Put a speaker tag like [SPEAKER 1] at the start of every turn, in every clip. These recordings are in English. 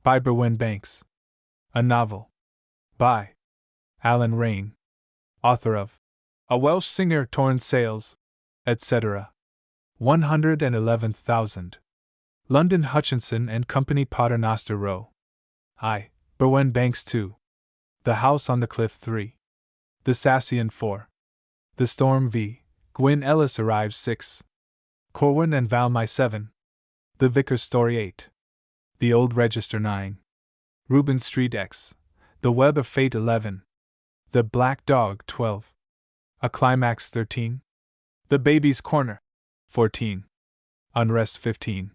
[SPEAKER 1] by Berwen Banks. A novel. By Allen Raine, author of A Welsh Singer Torn Sails, etc. 111,000. London Hutchinson and Company, Paternoster Row. I. Berwen Banks 2. The House on the Cliff 3. The Sassian 4. The Storm v. Gwyn Ellis arrives 6. Corwin and Valmy 7. The Vicar's Story 8. The Old Register 9. Reuben Street X. The Web of Fate 11. The Black Dog 12. A Climax 13. The Baby's Corner 14. Unrest 15.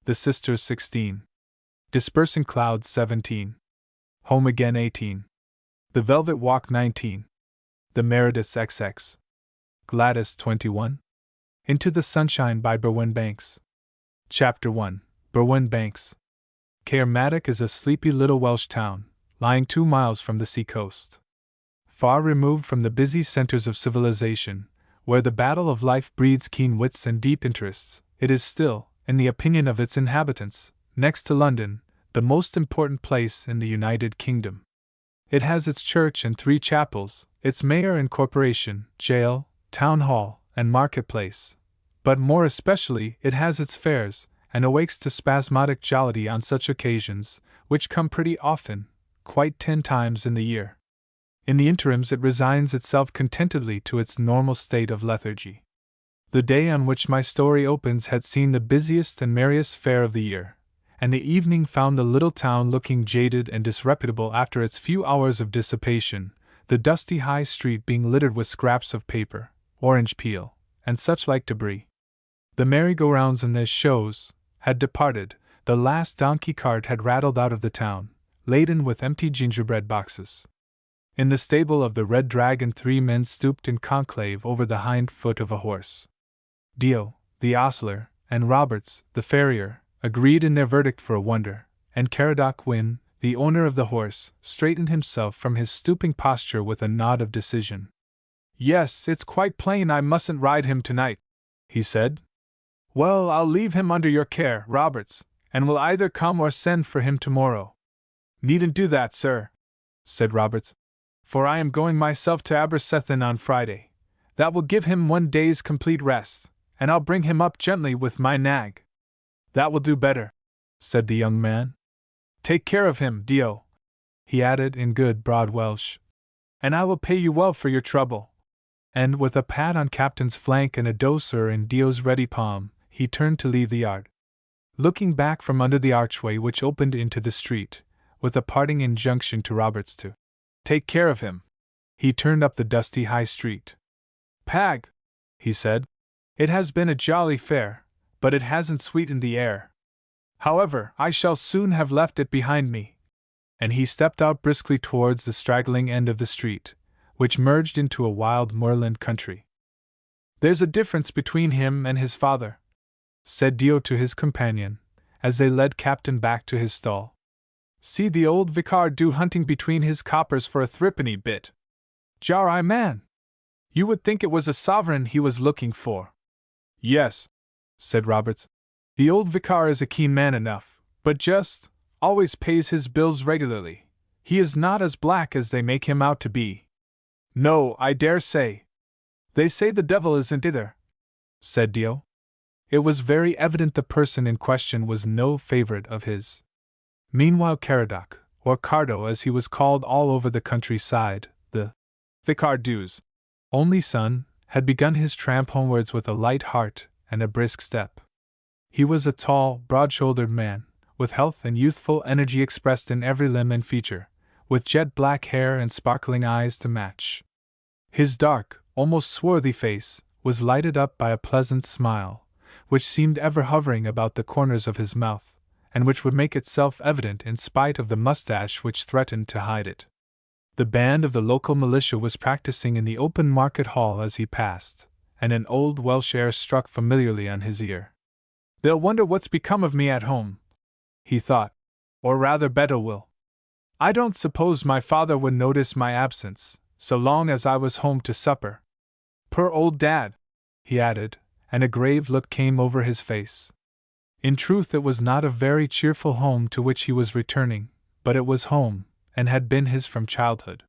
[SPEAKER 1] The Sisters 16. Dispersing Clouds 17. Home Again 18. The Velvet Walk 19. The Merediths XX. Gladys 21. Into the Sunshine by Berwen Banks. Chapter 1. Berwen Banks. Caermatic is a sleepy little Welsh town, lying 2 miles from the sea coast. Far removed from the busy centers of civilization, where the battle of life breeds keen wits and deep interests, it is still, in the opinion of its inhabitants, next to London, the most important place in the United Kingdom. It has its church and 3 chapels, its mayor and corporation, jail, town hall, and marketplace. But more especially, it has its fairs, and awakes to spasmodic jollity on such occasions, which come pretty often, quite 10 times in the year. In the interims it resigns itself contentedly to its normal state of lethargy. The day on which my story opens had seen the busiest and merriest fair of the year, and the evening found the little town looking jaded and disreputable after its few hours of dissipation, the dusty high street being littered with scraps of paper, orange peel, and such like debris. The merry-go-rounds and the shows had departed, the last donkey cart had rattled out of the town, laden with empty gingerbread boxes. In the stable of the Red Dragon 3 men stooped in conclave over the hind foot of a horse. Dio, the ostler, and Roberts, the farrier, agreed in their verdict for a wonder, and Caradoc Wynne, the owner of the horse, straightened himself from his stooping posture with a nod of decision. "Yes, it's quite plain I mustn't ride him tonight," he said. "Well, I'll leave him under your care, Roberts, and will either come or send for him tomorrow." "Needn't do that, sir," said Roberts, "for I am going myself to Aberystwyth on Friday. That will give him 1 day's complete rest, and I'll bring him up gently with my nag." "That will do better," said the young man. "Take care of him, Dio," he added in good broad Welsh, "and I will pay you well for your trouble." And with a pat on Captain's flank and a doucer in Dio's ready palm, he turned to leave the yard. Looking back from under the archway which opened into the street, with a parting injunction to Roberts to take care of him, he turned up the dusty high street. "Pag," he said, "it has been a jolly fair, but it hasn't sweetened the air. However, I shall soon have left it behind me." And he stepped out briskly towards the straggling end of the street, which merged into a wild moorland country. "There's a difference between him and his father," said Dio to his companion, as they led Captain back to his stall. "See the old vicar do hunting between his coppers for a threepenny bit. Jarry man! You would think it was a sovereign he was looking for." "Yes," said Roberts, "the old vicar is a keen man enough, but just always pays his bills regularly. He is not as black as they make him out to be." "No, I dare say. They say the devil isn't either," said Dio. It was very evident the person in question was no favorite of his. Meanwhile Caradoc, or Cardo as he was called all over the countryside, the Vicar Dew's only son, had begun his tramp homewards with a light heart and a brisk step. He was a tall, broad-shouldered man, with health and youthful energy expressed in every limb and feature, with jet-black hair and sparkling eyes to match. His dark, almost swarthy face was lighted up by a pleasant smile, which seemed ever hovering about the corners of his mouth, and which would make itself evident in spite of the mustache which threatened to hide it. The band of the local militia was practicing in the open market hall as he passed, and an old Welsh air struck familiarly on his ear. "They'll wonder what's become of me at home," he thought, "or rather Betta will. I don't suppose my father would notice my absence, so long as I was home to supper. Poor old Dad," he added, and a grave look came over his face. In truth, it was not a very cheerful home to which he was returning, but it was home, and had been his from childhood.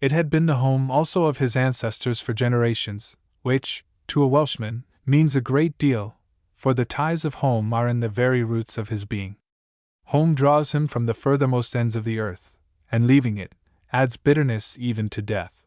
[SPEAKER 1] It had been the home also of his ancestors for generations, which, to a Welshman, means a great deal, for the ties of home are in the very roots of his being. Home draws him from the furthermost ends of the earth, and leaving it, adds bitterness even to death.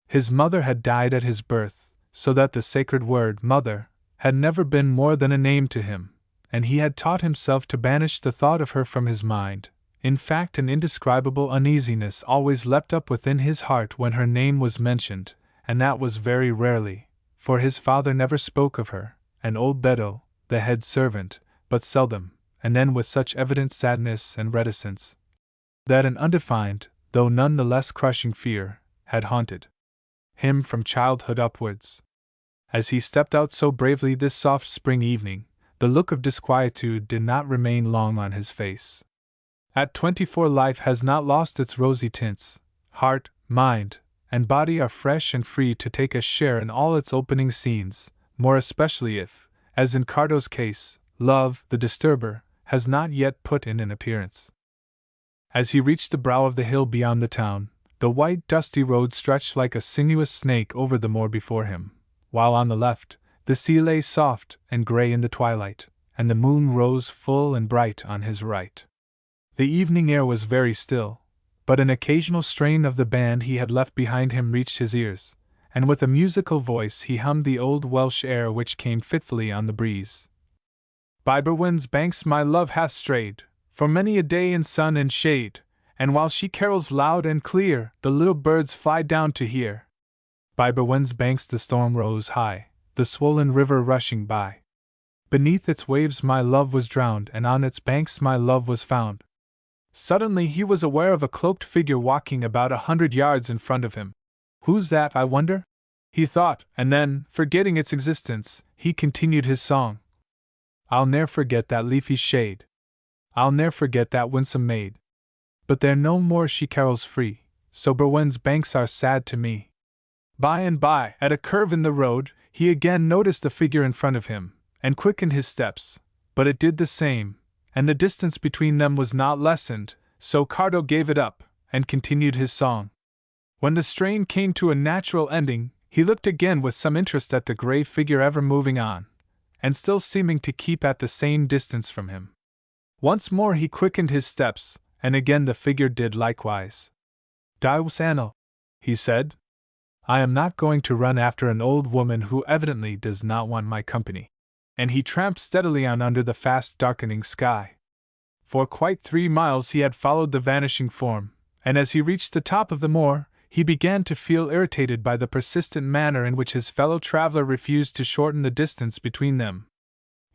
[SPEAKER 1] His mother had died at his birth, so that the sacred word, mother, had never been more than a name to him, and he had taught himself to banish the thought of her from his mind. In fact, an indescribable uneasiness always leapt up within his heart when her name was mentioned, and that was very rarely, for his father never spoke of her, and old Beddoe, the head servant, but seldom, and then with such evident sadness and reticence, that an undefined, though none the less crushing fear, had haunted him from childhood upwards. As he stepped out so bravely this soft spring evening, the look of disquietude did not remain long on his face. At 24 life has not lost its rosy tints. Heart, mind, and body are fresh and free to take a share in all its opening scenes, more especially if, as in Cardo's case, love, the disturber, has not yet put in an appearance. As he reached the brow of the hill beyond the town, the white dusty road stretched like a sinuous snake over the moor before him, while on the left, the sea lay soft and grey in the twilight, and the moon rose full and bright on his right. The evening air was very still, but an occasional strain of the band he had left behind him reached his ears, and with a musical voice he hummed the old Welsh air which came fitfully on the breeze. By Berwen Banks my love hath strayed, for many a day in sun and shade, and while she carols loud and clear, the little birds fly down to hear. By Berwen Banks the storm rose high, the swollen river rushing by. Beneath its waves my love was drowned, and on its banks my love was found. Suddenly he was aware of a cloaked figure walking about 100 yards in front of him. Who's that, I wonder? He thought, and then, forgetting its existence, he continued his song. I'll ne'er forget that leafy shade. I'll ne'er forget that winsome maid. But there no more she carols free, so Berwen's banks are sad to me. By and by, at a curve in the road, he again noticed the figure in front of him, and quickened his steps, but it did the same, and the distance between them was not lessened, so Cardo gave it up, and continued his song. When the strain came to a natural ending, he looked again with some interest at the grey figure ever moving on, and still seeming to keep at the same distance from him. Once more he quickened his steps, and again the figure did likewise. Diwsanel, he said. I am not going to run after an old woman who evidently does not want my company. And he tramped steadily on under the fast darkening sky. For quite 3 miles he had followed the vanishing form, and as he reached the top of the moor, he began to feel irritated by the persistent manner in which his fellow traveler refused to shorten the distance between them.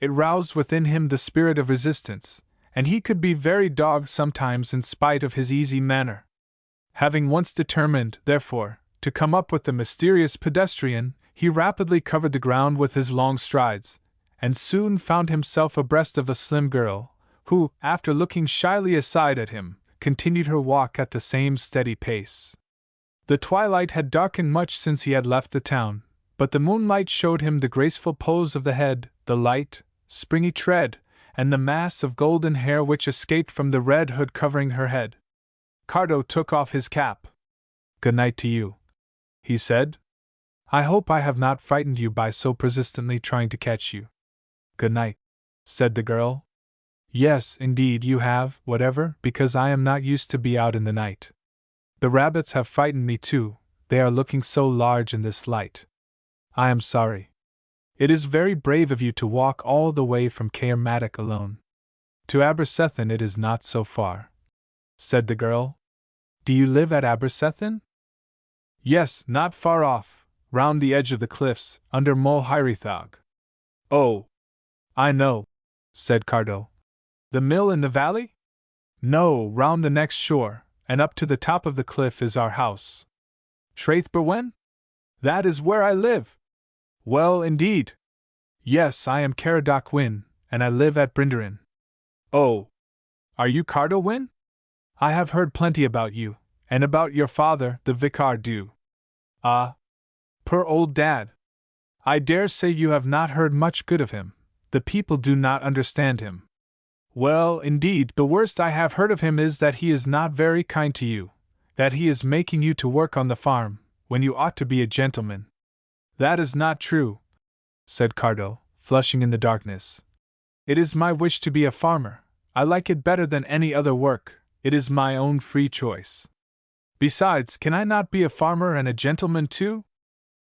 [SPEAKER 1] It roused within him the spirit of resistance, and he could be very dogged sometimes in spite of his easy manner. Having once determined, therefore, to come up with the mysterious pedestrian, he rapidly covered the ground with his long strides, and soon found himself abreast of a slim girl, who, after looking shyly aside at him, continued her walk at the same steady pace. The twilight had darkened much since he had left the town, but the moonlight showed him the graceful pose of the head, the light, springy tread, and the mass of golden hair which escaped from the red hood covering her head. Cardo took off his cap. Good night to you, he said. I hope I have not frightened you by so persistently trying to catch you. Good night, said the girl. Yes, indeed you have, whatever, because I am not used to be out in the night. The rabbits have frightened me too, they are looking so large in this light. I am sorry. It is very brave of you to walk all the way from Caermatic alone. To Abersethan it is not so far, said the girl. Do you live at Abersethan? Yes, not far off, round the edge of the cliffs, under Moel Hiraethog. Oh, I know, said Cardo. The mill in the valley? No, round the next shore, and up to the top of the cliff is our house. Traeth Berwen? That is where I live. Well, indeed. Yes, I am Caradoc Wynne, and I live at Brinderin. Oh, are you Cardo Wynne? I have heard plenty about you, and about your father, the Vicar Dew. Ah, poor old Dad. I dare say you have not heard much good of him, The people do not understand him. Well, indeed, the worst I have heard of him is that he is not very kind to you, that he is making you to work on the farm, when you ought to be a gentleman." "That is not true," said Cardo, flushing in the darkness. "It is my wish to be a farmer. I like it better than any other work. It is my own free choice. Besides, can I not be a farmer and a gentleman too?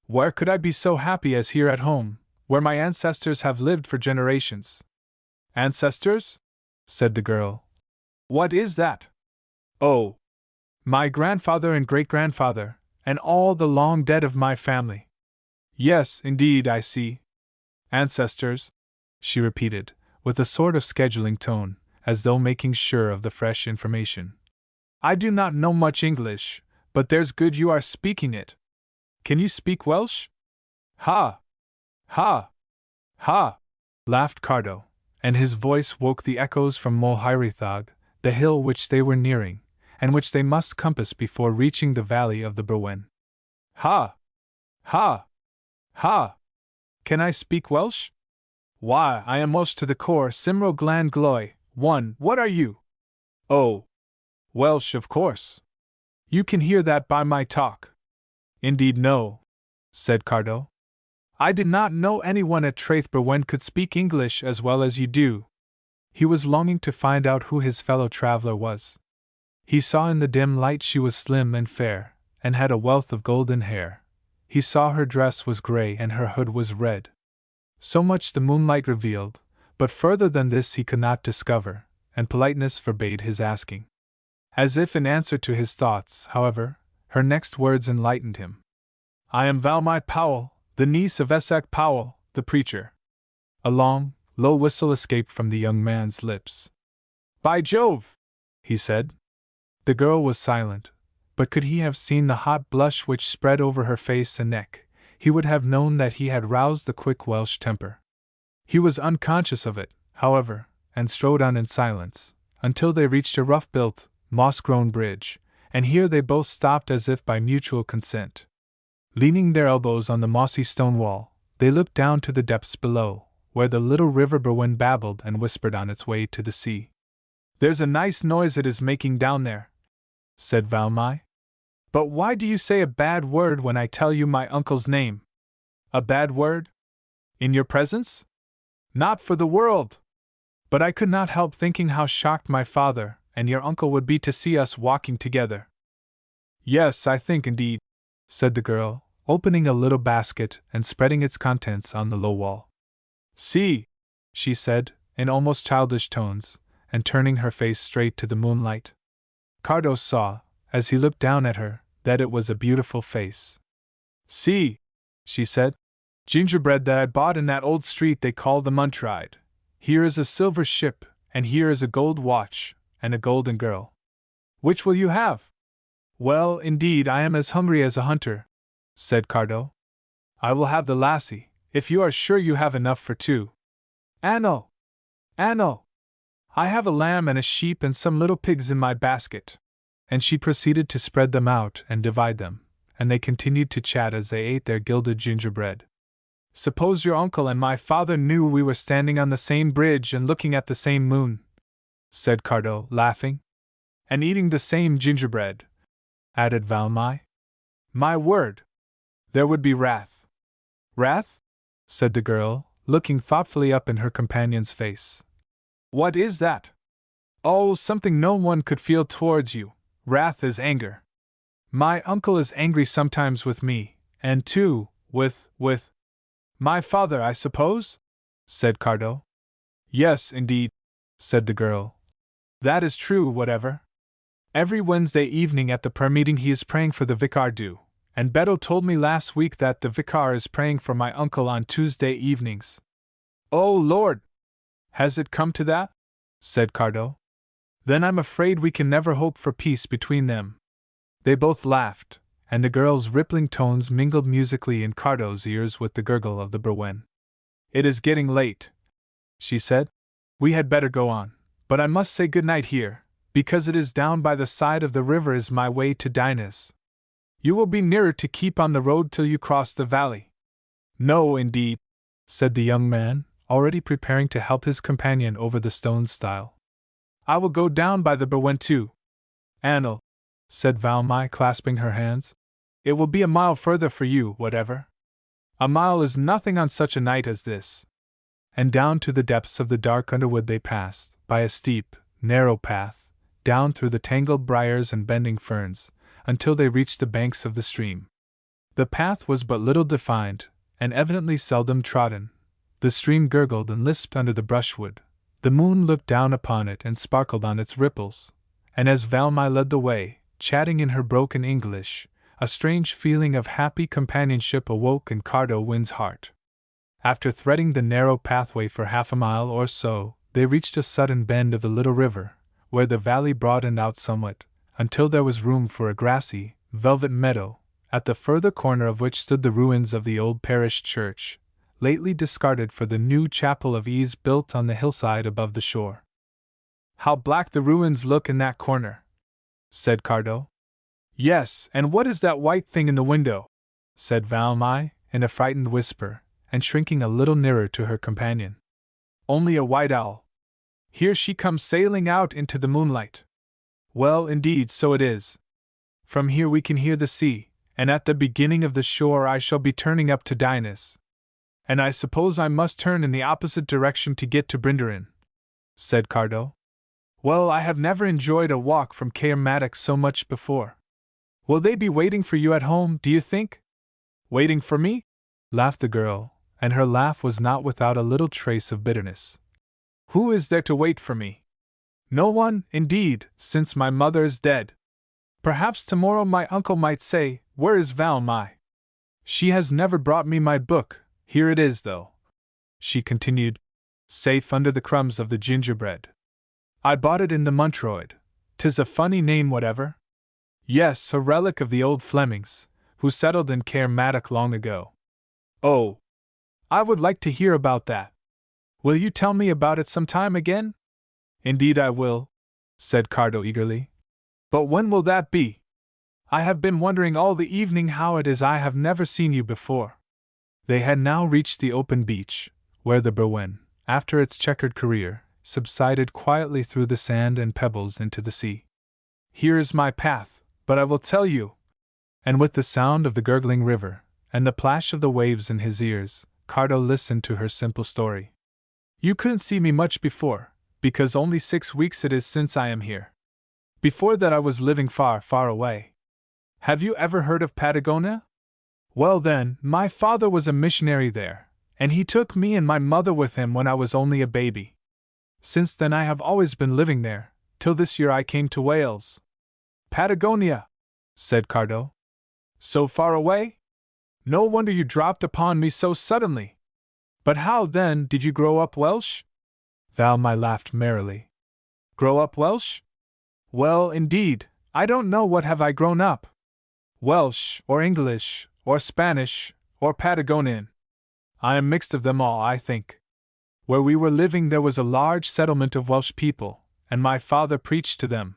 [SPEAKER 1] Where could I be so happy as here at home, where my ancestors have lived for generations?" "Ancestors?" said the girl. "What is that?" "Oh, my grandfather and great-grandfather, and all the long dead of my family." "Yes, indeed, I see. Ancestors," she repeated, with a sort of scheduling tone, as though making sure of the fresh information. "I do not know much English, but there's good you are speaking it. Can you speak Welsh?" "Ha! Ha! Ha!" laughed Cardo, and his voice woke the echoes from Mulhirethog, the hill which they were nearing, and which they must compass before reaching the valley of the Berwen. "Ha! Ha! Ha! Can I speak Welsh? Why, I am Welsh to the core, Cymro Glan Gloy. What are you?" "Oh, Welsh, of course. You can hear that by my talk." "Indeed, no," said Cardo. "I did not know anyone at Traeth Berwen could speak English as well as you do." He was longing to find out who his fellow traveler was. He saw in the dim light she was slim and fair, and had a wealth of golden hair. He saw her dress was gray and her hood was red. So much the moonlight revealed, but further than this he could not discover, and politeness forbade his asking. As if in answer to his thoughts, however, her next words enlightened him. "I am Valmai Powell, the niece of Esek Powell, the preacher." A long, low whistle escaped from the young man's lips. "By Jove!" he said. The girl was silent, but could he have seen the hot blush which spread over her face and neck, he would have known that he had roused the quick Welsh temper. He was unconscious of it, however, and strode on in silence, until they reached a rough-built, moss-grown bridge, and here they both stopped as if by mutual consent. Leaning their elbows on the mossy stone wall, they looked down to the depths below, where the little river Berwen babbled and whispered on its way to the sea. "There's a nice noise it is making down there," said Valmai. "But why do you say a bad word when I tell you my uncle's name?" "A bad word? In your presence? Not for the world! But I could not help thinking how shocked my father and your uncle would be to see us walking together." "Yes, I think indeed," said the girl, opening a little basket and spreading its contents on the low wall. "See," she said, in almost childish tones, and turning her face straight to the moonlight. Cardo saw, as he looked down at her, that it was a beautiful face. "See," she said, "gingerbread that I bought in that old street they call the Muntride. Here is a silver ship, and here is a gold watch, and a golden girl. Which will you have?" "Well, indeed, I am as hungry as a hunter," said Cardo. "I will have the lassie, if you are sure you have enough for two." "Anno! Anno! I have a lamb and a sheep and some little pigs in my basket." And she proceeded to spread them out and divide them, and they continued to chat as they ate their gilded gingerbread. "Suppose your uncle and my father knew we were standing on the same bridge and looking at the same moon," said Cardo, laughing. "And eating the same gingerbread," added Valmai. "My word! There would be wrath." "Wrath?" said the girl, looking thoughtfully up in her companion's face. "What is that?" "Oh, something no one could feel towards you. Wrath is anger. My uncle is angry sometimes with me, and too, with my father, I suppose?" said Cardo. "Yes, indeed," said the girl. "That is true, whatever. Every Wednesday evening at the prayer meeting he is praying for the vicar do, and Beto told me last week that the vicar is praying for my uncle on Tuesday evenings." "Oh, Lord! Has it come to that?" said Cardo. "Then I'm afraid we can never hope for peace between them." They both laughed, and the girl's rippling tones mingled musically in Cardo's ears with the gurgle of the Berwen. "It is getting late," she said. "We had better go on, but I must say good night here, because it is down by the side of the river is my way to Dinah's. You will be nearer to keep on the road till you cross the valley." "No, indeed," said the young man, already preparing to help his companion over the stone stile. I will go down by the Berwen too, Annel, said Valmai, clasping her hands. It will be a mile further for you, whatever. A mile is nothing on such a night as this. And down to the depths of the dark underwood they passed, by a steep, narrow path, down through the tangled briars and bending ferns, until they reached the banks of the stream. The path was but little defined, and evidently seldom trodden. The stream gurgled and lisped under the brushwood. The moon looked down upon it and sparkled on its ripples, and as Valmai led the way, chatting in her broken English, a strange feeling of happy companionship awoke in Cardo-Wind's heart. After threading the narrow pathway for half a mile or so, they reached a sudden bend of the little river, where the valley broadened out somewhat, until there was room for a grassy, velvet meadow, at the further corner of which stood the ruins of the old parish church, lately discarded for the new chapel of ease built on the hillside above the shore. How black the ruins look in that corner, said Cardo. Yes, and what is that white thing in the window? Said Valmai, in a frightened whisper, and shrinking a little nearer to her companion. Only a white owl. Here she comes sailing out into the moonlight. Well, indeed, so it is. From here we can hear the sea, and at the beginning of the shore I shall be turning up to Dynas. And I suppose I must turn in the opposite direction to get to Brinderin, said Cardo. Well, I have never enjoyed a walk from Caermatic so much before. Will they be waiting for you at home, do you think? Waiting for me? Laughed the girl, and her laugh was not without a little trace of bitterness. Who is there to wait for me? No one, indeed, since my mother is dead. Perhaps tomorrow my uncle might say, Where is Valmai? She has never brought me my book. Here it is, though, she continued, safe under the crumbs of the gingerbread. I bought it in the Montroid. 'Tis a funny name, whatever. Yes, a relic of the old Flemings, who settled in Caermatic long ago. Oh, I would like to hear about that. Will you tell me about it some time again? Indeed I will, said Cardo eagerly. But when will that be? I have been wondering all the evening how it is I have never seen you before. They had now reached the open beach, where the Berwen, after its checkered career, subsided quietly through the sand and pebbles into the sea. Here is my path, but I will tell you. And with the sound of the gurgling river, and the plash of the waves in his ears, Cardo listened to her simple story. You couldn't see me much before, because only 6 weeks it is since I am here. Before that I was living far, far away. Have you ever heard of Patagonia? Well then, my father was a missionary there, and he took me and my mother with him when I was only a baby. Since then I have always been living there, till this year I came to Wales. Patagonia, said Cardo. So far away? No wonder you dropped upon me so suddenly. But how, then, did you grow up Welsh? Valmai laughed merrily. Grow up Welsh? Well, indeed, I don't know what have I grown up. Welsh, or English, or Spanish, or Patagonian. I am mixed of them all, I think. Where we were living there was a large settlement of Welsh people, and my father preached to them.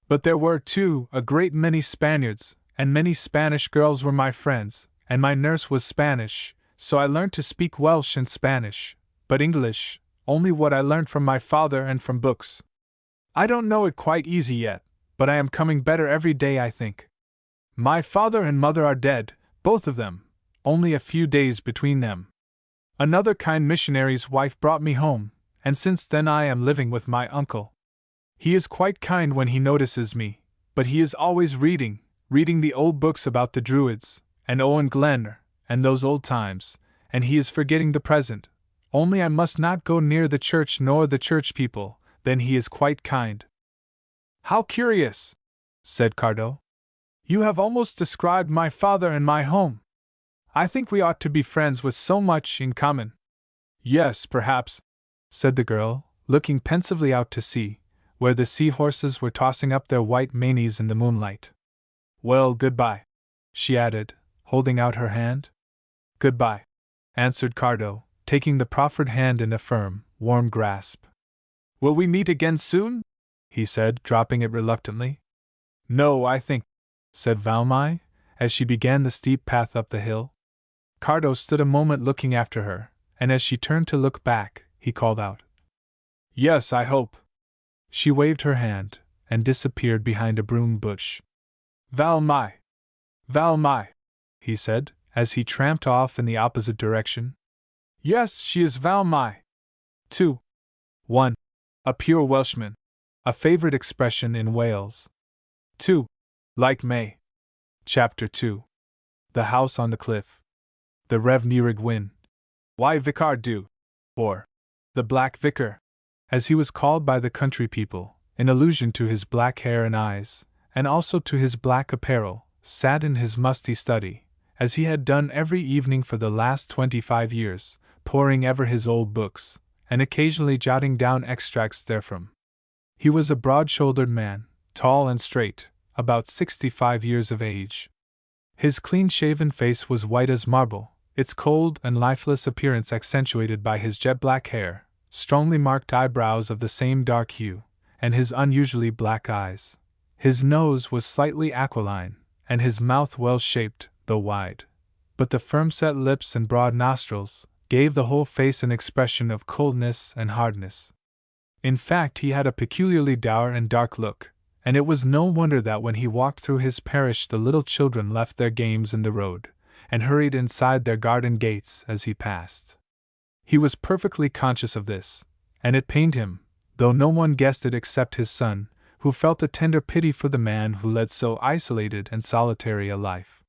[SPEAKER 1] But there were, too, a great many Spaniards, and many Spanish girls were my friends, and my nurse was Spanish, so I learned to speak Welsh and Spanish, but English, only what I learned from my father and from books. I don't know it quite easy yet, but I am coming better every day, I think. My father and mother are dead, both of them, only a few days between them. Another kind missionary's wife brought me home, and since then I am living with my uncle. He is quite kind when he notices me, but he is always reading the old books about the Druids, and Owen Glenn, and those old times, and he is forgetting the present. Only I must not go near the church nor the church people, then he is quite kind. How curious, said Cardo. You have almost described my father and my home. I think we ought to be friends with so much in common. Yes, perhaps, said the girl, looking pensively out to sea, where the sea-horses were tossing up their white manes in the moonlight. Well, goodbye, she added, holding out her hand. Goodbye, answered Cardo, taking the proffered hand in a firm, warm grasp. Will we meet again soon? He said, dropping it reluctantly. No, I think, said Valmai, as she began the steep path up the hill. Cardo stood a moment looking after her, and as she turned to look back, he called out, "Yes, I hope." She waved her hand, and disappeared behind a broom bush. "Val my," he said, as he tramped off in the opposite direction. "Yes, she is Val my." 2. 1. A pure Welshman. A favorite expression in Wales. 2. Like May. Chapter 2. The House on the Cliff. The Rev Nerig Wyn. Why Vicar do, or the Black Vicar, as he was called by the country people, in allusion to his black hair and eyes, and also to his black apparel, sat in his musty study, as he had done every evening for the last 25 years, poring over his old books, and occasionally jotting down extracts therefrom. He was a broad-shouldered man, tall and straight, about 65 years of age. His clean-shaven face was white as marble, its cold and lifeless appearance accentuated by his jet-black hair, strongly marked eyebrows of the same dark hue, and his unusually black eyes. His nose was slightly aquiline, and his mouth well-shaped, though wide. But the firm-set lips and broad nostrils gave the whole face an expression of coldness and hardness. In fact, he had a peculiarly dour and dark look, and it was no wonder that when he walked through his parish the little children left their games in the road, and hurried inside their garden gates as he passed. He was perfectly conscious of this, and it pained him, though no one guessed it except his son, who felt a tender pity for the man who led so isolated and solitary a life.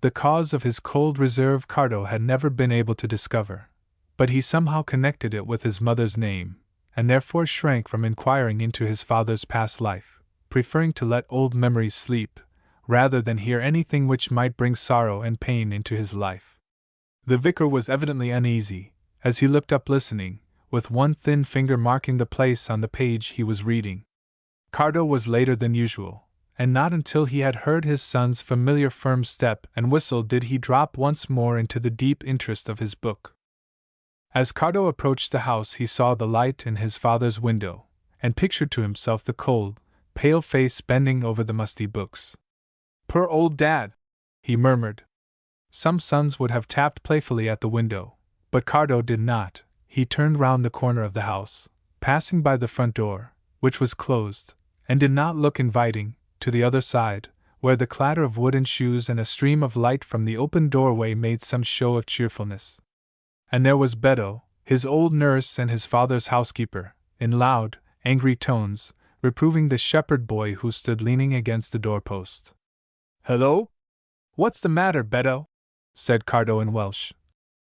[SPEAKER 1] The cause of his cold reserve Cardo had never been able to discover, but he somehow connected it with his mother's name, and therefore shrank from inquiring into his father's past life, preferring to let old memories sleep, rather than hear anything which might bring sorrow and pain into his life. The vicar was evidently uneasy, as he looked up listening, with one thin finger marking the place on the page he was reading. Cardo was later than usual, and not until he had heard his son's familiar firm step and whistle did he drop once more into the deep interest of his book. As Cardo approached the house he saw the light in his father's window, and pictured to himself the cold, pale face bending over the musty books. "Poor old Dad!" he murmured. Some sons would have tapped playfully at the window, but Cardo did not. He turned round the corner of the house, passing by the front door, which was closed, and did not look inviting, to the other side, where the clatter of wooden shoes and a stream of light from the open doorway made some show of cheerfulness. And there was Beddo, his old nurse and his father's housekeeper, in loud, angry tones, reproving the shepherd boy who stood leaning against the doorpost. "Hello? What's the matter, Beddo?" said Cardo in Welsh.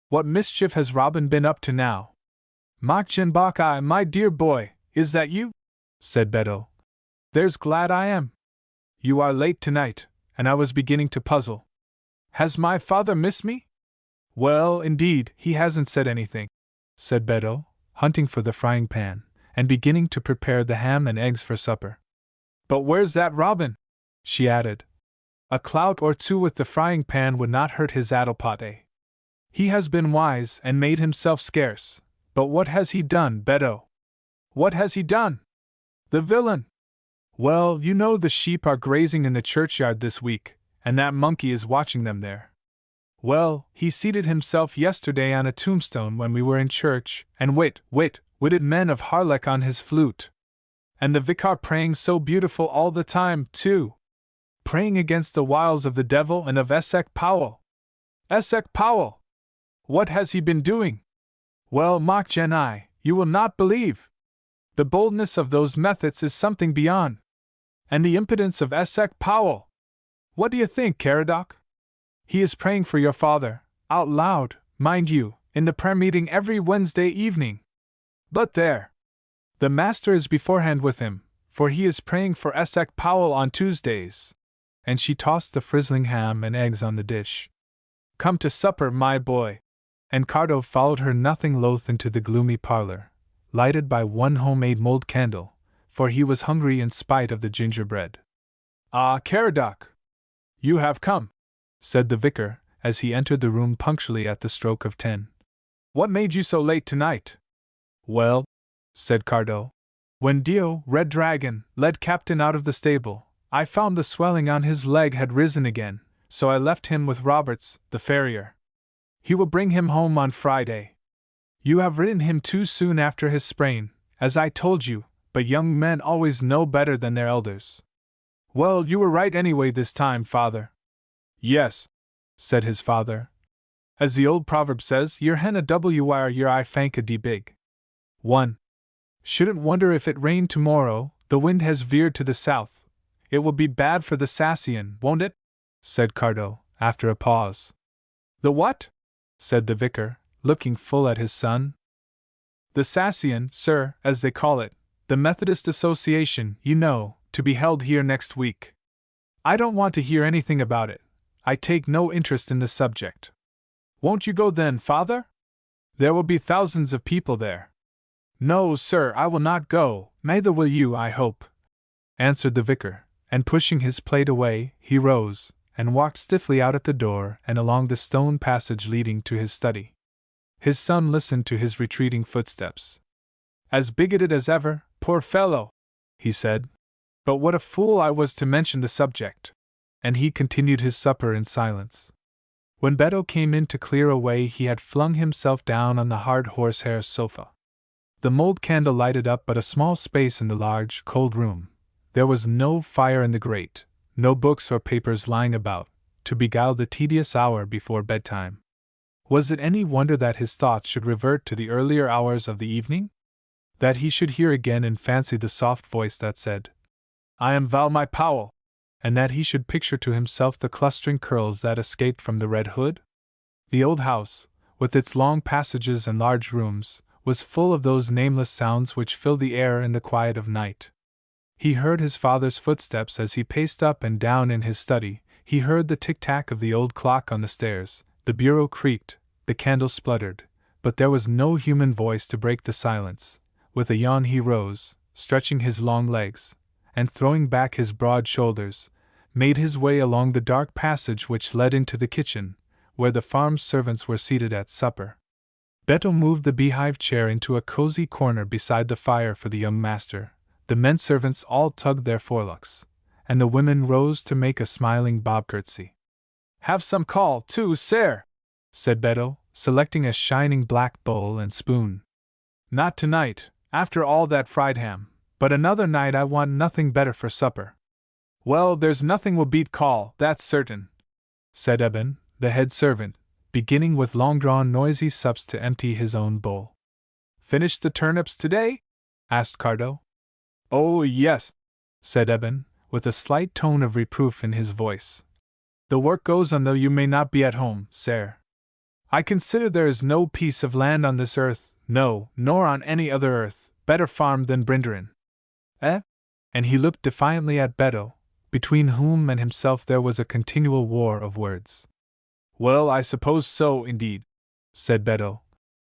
[SPEAKER 1] "What mischief has Robin been up to now?" "Machjan Bach, my dear boy, is that you?" said Beddo. "There's glad I am. You are late tonight, and I was beginning to puzzle. Has my father missed me?" "Well, indeed, he hasn't said anything," said Beddo, hunting for the frying pan, and beginning to prepare the ham and eggs for supper. "But where's that Robin?" she added. "A clout or two with the frying pan would not hurt his addlepot, eh? He has been wise and made himself scarce, but what has he done, Beddo? What has he done? The villain! Well, you know the sheep are grazing in the churchyard this week, and that monkey is watching them there. Well, he seated himself yesterday on a tombstone when we were in church, and witted men of Harlech on his flute. And the vicar praying so beautiful all the time, too. Praying against the wiles of the devil and of Esek Powell. Esek Powell! What has he been doing? Well, Machjan, you will not believe. The boldness of those methods is something beyond. And the impudence of Esek Powell! What do you think, Caradoc? He is praying for your father, out loud, mind you, in the prayer meeting every Wednesday evening. But there! The master is beforehand with him, for he is praying for Esek Powell on Tuesdays. And she tossed the frizzling ham and eggs on the dish. Come to supper, my boy. And Cardo followed her nothing loath into the gloomy parlor, lighted by one homemade mold candle, for he was hungry in spite of the gingerbread. "Ah, Caradoc! You have come," said the vicar, as he entered the room punctually at the stroke of 10. "What made you so late tonight?" "Well," said Cardo, "when Dio, Red Dragon, led Captain out of the stable, I found the swelling on his leg had risen again, so I left him with Roberts, the farrier. He will bring him home on Friday. You have written him too soon after his sprain, as I told you, but young men always know better than their elders. Well, you were right anyway this time, father. Yes, said his father. As the old proverb says, your hen a wire your eye fank a d big. 1. Shouldn't wonder if it rained tomorrow, the wind has veered to the south. It will be bad for the Sassian, won't it? Said Cardo, after a pause. The what? Said the vicar, looking full at his son. The Sassian, sir, as they call it, the Methodist Association, you know, to be held here next week. I don't want to hear anything about it. I take no interest in the subject. Won't you go then, father? There will be thousands of people there. No, sir, I will not go, neither will you, I hope, answered the vicar, and pushing his plate away, he rose, and walked stiffly out at the door and along the stone passage leading to his study. His son listened to his retreating footsteps. As bigoted as ever, poor fellow, he said. But what a fool I was to mention the subject. And he continued his supper in silence. When Beto came in to clear away, he had flung himself down on the hard horsehair sofa. The mold candle lighted up but a small space in the large, cold room. There was no fire in the grate, no books or papers lying about, to beguile the tedious hour before bedtime. Was it any wonder that his thoughts should revert to the earlier hours of the evening? That he should hear again in fancy the soft voice that said, I am Valmy Powell, and that he should picture to himself the clustering curls that escaped from the red hood? The old house, with its long passages and large rooms, was full of those nameless sounds which fill the air in the quiet of night. He heard his father's footsteps as he paced up and down in his study, he heard the tic-tac of the old clock on the stairs, the bureau creaked, the candle spluttered, but there was no human voice to break the silence. With a yawn he rose, stretching his long legs, and throwing back his broad shoulders, made his way along the dark passage which led into the kitchen, where the farm servants were seated at supper. Beto moved the beehive chair into a cozy corner beside the fire for the young master. The men servants all tugged their forelocks, and the women rose to make a smiling bob curtsy. Have some call, too, sir, said Beto, selecting a shining black bowl and spoon. Not tonight, after all that fried ham, but another night I want nothing better for supper. Well, there's nothing will beat call, that's certain, said Eben, the head servant, beginning with long-drawn noisy sups to empty his own bowl. Finished the turnips today? Asked Cardo. Oh, yes, said Eben, with a slight tone of reproof in his voice. The work goes on though you may not be at home, sir. I consider there is no piece of land on this earth, no, nor on any other earth, better farmed than Brinderin. Eh? And he looked defiantly at Beto, between whom and himself there was a continual war of words. Well, I suppose so, indeed, said Beto.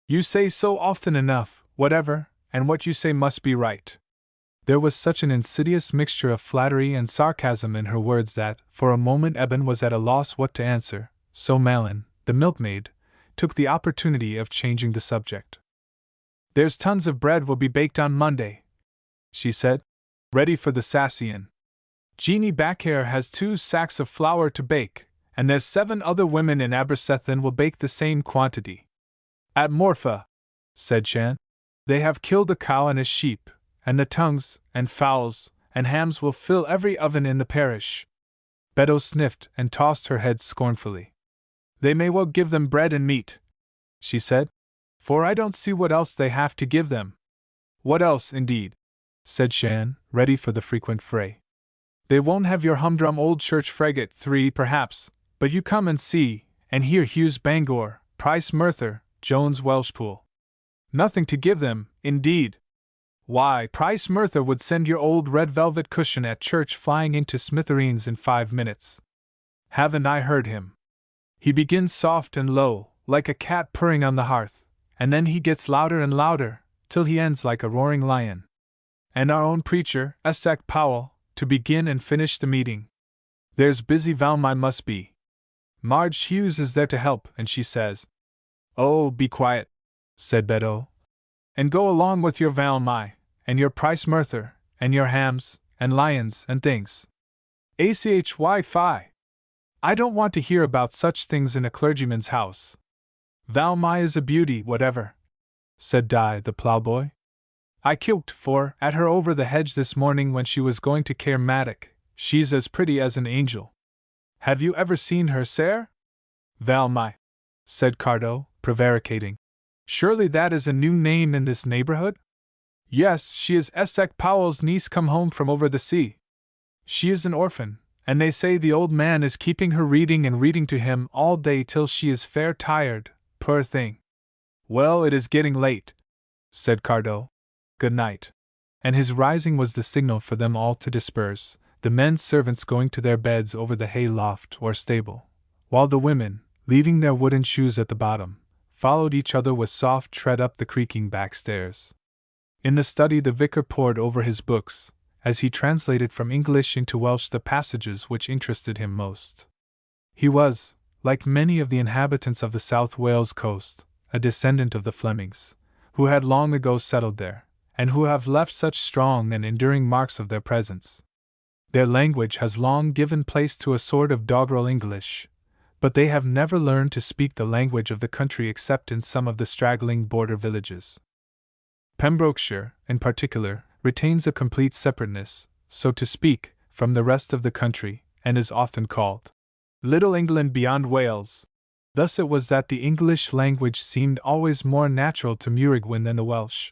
[SPEAKER 1] You say so often enough, whatever, and what you say must be right. There was such an insidious mixture of flattery and sarcasm in her words that, for a moment, Eben was at a loss what to answer, so Malin, the milkmaid, took the opportunity of changing the subject. There's tons of bread will be baked on Monday, she said, ready for the Sassian. Jeannie Backhair has 2 sacks of flour to bake, and there's 7 other women in Abersethan will bake the same quantity. At Morpha, said Shan, they have killed a cow and a sheep, and the tongues, and fowls, and hams will fill every oven in the parish. Beto sniffed and tossed her head scornfully. They may well give them bread and meat, she said, for I don't see what else they have to give them. What else, indeed? Said Shan, ready for the frequent fray. They won't have your humdrum old church frigate 3, perhaps, but you come and see, and hear Hughes Bangor, Price Merthyr, Jones Welshpool. Nothing to give them, indeed. Why, Price Merthyr would send your old red velvet cushion at church flying into smithereens in 5 minutes. Haven't I heard him? He begins soft and low, like a cat purring on the hearth, and then he gets louder and louder, till he ends like a roaring lion. And our own preacher, Esek Powell, to begin and finish the meeting. There's busy Valmy must be. Marge Hughes is there to help, and she says, Oh, be quiet, said Beto, and go along with your Valmy, and your Price Merthyr, and your hams, and lions, and things. ACHY-fi. I don't want to hear about such things in a clergyman's house. Valmy is a beauty, whatever. said Di the ploughboy. I kilt for at her over the hedge this morning when she was going to Cair Maddock. She's as pretty as an angel. Have you ever seen her, sir? Val my, said Cardo, prevaricating. Surely that is a new name in this neighborhood? Yes, she is Essex Powell's niece come home from over the sea. She is an orphan, and they say the old man is keeping her reading and reading to him all day till she is fair tired, poor thing. Well, it is getting late, said Cardo. Good night. And his rising was the signal for them all to disperse, the men servants going to their beds over the hay loft or stable, while the women, leaving their wooden shoes at the bottom, followed each other with soft tread up the creaking back stairs. In the study the vicar pored over his books, as he translated from English into Welsh the passages which interested him most. He was, like many of the inhabitants of the South Wales coast, a descendant of the Flemings, who had long ago settled there, and who have left such strong and enduring marks of their presence. Their language has long given place to a sort of doggerel English, but they have never learned to speak the language of the country except in some of the straggling border villages. Pembrokeshire, in particular, retains a complete separateness, so to speak, from the rest of the country, and is often called Little England beyond Wales. Thus it was that the English language seemed always more natural to Murigwyn than the Welsh.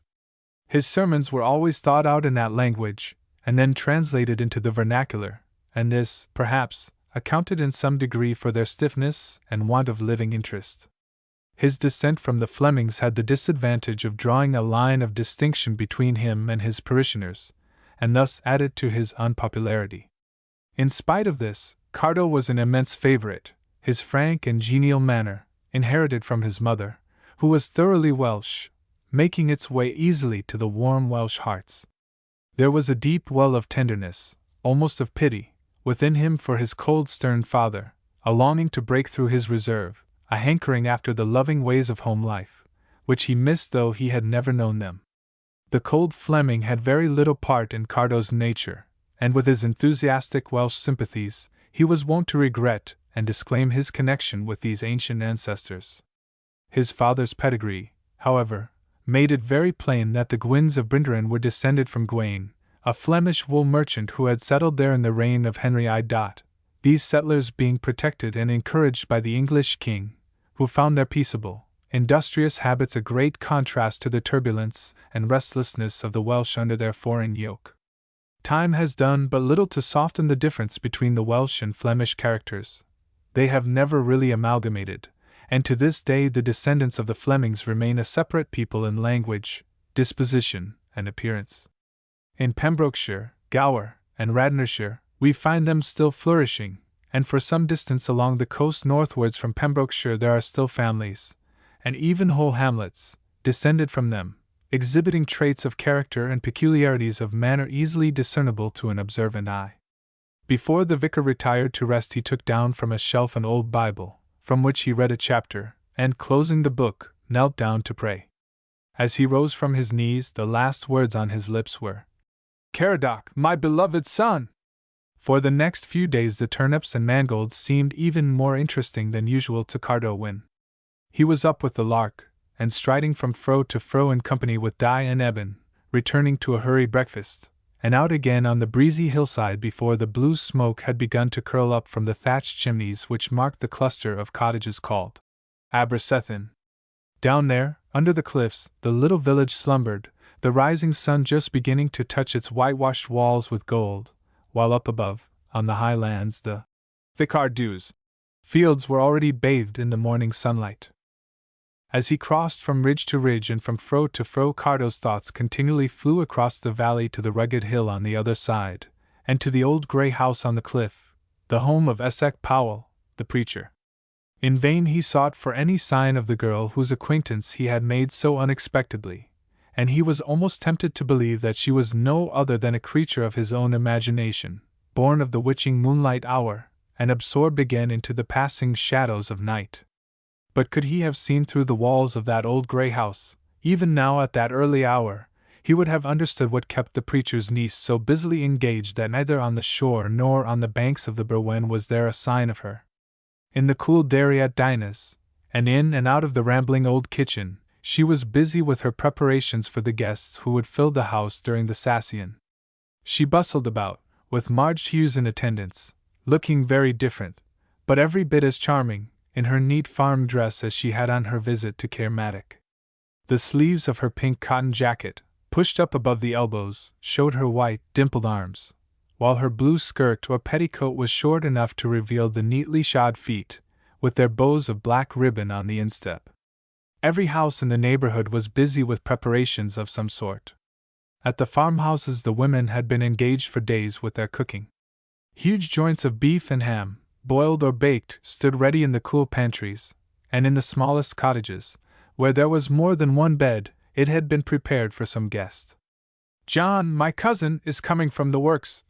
[SPEAKER 1] His sermons were always thought out in that language, and then translated into the vernacular, and this, perhaps, accounted in some degree for their stiffness and want of living interest. His descent from the Flemings had the disadvantage of drawing a line of distinction between him and his parishioners, and thus added to his unpopularity. In spite of this, Cardo was an immense favorite, his frank and genial manner, inherited from his mother, who was thoroughly Welsh, making its way easily to the warm Welsh hearts. There was a deep well of tenderness, almost of pity, within him for his cold stern father, a longing to break through his reserve, a hankering after the loving ways of home life, which he missed though he had never known them. The cold Fleming had very little part in Cardo's nature, and with his enthusiastic Welsh sympathies, he was wont to regret and disclaim his connection with these ancient ancestors. His father's pedigree, however, made it very plain that the Gwynns of Brynderen were descended from Gwaine, a Flemish wool merchant who had settled there in the reign of Henry I. These settlers being protected and encouraged by the English king, who found their peaceable, industrious habits a great contrast to the turbulence and restlessness of the Welsh under their foreign yoke. Time has done but little to soften the difference between the Welsh and Flemish characters. They have never really amalgamated, and to this day the descendants of the Flemings remain a separate people in language, disposition, and appearance. In Pembrokeshire, Gower, and Radnorshire, we find them still flourishing, and for some distance along the coast northwards from Pembrokeshire there are still families, and even whole hamlets, descended from them, exhibiting traits of character and peculiarities of manner easily discernible to an observant eye. Before the vicar retired to rest he took down from a shelf an old Bible, from which he read a chapter, and closing the book, knelt down to pray. As he rose from his knees the last words on his lips were, "Caradoc, my beloved son!" For the next few days the turnips and mangolds seemed even more interesting than usual to Cardo when he was up with the lark, and striding from fro to fro in company with Di and Eben, returning to a hurried breakfast, and out again on the breezy hillside before the blue smoke had begun to curl up from the thatched chimneys which marked the cluster of cottages called Abercethin. Down there, under the cliffs, the little village slumbered, the rising sun just beginning to touch its whitewashed walls with gold, while up above, on the high lands, the thick dews fields were already bathed in the morning sunlight. As he crossed from ridge to ridge and from fro to fro, Cardo's thoughts continually flew across the valley to the rugged hill on the other side, and to the old grey house on the cliff, the home of Essex Powell, the preacher. In vain he sought for any sign of the girl whose acquaintance he had made so unexpectedly, and he was almost tempted to believe that she was no other than a creature of his own imagination, born of the witching moonlight hour, and absorbed again into the passing shadows of night. But could he have seen through the walls of that old grey house, even now at that early hour, he would have understood what kept the preacher's niece so busily engaged that neither on the shore nor on the banks of the Berwen was there a sign of her. In the cool dairy at Dinah's, and in and out of the rambling old kitchen, She was busy with her preparations for the guests who would fill the house during the Sassion. She bustled about, with Marge Hughes in attendance, looking very different, but every bit as charming, in her neat farm dress as she had on her visit to Caermatic. The sleeves of her pink cotton jacket, pushed up above the elbows, showed her white, dimpled arms, while her blue skirt or petticoat was short enough to reveal the neatly shod feet, with their bows of black ribbon on the instep. Every house in the neighborhood was busy with preparations of some sort. At the farmhouses the women had been engaged for days with their cooking. Huge joints of beef and ham, boiled or baked, stood ready in the cool pantries, and in the smallest cottages, where there was more than one bed, it had been prepared for some guest. "John, my cousin, is coming from the works."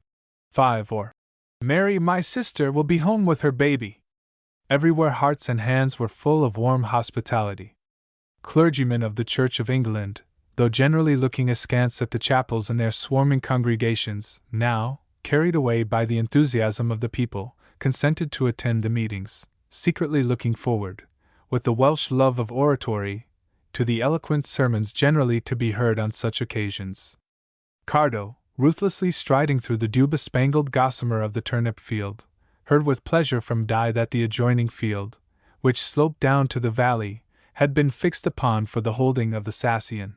[SPEAKER 1] 5 or "Mary, my sister, will be home with her baby." Everywhere hearts and hands were full of warm hospitality. Clergymen of the Church of England, though generally looking askance at the chapels and their swarming congregations, now, carried away by the enthusiasm of the people, consented to attend the meetings, secretly looking forward, with the Welsh love of oratory, to the eloquent sermons generally to be heard on such occasions. Cardo, ruthlessly striding through the dew-bespangled gossamer of the turnip field, heard with pleasure from Di that the adjoining field, which sloped down to the valley, had been fixed upon for the holding of the Sassion.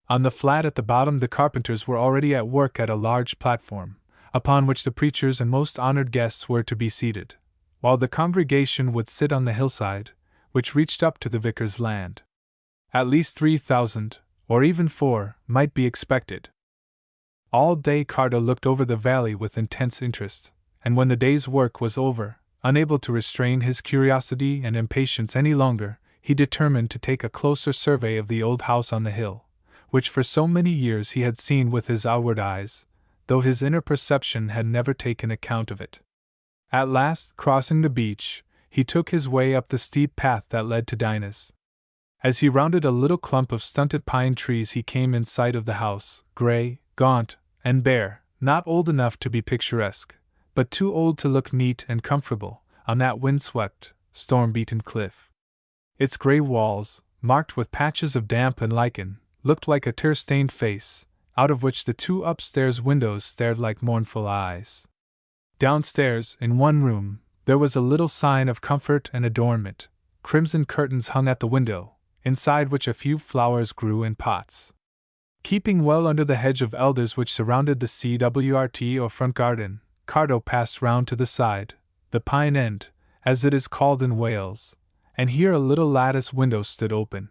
[SPEAKER 1] On the flat at the bottom the carpenters were already at work at a large platform, upon which the preachers and most honored guests were to be seated, while the congregation would sit on the hillside, which reached up to the vicar's land. At least 3,000, or even 4, might be expected. All day Cardo looked over the valley with intense interest, and when the day's work was over, unable to restrain his curiosity and impatience any longer, he determined to take a closer survey of the old house on the hill, which for so many years he had seen with his outward eyes, though his inner perception had never taken account of it. At last, crossing the beach, he took his way up the steep path that led to Dinah's. As he rounded a little clump of stunted pine trees he came in sight of the house, gray, gaunt, and bare, not old enough to be picturesque, but too old to look neat and comfortable, on that wind-swept, storm-beaten cliff. Its gray walls, marked with patches of damp and lichen, looked like a tear-stained face, out of which the 2 upstairs windows stared like mournful eyes. Downstairs, in one room, there was a little sign of comfort and adornment. Crimson curtains hung at the window, inside which a few flowers grew in pots. Keeping well under the hedge of elders which surrounded the CWRT or front garden, Cardo passed round to the side, the pine end, as it is called in Wales, and here a little lattice window stood open.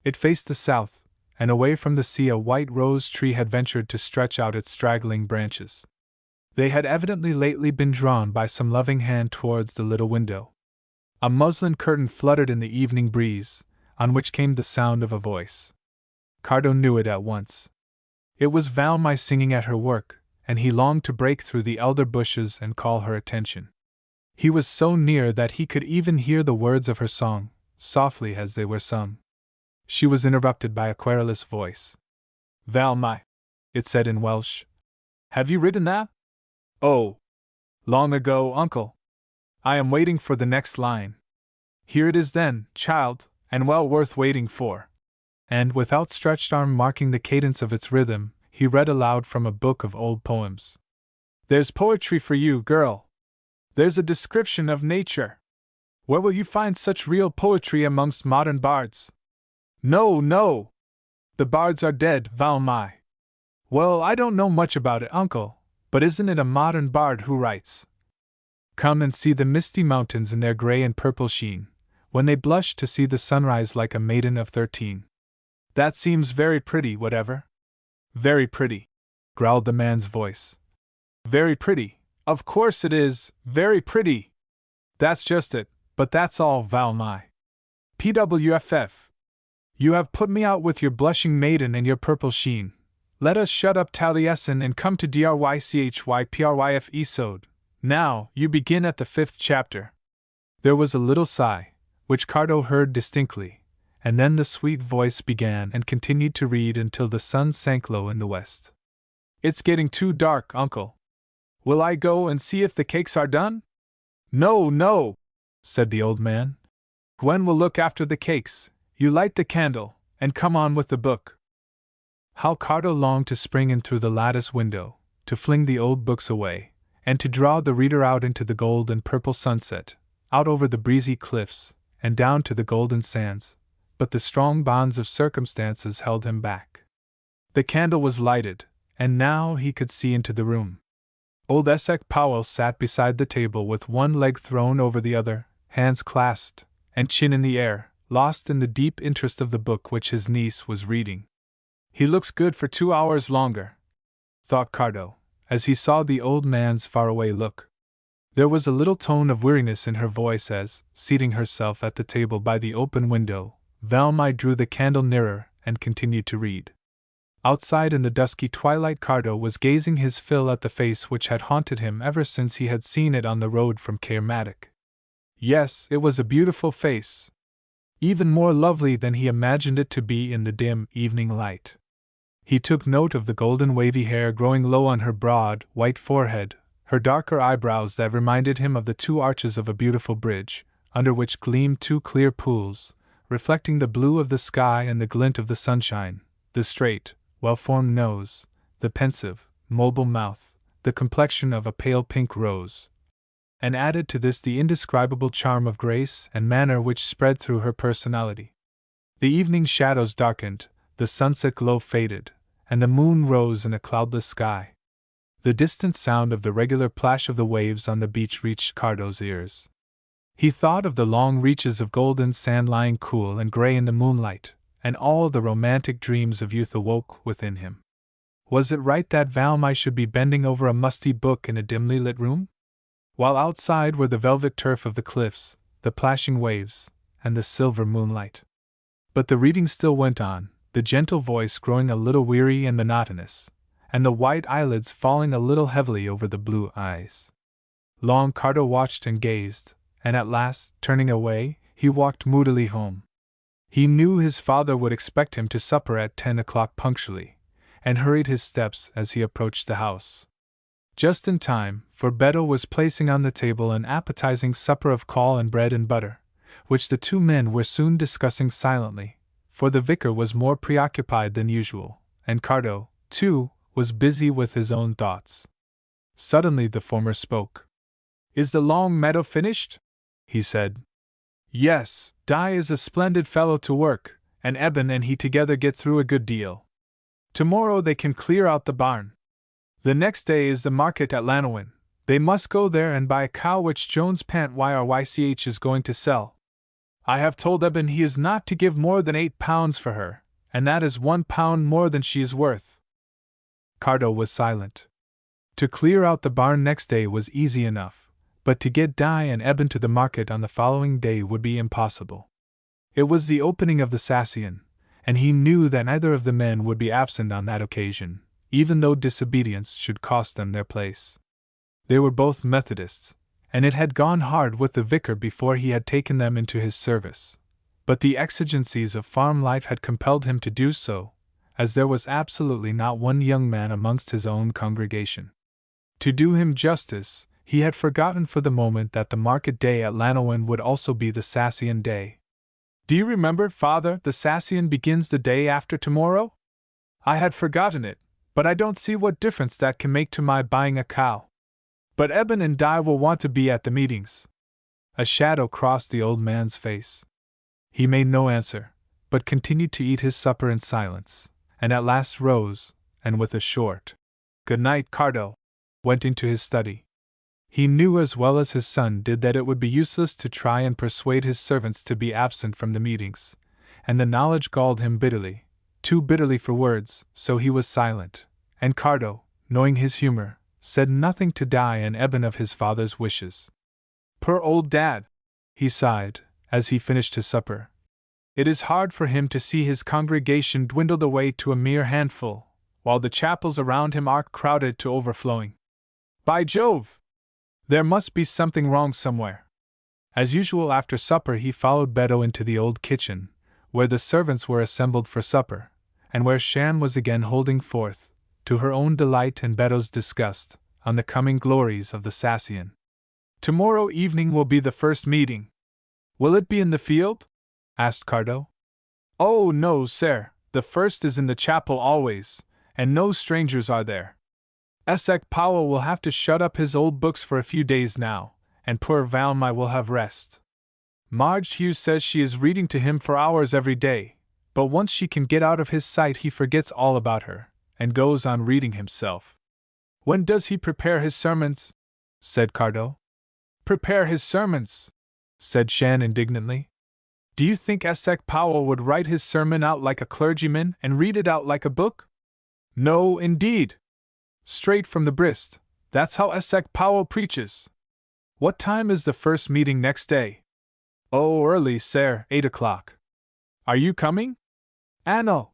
[SPEAKER 1] It faced the south, and away from the sea a white rose tree had ventured to stretch out its straggling branches. They had evidently lately been drawn by some loving hand towards the little window. A muslin curtain fluttered in the evening breeze, on which came the sound of a voice. Cardo knew it at once. It was Valmy singing at her work, and he longed to break through the elder bushes and call her attention. He was so near that he could even hear the words of her song, softly as they were sung. She was interrupted by a querulous voice. "Valmy," it said in Welsh. "Have you written that?" "Oh, long ago, uncle. I am waiting for the next line." "Here it is then, child, and well worth waiting for." And with outstretched arm marking the cadence of its rhythm, he read aloud from a book of old poems. "There's poetry for you, girl. There's a description of nature. Where will you find such real poetry amongst modern bards? No, no! The bards are dead, Valmy. Well, I don't know much about it, uncle, but isn't it a modern bard who writes? Come and see the misty mountains in their gray and purple sheen, when they blush to see the sunrise like a maiden of 13. That seems very pretty, whatever." "Very pretty," growled the man's voice. "Very pretty, of course it is, very pretty. That's just it, but that's all, Valmy. PWFF. You have put me out with your blushing maiden and your purple sheen. Let us shut up Taliesin and come to DRYCHYPRYF episode. Now, you begin at the 5th chapter." There was a little sigh, which Cardo heard distinctly, and then the sweet voice began and continued to read until the sun sank low in the west. "It's getting too dark, uncle. Will I go and see if the cakes are done?" "No, no," said the old man. "Gwen will look after the cakes. You light the candle, and come on with the book. How Cardo longed to spring in through the lattice window, to fling the old books away, and to draw the reader out into the gold and purple sunset, out over the breezy cliffs, and down to the golden sands, but the strong bonds of circumstances held him back. The candle was lighted, and now he could see into the room. Old Esek Powell sat beside the table with one leg thrown over the other, hands clasped, and chin in the air, lost in the deep interest of the book which his niece was reading. He looks good for 2 hours longer, thought Cardo, as he saw the old man's faraway look. There was a little tone of weariness in her voice as, seating herself at the table by the open window, Valmai drew the candle nearer and continued to read. Outside in the dusky twilight, Cardo was gazing his fill at the face which had haunted him ever since he had seen it on the road from Caermatic. Yes, it was a beautiful face, even more lovely than he imagined it to be in the dim evening light. He took note of the golden wavy hair growing low on her broad, white forehead, her darker eyebrows that reminded him of the 2 arches of a beautiful bridge, under which gleamed 2 clear pools, reflecting the blue of the sky and the glint of the sunshine, the straight, well-formed nose, the pensive, mobile mouth, the complexion of a pale pink rose, and added to this the indescribable charm of grace and manner which spread through her personality. The evening shadows darkened, the sunset glow faded, and the moon rose in a cloudless sky. The distant sound of the regular plash of the waves on the beach reached Cardo's ears. He thought of the long reaches of golden sand lying cool and gray in the moonlight, and all the romantic dreams of youth awoke within him. Was it right that Valmai should be bending over a musty book in a dimly lit room? While outside were the velvet turf of the cliffs, the plashing waves, and the silver moonlight. But the reading still went on, the gentle voice growing a little weary and monotonous, and the white eyelids falling a little heavily over the blue eyes. Long Cardo watched and gazed, and at last, turning away, he walked moodily home. He knew his father would expect him to supper at 10 o'clock punctually, and hurried his steps as he approached the house. Just in time, for Beto was placing on the table an appetizing supper of caul and bread and butter, which the 2 men were soon discussing silently, for the vicar was more preoccupied than usual, and Cardo, too, was busy with his own thoughts. Suddenly the former spoke. "Is the long meadow finished?" he said. "Yes, Di is a splendid fellow to work, and Eben and he together get through a good deal. Tomorrow they can clear out the barn. The next day is the market at Llanowin. They must go there and buy a cow which Jones Pant-Yrych is going to sell. I have told Eben he is not to give more than £8 for her, and that is £1 more than she is worth." Cardo was silent. To clear out the barn next day was easy enough, but to get Di and Eben to the market on the following day would be impossible. It was the opening of the Sacian, and he knew that neither of the men would be absent on that occasion, even though disobedience should cost them their place. They were both Methodists, and it had gone hard with the vicar before he had taken them into his service. But the exigencies of farm life had compelled him to do so, as there was absolutely not one young man amongst his own congregation. To do him justice, he had forgotten for the moment that the market day at Llanowin would also be the Sacian day. "Do you remember, Father, the Sacian begins the day after tomorrow?" "I had forgotten it, but I don't see what difference that can make to my buying a cow. But Eben and Di will want to be at the meetings." A shadow crossed the old man's face. He made no answer, but continued to eat his supper in silence, and at last rose, and with a short "Good night, Cardo," went into his study. He knew as well as his son did that it would be useless to try and persuade his servants to be absent from the meetings, and the knowledge galled him bitterly, too bitterly for words, so he was silent, and Cardo, knowing his humor, said nothing to Di and Eben of his father's wishes. "Poor old Dad," he sighed, as he finished his supper. "It is hard for him to see his congregation dwindled away to a mere handful, while the chapels around him are crowded to overflowing. By Jove! There must be something wrong somewhere." As usual after supper he followed Beto into the old kitchen, where the servants were assembled for supper, and where Shan was again holding forth, to her own delight and Beto's disgust, on the coming glories of the Sacian. "Tomorrow evening will be the first meeting. Will it be in the field?" asked Cardo. Oh, no, sir, the first is in the chapel always, and no strangers are there. Essex Powell will have to shut up his old books for a few days now, and poor Valmy will have rest. Marge Hughes says she is reading to him for hours every day, but once she can get out of his sight he forgets all about her, and goes on reading himself. When does he prepare his sermons? Said Cardo. Prepare his sermons? Said Shan indignantly. Do you think Essex Powell would write his sermon out like a clergyman and read it out like a book? No, indeed. Straight from the Brist, that's how Essex Powell preaches. What time is the first meeting next day? Oh, early, sir, 8 o'clock. Are you coming? Anno.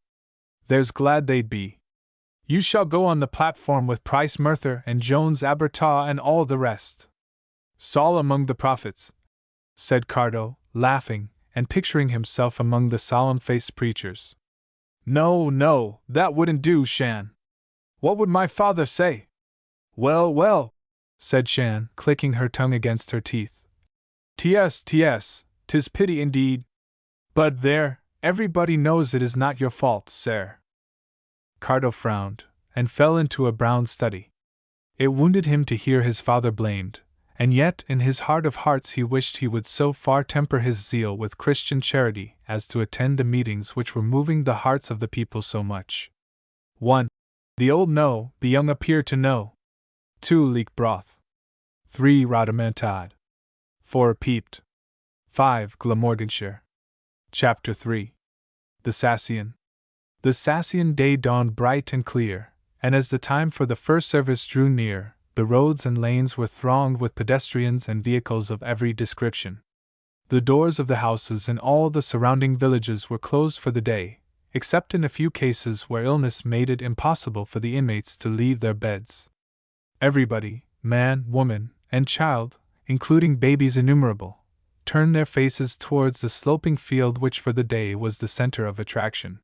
[SPEAKER 1] There's glad they'd be. You shall go on the platform with Price Merthyr and Jones Abertaw and all the rest. Saul among the prophets, said Cardo, laughing, and picturing himself among the solemn-faced preachers. No, no, that wouldn't do, Shan. What would my father say? Well, well, said Shan, clicking her tongue against her teeth. T.S., 'tis pity indeed. But there, everybody knows it is not your fault, sir. Cardo frowned, and fell into a brown study. It wounded him to hear his father blamed, and yet in his heart of hearts he wished he would so far temper his zeal with Christian charity as to attend the meetings which were moving the hearts of the people so much. 1. The old know, the young appear to know. 2. Leek broth. 3. Rhodomantade. 4. Peeped. 5. Glamorganshire. Chapter 3. The Sassian. The Sassian day dawned bright and clear, and as the time for the first service drew near, the roads and lanes were thronged with pedestrians and vehicles of every description. The doors of the houses in all the surrounding villages were closed for the day, except in a few cases where illness made it impossible for the inmates to leave their beds. Everybody, man, woman, and child, including babies innumerable, turned their faces towards the sloping field which for the day was the center of attraction.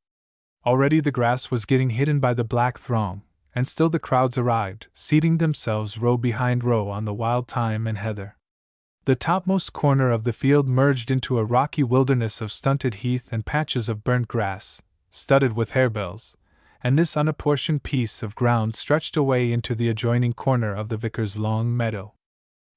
[SPEAKER 1] Already the grass was getting hidden by the black throng, and still the crowds arrived, seating themselves row behind row on the wild thyme and heather. The topmost corner of the field merged into a rocky wilderness of stunted heath and patches of burnt grass, studded with harebells, and this unapportioned piece of ground stretched away into the adjoining corner of the vicar's long meadow.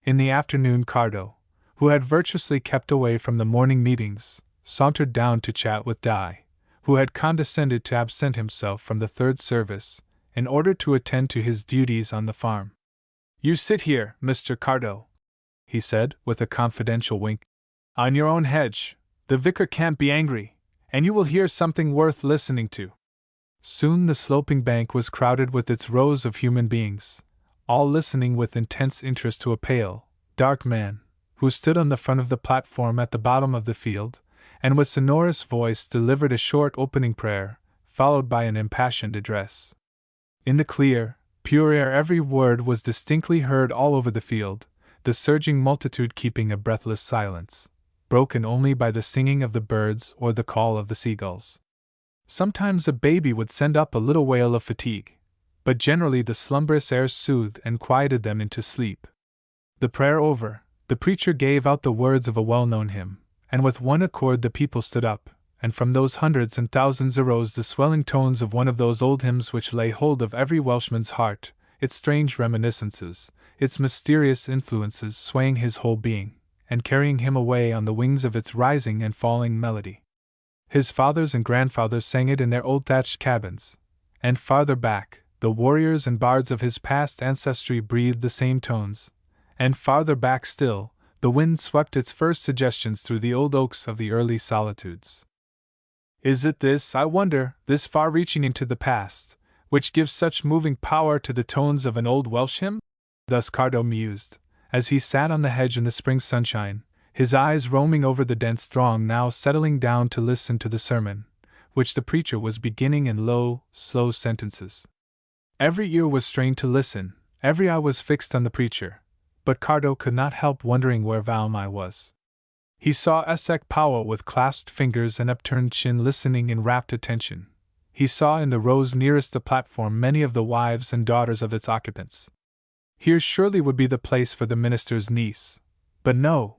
[SPEAKER 1] In the afternoon Cardo, who had virtuously kept away from the morning meetings, sauntered down to chat with Di, who had condescended to absent himself from the third service, in order to attend to his duties on the farm. You sit here, Mr. Cardo, he said, with a confidential wink. On your own hedge, the vicar can't be angry, and you will hear something worth listening to. Soon the sloping bank was crowded with its rows of human beings, all listening with intense interest to a pale, dark man, who stood on the front of the platform at the bottom of the field, and with sonorous voice delivered a short opening prayer, followed by an impassioned address. In the clear, pure air every word was distinctly heard all over the field, the surging multitude keeping a breathless silence, broken only by the singing of the birds or the call of the seagulls. Sometimes a baby would send up a little wail of fatigue, but generally the slumberous air soothed and quieted them into sleep. The prayer over, the preacher gave out the words of a well-known hymn, and with one accord the people stood up, and from those hundreds and thousands arose the swelling tones of one of those old hymns which lay hold of every Welshman's heart, its strange reminiscences, its mysterious influences swaying his whole being, and carrying him away on the wings of its rising and falling melody. His fathers and grandfathers sang it in their old thatched cabins, and farther back, the warriors and bards of his past ancestry breathed the same tones, and farther back still, the wind swept its first suggestions through the old oaks of the early solitudes. Is it this, I wonder, this far-reaching into the past, which gives such moving power to the tones of an old Welsh hymn? Thus Cardo mused, as he sat on the hedge in the spring sunshine, his eyes roaming over the dense throng now settling down to listen to the sermon, which the preacher was beginning in low, slow sentences. Every ear was strained to listen, every eye was fixed on the preacher, but Cardo could not help wondering where Valmy was. He saw Essex Powell with clasped fingers and upturned chin listening in rapt attention. He saw in the rows nearest the platform many of the wives and daughters of its occupants. Here surely would be the place for the minister's niece. But no!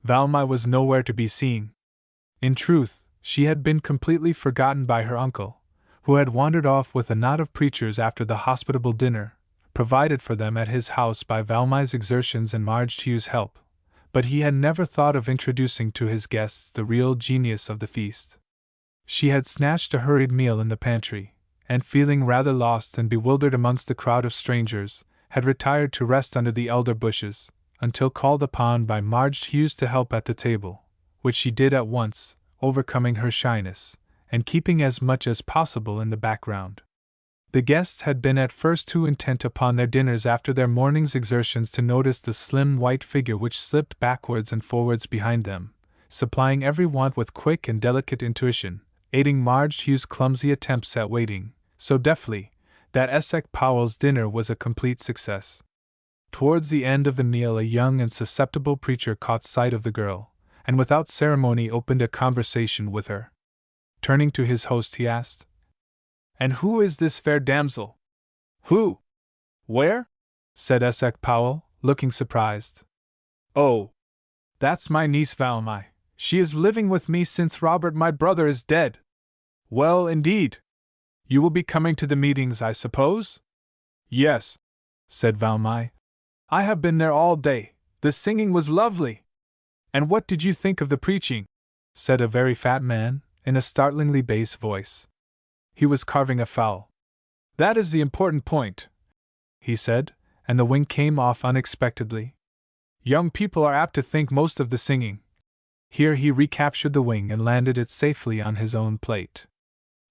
[SPEAKER 1] Valmy was nowhere to be seen. In truth, She had been completely forgotten by her uncle, who had wandered off with a knot of preachers after the hospitable dinner, provided for them at his house by Valmy's exertions and Marge Hugh's help, but he had never thought of introducing to his guests the real genius of the feast. She had snatched a hurried meal in the pantry, and feeling rather lost and bewildered amongst the crowd of strangers, had retired to rest under the elder bushes, until called upon by Marge Hughes to help at the table, which she did at once, overcoming her shyness, and keeping as much as possible in the background. The guests had been at first too intent upon their dinners after their morning's exertions to notice the slim white figure which slipped backwards and forwards behind them, supplying every want with quick and delicate intuition, aiding Marge Hugh's clumsy attempts at waiting, so deftly, that Essex Powell's dinner was a complete success. Towards the end of the meal a young and susceptible preacher caught sight of the girl, and without ceremony opened a conversation with her. Turning to his host he asked, "And who is this fair damsel?" "Who? Where?" said Essex Powell, looking surprised. "Oh, that's my niece Valmy. She is living with me since Robert my brother is dead." "Well, indeed. You will be coming to the meetings, I suppose?" "Yes," said Valmy. "I have been there all day. The singing was lovely." "And what did you think of the preaching?" said a very fat man, in a startlingly bass voice. He was carving a fowl. "That is the important point," he said, and the wing came off unexpectedly. "Young people are apt to think most of the singing." Here he recaptured the wing and landed it safely on his own plate.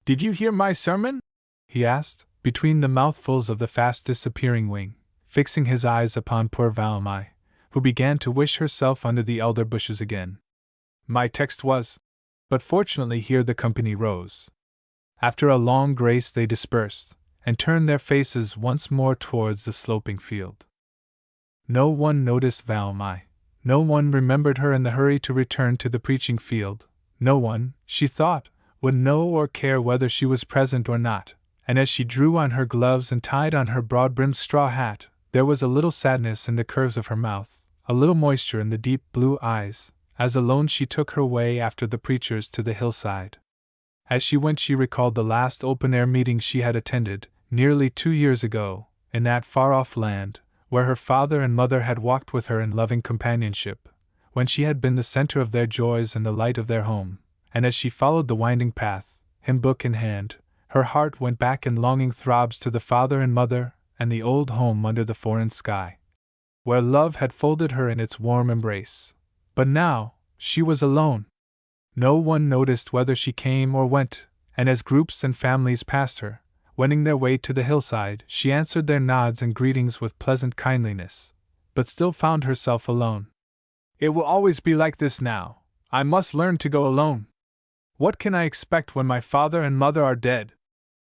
[SPEAKER 1] "Did you hear my sermon?" he asked, between the mouthfuls of the fast disappearing wing, fixing his eyes upon poor Valmy, who began to wish herself under the elder bushes again. "My text was—" But fortunately here the company rose. After a long grace they dispersed, and turned their faces once more towards the sloping field. No one noticed Valmy. No one remembered her in the hurry to return to the preaching field. No one, she thought, would know or care whether she was present or not, and as she drew on her gloves and tied on her broad-brimmed straw hat, there was a little sadness in the curves of her mouth, a little moisture in the deep blue eyes, as alone she took her way after the preachers to the hillside. As she went she recalled the last open-air meeting she had attended, nearly 2 years ago, in that far-off land, where her father and mother had walked with her in loving companionship, when she had been the center of their joys and the light of their home, and as she followed the winding path, hymn-book in hand, her heart went back in longing throbs to the father and mother and the old home under the foreign sky, where love had folded her in its warm embrace. But now, she was alone. No one noticed whether she came or went, and as groups and families passed her, wending their way to the hillside, she answered their nods and greetings with pleasant kindliness, but still found herself alone. "It will always be like this now. I must learn to go alone. What can I expect when my father and mother are dead?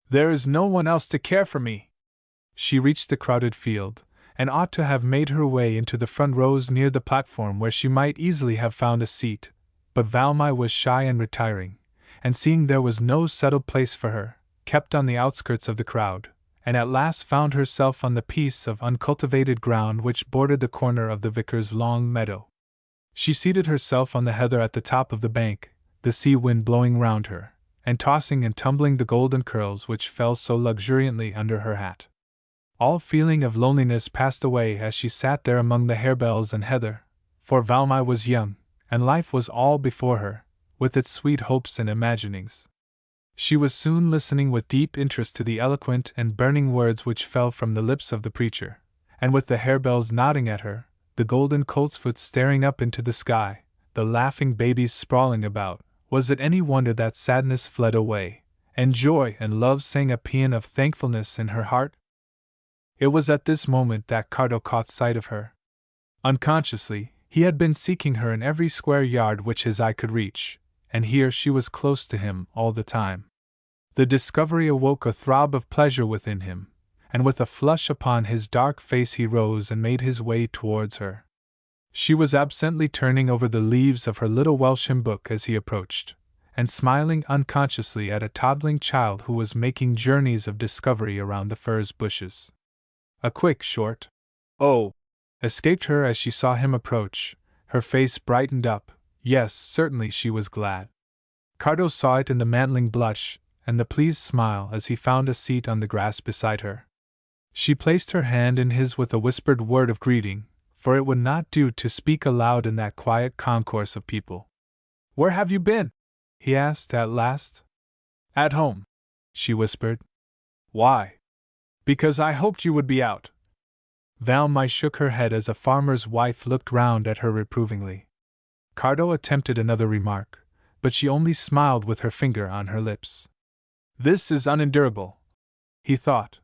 [SPEAKER 1] There is no one else to care for me." She reached the crowded field, and ought to have made her way into the front rows near the platform where she might easily have found a seat, but Valmy was shy and retiring, and seeing there was no settled place for her, kept on the outskirts of the crowd, and at last found herself on the piece of uncultivated ground which bordered the corner of the vicar's long meadow. She seated herself on the heather at the top of the bank, the sea wind blowing round her, and tossing and tumbling the golden curls which fell so luxuriantly under her hat. All feeling of loneliness passed away as she sat there among the harebells and heather, for Valmy was young, and life was all before her, with its sweet hopes and imaginings. She was soon listening with deep interest to the eloquent and burning words which fell from the lips of the preacher, and with the harebells nodding at her, the golden coltsfoot staring up into the sky, the laughing babies sprawling about, was it any wonder that sadness fled away, and joy and love sang a paean of thankfulness in her heart? It was at this moment that Cardo caught sight of her. Unconsciously, he had been seeking her in every square yard which his eye could reach, and here she was close to him all the time. The discovery awoke a throb of pleasure within him, and with a flush upon his dark face he rose and made his way towards her. She was absently turning over the leaves of her little Welsh hymn book as he approached, and smiling unconsciously at a toddling child who was making journeys of discovery around the furze bushes. A quick, short "Oh!" escaped her as she saw him approach. Her face brightened up. Yes, certainly she was glad. Cardo saw it in the mantling blush, and the pleased smile as he found a seat on the grass beside her. She placed her hand in his with a whispered word of greeting, for it would not do to speak aloud in that quiet concourse of people. "Where have you been?" he asked at last. "At home," she whispered. "Why?" "Because I hoped you would be out." Valmy shook her head as a farmer's wife looked round at her reprovingly. Cardo attempted another remark, but she only smiled with her finger on her lips. "This is unendurable," he thought,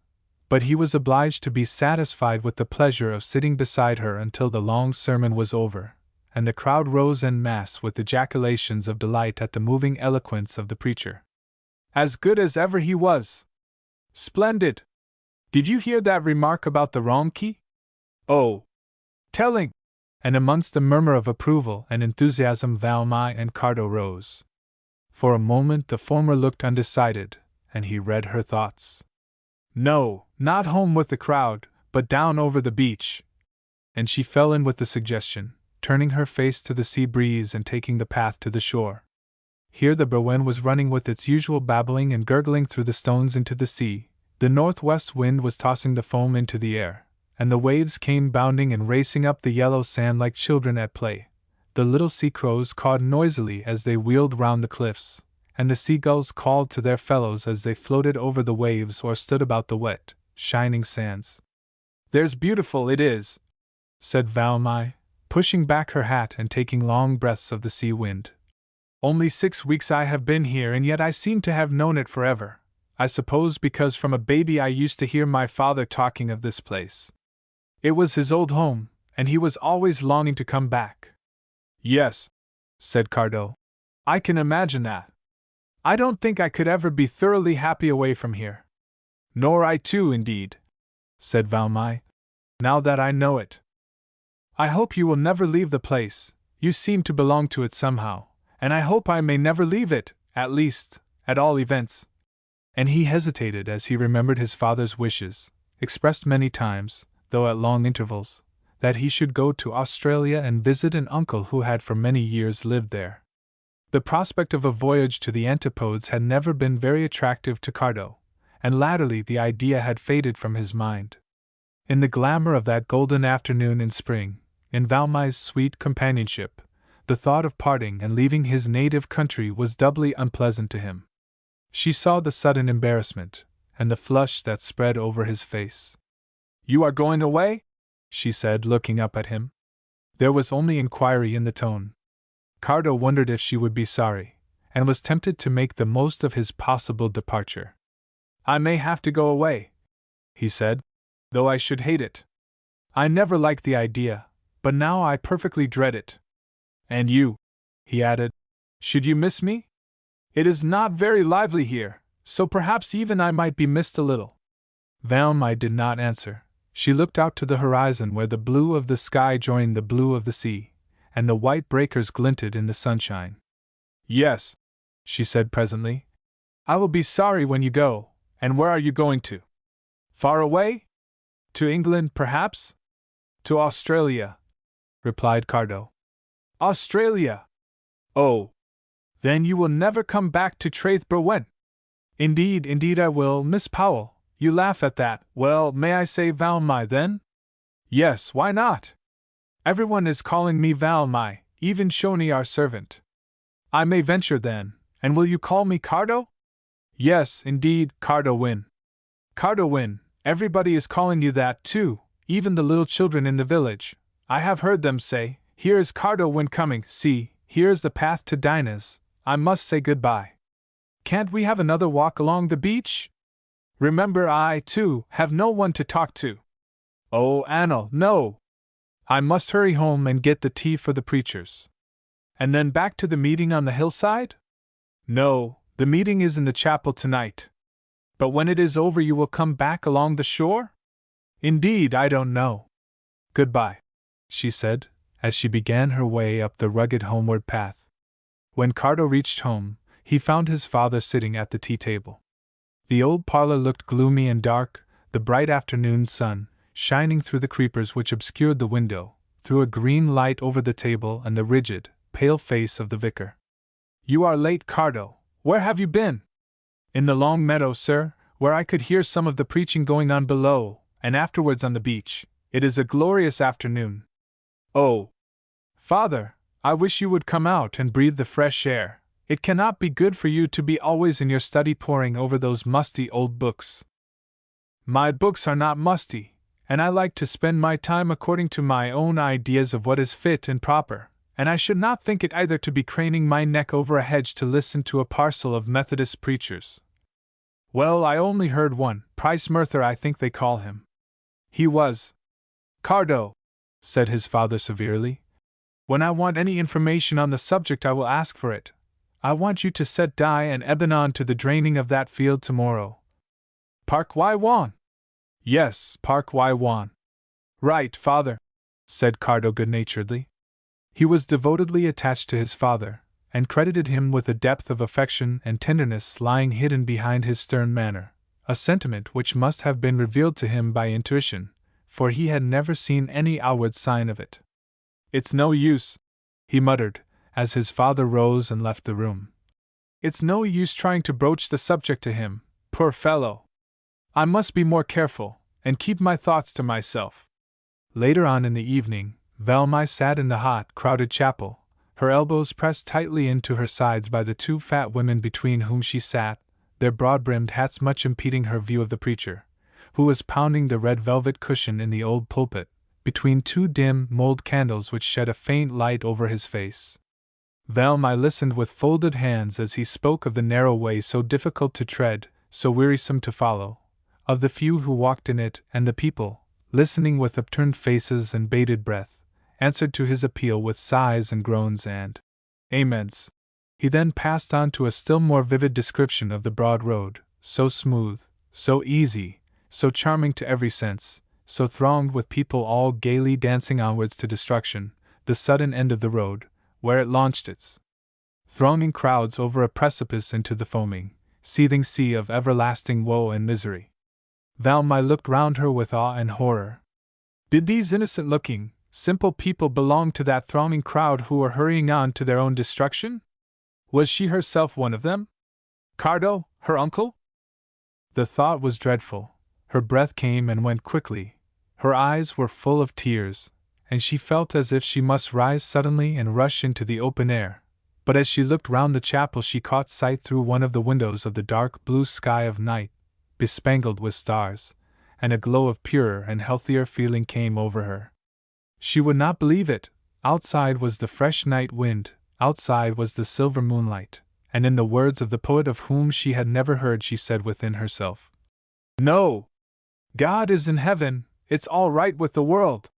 [SPEAKER 1] but he was obliged to be satisfied with the pleasure of sitting beside her until the long sermon was over, and the crowd rose en masse with ejaculations of delight at the moving eloquence of the preacher. "As good as ever he was!" "Splendid!" "Did you hear that remark about the wrong key?" "Oh, telling!" And amongst the murmur of approval and enthusiasm Valmy and Cardo rose. For a moment the former looked undecided, and he read her thoughts. "No, not home with the crowd, but down over the beach." And she fell in with the suggestion, turning her face to the sea breeze and taking the path to the shore. Here the Berwen was running with its usual babbling and gurgling through the stones into the sea, the northwest wind was tossing the foam into the air, and the waves came bounding and racing up the yellow sand like children at play. The little sea crows cawed noisily as they wheeled round the cliffs, and the seagulls called to their fellows as they floated over the waves or stood about the wet, shining sands. "There's beautiful it is," said Valmy, pushing back her hat and taking long breaths of the sea wind. "Only 6 weeks I have been here, and yet I seem to have known it forever. I suppose because from a baby I used to hear my father talking of this place. It was his old home, and he was always longing to come back." "Yes," said Cardo. "I can imagine that. I don't think I could ever be thoroughly happy away from here." "Nor I too, indeed," said Valmy, "now that I know it. I hope you will never leave the place, you seem to belong to it somehow, and I hope I may never leave it, at least, at all events." And he hesitated as he remembered his father's wishes, expressed many times, though at long intervals, that he should go to Australia and visit an uncle who had for many years lived there. The prospect of a voyage to the Antipodes had never been very attractive to Cardo, and latterly the idea had faded from his mind. In the glamour of that golden afternoon in spring, in Valmy's sweet companionship, the thought of parting and leaving his native country was doubly unpleasant to him. She saw the sudden embarrassment, and the flush that spread over his face. "You are going away?" she said, looking up at him. There was only inquiry in the tone. Cardo wondered if she would be sorry, and was tempted to make the most of his possible departure. "I may have to go away," he said, "though I should hate it. I never liked the idea, but now I perfectly dread it. And you," he added, "should you miss me? It is not very lively here, so perhaps even I might be missed a little." Valmy did not answer. She looked out to the horizon where the blue of the sky joined the blue of the sea, and the white breakers glinted in the sunshine. "Yes," she said presently, "I will be sorry when you go. And where are you going to? Far away? To England, perhaps?" "To Australia," replied Cardo. "Australia! Oh! Then you will never come back to Traith Berwen?" "Indeed, indeed I will, Miss Powell. You laugh at that. Well, may I say Valmy then?" "Yes, why not? Everyone is calling me Valmy, even Shoni our servant." "I may venture then, and will you call me Cardo?" "Yes, indeed, Cardo Wynne." "Cardo Wynne, everybody is calling you that too, even the little children in the village. I have heard them say, 'Here is Cardo Wynne coming, see, here is the path to Dinah's.' I must say good-bye. Can't we have another walk along the beach? Remember I, too, have no one to talk to." "Oh, Annel, no! I must hurry home and get the tea for the preachers." "And then back to the meeting on the hillside?" "No, the meeting is in the chapel tonight." "But when it is over you will come back along the shore?" "Indeed, I don't know." "Goodbye," she said, as she began her way up the rugged homeward path. When Cardo reached home, he found his father sitting at the tea-table. The old parlor looked gloomy and dark, the bright afternoon sun, shining through the creepers which obscured the window, threw a green light over the table and the rigid, pale face of the vicar. You are late, Cardo. Where have you been? In the long meadow, sir, where I could hear some of the preaching going on below, and afterwards on the beach. It is a glorious afternoon. Oh, Father, I wish you would come out and breathe the fresh air. It cannot be good for you to be always in your study poring over those musty old books. My books are not musty, and I like to spend my time according to my own ideas of what is fit and proper, and I should not think it either to be craning my neck over a hedge to listen to a parcel of Methodist preachers. Well, I only heard one, Price Merthyr I think they call him. He was. Cardo, said his father severely, when I want any information on the subject I will ask for it. I want you to set dye and ebon on to the draining of that field tomorrow. Park Wai Wan. Yes, Park Wai Wan. Right, father, said Cardo good-naturedly. He was devotedly attached to his father, and credited him with a depth of affection and tenderness lying hidden behind his stern manner, a sentiment which must have been revealed to him by intuition, for he had never seen any outward sign of it. It's no use, he muttered, as his father rose and left the room. It's no use trying to broach the subject to him, poor fellow. I must be more careful, and keep my thoughts to myself. Later on in the evening, Velmy sat in the hot, crowded chapel, her elbows pressed tightly into her sides by the two fat women between whom she sat, their broad-brimmed hats much impeding her view of the preacher, who was pounding the red velvet cushion in the old pulpit, between two dim, mold candles which shed a faint light over his face. Velmy listened with folded hands as he spoke of the narrow way so difficult to tread, so wearisome to follow, of the few who walked in it, and the people, listening with upturned faces and bated breath, answered to his appeal with sighs and groans and amens. He then passed on to a still more vivid description of the broad road, so smooth, so easy, so charming to every sense, so thronged with people all gaily dancing onwards to destruction, the sudden end of the road, where it launched its thronging crowds over a precipice into the foaming, seething sea of everlasting woe and misery. Velmy looked round her with awe and horror. Did these innocent-looking, simple people belong to that thronging crowd who were hurrying on to their own destruction? Was she herself one of them? Cardo, her uncle? The thought was dreadful. Her breath came and went quickly. Her eyes were full of tears, and she felt as if she must rise suddenly and rush into the open air. But as she looked round the chapel, she caught sight through one of the windows of the dark blue sky of night, bespangled with stars, and a glow of purer and healthier feeling came over her. She would not believe it. Outside was the fresh night wind, outside was the silver moonlight, and in the words of the poet of whom she had never heard, she said within herself, "No! God is in heaven, it's all right with the world."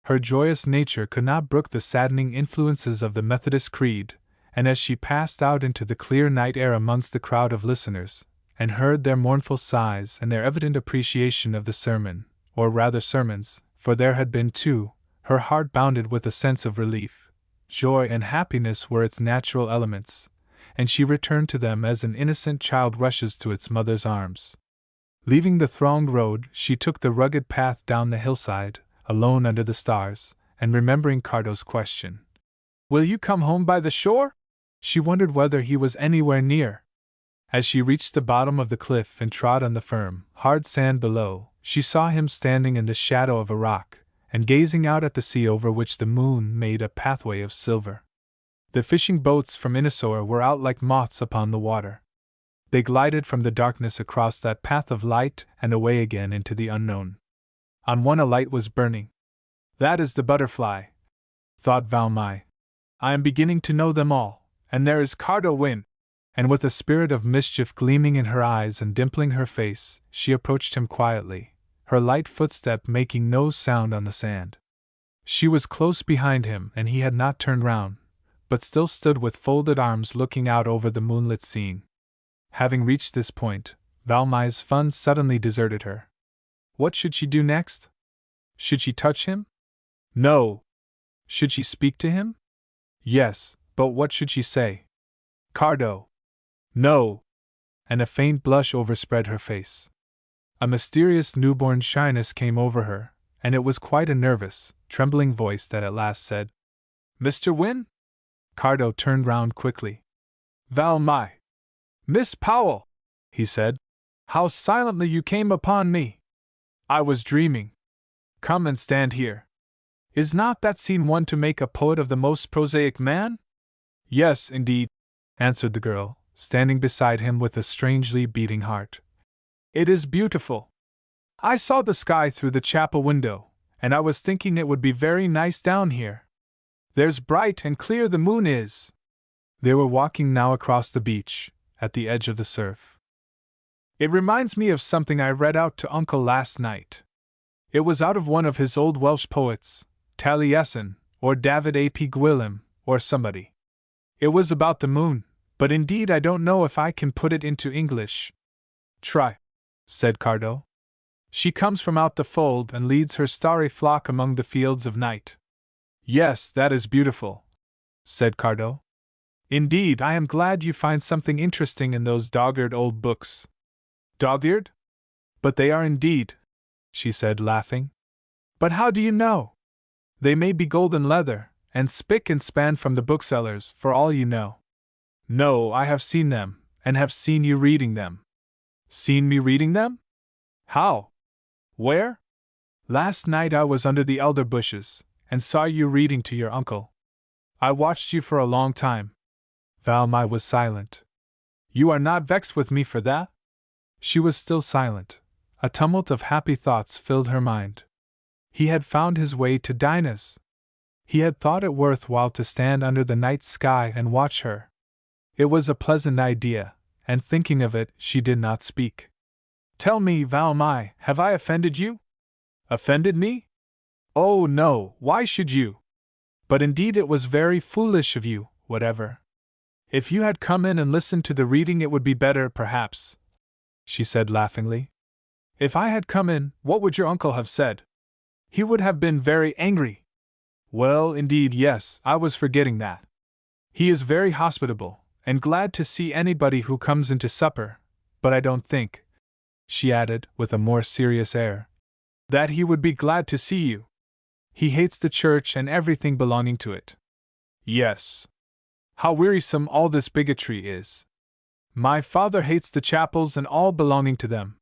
[SPEAKER 1] Her joyous nature could not brook the saddening influences of the Methodist creed, and as she passed out into the clear night air amongst the crowd of listeners, and heard their mournful sighs and their evident appreciation of the sermon, or rather sermons, for there had been two, her heart bounded with a sense of relief. Joy and happiness were its natural elements, and she returned to them as an innocent child rushes to its mother's arms. Leaving the thronged road, she took the rugged path down the hillside, alone under the stars, and remembering Cardo's question, "Will you come home by the shore?" she wondered whether he was anywhere near. As she reached the bottom of the cliff and trod on the firm, hard sand below, she saw him standing in the shadow of a rock, and gazing out at the sea over which the moon made a pathway of silver. The fishing boats from Innisore were out like moths upon the water. They glided from the darkness across that path of light and away again into the unknown. On one a light was burning. "That is the Butterfly," thought Velmy. "I am beginning to know them all, and there is Cardo Wynne." And with a spirit of mischief gleaming in her eyes and dimpling her face, she approached him quietly, her light footstep making no sound on the sand. She was close behind him, and he had not turned round, but still stood with folded arms looking out over the moonlit scene. Having reached this point, Velmy's fun suddenly deserted her. What should she do next? Should she touch him? No. Should she speak to him? Yes, but what should she say? "Cardo." No. And a faint blush overspread her face. A mysterious newborn shyness came over her, and it was quite a nervous, trembling voice that at last said, "Mr. Wynne?" Cardo turned round quickly. Val my! Miss Powell, he said. How silently you came upon me! I was dreaming. Come and stand here. Is not that scene one to make a poet of the most prosaic man? Yes, indeed, answered the girl, standing beside him with a strangely beating heart. It is beautiful. I saw the sky through the chapel window, and I was thinking it would be very nice down here. There's bright and clear the moon is. They were walking now across the beach, at the edge of the surf. It reminds me of something I read out to Uncle last night. It was out of one of his old Welsh poets, Taliesin, or David A. P. Gwilym, or somebody. It was about the moon, but indeed I don't know if I can put it into English. Try, said Cardo. She comes from out the fold and leads her starry flock among the fields of night. Yes, that is beautiful, said Cardo. Indeed, I am glad you find something interesting in those dog-eared old books. Dog-eared? But they are indeed, she said, laughing. But how do you know? They may be golden leather, and spick and span from the booksellers, for all you know. No, I have seen them, and have seen you reading them. Seen me reading them? How? Where? Last night I was under the elder bushes, and saw you reading to your uncle. I watched you for a long time. Valmai was silent. You are not vexed with me for that? She was still silent. A tumult of happy thoughts filled her mind. He had found his way to Dinah's. He had thought it worth while to stand under the night sky and watch her. It was a pleasant idea, and thinking of it, she did not speak. Tell me, Valmai, have I offended you? Offended me? Oh, no, why should you? But indeed it was very foolish of you, whatever. If you had come in and listened to the reading, it would be better, perhaps, she said laughingly. If I had come in, what would your uncle have said? He would have been very angry. Well, indeed, yes, I was forgetting that. He is very hospitable, and glad to see anybody who comes in to supper, but I don't think, she added, with a more serious air, that he would be glad to see you. He hates the church and everything belonging to it. Yes. How wearisome all this bigotry is. My father hates the chapels and all belonging to them.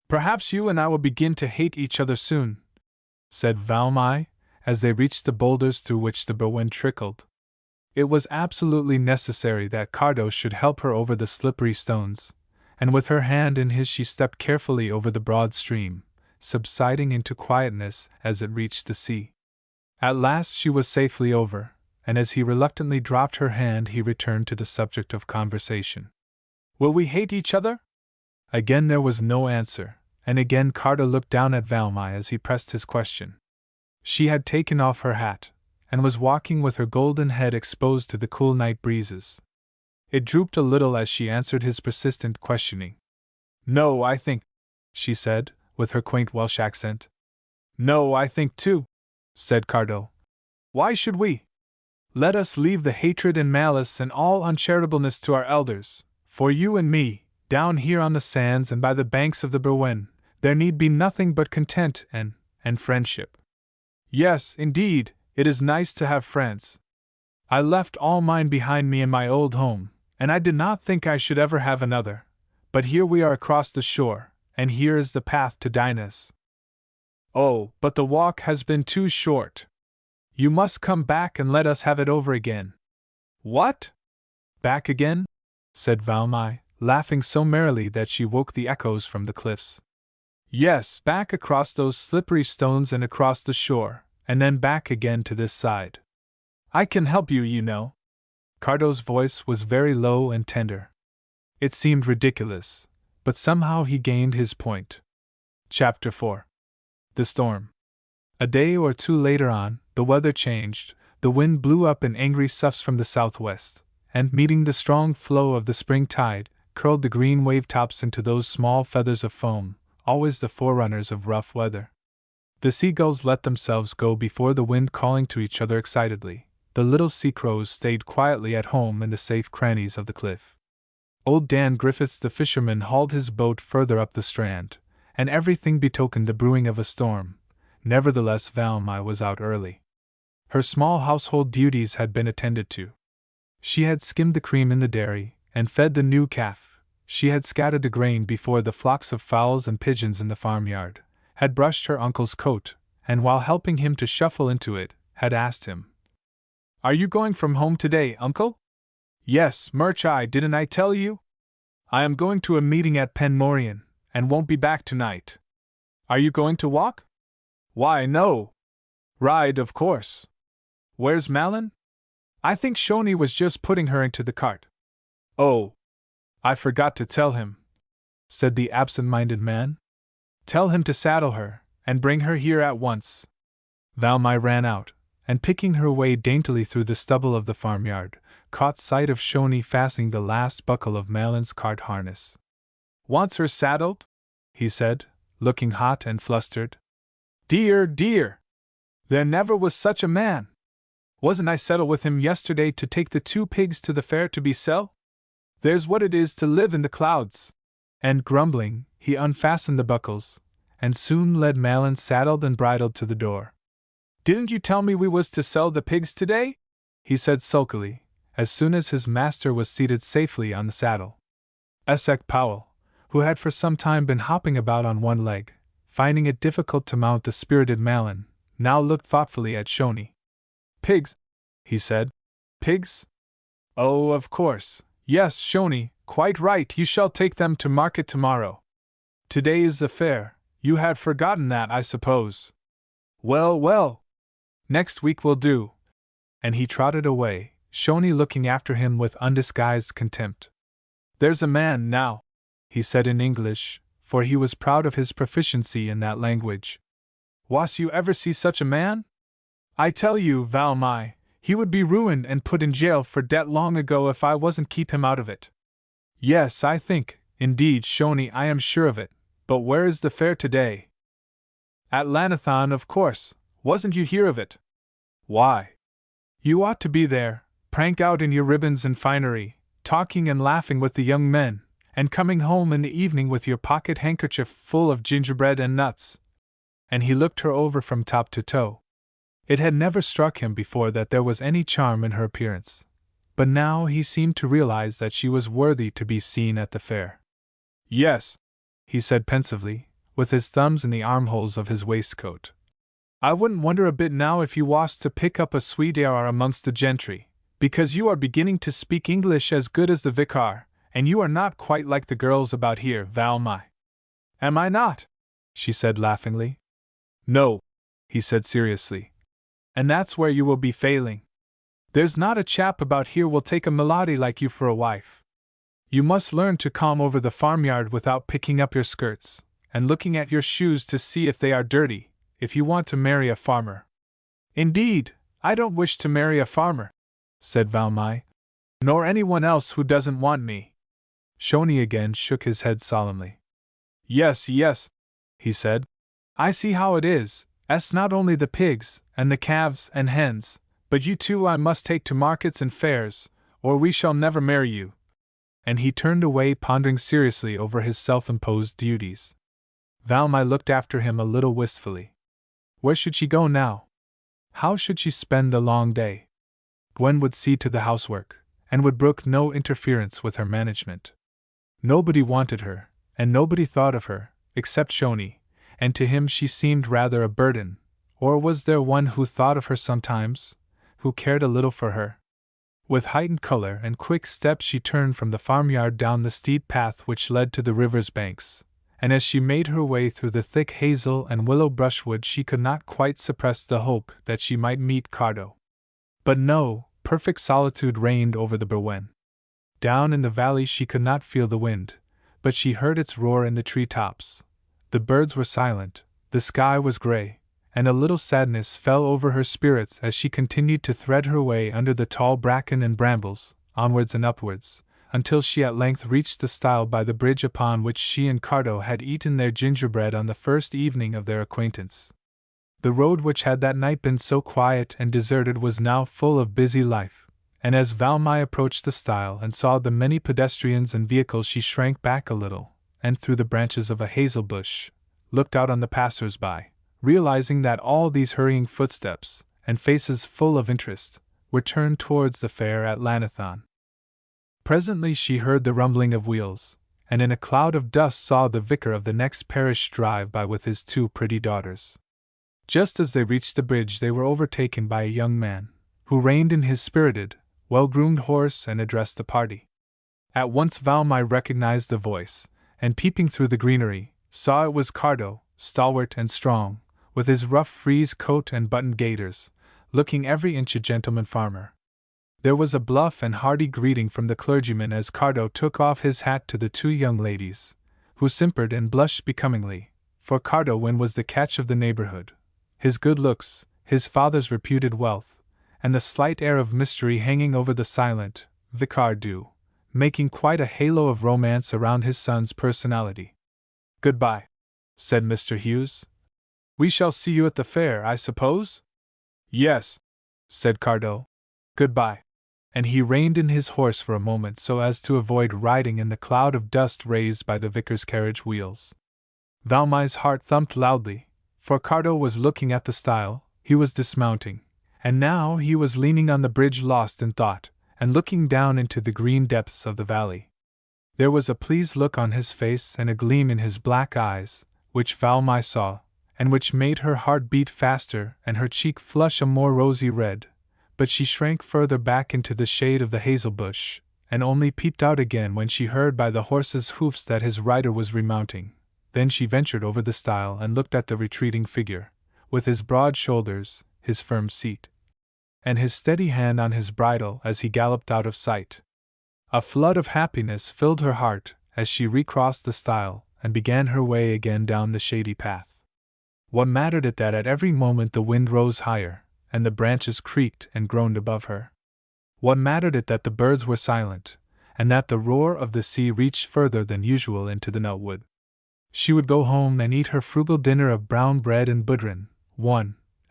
[SPEAKER 1] Perhaps you and I will begin to hate each other soon, said Valmai, as they reached the boulders through which the Berwen trickled. It was absolutely necessary that Cardo should help her over the slippery stones, and with her hand in his she stepped carefully over the broad stream, subsiding into quietness as it reached the sea. At last she was safely over, and as he reluctantly dropped her hand he returned to the subject of conversation. Will we hate each other? Again there was no answer, and again Cardo looked down at Valmai as he pressed his question. She had taken off her hat, and was walking with her golden head exposed to the cool night breezes. It drooped a little as she answered his persistent questioning. No, I think, she said, with her quaint Welsh accent. No, I think too, said Cardo. Why should we? Let us leave the hatred and malice and all uncharitableness to our elders. For you and me, down here on the sands and by the banks of the Berwen, there need be nothing but content and friendship. Yes, indeed, it is nice to have friends. I left all mine behind me in my old home, and I did not think I should ever have another. But here we are across the shore, and here is the path to Dinah's. Oh, but the walk has been too short. You must come back and let us have it over again. What? Back again? Said Valmai, laughing so merrily that she woke the echoes from the cliffs. Yes, back across those slippery stones and across the shore, and then back again to this side. I can help you, you know. Cardo's voice was very low and tender. It seemed ridiculous, but somehow he gained his point. Chapter 4. The Storm. A day or two later on, the weather changed, the wind blew up in angry soughs from the southwest, and meeting the strong flow of the spring tide, curled the green wave-tops into those small feathers of foam, always the forerunners of rough weather. The seagulls let themselves go before the wind, calling to each other excitedly. The little sea-crows stayed quietly at home in the safe crannies of the cliff. Old Dan Griffiths the fisherman hauled his boat further up the strand, and everything betokened the brewing of a storm. Nevertheless, Valmai was out early. Her small household duties had been attended to. She had skimmed the cream in the dairy, and fed the new calf. She had scattered the grain before the flocks of fowls and pigeons in the farmyard, had brushed her uncle's coat, and while helping him to shuffle into it, had asked him, "Are you going from home today, uncle?" "Yes, Murchie, didn't I tell you? I am going to a meeting at Penmorian, and won't be back tonight." "Are you going to walk?" "Why, no. Ride, of course." "Where's Malin?" "I think Shoney was just putting her into the cart." "Oh, I forgot to tell him," said the absent-minded man. "Tell him to saddle her, and bring her here at once." Valmy ran out, and picking her way daintily through the stubble of the farmyard, caught sight of Shoney fastening the last buckle of Malin's cart harness. "Wants her saddled?" he said, looking hot and flustered. "Dear, dear! There never was such a man! Wasn't I settled with him yesterday to take the 2 pigs to the fair to be sell? There's what it is to live in the clouds!" And grumbling, he unfastened the buckles, and soon led Malin saddled and bridled to the door. "Didn't you tell me we was to sell the pigs today?" he said sulkily, as soon as his master was seated safely on the saddle. Esek Powell, who had for some time been hopping about on one leg, finding it difficult to mount the spirited Malin, now looked thoughtfully at Shoney. "Pigs?" he said. "Pigs? Oh, of course. Yes, Shoney, quite right, you shall take them to market tomorrow. Today is the fair, you had forgotten that, I suppose. Well, well. Next week will do." And he trotted away, Shoney looking after him with undisguised contempt. "There's a man, now," he said in English, for he was proud of his proficiency in that language. "Was you ever see such a man? I tell you, Valmy, he would be ruined and put in jail for debt long ago if I wasn't keep him out of it. Yes, I think, indeed, Shoney, I am sure of it, but where is the fair today?" "At Lanathon, of course. Wasn't you hear of it?" "Why? You ought to be there, prank out in your ribbons and finery, talking and laughing with the young men, and coming home in the evening with your pocket handkerchief full of gingerbread and nuts." And he looked her over from top to toe. It had never struck him before that there was any charm in her appearance, but now he seemed to realize that she was worthy to be seen at the fair. "Yes," he said pensively, with his thumbs in the armholes of his waistcoat. "I wouldn't wonder a bit now if you was to pick up a sweet air amongst the gentry, because you are beginning to speak English as good as the vicar, and you are not quite like the girls about here, Valmy." "Am I not?" she said laughingly. "No," he said seriously. "And that's where you will be failing. There's not a chap about here will take a melody like you for a wife. You must learn to come over the farmyard without picking up your skirts, and looking at your shoes to see if they are dirty, if you want to marry a farmer." "Indeed, I don't wish to marry a farmer," said Valmy. "Nor anyone else who doesn't want me." Shoney again shook his head solemnly. "Yes, yes," he said. "I see how it is. It's not only the pigs, and the calves and hens, but you too I must take to markets and fairs, or we shall never marry you." And he turned away pondering seriously over his self-imposed duties. Valmy looked after him a little wistfully. Where should she go now? How should she spend the long day? Gwen would see to the housework, and would brook no interference with her management. Nobody wanted her, and nobody thought of her, except Shoney, and to him she seemed rather a burden, or was there one who thought of her sometimes, who cared a little for her? With heightened color and quick steps she turned from the farmyard down the steep path which led to the river's banks, and as she made her way through the thick hazel and willow brushwood she could not quite suppress the hope that she might meet Cardo. But no, perfect solitude reigned over the Berwen. Down in the valley she could not feel the wind, but she heard its roar in the tree-tops. The birds were silent, the sky was gray, and a little sadness fell over her spirits as she continued to thread her way under the tall bracken and brambles, onwards and upwards, until she at length reached the stile by the bridge upon which she and Cardo had eaten their gingerbread on the first evening of their acquaintance. The road which had that night been so quiet and deserted was now full of busy life, and as Valmy approached the stile and saw the many pedestrians and vehicles she shrank back a little, and through the branches of a hazel bush, looked out on the passers-by, realizing that all these hurrying footsteps, and faces full of interest, were turned towards the fair at Lanathon. Presently she heard the rumbling of wheels, and in a cloud of dust saw the vicar of the next parish drive by with his 2 pretty daughters. Just as they reached the bridge they were overtaken by a young man, who reined in his spirited, well-groomed horse and addressed the party. At once Valmai recognized the voice, and peeping through the greenery, saw it was Cardo, stalwart and strong, with his rough frieze coat and buttoned gaiters, looking every inch a gentleman farmer. There was a bluff and hearty greeting from the clergyman as Cardo took off his hat to the 2 young ladies, who simpered and blushed becomingly, for Cardo was the catch of the neighborhood. His good looks, his father's reputed wealth, and the slight air of mystery hanging over the silent vicar do, making quite a halo of romance around his son's personality. "Goodbye," said Mr. Hughes. "We shall see you at the fair, I suppose?" "Yes," said Cardo. "Goodbye." And he reined in his horse for a moment so as to avoid riding in the cloud of dust raised by the vicar's carriage wheels. Valmai's heart thumped loudly, for Cardo was looking at the stile, he was dismounting, and now he was leaning on the bridge lost in thought, and looking down into the green depths of the valley. There was a pleased look on his face and a gleam in his black eyes, which Valmai saw, and which made her heart beat faster and her cheek flush a more rosy red, but she shrank further back into the shade of the hazel bush, and only peeped out again when she heard by the horse's hoofs that his rider was remounting. Then she ventured over the stile and looked at the retreating figure, with his broad shoulders, his firm seat, and his steady hand on his bridle as he galloped out of sight. A flood of happiness filled her heart as she recrossed the stile and began her way again down the shady path. What mattered it that at every moment the wind rose higher, and the branches creaked and groaned above her? What mattered it that the birds were silent, and that the roar of the sea reached further than usual into the nutwood? She would go home and eat her frugal dinner of brown bread and budrin,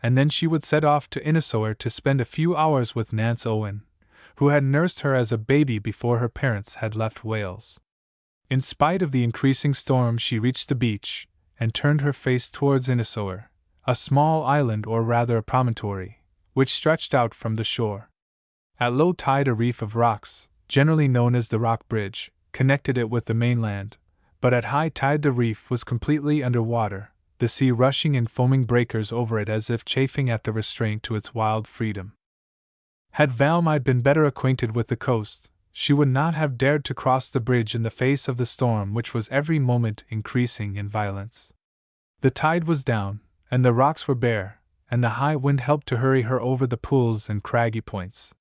[SPEAKER 1] and then she would set off to Innisoer to spend a few hours with Nance Owen, who had nursed her as a baby before her parents had left Wales. In spite of the increasing storm she reached the beach, and turned her face towards Innisoer, a small island or rather a promontory, which stretched out from the shore. At low tide a reef of rocks, generally known as the Rock Bridge, connected it with the mainland, but at high tide the reef was completely under water, the sea rushing in foaming breakers over it as if chafing at the restraint to its wild freedom. Had Valmai been better acquainted with the coast, she would not have dared to cross the bridge in the face of the storm which was every moment increasing in violence. The tide was down, and the rocks were bare, and the high wind helped to hurry her over the pools and craggy points.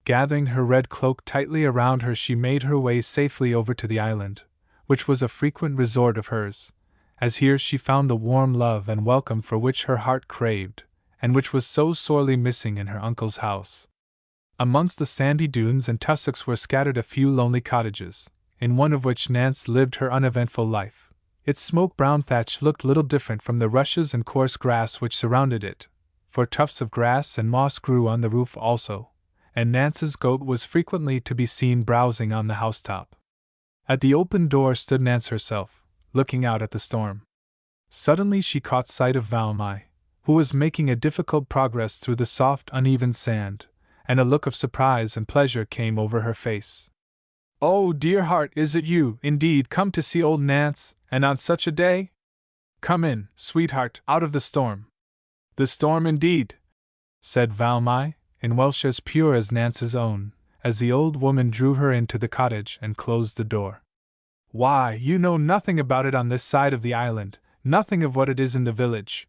[SPEAKER 1] Gathering her red cloak tightly around her she made her way safely over to the island, which was a frequent resort of hers, as here she found the warm love and welcome for which her heart craved, and which was so sorely missing in her uncle's house. Amongst the sandy dunes and tussocks were scattered a few lonely cottages, in one of which Nance lived her uneventful life. Its smoke-brown thatch looked little different from the rushes and coarse grass which surrounded it, for tufts of grass and moss grew on the roof also, and Nance's goat was frequently to be seen browsing on the housetop. At the open door stood Nance herself, looking out at the storm. Suddenly she caught sight of Valmai, who was making a difficult progress through the soft, uneven sand, and a look of surprise and pleasure came over her face. "Oh, dear heart, is it you, indeed, come to see old Nance, and on such a day? Come in, sweetheart, out of the storm." "The storm, indeed," said Valmai, in Welsh as pure as Nance's own, as the old woman drew her into the cottage and closed the door. "Why, you know nothing about it on this side of the island, nothing of what it is in the village.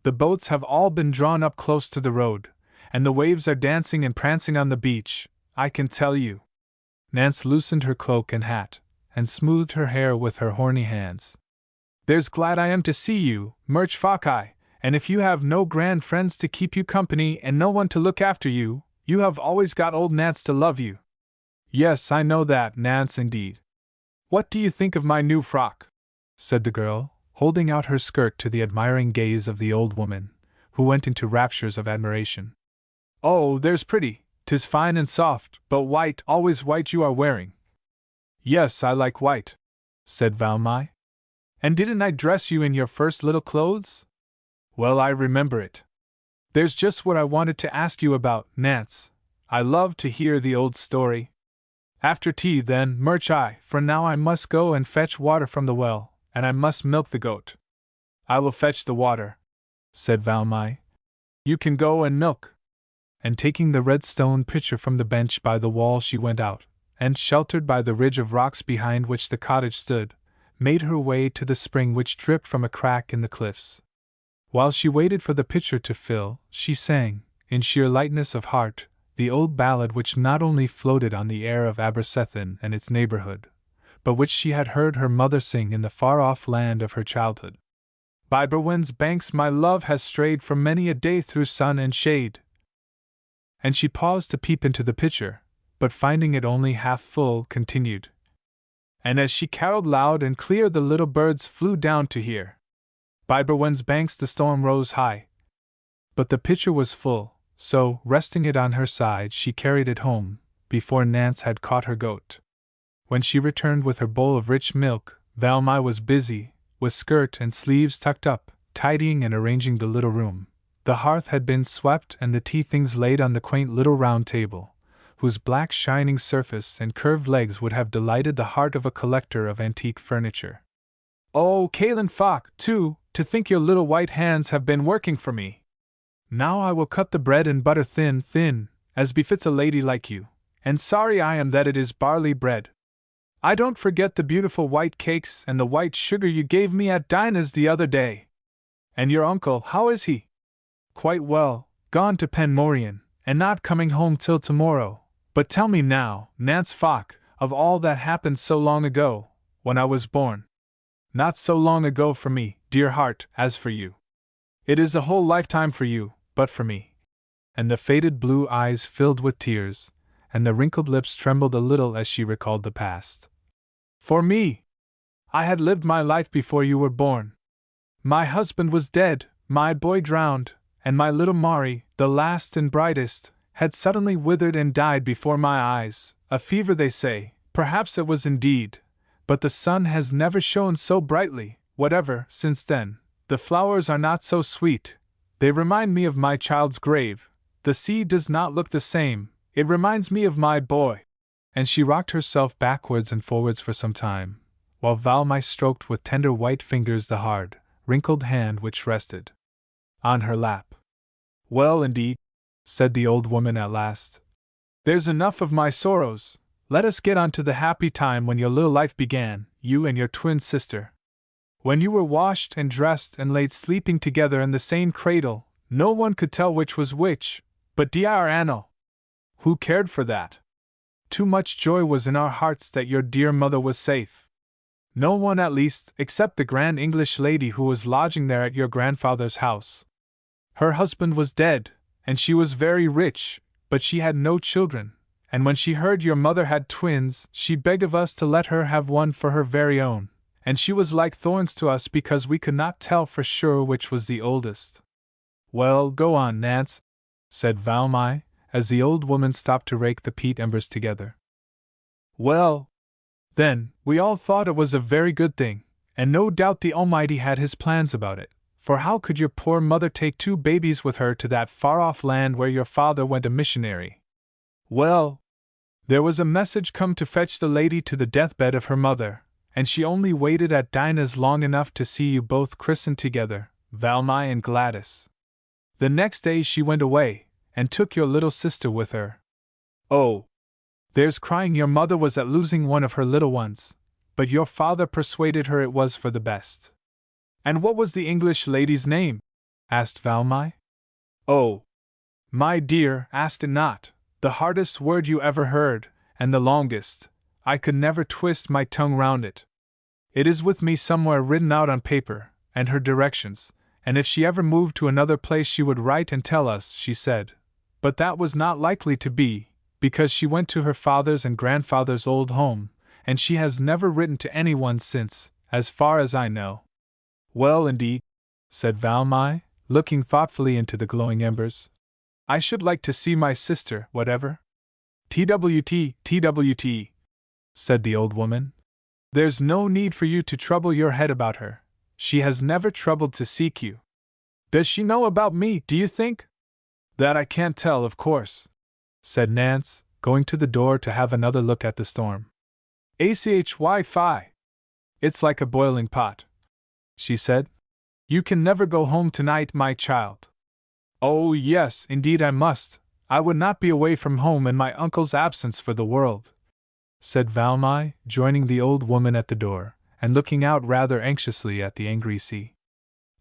[SPEAKER 1] The boats have all been drawn up close to the road, and the waves are dancing and prancing on the beach, I can tell you." Nance loosened her cloak and hat, and smoothed her hair with her horny hands. "There's glad I am to see you, Murch Fawkeye, and if you have no grand friends to keep you company and no one to look after you, you have always got old Nance to love you." "Yes, I know that, Nance, indeed." "What do you think of my new frock?" said the girl, holding out her skirt to the admiring gaze of the old woman, who went into raptures of admiration. "Oh, there's pretty, 'tis fine and soft, but white, always white you are wearing." "Yes, I like white," said Valmai. "And didn't I dress you in your first little clothes?" "Well, I remember it." "There's just what I wanted to ask you about, Nance. I love to hear the old story." After tea, then, murch I, for now I must go and fetch water from the well, and I must milk the goat. I will fetch the water, said Valmai. You can go and milk. And taking the red stone pitcher from the bench by the wall, she went out, and, sheltered by the ridge of rocks behind which the cottage stood, made her way to the spring which dripped from a crack in the cliffs. While she waited for the pitcher to fill, she sang, in sheer lightness of heart, the old ballad which not only floated on the air of Abercethin and its neighborhood, but which she had heard her mother sing in the far-off land of her childhood. By Berwen Banks my love has strayed for many a day through sun and shade. And she paused to peep into the pitcher, but finding it only half full, continued. And as she caroled loud and clear, the little birds flew down to hear. By Berwen Banks the storm rose high, but the pitcher was full, so, resting it on her side, she carried it home, before Nance had caught her goat. When she returned with her bowl of rich milk, Valmai was busy, with skirt and sleeves tucked up, tidying and arranging the little room. The hearth had been swept and the tea things laid on the quaint little round table, whose black shining surface and curved legs would have delighted the heart of a collector of antique furniture. Oh, Caelan Fock, too, to think your little white hands have been working for me! Now I will cut the bread and butter thin, as befits a lady like you, and sorry I am that it is barley bread. I don't forget the beautiful white cakes and the white sugar you gave me at Dinah's the other day. And your uncle, how is he? Quite well, gone to Penmoryan, and not coming home till tomorrow. But tell me now, Nance Fock, of all that happened so long ago, when I was born. Not so long ago for me, dear heart, as for you. It is a whole lifetime for you, but for me. And the faded blue eyes filled with tears, and the wrinkled lips trembled a little as she recalled the past. For me! I had lived my life before you were born. My husband was dead, my boy drowned, and my little Mari, the last and brightest, had suddenly withered and died before my eyes. A fever, they say, perhaps it was indeed, but the sun has never shone so brightly, whatever, since then. The flowers are not so sweet. They remind me of my child's grave. The sea does not look the same. It reminds me of my boy. And she rocked herself backwards and forwards for some time, while Valmai stroked with tender white fingers the hard, wrinkled hand which rested on her lap. Well, indeed, said the old woman at last. There's enough of my sorrows. Let us get on to the happy time when your little life began, you and your twin sister. When you were washed and dressed and laid sleeping together in the same cradle, no one could tell which was which, but Dr. Anno. Who cared for that? Too much joy was in our hearts that your dear mother was safe. No one, at least, except the grand English lady who was lodging there at your grandfather's house. Her husband was dead, and she was very rich, but she had no children, and when she heard your mother had twins, she begged of us to let her have one for her very own, and she was like thorns to us because we could not tell for sure which was the oldest. Well, go on, Nance, said Valmai, as the old woman stopped to rake the peat embers together. Well, then, we all thought it was a very good thing, and no doubt the Almighty had His plans about it, for how could your poor mother take 2 babies with her to that far-off land where your father went a missionary? Well, there was a message come to fetch the lady to the deathbed of her mother, and she only waited at Dinah's long enough to see you both christened together, Valmai and Gladys. The next day she went away, and took your little sister with her. Oh, there's crying your mother was at losing one of her little ones, but your father persuaded her it was for the best. And what was the English lady's name? Asked Valmai. Oh, my dear, ask it not. The hardest word you ever heard, and the longest. I could never twist my tongue round it. It is with me somewhere written out on paper, and her directions, and if she ever moved to another place she would write and tell us, she said. But that was not likely to be, because she went to her father's and grandfather's old home, and she has never written to anyone since, as far as I know. Well, indeed, said Valmai, looking thoughtfully into the glowing embers. I should like to see my sister, whatever. TWT, said the old woman. There's no need for you to trouble your head about her. She has never troubled to seek you. Does she know about me, do you think? That I can't tell, of course, said Nance, going to the door to have another look at the storm. "Achy-fi. It's like a boiling pot," she said. "You can never go home tonight, my child." "Oh, yes, indeed I must. I would not be away from home in my uncle's absence for the world," said Valmai, joining the old woman at the door, and looking out rather anxiously at the angry sea.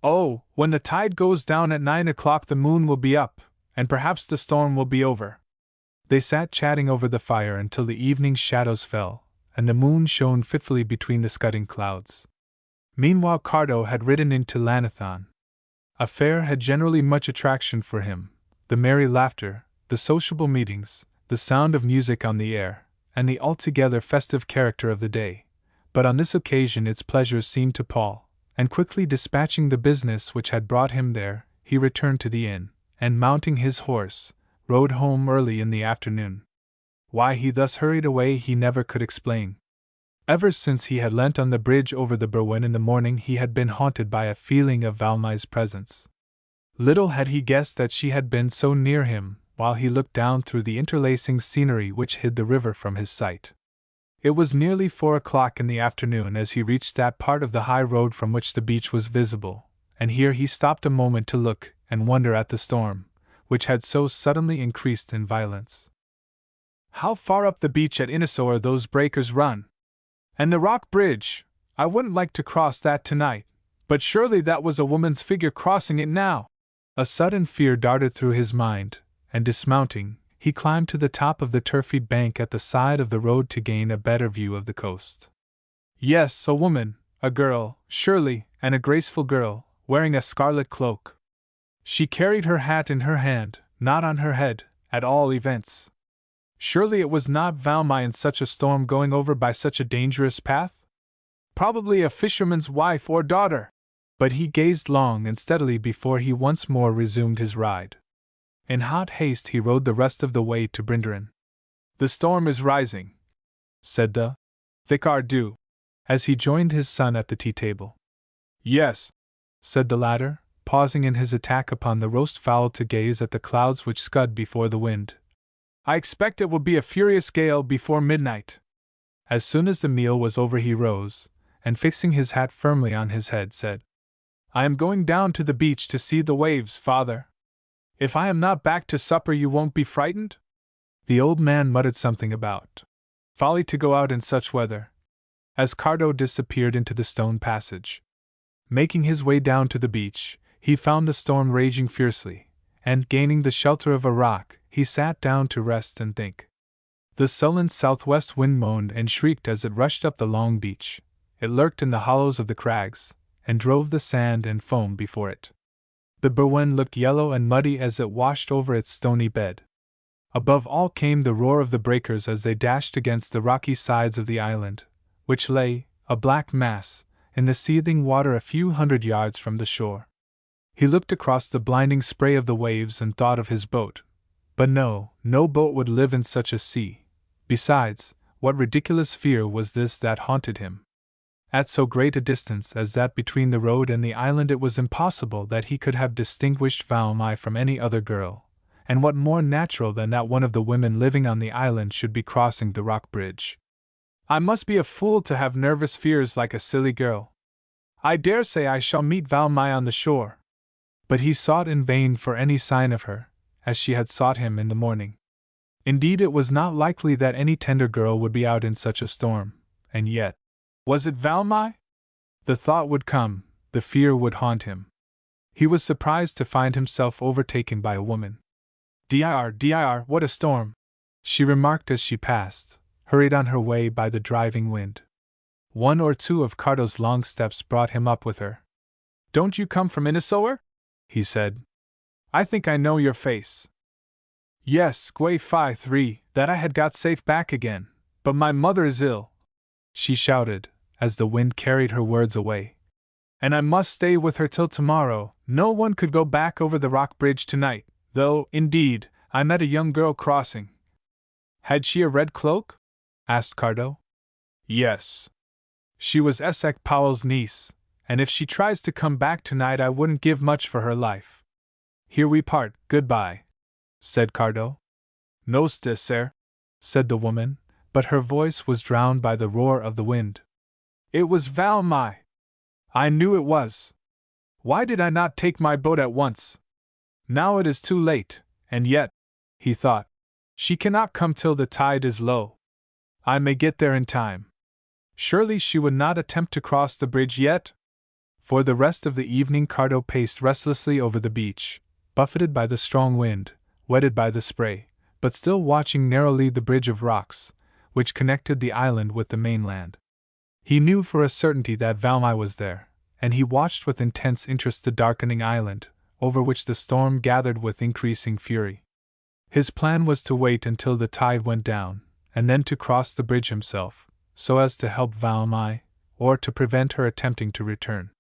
[SPEAKER 1] "Oh, when the tide goes down at 9 o'clock the moon will be up, and perhaps the storm will be over." They sat chatting over the fire until the evening shadows fell, and the moon shone fitfully between the scudding clouds. Meanwhile Cardo had ridden into Llanathan. A fair had generally much attraction for him, the merry laughter, the sociable meetings, the sound of music on the air, and the altogether festive character of the day. But on this occasion its pleasures seemed to pall, and quickly dispatching the business which had brought him there, he returned to the inn, and mounting his horse, rode home early in the afternoon. Why he thus hurried away he never could explain. Ever since he had leant on the bridge over the Berwen in the morning he had been haunted by a feeling of Valmai's presence. Little had he guessed that she had been so near him, while he looked down through the interlacing scenery which hid the river from his sight. It was nearly 4 o'clock in the afternoon as he reached that part of the high road from which the beach was visible, and here he stopped a moment to look and wonder at the storm, which had so suddenly increased in violence. "How far up the beach at Innisore those breakers run! And the rock bridge! I wouldn't like to cross that tonight, but surely that was a woman's figure crossing it now!" A sudden fear darted through his mind, and dismounting, he climbed to the top of the turfy bank at the side of the road to gain a better view of the coast. Yes, a woman, a girl, surely, and a graceful girl, wearing a scarlet cloak. She carried her hat in her hand, not on her head, at all events. Surely it was not Valmai in such a storm going over by such a dangerous path? Probably a fisherman's wife or daughter. But he gazed long and steadily before he once more resumed his ride. In hot haste he rode the rest of the way to Brinderen. "The storm is rising," said the vicar dew, as he joined his son at the tea-table. "Yes," said the latter, pausing in his attack upon the roast fowl to gaze at the clouds which scud before the wind. "I expect it will be a furious gale before midnight." As soon as the meal was over he rose, and fixing his hat firmly on his head said, "I am going down to the beach to see the waves, father. If I am not back to supper you won't be frightened?" The old man muttered something about folly to go out in such weather, as Cardo disappeared into the stone passage. Making his way down to the beach, he found the storm raging fiercely, and gaining the shelter of a rock, he sat down to rest and think. The sullen southwest wind moaned and shrieked as it rushed up the long beach. It lurked in the hollows of the crags, and drove the sand and foam before it. The Berwen looked yellow and muddy as it washed over its stony bed. Above all came the roar of the breakers as they dashed against the rocky sides of the island, which lay, a black mass, in the seething water a few hundred yards from the shore. He looked across the blinding spray of the waves and thought of his boat. But no boat would live in such a sea. Besides, what ridiculous fear was this that haunted him? At so great a distance as that between the road and the island it was impossible that he could have distinguished Valmai from any other girl, and what more natural than that one of the women living on the island should be crossing the rock bridge? "I must be a fool to have nervous fears like a silly girl. I dare say I shall meet Valmai on the shore." But he sought in vain for any sign of her, as she had sought him in the morning. Indeed, it was not likely that any tender girl would be out in such a storm, and yet, was it Valmai? The thought would come, the fear would haunt him. He was surprised to find himself overtaken by a woman. Dir, what a storm!" she remarked as she passed, hurried on her way by the driving wind. One or two of Cardo's long steps brought him up with her. "Don't you come from Innisore?" he said. "I think I know your face." "Yes, Gwei Phi 3, that I had got safe back again, but my mother is ill," she shouted, as the wind carried her words away. "And I must stay with her till tomorrow. No one could go back over the rock bridge tonight, though, indeed, I met a young girl crossing." "Had she a red cloak?" asked Cardo. "Yes. She was Esek Powell's niece, and if she tries to come back tonight I wouldn't give much for her life." "Here we part, goodbye," said Cardo. "Noste, sir," said the woman, but her voice was drowned by the roar of the wind. It was Valmy! I knew it was! Why did I not take my boat at once? Now it is too late, and yet, he thought, she cannot come till the tide is low. I may get there in time. Surely she would not attempt to cross the bridge yet? For the rest of the evening Cardo paced restlessly over the beach, buffeted by the strong wind, wetted by the spray, but still watching narrowly the bridge of rocks, which connected the island with the mainland. He knew for a certainty that Valmy was there, and he watched with intense interest the darkening island, over which the storm gathered with increasing fury. His plan was to wait until the tide went down, and then to cross the bridge himself, so as to help Valmy, or to prevent her attempting to return.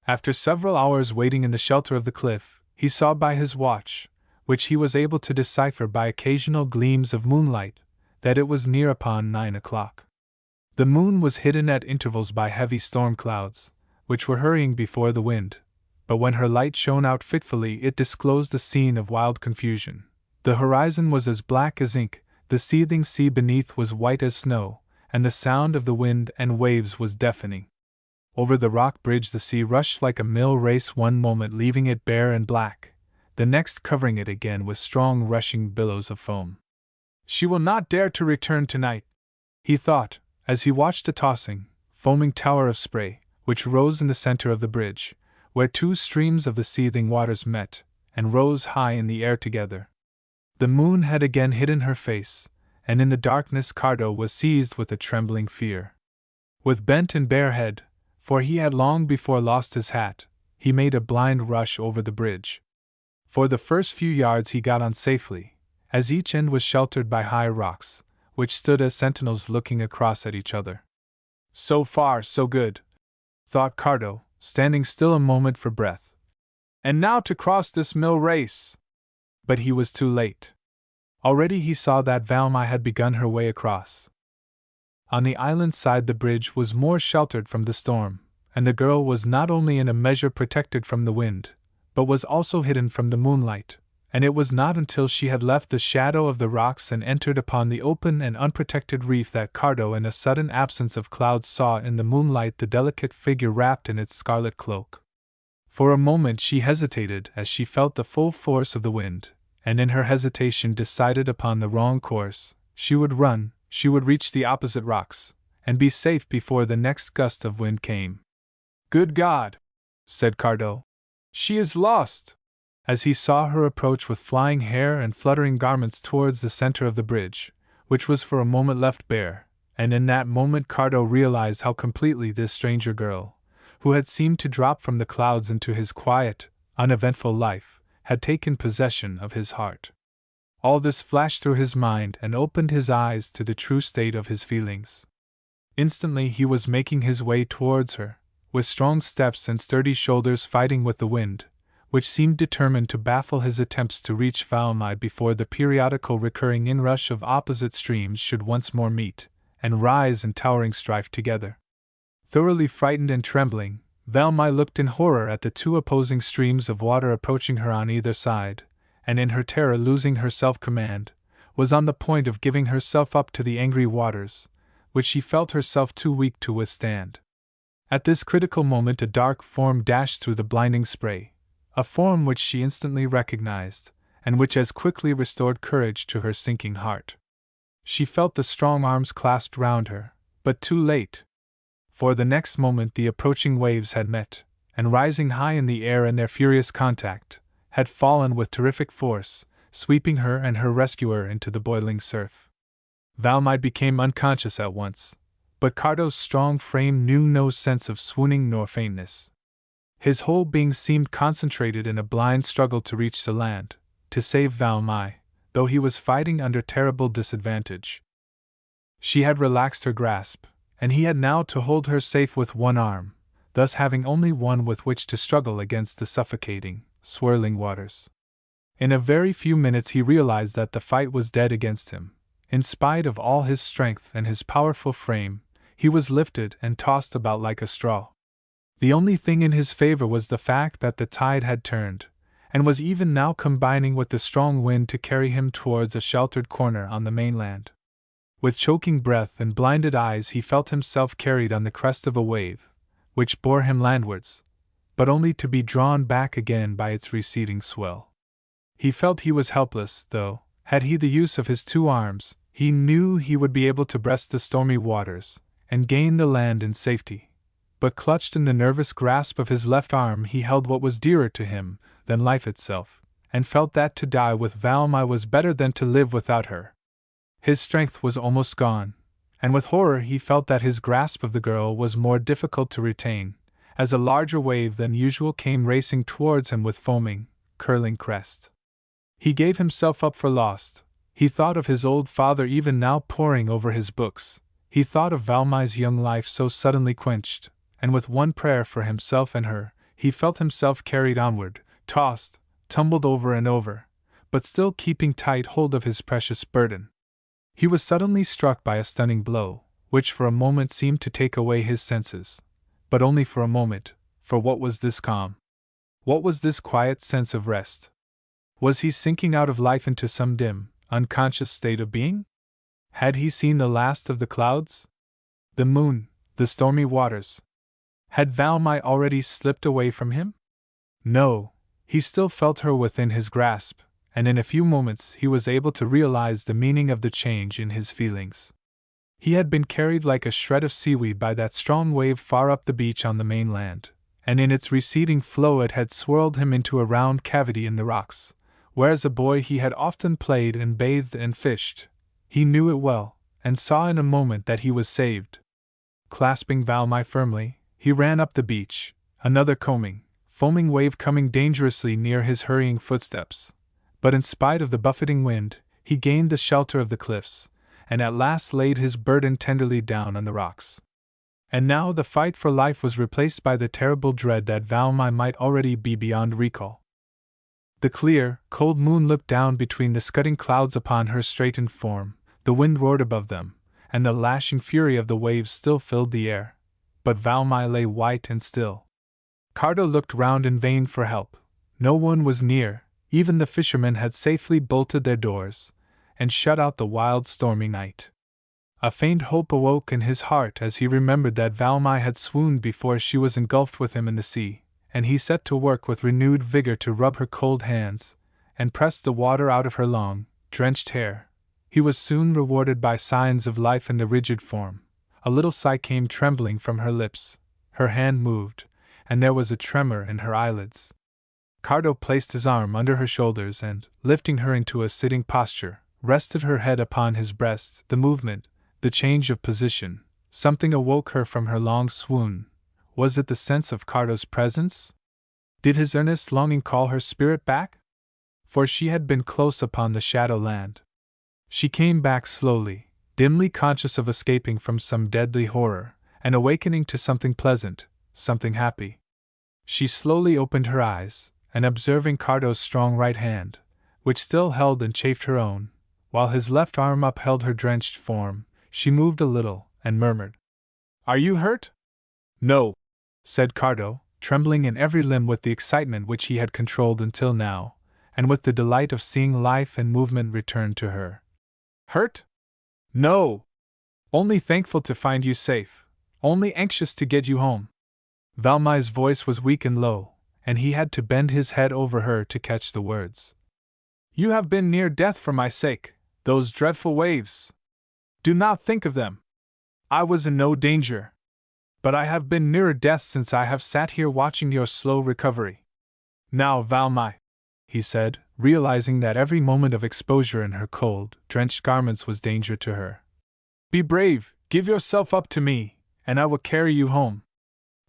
[SPEAKER 1] After several hours waiting in the shelter of the cliff, he saw by his watch, which he was able to decipher by occasional gleams of moonlight, that it was near upon 9 o'clock. The moon was hidden at intervals by heavy storm clouds, which were hurrying before the wind, but when her light shone out fitfully it disclosed a scene of wild confusion. The horizon was as black as ink, the seething sea beneath was white as snow, and the sound of the wind and waves was deafening. Over the rock bridge the sea rushed like a mill race, one moment leaving it bare and black, the next covering it again with strong rushing billows of foam. She will not dare to return tonight, he thought, as he watched the tossing, foaming tower of spray, which rose in the center of the bridge, where two streams of the seething waters met, and rose high in the air together. The moon had again hidden her face, and in the darkness Cardo was seized with a trembling fear. With bent and bare head, for he had long before lost his hat, he made a blind rush over the bridge. For the first few yards he got on safely, as each end was sheltered by high rocks, which stood as sentinels looking across at each other. So far, so good, thought Cardo, standing still a moment for breath. And now to cross this mill race! But he was too late. Already he saw that Valmy had begun her way across. On the island side the bridge was more sheltered from the storm, and the girl was not only in a measure protected from the wind, but was also hidden from the moonlight, and it was not until she had left the shadow of the rocks and entered upon the open and unprotected reef that Cardo, in a sudden absence of clouds, saw in the moonlight the delicate figure wrapped in its scarlet cloak. For a moment she hesitated as she felt the full force of the wind, and in her hesitation decided upon the wrong course. She would run, she would reach the opposite rocks, and be safe before the next gust of wind came. Good God! Said Cardo. She is lost! As he saw her approach with flying hair and fluttering garments towards the center of the bridge, which was for a moment left bare, and in that moment Cardo realized how completely this stranger girl, who had seemed to drop from the clouds into his quiet, uneventful life, had taken possession of his heart. All this flashed through his mind and opened his eyes to the true state of his feelings. Instantly he was making his way towards her, with strong steps and sturdy shoulders fighting with the wind, which seemed determined to baffle his attempts to reach Valmy before the periodical recurring inrush of opposite streams should once more meet, and rise in towering strife together. Thoroughly frightened and trembling, Valmy looked in horror at the two opposing streams of water approaching her on either side, and in her terror losing her self-command, was on the point of giving herself up to the angry waters, which she felt herself too weak to withstand. At this critical moment a dark form dashed through the blinding spray, a form which she instantly recognized, and which as quickly restored courage to her sinking heart. She felt the strong arms clasped round her, but too late. For the next moment the approaching waves had met, and rising high in the air in their furious contact, had fallen with terrific force, sweeping her and her rescuer into the boiling surf. Valmy became unconscious at once, but Cardo's strong frame knew no sense of swooning nor faintness. His whole being seemed concentrated in a blind struggle to reach the land, to save Valmy, though he was fighting under terrible disadvantage. She had relaxed her grasp, and he had now to hold her safe with one arm, thus having only one with which to struggle against the suffocating, swirling waters. In a very few minutes he realized that the fight was dead against him. In spite of all his strength and his powerful frame, he was lifted and tossed about like a straw. The only thing in his favor was the fact that the tide had turned, and was even now combining with the strong wind to carry him towards a sheltered corner on the mainland. With choking breath and blinded eyes he felt himself carried on the crest of a wave, which bore him landwards, but only to be drawn back again by its receding swell. He felt he was helpless, though, had he the use of his 2 arms, he knew he would be able to breast the stormy waters, and gain the land in safety. But clutched in the nervous grasp of his left arm he held what was dearer to him than life itself, and felt that to die with Valmy was better than to live without her. His strength was almost gone, and with horror he felt that his grasp of the girl was more difficult to retain, as a larger wave than usual came racing towards him with foaming, curling crest. He gave himself up for lost. He thought of his old father even now poring over his books. He thought of Valmy's young life so suddenly quenched, and with one prayer for himself and her, he felt himself carried onward, tossed, tumbled over and over, but still keeping tight hold of his precious burden. He was suddenly struck by a stunning blow, which for a moment seemed to take away his senses. But only for a moment, for what was this calm? What was this quiet sense of rest? Was he sinking out of life into some dim, unconscious state of being? Had he seen the last of the clouds? The moon, the stormy waters? Had Valmy already slipped away from him? No, he still felt her within his grasp, and in a few moments he was able to realize the meaning of the change in his feelings. He had been carried like a shred of seaweed by that strong wave far up the beach on the mainland, and in its receding flow it had swirled him into a round cavity in the rocks, where as a boy he had often played and bathed and fished. He knew it well, and saw in a moment that he was saved. Clasping Valmy firmly, he ran up the beach, another foaming wave coming dangerously near his hurrying footsteps. But in spite of the buffeting wind, he gained the shelter of the cliffs, and at last laid his burden tenderly down on the rocks. And now the fight for life was replaced by the terrible dread that Valmy might already be beyond recall. The clear, cold moon looked down between the scudding clouds upon her straightened form, the wind roared above them, and the lashing fury of the waves still filled the air. But Valmy lay white and still. Cardo looked round in vain for help. No one was near. Even the fishermen had safely bolted their doors, and shut out the wild stormy night. A faint hope awoke in his heart as he remembered that Valmy had swooned before she was engulfed with him in the sea, and he set to work with renewed vigor to rub her cold hands, and press the water out of her long, drenched hair. He was soon rewarded by signs of life in the rigid form. A little sigh came trembling from her lips, her hand moved, and there was a tremor in her eyelids. Cardo placed his arm under her shoulders and, lifting her into a sitting posture, rested her head upon his breast. The movement, the change of position, something awoke her from her long swoon. Was it the sense of Cardo's presence? Did his earnest longing call her spirit back? For she had been close upon the shadow land. She came back slowly, dimly conscious of escaping from some deadly horror, and awakening to something pleasant, something happy. She slowly opened her eyes, and observing Cardo's strong right hand, which still held and chafed her own, while his left arm upheld her drenched form, she moved a little, and murmured, "Are you hurt?" "No," said Cardo, trembling in every limb with the excitement which he had controlled until now, and with the delight of seeing life and movement return to her. "Hurt? No! Only thankful to find you safe, only anxious to get you home." Valmy's voice was weak and low, and he had to bend his head over her to catch the words. "You have been near death for my sake, those dreadful waves. Do not think of them. I was in no danger. But I have been nearer death since I have sat here watching your slow recovery. Now, Valmy," he said, realizing that every moment of exposure in her cold, drenched garments was danger to her. "Be brave, give yourself up to me, and I will carry you home."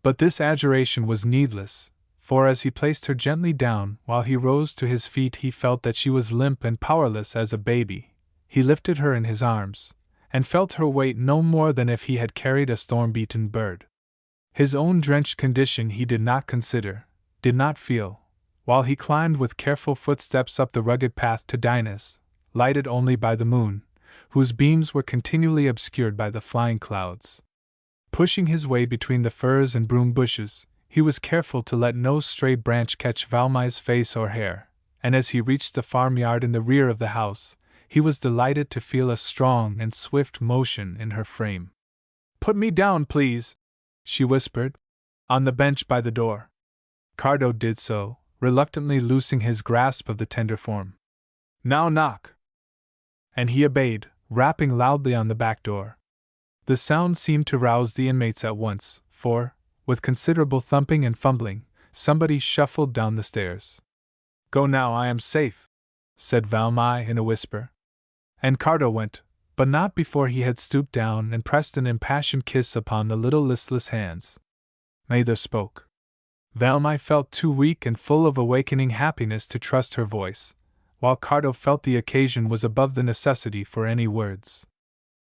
[SPEAKER 1] But this adjuration was needless, for as he placed her gently down while he rose to his feet he felt that she was limp and powerless as a baby. He lifted her in his arms, and felt her weight no more than if he had carried a storm-beaten bird. His own drenched condition he did not consider, did not feel, while he climbed with careful footsteps up the rugged path to Dinah's, lighted only by the moon, whose beams were continually obscured by the flying clouds. Pushing his way between the firs and broom bushes, he was careful to let no stray branch catch Valmy's face or hair, and as he reached the farmyard in the rear of the house, he was delighted to feel a strong and swift motion in her frame. "Put me down, please," she whispered, "on the bench by the door." Cardo did so, reluctantly loosing his grasp of the tender form. "Now knock." And he obeyed, rapping loudly on the back door. The sound seemed to rouse the inmates at once, for, with considerable thumping and fumbling, somebody shuffled down the stairs. "Go now, I am safe," said Valmai in a whisper. And Cardo went, but not before he had stooped down and pressed an impassioned kiss upon the little listless hands. Neither spoke. Valmai felt too weak and full of awakening happiness to trust her voice, while Cardo felt the occasion was above the necessity for any words.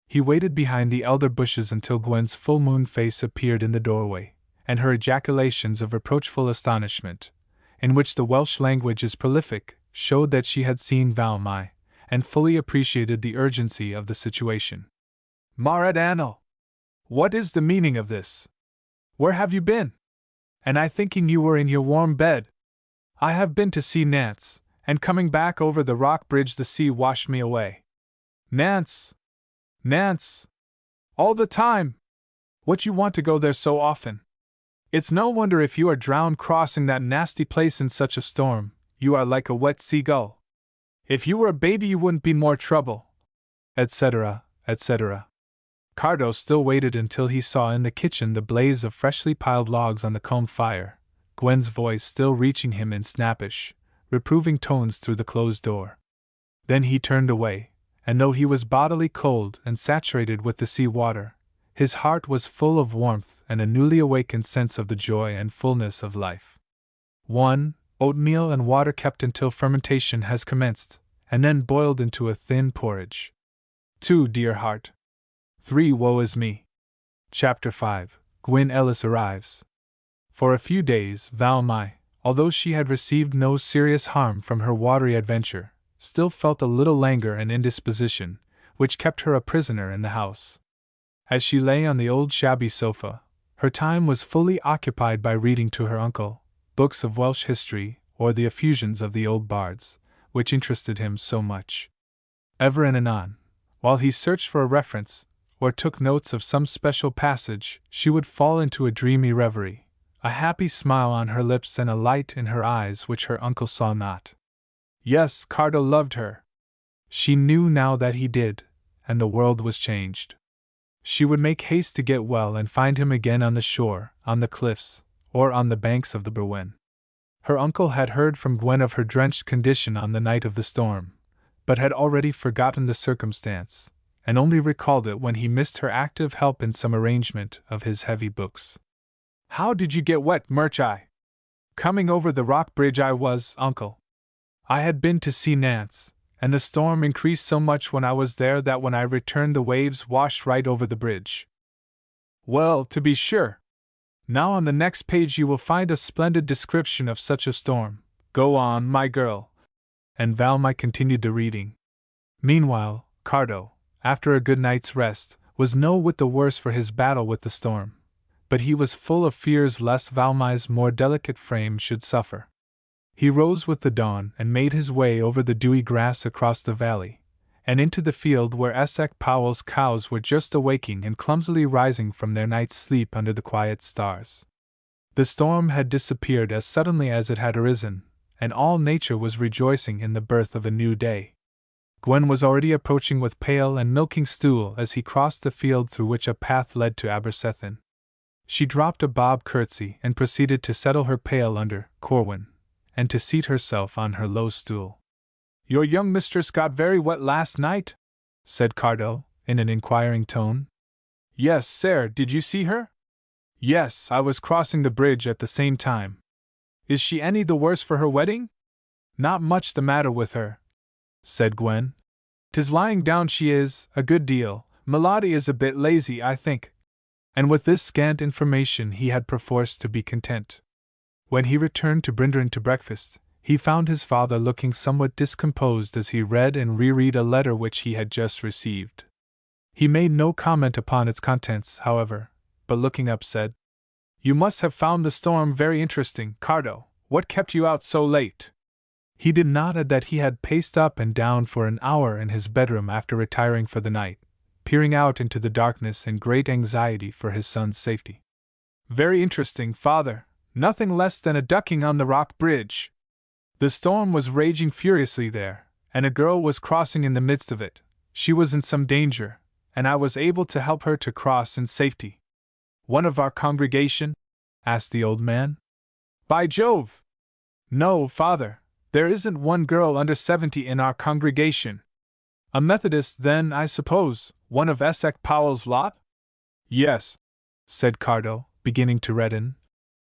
[SPEAKER 1] He waited behind the elder bushes until Gwen's full-moon face appeared in the doorway, and her ejaculations of reproachful astonishment, in which the Welsh language is prolific, showed that she had seen Valmai, and fully appreciated the urgency of the situation. "Marad Anil! What is the meaning of this? Where have you been? And I thinking you were in your warm bed. I have been to see Nance, and coming back over the rock bridge the sea washed me away." "Nance! Nance! All the time! What you want to go there so often? It's no wonder if you are drowned crossing that nasty place in such a storm. You are like a wet seagull. If you were a baby you wouldn't be more trouble," etc., etc. Cardo still waited until he saw in the kitchen the blaze of freshly piled logs on the comb fire, Gwen's voice still reaching him in snappish, reproving tones through the closed door. Then he turned away, and though he was bodily cold and saturated with the sea water, his heart was full of warmth and a newly awakened sense of the joy and fullness of life. 1. Oatmeal and water kept until fermentation has commenced, and then boiled into a thin porridge. 2. Dear heart. 3. Woe is me. Chapter 5. Gwyn Ellis arrives. For a few days, Valmai, although she had received no serious harm from her watery adventure, still felt a little languor and indisposition, which kept her a prisoner in the house. As she lay on the old shabby sofa, her time was fully occupied by reading to her uncle books of Welsh history or the effusions of the old bards, which interested him so much. Ever and anon, while he searched for a reference, or took notes of some special passage, she would fall into a dreamy reverie, a happy smile on her lips and a light in her eyes which her uncle saw not. Yes, Cardo loved her. She knew now that he did, and the world was changed. She would make haste to get well and find him again on the shore, on the cliffs, or on the banks of the Berwen. Her uncle had heard from Gwen of her drenched condition on the night of the storm, but had already forgotten the circumstance, and only recalled it when he missed her active help in some arrangement of his heavy books. "How did you get wet, Murchai?" "Coming over the rock bridge I was, uncle. I had been to see Nance, and the storm increased so much when I was there that when I returned the waves washed right over the bridge." "Well, to be sure. Now on the next page you will find a splendid description of such a storm. Go on, my girl." And Valmai continued the reading. Meanwhile, Cardo, after a good night's rest, was no whit the worse for his battle with the storm, but he was full of fears lest Valmai's more delicate frame should suffer. He rose with the dawn and made his way over the dewy grass across the valley, and into the field where Esek Powell's cows were just awaking and clumsily rising from their night's sleep under the quiet stars. The storm had disappeared as suddenly as it had arisen, and all nature was rejoicing in the birth of a new day. Gwen was already approaching with pail and milking stool as he crossed the field through which a path led to Abersethin. She dropped a bob curtsy and proceeded to settle her pail under Corwin, and to seat herself on her low stool. "Your young mistress got very wet last night?" said Cardo, in an inquiring tone. "Yes, sir, did you see her?" "Yes, I was crossing the bridge at the same time." "Is she any the worse for her wetting?" "Not much the matter with her," said Gwen. "'Tis lying down she is, a good deal. Melody is a bit lazy, I think." And with this scant information he had perforce to be content. When he returned to Brindren to breakfast, he found his father looking somewhat discomposed as he read and reread a letter which he had just received. He made no comment upon its contents, however, but looking up said, "You must have found the storm very interesting, Cardo. What kept you out so late?" He did not add that he had paced up and down for an hour in his bedroom after retiring for the night, peering out into the darkness in great anxiety for his son's safety. Very interesting, father. Nothing less than a ducking on the rock bridge. The storm was raging furiously there, and a girl was crossing in the midst of it. She was in some danger, and I was able to help her to cross in safety. One of our congregation? Asked the old man. By Jove! No, father, there isn't one girl under 70 in our congregation. A Methodist, then, I suppose, one of Essex Powell's lot? Yes, said Cardo, beginning to redden.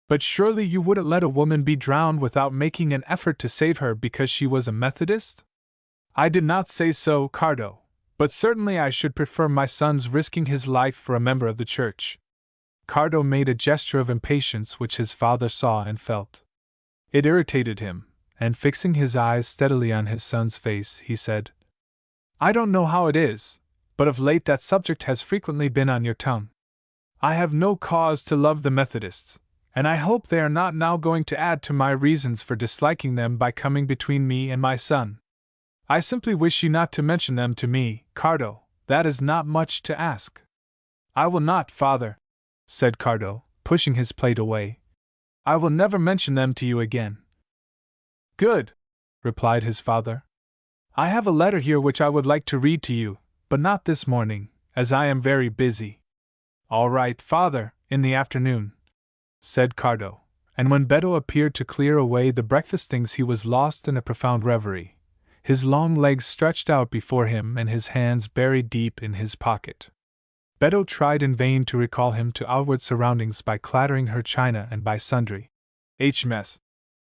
[SPEAKER 1] But surely you wouldn't let a woman be drowned without making an effort to save her because she was a Methodist? I did not say so, Cardo, but certainly I should prefer my son's risking his life for a member of the church. Cardo made a gesture of impatience which his father saw and felt. It irritated him, and fixing his eyes steadily on his son's face, he said, I don't know how it is, but of late that subject has frequently been on your tongue. I have no cause to love the Methodists, and I hope they are not now going to add to my reasons for disliking them by coming between me and my son. I simply wish you not to mention them to me, Cardo. That is not much to ask. I will not, father, said Cardo, pushing his plate away. I will never mention them to you again. Good, replied his father. I have a letter here which I would like to read to you, but not this morning, as I am very busy. All right, father, in the afternoon, said Cardo, and when Beto appeared to clear away the breakfast things he was lost in a profound reverie, his long legs stretched out before him and his hands buried deep in his pocket. Beto tried in vain to recall him to outward surroundings by clattering her china and by sundry hms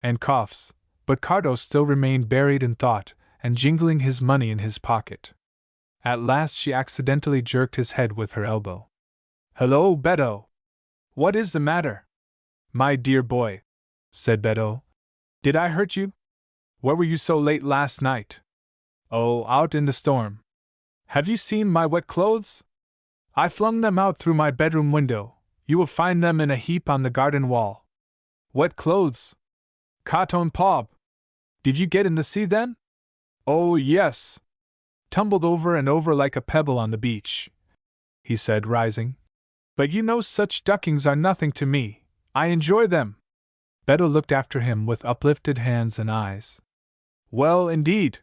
[SPEAKER 1] and coughs, but Cardo still remained buried in thought and jingling his money in his pocket. At last she accidentally jerked his head with her elbow. Hello, Beto! What is the matter? My dear boy, said Beto. Did I hurt you? Where were you so late last night? Oh, out in the storm. Have you seen my wet clothes? I flung them out through my bedroom window. You will find them in a heap on the garden wall. Wet clothes? Cotton Pob. Did you get in the sea then? Oh, yes. Tumbled over and over like a pebble on the beach, he said, rising. But you know such duckings are nothing to me. I enjoy them. Beto looked after him with uplifted hands and eyes. Well, indeed.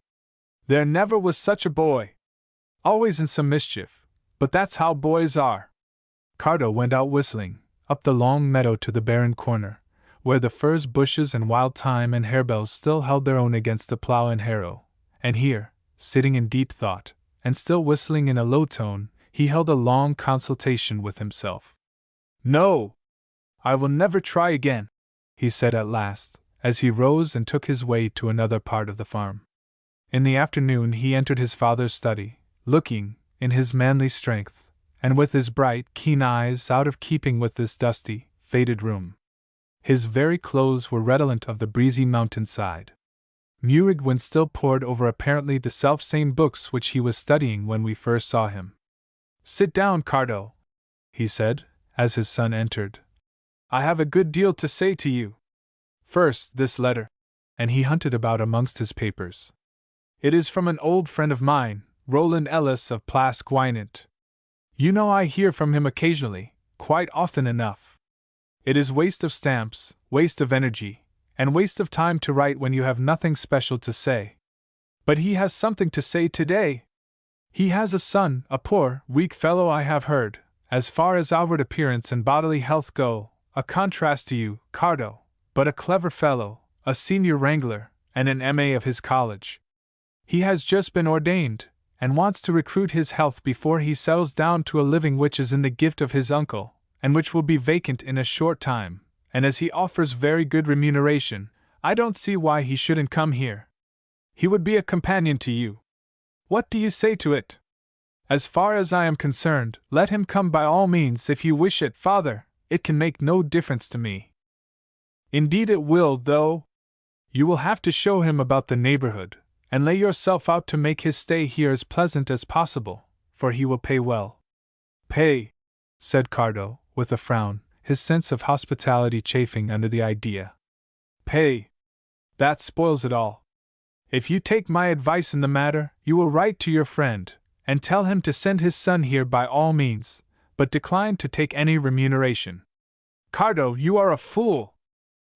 [SPEAKER 1] There never was such a boy. Always in some mischief, but that's how boys are. Cardo went out whistling, up the long meadow to the barren corner, where the furze bushes and wild thyme and harebells still held their own against the plow and harrow, and here, sitting in deep thought, and still whistling in a low tone, he held a long consultation with himself. No! I will never try again, he said at last, as he rose and took his way to another part of the farm. In the afternoon he entered his father's study, looking, in his manly strength, and with his bright, keen eyes out of keeping with this dusty, faded room. His very clothes were redolent of the breezy mountainside. Murid wind still poured over apparently the self-same books which he was studying when we first saw him. Sit down, Cardo, he said, as his son entered. I have a good deal to say to you. First, this letter, and he hunted about amongst his papers. It is from an old friend of mine, Roland Ellis of Plas Gwynant. You know I hear from him occasionally, quite often enough. It is waste of stamps, waste of energy, and waste of time to write when you have nothing special to say. But he has something to say today. He has a son, a poor, weak fellow I have heard, as far as outward appearance and bodily health go, a contrast to you, Cardo, but a clever fellow, a senior wrangler, and an M.A. of his college. He has just been ordained, and wants to recruit his health before he settles down to a living which is in the gift of his uncle, and which will be vacant in a short time, and as he offers very good remuneration, I don't see why he shouldn't come here. He would be a companion to you. What do you say to it? As far as I am concerned, let him come by all means if you wish it, father. It can make no difference to me. Indeed it will, though. You will have to show him about the neighborhood, and lay yourself out to make his stay here as pleasant as possible, for he will pay well. Pay, said Cardo, with a frown, his sense of hospitality chafing under the idea. Pay. That spoils it all. If you take my advice in the matter, you will write to your friend, and tell him to send his son here by all means, but decline to take any remuneration. Cardo, you are a fool!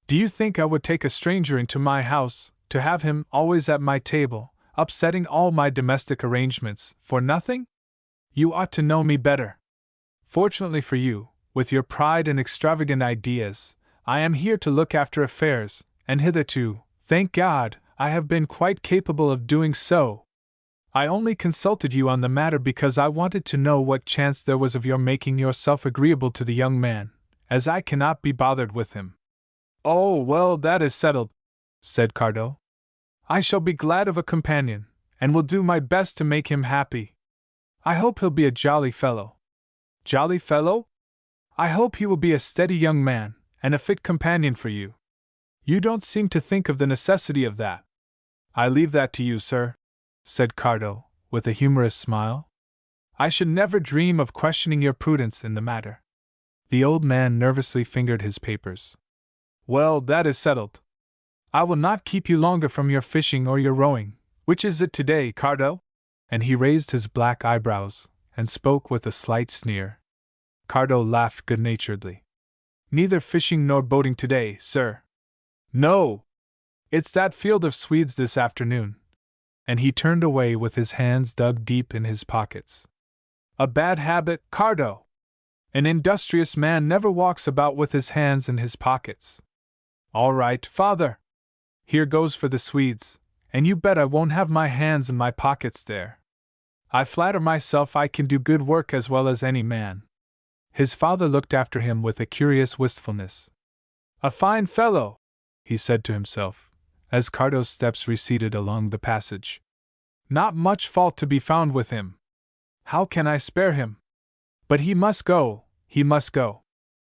[SPEAKER 1] Do you think I would take a stranger into my house, to have him always at my table, upsetting all my domestic arrangements, for nothing? You ought to know me better. Fortunately for you, with your pride and extravagant ideas, I am here to look after affairs, and hitherto, thank God, I have been quite capable of doing so. I only consulted you on the matter because I wanted to know what chance there was of your making yourself agreeable to the young man, as I cannot be bothered with him. Oh, well, that is settled, said Cardo. I shall be glad of a companion, and will do my best to make him happy. I hope he'll be a jolly fellow. Jolly fellow? I hope he will be a steady young man, and a fit companion for you. You don't seem to think of the necessity of that. I leave that to you, sir, said Cardo, with a humorous smile. I should never dream of questioning your prudence in the matter. The old man nervously fingered his papers. Well, that is settled. I will not keep you longer from your fishing or your rowing. Which is it today, Cardo? And he raised his black eyebrows, and spoke with a slight sneer. Cardo laughed good-naturedly. Neither fishing nor boating today, sir. No! It's that field of Swedes this afternoon. And he turned away with his hands dug deep in his pockets. A bad habit, Cardo! An industrious man never walks about with his hands in his pockets. All right, father. Here goes for the Swedes, and you bet I won't have my hands in my pockets there. I flatter myself I can do good work as well as any man. His father looked after him with a curious wistfulness. A fine fellow, he said to himself, as Cardo's steps receded along the passage. Not much fault to be found with him. How can I spare him? But he must go, he must go.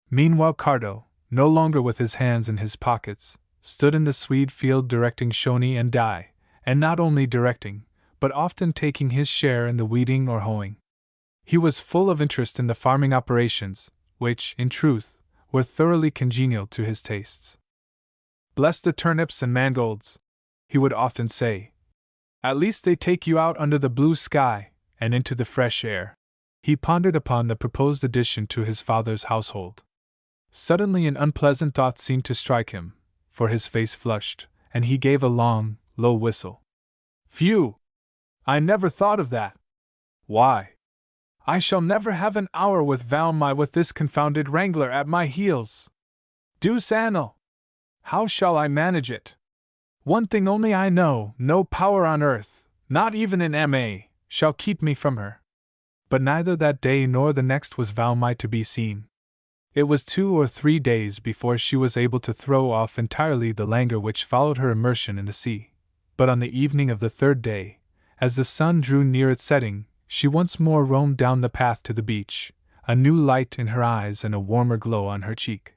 [SPEAKER 1] Meanwhile Cardo, no longer with his hands in his pockets, stood in the Swede field directing Shoni and Dai, and not only directing, but often taking his share in the weeding or hoeing. He was full of interest in the farming operations, which, in truth, were thoroughly congenial to his tastes. Bless the turnips and mangolds, he would often say. At least they take you out under the blue sky, and into the fresh air. He pondered upon the proposed addition to his father's household. Suddenly an unpleasant thought seemed to strike him, for his face flushed, and he gave a long, low whistle. Phew! I never thought of that. Why? I shall never have an hour with Valmy with this confounded wrangler at my heels. Deuce annal! How shall I manage it? One thing only I know, no power on earth, not even an M.A., shall keep me from her. But neither that day nor the next was Valmy to be seen. It was 2 or 3 days before she was able to throw off entirely the languor which followed her immersion in the sea, but on the evening of the 3rd day, as the sun drew near its setting, she once more roamed down the path to the beach, a new light in her eyes and a warmer glow on her cheek.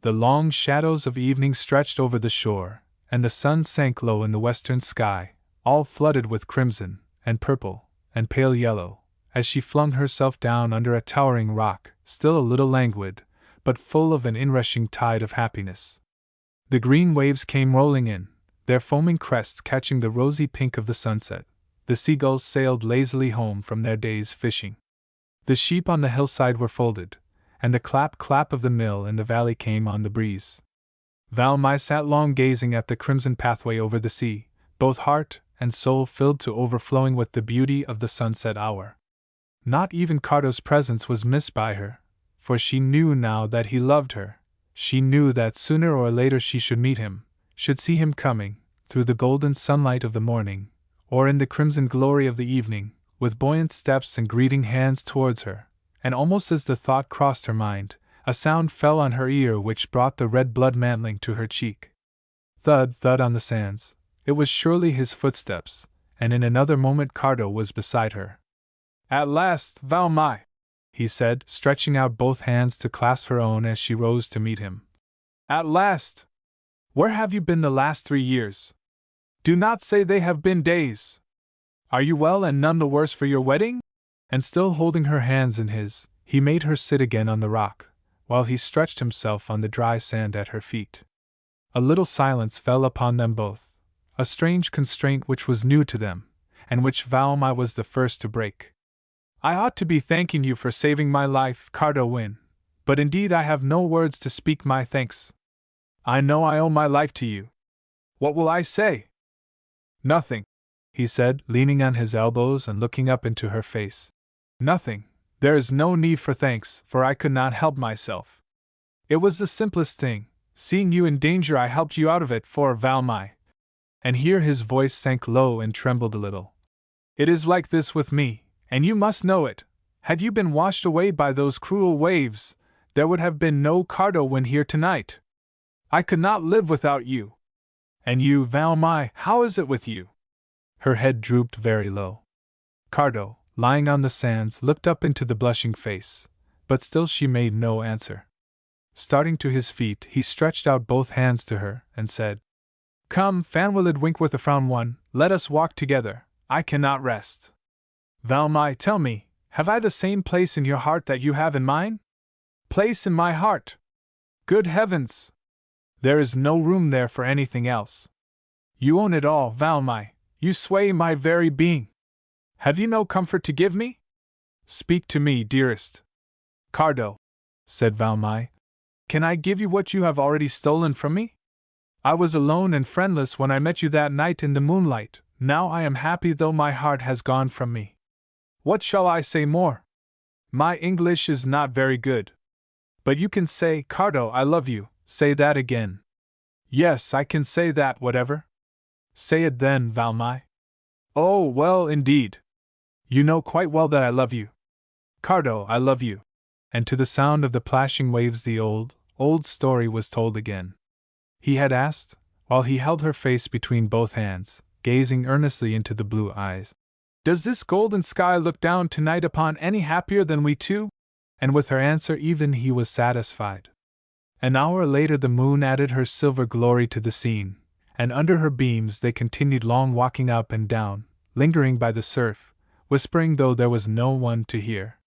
[SPEAKER 1] The long shadows of evening stretched over the shore, and the sun sank low in the western sky, all flooded with crimson, and purple, and pale yellow, as she flung herself down under a towering rock, still a little languid, but full of an inrushing tide of happiness. The green waves came rolling in, their foaming crests catching the rosy pink of the sunset. The seagulls sailed lazily home from their day's fishing. The sheep on the hillside were folded, and the clap-clap of the mill in the valley came on the breeze. Valmy sat long gazing at the crimson pathway over the sea, both heart and soul filled to overflowing with the beauty of the sunset hour. Not even Cardo's presence was missed by her, for she knew now that he loved her. She knew that sooner or later she should meet him, should see him coming, through the golden sunlight of the morning, or in the crimson glory of the evening, with buoyant steps and greeting hands towards her, and almost as the thought crossed her mind, a sound fell on her ear which brought the red blood mantling to her cheek. Thud, thud on the sands. It was surely his footsteps, and in another moment Cardo was beside her. At last, Valmy, he said, stretching out both hands to clasp her own as she rose to meet him. At last! Where have you been the last 3 years? Do not say they have been days. Are you well and none the worse for your wedding? And still holding her hands in his, he made her sit again on the rock, while he stretched himself on the dry sand at her feet. A little silence fell upon them both, a strange constraint which was new to them, and which Valmy was the first to break. I ought to be thanking you for saving my life, Cardo, but indeed I have no words to speak my thanks. I know I owe my life to you. What will I say? Nothing, he said, leaning on his elbows and looking up into her face. Nothing. There is no need for thanks, for I could not help myself. It was the simplest thing. Seeing you in danger, I helped you out of it, for Valmy. And here his voice sank low and trembled a little. It is like this with me, and you must know it. Had you been washed away by those cruel waves, there would have been no Cardo here tonight. I could not live without you. And you, Valmy, how is it with you? Her head drooped very low. Cardo, lying on the sands, looked up into the blushing face, but still she made no answer. Starting to his feet, he stretched out both hands to her and said, Come, Fanwillid Winkworth a frown one, let us walk together. I cannot rest. Valmy, tell me, have I the same place in your heart that you have in mine? Place in my heart? Good heavens! There is no room there for anything else. You own it all, Valmy. You sway my very being. Have you no comfort to give me? Speak to me, dearest. Cardo, said Valmy, can I give you what you have already stolen from me? I was alone and friendless when I met you that night in the moonlight. Now I am happy though my heart has gone from me. What shall I say more? My English is not very good. But you can say, Cardo, I love you. Say that again. Yes, I can say that, whatever. Say it then, Valmy. Oh, well, indeed. You know quite well that I love you. Cardo, I love you. And to the sound of the plashing waves the old story was told again. He had asked, while he held her face between both hands, gazing earnestly into the blue eyes, Does this golden sky look down tonight upon any happier than we two? And with her answer even he was satisfied. An hour later the moon added her silver glory to the scene, and under her beams they continued long walking up and down, lingering by the surf, whispering though there was no one to hear.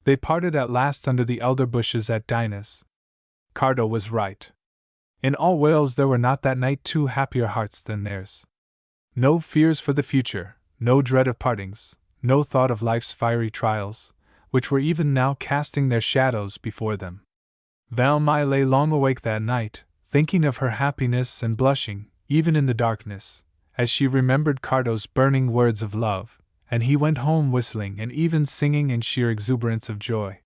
[SPEAKER 1] They parted at last under the elder bushes at Dinah's. Cardo was right. In all Wales there were not that night two happier hearts than theirs. No fears for the future, no dread of partings, no thought of life's fiery trials, which were even now casting their shadows before them. Valmy lay long awake that night, thinking of her happiness and blushing, even in the darkness, as she remembered Cardo's burning words of love, and he went home whistling and even singing in sheer exuberance of joy.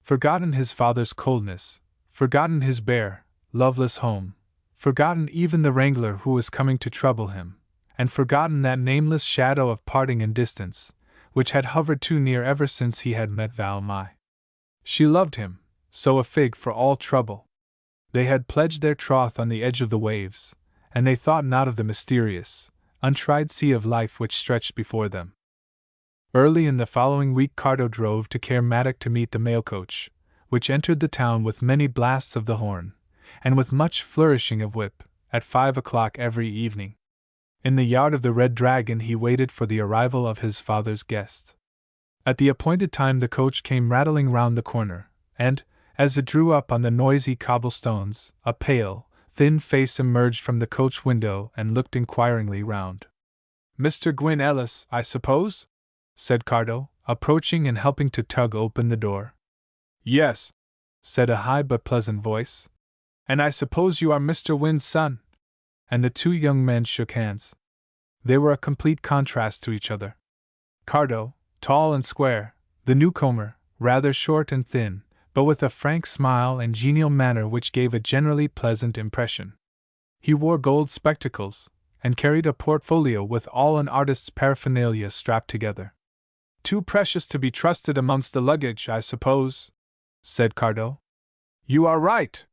[SPEAKER 1] Forgotten his father's coldness, forgotten his bare, loveless home, forgotten even the wrangler who was coming to trouble him, and forgotten that nameless shadow of parting and distance, which had hovered too near ever since he had met Valmy. She loved him, so a fig for all trouble. They had pledged their troth on the edge of the waves, and they thought not of the mysterious, untried sea of life which stretched before them. Early in the following week Cardo drove to Caermatic to meet the mail coach, which entered the town with many blasts of the horn, and with much flourishing of whip, at 5 o'clock every evening. In the yard of the Red Dragon he waited for the arrival of his father's guest. At the appointed time the coach came rattling round the corner, and, as it drew up on the noisy cobblestones, a pale, thin face emerged from the coach window and looked inquiringly round. Mr. Gwyn Ellis, I suppose? Said Cardo, approaching and helping to tug open the door. Yes, said a high but pleasant voice. And I suppose you are Mr. Wynne's son? And the two young men shook hands. They were a complete contrast to each other. Cardo, tall and square, the newcomer, rather short and thin, but with a frank smile and genial manner which gave a generally pleasant impression. He wore gold spectacles, and carried a portfolio with all an artist's paraphernalia strapped together. Too precious to be trusted amongst the luggage, I suppose, said Cardo. You are right.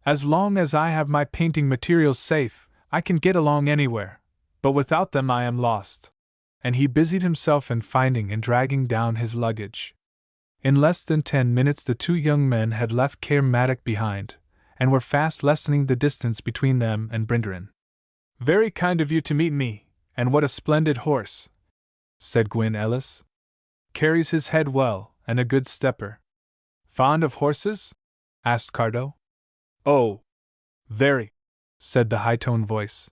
[SPEAKER 1] As long as I have my painting materials safe, I can get along anywhere, but without them I am lost. And he busied himself in finding and dragging down his luggage. In less than 10 minutes the two young men had left Caermatic behind, and were fast lessening the distance between them and Brinderin. Very kind of you to meet me, and what a splendid horse, said Gwyn Ellis. Carries his head well, and a good stepper. Fond of horses? Asked Cardo. Oh, very, said the high-toned voice.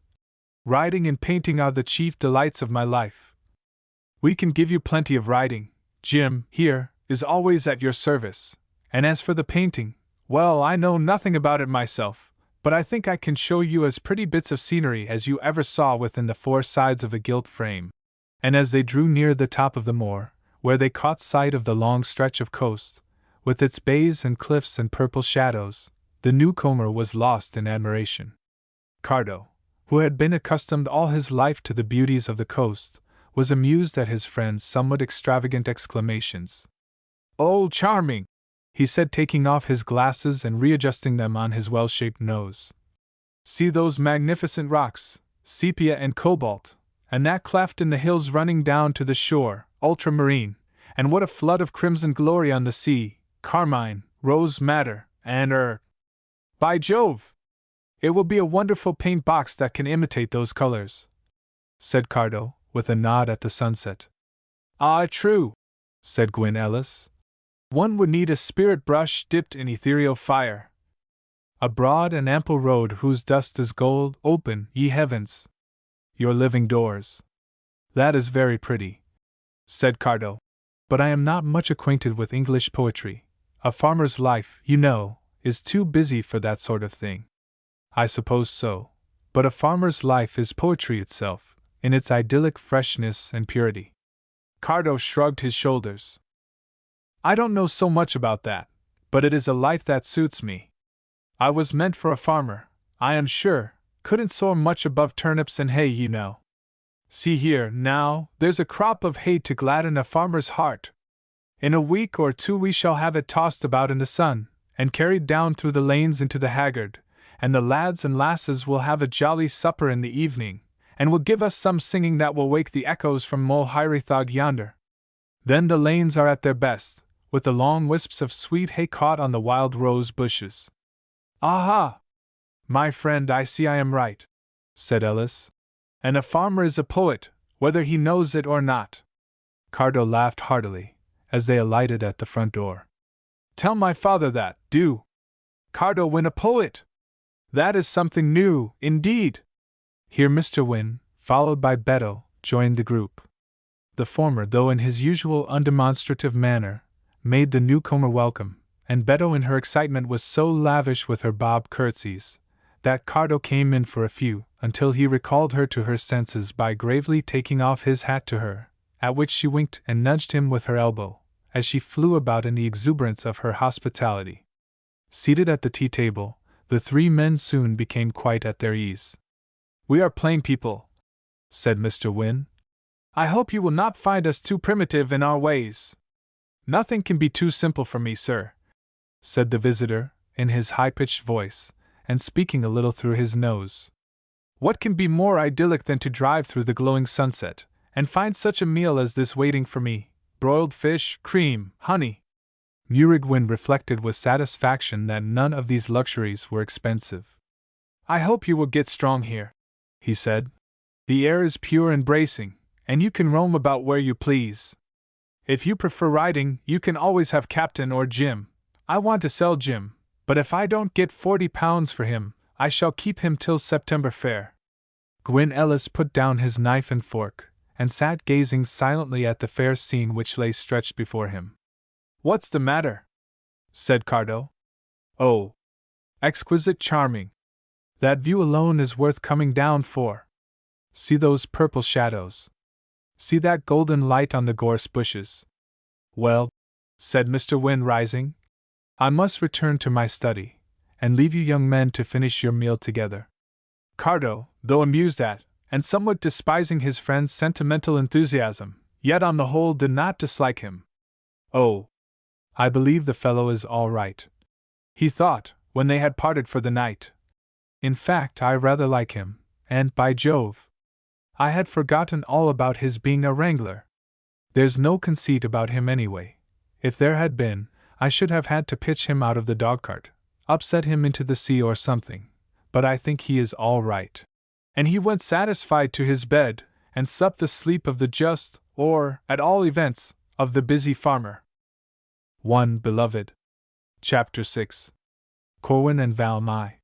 [SPEAKER 1] Riding and painting are the chief delights of my life. We can give you plenty of riding. Jim, here, is always at your service. And as for the painting, well, I know nothing about it myself, but I think I can show you as pretty bits of scenery as you ever saw within the four sides of a gilt frame. And as they drew near the top of the moor, where they caught sight of the long stretch of coast, with its bays and cliffs and purple shadows, the newcomer was lost in admiration. Cardo, who had been accustomed all his life to the beauties of the coast, was amused at his friend's somewhat extravagant exclamations. "Oh, charming!" he said, taking off his glasses and readjusting them on his well-shaped nose. "See those magnificent rocks, sepia and cobalt, and that cleft in the hills running down to the shore, ultramarine, and what a flood of crimson glory on the sea, carmine, rose madder, and By Jove! It will be a wonderful paint box that can imitate those colors," said Cardo, with a nod at the sunset. "Ah, true," said Gwyn Ellis. "One would need a spirit brush dipped in ethereal fire. A broad and ample road whose dust is gold, open, ye heavens! Your living doors. That is very pretty," said Cardo. "But I am not much acquainted with English poetry. A farmer's life, you know, is too busy for that sort of thing." "I suppose so, but a farmer's life is poetry itself, in its idyllic freshness and purity." Cardo shrugged his shoulders. "I don't know so much about that, but it is a life that suits me. I was meant for a farmer, I am sure, couldn't soar much above turnips and hay, you know. See here, now, there's a crop of hay to gladden a farmer's heart. In a week or two we shall have it tossed about in the sun, and carried down through the lanes into the haggard, and the lads and lasses will have a jolly supper in the evening, and will give us some singing that will wake the echoes from Moel Hyrithog yonder. Then the lanes are at their best, with the long wisps of sweet hay caught on the wild rose bushes." "Aha! My friend, I see I am right," said Ellis. "And a farmer is a poet, whether he knows it or not." Cardo laughed heartily, as they alighted at the front door. "Tell my father that, do. Cardo Wynne a poet! That is something new, indeed." Here Mr. Wynne, followed by Beto, joined the group. The former, though in his usual undemonstrative manner, made the newcomer welcome, and Beto in her excitement was so lavish with her bob curtsies, that Cardo came in for a few, until he recalled her to her senses by gravely taking off his hat to her, at which she winked and nudged him with her elbow, as she flew about in the exuberance of her hospitality. Seated at the tea-table, the three men soon became quite at their ease. "We are plain people," said Mr. Wynne. "I hope you will not find us too primitive in our ways." "Nothing can be too simple for me, sir," said the visitor, in his high-pitched voice, and speaking a little through his nose. "What can be more idyllic than to drive through the glowing sunset, and find such a meal as this waiting for me? Broiled fish, cream, honey." Murigwyn reflected with satisfaction that none of these luxuries were expensive. "I hope you will get strong here," he said. "The air is pure and bracing, and you can roam about where you please. If you prefer riding, you can always have Captain or Jim. I want to sell Jim, but if I don't get £40 for him, I shall keep him till September fair." Gwyn Ellis put down his knife and fork, and sat gazing silently at the fair scene which lay stretched before him. "What's the matter?" said Cardo. "Oh, exquisite charming! That view alone is worth coming down for. See those purple shadows. See that golden light on the gorse bushes. Well," said Mr. Wynne, rising, "I must return to my study, and leave you young men to finish your meal together." Cardo, though amused at, and somewhat despising his friend's sentimental enthusiasm, yet on the whole did not dislike him. "Oh, I believe the fellow is all right," he thought, when they had parted for the night. "In fact, I rather like him, and, by Jove, I had forgotten all about his being a wrangler. There's no conceit about him anyway. If there had been, I should have had to pitch him out of the dogcart, upset him into the sea or something, but I think he is all right." And he went satisfied to his bed, and supped the sleep of the just, or, at all events, of the busy farmer. 1. Beloved. Chapter 6. Corwin and Val Mai.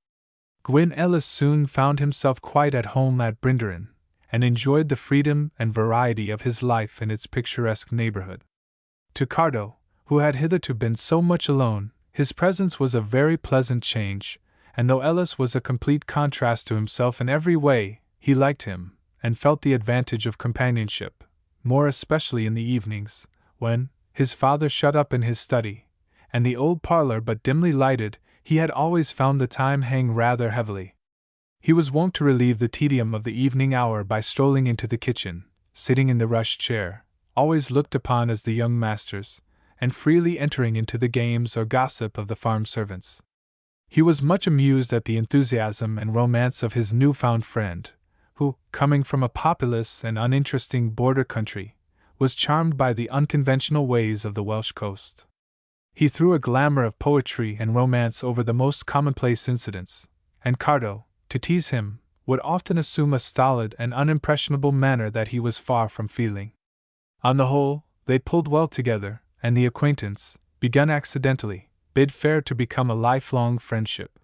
[SPEAKER 1] Gwyn Ellis soon found himself quite at home at Brinderen, and enjoyed the freedom and variety of his life in its picturesque neighborhood. To Cardo, who had hitherto been so much alone, his presence was a very pleasant change, and though Ellis was a complete contrast to himself in every way, he liked him, and felt the advantage of companionship, more especially in the evenings, when, his father shut up in his study, and the old parlor but dimly lighted, he had always found the time hang rather heavily. He was wont to relieve the tedium of the evening hour by strolling into the kitchen, sitting in the rush chair, always looked upon as the young master's, and freely entering into the games or gossip of the farm servants. He was much amused at the enthusiasm and romance of his new-found friend, who, coming from a populous and uninteresting border country, was charmed by the unconventional ways of the Welsh coast. He threw a glamour of poetry and romance over the most commonplace incidents, and Cardo, to tease him, would often assume a stolid and unimpressionable manner that he was far from feeling. On the whole, they pulled well together, and the acquaintance, begun accidentally, bid fair to become a lifelong friendship.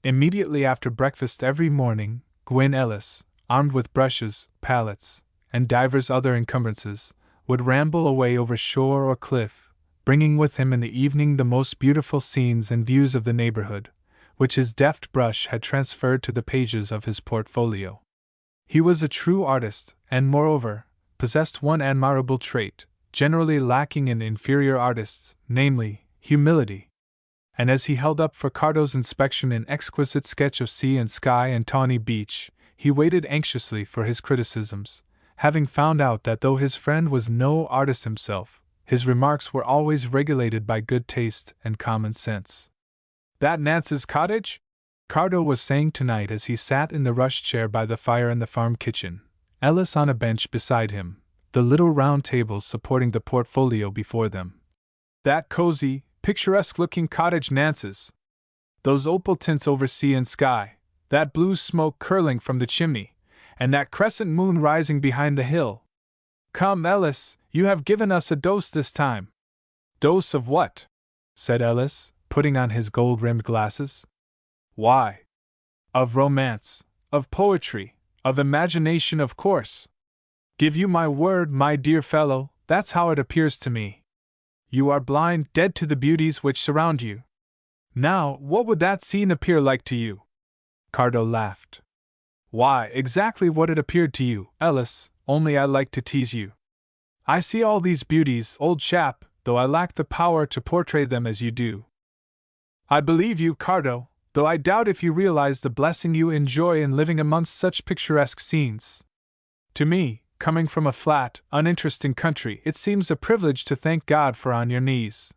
[SPEAKER 1] Immediately after breakfast every morning, Gwyn Ellis, armed with brushes, palettes, and divers other encumbrances, would ramble away over shore or cliff, bringing with him in the evening the most beautiful scenes and views of the neighborhood, which his deft brush had transferred to the pages of his portfolio. He was a true artist, and moreover, possessed one admirable trait, generally lacking in inferior artists, namely, humility. And as he held up for Cardo's inspection an exquisite sketch of sea and sky and tawny beach, he waited anxiously for his criticisms, having found out that though his friend was no artist himself, his remarks were always regulated by good taste and common sense. "That Nance's cottage?" Cardo was saying tonight as he sat in the rush chair by the fire in the farm kitchen, Ellis on a bench beside him, the little round table supporting the portfolio before them. "That cozy, picturesque-looking cottage Nance's. Those opal tints over sea and sky, that blue smoke curling from the chimney, and that crescent moon rising behind the hill. Come, Ellis, you have given us a dose this time." "Dose of what?" said Ellis, putting on his gold-rimmed glasses. "Why, of romance, of poetry, of imagination, of course. Give you my word, my dear fellow, that's how it appears to me. You are blind, dead to the beauties which surround you. Now, what would that scene appear like to you?" Cardo laughed. "Why, exactly what it appeared to you, Ellis, only I like to tease you. I see all these beauties, old chap, though I lack the power to portray them as you do." "I believe you, Cardo, though I doubt if you realize the blessing you enjoy in living amongst such picturesque scenes. To me, coming from a flat, uninteresting country, it seems a privilege to thank God for on your knees.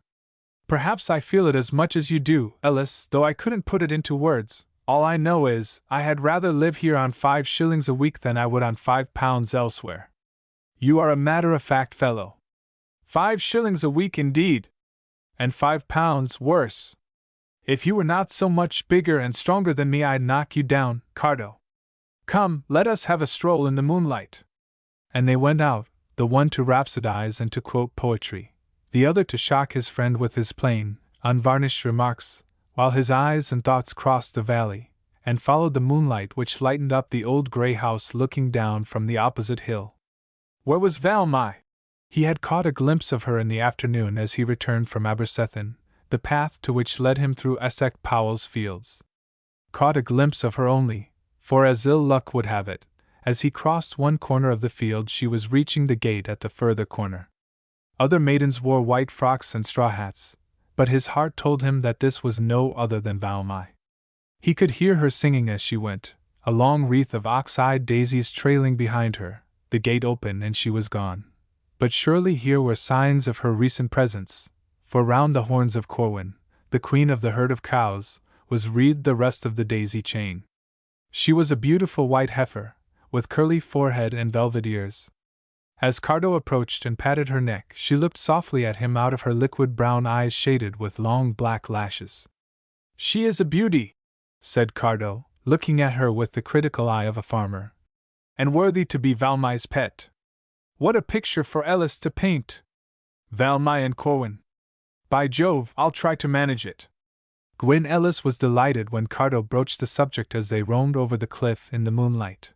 [SPEAKER 1] Perhaps I feel it as much as you do, Ellis, though I couldn't put it into words. All I know is, I had rather live here on 5 shillings a week than I would on £5 elsewhere." "You are a matter-of-fact fellow. 5 shillings a week indeed! And £5 worse. If you were not so much bigger and stronger than me I'd knock you down, Cardo. Come, let us have a stroll in the moonlight." And they went out, the one to rhapsodize and to quote poetry, the other to shock his friend with his plain, unvarnished remarks, while his eyes and thoughts crossed the valley, and followed the moonlight which lightened up the old grey house looking down from the opposite hill. Where was Valmy? He had caught a glimpse of her in the afternoon as he returned from Abercethin, the path to which led him through Essex Powell's fields. Caught a glimpse of her only, for as ill luck would have it, as he crossed one corner of the field she was reaching the gate at the further corner. Other maidens wore white frocks and straw hats, but his heart told him that this was no other than Valmy. He could hear her singing as she went, a long wreath of ox-eyed daisies trailing behind her, the gate open and she was gone. But surely here were signs of her recent presence, for round the horns of Corwin, the queen of the herd of cows, was wreathed the rest of the daisy chain. She was a beautiful white heifer, with curly forehead and velvet ears. As Cardo approached and patted her neck, she looked softly at him out of her liquid brown eyes shaded with long black lashes. "She is a beauty," said Cardo, looking at her with the critical eye of a farmer, "and worthy to be Valmy's pet. What a picture for Ellis to paint! Valmy and Corwin. By Jove, I'll try to manage it." Gwyn Ellis was delighted when Cardo broached the subject as they roamed over the cliff in the moonlight.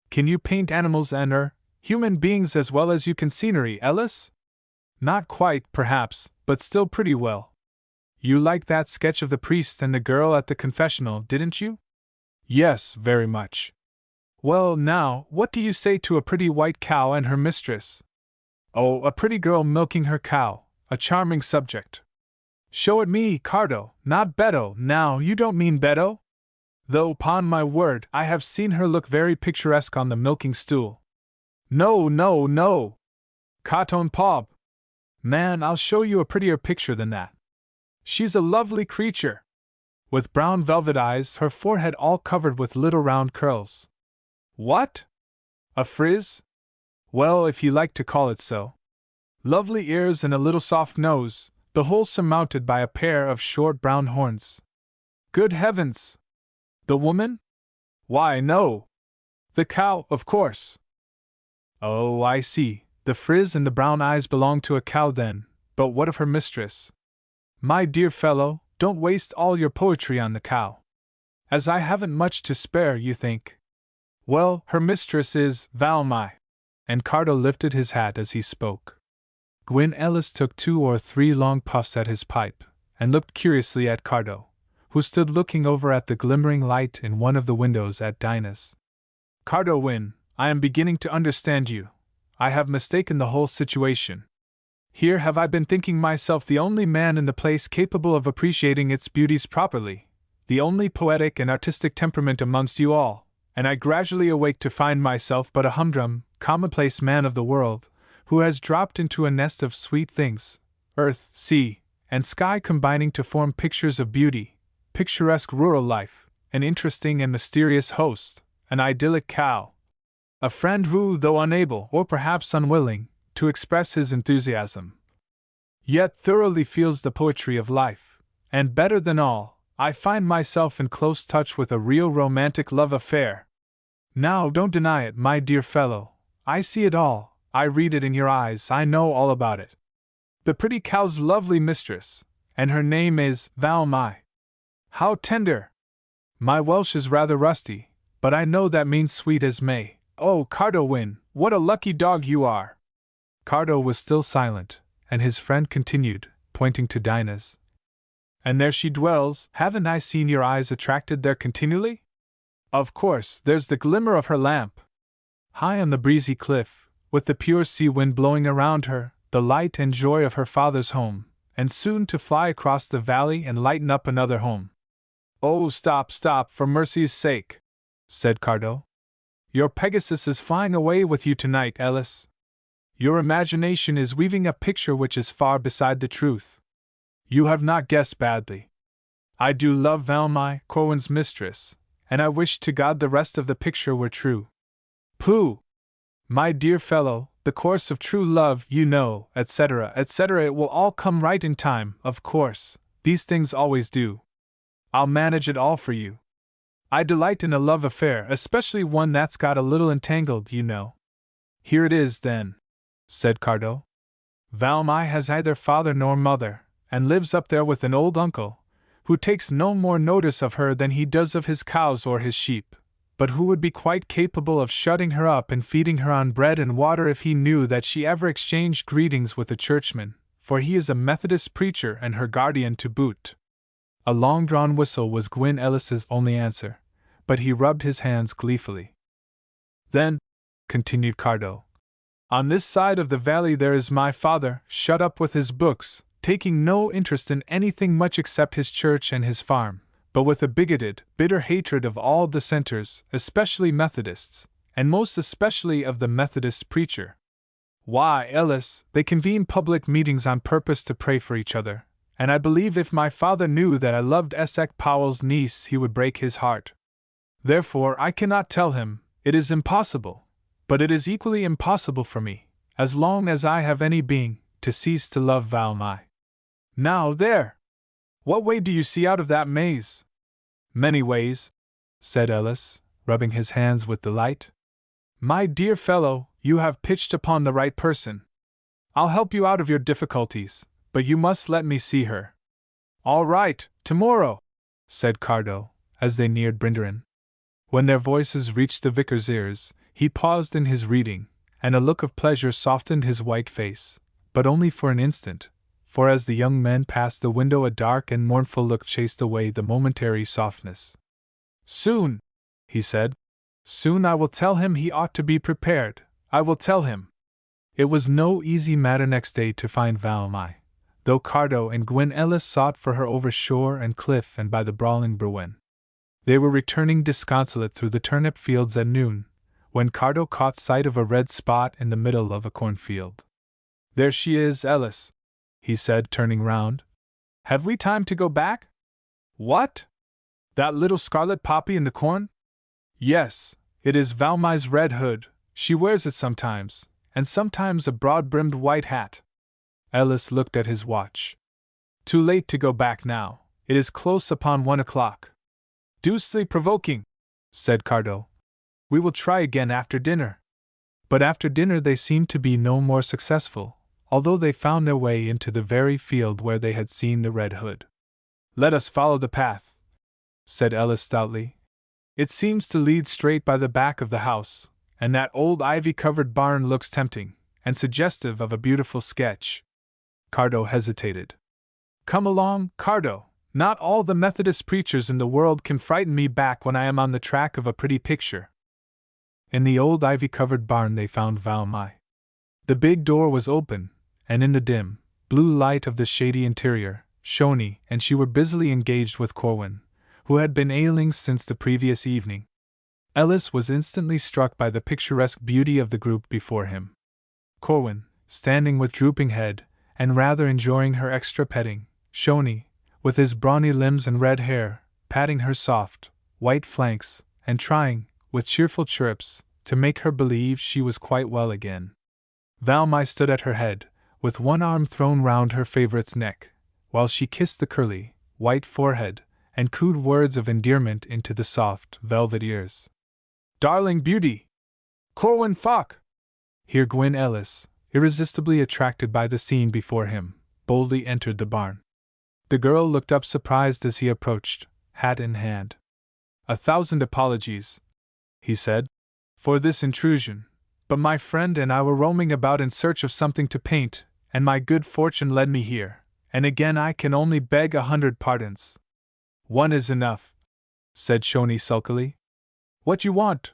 [SPEAKER 1] Can you paint animals and human beings as well as you can scenery, Ellis? Not quite, perhaps, but still pretty well. You liked that sketch of the priest and the girl at the confessional, didn't you? Yes, very much. Well, now, what do you say to a pretty white cow and her mistress? Oh, a pretty girl milking her cow, a charming subject. Show it me, Cardo, not Beto. Now, you don't mean Beto? Though, upon my word, I have seen her look very picturesque on the milking stool. No, no, no! Caton Pob! Man, I'll show you a prettier picture than that. She's a lovely creature, with brown velvet eyes, her forehead all covered with little round curls. What? A frizz? Well, if you like to call it so. Lovely ears and a little soft nose, the whole surmounted by a pair of short brown horns. Good heavens! The woman? Why, no. The cow, of course. Oh, I see. The frizz and the brown eyes belong to a cow then, but what of her mistress? My dear fellow, don't waste all your poetry on the cow. As I haven't much to spare, you think. Well, her mistress is Valmy. And Cardo lifted his hat as he spoke. Gwyn Ellis took 2 or 3 long puffs at his pipe, and looked curiously at Cardo, who stood looking over at the glimmering light in one of the windows at Dinah's. Cardo Wynne, I am beginning to understand you. I have mistaken the whole situation. Here have I been thinking myself the only man in the place capable of appreciating its beauties properly, the only poetic and artistic temperament amongst you all, and I gradually awake to find myself but a humdrum, commonplace man of the world, who has dropped into a nest of sweet things, earth, sea, and sky combining to form pictures of beauty, picturesque rural life, an interesting and mysterious host, an idyllic cow, a friend who, though unable, or perhaps unwilling, to express his enthusiasm, yet thoroughly feels the poetry of life, and better than all, I find myself in close touch with a real romantic love affair. Now, don't deny it, my dear fellow. I see it all, I read it in your eyes, I know all about it. The pretty cow's lovely mistress, and her name is Valmy. How tender! My Welsh is rather rusty, but I know that means sweet as May. Oh, Cardo Wynne, what a lucky dog you are! Cardo was still silent, and his friend continued, pointing to Dinah's. And there she dwells, haven't I seen your eyes attracted there continually? Of course, there's the glimmer of her lamp. High on the breezy cliff, with the pure sea wind blowing around her, the light and joy of her father's home, and soon to fly across the valley and lighten up another home. Oh, stop, for mercy's sake, said Cardo. Your Pegasus is flying away with you tonight, Ellis. Your imagination is weaving a picture which is far beside the truth. You have not guessed badly. I do love Valmy, Corwin's mistress, and I wish to God the rest of the picture were true. Pooh! My dear fellow, the course of true love, you know, etc., etc., it will all come right in time, of course, these things always do. I'll manage it all for you. I delight in a love affair, especially one that's got a little entangled, you know. Here it is, then, said Cardo. Valmy has neither father nor mother, and lives up there with an old uncle, who takes no more notice of her than he does of his cows or his sheep, but who would be quite capable of shutting her up and feeding her on bread and water if he knew that she ever exchanged greetings with a churchman, for he is a Methodist preacher and her guardian to boot. A long-drawn whistle was Gwyn Ellis's only answer, but he rubbed his hands gleefully. Then, continued Cardo, on this side of the valley there is my father, shut up with his books, taking no interest in anything much except his church and his farm, but with a bigoted, bitter hatred of all dissenters, especially Methodists, and most especially of the Methodist preacher. Why, Ellis, they convene public meetings on purpose to pray for each other, and I believe if my father knew that I loved Essex Powell's niece he would break his heart. Therefore I cannot tell him, it is impossible, but it is equally impossible for me, as long as I have any being, to cease to love Valmy. Now there! What way do you see out of that maze? Many ways, said Ellis, rubbing his hands with delight. My dear fellow, you have pitched upon the right person. I'll help you out of your difficulties, but you must let me see her. All right, Tomorrow, said Cardo, as they neared Brinderin. When their voices reached the vicar's ears, he paused in his reading, and a look of pleasure softened his white face, but only for an instant, for as the young men passed the window a dark and mournful look chased away the momentary softness. Soon, he said, soon I will tell him he ought to be prepared, I will tell him. It was no easy matter next day to find Valmy, though Cardo and Gwyn Ellis sought for her over shore and cliff and by the brawling Berwen. They were returning disconsolate through the turnip fields at noon, when Cardo caught sight of a red spot in the middle of a cornfield. There she is, Ellis, he said, turning round. Have we time to go back? What? That little scarlet poppy in the corn? Yes, it is Valmy's red hood, she wears it sometimes, and sometimes a broad-brimmed white hat. Ellis looked at his watch. Too late to go back now, it is close upon 1 o'clock. Deucedly provoking, said Cardo. We will try again after dinner. But after dinner they seemed to be no more successful, although they found their way into the very field where they had seen the red hood. Let us follow the path, said Ellis stoutly. It seems to lead straight by the back of the house, and that old ivy-covered barn looks tempting, and suggestive of a beautiful sketch. Cardo hesitated. Come along, Cardo. Not all the Methodist preachers in the world can frighten me back when I am on the track of a pretty picture. In the old ivy-covered barn they found Valmy. The big door was open, and in the dim, blue light of the shady interior, Shoney and she were busily engaged with Corwin, who had been ailing since the previous evening. Ellis was instantly struck by the picturesque beauty of the group before him. Corwin, standing with drooping head, and rather enjoying her extra petting, Shoney, with his brawny limbs and red hair, patting her soft, white flanks, and trying, with cheerful chirps, to make her believe she was quite well again. Valmy stood at her head, with one arm thrown round her favorite's neck, while she kissed the curly, white forehead, and cooed words of endearment into the soft, velvet ears. Darling beauty! Corwin Falk! Here Gwyn Ellis, irresistibly attracted by the scene before him, boldly entered the barn. The girl looked up surprised as he approached, hat in hand. 1,000 apologies, he said, for this intrusion, but my friend and I were roaming about in search of something to paint, and my good fortune led me here, and again I can only beg 100 pardons. One is enough, said Shoney sulkily. What you want?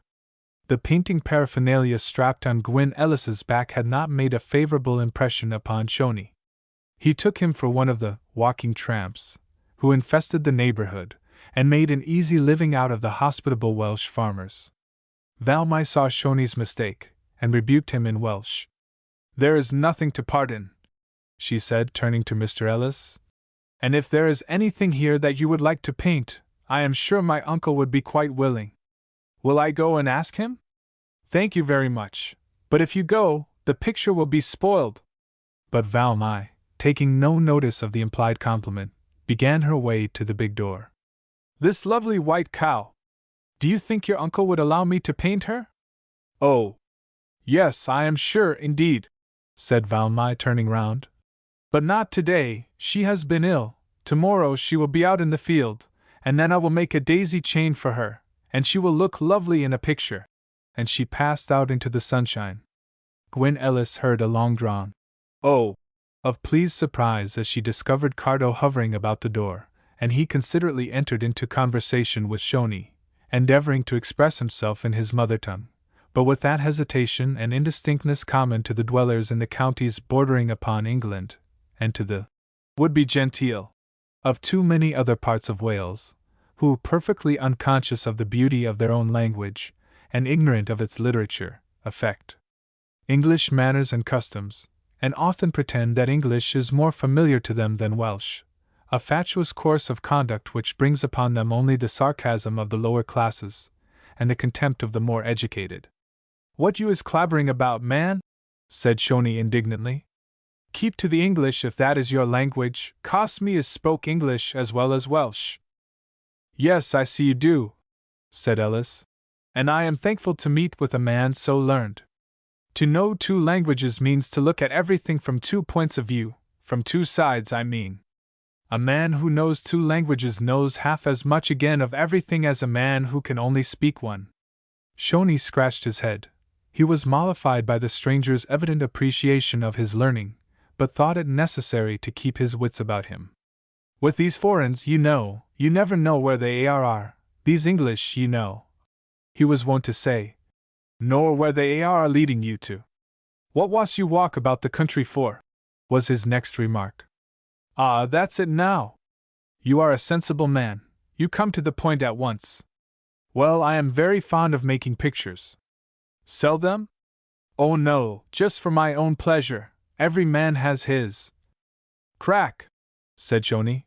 [SPEAKER 1] The painting paraphernalia strapped on Gwyn Ellis's back had not made a favorable impression upon Shoney. He took him for one of the walking tramps who infested the neighborhood and made an easy living out of the hospitable Welsh farmers. Valmy saw Shoney's mistake and rebuked him in Welsh. There is nothing to pardon, she said, turning to Mr. Ellis. And if there is anything here that you would like to paint, I am sure my uncle would be quite willing. Will I go and ask him? Thank you very much, but if you go, the picture will be spoiled. But Valmy, taking no notice of the implied compliment, began her way to the big door. This lovely white cow! Do you think your uncle would allow me to paint her? Oh, yes, I am sure, indeed, said Valmy, turning round. But not today, she has been ill. Tomorrow she will be out in the field, and then I will make a daisy chain for her, and she will look lovely in a picture. And she passed out into the sunshine. Gwyn Ellis heard a long-drawn "Oh!" of pleased surprise as she discovered Cardo hovering about the door, and he considerately entered into conversation with Shoney, endeavoring to express himself in his mother tongue, but with that hesitation and indistinctness common to the dwellers in the counties bordering upon England, and to the would-be genteel of too many other parts of Wales, who, perfectly unconscious of the beauty of their own language, and ignorant of its literature, affect English manners and customs, and often pretend that English is more familiar to them than Welsh, a fatuous course of conduct which brings upon them only the sarcasm of the lower classes, and the contempt of the more educated. What you is clabbering about, man? Said Shoney indignantly. Keep to the English if that is your language. Cost me is spoke English as well as Welsh. Yes, I see you do, said Ellis, and I am thankful to meet with a man so learned. To know 2 languages means to look at everything from 2 points of view, from 2 sides, I mean. A man who knows 2 languages knows half as much again of everything as a man who can only speak one. Shoni scratched his head. He was mollified by the stranger's evident appreciation of his learning, but thought it necessary to keep his wits about him. With these foreigners, you never know where they are. These English, he was wont to say, nor where they are leading you to. What was you walk about the country for? Was his next remark. Ah, that's it now. You are a sensible man, you come to the point at once. Well, I am very fond of making pictures. Sell them? Oh no, just for my own pleasure. Every man has his. Crack, said Shoni.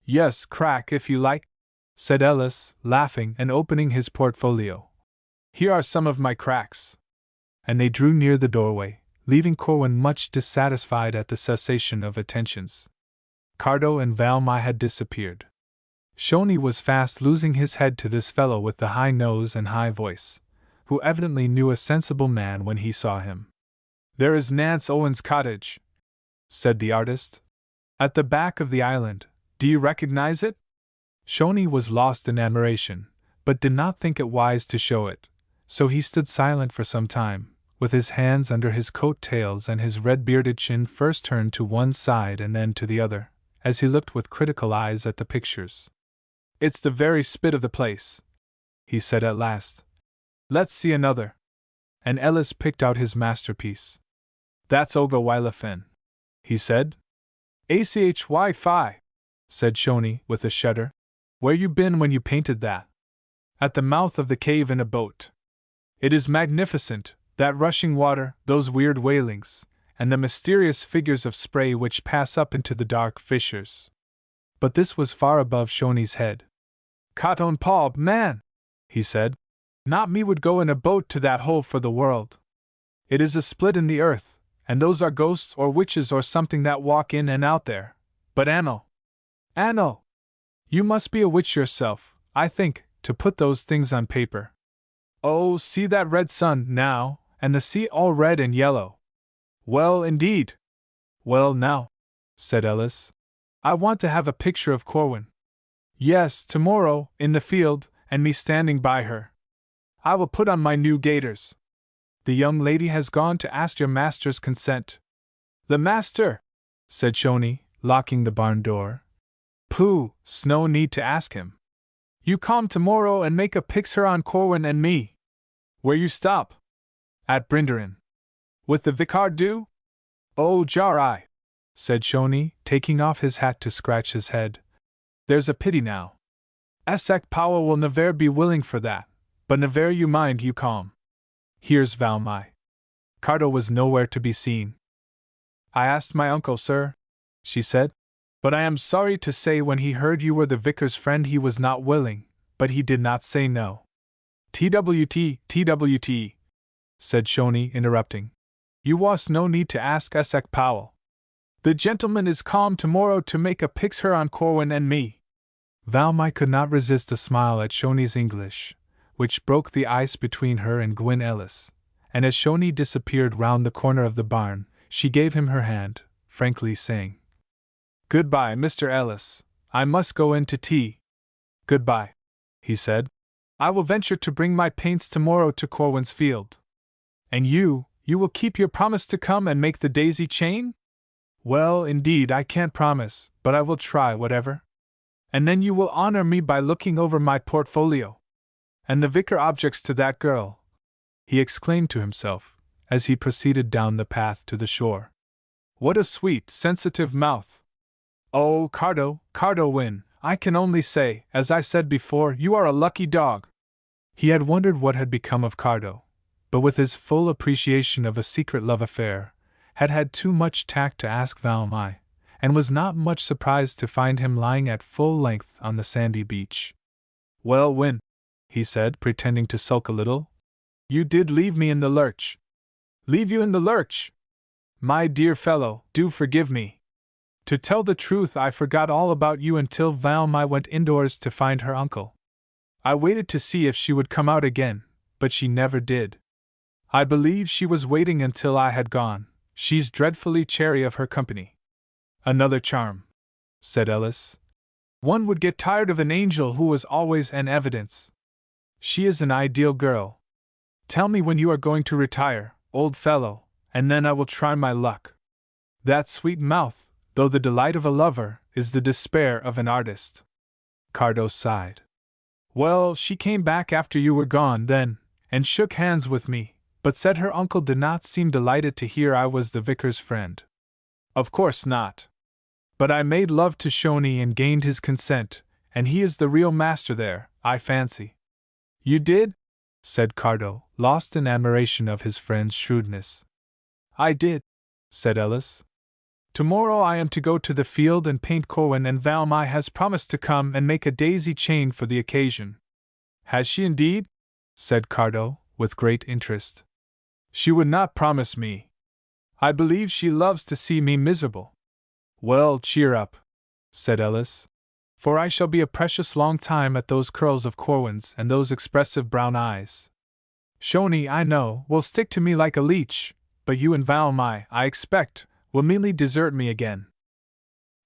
[SPEAKER 1] Yes, crack if you like, said Ellis, laughing and opening his portfolio. Here are some of my cracks. And they drew near the doorway, leaving Corwin much dissatisfied at the cessation of attentions. Cardo and Valmy had disappeared. Shoni was fast losing his head to this fellow with the high nose and high voice, who evidently knew a sensible man when he saw him. There is Nance Owen's cottage, said the artist. At the back of the island. Do you recognize it? Shoni was lost in admiration, but did not think it wise to show it, so he stood silent for some time, with his hands under his coat tails and his red-bearded chin first turned to one side and then to the other, as he looked with critical eyes at the pictures. It's the very spit of the place, he said at last. Let's see another. And Ellis picked out his masterpiece. That's Oga Wylafen, he said. Achy-fi, said Shoni with a shudder. Where you been when you painted that? At the mouth of the cave in a boat. It is magnificent, that rushing water, those weird wailings, and the mysterious figures of spray which pass up into the dark fissures. But this was far above Shoni's head. Cotton paw, man, he said. Not me would go in a boat to that hole for the world. It is a split in the earth, and those are ghosts or witches or something that walk in and out there. But Anno, you must be a witch yourself, I think, to put those things on paper. Oh, see that red sun, now, and the sea all red and yellow. Well, indeed. Well, now, said Ellis, I want to have a picture of Corwin. Yes, tomorrow, in the field, and me standing by her. I will put on my new gaiters. The young lady has gone to ask your master's consent. The master, said Shoni, locking the barn door. Pooh, no need to ask him. You come tomorrow and make a picture on Corwin and me. Where you stop? At Brinderin. With the vicar do? Oh, jar I, said Shoni, taking off his hat to scratch his head. There's a pity now. Esek Powell will never be willing for that, but never you mind you calm. Here's Valmy. Cardo was nowhere to be seen. I asked my uncle, sir, she said, but I am sorry to say when he heard you were the vicar's friend he was not willing, but he did not say no. TWT, said Shoni, interrupting. You was no need to ask Esek Powell. The gentleman is calm tomorrow to make a picture on Corwin and me. Valmy could not resist a smile at Shoni's English, which broke the ice between her and Gwyn Ellis, and as Shoni disappeared round the corner of the barn, she gave him her hand, frankly saying, Goodbye, Mr. Ellis, I must go in to tea. Goodbye, he said. I will venture to bring my paints tomorrow to Corwin's field. And you will keep your promise to come and make the daisy chain? Well, indeed, I can't promise, but I will try whatever. And then you will honor me by looking over my portfolio. And the vicar objects to that girl, he exclaimed to himself, as he proceeded down the path to the shore. What a sweet, sensitive mouth! Oh, Cardo Wynne, I can only say, as I said before, you are a lucky dog. He had wondered what had become of Cardo, but with his full appreciation of a secret love affair, had had too much tact to ask Valmy, and was not much surprised to find him lying at full length on the sandy beach. Well, Wynne, he said, pretending to sulk a little, you did leave me in the lurch. Leave you in the lurch? My dear fellow, do forgive me. To tell the truth, I forgot all about you until Valmy went indoors to find her uncle. I waited to see if she would come out again, but she never did. I believe she was waiting until I had gone. She's dreadfully chary of her company. Another charm. said Ellis. One would get tired of an angel who was always an evidence. She is an ideal girl. Tell me when you are going to retire, old fellow, and then I will try my luck. That sweet mouth, though the delight of a lover, is the despair of an artist. Cardo sighed. Well, she came back after you were gone then, and shook hands with me, but said her uncle did not seem delighted to hear I was the vicar's friend. Of course not. But I made love to Shoney and gained his consent, and he is the real master there, I fancy. You did? Said Cardo, lost in admiration of his friend's shrewdness. I did, said Ellis. Tomorrow I am to go to the field and paint Corwin, and Valmai has promised to come and make a daisy chain for the occasion. Has she indeed? Said Cardo, with great interest. She would not promise me. I believe she loves to see me miserable. Well, cheer up, said Ellis, for I shall be a precious long time at those curls of Corwin's and those expressive brown eyes. Shoney, I know, will stick to me like a leech, but you and Valmai, I expect, will meanly desert me again.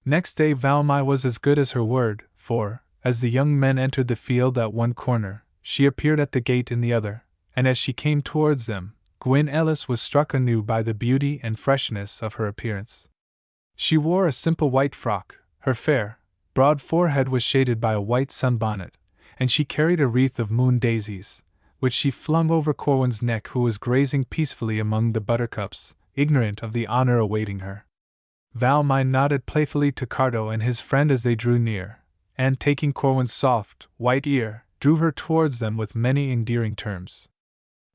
[SPEAKER 1] Next day Valmai was as good as her word, for, as the young men entered the field at one corner, she appeared at the gate in the other, and as she came towards them, Gwyn Ellis was struck anew by the beauty and freshness of her appearance. She wore a simple white frock, her fair, broad forehead was shaded by a white sunbonnet, and she carried a wreath of moon daisies, which she flung over Corwin's neck, who was grazing peacefully among the buttercups, ignorant of the honor awaiting her. Valmai nodded playfully to Cardo and his friend as they drew near, and taking Corwin's soft, white ear, drew her towards them with many endearing terms.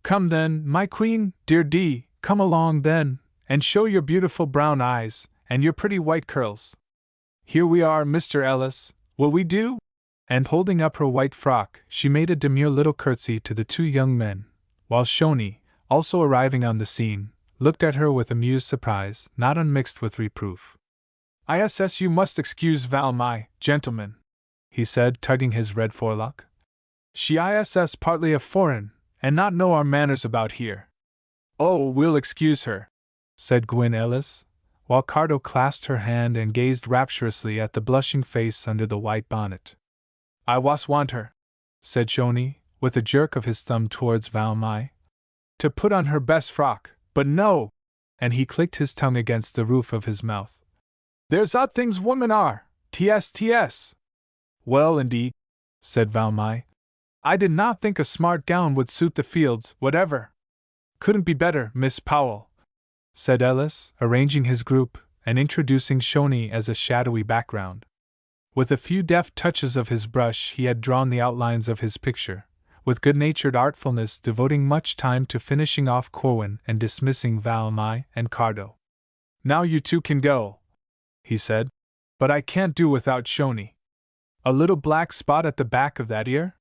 [SPEAKER 1] Come then, my queen, dear Dee, come along then, and show your beautiful brown eyes, and your pretty white curls. Here we are, Mr. Ellis, will we do? And holding up her white frock, she made a demure little curtsy to the two young men, while Shoney, also arriving on the scene, looked at her with amused surprise, not unmixed with reproof. "ISS, you must excuse Valmai, gentlemen," he said, tugging his red forelock. "She ISS partly a foreign, and not know our manners about here." "Oh, we'll excuse her," said Gwyn Ellis, while Cardo clasped her hand and gazed rapturously at the blushing face under the white bonnet. "I was want her," said Shoney, with a jerk of his thumb towards Valmai, "to put on her best frock, but no!" and he clicked his tongue against the roof of his mouth. "There's odd things women are, ts. "Well, indeed," said Valmai. "I did not think a smart gown would suit the fields, whatever." "Couldn't be better, Miss Powell," said Ellis, arranging his group, and introducing Shoney as a shadowy background. With a few deft touches of his brush he had drawn the outlines of his picture, with good-natured artfulness, devoting much time to finishing off Corwin and dismissing Valmai and Cardo. "Now you two can go," he said, "but I can't do without Shoney. A little black spot at the back of that ear?"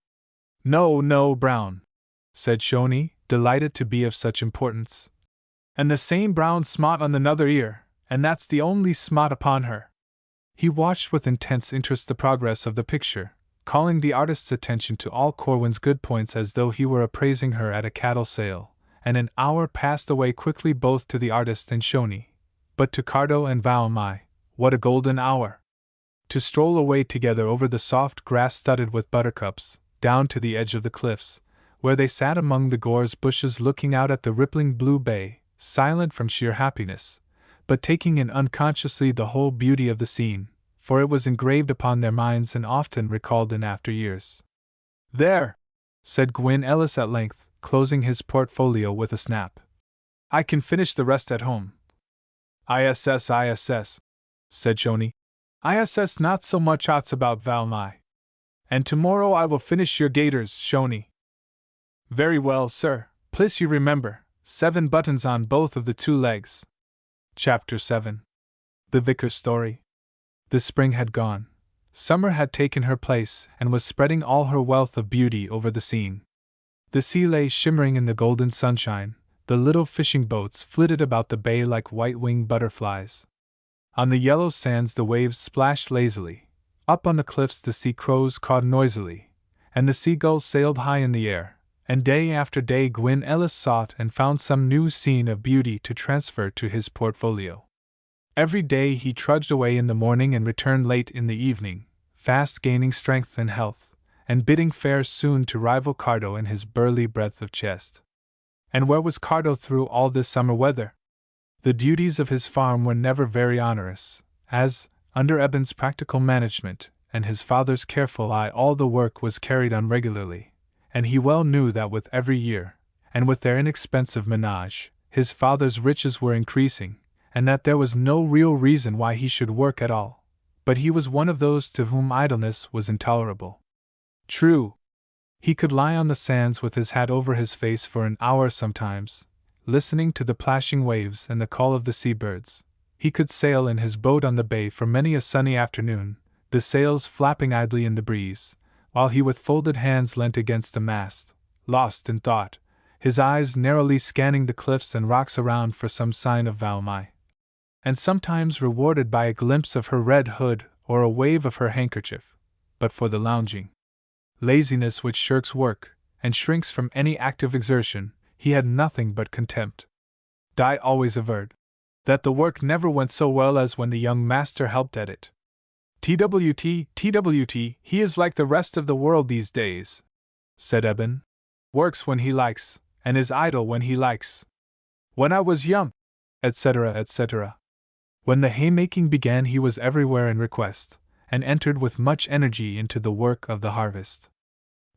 [SPEAKER 1] No, brown," said Shoney, delighted to be of such importance. "And the same brown smot on another ear, and that's the only smot upon her." He watched with intense interest the progress of the picture, calling the artist's attention to all Corwin's good points as though he were appraising her at a cattle sale, and an hour passed away quickly both to the artist and Shoney, but to Cardo and Valmai, what a golden hour! To stroll away together over the soft grass studded with buttercups, down to the edge of the cliffs, where they sat among the gorse bushes looking out at the rippling blue bay, silent from sheer happiness, but taking in unconsciously the whole beauty of the scene, for it was engraved upon their minds and often recalled in after years. "There!" said Gwyn Ellis at length, closing his portfolio with a snap. "I can finish the rest at home." ISS, said Shoney. "ISS not so much outs about Valmai. And tomorrow I will finish your gaiters, Shoney." "Very well, sir, please you remember, 7 buttons on both of the 2 legs. Chapter 7. The Vicar's Story. The spring had gone. Summer had taken her place and was spreading all her wealth of beauty over the scene. The sea lay shimmering in the golden sunshine, the little fishing boats flitted about the bay like white-winged butterflies. On the yellow sands the waves splashed lazily, up on the cliffs the sea crows cawed noisily, and the seagulls sailed high in the air, and day after day Gwyn Ellis sought and found some new scene of beauty to transfer to his portfolio. Every day he trudged away in the morning and returned late in the evening, fast gaining strength and health, and bidding fair soon to rival Cardo in his burly breadth of chest. And where was Cardo through all this summer weather? The duties of his farm were never very onerous, as, under Eben's practical management, and his father's careful eye, all the work was carried on regularly, and he well knew that with every year, and with their inexpensive menage, his father's riches were increasing, and that there was no real reason why he should work at all. But he was one of those to whom idleness was intolerable. True, he could lie on the sands with his hat over his face for an hour sometimes, listening to the plashing waves and the call of the sea-birds. He could sail in his boat on the bay for many a sunny afternoon, the sails flapping idly in the breeze, while he with folded hands leant against the mast, lost in thought, his eyes narrowly scanning the cliffs and rocks around for some sign of Valmai. And sometimes rewarded by a glimpse of her red hood or a wave of her handkerchief. But for the lounging laziness which shirks work, and shrinks from any active exertion, he had nothing but contempt. Di always averred that the work never went so well as when the young master helped at it. TWT, he is like the rest of the world these days, said Eben. Works when he likes, and is idle when he likes. When I was young, etc., etc. When the haymaking began, he was everywhere in request, and entered with much energy into the work of the harvest.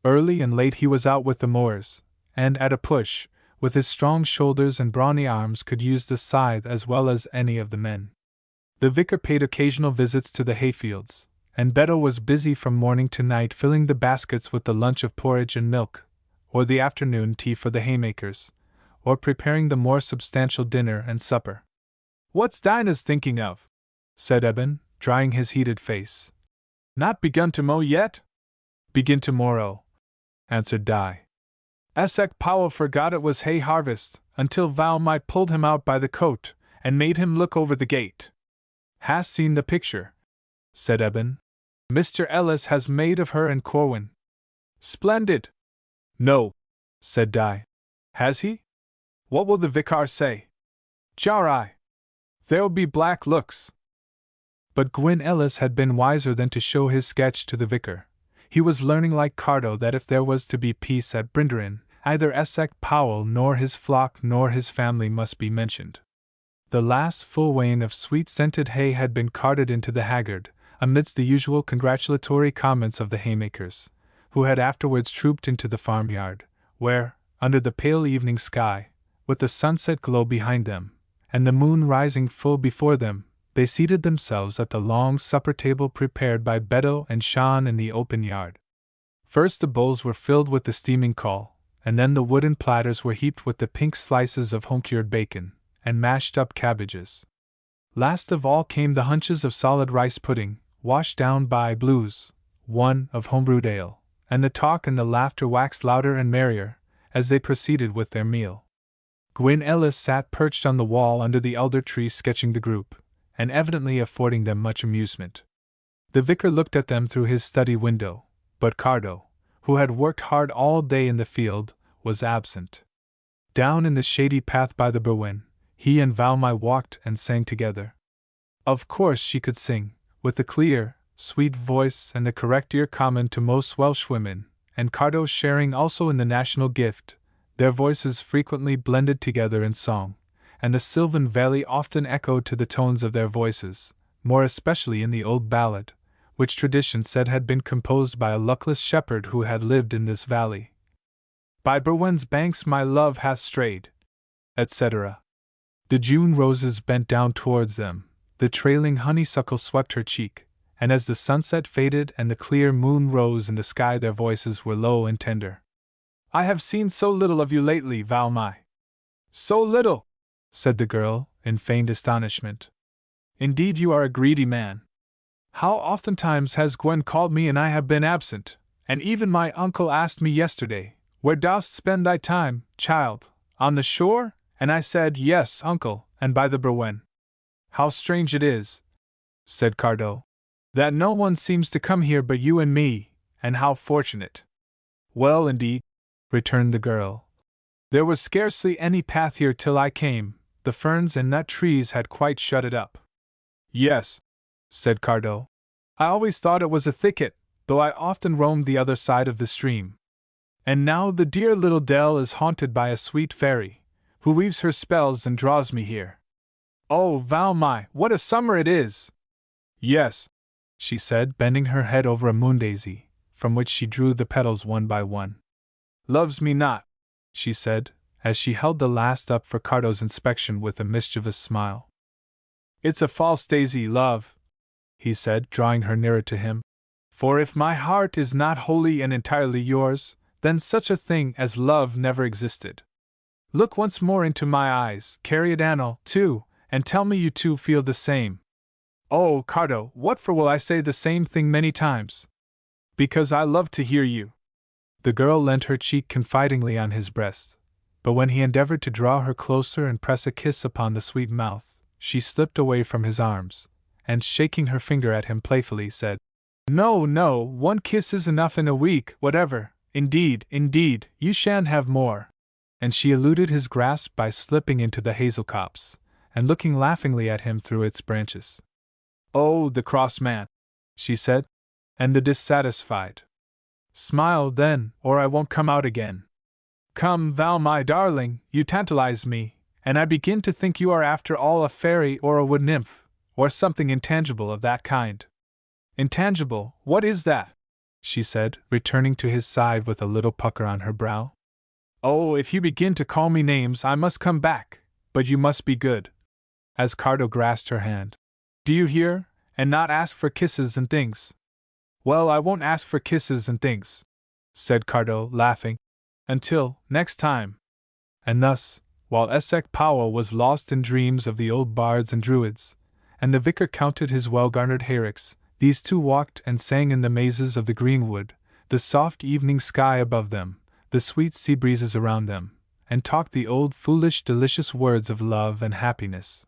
[SPEAKER 1] Early and late he was out with the mowers, and at a push, with his strong shoulders and brawny arms, could use the scythe as well as any of the men. The vicar paid occasional visits to the hayfields, and Beto was busy from morning to night filling the baskets with the lunch of porridge and milk, or the afternoon tea for the haymakers, or preparing the more substantial dinner and supper. "What's Dinah's thinking of?" said Eben, drying his heated face. "Not begun to mow yet?" "Begin to-morrow," answered Di. "Esek Powell forgot it was hay harvest, until Valmai pulled him out by the coat, and made him look over the gate. Has seen the picture," said Eben. "Mr. Ellis has made of her and Corwin. Splendid." "No," said Di. "Has he? What will the vicar say?" "Jarrai! There'll be black looks." But Gwyn Ellis had been wiser than to show his sketch to the vicar. He was learning like Cardo that if there was to be peace at Brinderin, either Esek Powell nor his flock nor his family must be mentioned. The last full wain of sweet-scented hay had been carted into the haggard, amidst the usual congratulatory comments of the haymakers, who had afterwards trooped into the farmyard, where, under the pale evening sky, with the sunset glow behind them, and the moon rising full before them, they seated themselves at the long supper table prepared by Beto and Sean in the open yard. First the bowls were filled with the steaming caul, and then the wooden platters were heaped with the pink slices of home-cured bacon, and mashed-up cabbages. Last of all came the hunches of solid rice pudding, washed down by blues, one of homebrewed ale, and the talk and the laughter waxed louder and merrier, as they proceeded with their meal. Gwyn Ellis sat perched on the wall under the elder tree sketching the group, and evidently affording them much amusement. The vicar looked at them through his study window, but Cardo, who had worked hard all day in the field, was absent. Down in the shady path by the Berwen, he and Valmai walked and sang together. Of course she could sing, with the clear, sweet voice and the correct ear common to most Welshwomen, and Cardo sharing also in the national gift. Their voices frequently blended together in song, and the Sylvan Valley often echoed to the tones of their voices, more especially in the old ballad, which tradition said had been composed by a luckless shepherd who had lived in this valley. "By Berwen's banks my love hath strayed," etc. The June roses bent down towards them, the trailing honeysuckle swept her cheek, and as the sunset faded and the clear moon rose in the sky their voices were low and tender. "I have seen so little of you lately, Valmai." "So little!" said the girl, in feigned astonishment. "Indeed you are a greedy man. How oftentimes has Gwen called me and I have been absent, and even my uncle asked me yesterday, 'Where dost spend thy time, child, on the shore?' And I said, 'Yes, uncle, and by the Berwen.' How strange it is," said Cardo, "that no one seems to come here but you and me, and how fortunate." "Well, indeed," returned the girl. "There was scarcely any path here till I came, the ferns and nut trees had quite shut it up. Yes, said Cardo. I always thought it was a thicket, though I often roamed the other side of the stream. And now the dear little dell is haunted by a sweet fairy, who weaves her spells and draws me here. Oh, Valmy, what a summer it is! Yes, she said, bending her head over a moondaisy, from which she drew the petals one by one. Loves me not, she said, as she held the last up for Cardo's inspection with a mischievous smile. It's a false daisy, love, he said, drawing her nearer to him. For if my heart is not wholly and entirely yours, then such a thing as love never existed. Look once more into my eyes, Cariadano, too, and tell me you too feel the same. Oh, Cardo, what for will I say the same thing many times? Because I love to hear you. The girl leant her cheek confidingly on his breast, but when he endeavored to draw her closer and press a kiss upon the sweet mouth, she slipped away from his arms, and shaking her finger at him playfully said, No, no, one kiss is enough in a week, whatever. Indeed, you shan't have more. And she eluded his grasp by slipping into the hazel copse, and looking laughingly at him through its branches. Oh, the cross man, she said, and the dissatisfied. Smile, then, or I won't come out again. Come, Val, my darling, you tantalize me, and I begin to think you are after all a fairy or a wood nymph, or something intangible of that kind. Intangible, what is that? She said, returning to his side with a little pucker on her brow. Oh, if you begin to call me names I must come back, but you must be good. As Cardo grasped her hand. Do you hear? And not ask for kisses and things. Well, I won't ask for kisses and things, said Cardo, laughing, until next time. And thus, while Esek Powell was lost in dreams of the old bards and druids, and the vicar counted his well-garnered hayricks, these two walked and sang in the mazes of the greenwood, the soft evening sky above them, the sweet sea breezes around them, and talked the old foolish delicious words of love and happiness.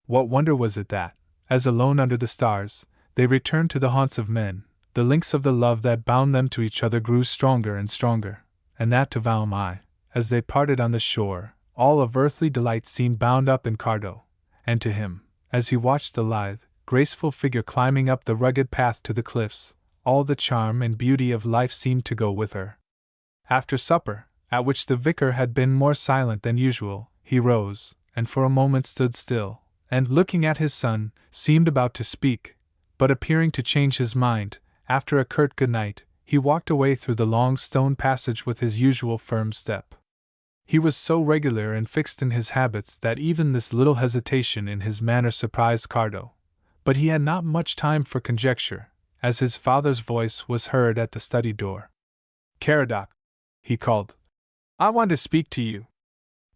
[SPEAKER 1] What wonder was it that, as alone under the stars, they returned to the haunts of men, the links of the love that bound them to each other grew stronger and stronger, and that to Valmy, as they parted on the shore, all of earthly delight seemed bound up in Cardo, and to him, as he watched the lithe, graceful figure climbing up the rugged path to the cliffs, all the charm and beauty of life seemed to go with her. After supper, at which the vicar had been more silent than usual, he rose, and for a moment stood still, and, looking at his son, seemed about to speak, but appearing to change his mind, after a curt good night, he walked away through the long stone passage with his usual firm step. He was so regular and fixed in his habits that even this little hesitation in his manner surprised Cardo, but he had not much time for conjecture, as his father's voice was heard at the study door. Caradoc, he called, I want to speak to you.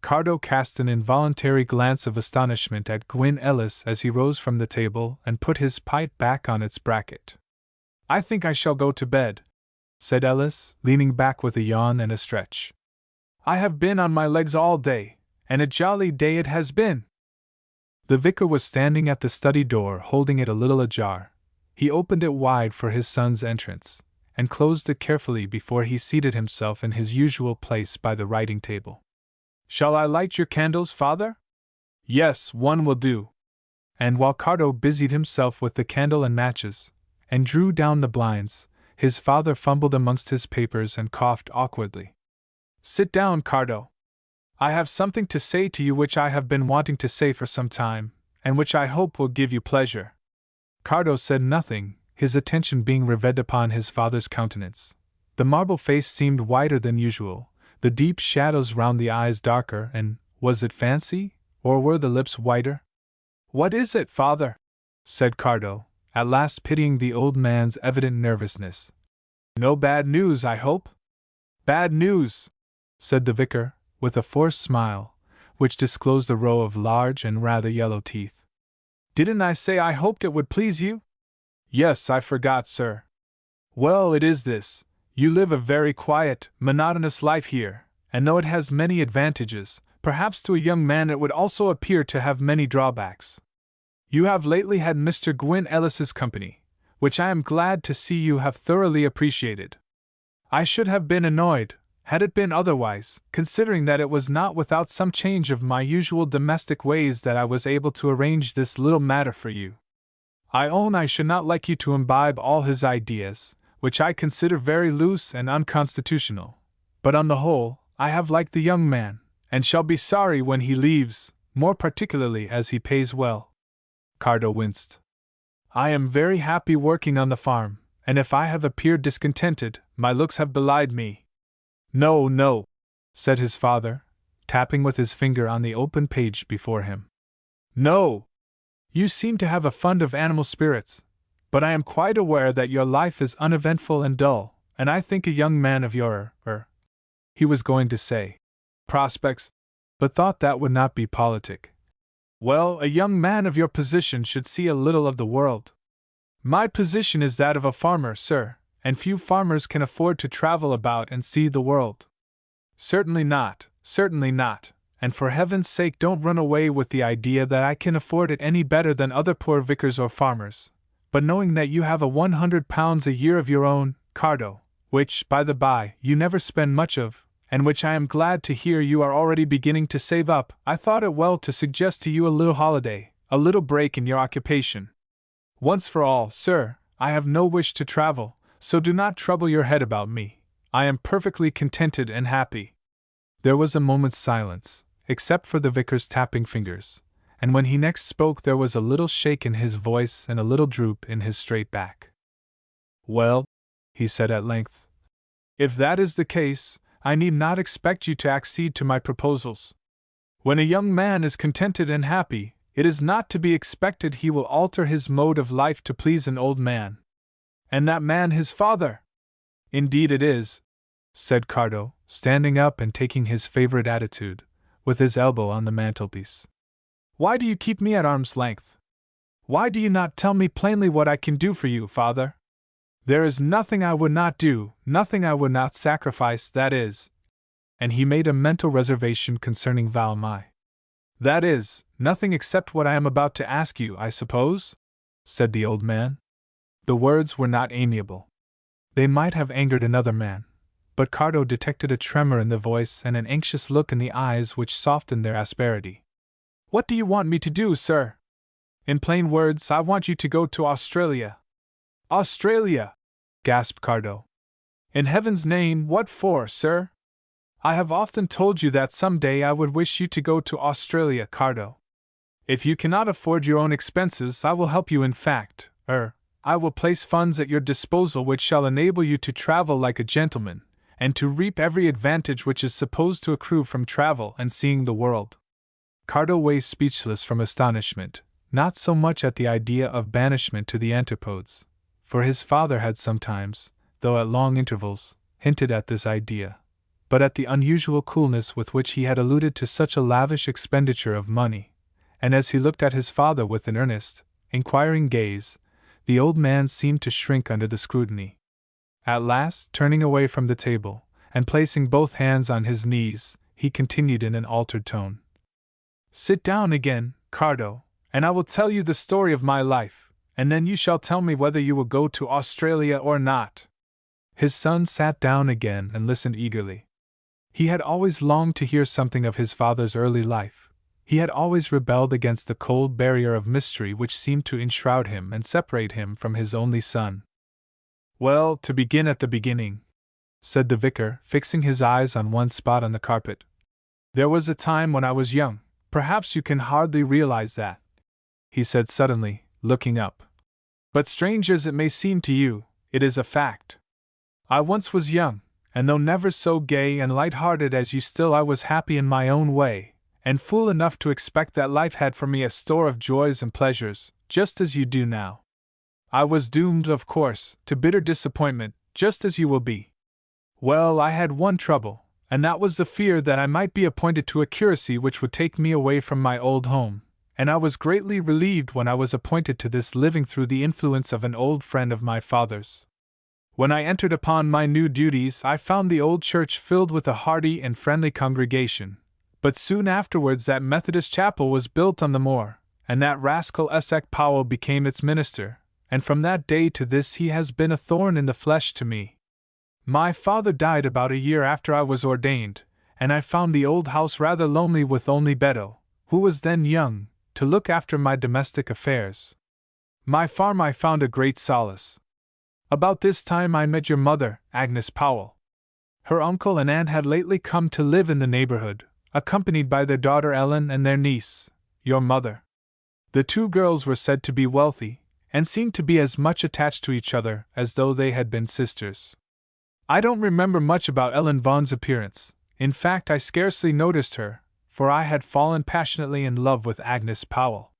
[SPEAKER 1] Cardo cast an involuntary glance of astonishment at Gwyn Ellis as he rose from the table and put his pipe back on its bracket. I think I shall go to bed, said Ellis, leaning back with a yawn and a stretch. I have been on my legs all day, and a jolly day it has been. The vicar was standing at the study door holding it a little ajar. He opened it wide for his son's entrance, and closed it carefully before he seated himself in his usual place by the writing table. Shall I light your candles, father? Yes, one will do. And while Cardo busied himself with the candle and matches, and drew down the blinds, his father fumbled amongst his papers and coughed awkwardly. Sit down, Cardo. I have something to say to you which I have been wanting to say for some time, and which I hope will give you pleasure. Cardo said nothing, his attention being riveted upon his father's countenance. The marble face seemed whiter than usual, the deep shadows round the eyes darker, and, was it fancy, or were the lips whiter? What is it, father? Said Cardo, at last pitying the old man's evident nervousness. No bad news, I hope? Bad news, said the vicar, with a forced smile, which disclosed a row of large and rather yellow teeth. Didn't I say I hoped it would please you? Yes, I forgot, sir. Well, it is this. You live a very quiet, monotonous life here, and though it has many advantages, perhaps to a young man it would also appear to have many drawbacks. You have lately had Mr. Gwyn Ellis's company, which I am glad to see you have thoroughly appreciated. I should have been annoyed, had it been otherwise, considering that it was not without some change of my usual domestic ways that I was able to arrange this little matter for you. I own I should not like you to imbibe all his ideas, which I consider very loose and unconstitutional, but on the whole, I have liked the young man, and shall be sorry when he leaves, more particularly as he pays well. Cardo winced. I am very happy working on the farm, and if I have appeared discontented, my looks have belied me. No, no, said his father, tapping with his finger on the open page before him. No! You seem to have a fund of animal spirits, but I am quite aware that your life is uneventful and dull, and I think a young man of your, he was going to say, prospects, but thought that would not be politic. Well, a young man of your position should see a little of the world. My position is that of a farmer, sir, and few farmers can afford to travel about and see the world. Certainly not, and for heaven's sake don't run away with the idea that I can afford it any better than other poor vicars or farmers, but knowing that you have a £100 a year of your own, Cardo, which, by the by, you never spend much of, and which I am glad to hear you are already beginning to save up, I thought it well to suggest to you a little holiday, a little break in your occupation. Once for all, sir, I have no wish to travel, so do not trouble your head about me. I am perfectly contented and happy. There was a moment's silence, except for the vicar's tapping fingers, and when he next spoke there was a little shake in his voice and a little droop in his straight back. Well, he said at length, if that is the case, I need not expect you to accede to my proposals. When a young man is contented and happy, it is not to be expected he will alter his mode of life to please an old man. And that man his father? Indeed it is, said Cardo, standing up and taking his favorite attitude, with his elbow on the mantelpiece. Why do you keep me at arm's length? Why do you not tell me plainly what I can do for you, father? There is nothing I would not do, nothing I would not sacrifice, that is. And he made a mental reservation concerning Valmy. That is, nothing except what I am about to ask you, I suppose? Said the old man. The words were not amiable. They might have angered another man, but Cardo detected a tremor in the voice and an anxious look in the eyes which softened their asperity. What do you want me to do, sir? In plain words, I want you to go to Australia. Australia! Gasped Cardo. In heaven's name, what for, sir? I have often told you that some day I would wish you to go to Australia, Cardo. If you cannot afford your own expenses, I will help you. In fact, I will place funds at your disposal which shall enable you to travel like a gentleman, and to reap every advantage which is supposed to accrue from travel and seeing the world. Cardo lay speechless from astonishment, not so much at the idea of banishment to the antipodes, for his father had sometimes, though at long intervals, hinted at this idea, but at the unusual coolness with which he had alluded to such a lavish expenditure of money, and as he looked at his father with an earnest, inquiring gaze, the old man seemed to shrink under the scrutiny. At last, turning away from the table, and placing both hands on his knees, he continued in an altered tone. Sit down again, Cardo, and I will tell you the story of my life, and then you shall tell me whether you will go to Australia or not. His son sat down again and listened eagerly. He had always longed to hear something of his father's early life. He had always rebelled against the cold barrier of mystery which seemed to enshroud him and separate him from his only son. Well, to begin at the beginning, said the vicar, fixing his eyes on one spot on the carpet. There was a time when I was young. Perhaps you can hardly realize that, he said suddenly, looking up. But strange as it may seem to you, it is a fact. I once was young, and though never so gay and light-hearted as you, still I was happy in my own way, and fool enough to expect that life had for me a store of joys and pleasures, just as you do now. I was doomed, of course, to bitter disappointment, just as you will be. Well, I had one trouble, and that was the fear that I might be appointed to a curacy which would take me away from my old home, and I was greatly relieved when I was appointed to this living through the influence of an old friend of my father's. When I entered upon my new duties, I found the old church filled with a hearty and friendly congregation, but soon afterwards that Methodist chapel was built on the moor, and that rascal Essex Powell became its minister, and from that day to this he has been a thorn in the flesh to me. My father died about a year after I was ordained, and I found the old house rather lonely with only Beto, who was then young, to look after my domestic affairs. My farm I found a great solace. About this time I met your mother, Agnes Powell. Her uncle and aunt had lately come to live in the neighborhood, accompanied by their daughter Ellen and their niece, your mother. The two girls were said to be wealthy, and seemed to be as much attached to each other as though they had been sisters. I don't remember much about Ellen Vaughan's appearance. In fact, I scarcely noticed her, for I had fallen passionately in love with Agnes Powell.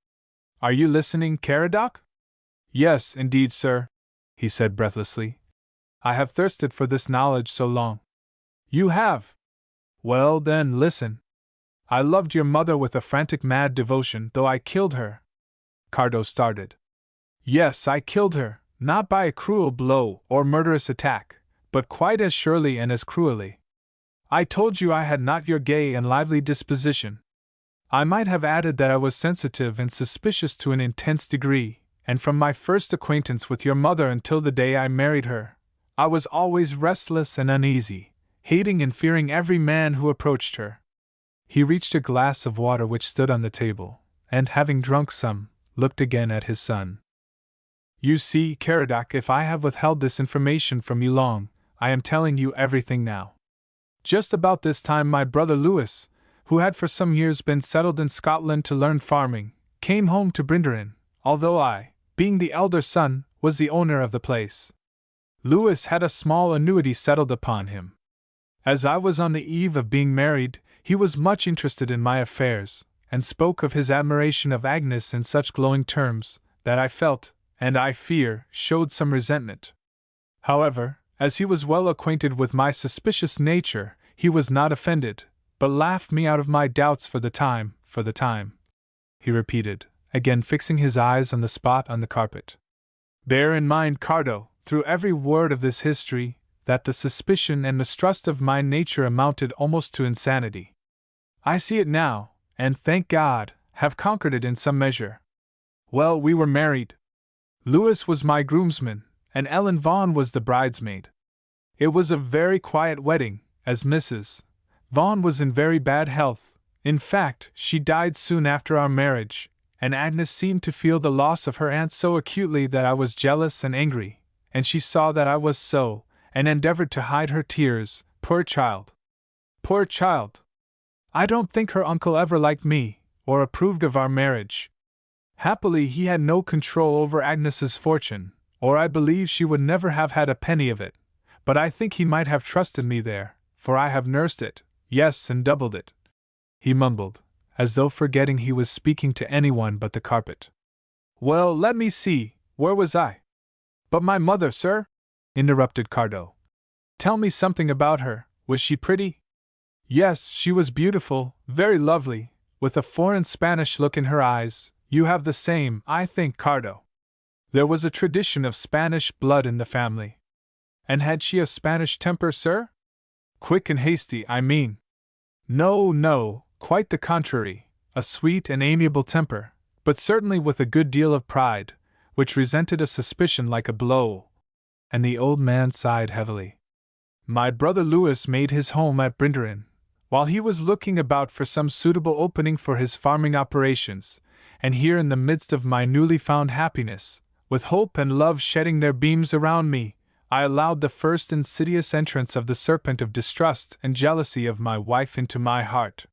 [SPEAKER 1] Are you listening, Caradoc? Yes, indeed, sir, he said breathlessly. I have thirsted for this knowledge so long. You have? Well, then, listen. I loved your mother with a frantic mad devotion, though I killed her. Cardo started. Yes, I killed her, not by a cruel blow or murderous attack, but quite as surely and as cruelly. I told you I had not your gay and lively disposition. I might have added that I was sensitive and suspicious to an intense degree, and from my first acquaintance with your mother until the day I married her, I was always restless and uneasy, hating and fearing every man who approached her. He reached a glass of water which stood on the table, and having drunk some, looked again at his son. You see, Caradoc, if I have withheld this information from you long, I am telling you everything now. Just about this time my brother Lewis, who had for some years been settled in Scotland to learn farming, came home to Brinderin, although I, being the elder son, was the owner of the place. Lewis had a small annuity settled upon him. As I was on the eve of being married, he was much interested in my affairs, and spoke of his admiration of Agnes in such glowing terms, that I felt, and I fear, showed some resentment. However, as he was well acquainted with my suspicious nature, he was not offended, but laughed me out of my doubts for the time, he repeated, again fixing his eyes on the spot on the carpet. Bear in mind, Cardo, through every word of this history, that the suspicion and mistrust of my nature amounted almost to insanity. I see it now, and, thank God, have conquered it in some measure. Well, we were married. Lewis was my groomsman, and Ellen Vaughan was the bridesmaid. It was a very quiet wedding, as Mrs. Vaughan was in very bad health. In fact, she died soon after our marriage, and Agnes seemed to feel the loss of her aunt so acutely that I was jealous and angry, and she saw that I was so, and endeavored to hide her tears. Poor child! Poor child! I don't think her uncle ever liked me, or approved of our marriage. Happily he had no control over Agnes's fortune, or I believe she would never have had a penny of it, but I think he might have trusted me there, for I have nursed it, yes, and doubled it. He mumbled, as though forgetting he was speaking to anyone but the carpet. Well, let me see, where was I? But my mother, sir? Interrupted Cardo. Tell me something about her. Was she pretty? Yes, she was beautiful, very lovely, with a foreign Spanish look in her eyes. You have the same, I think, Cardo. There was a tradition of Spanish blood in the family. And had she a Spanish temper, sir? Quick and hasty, I mean. No, quite the contrary, a sweet and amiable temper, but certainly with a good deal of pride, which resented a suspicion like a blow. And the old man sighed heavily. My brother Lewis made his home at Brinderin, while he was looking about for some suitable opening for his farming operations, and here in the midst of my newly found happiness, with hope and love shedding their beams around me, I allowed the first insidious entrance of the serpent of distrust and jealousy of my wife into my heart.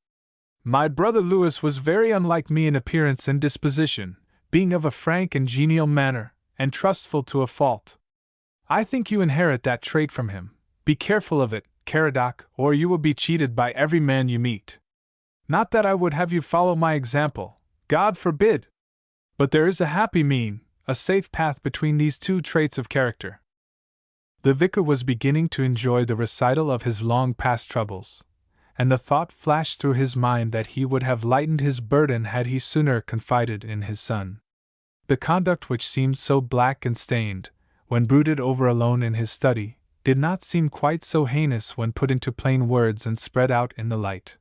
[SPEAKER 1] My brother Lewis was very unlike me in appearance and disposition, being of a frank and genial manner, and trustful to a fault. I think you inherit that trait from him. Be careful of it, Caradoc, or you will be cheated by every man you meet. Not that I would have you follow my example, God forbid! But there is a happy mean, a safe path between these two traits of character. The vicar was beginning to enjoy the recital of his long-past troubles, and the thought flashed through his mind that he would have lightened his burden had he sooner confided in his son. The conduct which seemed so black and stained, when brooded over alone in his study, did not seem quite so heinous when put into plain words and spread out in the light.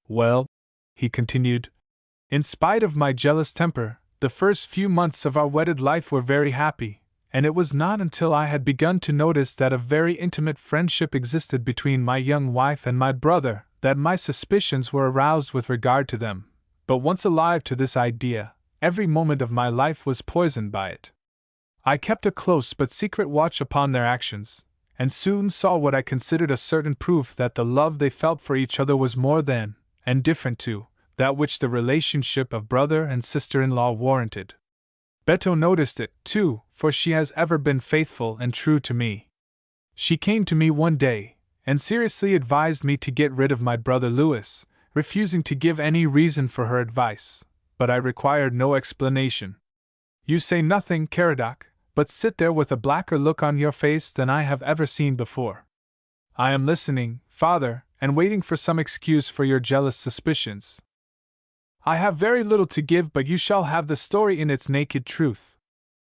[SPEAKER 1] Well, he continued, in spite of my jealous temper, the first few months of our wedded life were very happy, and it was not until I had begun to notice that a very intimate friendship existed between my young wife and my brother that my suspicions were aroused with regard to them. But once alive to this idea, every moment of my life was poisoned by it. I kept a close but secret watch upon their actions, and soon saw what I considered a certain proof that the love they felt for each other was more than, and different to, that which the relationship of brother and sister-in-law warranted. Beto noticed it, too, for she has ever been faithful and true to me. She came to me one day, and seriously advised me to get rid of my brother Louis, refusing to give any reason for her advice, but I required no explanation. You say nothing, Caradoc, but sit there with a blacker look on your face than I have ever seen before. I am listening, father, and waiting for some excuse for your jealous suspicions. I have very little to give, but you shall have the story in its naked truth.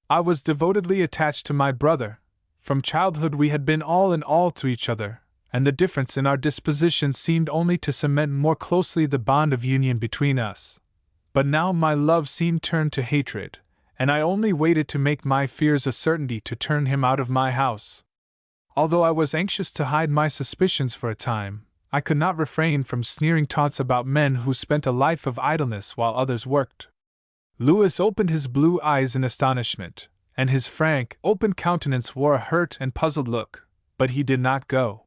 [SPEAKER 1] I was devotedly attached to my brother. From childhood we had been all in all to each other, and the difference in our dispositions seemed only to cement more closely the bond of union between us. But now my love seemed turned to hatred, and I only waited to make my fears a certainty to turn him out of my house. Although I was anxious to hide my suspicions for a time, I could not refrain from sneering taunts about men who spent a life of idleness while others worked. Louis opened his blue eyes in astonishment, and his frank, open countenance wore a hurt and puzzled look, but he did not go.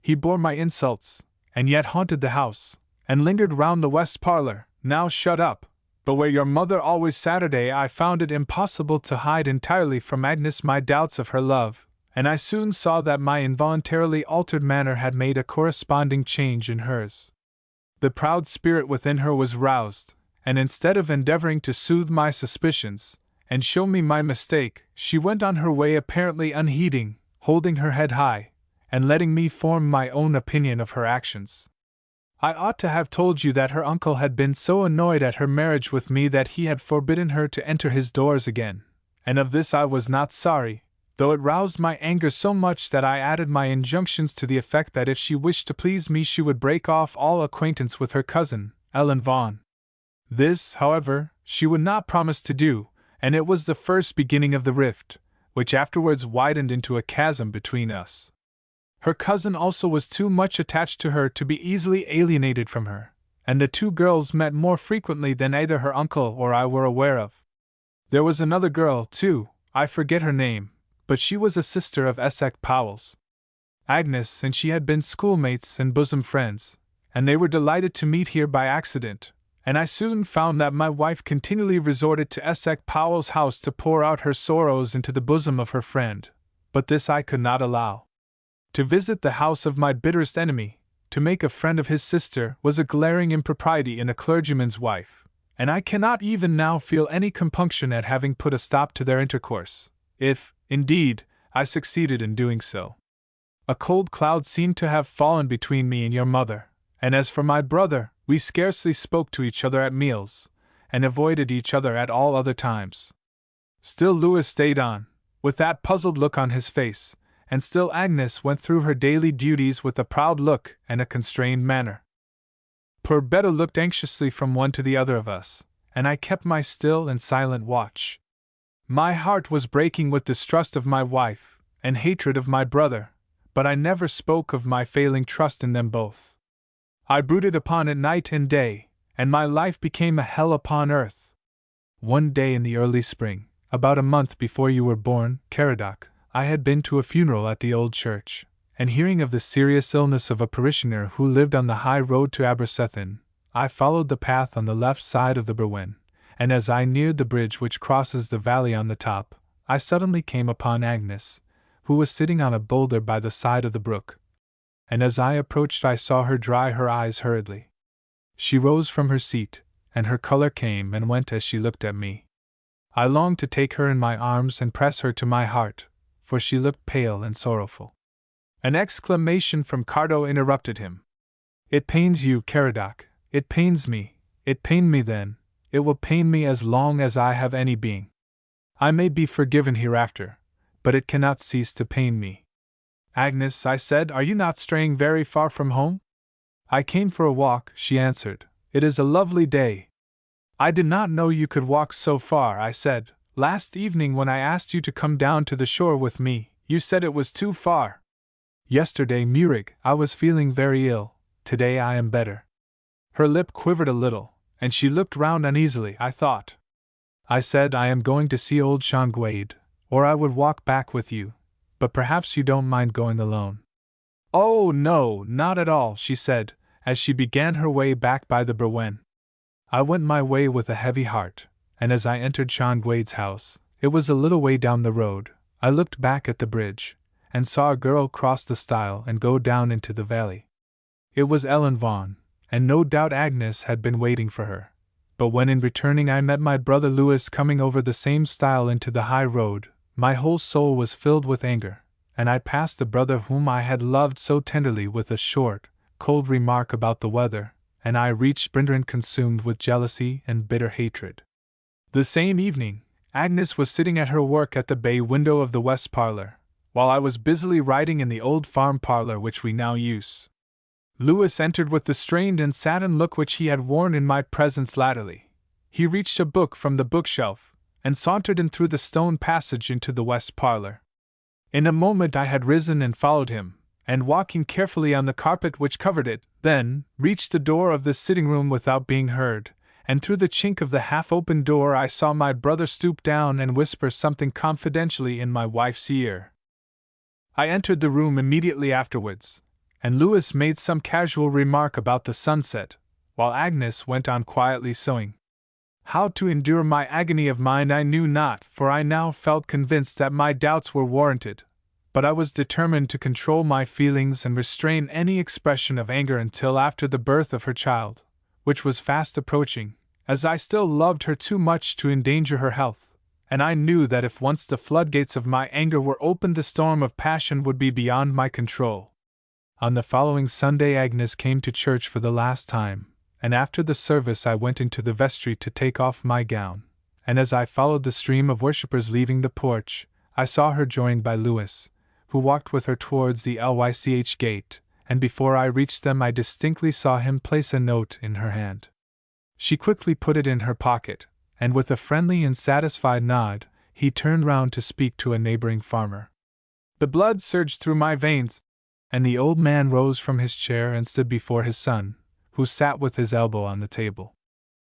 [SPEAKER 1] He bore my insults, and yet haunted the house, and lingered round the west parlor, now shut up, but where your mother always Saturday. I found it impossible to hide entirely from Agnes my doubts of her love, and I soon saw that my involuntarily altered manner had made a corresponding change in hers. The proud spirit within her was roused, and instead of endeavoring to soothe my suspicions, and show me my mistake, she went on her way apparently unheeding, holding her head high, and letting me form my own opinion of her actions. I ought to have told you that her uncle had been so annoyed at her marriage with me that he had forbidden her to enter his doors again, and of this I was not sorry, though it roused my anger so much that I added my injunctions to the effect that if she wished to please me she would break off all acquaintance with her cousin, Ellen Vaughan. This, however, she would not promise to do, and it was the first beginning of the rift, which afterwards widened into a chasm between us. Her cousin also was too much attached to her to be easily alienated from her, and the two girls met more frequently than either her uncle or I were aware of. There was another girl, too, I forget her name, but she was a sister of Essex Powell's. Agnes and she had been schoolmates and bosom friends, and they were delighted to meet here by accident, and I soon found that my wife continually resorted to Essex Powell's house to pour out her sorrows into the bosom of her friend, but this I could not allow. To visit the house of my bitterest enemy, to make a friend of his sister, was a glaring impropriety in a clergyman's wife, and I cannot even now feel any compunction at having put a stop to their intercourse, if, indeed, I succeeded in doing so. A cold cloud seemed to have fallen between me and your mother, and as for my brother, we scarcely spoke to each other at meals, and avoided each other at all other times. Still Louis stayed on, with that puzzled look on his face, and still Agnes went through her daily duties with a proud look and a constrained manner. Poor Beto looked anxiously from one to the other of us, and I kept my still and silent watch. My heart was breaking with distrust of my wife, and hatred of my brother, but I never spoke of my failing trust in them both. I brooded upon it night and day, and my life became a hell upon earth. One day in the early spring, about a month before you were born, Caradoc, I had been to a funeral at the old church, and hearing of the serious illness of a parishioner who lived on the high road to Aberystwyth, I followed the path on the left side of the Berwen, and as I neared the bridge which crosses the valley on the top, I suddenly came upon Agnes, who was sitting on a boulder by the side of the brook, and as I approached I saw her dry her eyes hurriedly. She rose from her seat, and her color came and went as she looked at me. I longed to take her in my arms and press her to my heart, for she looked pale and sorrowful. An exclamation from Cardo interrupted him. "It pains you, Caradoc, it pains me, it pained me then, it will pain me as long as I have any being. I may be forgiven hereafter, but it cannot cease to pain me." "Agnes," I said, "are you not straying very far from home?" "I came for a walk," she answered. "It is a lovely day." "I did not know you could walk so far," I said. "Last evening when I asked you to come down to the shore with me, you said it was too far." "Yesterday, Murig, I was feeling very ill, today I am better." Her lip quivered a little, and she looked round uneasily, I thought. I said, I am going to see old Shangwade, or I would walk back with you, but perhaps you don't mind going alone. Oh, no, not at all, she said, as she began her way back by the Berwen. I went my way with a heavy heart, and as I entered Shangwade's house, it was a little way down the road, I looked back at the bridge, and saw a girl cross the stile and go down into the valley. It was Ellen Vaughan, and no doubt Agnes had been waiting for her. But when in returning I met my brother Louis coming over the same stile into the high road, my whole soul was filled with anger, and I passed the brother whom I had loved so tenderly with a short, cold remark about the weather, and I reached Brindren consumed with jealousy and bitter hatred. The same evening, Agnes was sitting at her work at the bay window of the west parlor, while I was busily writing in the old farm parlor which we now use. Louis entered with the strained and saddened look which he had worn in my presence latterly. He reached a book from the bookshelf, and sauntered in through the stone passage into the west parlor. In a moment I had risen and followed him, and walking carefully on the carpet which covered it, then reached the door of the sitting-room without being heard, and through the chink of the half-opened door I saw my brother stoop down and whisper something confidentially in my wife's ear. I entered the room immediately afterwards, and Louis made some casual remark about the sunset, while Agnes went on quietly sewing. How to endure my agony of mind I knew not, for I now felt convinced that my doubts were warranted, but I was determined to control my feelings and restrain any expression of anger until after the birth of her child, which was fast approaching, as I still loved her too much to endanger her health, and I knew that if once the floodgates of my anger were opened the storm of passion would be beyond my control. On the following Sunday Agnes came to church for the last time, and after the service I went into the vestry to take off my gown, and as I followed the stream of worshippers leaving the porch, I saw her joined by Louis, who walked with her towards the Lych gate, and before I reached them I distinctly saw him place a note in her hand. She quickly put it in her pocket, and with a friendly and satisfied nod, he turned round to speak to a neighboring farmer. The blood surged through my veins, and the old man rose from his chair and stood before his son, who sat with his elbow on the table.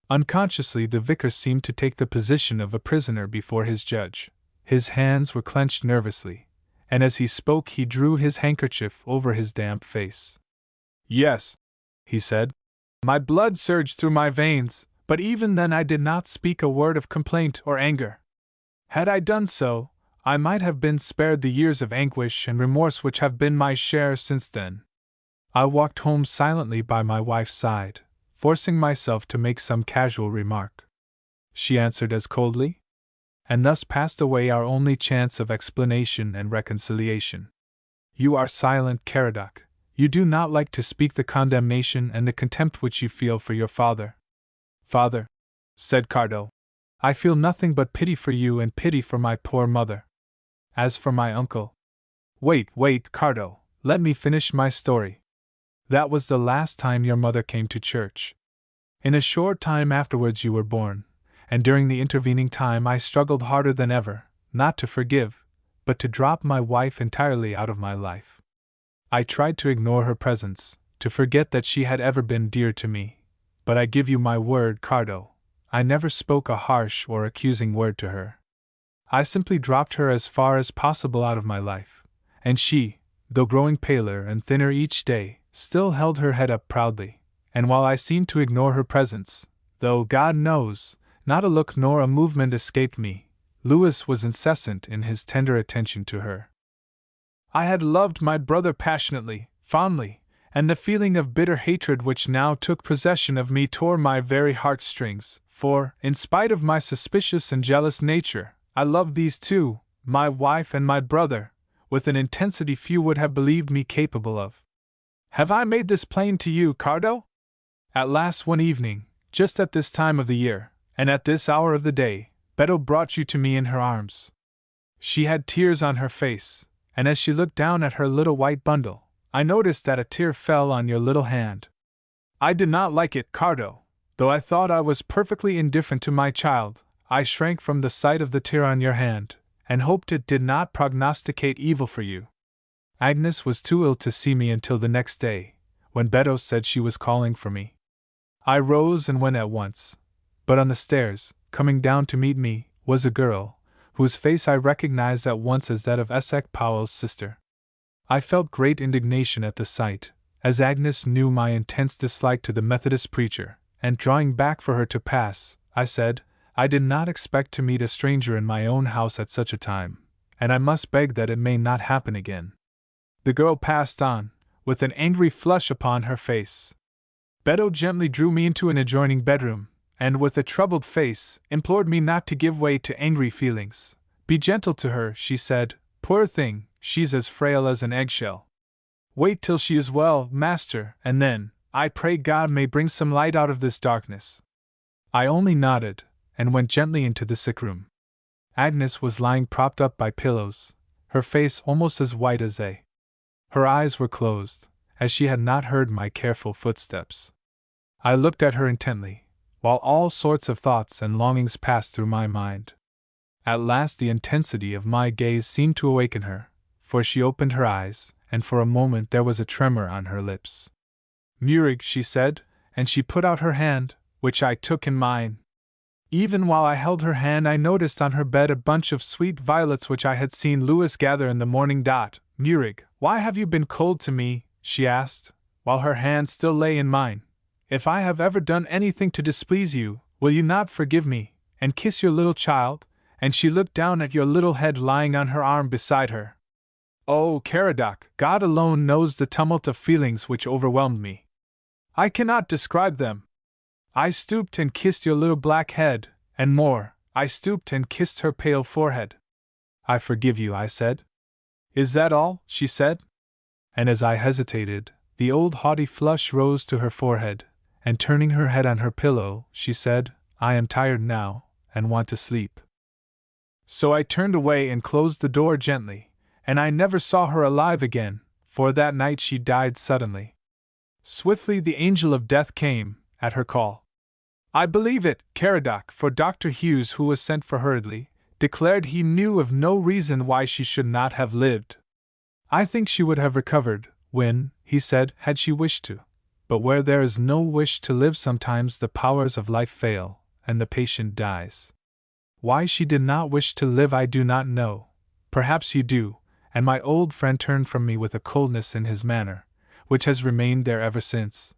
[SPEAKER 1] Unconsciously the vicar seemed to take the position of a prisoner before his judge. His hands were clenched nervously, and as he spoke he drew his handkerchief over his damp face. "Yes," he said, "my blood surged through my veins, but even then I did not speak a word of complaint or anger. Had I done so, I might have been spared the years of anguish and remorse which have been my share since then." I walked home silently by my wife's side, forcing myself to make some casual remark. She answered as coldly, and thus passed away our only chance of explanation and reconciliation. "You are silent, Caradoc. You do not like to speak the condemnation and the contempt which you feel for your father." "Father," said Cardo, "I feel nothing but pity for you and pity for my poor mother. As for my uncle—" Wait, Cardo, let me finish my story. That was the last time your mother came to church. In a short time afterwards you were born, and during the intervening time I struggled harder than ever, not to forgive, but to drop my wife entirely out of my life. I tried to ignore her presence, to forget that she had ever been dear to me, but I give you my word, Cardo, I never spoke a harsh or accusing word to her. I simply dropped her as far as possible out of my life, and she, though growing paler and thinner each day, still held her head up proudly, and while I seemed to ignore her presence, though, God knows, not a look nor a movement escaped me, Louis was incessant in his tender attention to her. I had loved my brother passionately, fondly, and the feeling of bitter hatred which now took possession of me tore my very heartstrings, for, in spite of my suspicious and jealous nature, I loved these two, my wife and my brother, with an intensity few would have believed me capable of. Have I made this plain to you, Cardo? At last one evening, just at this time of the year, and at this hour of the day, Beto brought you to me in her arms. She had tears on her face, and as she looked down at her little white bundle, I noticed that a tear fell on your little hand. I did not like it, Cardo, though I thought I was perfectly indifferent to my child. I shrank from the sight of the tear on your hand, and hoped it did not prognosticate evil for you. Agnes was too ill to see me until the next day, when Beto said she was calling for me. I rose and went at once, but on the stairs, coming down to meet me, was a girl, whose face I recognized at once as that of Essex Powell's sister. I felt great indignation at the sight, as Agnes knew my intense dislike to the Methodist preacher, and drawing back for her to pass, I said, I did not expect to meet a stranger in my own house at such a time, and I must beg that it may not happen again. The girl passed on, with an angry flush upon her face. Beto gently drew me into an adjoining bedroom, and with a troubled face, implored me not to give way to angry feelings. Be gentle to her, she said, poor thing, she's as frail as an eggshell. Wait till she is well, master, and then, I pray God may bring some light out of this darkness. I only nodded, and went gently into the sick room. Agnes was lying propped up by pillows, her face almost as white as they. Her eyes were closed, as she had not heard my careful footsteps. I looked at her intently, while all sorts of thoughts and longings passed through my mind. At last the intensity of my gaze seemed to awaken her, for she opened her eyes, and for a moment there was a tremor on her lips. Meurig, she said, and she put out her hand, which I took in mine. Even while I held her hand I noticed on her bed a bunch of sweet violets which I had seen Louis gather in the morning. Meurig, why have you been cold to me? She asked, while her hand still lay in mine. If I have ever done anything to displease you, will you not forgive me, and kiss your little child? And she looked down at your little head lying on her arm beside her. Oh, Caradoc, God alone knows the tumult of feelings which overwhelmed me. I cannot describe them. I stooped and kissed your little black head, and more, I stooped and kissed her pale forehead. I forgive you, I said. Is that all? She said. And as I hesitated, the old haughty flush rose to her forehead, and turning her head on her pillow, she said, I am tired now, and want to sleep. So I turned away and closed the door gently, and I never saw her alive again, for that night she died suddenly. Swiftly the angel of death came, at her call. I believe it, Caradoc, for Dr. Hughes, who was sent for hurriedly, declared he knew of no reason why she should not have lived. I think she would have recovered, when, he said, had she wished to. But where there is no wish to live, sometimes the powers of life fail, and the patient dies. Why she did not wish to live I do not know. Perhaps you do, and my old friend turned from me with a coldness in his manner, which has remained there ever since.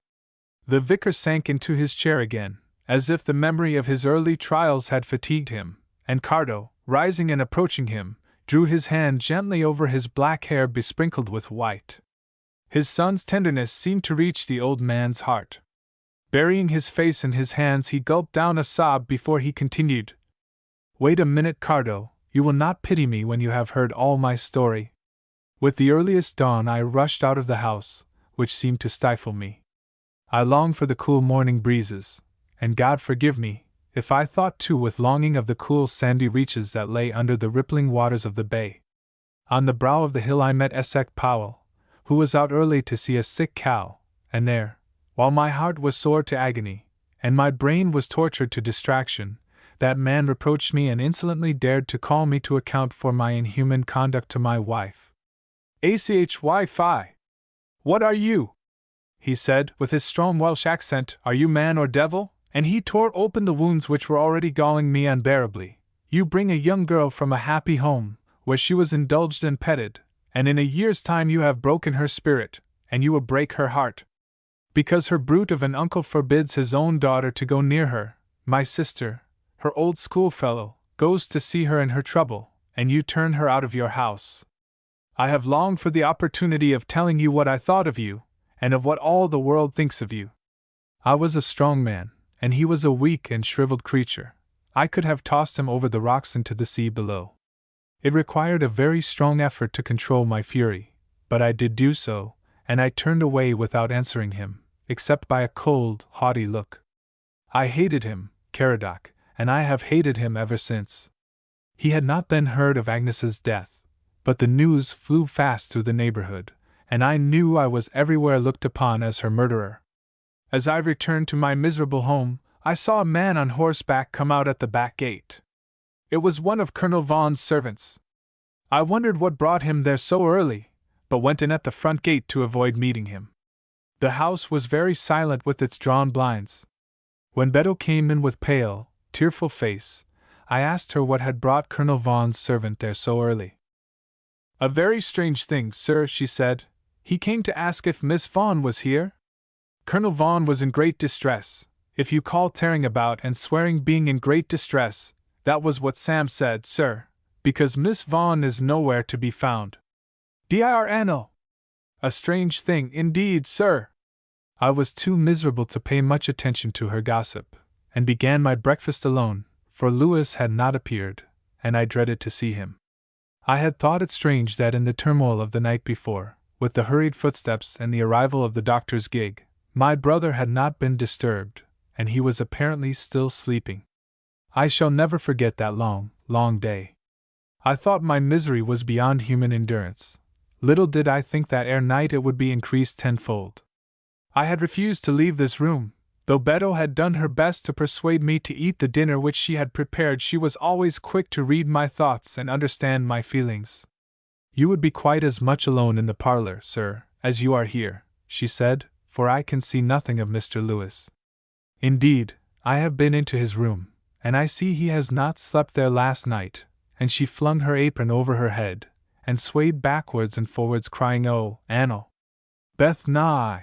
[SPEAKER 1] The vicar sank into his chair again, as if the memory of his early trials had fatigued him, and Cardo, rising and approaching him, drew his hand gently over his black hair besprinkled with white. His son's tenderness seemed to reach the old man's heart. Burying his face in his hands, he gulped down a sob before he continued, Wait a minute, Cardo, you will not pity me when you have heard all my story. With the earliest dawn I rushed out of the house, which seemed to stifle me. I longed for the cool morning breezes, and God forgive me, if I thought too with longing of the cool sandy reaches that lay under the rippling waters of the bay. On the brow of the hill I met Essex Powell, who was out early to see a sick cow, and there, while my heart was sore to agony, and my brain was tortured to distraction, that man reproached me and insolently dared to call me to account for my inhuman conduct to my wife. Achy, what are you? He said, with his strong Welsh accent, are you man or devil? And he tore open the wounds which were already galling me unbearably. You bring a young girl from a happy home, where she was indulged and petted, and in a year's time you have broken her spirit, and you will break her heart. Because her brute of an uncle forbids his own daughter to go near her, my sister, her old schoolfellow, goes to see her in her trouble, and you turn her out of your house. I have longed for the opportunity of telling you what I thought of you, and of what all the world thinks of you. I was a strong man, and he was a weak and shriveled creature. I could have tossed him over the rocks into the sea below. It required a very strong effort to control my fury, but I did do so, and I turned away without answering him, except by a cold, haughty look. I hated him, Caradoc, and I have hated him ever since. He had not then heard of Agnes's death, but the news flew fast through the neighborhood, and I knew I was everywhere looked upon as her murderer. As I returned to my miserable home, I saw a man on horseback come out at the back gate. It was one of Colonel Vaughan's servants. I wondered what brought him there so early, but went in at the front gate to avoid meeting him. The house was very silent with its drawn blinds. When Beto came in with pail, tearful face, I asked her what had brought Colonel Vaughan's servant there so early. "A very strange thing, sir," she said. "He came to ask if Miss Vaughan was here." Colonel Vaughan was in great distress. If you call tearing about and swearing being in great distress, that was what Sam said, sir, because Miss Vaughan is nowhere to be found. Dir Anno! A strange thing, indeed, sir. I was too miserable to pay much attention to her gossip, and began my breakfast alone, for Lewis had not appeared, and I dreaded to see him. I had thought it strange that in the turmoil of the night before, with the hurried footsteps and the arrival of the doctor's gig, my brother had not been disturbed, and he was apparently still sleeping. I shall never forget that long, long day. I thought my misery was beyond human endurance. Little did I think that ere night it would be increased tenfold. I had refused to leave this room, though Beto had done her best to persuade me to eat the dinner which she had prepared. She was always quick to read my thoughts and understand my feelings. "You would be quite as much alone in the parlor, sir, as you are here," she said, "for I can see nothing of Mr. Lewis. Indeed, I have been into his room, and I see he has not slept there last night," and she flung her apron over her head, and swayed backwards and forwards, crying, "Oh, Anno! Beth na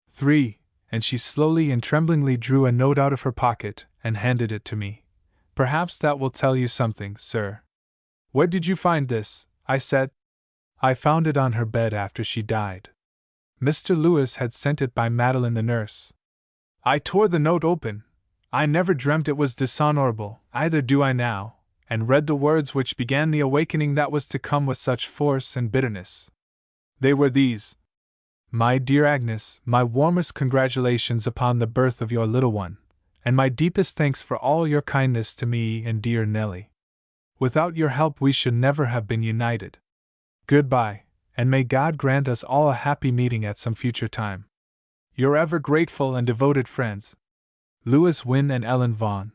[SPEAKER 1] 3, and she slowly and tremblingly drew a note out of her pocket and handed it to me. "Perhaps that will tell you something, sir." "Where did you find this?" I said. "I found it on her bed after she died. Mr. Lewis had sent it by Madeline the nurse." I tore the note open. I never dreamt it was dishonorable, either do I now, and read the words which began the awakening that was to come with such force and bitterness. They were these: "My dear Agnes, my warmest congratulations upon the birth of your little one, and my deepest thanks for all your kindness to me and dear Nellie. Without your help we should never have been united. Goodbye, and may God grant us all a happy meeting at some future time. Your ever grateful and devoted friends, Lewis Wynne and Ellen Vaughan."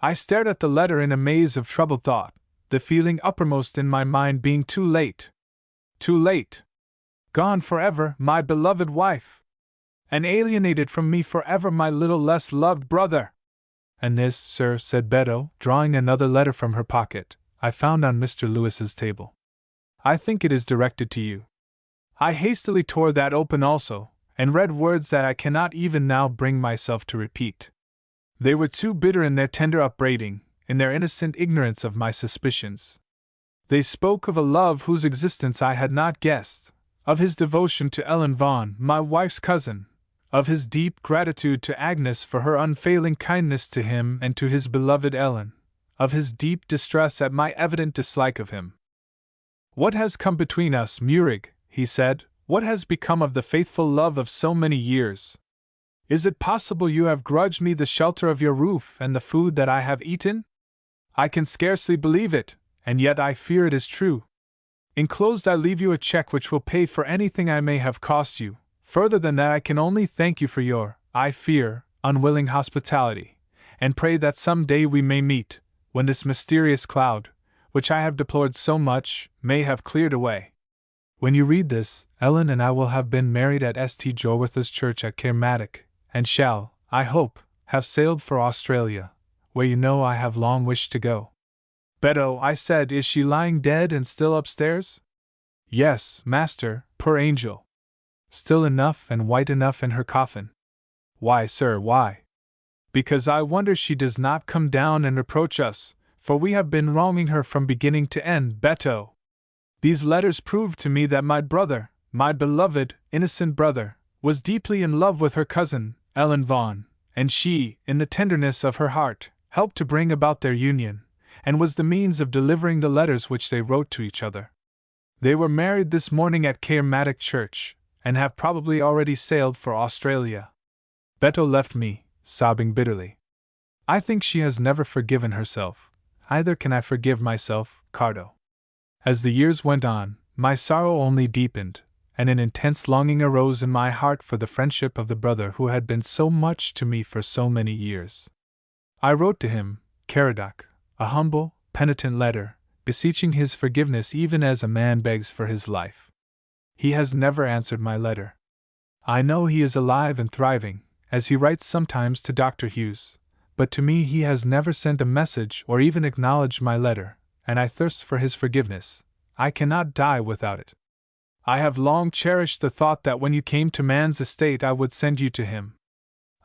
[SPEAKER 1] I stared at the letter in a maze of troubled thought, the feeling uppermost in my mind being too late. Too late! Gone forever, my beloved wife! And alienated from me forever, my little less loved brother! "And this, sir," said Beto, drawing another letter from her pocket, "I found on Mr. Lewis's table. I think it is directed to you." I hastily tore that open also, and read words that I cannot even now bring myself to repeat. They were too bitter in their tender upbraiding, in their innocent ignorance of my suspicions. They spoke of a love whose existence I had not guessed, of his devotion to Ellen Vaughan, my wife's cousin, of his deep gratitude to Agnes for her unfailing kindness to him and to his beloved Ellen, of his deep distress at my evident dislike of him. "What has come between us, Murig?" he said. "What has become of the faithful love of so many years? Is it possible you have grudged me the shelter of your roof and the food that I have eaten? I can scarcely believe it, and yet I fear it is true. Enclosed I leave you a check which will pay for anything I may have cost you. Further than that I can only thank you for your, I fear, unwilling hospitality, and pray that some day we may meet, when this mysterious cloud, which I have deplored so much, may have cleared away. When you read this, Ellen and I will have been married at St. Jorwitha's Church at Caermatic, and shall, I hope, have sailed for Australia, where you know I have long wished to go." "Beto," I said, "is she lying dead and still upstairs?" "Yes, master, poor angel. Still enough and white enough in her coffin." "Why, sir, why?" "Because I wonder she does not come down and reproach us, for we have been wronging her from beginning to end, Beto. These letters prove to me that my brother, my beloved, innocent brother, was deeply in love with her cousin, Ellen Vaughan, and she, in the tenderness of her heart, helped to bring about their union, and was the means of delivering the letters which they wrote to each other. They were married this morning at Caermatic Church, and have probably already sailed for Australia." Beto left me, sobbing bitterly. I think she has never forgiven herself. Either can I forgive myself, Cardo. As the years went on, my sorrow only deepened, and an intense longing arose in my heart for the friendship of the brother who had been so much to me for so many years. I wrote to him, Caradoc, a humble, penitent letter, beseeching his forgiveness even as a man begs for his life. He has never answered my letter. I know he is alive and thriving, as he writes sometimes to Dr. Hughes, but to me he has never sent a message or even acknowledged my letter, and I thirst for his forgiveness. I cannot die without it. I have long cherished the thought that when you came to man's estate I would send you to him.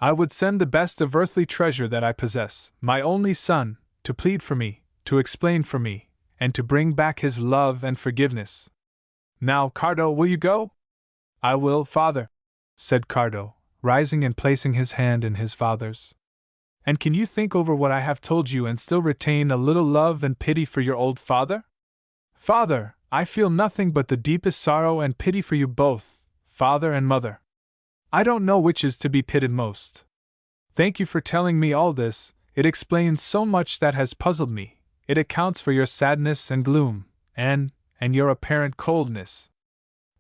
[SPEAKER 1] I would send the best of earthly treasure that I possess, my only son, to plead for me, to explain for me, and to bring back his love and forgiveness. Now, Cardo, will you go? I will, father, said Cardo, rising and placing his hand in his father's. And can you think over what I have told you and still retain a little love and pity for your old father? Father, I feel nothing but the deepest sorrow and pity for you both, father and mother. I don't know which is to be pitied most. Thank you for telling me all this, it explains so much that has puzzled me, it accounts for your sadness and gloom, and your apparent coldness.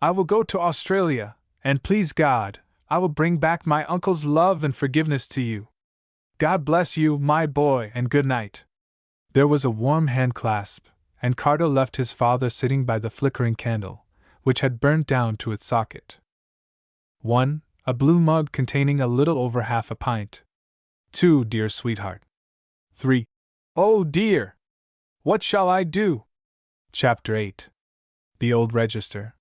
[SPEAKER 1] I will go to Australia, and please God, I will bring back my uncle's love and forgiveness to you. God bless you, my boy, and good night. There was a warm hand clasp, and Cardo left his father sitting by the flickering candle, which had burnt down to its socket. 1. A blue mug containing a little over half a pint. 2. Dear sweetheart. 3. Oh dear! What shall I do? Chapter 8. The Old Register.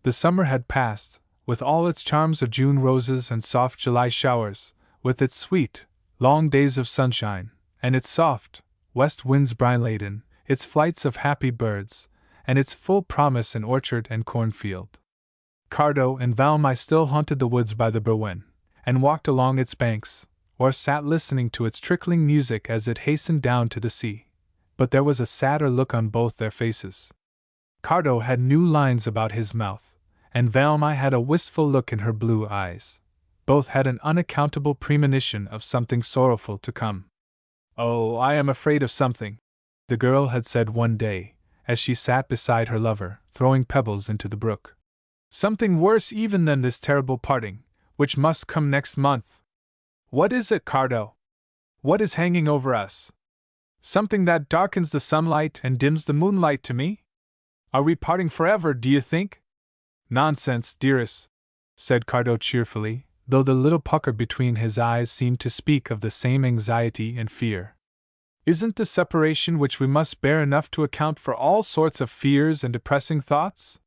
[SPEAKER 1] The summer had passed, with all its charms of June roses and soft July showers, with its sweet, long days of sunshine, and its soft, west winds brine-laden, its flights of happy birds, and its full promise in orchard and cornfield. Cardo and Valmy still haunted the woods by the Berwen, and walked along its banks, or sat listening to its trickling music as it hastened down to the sea, but there was a sadder look on both their faces. Cardo had new lines about his mouth, and Valmy had a wistful look in her blue eyes. Both had an unaccountable premonition of something sorrowful to come. Oh, I am afraid of something, the girl had said one day, as she sat beside her lover, throwing pebbles into the brook. Something worse even than this terrible parting, which must come next month. What is it, Cardo? What is hanging over us? Something that darkens the sunlight and dims the moonlight to me? Are we parting forever, do you think? Nonsense, dearest, said Cardo cheerfully, though the little pucker between his eyes seemed to speak of the same anxiety and fear. Isn't the separation which we must bear enough to account for all sorts of fears and depressing thoughts?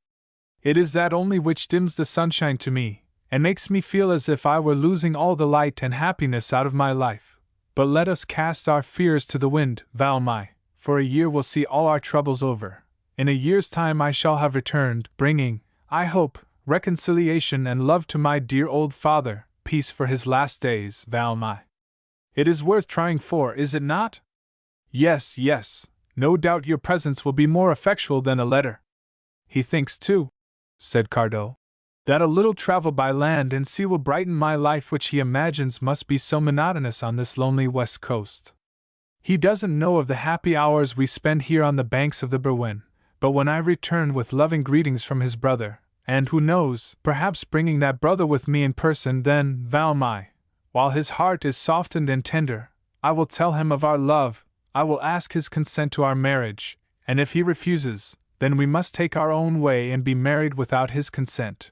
[SPEAKER 1] It is that only which dims the sunshine to me, and makes me feel as if I were losing all the light and happiness out of my life. But let us cast our fears to the wind, Valmy, for a year will see all our troubles over. In a year's time I shall have returned, bringing, I hope, reconciliation and love to my dear old father, peace for his last days, Valmy. It is worth trying for, is it not? Yes, yes, no doubt your presence will be more effectual than a letter. He thinks, too, said Cardo, that a little travel by land and sea will brighten my life, which he imagines must be so monotonous on this lonely west coast. He doesn't know of the happy hours we spend here on the banks of the Berwen, but when I return with loving greetings from his brother, and who knows, perhaps bringing that brother with me in person, then, Valmy, while his heart is softened and tender, I will tell him of our love, I will ask his consent to our marriage, and if he refuses, then we must take our own way and be married without his consent.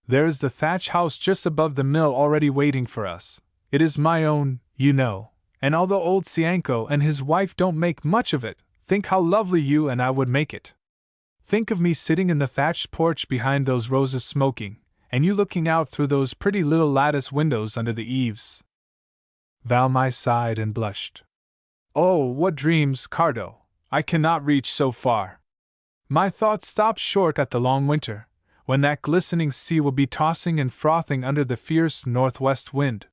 [SPEAKER 1] There is the thatch house just above the mill already waiting for us. It is my own, you know, and although old Cianco and his wife don't make much of it, think how lovely you and I would make it. Think of me sitting in the thatched porch behind those roses smoking, and you looking out through those pretty little lattice windows under the eaves. Valmy sighed and blushed. Oh, what dreams, Cardo! I cannot reach so far. My thoughts stop short at the long winter, when that glistening sea will be tossing and frothing under the fierce northwest wind.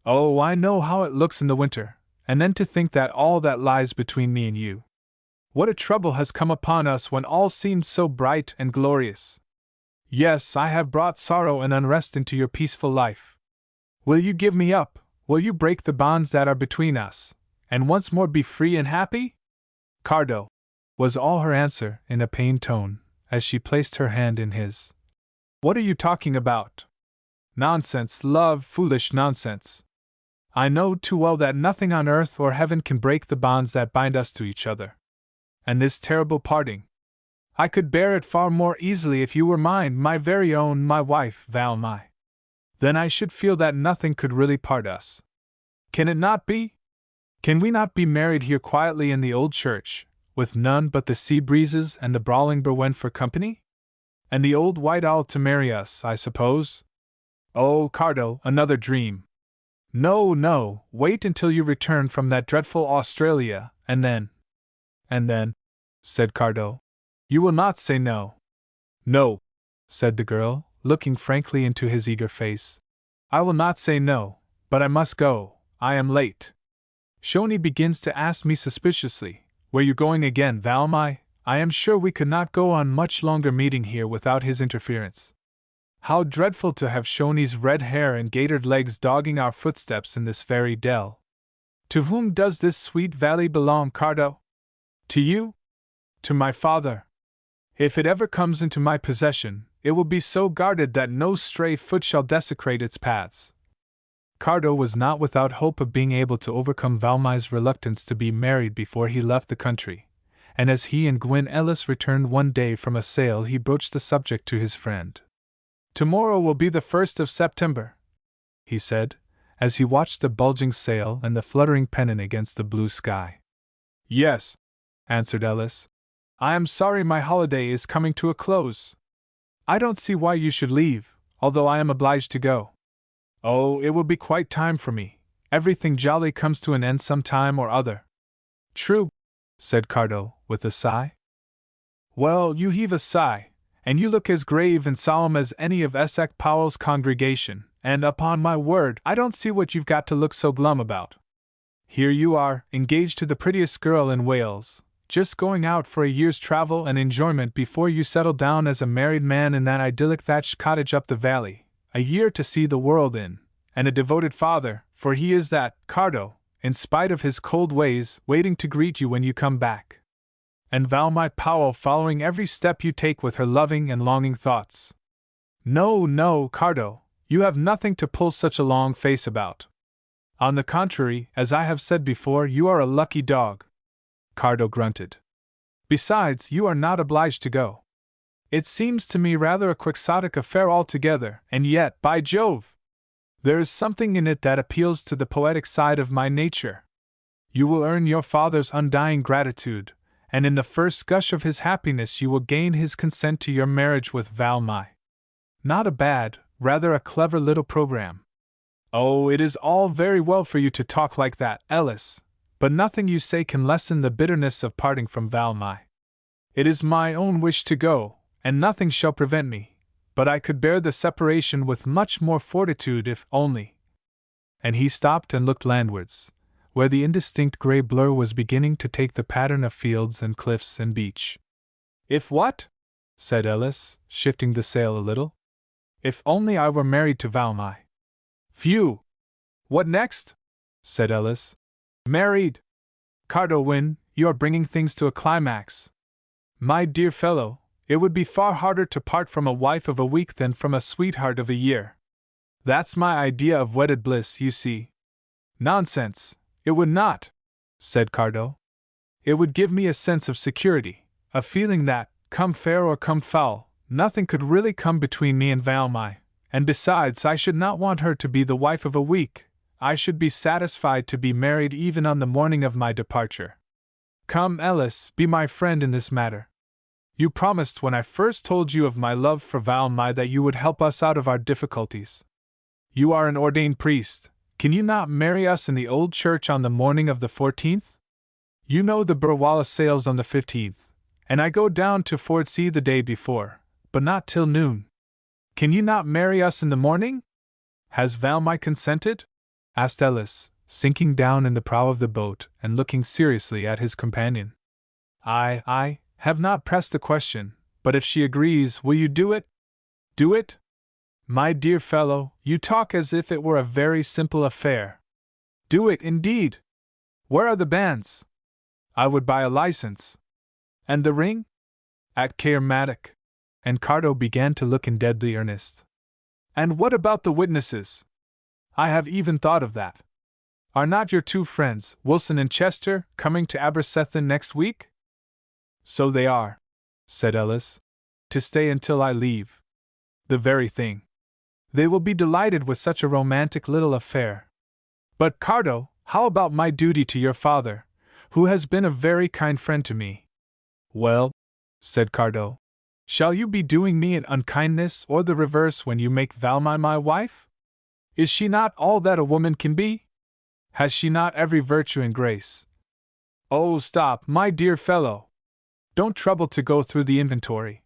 [SPEAKER 1] Oh, I know how it looks in the winter, and then to think that all that lies between me and you. What a trouble has come upon us when all seemed so bright and glorious. Yes, I have brought sorrow and unrest into your peaceful life. Will you give me up? Will you break the bonds that are between us, and once more be free and happy? Cardo, was all her answer in a pained tone, as she placed her hand in his. What are you talking about? Nonsense, love, foolish nonsense. I know too well that nothing on earth or heaven can break the bonds that bind us to each other. And this terrible parting, I could bear it far more easily if you were mine, my very own, my wife, Valmy. Then I should feel that nothing could really part us. Can it not be? Can we not be married here quietly in the old church, with none but the sea breezes and the brawling Berwen for company? And the old white owl to marry us, I suppose? Oh, Cardo, another dream. No, no, wait until you return from that dreadful Australia, and then. And then, said Cardo, you will not say no. No, said the girl, looking frankly into his eager face. I will not say no, but I must go, I am late. Shoni begins to ask me suspiciously, where you going again, Valmai? I am sure we could not go on much longer meeting here without his interference. How dreadful to have Shoni's red hair and gaitered legs dogging our footsteps in this fairy dell. To whom does this sweet valley belong, Cardo? To you? To my father. If it ever comes into my possession, it will be so guarded that no stray foot shall desecrate its paths. Cardo was not without hope of being able to overcome Valmai's reluctance to be married before he left the country, and as he and Gwyn Ellis returned one day from a sail he broached the subject to his friend. Tomorrow will be the 1st of September, he said, as he watched the bulging sail and the fluttering pennon against the blue sky. Yes, answered Ellis. I am sorry my holiday is coming to a close. I don't see why you should leave, although I am obliged to go. Oh, it will be quite time for me. Everything jolly comes to an end some time or other. True, said Cardo, with a sigh. Well, you heave a sigh, and you look as grave and solemn as any of Essex Powell's congregation, and upon my word, I don't see what you've got to look so glum about. Here you are, engaged to the prettiest girl in Wales, just going out for a year's travel and enjoyment before you settle down as a married man in that idyllic thatched cottage up the valley, a year to see the world in, and a devoted father, for he is that, Cardo, in spite of his cold ways, waiting to greet you when you come back. And Valmai Powell following every step you take with her loving and longing thoughts. No, no, Cardo, you have nothing to pull such a long face about. On the contrary, as I have said before, you are a lucky dog. Cardo grunted. Besides, you are not obliged to go. It seems to me rather a quixotic affair altogether, and yet, by Jove! There is something in it that appeals to the poetic side of my nature. You will earn your father's undying gratitude, and in the first gush of his happiness you will gain his consent to your marriage with Valmai. Not a bad, rather a clever little program. Oh, it is all very well for you to talk like that, Ellis, but nothing you say can lessen the bitterness of parting from Valmai. It is my own wish to go, and nothing shall prevent me, but I could bear the separation with much more fortitude if only. And he stopped and looked landwards, where the indistinct gray blur was beginning to take the pattern of fields and cliffs and beach. If what? Said Ellis, shifting the sail a little. If only I were married to Valmai. Phew! What next? Said Ellis. Married! Cardo Wynne, you are bringing things to a climax. My dear fellow, it would be far harder to part from a wife of a week than from a sweetheart of a year. That's my idea of wedded bliss, you see. Nonsense! It would not, said Cardo. It would give me a sense of security, a feeling that, come fair or come foul, nothing could really come between me and Valmai, and besides I should not want her to be the wife of a week. I should be satisfied to be married even on the morning of my departure. Come, Ellis, be my friend in this matter. You promised when I first told you of my love for Valmai that you would help us out of our difficulties. You are an ordained priest. Can you not marry us in the old church on the morning of the 14th? You know the Burwala sails on the 15th, and I go down to Fordsea the day before, but not till noon. Can you not marry us in the morning? Has Valmai consented? Asked Ellis, sinking down in the prow of the boat and looking seriously at his companion. I have not pressed the question, but if she agrees, will you do it? Do it? My dear fellow, you talk as if it were a very simple affair. Do it, indeed. Where are the banns? I would buy a license. And the ring? At Caermatic. And Cardo began to look in deadly earnest. And what about the witnesses? I have even thought of that. Are not your two friends, Wilson and Chester, coming to Aberystwyth next week? So they are, said Ellis. To stay until I leave. The very thing. They will be delighted with such a romantic little affair. But, Cardo, How about my duty to your father, who has been a very kind friend to me?" "Well," said Cardo, "shall you be doing me an unkindness or the reverse when you make Valmy my wife? Is she not all that a woman can be? Has she not every virtue and grace?" "Oh, stop, my dear fellow! Don't trouble to go through the inventory.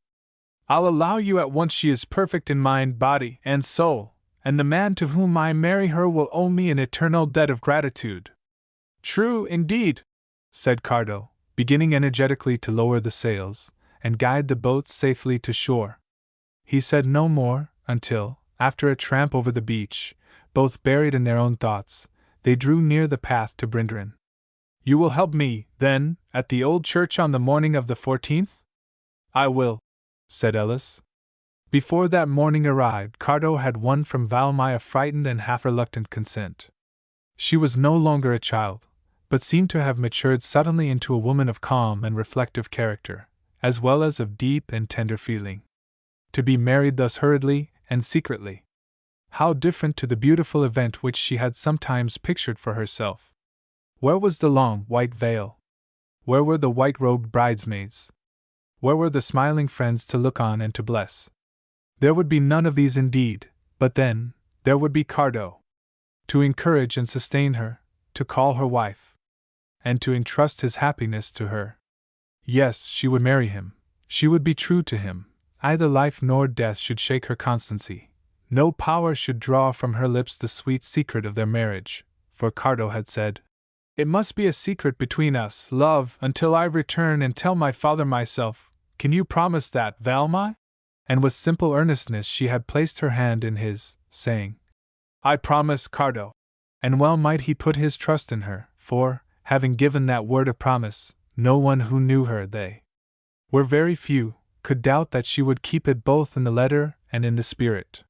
[SPEAKER 1] I'll allow you at once she is perfect in mind, body, and soul, and the man to whom I marry her will owe me an eternal debt of gratitude." "True, indeed," said Cardo, beginning energetically to lower the sails and guide the boat safely to shore. He said no more until, after a tramp over the beach, both buried in their own thoughts, they drew near the path to Brindren. "You will help me, then, at the old church on the morning of the 14th? "I will," said Ellis. Before that morning arrived, Cardo had won from Valmy a frightened and half-reluctant consent. She was no longer a child, but seemed to have matured suddenly into a woman of calm and reflective character, as well as of deep and tender feeling. To be married thus hurriedly and secretly! How different to the beautiful event which she had sometimes pictured for herself! Where was the long, white veil? Where were the white-robed bridesmaids? Where were the smiling friends to look on and to bless? There would be none of these indeed, but then, there would be Cardo, to encourage and sustain her, to call her wife, and to entrust his happiness to her. Yes, she would marry him, she would be true to him, neither life nor death should shake her constancy, no power should draw from her lips the sweet secret of their marriage, for Cardo had said, "It must be a secret between us, love, until I return and tell my father myself. Can you promise that, Valmy?" And with simple earnestness she had placed her hand in his, saying, "I promise, Cardo." And well might he put his trust in her, for, having given that word of promise, no one who knew her, they were very few, could doubt that she would keep it both in the letter and in the spirit.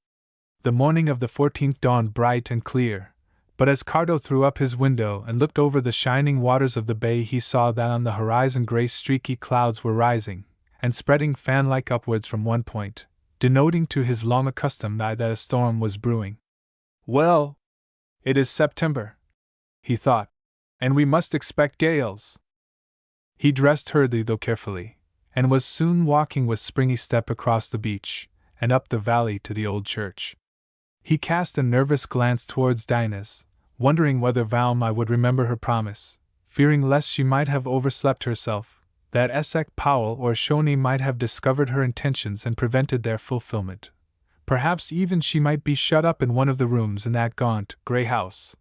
[SPEAKER 1] The morning of the 14th dawned bright and clear, but as Cardo threw up his window and looked over the shining waters of the bay, he saw that on the horizon gray streaky clouds were rising, and spreading fan-like upwards from one point, denoting to his long accustomed eye that a storm was brewing. "Well, it is September," he thought, "and we must expect gales." He dressed hurriedly though carefully, and was soon walking with springy step across the beach, and up the valley to the old church. He cast a nervous glance towards Dinah's, wondering whether Valmy would remember her promise, fearing lest she might have overslept herself, that Esek Powell or Shoney might have discovered her intentions and prevented their fulfillment. Perhaps even she might be shut up in one of the rooms in that gaunt, grey house.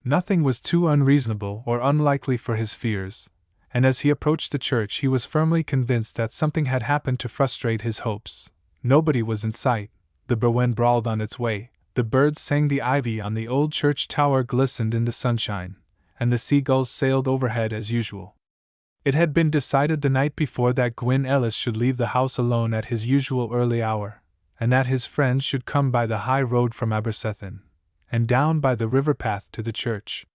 [SPEAKER 1] Nothing was too unreasonable or unlikely for his fears, and as he approached the church he was firmly convinced that something had happened to frustrate his hopes. Nobody was in sight, the Berwen brawled on its way, the birds sang, the ivy on the old church tower glistened in the sunshine, and the seagulls sailed overhead as usual. It had been decided the night before that Gwyn Ellis should leave the house alone at his usual early hour, and that his friends should come by the high road from Abersethin, and down by the river path to the church.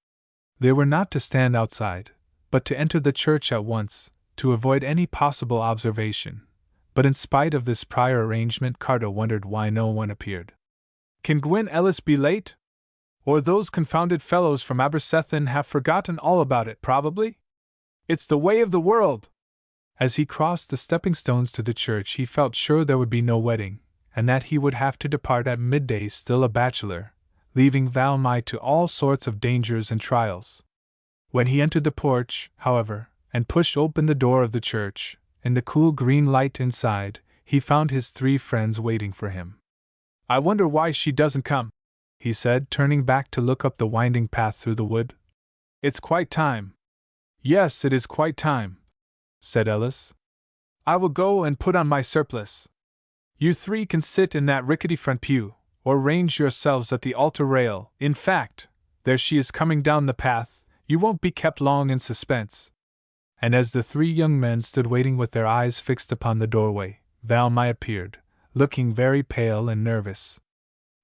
[SPEAKER 1] They were not to stand outside, but to enter the church at once, to avoid any possible observation. But in spite of this prior arrangement, Cardo wondered why no one appeared. "Can Gwyn Ellis be late? Or those confounded fellows from Abersethin have forgotten all about it, probably? It's the way of the world!" As he crossed the stepping stones to the church he felt sure there would be no wedding, and that he would have to depart at midday still a bachelor, leaving Valmy to all sorts of dangers and trials. When he entered the porch, however, and pushed open the door of the church, in the cool green light inside, he found his three friends waiting for him. "I wonder why she doesn't come," he said, turning back to look up the winding path through the wood. "It's quite time." "Yes, it is quite time," said Ellis. "I will go and put on my surplice. You three can sit in that rickety front pew, or range yourselves at the altar rail. In fact, there she is coming down the path, you won't be kept long in suspense." And as the three young men stood waiting with their eyes fixed upon the doorway, Valmy appeared, looking very pale and nervous.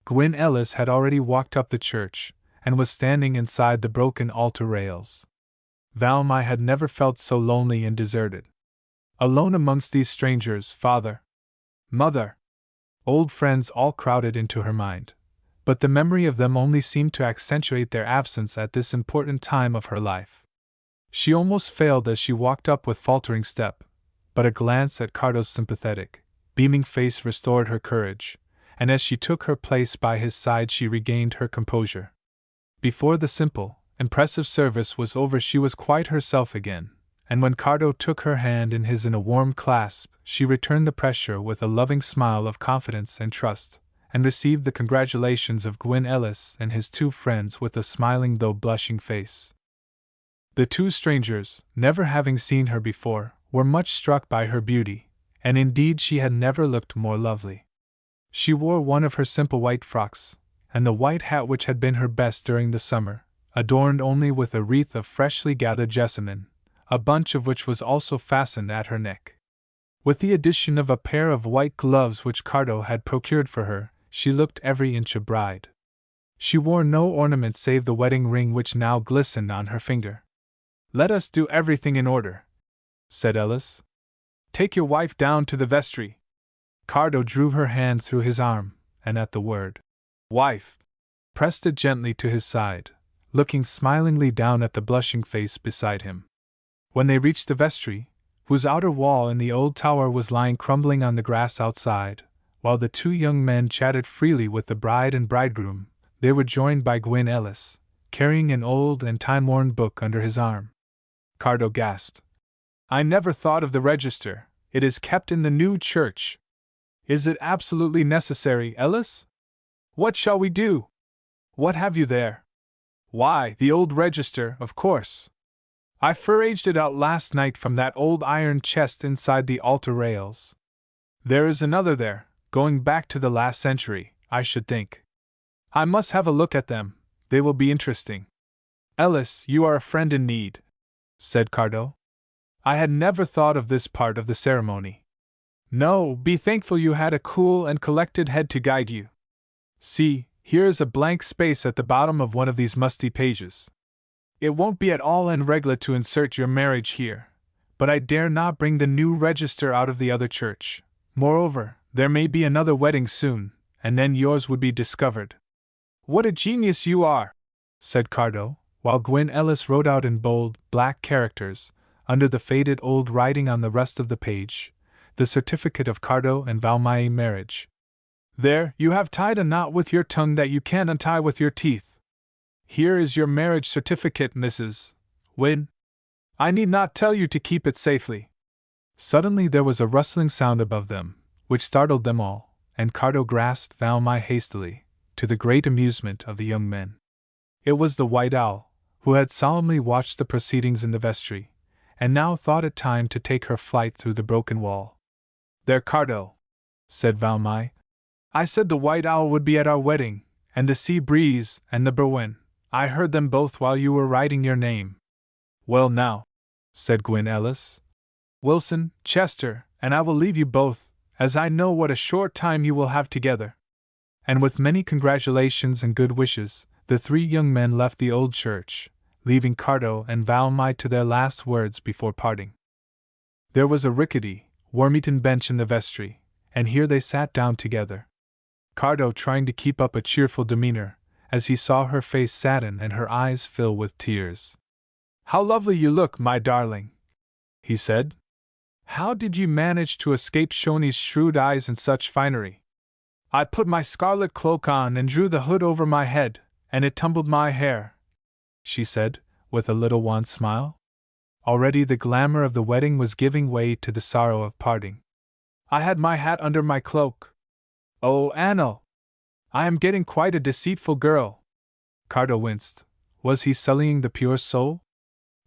[SPEAKER 1] Gwyn Ellis had already walked up the church, and was standing inside the broken altar rails. Valmy had never felt so lonely and deserted. Alone amongst these strangers, father, mother, old friends all crowded into her mind. but the memory of them only seemed to accentuate their absence at this important time of her life. She almost failed as she walked up with faltering step, but a glance at Cardo's sympathetic, beaming face restored her courage, and as she took her place by his side she regained her composure. Before the simple, impressive service was over she was quite herself again, and when Cardo took her hand in his in a warm clasp, she returned the pressure with a loving smile of confidence and trust, and received the congratulations of Gwyn Ellis and his two friends with a smiling though blushing face. The two strangers, never having seen her before, were much struck by her beauty, and indeed she had never looked more lovely. She wore one of her simple white frocks, and the white hat which had been her best during the summer, adorned only with a wreath of freshly gathered jessamine, a bunch of which was also fastened at her neck. With the addition of a pair of white gloves which Cardo had procured for her, she looked every inch a bride. She wore no ornament save the wedding ring which now glistened on her finger. "Let us do everything in order," said Ellis. "Take your wife down to the vestry." Cardo drew her hand through his arm, and at the word, "wife," pressed it gently to his side, looking smilingly down at the blushing face beside him. When they reached the vestry, whose outer wall in the old tower was lying crumbling on the grass outside, while the two young men chatted freely with the bride and bridegroom, they were joined by Gwyn Ellis, carrying an old and time-worn book under his arm. Cardo gasped. "I never thought of the register. It is kept in the new church. Is it absolutely necessary, Ellis? What shall we do? What have you there?" "Why, the old register, of course. I foraged it out last night from that old iron chest inside the altar rails. There is another there, going back to the last century, I should think. I must have a look at them, they will be interesting." "Ellis, you are a friend in need," said Cardo. "I had never thought of this part of the ceremony." "No, be thankful you had a cool and collected head to guide you. See, here is a blank space at the bottom of one of these musty pages. It won't be at all irregular to insert your marriage here, but I dare not bring the new register out of the other church. Moreover, there may be another wedding soon, and then yours would be discovered." "What a genius you are!" said Cardo, while Gwyn Ellis wrote out in bold, black characters, under the faded old writing on the rest of the page, the certificate of Cardo and Valmai marriage. "There, you have tied a knot with your tongue that you can't untie with your teeth. Here is your marriage certificate, Mrs. Wynne. I need not tell you to keep it safely." Suddenly there was a rustling sound above them, which startled them all, and Cardo grasped Valmai hastily, to the great amusement of the young men. It was the White Owl, who had solemnly watched the proceedings in the vestry, and now thought it time to take her flight through the broken wall. "There, Cardo," said Valmai. "I said the White Owl would be at our wedding, and the Sea Breeze, and the Berwen. I heard them both while you were writing your name." "Well now," said Gwyn Ellis. "Wilson, Chester, and I will leave you both, as I know what a short time you will have together." And with many congratulations and good wishes, the three young men left the old church, leaving Cardo and Valmai to their last words before parting. There was a rickety, worm-eaten bench in the vestry, and here they sat down together. Cardo trying to keep up a cheerful demeanor, as he saw her face sadden and her eyes fill with tears. "How lovely you look, my darling," he said. "How did you manage to escape Shoney's shrewd eyes in such finery?" "I put my scarlet cloak on and drew the hood over my head, and it tumbled my hair," she said, with a little wan smile. Already the glamour of the wedding was giving way to the sorrow of parting. "I had my hat under my cloak. Oh, Annel! I am getting quite a deceitful girl." Cardo winced. Was he sullying the pure soul?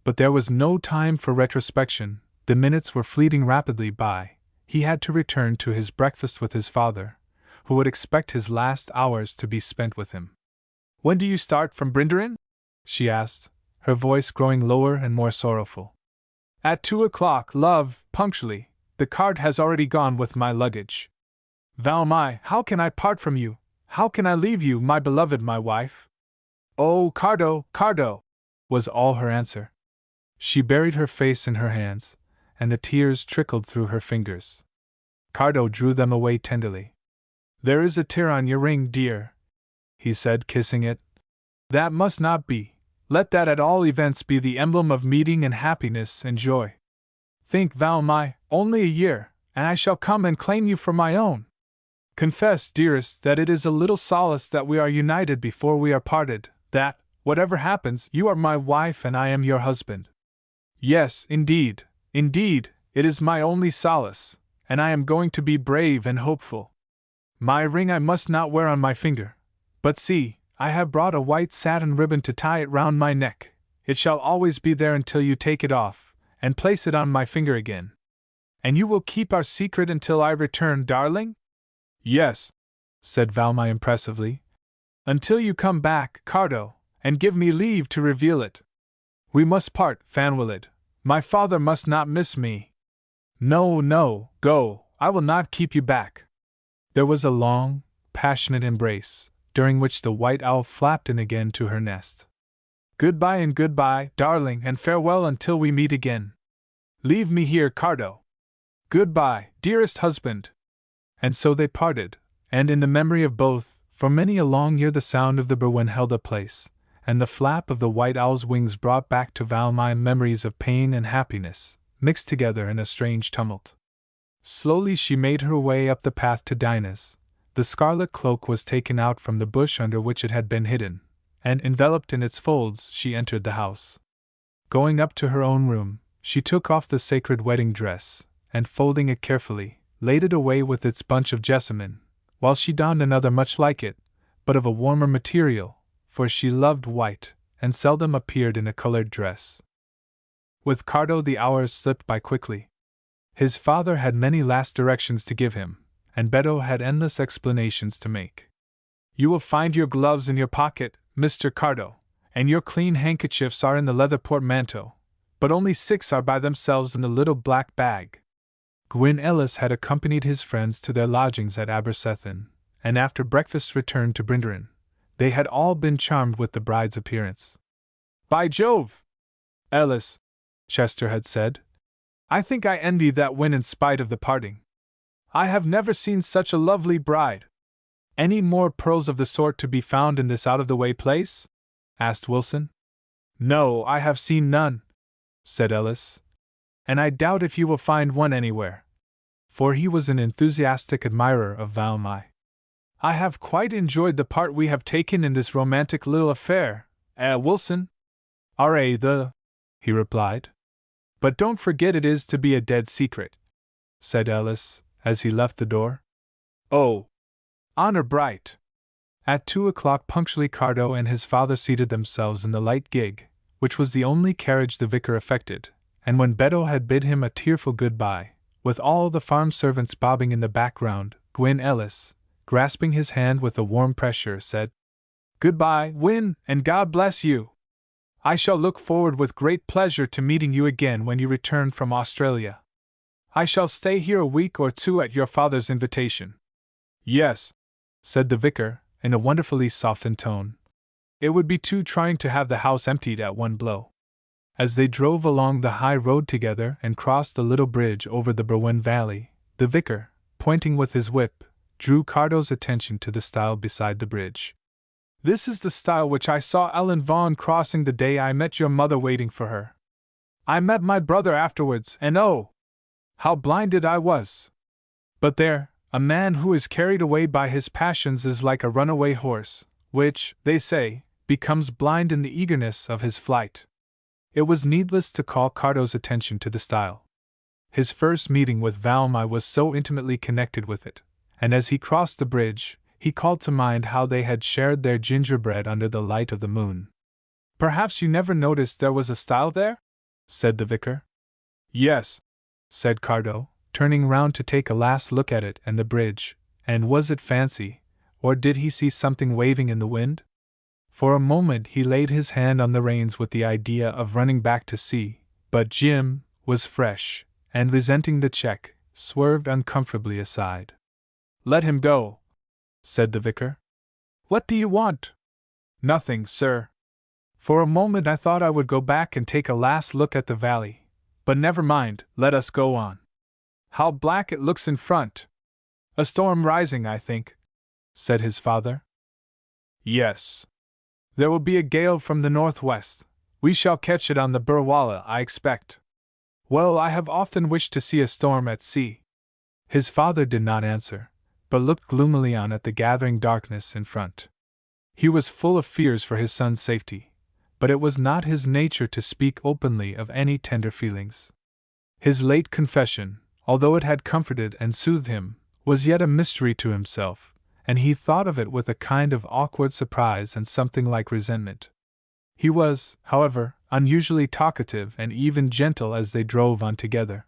[SPEAKER 1] But there was no time for retrospection, the minutes were fleeting rapidly by, he had to return to his breakfast with his father, who would expect his last hours to be spent with him. "When do you start from Brinderin?" she asked, her voice growing lower and more sorrowful. "At 2 o'clock, love, punctually. The cart has already gone with my luggage." "Valmai, how can I part from you? How can I leave you, my beloved, my wife?" "Oh, Cardo, Cardo!" was all her answer. She buried her face in her hands, and the tears trickled through her fingers. Cardo drew them away tenderly. "There is a tear on your ring, dear," he said, kissing it. That must not be. Let that at all events be the emblem of meeting and happiness and joy. Think, Valmai, only a year, and I shall come and claim you for my own. Confess, dearest, that it is a little solace that we are united before we are parted, that, whatever happens, you are my wife and I am your husband. Yes, indeed, it is my only solace, and I am going to be brave and hopeful. My ring I must not wear on my finger, but see, I have brought a white satin ribbon to tie it round my neck. It shall always be there until you take it off, and place it on my finger again. And you will keep our secret until I return, darling? Yes, said Valmai impressively. Until you come back, Cardo, and give me leave to reveal it. We must part, Fanwillid. My father must not miss me. No, go, I will not keep you back. There was a long, passionate embrace, during which the white owl flapped in again to her nest. Goodbye and goodbye, darling, and farewell until we meet again. Leave me here, Cardo. Goodbye, dearest husband. And so they parted, and in the memory of both, for many a long year the sound of the Berwen held a place, and the flap of the white owl's wings brought back to Valmai memories of pain and happiness, mixed together in a strange tumult. Slowly she made her way up the path to Dinah's. The scarlet cloak was taken out from the bush under which it had been hidden, and enveloped in its folds she entered the house. Going up to her own room, she took off the sacred wedding dress, and folding it carefully, laid it away with its bunch of jessamine, while she donned another much like it, but of a warmer material, for she loved white, and seldom appeared in a colored dress. With Cardo the hours slipped by quickly. His father had many last directions to give him, and Beto had endless explanations to make. You will find your gloves in your pocket, Mr. Cardo, and your clean handkerchiefs are in the leather portmanteau, but only 6 are by themselves in the little black bag. Gwyn Ellis had accompanied his friends to their lodgings at Abersethin, and after breakfast returned to Brinderin. They had all been charmed with the bride's appearance. By Jove! Ellis, Chester had said, I think I envy that Win in spite of the parting. I have never seen such a lovely bride. Any more pearls of the sort to be found in this out-of-the-way place? Asked Wilson. No, I have seen none, said Ellis, and I doubt if you will find one anywhere. For he was an enthusiastic admirer of Valmai. I have quite enjoyed the part we have taken in this romantic little affair, Wilson. He replied. But don't forget it is to be a dead secret, said Ellis, as he left the door. Oh! Honor bright! At 2 o'clock punctually Cardo and his father seated themselves in the light gig, which was the only carriage the vicar affected, and when Beto had bid him a tearful good-bye, with all the farm servants bobbing in the background, Gwyn Ellis, grasping his hand with a warm pressure, said, Goodbye, Win, and God bless you! I shall look forward with great pleasure to meeting you again when you return from Australia. I shall stay here a week or 2 at your father's invitation. Yes, said the vicar, in a wonderfully softened tone. It would be too trying to have the house emptied at one blow. As they drove along the high road together and crossed the little bridge over the Berwen Valley, the vicar, pointing with his whip, drew Cardo's attention to the stile beside the bridge. This is the stile which I saw Ellen Vaughan crossing the day I met your mother waiting for her. I met my brother afterwards, and oh! How blinded I was! But there, a man who is carried away by his passions is like a runaway horse, which, they say, becomes blind in the eagerness of his flight. It was needless to call Cardo's attention to the stile. His first meeting with Valmai was so intimately connected with it, and as he crossed the bridge, he called to mind how they had shared their gingerbread under the light of the moon. Perhaps you never noticed there was a stile there? Said the vicar. Yes, said Cardo, turning round to take a last look at it and the bridge, and was it fancy, or did he see something waving in the wind? For a moment he laid his hand on the reins with the idea of running back to see, but Jim was fresh, and resenting the check, swerved uncomfortably aside. Let him go, said the vicar. What do you want? Nothing, sir. For a moment I thought I would go back and take a last look at the valley, but never mind, let us go on. How black it looks in front! A storm rising, I think, said his father. Yes. There will be a gale from the northwest. We shall catch it on the Burwala, I expect. Well, I have often wished to see a storm at sea. His father did not answer, but looked gloomily on at the gathering darkness in front. He was full of fears for his son's safety, but it was not his nature to speak openly of any tender feelings. His late confession, although it had comforted and soothed him, was yet a mystery to himself, and he thought of it with a kind of awkward surprise and something like resentment. He was, however, unusually talkative and even gentle as they drove on together.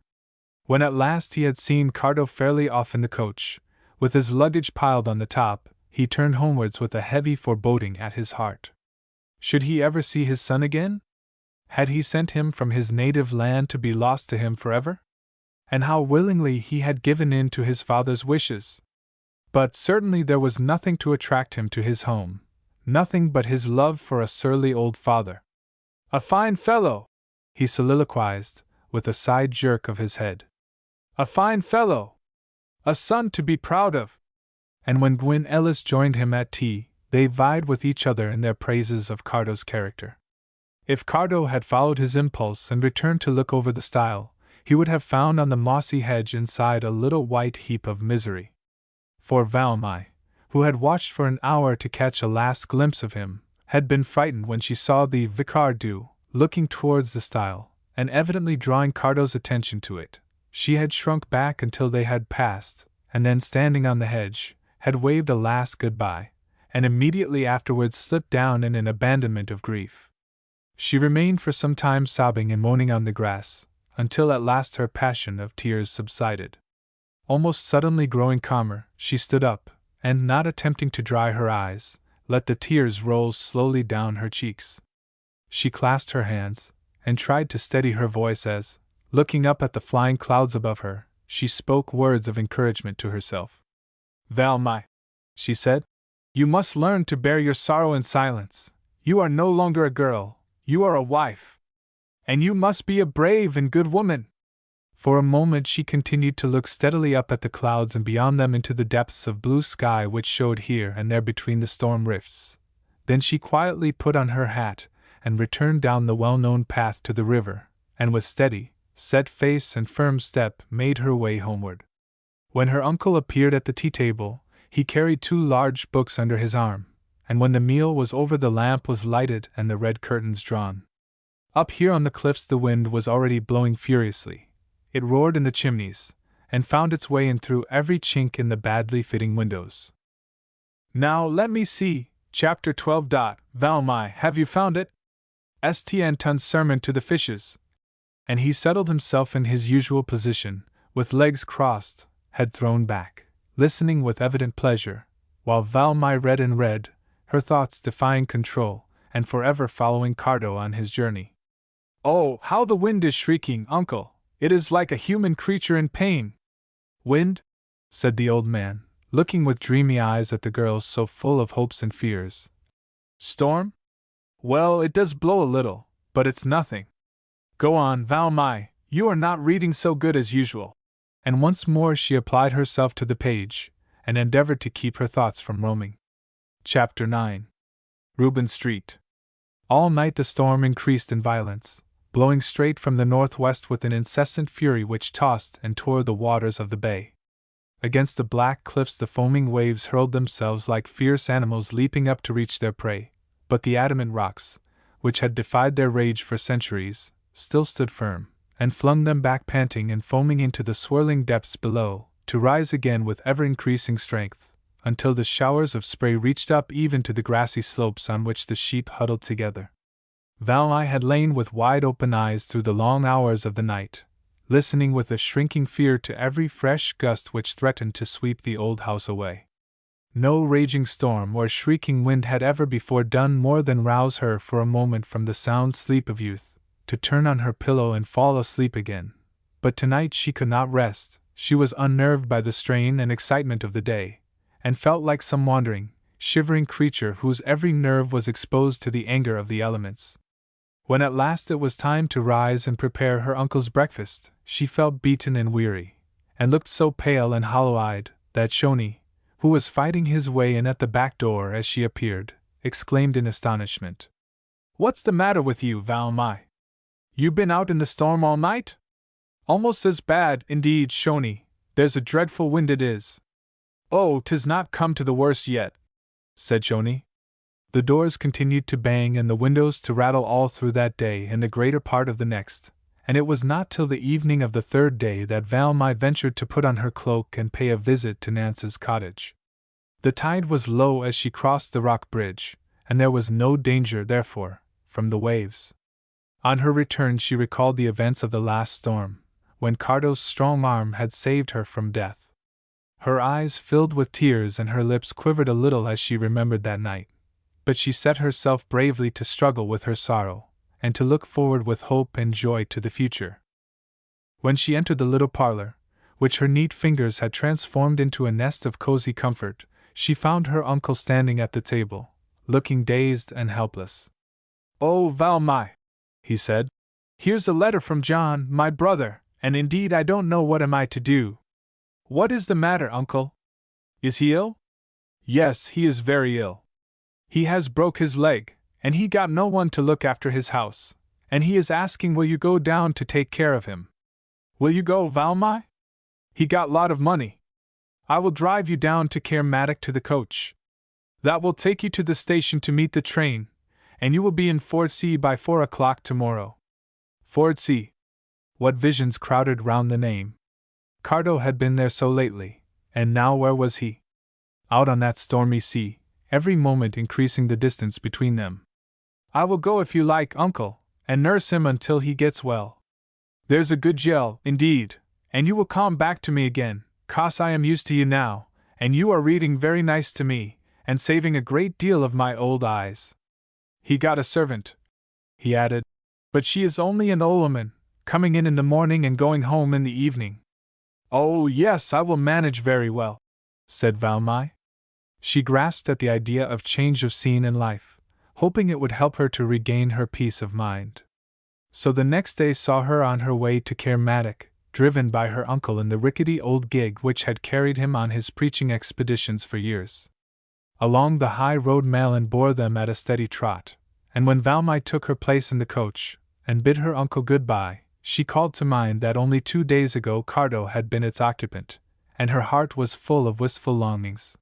[SPEAKER 1] When at last he had seen Cardo fairly off in the coach, with his luggage piled on the top, he turned homewards with a heavy foreboding at his heart. Should he ever see his son again? Had he sent him from his native land to be lost to him forever? And how willingly he had given in to his father's wishes! But certainly there was nothing to attract him to his home, nothing but his love for a surly old father. A fine fellow! He soliloquized, with a side jerk of his head. A fine fellow! A son to be proud of! And when Gwyn Ellis joined him at tea, they vied with each other in their praises of Cardo's character. If Cardo had followed his impulse and returned to look over the stile, he would have found on the mossy hedge inside a little white heap of misery. For Valmai, who had watched for an hour to catch a last glimpse of him, had been frightened when she saw the vicar do, looking towards the stile, and evidently drawing Cardo's attention to it. She had shrunk back until they had passed, and then standing on the hedge, had waved a last good-bye, and immediately afterwards slipped down in an abandonment of grief. She remained for some time sobbing and moaning on the grass, until at last her passion of tears subsided. Almost suddenly growing calmer, she stood up, and not attempting to dry her eyes, let the tears roll slowly down her cheeks. She clasped her hands, and tried to steady her voice as, looking up at the flying clouds above her, she spoke words of encouragement to herself. Valmai, she said, you must learn to bear your sorrow in silence. You are no longer a girl, you are a wife. And you must be a brave and good woman. For a moment she continued to look steadily up at the clouds and beyond them into the depths of blue sky which showed here and there between the storm rifts. Then she quietly put on her hat and returned down the well-known path to the river, and with steady, set face and firm step made her way homeward. When her uncle appeared at the tea-table, he carried 2 large books under his arm, and when the meal was over the lamp was lighted and the red curtains drawn. Up here on the cliffs the wind was already blowing furiously. It roared in the chimneys, and found its way in through every chink in the badly fitting windows. Now let me see, Chapter 12. Valmai, have you found it? St. Anton's Sermon to the Fishes. And he settled himself in his usual position, with legs crossed, head thrown back, listening with evident pleasure, while Valmai read and read, her thoughts defying control, and forever following Cardo on his journey. Oh, how the wind is shrieking, uncle! It is like a human creature in pain. Wind? Said the old man, looking with dreamy eyes at the girls so full of hopes and fears. Storm? Well, it does blow a little, but it's nothing. Go on, Valmai, you are not reading so good as usual. And once more she applied herself to the page, and endeavored to keep her thoughts from roaming. Chapter 9. Reuben Street. All night the storm increased in violence, blowing straight from the northwest with an incessant fury which tossed and tore the waters of the bay. Against the black cliffs the foaming waves hurled themselves like fierce animals leaping up to reach their prey, but the adamant rocks, which had defied their rage for centuries, still stood firm, and flung them back panting and foaming into the swirling depths below, to rise again with ever-increasing strength, until the showers of spray reached up even to the grassy slopes on which the sheep huddled together. Valmai had lain with wide-open eyes through the long hours of the night, listening with a shrinking fear to every fresh gust which threatened to sweep the old house away. No raging storm or shrieking wind had ever before done more than rouse her for a moment from the sound sleep of youth, to turn on her pillow and fall asleep again. But tonight she could not rest. She was unnerved by the strain and excitement of the day, and felt like some wandering, shivering creature whose every nerve was exposed to the anger of the elements. When at last it was time to rise and prepare her uncle's breakfast, she felt beaten and weary, and looked so pale and hollow-eyed that Shoni, who was fighting his way in at the back door as she appeared, exclaimed in astonishment. "What's the matter with you, Valmy? You been out in the storm all night?" "Almost as bad, indeed, Shoney. There's a dreadful wind it is." "Oh, 'tis not come to the worst yet," said Shoney. The doors continued to bang and the windows to rattle all through that day and the greater part of the next, and it was not till the evening of the third day that Valmy ventured to put on her cloak and pay a visit to Nance's cottage. The tide was low as she crossed the rock bridge, and there was no danger, therefore, from the waves. On her return she recalled the events of the last storm, when Cardo's strong arm had saved her from death. Her eyes filled with tears and her lips quivered a little as she remembered that night, but she set herself bravely to struggle with her sorrow, and to look forward with hope and joy to the future. When she entered the little parlor, which her neat fingers had transformed into a nest of cozy comfort, she found her uncle standing at the table, looking dazed and helpless. "Oh, Valmy," he said, "here's a letter from John, my brother, and indeed I don't know what am I to do." "What is the matter, uncle? Is he ill?" "Yes, he is very ill. He has broke his leg, and he got no one to look after his house, and he is asking will you go down to take care of him. Will you go, Valmy? He got lot of money. I will drive you down to Caermatic to the coach. That will take you to the station to meet the train, and you will be in Fordsea by 4 o'clock tomorrow." Fordsea! What visions crowded round the name! Cardo had been there so lately, and now where was he? Out on that stormy sea, every moment increasing the distance between them. "I will go if you like, uncle, and nurse him until he gets well. There's a good gel, indeed, and you will come back to me again, 'cause I am used to you now, and you are reading very nice to me, and saving a great deal of my old eyes. He got a servant," he added, "but she is only an old woman, coming in the morning and going home in the evening." "Oh, yes, I will manage very well," said Valmy. She grasped at the idea of change of scene and life, hoping it would help her to regain her peace of mind. So the next day saw her on her way to Caermatic, driven by her uncle in the rickety old gig which had carried him on his preaching expeditions for years. Along the high road Malin bore them at a steady trot, and when Valmy took her place in the coach, and bid her uncle good-bye, she called to mind that only 2 days ago Cardo had been its occupant, and her heart was full of wistful longings.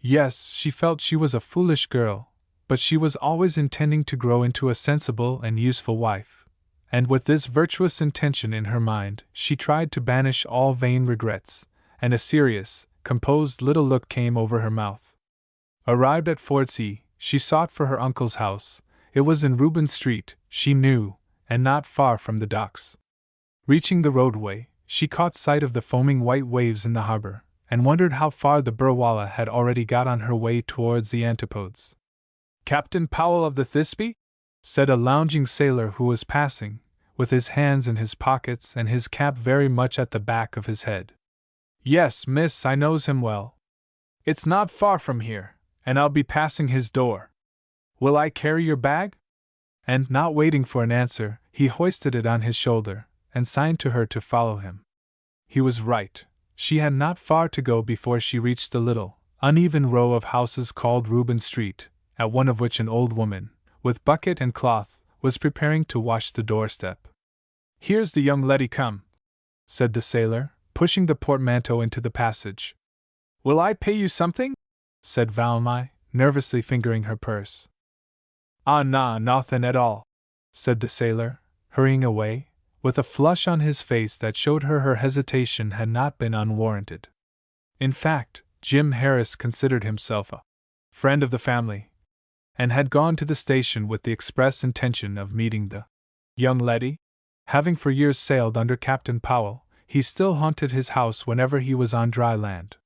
[SPEAKER 1] Yes, she felt she was a foolish girl, but she was always intending to grow into a sensible and useful wife, and with this virtuous intention in her mind, she tried to banish all vain regrets, and a serious, composed little look came over her mouth. Arrived at Fordsea, she sought for her uncle's house. It was in Reuben Street, she knew, and not far from the docks. Reaching the roadway, she caught sight of the foaming white waves in the harbor, and wondered how far the Burwallah had already got on her way towards the Antipodes. "Captain Powell of the Thisbe?" said a lounging sailor who was passing, with his hands in his pockets and his cap very much at the back of his head. "Yes, miss, I knows him well. It's not far from here, and I'll be passing his door. Will I carry your bag?" And, not waiting for an answer, he hoisted it on his shoulder, and signed to her to follow him. He was right. She had not far to go before she reached the little, uneven row of houses called Reuben Street, at one of which an old woman, with bucket and cloth, was preparing to wash the doorstep. "Here's the young leddy come," said the sailor, pushing the portmanteau into the passage. "Will I pay you something?" said Valmy, nervously fingering her purse. "Ah, nah, nothin' at all," said the sailor, hurrying away, with a flush on his face that showed her hesitation had not been unwarranted. In fact, Jim Harris considered himself a friend of the family, and had gone to the station with the express intention of meeting the young leddy. Having for years sailed under Captain Powell, he still haunted his house whenever he was on dry land.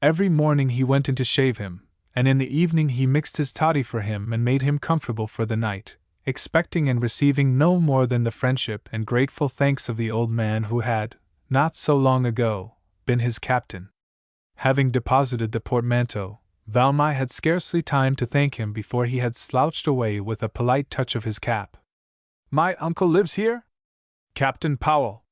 [SPEAKER 1] Every morning he went in to shave him, and in the evening he mixed his toddy for him and made him comfortable for the night, expecting and receiving no more than the friendship and grateful thanks of the old man who had, not so long ago, been his captain. Having deposited the portmanteau, Valmy had scarcely time to thank him before he had slouched away with a polite touch of his cap. "My uncle lives here? Captain Powell?"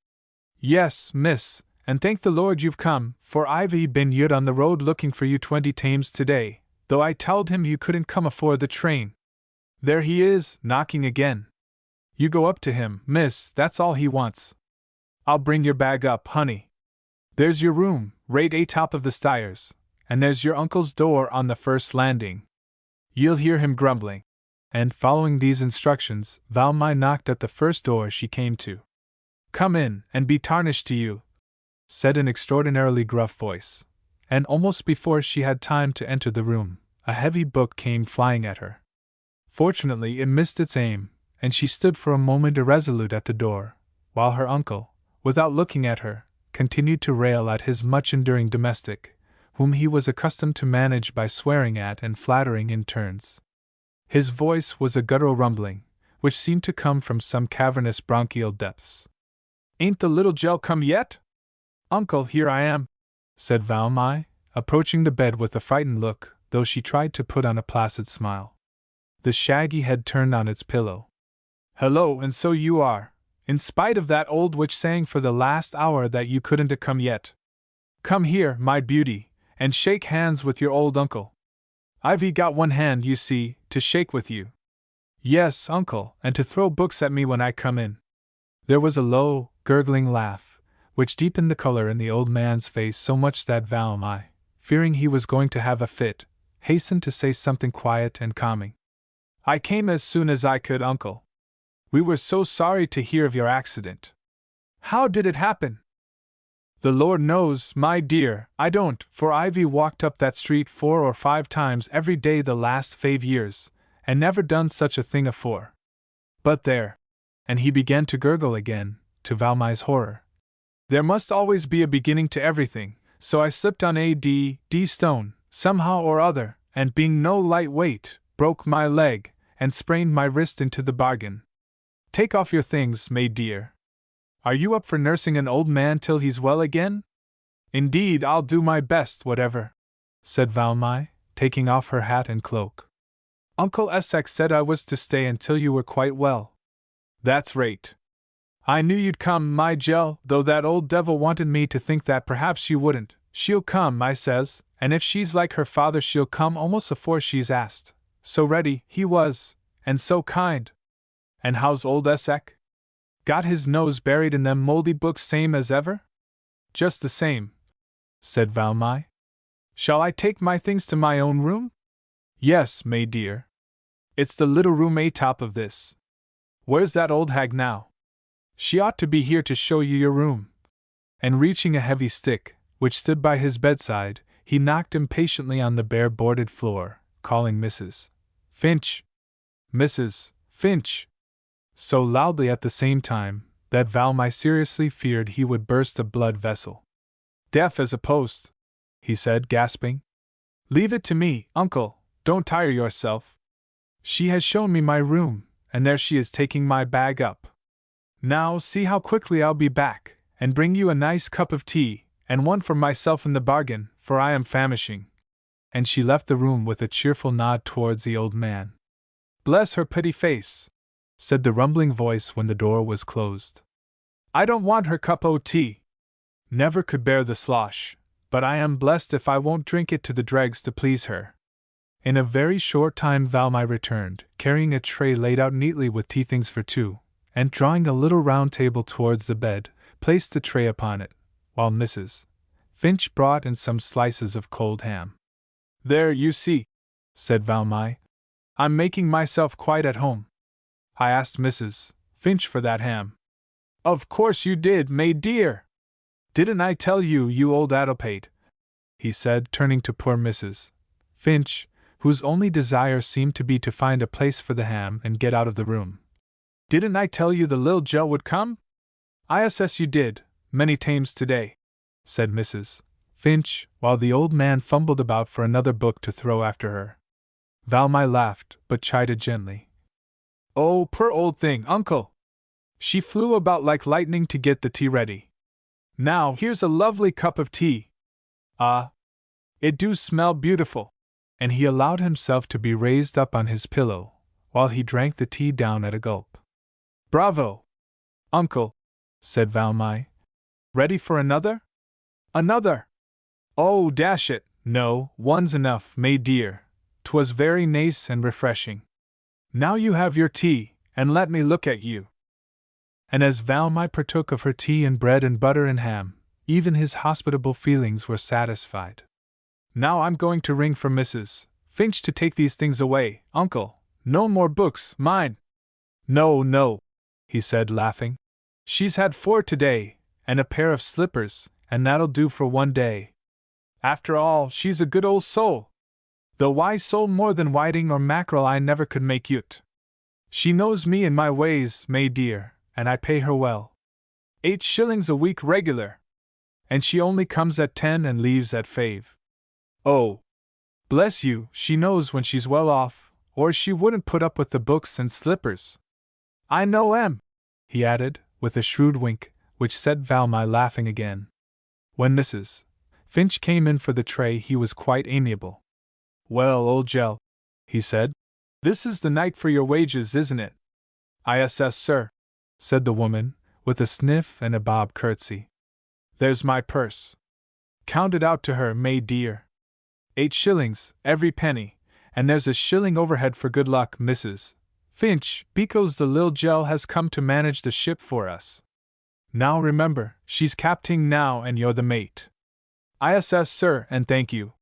[SPEAKER 1] "Yes, miss, and thank the Lord you've come, for I've been yut on the road looking for you 20 times today, though I told him you couldn't come afore the train. There he is, knocking again. You go up to him, miss, that's all he wants. I'll bring your bag up, honey. There's your room, right atop of the stairs, and there's your uncle's door on the first landing. You'll hear him grumbling. And following these instructions, Valmai knocked at the first door she came to. Come in, and be tarnished to you, said an extraordinarily gruff voice, and almost before she had time to enter the room, a heavy book came flying at her. Fortunately, it missed its aim, and she stood for a moment irresolute at the door, while her uncle, without looking at her, continued to rail at his much-enduring domestic, whom he was accustomed to manage by swearing at and flattering in turns. His voice was a guttural rumbling, which seemed to come from some cavernous bronchial depths. Ain't the little Jell come yet? Uncle, here I am, said Valmai, approaching the bed with a frightened look, though she tried to put on a placid smile. The shaggy head turned on its pillow. Hello, and so you are, in spite of that old witch saying for the last hour that you couldn't come yet. Come here, my beauty, and shake hands with your old uncle. I've got one hand, you see, to shake with you. Yes, uncle, and to throw books at me when I come in. There was a low, gurgling laugh, which deepened the color in the old man's face so much that Valmai, fearing he was going to have a fit, hastened to say something quiet and calming. I came as soon as I could, uncle. We were so sorry to hear of your accident. How did it happen? The Lord knows, my dear, I don't, for I've walked up that street 4 or 5 times every day the last 5 years, and never done such a thing afore. But there, and he began to gurgle again, to Valmai's horror. There must always be a beginning to everything, so I slipped on a d stone, somehow or other, and being no light weight, broke my leg, and sprained my wrist into the bargain. Take off your things, May dear. Are you up for nursing an old man till he's well again? Indeed, I'll do my best, whatever, said Valmai, taking off her hat and cloak. Uncle Essex said I was to stay until you were quite well. That's right. I knew you'd come, my Jell, though that old devil wanted me to think that perhaps you wouldn't. She'll come, I says, and if she's like her father she'll come almost afore she's asked. So ready, he was, and so kind. And how's old Essex? Got his nose buried in them moldy books same as ever? Just the same, said Valmai. Shall I take my things to my own room? Yes, May dear. It's the little room atop of this. Where's that old hag now? She ought to be here to show you your room. And reaching a heavy stick, which stood by his bedside, he knocked impatiently on the bare boarded floor, calling Mrs. Finch. Mrs. Finch. So loudly at the same time, that Valmai seriously feared he would burst a blood vessel. Deaf as a post, he said, gasping. Leave it to me, uncle, don't tire yourself. She has shown me my room, and there she is taking my bag up. Now see how quickly I'll be back, and bring you a nice cup of tea, and one for myself in the bargain, for I am famishing. And she left the room with a cheerful nod towards the old man. Bless her pretty face, said the rumbling voice when the door was closed. I don't want her cup o' tea. Never could bear the slosh, but I am blessed if I won't drink it to the dregs to please her. In a very short time Valmai returned, carrying a tray laid out neatly with tea things for 2, and drawing a little round table towards the bed, placed the tray upon it, while Mrs. Finch brought in some slices of cold ham. There, you see, said Valmai. I'm making myself quite at home. I asked Mrs. Finch for that ham. Of course you did, May dear. Didn't I tell you, you old addlepate? He said, turning to poor Mrs. Finch, whose only desire seemed to be to find a place for the ham and get out of the room. Didn't I tell you the lil Jell would come? ISS you did, many times today, said Mrs. Finch, while the old man fumbled about for another book to throw after her. Valmai laughed, but chided gently. Oh, poor old thing, uncle! She flew about like lightning to get the tea ready. Now here's a lovely cup of tea. Ah! It do smell beautiful. And he allowed himself to be raised up on his pillow, while he drank the tea down at a gulp. Bravo! Uncle, said Valmai. Ready for another? Another! Oh, dash it, no, one's enough, May dear, 'Twas very nice and refreshing. Now you have your tea, and let me look at you. And as Valmy partook of her tea and bread and butter and ham, even his hospitable feelings were satisfied. Now I'm going to ring for Mrs. Finch to take these things away, uncle. No more books, mind. No, no, he said, laughing. She's had 4 today, and a pair of slippers, and that'll do for one day. After all, she's a good old soul. Though why sold more than whiting or mackerel I never could make ut. She knows me and my ways, May dear, and I pay her well. 8 shillings a week regular. And she only comes at 10 and leaves at 5. Oh, bless you, she knows when she's well off, or she wouldn't put up with the books and slippers. I know he added, with a shrewd wink, which set Valmy laughing again. When Mrs. Finch came in for the tray he was quite amiable. Well, old Gel, he said, this is the night for your wages, isn't it? ISS, sir, said the woman, with a sniff and a bob curtsy. There's my purse. Count it out to her, May dear. 8 shillings, every penny, and there's a shilling overhead for good luck, Mrs. Finch, because the lil Gel has come to manage the ship for us. Now remember, she's capting now and you're the mate. ISS, sir, and thank you,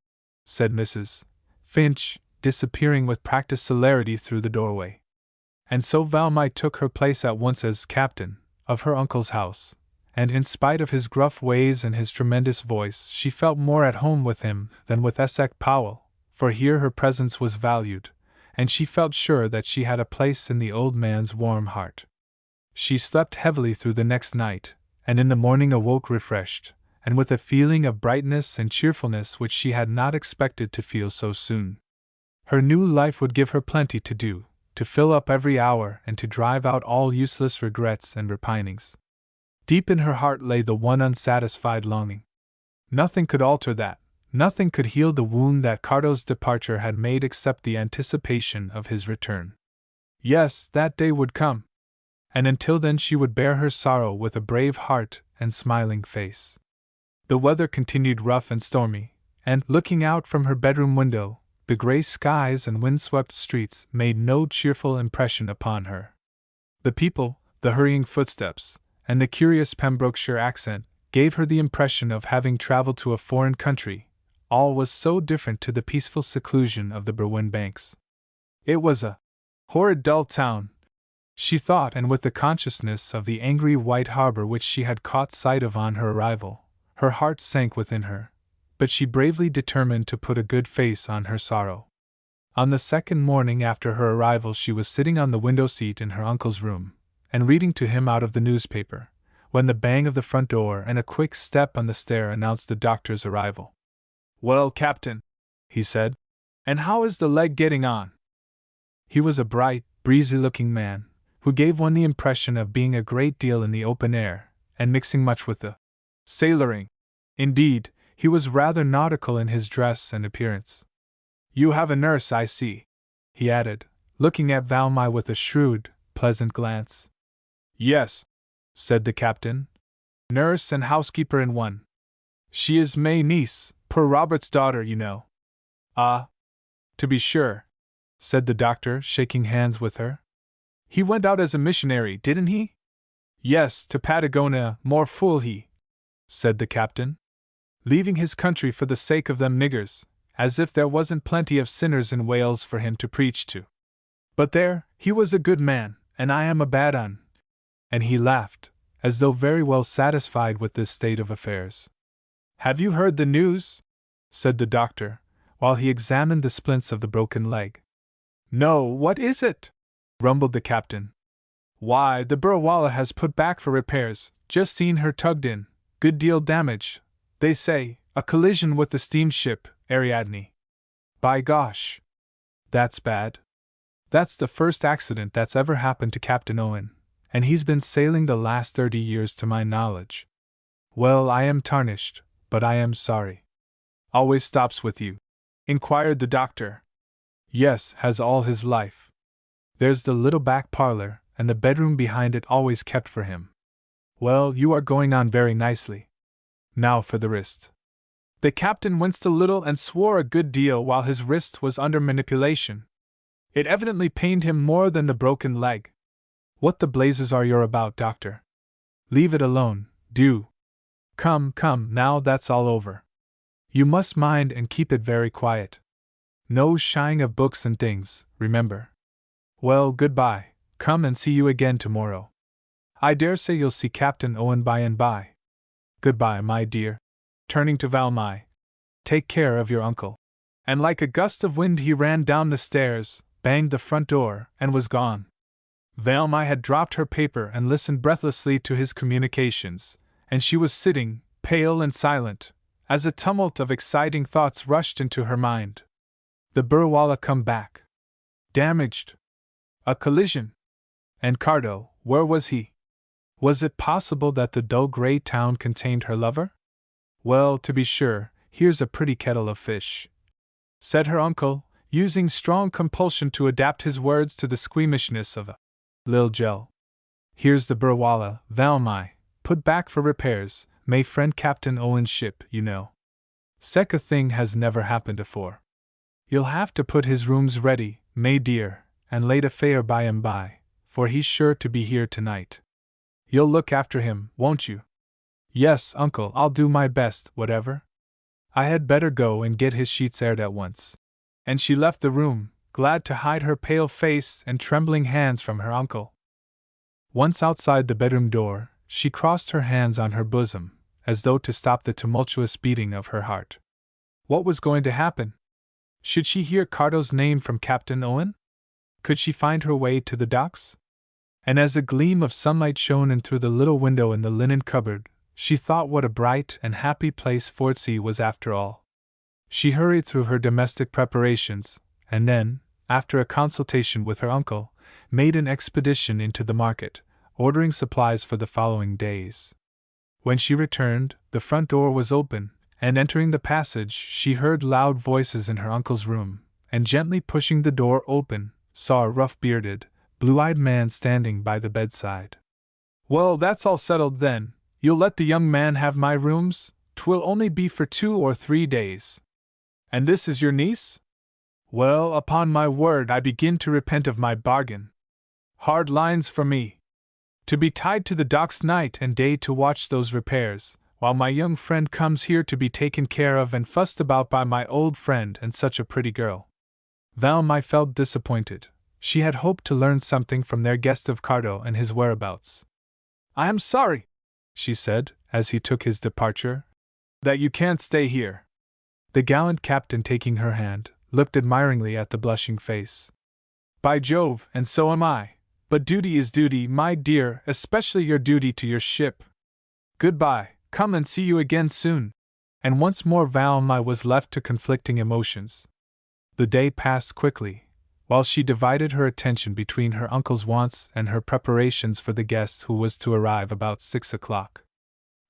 [SPEAKER 1] said Mrs. Finch, disappearing with practiced celerity through the doorway. And so Valmy took her place at once as captain of her uncle's house, and in spite of his gruff ways and his tremendous voice, she felt more at home with him than with Essex Powell, for here her presence was valued, and she felt sure that she had a place in the old man's warm heart. She slept heavily through the next night, and in the morning awoke refreshed, and with a feeling of brightness and cheerfulness which she had not expected to feel so soon. Her new life would give her plenty to do, to fill up every hour and to drive out all useless regrets and repinings. Deep in her heart lay the one unsatisfied longing. Nothing could alter that, nothing could heal the wound that Cardo's departure had made except the anticipation of his return. Yes, that day would come, and until then she would bear her sorrow with a brave heart and smiling face. The weather continued rough and stormy, and, looking out from her bedroom window, the gray skies and windswept streets made no cheerful impression upon her. The people, the hurrying footsteps, and the curious Pembrokeshire accent gave her the impression of having traveled to a foreign country. All was so different to the peaceful seclusion of the Berwen Banks. It was a horrid dull town, she thought, and with the consciousness of the angry white harbor which she had caught sight of on her arrival, her heart sank within her, but she bravely determined to put a good face on her sorrow. On the second morning after her arrival she was sitting on the window seat in her uncle's room, and reading to him out of the newspaper, when the bang of the front door and a quick step on the stair announced the doctor's arrival. Well, Captain, he said, and how is the leg getting on? He was a bright, breezy-looking man, who gave one the impression of being a great deal in the open air, and mixing much with the sailoring. Indeed, he was rather nautical in his dress and appearance. You have a nurse, I see, he added, looking at Valmy with a shrewd, pleasant glance. Yes, said the captain. Nurse and housekeeper in one. She is May niece, poor Robert's daughter, you know. Ah, to be sure, said the doctor, shaking hands with her. He went out as a missionary, didn't he? Yes, to Patagonia, more fool he, said the captain. Leaving his country for the sake of them niggers, as if there wasn't plenty of sinners in Wales for him to preach to. But there, he was a good man, and I am a bad un. And he laughed, as though very well satisfied with this state of affairs. Have you heard the news? Said the doctor, while he examined the splints of the broken leg. No, what is it? Rumbled the captain. Why, the Burrawalla has put back for repairs, just seen her tugged in, good deal damage, they say, a collision with the steamship, Ariadne. By gosh! That's bad. That's the first accident that's ever happened to Captain Owen, and he's been sailing the last 30 years to my knowledge. Well, I am tarnished, but I am sorry. Always stops with you? Inquired the doctor. Yes, has all his life. There's the little back parlor, and the bedroom behind it always kept for him. Well, you are going on very nicely. Now for the wrist. The captain winced a little and swore a good deal while his wrist was under manipulation. It evidently pained him more than the broken leg. What the blazes are you about, doctor? Leave it alone, do. Come, now that's all over. You must mind and keep it very quiet. No shying of books and things, remember. Well, goodbye, come and see you again tomorrow. I dare say you'll see Captain Owen by and by. Goodbye, my dear. Turning to Valmy. Take care of your uncle. And like a gust of wind he ran down the stairs, banged the front door, and was gone. Valmy had dropped her paper and listened breathlessly to his communications, and she was sitting, pale and silent, as a tumult of exciting thoughts rushed into her mind. The Burwallah come back. Damaged. A collision. And Cardo, where was he? Was it possible that the dull grey town contained her lover? Well, to be sure, here's a pretty kettle of fish, said her uncle, using strong compulsion to adapt his words to the squeamishness of a Lil Jell. Here's the Burwallah, Valmy, put back for repairs, may friend Captain Owen's ship, you know. Sec a thing has never happened afore. You'll have to put his rooms ready, may dear, and late a fare by and by, for he's sure to be here tonight. You'll look after him, won't you? Yes, uncle, I'll do my best, whatever. I had better go and get his sheets aired at once. And she left the room, glad to hide her pale face and trembling hands from her uncle. Once outside the bedroom door, she crossed her hands on her bosom, as though to stop the tumultuous beating of her heart. What was going to happen? Should she hear Cardo's name from Captain Owen? Could she find her way to the docks? And as a gleam of sunlight shone in through the little window in the linen cupboard, she thought what a bright and happy place Fordsea was after all. She hurried through her domestic preparations, and then, after a consultation with her uncle, made an expedition into the market, ordering supplies for the following days. When she returned, the front door was open, and entering the passage, she heard loud voices in her uncle's room, and gently pushing the door open, saw a rough-bearded, blue-eyed man standing by the bedside. Well, that's all settled then. You'll let the young man have my rooms? 'Twill only be for 2 or 3 days. And this is your niece? Well, upon my word, I begin to repent of my bargain. Hard lines for me. To be tied to the docks night and day to watch those repairs, while my young friend comes here to be taken care of and fussed about by my old friend and such a pretty girl. Valmy felt disappointed. She had hoped to learn something from their guest of Cardo and his whereabouts. I am sorry, she said, as he took his departure, that you can't stay here. The gallant captain, taking her hand, looked admiringly at the blushing face. By Jove, and so am I. But duty is duty, my dear, especially your duty to your ship. Goodbye, come and see you again soon. And once more Valmy was left to conflicting emotions. The day passed quickly, while she divided her attention between her uncle's wants and her preparations for the guest who was to arrive about 6 o'clock.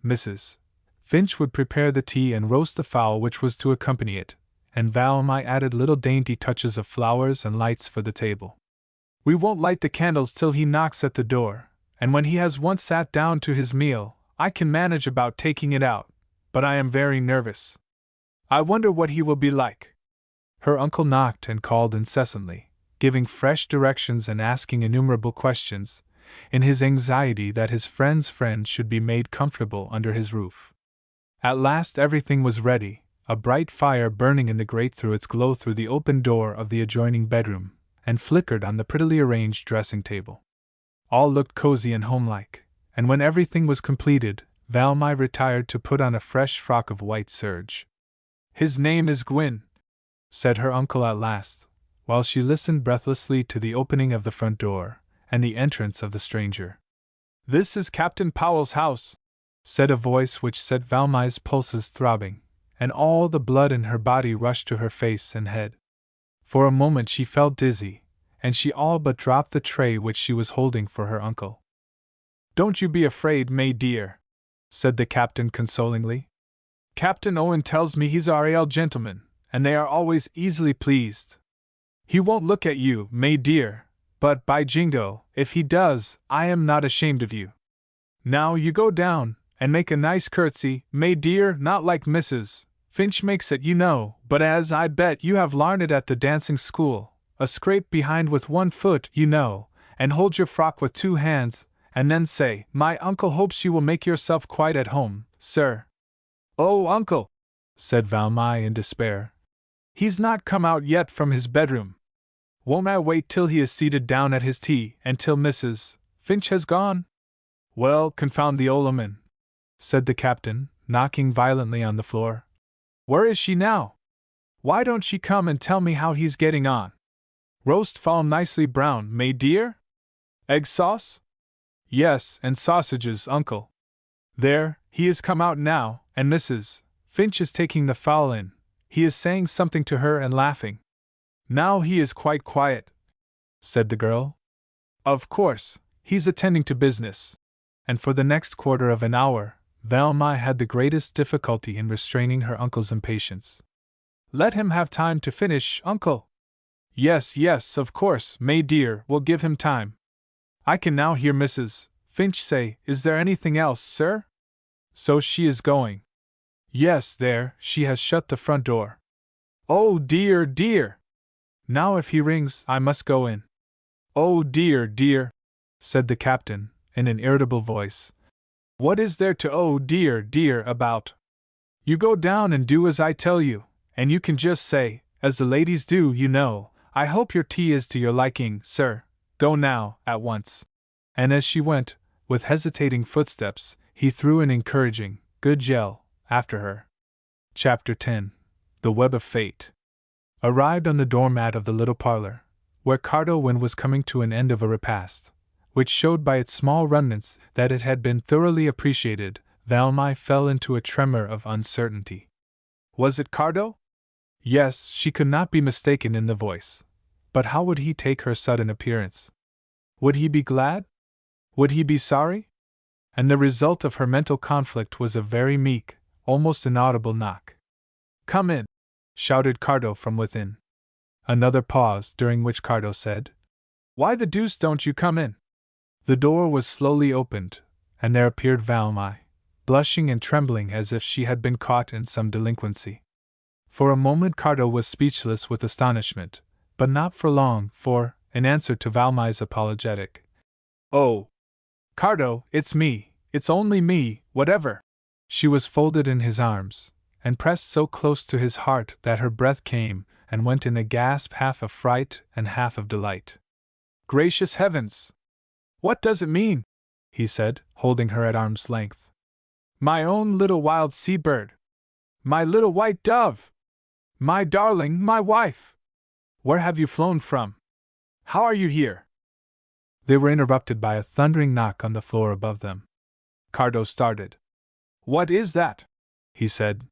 [SPEAKER 1] Mrs. Finch would prepare the tea and roast the fowl which was to accompany it, and Valmy added little dainty touches of flowers and lights for the table. We won't light the candles till he knocks at the door, and when he has once sat down to his meal, I can manage about taking it out, but I am very nervous. I wonder what he will be like. Her uncle knocked and called incessantly, giving fresh directions and asking innumerable questions, in his anxiety that his friend's friend should be made comfortable under his roof. At last everything was ready, a bright fire burning in the grate threw its glow through the open door of the adjoining bedroom, and flickered on the prettily arranged dressing table. All looked cozy and homelike, and when everything was completed, Valmy retired to put on a fresh frock of white serge. His name is Gwyn, said her uncle at last, while she listened breathlessly to the opening of the front door, and the entrance of the stranger. This is Captain Powell's house, said a voice which set Valmy's pulses throbbing, and all the blood in her body rushed to her face and head. For a moment she felt dizzy, and she all but dropped the tray which she was holding for her uncle. Don't you be afraid, May dear, said the captain consolingly. Captain Owen tells me he's a real gentleman, and they are always easily pleased. He won't look at you, May dear, but by jingo, if he does, I am not ashamed of you. Now you go down, and make a nice curtsy, May dear, not like Mrs. Finch makes it, you know, but as I bet you have larned it at the dancing school, a scrape behind with one foot, you know, and hold your frock with two hands, and then say, my uncle hopes you will make yourself quite at home, sir. Oh, uncle, said Valmai in despair. He's not come out yet from his bedroom. Won't I wait till he is seated down at his tea, and till Mrs. Finch has gone? Well, confound the old woman, said the captain, knocking violently on the floor. Where is she now? Why don't she come and tell me how he's getting on? Roast fowl nicely brown, may dear? Egg sauce? Yes, and sausages, uncle. There, he is come out now, and Mrs. Finch is taking the fowl in. He is saying something to her and laughing. Now he is quite quiet, said the girl. Of course, he's attending to business. And for the next quarter of an hour, Valmai had the greatest difficulty in restraining her uncle's impatience. Let him have time to finish, uncle. Yes, yes, of course, May dear, we'll give him time. I can now hear Mrs. Finch say, is there anything else, sir? So she is going. Yes, there, she has shut the front door. Oh dear, dear! Now if he rings, I must go in. Oh dear, dear, said the captain, in an irritable voice. What is there to oh dear, dear about? You go down and do as I tell you, and you can just say, as the ladies do, you know, I hope your tea is to your liking, sir. Go now, at once. And as she went, with hesitating footsteps, he threw an encouraging, good yell, after her. Chapter 10. The Web of Fate. Arrived on the doormat of the little parlor, where Cardowen was coming to an end of a repast, which showed by its small remnants that it had been thoroughly appreciated, Valmai fell into a tremor of uncertainty. Was it Cardo? Yes, she could not be mistaken in the voice. But how would he take her sudden appearance? Would he be glad? Would he be sorry? And the result of her mental conflict was a very meek, almost inaudible knock. Come in, shouted Cardo from within. Another pause, during which Cardo said, Why the deuce don't you come in? The door was slowly opened, and there appeared Valmai, blushing and trembling as if she had been caught in some delinquency. For a moment Cardo was speechless with astonishment, but not for long, for, in answer to Valmai's apologetic, Oh, Cardo, it's me, it's only me, whatever, she was folded in his arms, and pressed so close to his heart that her breath came and went in a gasp, half of fright and half of delight. Gracious heavens! What does it mean? He said, holding her at arm's length. My own little wild sea-bird! My little white dove! My darling, my wife! Where have you flown from? How are you here? They were interrupted by a thundering knock on the floor above them. Cardo started. What is that? He said.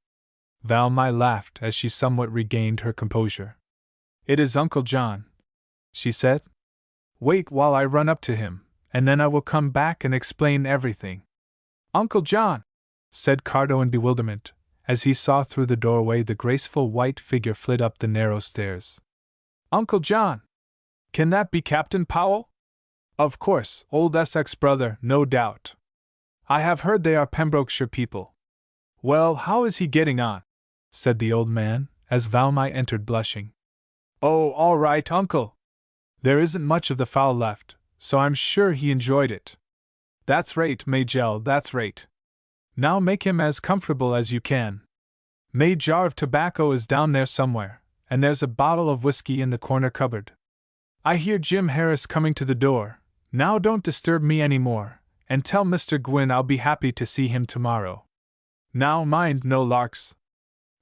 [SPEAKER 1] Valmai laughed as she somewhat regained her composure. It is Uncle John, she said. Wait while I run up to him, and then I will come back and explain everything. Uncle John, said Cardo in bewilderment, as he saw through the doorway the graceful white figure flit up the narrow stairs. Uncle John! Can that be Captain Powell? Of course, old Essex brother, no doubt. I have heard they are Pembrokeshire people. Well, how is he getting on? Said the old man, as Valmai entered blushing. Oh, all right, uncle. There isn't much of the fowl left, so I'm sure he enjoyed it. That's right, Majel, that's right. Now make him as comfortable as you can. My jar of tobacco is down there somewhere, and there's a bottle of whiskey in the corner cupboard. I hear Jim Harris coming to the door. Now don't disturb me any more, and tell Mr. Gwyn I'll be happy to see him tomorrow. Now mind, no larks.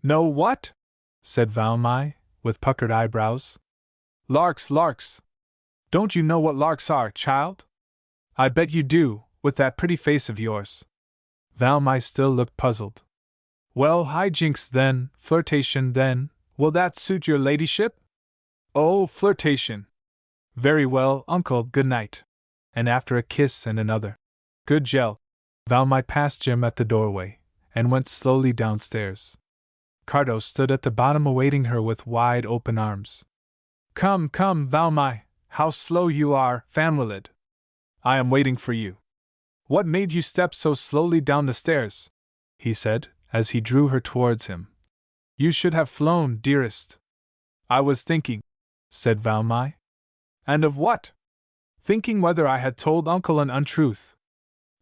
[SPEAKER 1] No what? Said Valmai, with puckered eyebrows. Larks, larks. Don't you know what larks are, child? I bet you do, with that pretty face of yours. Valmai still looked puzzled. Well, hijinks then, flirtation then, will that suit your ladyship? Oh, flirtation. Very well, uncle, good night. And after a kiss and another, good gel, Valmai passed Jim at the doorway, and went slowly downstairs. Cardo stood at the bottom awaiting her with wide open arms. Come, come, Valmai, how slow you are, Fanwillid. I am waiting for you. What made you step so slowly down the stairs? He said, as he drew her towards him. You should have flown, dearest. I was thinking, said Valmai. And of what? Thinking whether I had told Uncle an untruth.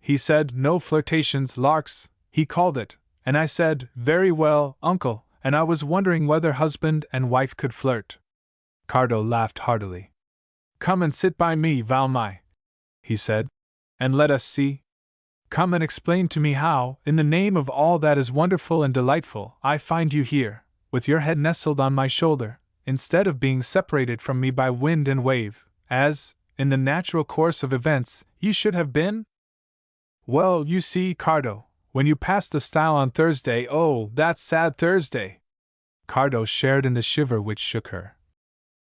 [SPEAKER 1] He said, no flirtations, larks, he called it, and I said, very well, Uncle, and I was wondering whether husband and wife could flirt. Cardo laughed heartily. Come and sit by me, Valmai, he said, and let us see. Come and explain to me how, in the name of all that is wonderful and delightful, I find you here, with your head nestled on my shoulder, instead of being separated from me by wind and wave, as, in the natural course of events, you should have been? Well, you see, Cardo, when you passed the stile on Thursday, oh, that sad Thursday! Cardo shared in the shiver which shook her.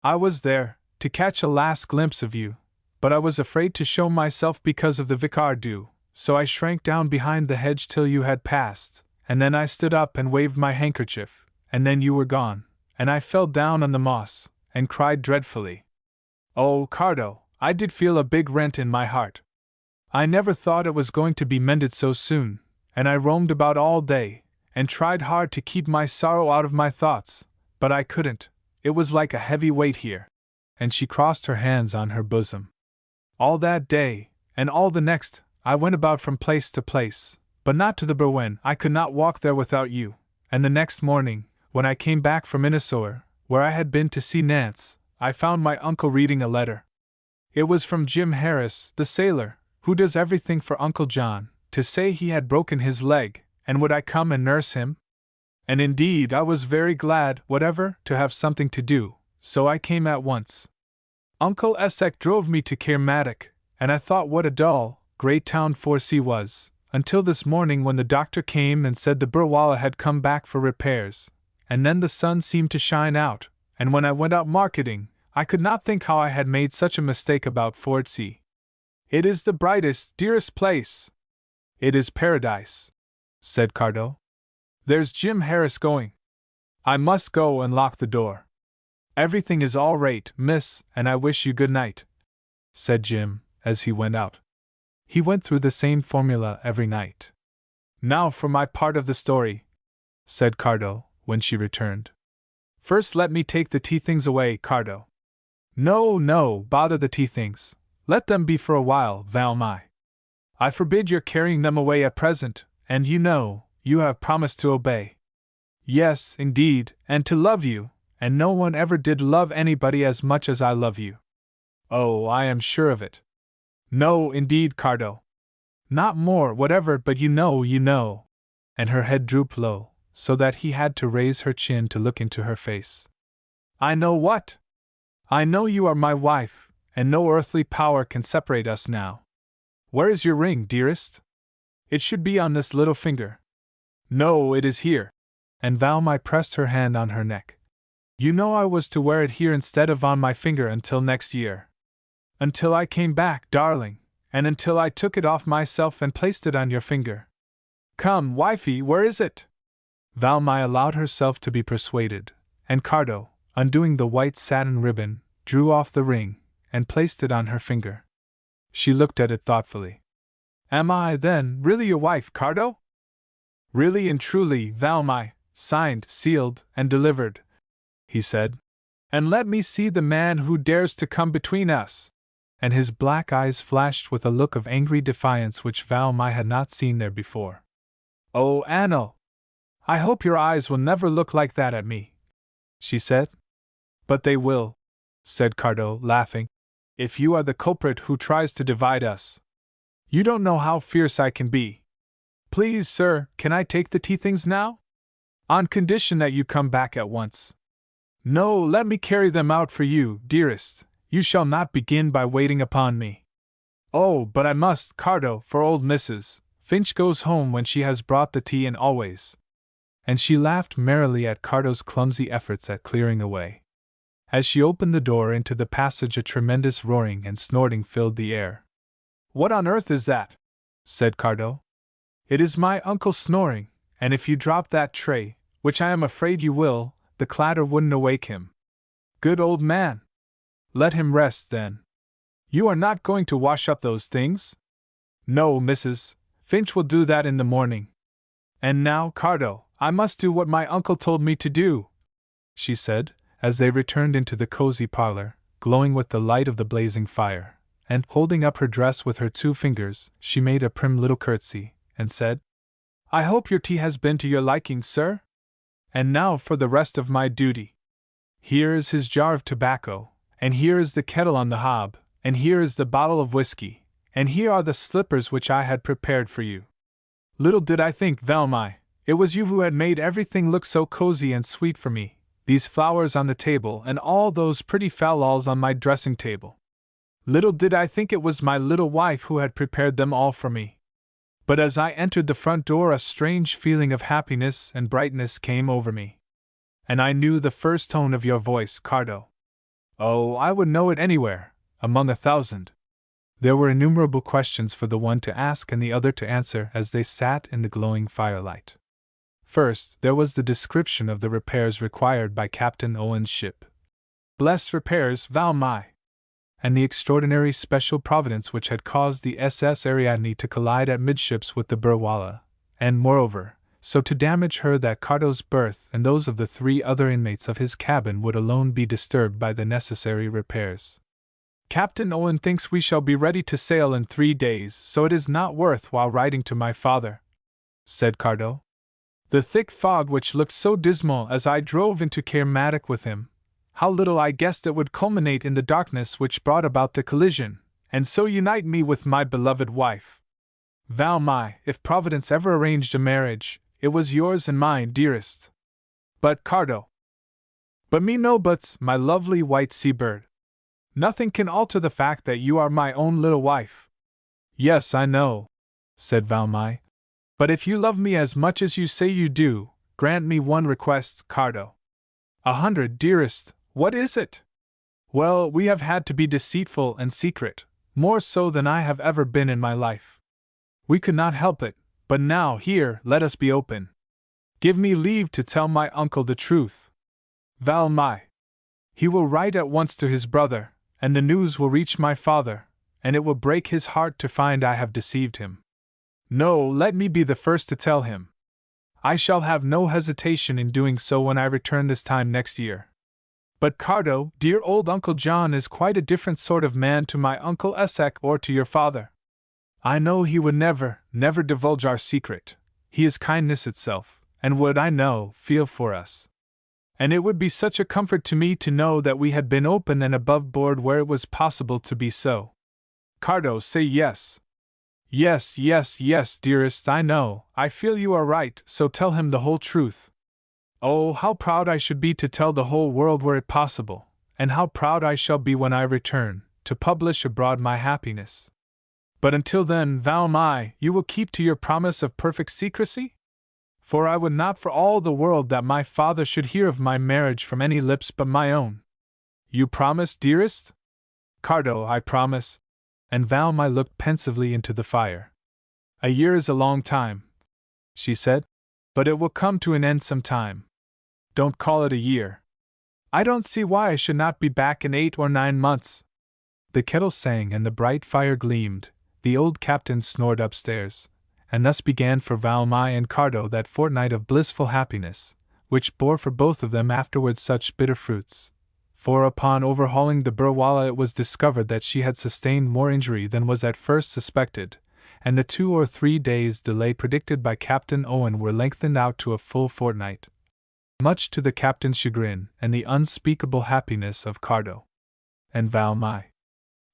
[SPEAKER 1] I was there, to catch a last glimpse of you, but I was afraid to show myself because of the vicar do, so I shrank down behind the hedge till you had passed, and then I stood up and waved my handkerchief, and then you were gone, and I fell down on the moss, and cried dreadfully. Oh, Cardo, I did feel a big rent in my heart. I never thought it was going to be mended so soon, and I roamed about all day, and tried hard to keep my sorrow out of my thoughts, but I couldn't. It was like a heavy weight here. And she crossed her hands on her bosom. All that day, and all the next, I went about from place to place, but not to the Berwen. I could not walk there without you, and the next morning, when I came back from Innisore, where I had been to see Nance, I found my uncle reading a letter. It was from Jim Harris, the sailor, who does everything for Uncle John, to say he had broken his leg, and would I come and nurse him? And indeed I was very glad, whatever, to have something to do, so I came at once. Uncle Essek drove me to Kermadec, and I thought what a dull, great town Forsea was, until this morning when the doctor came and said the Burwallah had come back for repairs, and then the sun seemed to shine out, and when I went out marketing, I could not think how I had made such a mistake about Forsea. It is the brightest, dearest place. It is paradise, said Cardo. There's Jim Harris going. I must go and lock the door. Everything is all right, miss, and I wish you good night, said Jim, as he went out. He went through the same formula every night. Now for my part of the story, said Cardo, when she returned. First let me take the tea things away, Cardo. No, no, bother the tea things. Let them be for a while, Valmai. I forbid your carrying them away at present, and you know, you have promised to obey. Yes, indeed, and to love you, and no one ever did love anybody as much as I love you. Oh, I am sure of it. No, indeed, Cardo. Not more, whatever, but you know. And her head drooped low, so that he had to raise her chin to look into her face. I know what? I know you are my wife, and no earthly power can separate us now. Where is your ring, dearest? It should be on this little finger. No, it is here. And Valmai pressed her hand on her neck. You know I was to wear it here instead of on my finger until next year. Until I came back, darling, and until I took it off myself and placed it on your finger. Come, wifey, where is it? Valmai allowed herself to be persuaded, and Cardo, undoing the white satin ribbon, drew off the ring, and placed it on her finger. She looked at it thoughtfully. Am I, then, really your wife, Cardo? Really and truly, Valmai, signed, sealed, and delivered, he said. And let me see the man who dares to come between us. And his black eyes flashed with a look of angry defiance which Valmai had not seen there before. Oh, Anil! I hope your eyes will never look like that at me, she said. But they will, said Cardo, laughing, if you are the culprit who tries to divide us. You don't know how fierce I can be. Please, sir, can I take the tea things now? On condition that you come back at once. No, let me carry them out for you, dearest. You shall not begin by waiting upon me. Oh, but I must, Cardo, for old Mrs. Finch goes home when she has brought the tea and always. And she laughed merrily at Cardo's clumsy efforts at clearing away. As she opened the door into the passage a tremendous roaring and snorting filled the air. What on earth is that? Said Cardo. It is my uncle snoring, and if you drop that tray, which I am afraid you will, the clatter wouldn't awake him. Good old man! Let him rest, then. You are not going to wash up those things? No, Mrs. Finch will do that in the morning. And now, Cardo, I must do what my uncle told me to do," she said, as they returned into the cozy parlor, glowing with the light of the blazing fire, and, holding up her dress with her 2 fingers, she made a prim little curtsy, and said, "I hope your tea has been to your liking, sir? And now for the rest of my duty. Here is his jar of tobacco, and here is the kettle on the hob, and here is the bottle of whiskey, and here are the slippers which I had prepared for you. Little did I think, Valmy, it was you who had made everything look so cozy and sweet for me, these flowers on the table and all those pretty fal-lals on my dressing table. Little did I think it was my little wife who had prepared them all for me." But as I entered the front door, a strange feeling of happiness and brightness came over me. And I knew the first tone of your voice, Cardo. Oh, I would know it anywhere, among 1,000. There were innumerable questions for the one to ask and the other to answer as they sat in the glowing firelight. First, there was the description of the repairs required by Captain Owen's ship. Blessed repairs, Valmy! And the extraordinary special providence which had caused the SS Ariadne to collide at midships with the Berwala, and, moreover, so to damage her that Cardo's berth and those of the 3 other inmates of his cabin would alone be disturbed by the necessary repairs. "Captain Owen thinks we shall be ready to sail in 3 days, so it is not worth while writing to my father," said Cardo. "The thick fog which looked so dismal as I drove into Kermadec with him, how little I guessed it would culminate in the darkness which brought about the collision, and so unite me with my beloved wife. Valmy, if Providence ever arranged a marriage, it was yours and mine, dearest. But Cardo. But me no buts, my lovely white sea-bird. Nothing can alter the fact that you are my own little wife." "Yes, I know," said Valmy. "But if you love me as much as you say you do, grant me one request, Cardo." "100, dearest. What is it?" "Well, we have had to be deceitful and secret, more so than I have ever been in my life. We could not help it, but now, here, let us be open. Give me leave to tell my uncle the truth. Valmy. He will write at once to his brother, and the news will reach my father, and it will break his heart to find I have deceived him. No, let me be the first to tell him. I shall have no hesitation in doing so when I return this time next year. But Cardo, dear old Uncle John is quite a different sort of man to my Uncle Esek or to your father. I know he would never divulge our secret. He is kindness itself, and would, I know, feel for us. And it would be such a comfort to me to know that we had been open and above board where it was possible to be so. Cardo, say yes. Yes, yes, yes, dearest, I know, I feel you are right, so tell him the whole truth. Oh, how proud I should be to tell the whole world were it possible, and how proud I shall be when I return, to publish abroad my happiness. But until then, Valmy, you will keep to your promise of perfect secrecy? For I would not for all the world that my father should hear of my marriage from any lips but my own. You promise, dearest? Cardo, I promise. And Valmy looked pensively into the fire. A year is a long time, she said, but it will come to an end some time. Don't call it a year. I don't see why I should not be back in 8 or 9 months. The kettle sang and the bright fire gleamed, the old captain snored upstairs, and thus began for Valmy and Cardo that fortnight of blissful happiness, which bore for both of them afterwards such bitter fruits. For upon overhauling the Berwala it was discovered that she had sustained more injury than was at first suspected, and the 2 or 3 days' delay predicted by Captain Owen were lengthened out to a full fortnight, much to the captain's chagrin and the unspeakable happiness of Cardo and Valmy.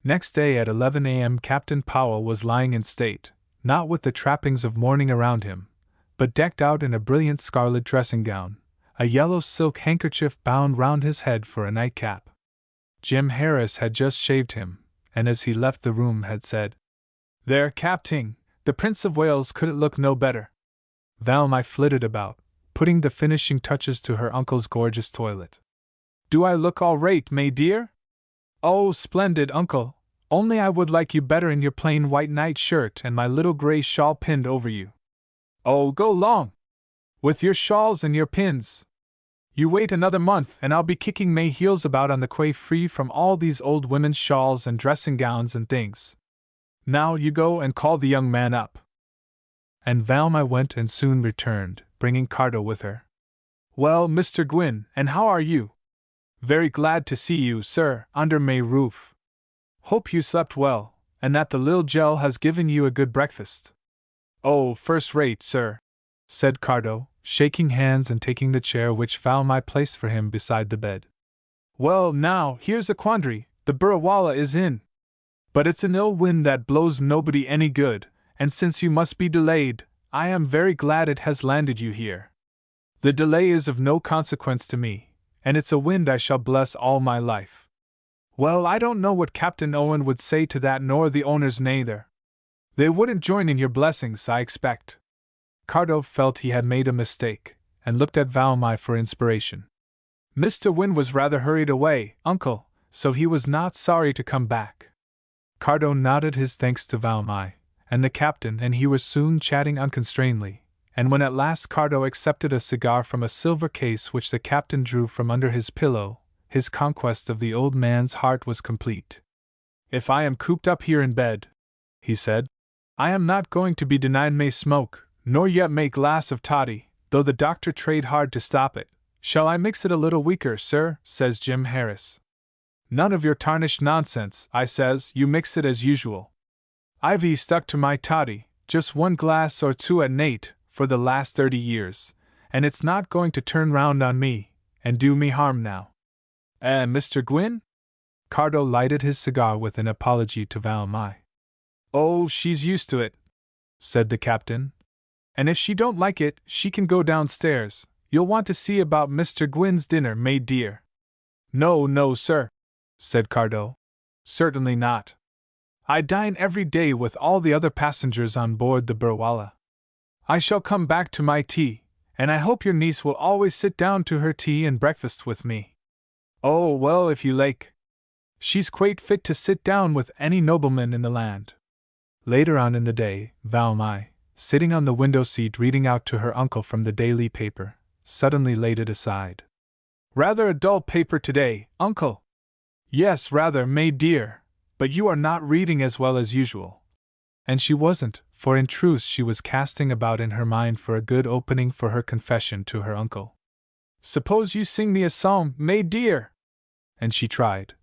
[SPEAKER 1] Next day at 11 a.m. Captain Powell was lying in state, not with the trappings of mourning around him, but decked out in a brilliant scarlet dressing-gown, a yellow silk handkerchief bound round his head for a nightcap. Jim Harris had just shaved him, and as he left the room had said, "There, Captain, the Prince of Wales couldn't look no better." Valmy flitted about, putting the finishing touches to her uncle's gorgeous toilet. "Do I look all right, May dear?" "Oh, splendid, uncle, only I would like you better in your plain white night-shirt and my little grey shawl pinned over you." "Oh, go long! With your shawls and your pins! You wait another month and I'll be kicking May heels about on the quay free from all these old women's shawls and dressing-gowns and things. Now you go and call the young man up." And Valmy went and soon returned, bringing Cardo with her. Well, Mr. Gwyn, and how are you? Very glad to see you, sir, under my roof. Hope you slept well, and that the Lil Gel has given you a good breakfast. Oh, first rate, sir, said Cardo, shaking hands and taking the chair which Valmai placed for him beside the bed. Well, now, here's a quandary, the Burrawalla is in. But it's an ill wind that blows nobody any good, and since you must be delayed, I am very glad it has landed you here. The delay is of no consequence to me, and it's a wind I shall bless all my life. Well, I don't know what Captain Owen would say to that, nor the owners neither. They wouldn't join in your blessings, I expect. Cardo felt he had made a mistake, and looked at Valmai for inspiration. Mr. Wynne was rather hurried away, uncle, so he was not sorry to come back. Cardo nodded his thanks to Valmai and the captain, and he was soon chatting unconstrainedly, and when at last Cardo accepted a cigar from a silver case which the captain drew from under his pillow, his conquest of the old man's heart was complete. If I am cooped up here in bed, he said, I am not going to be denied may smoke, nor yet may glass of toddy, though the doctor trade hard to stop it. Shall I mix it a little weaker, sir? Says Jim Harris. None of your tarnished nonsense, I says, you mix it as usual. I've stuck to my toddy, just one glass or two at night, for the last 30 years, and it's not going to turn round on me, and do me harm now. Mr. Gwyn? Cardo lighted his cigar with an apology to Valmai. Oh, she's used to it, said the captain. And if she don't like it, she can go downstairs. You'll want to see about Mr. Gwyn's dinner, maid dear. No, sir, said Cardo. Certainly not. I dine every day with all the other passengers on board the Burrawalla. I shall come back to my tea, and I hope your niece will always sit down to her tea and breakfast with me. Oh, well, if you like. She's quite fit to sit down with any nobleman in the land. Later on in the day, Valmai, sitting on the window seat reading out to her uncle from the daily paper, suddenly laid it aside. Rather a dull paper today, uncle. Yes, rather, maid dear, but you are not reading as well as usual. And she wasn't, for in truth she was casting about in her mind for a good opening for her confession to her uncle. Suppose you sing me a song, maid dear? And she tried.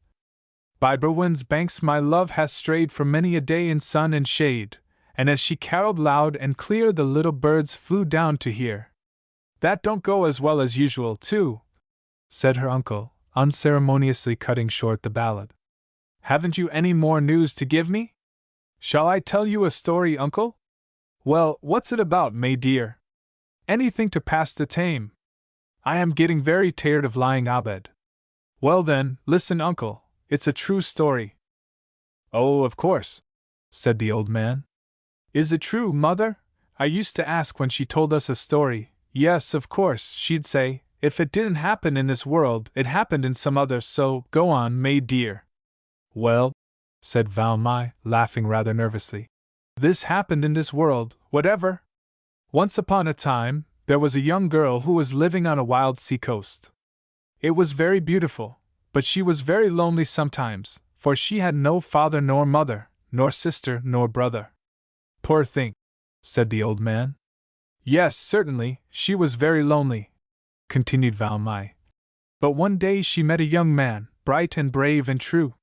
[SPEAKER 1] By Berwen Banks my love has strayed for many a day in sun and shade, and as she caroled loud and clear the little birds flew down to hear. That don't go as well as usual, too, said her uncle, unceremoniously cutting short the ballad. Haven't you any more news to give me? Shall I tell you a story, uncle? Well, what's it about, maid dear? Anything to pass the time. I am getting very tired of lying abed. Well then, listen, uncle, it's a true story. Oh, of course, said the old man. Is it true, mother? I used to ask when she told us a story. Yes, of course, she'd say, if it didn't happen in this world, it happened in some other, so go on, maid dear. Well, said Valmai, laughing rather nervously. This happened in this world, whatever. Once upon a time, there was a young girl who was living on a wild sea coast. It was very beautiful, but she was very lonely sometimes, for she had no father nor mother, nor sister nor brother. Poor thing, said the old man. Yes, certainly, she was very lonely, continued Valmai. But one day she met a young man, bright and brave and true.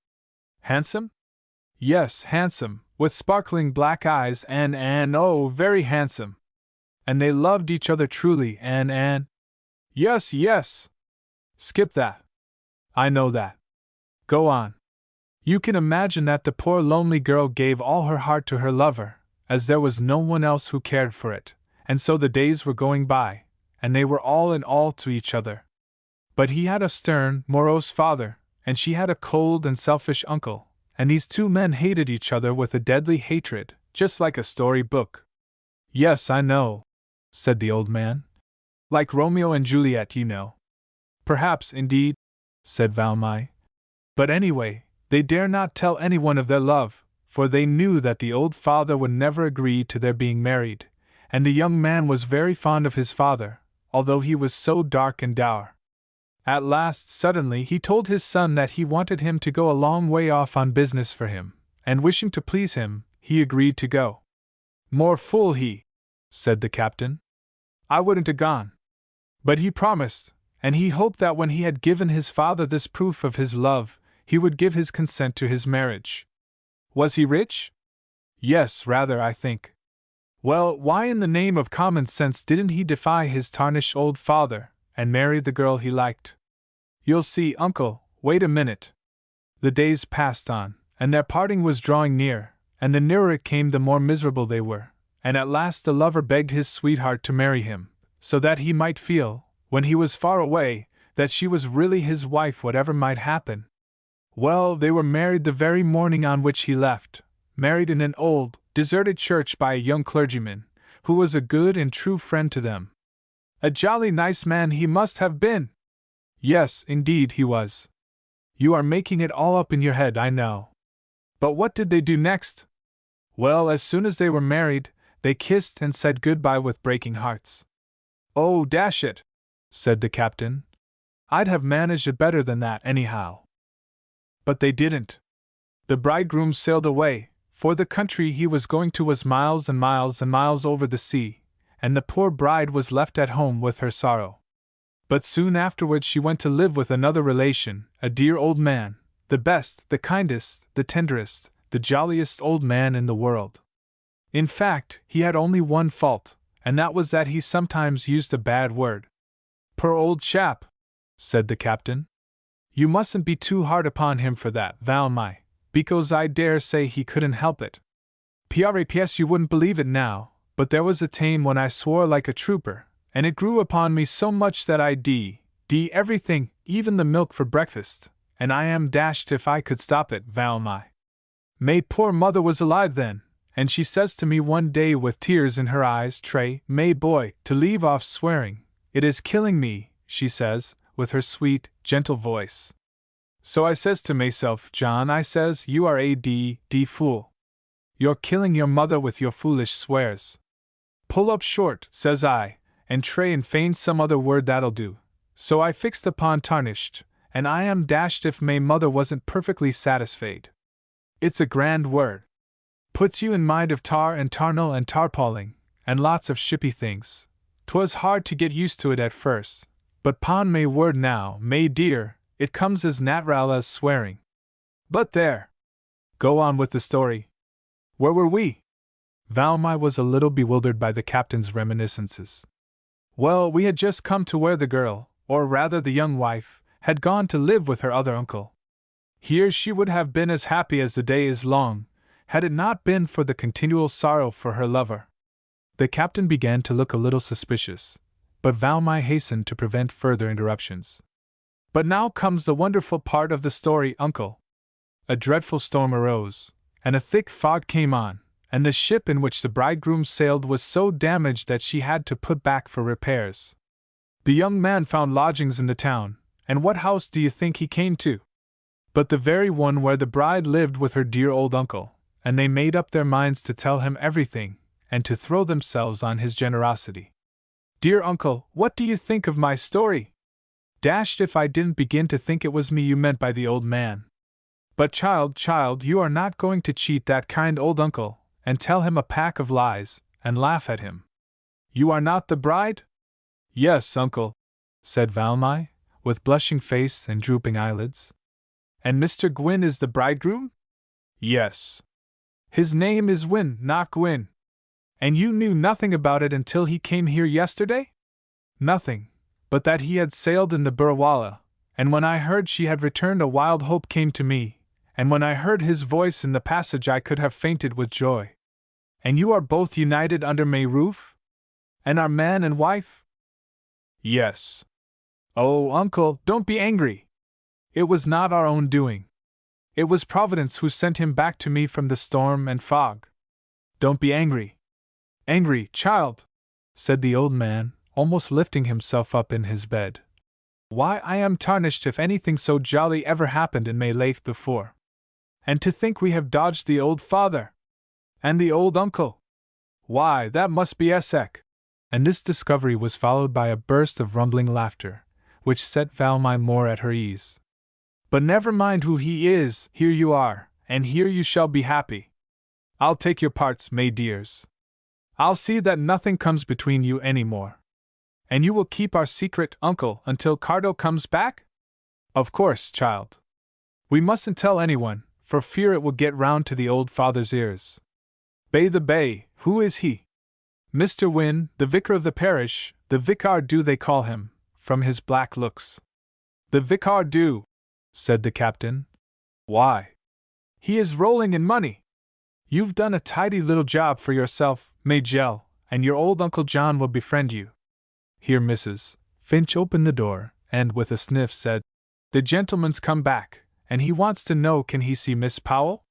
[SPEAKER 1] Handsome? Yes, handsome, with sparkling black eyes and oh, very handsome. And they loved each other truly and Yes. Skip that. I know that. Go on. You can imagine that the poor lonely girl gave all her heart to her lover, as there was no one else who cared for it, and so the days were going by, and they were all in all to each other. But he had a stern, morose father, and she had a cold and selfish uncle, and these two men hated each other with a deadly hatred, just like a story book. Yes, I know, said the old man. Like Romeo and Juliet, you know. Perhaps, indeed, said Valmai. But anyway, they dare not tell anyone of their love, for they knew that the old father would never agree to their being married, and the young man was very fond of his father, although he was so dark and dour. At last, suddenly, he told his son that he wanted him to go a long way off on business for him, and wishing to please him, he agreed to go. More fool he, said the captain. I wouldn't have gone. But he promised, and he hoped that when he had given his father this proof of his love, he would give his consent to his marriage. Was he rich? Yes, rather, I think. Well, why in the name of common sense didn't he defy his tarnished old father, and marry the girl he liked? You'll see, uncle, wait a minute. The days passed on, and their parting was drawing near, and the nearer it came the more miserable they were, and at last the lover begged his sweetheart to marry him, so that he might feel, when he was far away, that she was really his wife whatever might happen. Well, they were married the very morning on which he left, married in an old, deserted church by a young clergyman, who was a good and true friend to them. A jolly nice man he must have been. Yes, indeed he was. You are making it all up in your head, I know. But what did they do next? Well, as soon as they were married, they kissed and said goodbye with breaking hearts. Oh, dash it, said the captain. I'd have managed it better than that, anyhow. But they didn't. The bridegroom sailed away, for the country he was going to was miles and miles and miles over the sea, and the poor bride was left at home with her sorrow. But soon afterwards she went to live with another relation, a dear old man, the best, the kindest, the tenderest, the jolliest old man in the world. In fact, he had only one fault, and that was that he sometimes used a bad word. Poor old chap, said the captain. You mustn't be too hard upon him for that, Valmy, because I dare say he couldn't help it. P.R.A.P.S. You wouldn't believe it now, but there was a time when I swore like a trooper, and it grew upon me so much that I d everything, even the milk for breakfast, and I am dashed if I could stop it, Valmy. May poor mother was alive then, and she says to me one day with tears in her eyes, Trey, May boy, to leave off swearing, it is killing me, she says, with her sweet, gentle voice. So I says to myself, John, I says, you are a d fool. You're killing your mother with your foolish swears. Pull up short, says I, and tray and feign some other word that'll do. So I fixed upon tarnished, and I am dashed if May mother wasn't perfectly satisfied. It's a grand word. Puts you in mind of tar and tarnal and tarpauling, and lots of shippy things. 'Twas hard to get used to it at first, but 'pon May word now, May dear, it comes as natural as swearing. But there! Go on with the story. Where were we? Valmy was a little bewildered by the captain's reminiscences. Well, we had just come to where the girl, or rather the young wife, had gone to live with her other uncle. Here she would have been as happy as the day is long, had it not been for the continual sorrow for her lover. The captain began to look a little suspicious, but Valmy hastened to prevent further interruptions. But now comes the wonderful part of the story, uncle. A dreadful storm arose, and a thick fog came on, and the ship in which the bridegroom sailed was so damaged that she had to put back for repairs. The young man found lodgings in the town, and what house do you think he came to? But the very one where the bride lived with her dear old uncle, and they made up their minds to tell him everything, and to throw themselves on his generosity. Dear uncle, what do you think of my story? Dashed if I didn't begin to think it was me you meant by the old man. But child, you are not going to cheat that kind old uncle, and tell him a pack of lies, and laugh at him. You are not the bride? Yes, uncle, said Valmy, with blushing face and drooping eyelids. And Mr. Gwyn is the bridegroom? Yes. His name is Wyn, not Gwyn. And you knew nothing about it until he came here yesterday? Nothing, but that he had sailed in the Burrawalla, and when I heard she had returned a wild hope came to me, and when I heard his voice in the passage I could have fainted with joy. And you are both united under my roof? And are man and wife? Yes. Oh, uncle, don't be angry. It was not our own doing. It was Providence who sent him back to me from the storm and fog. Don't be angry. Angry, child, said the old man, almost lifting himself up in his bed. Why, I am tarnished if anything so jolly ever happened in my life before. And to think we have dodged the old father! And the old uncle! Why, that must be Esek! And this discovery was followed by a burst of rumbling laughter, which set Valmy more at her ease. But never mind who he is, here you are, and here you shall be happy. I'll take your parts, May dears. I'll see that nothing comes between you any more. And you will keep our secret, uncle, until Cardo comes back? Of course, child. We mustn't tell anyone, for fear it will get round to the old father's ears. Bay the Bay, who is he? Mr. Wynne, the vicar of the parish, the vicar do they call him, from his black looks. The vicar do, said the captain. Why? He is rolling in money. You've done a tidy little job for yourself, Majel, and your old Uncle John will befriend you. Here Mrs. Finch opened the door, and with a sniff said, The gentleman's come back, and he wants to know can he see Miss Powell?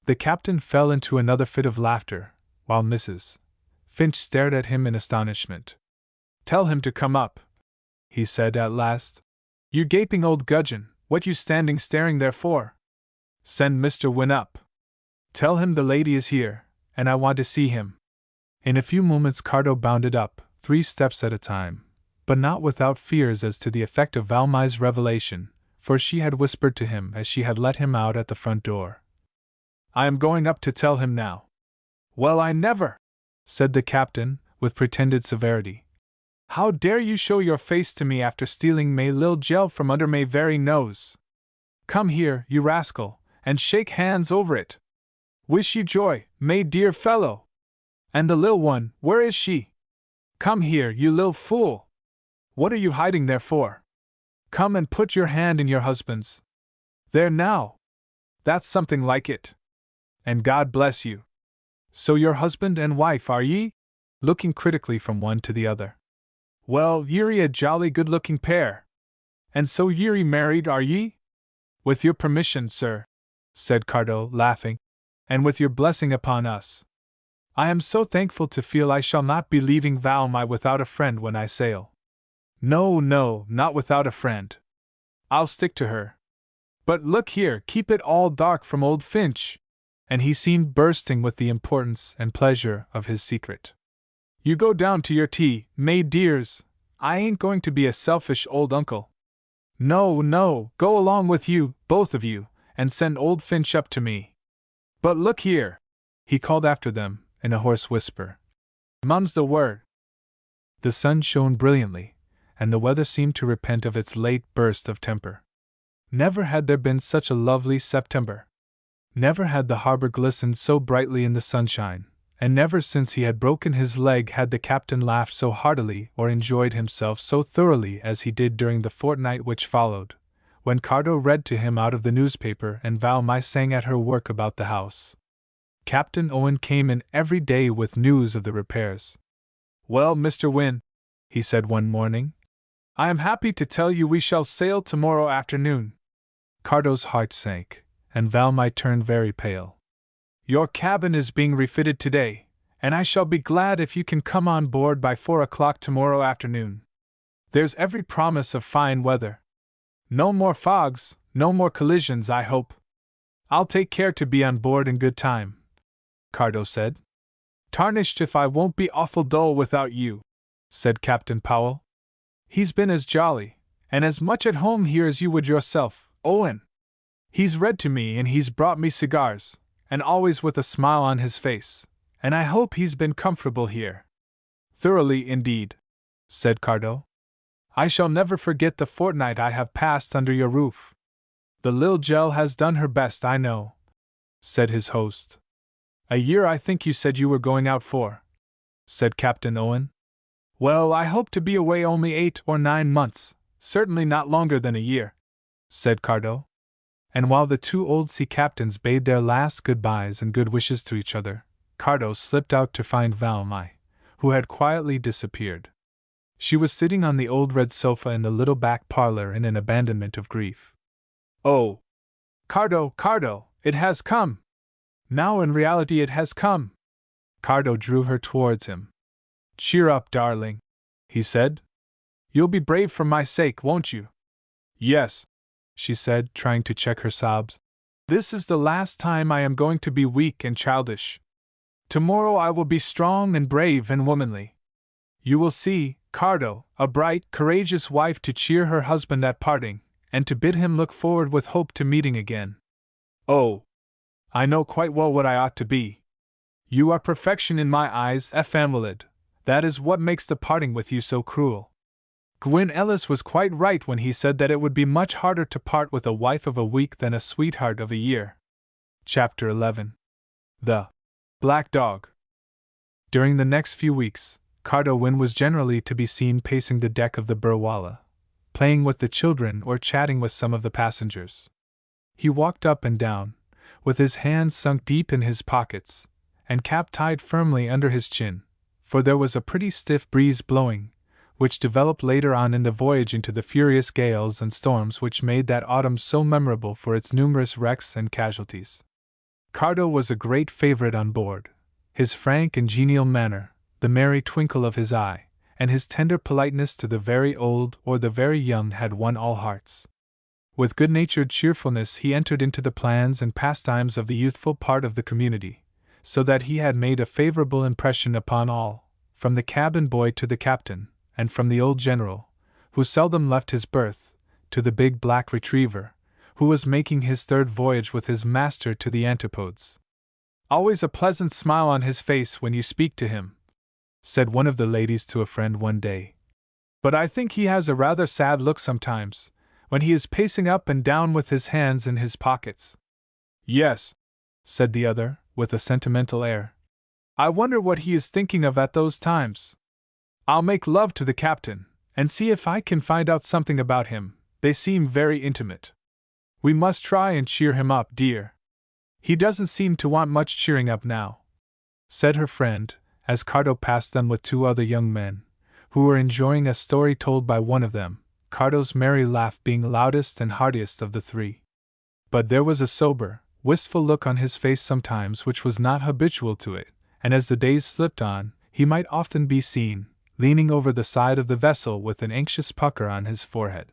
[SPEAKER 1] The captain fell into another fit of laughter, while Mrs. Finch stared at him in astonishment. Tell him to come up, he said at last. You gaping old gudgeon, what you standing staring there for? Send Mr. Wynne up. Tell him the lady is here, and I want to see him. In a few moments Cardo bounded up, 3 steps at a time, but not without fears as to the effect of Valmy's revelation, for she had whispered to him as she had let him out at the front door. I am going up to tell him now. Well, I never, said the captain, with pretended severity. How dare you show your face to me after stealing May Lil Gel from under May very nose? Come here, you rascal, and shake hands over it. Wish you joy, May dear fellow. And the lil one, where is she? Come here, you lil fool. What are you hiding there for? Come and put your hand in your husband's. There now. That's something like it. And God bless you. So your husband and wife are ye? Looking critically from one to the other. Well, ye're a jolly good-looking pair. And so ye're married, are ye? With your permission, sir, said Cardo, laughing, and with your blessing upon us. I am so thankful to feel I shall not be leaving Valmy without a friend when I sail. No, not without a friend. I'll stick to her. But look here, keep it all dark from old Finch. And he seemed bursting with the importance and pleasure of his secret. You go down to your tea, May dears. I ain't going to be a selfish old uncle. No, go along with you, both of you, and send old Finch up to me. But look here, he called after them, in a hoarse whisper. Mum's the word. The sun shone brilliantly, and the weather seemed to repent of its late burst of temper. Never had there been such a lovely September. Never had the harbor glistened so brightly in the sunshine, and never since he had broken his leg had the captain laughed so heartily or enjoyed himself so thoroughly as he did during the fortnight which followed, when Cardo read to him out of the newspaper and Valmy sang at her work about the house. Captain Owen came in every day with news of the repairs. Well, Mr. Wynne, he said one morning, I am happy to tell you we shall sail tomorrow afternoon. Cardo's heart sank, and Valmy turned very pale. Your cabin is being refitted today, and I shall be glad if you can come on board by 4 o'clock tomorrow afternoon. There's every promise of fine weather. No more fogs, no more collisions, I hope. I'll take care to be on board in good time, Cardo said. Tarnished if I won't be awful dull without you, said Captain Powell. He's been as jolly, and as much at home here as you would yourself, Owen. He's read to me and he's brought me cigars, and always with a smile on his face, and I hope he's been comfortable here. Thoroughly indeed, said Cardo. I shall never forget the fortnight I have passed under your roof. The Lil Gel has done her best, I know, said his host. A year I think you said you were going out for, said Captain Owen. Well, I hope to be away only 8 or 9 months, certainly not longer than a year, said Cardo. And while the 2 old sea captains bade their last goodbyes and good wishes to each other, Cardo slipped out to find Valmy, who had quietly disappeared. She was sitting on the old red sofa in the little back parlor in an abandonment of grief. Oh! Cardo, it has come! Now in reality it has come! Cardo drew her towards him. Cheer up, darling, he said. You'll be brave for my sake, won't you? Yes, she said, trying to check her sobs. This is the last time I am going to be weak and childish. Tomorrow I will be strong and brave and womanly. You will see, Cardo, a bright, courageous wife to cheer her husband at parting, and to bid him look forward with hope to meeting again. Oh! I know quite well what I ought to be. You are perfection in my eyes, Ephemelid. That is what makes the parting with you so cruel. Gwyn Ellis was quite right when he said that it would be much harder to part with a wife of a week than a sweetheart of a year. Chapter 11. The Black Dog. During the next few weeks, Cardo was generally to be seen pacing the deck of the Burwala, playing with the children or chatting with some of the passengers. He walked up and down, with his hands sunk deep in his pockets, and cap tied firmly under his chin, for there was a pretty stiff breeze blowing, which developed later on in the voyage into the furious gales and storms which made that autumn so memorable for its numerous wrecks and casualties. Cardo was a great favorite on board. His frank and genial manner, the merry twinkle of his eye, and his tender politeness to the very old or the very young had won all hearts. With good-natured cheerfulness he entered into the plans and pastimes of the youthful part of the community, so that he had made a favorable impression upon all, from the cabin boy to the captain, and from the old general, who seldom left his berth, to the big black retriever, who was making his third voyage with his master to the Antipodes. "Always a pleasant smile on his face when you speak to him," said one of the ladies to a friend one day. "But I think he has a rather sad look sometimes, when he is pacing up and down with his hands in his pockets." "Yes," said the other, with a sentimental air. "I wonder what he is thinking of at those times. I'll make love to the captain, and see if I can find out something about him. They seem very intimate. We must try and cheer him up, dear. He doesn't seem to want much cheering up now," said her friend, as Cardo passed them with two other young men, who were enjoying a story told by one of them, Cardo's merry laugh being loudest and heartiest of the three. But there was a sober, wistful look on his face sometimes which was not habitual to it, and as the days slipped on, he might often be seen, leaning over the side of the vessel with an anxious pucker on his forehead.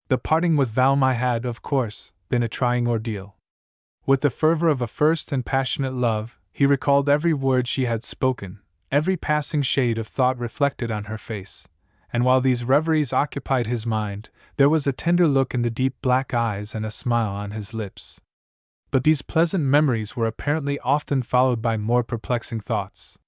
[SPEAKER 1] The parting with Valmy had, of course, been a trying ordeal. With the fervor of a first and passionate love, he recalled every word she had spoken, every passing shade of thought reflected on her face, and while these reveries occupied his mind, there was a tender look in the deep black eyes and a smile on his lips. But these pleasant memories were apparently often followed by more perplexing thoughts.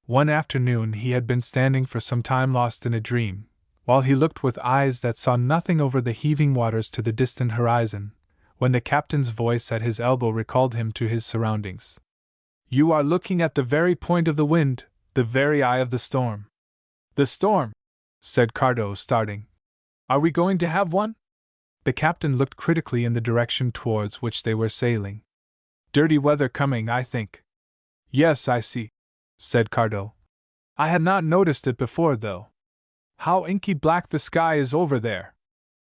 [SPEAKER 1] One afternoon he had been standing for some time lost in a dream, while he looked with eyes that saw nothing over the heaving waters to the distant horizon, when the captain's voice at his elbow recalled him to his surroundings. "You are looking at the very point of the wind, the very eye of the storm." "The storm?" said Cardo, starting. "Are we going to have one?" The captain looked critically in the direction towards which they were sailing. "Dirty weather coming, I think." "Yes, I see," said Cardo. "I had not noticed it before, though. How inky black the sky is over there!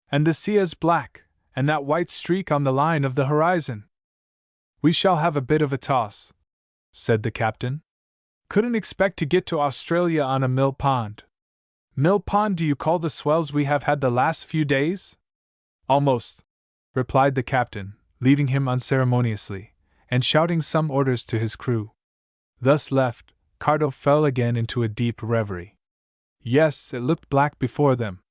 [SPEAKER 1] And the sea is black, and that white streak on the line of the horizon." "We shall have a bit of a toss," said the captain. "Couldn't expect to get to Australia on a mill pond." "Mill pond do you call the swells we have had the last few days?" "Almost," replied the captain, leaving him unceremoniously, and shouting some orders to his crew. Thus left, Cardo fell again into a deep reverie. Yes, it looked black before them.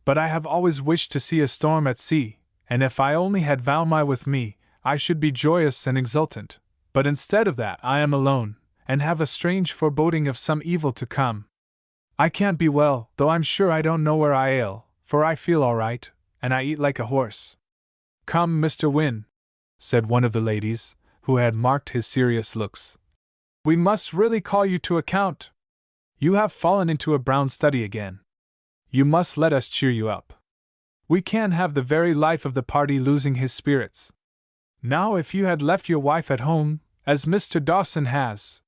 [SPEAKER 1] But I have always wished to see a storm at sea, and if I only had Valmy with me, I should be joyous and exultant. But instead of that, I am alone, and have a strange foreboding of some evil to come. I can't be well, though I'm sure I don't know where I ail, for I feel all right, and I eat like a horse. "Come, Mr. Wynne," said one of the ladies, who had marked his serious looks. "We must really call you to account. You have fallen into a brown study again. You must let us cheer you up. We can't have the very life of the party losing his spirits. Now if you had left your wife at home, as Mr. Dawson has—"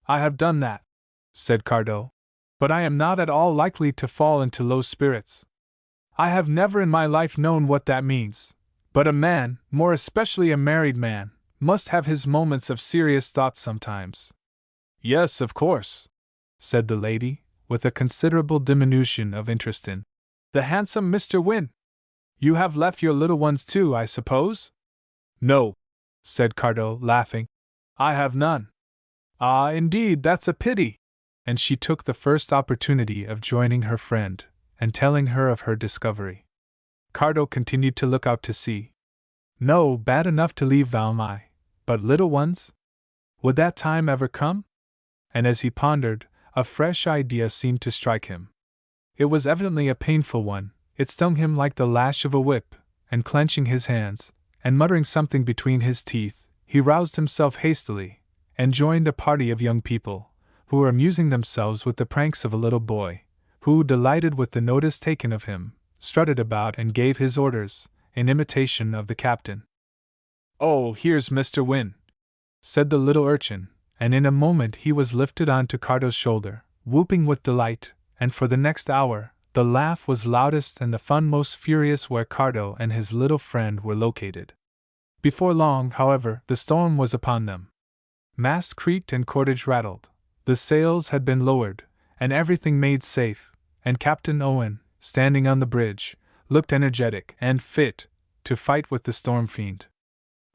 [SPEAKER 1] "I have done that," said Cardo, "but I am not at all likely to fall into low spirits. I have never in my life known what that means, but a man, more especially a married man, must have his moments of serious thought sometimes." "Yes, of course," said the lady, with a considerable diminution of interest in "the handsome Mr. Wynne. You have left your little ones too, I suppose?" "No," said Cardo, laughing. "I have none." "Ah, indeed, that's a pity." And she took the first opportunity of joining her friend, and telling her of her discovery. Cardo continued to look out to sea. No, bad enough to leave Valmy, but little ones? Would that time ever come? And as he pondered, a fresh idea seemed to strike him. It was evidently a painful one. It stung him like the lash of a whip, and clenching his hands, and muttering something between his teeth, he roused himself hastily, and joined a party of young people, who were amusing themselves with the pranks of a little boy, who, delighted with the notice taken of him, strutted about and gave his orders, in imitation of the captain. "Oh, here's Mr. Wynne," said the little urchin, and in a moment he was lifted on to Cardo's shoulder, whooping with delight, and for the next hour, the laugh was loudest and the fun most furious where Cardo and his little friend were located. Before long, however, the storm was upon them. Masts creaked and cordage rattled, the sails had been lowered, and everything made safe, and Captain Owen, standing on the bridge, looked energetic and fit to fight with the storm fiend.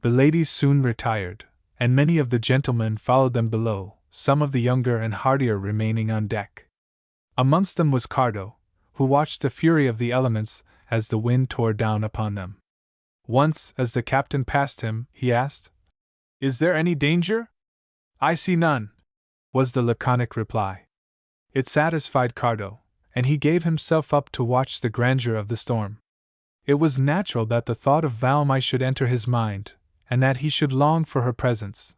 [SPEAKER 1] The ladies soon retired, and many of the gentlemen followed them below, some of the younger and hardier remaining on deck. Amongst them was Cardo, who watched the fury of the elements as the wind tore down upon them. Once, as the captain passed him, he asked, "Is there any danger?" "I see none," was the laconic reply. It satisfied Cardo, and he gave himself up to watch the grandeur of the storm. It was natural that the thought of Valmy should enter his mind, and that he should long for her presence,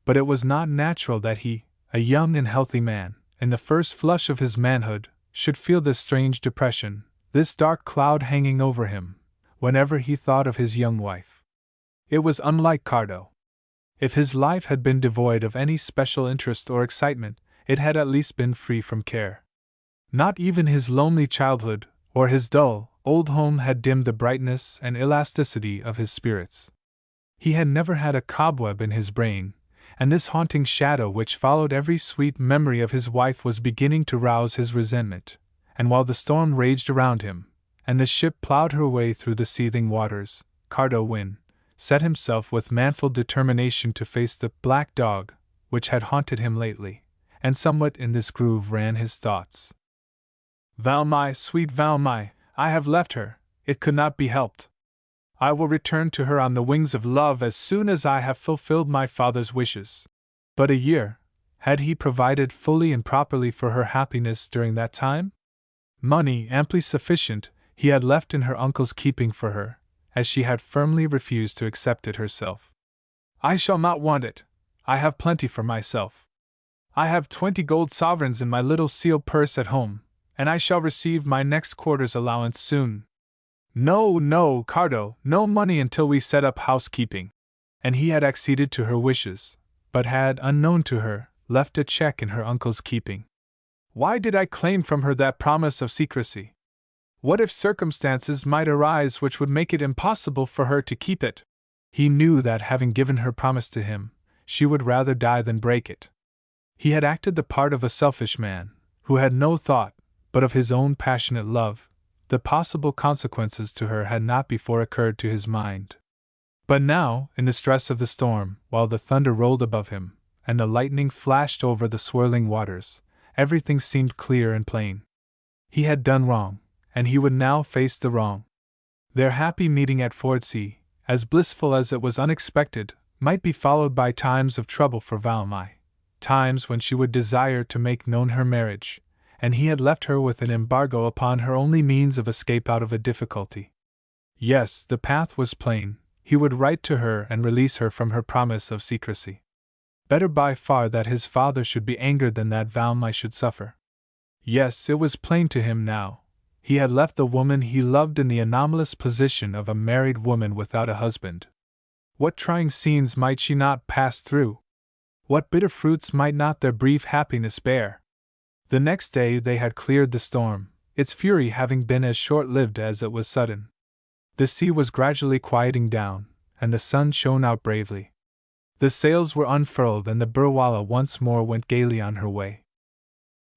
[SPEAKER 1] but it was not natural that he, a young and healthy man, in the first flush of his manhood, should feel this strange depression, this dark cloud hanging over him, whenever he thought of his young wife. It was unlike Cardo. If his life had been devoid of any special interest or excitement, it had at least been free from care. Not even his lonely childhood, or his dull, old home had dimmed the brightness and elasticity of his spirits. He had never had a cobweb in his brain, and this haunting shadow which followed every sweet memory of his wife was beginning to rouse his resentment, and while the storm raged around him, and the ship plowed her way through the seething waters, Cardo Wynne set himself with manful determination to face the black dog which had haunted him lately, and somewhat in this groove ran his thoughts. "Valmy, sweet Valmy, I have left her, it could not be helped. I will return to her on the wings of love as soon as I have fulfilled my father's wishes." But a year, had he provided fully and properly for her happiness during that time? Money amply sufficient he had left in her uncle's keeping for her, as she had firmly refused to accept it herself. "I shall not want it, I have plenty for myself. I have 20 gold sovereigns in my little seal purse at home, and I shall receive my next quarter's allowance soon. No, no, Cardo, no money until we set up housekeeping." And he had acceded to her wishes, but had, unknown to her, left a check in her uncle's keeping. Why did I claim from her that promise of secrecy? What if circumstances might arise which would make it impossible for her to keep it? He knew that having given her promise to him, she would rather die than break it. He had acted the part of a selfish man, who had no thought but of his own passionate love. The possible consequences to her had not before occurred to his mind. But now, in the stress of the storm, while the thunder rolled above him, and the lightning flashed over the swirling waters, everything seemed clear and plain. He had done wrong, and he would now face the wrong. Their happy meeting at Fordsea, as blissful as it was unexpected, might be followed by times of trouble for Valmy, times when she would desire to make known her marriage, and he had left her with an embargo upon her only means of escape out of a difficulty. Yes, the path was plain. He would write to her and release her from her promise of secrecy. Better by far that his father should be angered than that Valmy should suffer. Yes, it was plain to him now. He had left the woman he loved in the anomalous position of a married woman without a husband. What trying scenes might she not pass through? What bitter fruits might not their brief happiness bear? The next day they had cleared the storm, its fury having been as short-lived as it was sudden. The sea was gradually quieting down, and the sun shone out bravely. The sails were unfurled and the Berwala once more went gaily on her way.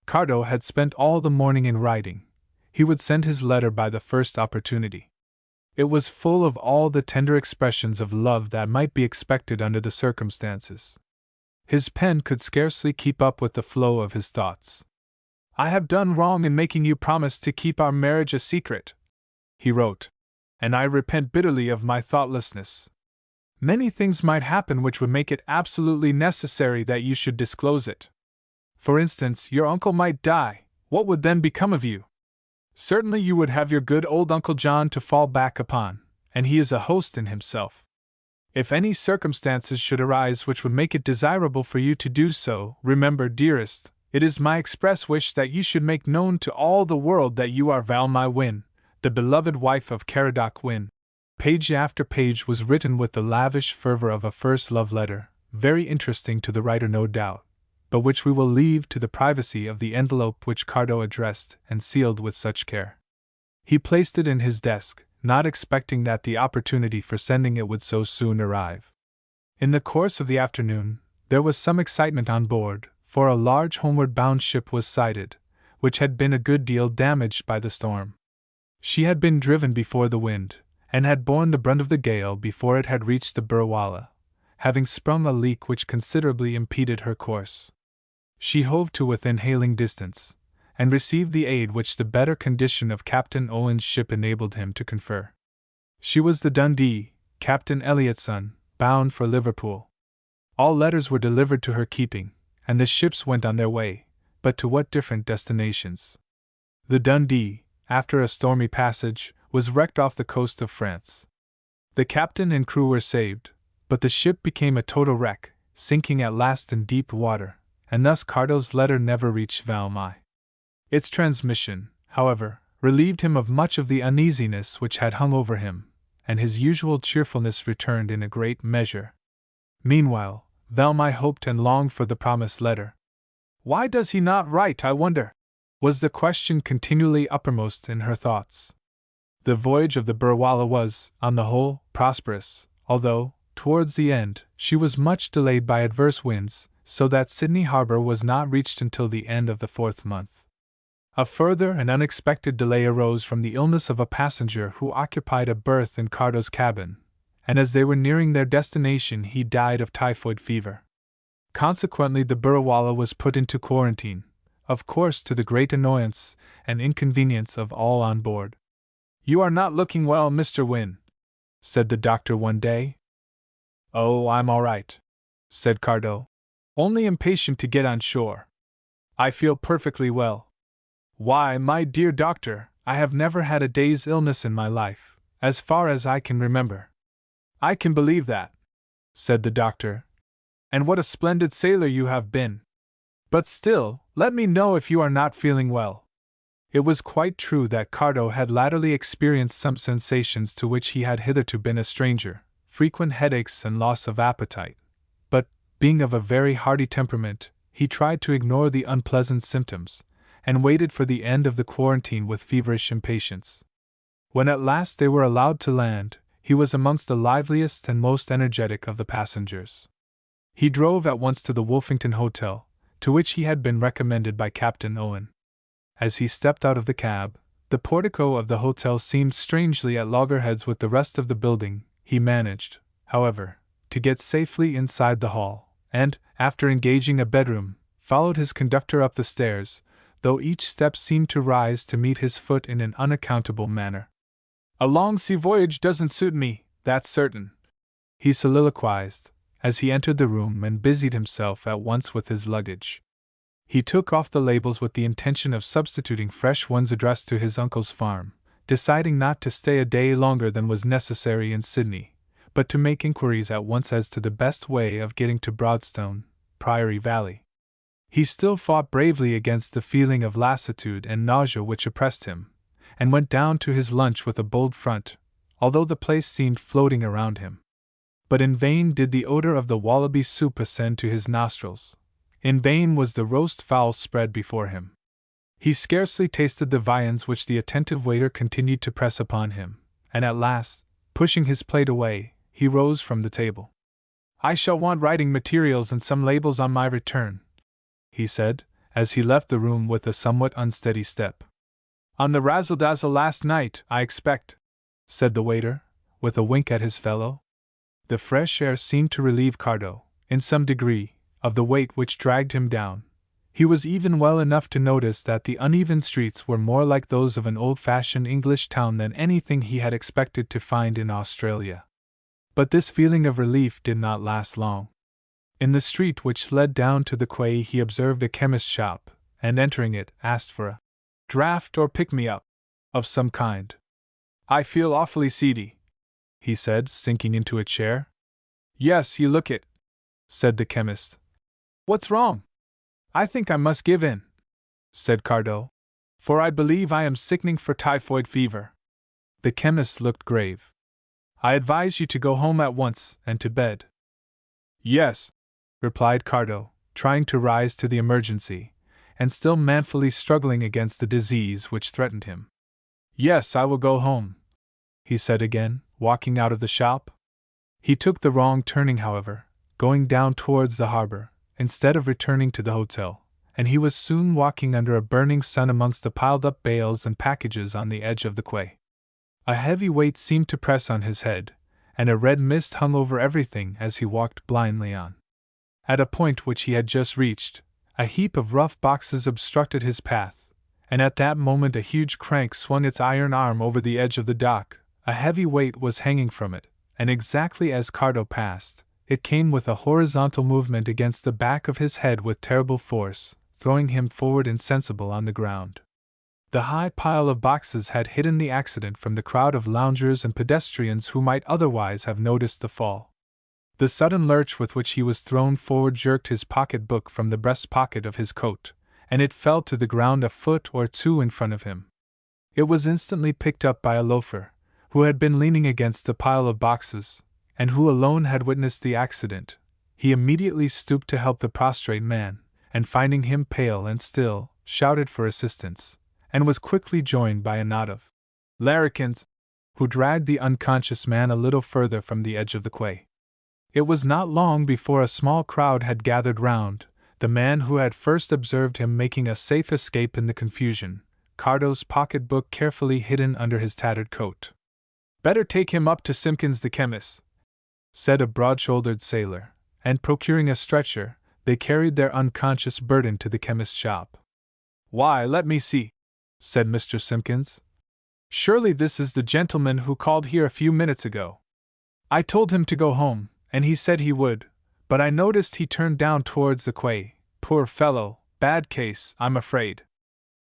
[SPEAKER 1] Cardo had spent all the morning in writing. He would send his letter by the first opportunity. It was full of all the tender expressions of love that might be expected under the circumstances. His pen could scarcely keep up with the flow of his thoughts. "I have done wrong in making you promise to keep our marriage a secret," he wrote, "and I repent bitterly of my thoughtlessness. Many things might happen which would make it absolutely necessary that you should disclose it. For instance, your uncle might die. What would then become of you? Certainly you would have your good old Uncle John to fall back upon, and he is a host in himself. If any circumstances should arise which would make it desirable for you to do so, remember, dearest, it is my express wish that you should make known to all the world that you are Valmy Wynne, the beloved wife of Caradoc Wynne. Page after page was written with the lavish fervor of a first love letter, very interesting to the writer no doubt, but which we will leave to the privacy of the envelope which Cardo addressed and sealed with such care. He placed it in his desk, not expecting that the opportunity for sending it would so soon arrive. In the course of the afternoon, there was some excitement on board, for a large homeward-bound ship was sighted, which had been a good deal damaged by the storm. She had been driven before the wind, and had borne the brunt of the gale before it had reached the Berwen, having sprung a leak which considerably impeded her course. She hove to within hailing distance, and received the aid which the better condition of Captain Owen's ship enabled him to confer. She was the Dundee, Captain Elliott's son, bound for Liverpool. All letters were delivered to her keeping, and the ships went on their way, but to what different destinations. The Dundee, after a stormy passage, was wrecked off the coast of France. The captain and crew were saved, but the ship became a total wreck, sinking at last in deep water, and thus Cardo's letter never reached Valmy. Its transmission, however, relieved him of much of the uneasiness which had hung over him, and his usual cheerfulness returned in a great measure. Meanwhile, Valmy hoped and longed for the promised letter. "Why does he not write, I wonder?" was the question continually uppermost in her thoughts. The voyage of the Berwen was, on the whole, prosperous, although, towards the end, she was much delayed by adverse winds, so that Sydney Harbour was not reached until the end of the 4th month. A further and unexpected delay arose from the illness of a passenger who occupied a berth in Cardo's cabin, and as they were nearing their destination he died of typhoid fever. Consequently the Berwen was put into quarantine, of course to the great annoyance and inconvenience of all on board. "You are not looking well, Mr. Wynne," said the doctor one day. "Oh, I'm all right," said Cardo. "Only impatient to get on shore. I feel perfectly well. Why, my dear doctor, I have never had a day's illness in my life, as far as I can remember." "I can believe that," said the doctor. "And what a splendid sailor you have been! But still, let me know if you are not feeling well." It was quite true that Cardo had latterly experienced some sensations to which he had hitherto been a stranger, frequent headaches and loss of appetite. But, being of a very hardy temperament, he tried to ignore the unpleasant symptoms, and waited for the end of the quarantine with feverish impatience. When at last they were allowed to land, he was amongst the liveliest and most energetic of the passengers. He drove at once to the Wolfington Hotel, to which he had been recommended by Captain Owen. As he stepped out of the cab, the portico of the hotel seemed strangely at loggerheads with the rest of the building. He managed, however, to get safely inside the hall, and, after engaging a bedroom, followed his conductor up the stairs, though each step seemed to rise to meet his foot in an unaccountable manner. "A long sea voyage doesn't suit me, that's certain," he soliloquized, as he entered the room and busied himself at once with his luggage. He took off the labels with the intention of substituting fresh ones addressed to his uncle's farm, deciding not to stay a day longer than was necessary in Sydney, but to make inquiries at once as to the best way of getting to Broadstone, Priory Valley. He still fought bravely against the feeling of lassitude and nausea which oppressed him, and went down to his lunch with a bold front, although the place seemed floating around him. But in vain did the odor of the wallaby soup ascend to his nostrils. In vain was the roast fowl spread before him. He scarcely tasted the viands which the attentive waiter continued to press upon him, and at last, pushing his plate away, he rose from the table. "I shall want writing materials and some labels on my return," he said, as he left the room with a somewhat unsteady step. "On the razzle-dazzle last night, I expect," said the waiter, with a wink at his fellow. The fresh air seemed to relieve Cardo, in some degree, of the weight which dragged him down. He was even well enough to notice that the uneven streets were more like those of an old-fashioned English town than anything he had expected to find in Australia. But this feeling of relief did not last long. In the street which led down to the quay he observed a chemist's shop, and entering it, asked for a draft or pick-me-up. Of some kind. I feel awfully seedy, he said, sinking into a chair. Yes, you look it, said the chemist. What's wrong? I think I must give in, said Cardo, for I believe I am sickening for typhoid fever. The chemist looked grave. I advise you to go home at once and to bed. Yes, replied Cardo, trying to rise to the emergency, and still manfully struggling against the disease which threatened him. Yes, I will go home, he said again, walking out of the shop. He took the wrong turning, however, going down towards the harbor, instead of returning to the hotel, and he was soon walking under a burning sun amongst the piled-up bales and packages on the edge of the quay. A heavy weight seemed to press on his head, and a red mist hung over everything as he walked blindly on. At a point which he had just reached, a heap of rough boxes obstructed his path, and at that moment a huge crank swung its iron arm over the edge of the dock. A heavy weight was hanging from it, and exactly as Cardo passed, it came with a horizontal movement against the back of his head with terrible force, throwing him forward insensible on the ground. The high pile of boxes had hidden the accident from the crowd of loungers and pedestrians who might otherwise have noticed the fall. The sudden lurch with which he was thrown forward jerked his pocket-book from the breast pocket of his coat, and it fell to the ground a foot or two in front of him. It was instantly picked up by a loafer, who had been leaning against the pile of boxes, and who alone had witnessed the accident. He immediately stooped to help the prostrate man, and finding him pale and still, shouted for assistance, and was quickly joined by a knot of larrikins, who dragged the unconscious man a little further from the edge of the quay. It was not long before a small crowd had gathered round the man who had first observed him making a safe escape in the confusion, Cardo's pocket-book carefully hidden under his tattered coat. Better take him up to Simpkins the chemist, said a broad-shouldered sailor, and procuring a stretcher, they carried their unconscious burden to the chemist's shop. Why, let me see, said Mr. Simpkins. Surely this is the gentleman who called here a few minutes ago. I told him to go home, and he said he would, but I noticed he turned down towards the quay. Poor fellow, bad case, I'm afraid.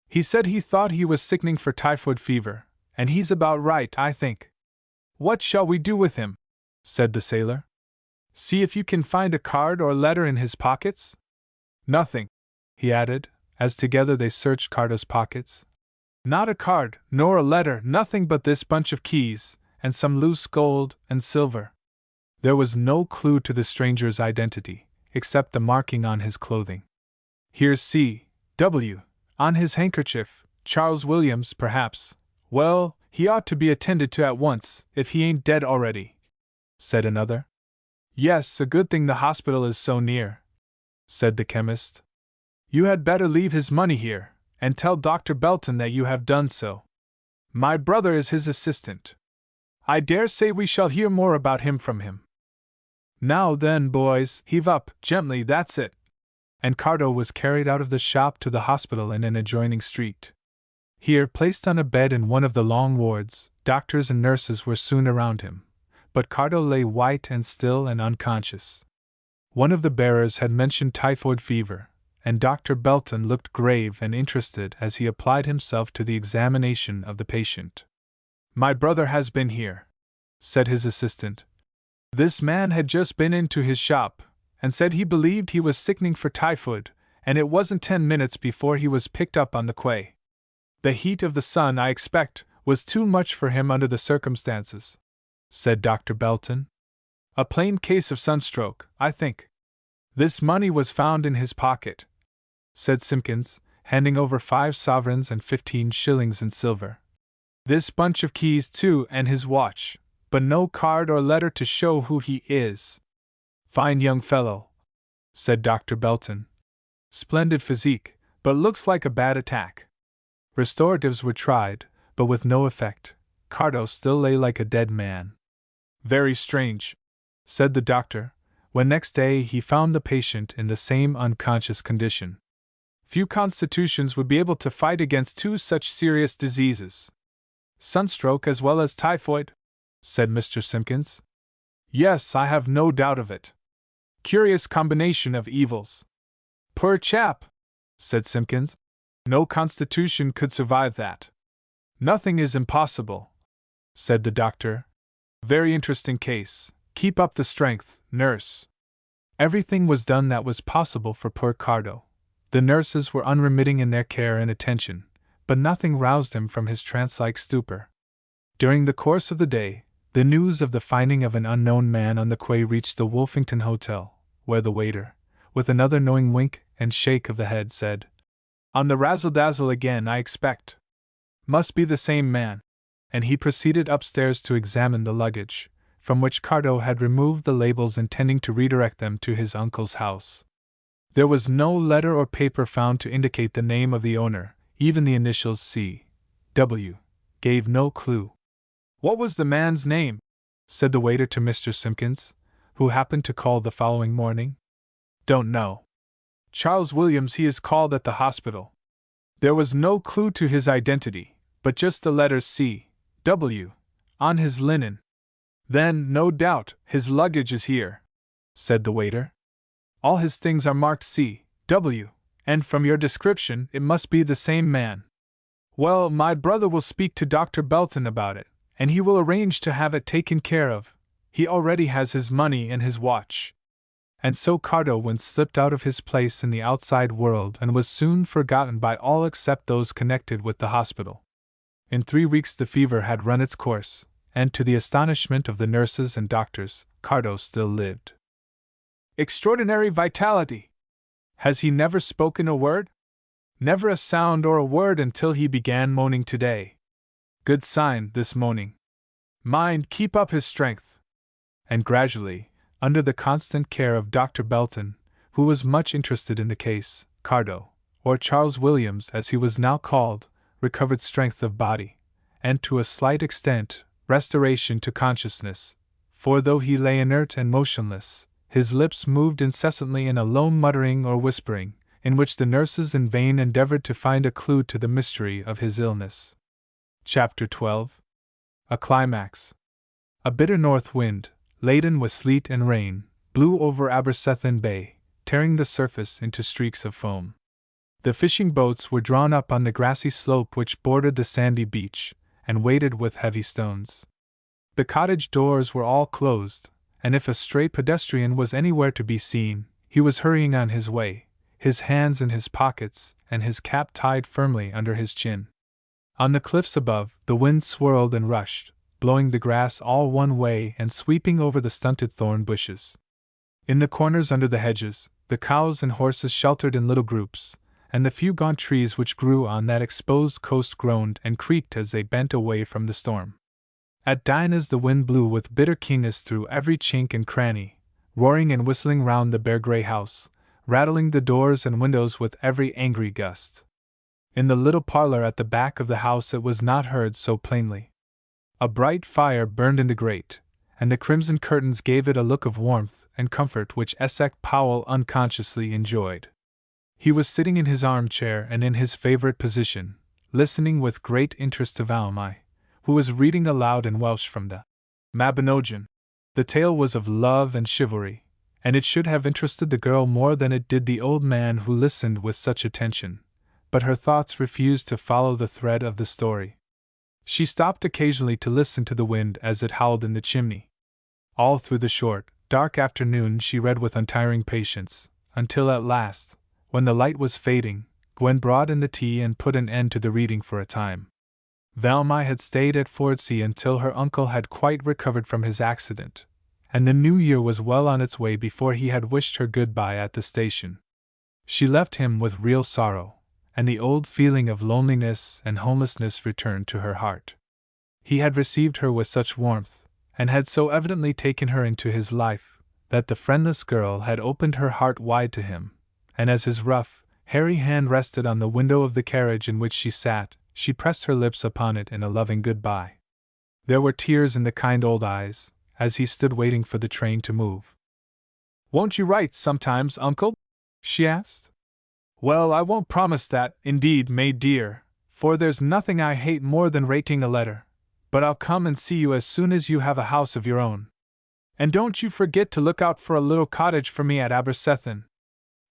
[SPEAKER 1] He said he thought he was sickening for typhoid fever, and he's about right, I think. What shall we do with him? Said the sailor. See if you can find a card or letter in his pockets. Nothing, he added, as together they searched Cardo's pockets. Not a card, nor a letter, nothing but this bunch of keys, and some loose gold and silver. There was no clue to the stranger's identity, except the marking on his clothing. Here's C.W. on his handkerchief, Charles Williams, perhaps. Well, he ought to be attended to at once, if he ain't dead already, said another. Yes, a good thing the hospital is so near, said the chemist. You had better leave his money here, and tell Dr. Belton that you have done so. My brother is his assistant. I dare say we shall hear more about him from him. Now then, boys, heave up, gently, that's it. And Cardo was carried out of the shop to the hospital in an adjoining street. Here, placed on a bed in one of the long wards, doctors and nurses were soon around him, but Cardo lay white and still and unconscious. One of the bearers had mentioned typhoid fever, and Dr. Belton looked grave and interested as he applied himself to the examination of the patient. My brother has been here, said his assistant. This man had just been into his shop, and said he believed he was sickening for typhoid, and it wasn't 10 minutes before he was picked up on the quay. The heat of the sun, I expect, was too much for him under the circumstances, said Dr. Belton. A plain case of sunstroke, I think. This money was found in his pocket, said Simpkins, handing over 5 sovereigns and 15 shillings in silver. This bunch of keys, too, and his watch, but no card or letter to show who he is. Fine young fellow, said Dr. Belton. Splendid physique, but looks like a bad attack. Restoratives were tried, but with no effect. Cardo still lay like a dead man. Very strange, said the doctor, when next day he found the patient in the same unconscious condition. Few constitutions would be able to fight against 2 such serious diseases. Sunstroke as well as typhoid, said Mr. Simpkins. Yes, I have no doubt of it. Curious combination of evils. Poor chap, said Simpkins. No constitution could survive that. Nothing is impossible, said the doctor. Very interesting case. Keep up the strength, nurse. Everything was done that was possible for poor Cardo. The nurses were unremitting in their care and attention, but nothing roused him from his trance-like stupor. During the course of the day, the news of the finding of an unknown man on the quay reached the Wolfington Hotel, where the waiter, with another knowing wink and shake of the head, said, "On the razzle-dazzle again, I expect. Must be the same man," and he proceeded upstairs to examine the luggage, from which Cardo had removed the labels intending to redirect them to his uncle's house. There was no letter or paper found to indicate the name of the owner, even the initials C.W. gave no clue. "What was the man's name?" said the waiter to Mr. Simpkins, who happened to call the following morning. "Don't know. Charles Williams he is called at the hospital." There was no clue to his identity, but just the letters C.W. on his linen. "Then, no doubt, his luggage is here," said the waiter. "All his things are marked C.W., and from your description it must be the same man. Well, my brother will speak to Dr. Belton about it, and he will arrange to have it taken care of. He already has his money and his watch." And so Cardo went slipped out of his place in the outside world and was soon forgotten by all except those connected with the hospital. In 3 weeks the fever had run its course, and to the astonishment of the nurses and doctors, Cardo still lived. Extraordinary vitality! Has he never spoken a word? Never a sound or a word until he began moaning today. Good sign, this moaning. Mind, keep up his strength. And gradually, under the constant care of Dr. Belton, who was much interested in the case, Cardo, or Charles Williams as he was now called, recovered strength of body, and to a slight extent, restoration to consciousness, for though he lay inert and motionless, his lips moved incessantly in a low muttering or whispering, in which the nurses in vain endeavored to find a clue to the mystery of his illness. Chapter 12. A Climax. A bitter north wind, laden with sleet and rain, blew over Aberystwyth Bay, tearing the surface into streaks of foam. The fishing boats were drawn up on the grassy slope which bordered the sandy beach, and weighted with heavy stones. The cottage doors were all closed, and if a stray pedestrian was anywhere to be seen, he was hurrying on his way, his hands in his pockets, and his cap tied firmly under his chin. On the cliffs above, the wind swirled and rushed, blowing the grass all one way and sweeping over the stunted thorn bushes. In the corners under the hedges, the cows and horses sheltered in little groups, and the few gaunt trees which grew on that exposed coast groaned and creaked as they bent away from the storm. At Dinah's the wind blew with bitter keenness through every chink and cranny, roaring and whistling round the bare grey house, rattling the doors and windows with every angry gust. In the little parlor at the back of the house it was not heard so plainly. A bright fire burned in the grate, and the crimson curtains gave it a look of warmth and comfort which Essex Powell unconsciously enjoyed. He was sitting in his armchair and in his favorite position, listening with great interest to Valmy, who was reading aloud in Welsh from the Mabinogion. The tale was of love and chivalry, and it should have interested the girl more than it did the old man who listened with such attention, but her thoughts refused to follow the thread of the story. She stopped occasionally to listen to the wind as it howled in the chimney. All through the short, dark afternoon she read with untiring patience, until at last, when the light was fading, Gwen brought in the tea and put an end to the reading for a time. Valmy had stayed at Fordsea until her uncle had quite recovered from his accident, and the new year was well on its way before he had wished her good-bye at the station. She left him with real sorrow, and the old feeling of loneliness and homelessness returned to her heart. He had received her with such warmth, and had so evidently taken her into his life, that the friendless girl had opened her heart wide to him, and as his rough, hairy hand rested on the window of the carriage in which she sat, she pressed her lips upon it in a loving good-bye. There were tears in the kind old eyes, as he stood waiting for the train to move. "Won't you write sometimes, uncle?" she asked. "Well, I won't promise that, indeed, May dear, for there's nothing I hate more than writing a letter, but I'll come and see you as soon as you have a house of your own. And don't you forget to look out for a little cottage for me at Aberystwyth.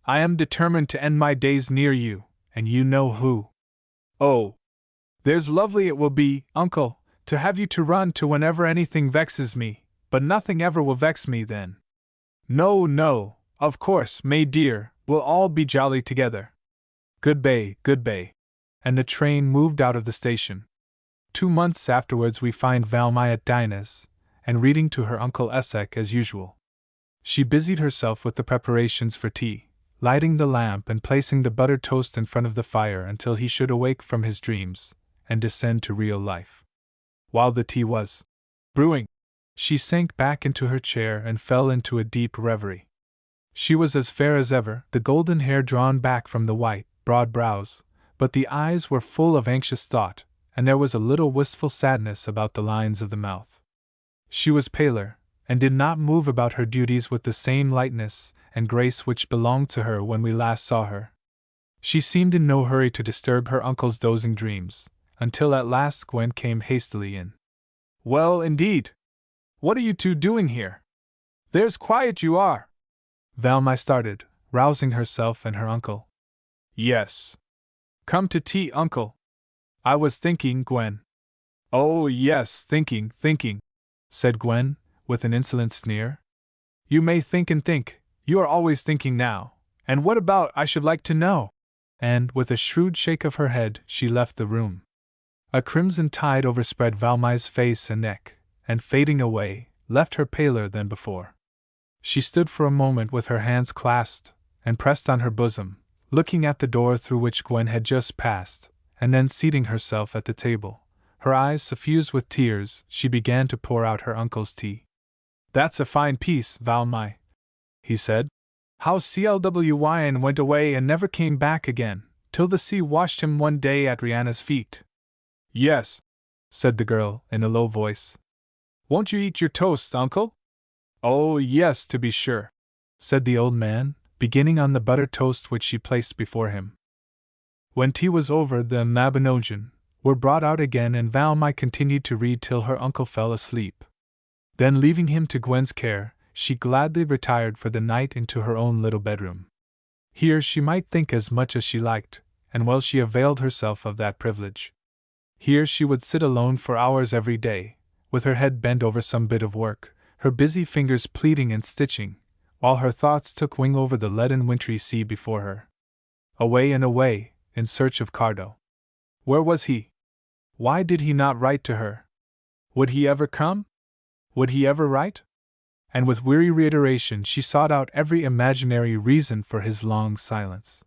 [SPEAKER 1] I am determined to end my days near you, and you know who. Oh, There's lovely it will be, uncle, to have you to run to whenever anything vexes me, but nothing ever will vex me then. No, no, of course, May dear, we'll all be jolly together. Good bay, good bay. And the train moved out of the station. 2 months afterwards we find Valmy at Dinah's, and reading to her Uncle Esek as usual. She busied herself with the preparations for tea, lighting the lamp and placing the buttered toast in front of the fire until he should awake from his dreams and descend to real life. While the tea was brewing, she sank back into her chair and fell into a deep reverie. She was as fair as ever, the golden hair drawn back from the white, broad brows, but the eyes were full of anxious thought, and there was a little wistful sadness about the lines of the mouth. She was paler, and did not move about her duties with the same lightness and grace which belonged to her when we last saw her. She seemed in no hurry to disturb her uncle's dozing dreams, until at last Gwen came hastily in. Well, indeed! What are you two doing here? There's quiet you are! Valmy started, rousing herself and her uncle. Yes. Come to tea, uncle. I was thinking, Gwen. Oh, yes, thinking, said Gwen, with an insolent sneer. You may think and think, you are always thinking now, and what about, I should like to know? And, with a shrewd shake of her head, she left the room. A crimson tide overspread Valmy's face and neck, and fading away, left her paler than before. She stood for a moment with her hands clasped, and pressed on her bosom, looking at the door through which Gwen had just passed, and then seating herself at the table. Her eyes suffused with tears, she began to pour out her uncle's tea. That's a fine piece, Valmy, he said. How Clwyn went away and never came back again, till the sea washed him one day at Rihanna's feet. Yes, said the girl, in a low voice. Won't you eat your toast, uncle? Oh, yes, to be sure, said the old man, beginning on the buttered toast which she placed before him. When tea was over, the Mabinogion were brought out again, and Valmy continued to read till her uncle fell asleep. Then, leaving him to Gwen's care, she gladly retired for the night into her own little bedroom. Here she might think as much as she liked, and well she availed herself of that privilege. Here she would sit alone for hours every day, with her head bent over some bit of work, her busy fingers pleating and stitching, while her thoughts took wing over the leaden wintry sea before her. Away and away, in search of Cardo. Where was he? Why did he not write to her? Would he ever come? Would he ever write? And with weary reiteration she sought out every imaginary reason for his long silence.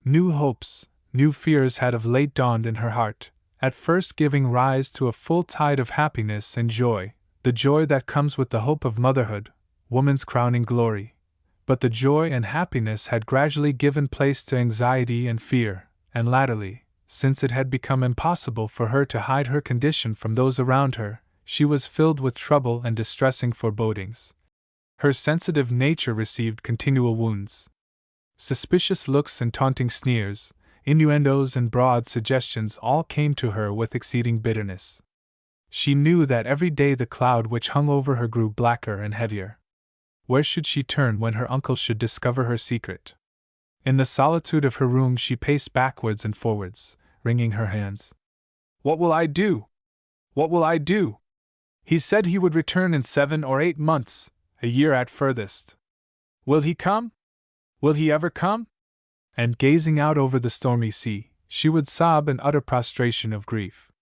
[SPEAKER 1] New hopes, new fears had of late dawned in her heart, at first giving rise to a full tide of happiness and joy, the joy that comes with the hope of motherhood, woman's crowning glory. But the joy and happiness had gradually given place to anxiety and fear, and latterly, since it had become impossible for her to hide her condition from those around her, she was filled with trouble and distressing forebodings. Her sensitive nature received continual wounds. Suspicious looks and taunting sneers, innuendos and broad suggestions all came to her with exceeding bitterness. She knew that every day the cloud which hung over her grew blacker and heavier. Where should she turn when her uncle should discover her secret? In the solitude of her room she paced backwards and forwards, wringing her hands. What will I do? What will I do? He said he would return in 7 or 8 months, a year at furthest. Will he come? Will he ever come? And gazing out over the stormy sea, she would sob in utter prostration of grief.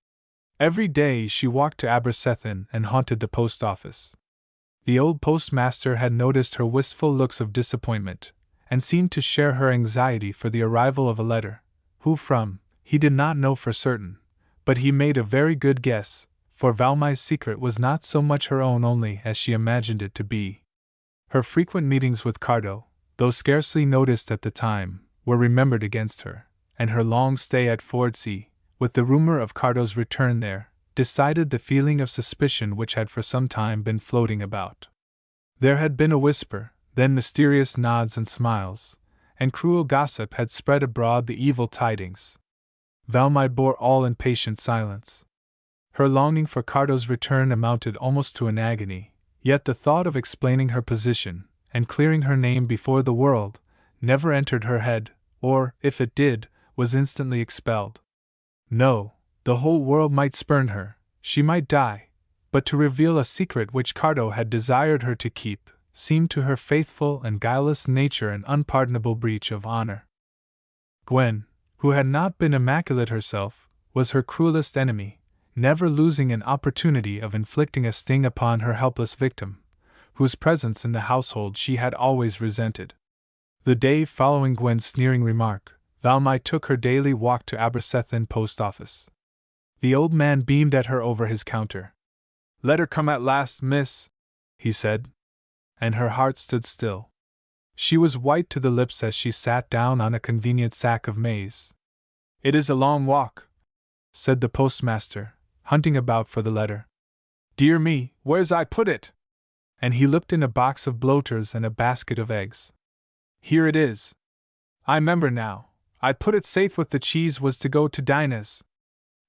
[SPEAKER 1] Every day she walked to Abercethan and haunted the post office. The old postmaster had noticed her wistful looks of disappointment, and seemed to share her anxiety for the arrival of a letter, who from, he did not know for certain, but he made a very good guess, for Valmy's secret was not so much her own only as she imagined it to be. Her frequent meetings with Cardo, though scarcely noticed at the time, were remembered against her, and her long stay at Fordsea, with the rumor of Cardo's return there, decided the feeling of suspicion which had for some time been floating about. There had been a whisper, then mysterious nods and smiles, and cruel gossip had spread abroad the evil tidings. Valmy bore all in patient silence. Her longing for Cardo's return amounted almost to an agony, yet the thought of explaining her position, and clearing her name before the world, never entered her head, or, if it did, was instantly expelled. No, The whole world might spurn her, she might die, but to reveal a secret which Cardo had desired her to keep seemed to her faithful and guileless nature an unpardonable breach of honor. Gwen, who had not been immaculate herself, was her cruelest enemy, never losing an opportunity of inflicting a sting upon her helpless victim, whose presence in the household she had always resented. The day following Gwen's sneering remark, Valmai took her daily walk to Aberystwyth post office. The old man beamed at her over his counter. "Letter come at last, miss," he said. And her heart stood still. She was white to the lips as she sat down on a convenient sack of maize. "It is a long walk," said the postmaster, hunting about for the letter. "Dear me, where's I put it?" And he looked in a box of bloaters and a basket of eggs. "Here it is. I 'member now, I put it safe with the cheese was to go to Dinah's."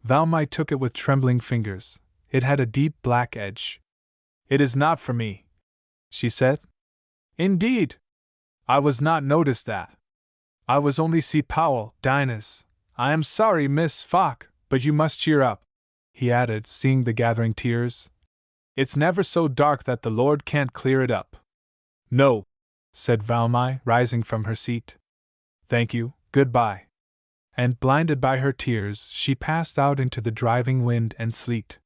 [SPEAKER 1] Valmai took it with trembling fingers. It had a deep black edge. "It is not for me," she said. "Indeed? I was not noticed that. I was only see Powell, Dinah's. I am sorry, Miss Fock, but you must cheer up," he added, seeing the gathering tears. "It's never so dark that the Lord can't clear it up." "No," said Valmai, rising from her seat. "Thank you, goodbye." And blinded by her tears, she passed out into the driving wind and sleet.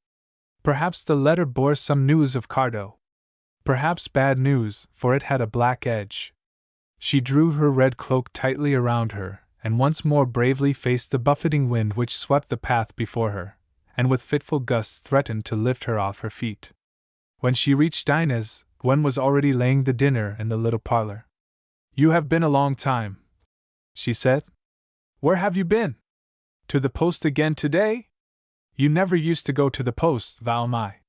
[SPEAKER 1] Perhaps the letter bore some news of Cardo. Perhaps bad news, for it had a black edge. She drew her red cloak tightly around her, and once more bravely faced the buffeting wind which swept the path before her, and with fitful gusts threatened to lift her off her feet. When she reached Dinah's, Gwen was already laying the dinner in the little parlor. "You have been a long time," she said. "Where have you been? To the post again today? You never used to go to the post, Valmai."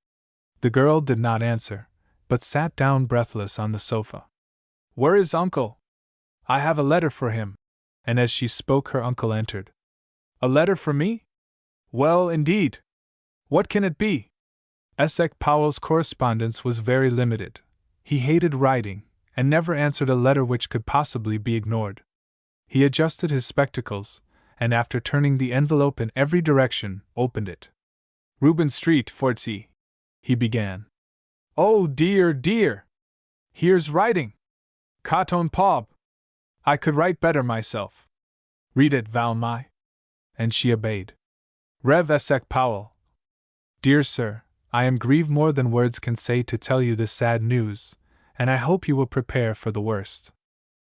[SPEAKER 1] The girl did not answer, but sat down breathless on the sofa. "Where is Uncle? I have a letter for him." And as she spoke, her uncle entered. "A letter for me? Well, indeed. What can it be?" Essex Powell's correspondence was very limited. He hated writing, and never answered a letter which could possibly be ignored. He adjusted his spectacles, and after turning the envelope in every direction, opened it. "Reuben Street, Fordsey," he began. "Oh dear, dear! Here's writing! Coton Pob! I could write better myself. Read it, Valmai." And she obeyed. "Rev. Essex Powell. Dear Sir, I am grieved more than words can say to tell you this sad news, and I hope you will prepare for the worst.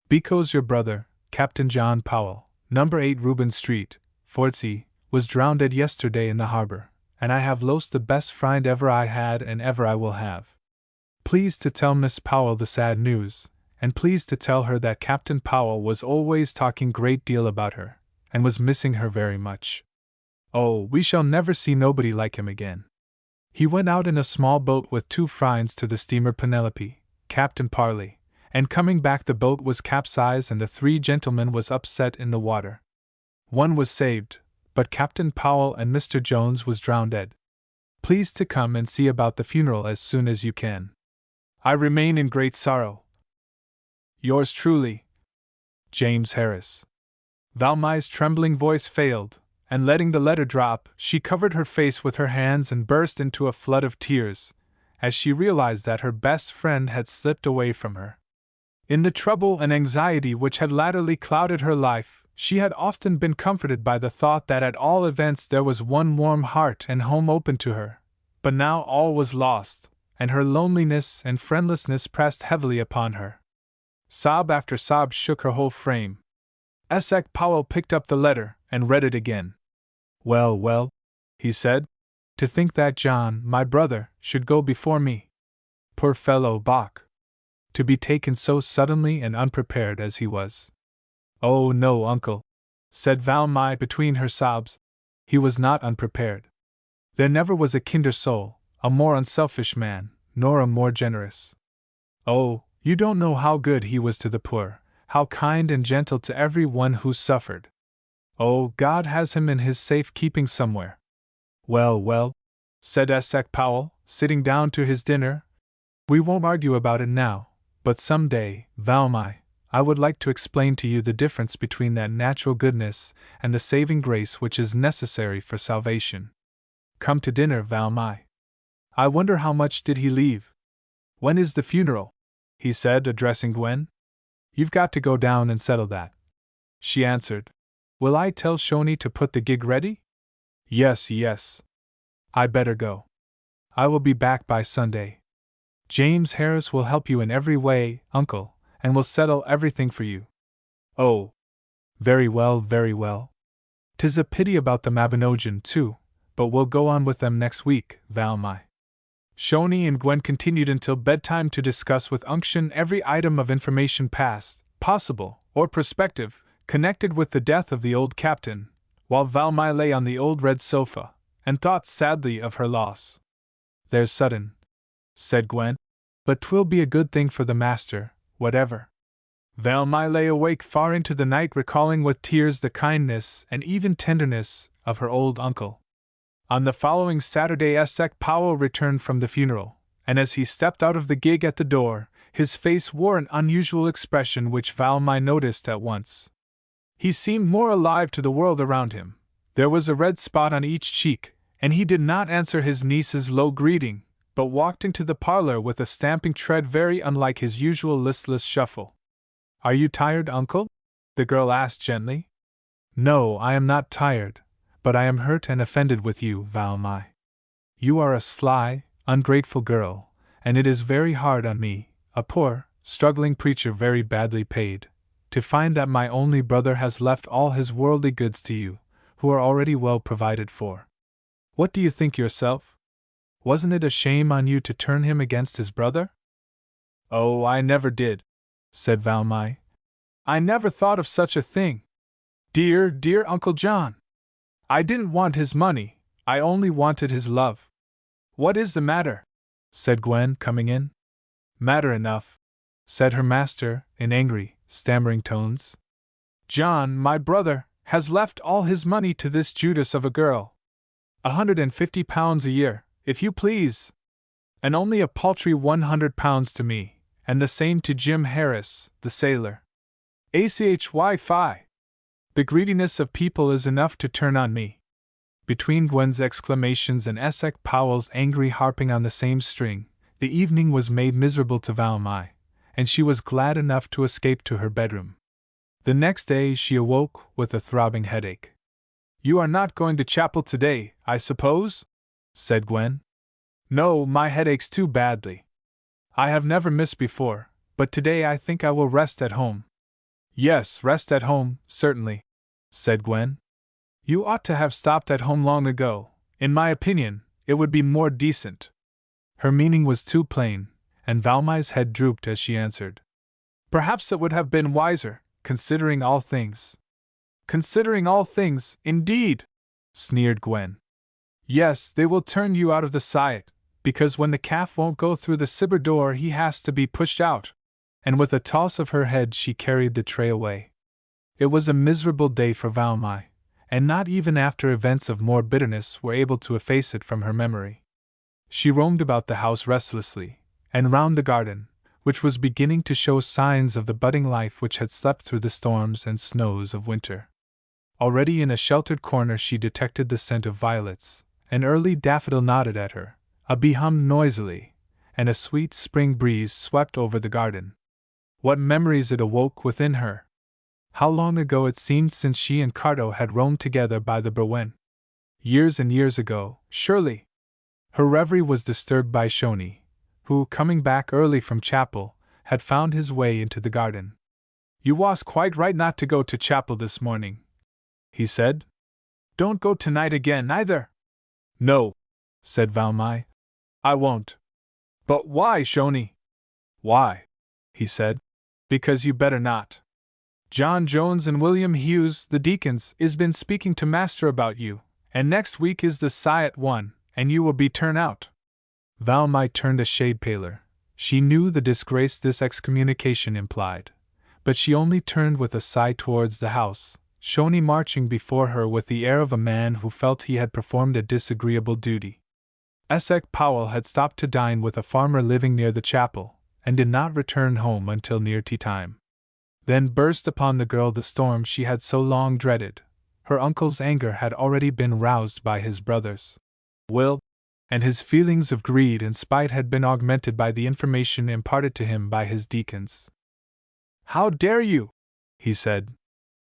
[SPEAKER 1] Because your brother, Captain John Powell, No. 8 Reuben Street, Fordsey, was drowned yesterday in the harbor, and I have lost the best friend ever I had and ever I will have. Please to tell Miss Powell the sad news, and please to tell her that Captain Powell was always talking great deal about her, and was missing her very much. Oh, we shall never see nobody like him again. He went out in a small boat with 2 friends to the steamer Penelope, Captain Parley, and coming back the boat was capsized and the 3 gentlemen was upset in the water. One was saved, but Captain Powell and Mr. Jones was drowned dead. Please to come and see about the funeral as soon as you can. I remain in great sorrow. Yours truly, James Harris. Valmai's trembling voice failed, and letting the letter drop, she covered her face with her hands and burst into a flood of tears, as she realized that her best friend had slipped away from her. In the trouble and anxiety which had latterly clouded her life, she had often been comforted by the thought that at all events there was one warm heart and home open to her, but now all was lost, and her loneliness and friendlessness pressed heavily upon her. Sob after sob shook her whole frame. Essex Powell picked up the letter and read it again. "Well, well," he said, "to think that John, my brother, should go before me. Poor fellow Bach! To be taken so suddenly and unprepared as he was." "Oh no, uncle," said Valmai between her sobs. "He was not unprepared. There never was a kinder soul, a more unselfish man, nor a more generous. Oh, you don't know how good he was to the poor, how kind and gentle to every one who suffered. Oh, God has him in his safe keeping somewhere." "Well, well," said Essex Powell, sitting down to his dinner, "we won't argue about it now, but some day, Valmai, I would like to explain to you the difference between that natural goodness and the saving grace which is necessary for salvation. Come to dinner, Valmy. I wonder how much did he leave? When is the funeral? He said, addressing Gwen. You've got to go down and settle that. She answered. Will I tell Shoney to put the gig ready? Yes. I better go. I will be back by Sunday. James Harris will help you in every way, Uncle, and will settle everything for you. Oh. Very well. 'Tis a pity about the Mabinogion, too, but we'll go on with them next week, Valmy. Shoney and Gwen continued until bedtime to discuss with unction every item of information past, possible, or prospective, connected with the death of the old captain, while Valmy lay on the old red sofa, and thought sadly of her loss. There's sudden, said Gwen, but 'twill be a good thing for the master, whatever. Valmy lay awake far into the night, recalling with tears the kindness and even tenderness of her old uncle. On the following Saturday Essex Powell returned from the funeral, and as he stepped out of the gig at the door, his face wore an unusual expression which Valmy noticed at once. He seemed more alive to the world around him. There was a red spot on each cheek, and he did not answer his niece's low greeting, but walked into the parlor with a stamping tread very unlike his usual listless shuffle. Are you tired, Uncle? The girl asked gently. No, I am not tired, but I am hurt and offended with you, Valmy. You are a sly, ungrateful girl, and it is very hard on me, a poor, struggling preacher very badly paid, to find that my only brother has left all his worldly goods to you, who are already well provided for. What do you think yourself? Wasn't it a shame on you to turn him against his brother? Oh, I never did, said Valmy. I never thought of such a thing. Dear Uncle John! I didn't want his money, I only wanted his love. What is the matter? Said Gwen, coming in. Matter enough, said her master, in angry, stammering tones. John, my brother, has left all his money to this Judas of a girl. £150 a year, if you please. And only a paltry £100 to me, and the same to Jim Harris, the sailor. ACHY-fi. The greediness of people is enough to turn on me. Between Gwen's exclamations and Essex Powell's angry harping on the same string, the evening was made miserable to Valmy, and she was glad enough to escape to her bedroom. The next day she awoke with a throbbing headache. You are not going to chapel today, I suppose? Said Gwen. No, my headaches too badly. I have never missed before, but today I think I will rest at home. Yes, rest at home, certainly, said Gwen. You ought to have stopped at home long ago. In my opinion, it would be more decent. Her meaning was too plain, and Valmy's head drooped as she answered. Perhaps it would have been wiser, considering all things. Considering all things, indeed, sneered Gwen. Yes, they will turn you out of the Sciot, because when the calf won't go through the cibber door he has to be pushed out. And with a toss of her head she carried the tray away. It was a miserable day for Valmy, and not even after events of more bitterness were able to efface it from her memory. She roamed about the house restlessly, and round the garden, which was beginning to show signs of the budding life which had slept through the storms and snows of winter. Already in a sheltered corner she detected the scent of violets. An early daffodil nodded at her, a bee hummed noisily, and a sweet spring breeze swept over the garden. What memories it awoke within her! How long ago it seemed since she and Cardo had roamed together by the Berwen. Years and years ago, surely. Her reverie was disturbed by Shoney, who, coming back early from chapel, had found his way into the garden. You was quite right not to go to chapel this morning, he said. Don't go tonight again, either. No, said Valmy. I won't. But why, Shoney? Why? He said. Because you better not. John Jones and William Hughes, the deacons, is been speaking to master about you, and next week is the Sciot one, and you will be turned out. Valmy turned a shade paler. She knew the disgrace this excommunication implied, but she only turned with a sigh towards the house, Shoney marching before her with the air of a man who felt he had performed a disagreeable duty. Essex Powell had stopped to dine with a farmer living near the chapel, and did not return home until near tea time. Then burst upon the girl the storm she had so long dreaded. Her uncle's anger had already been roused by his brother's will, and his feelings of greed and spite had been augmented by the information imparted to him by his deacons. "How dare you?" he said.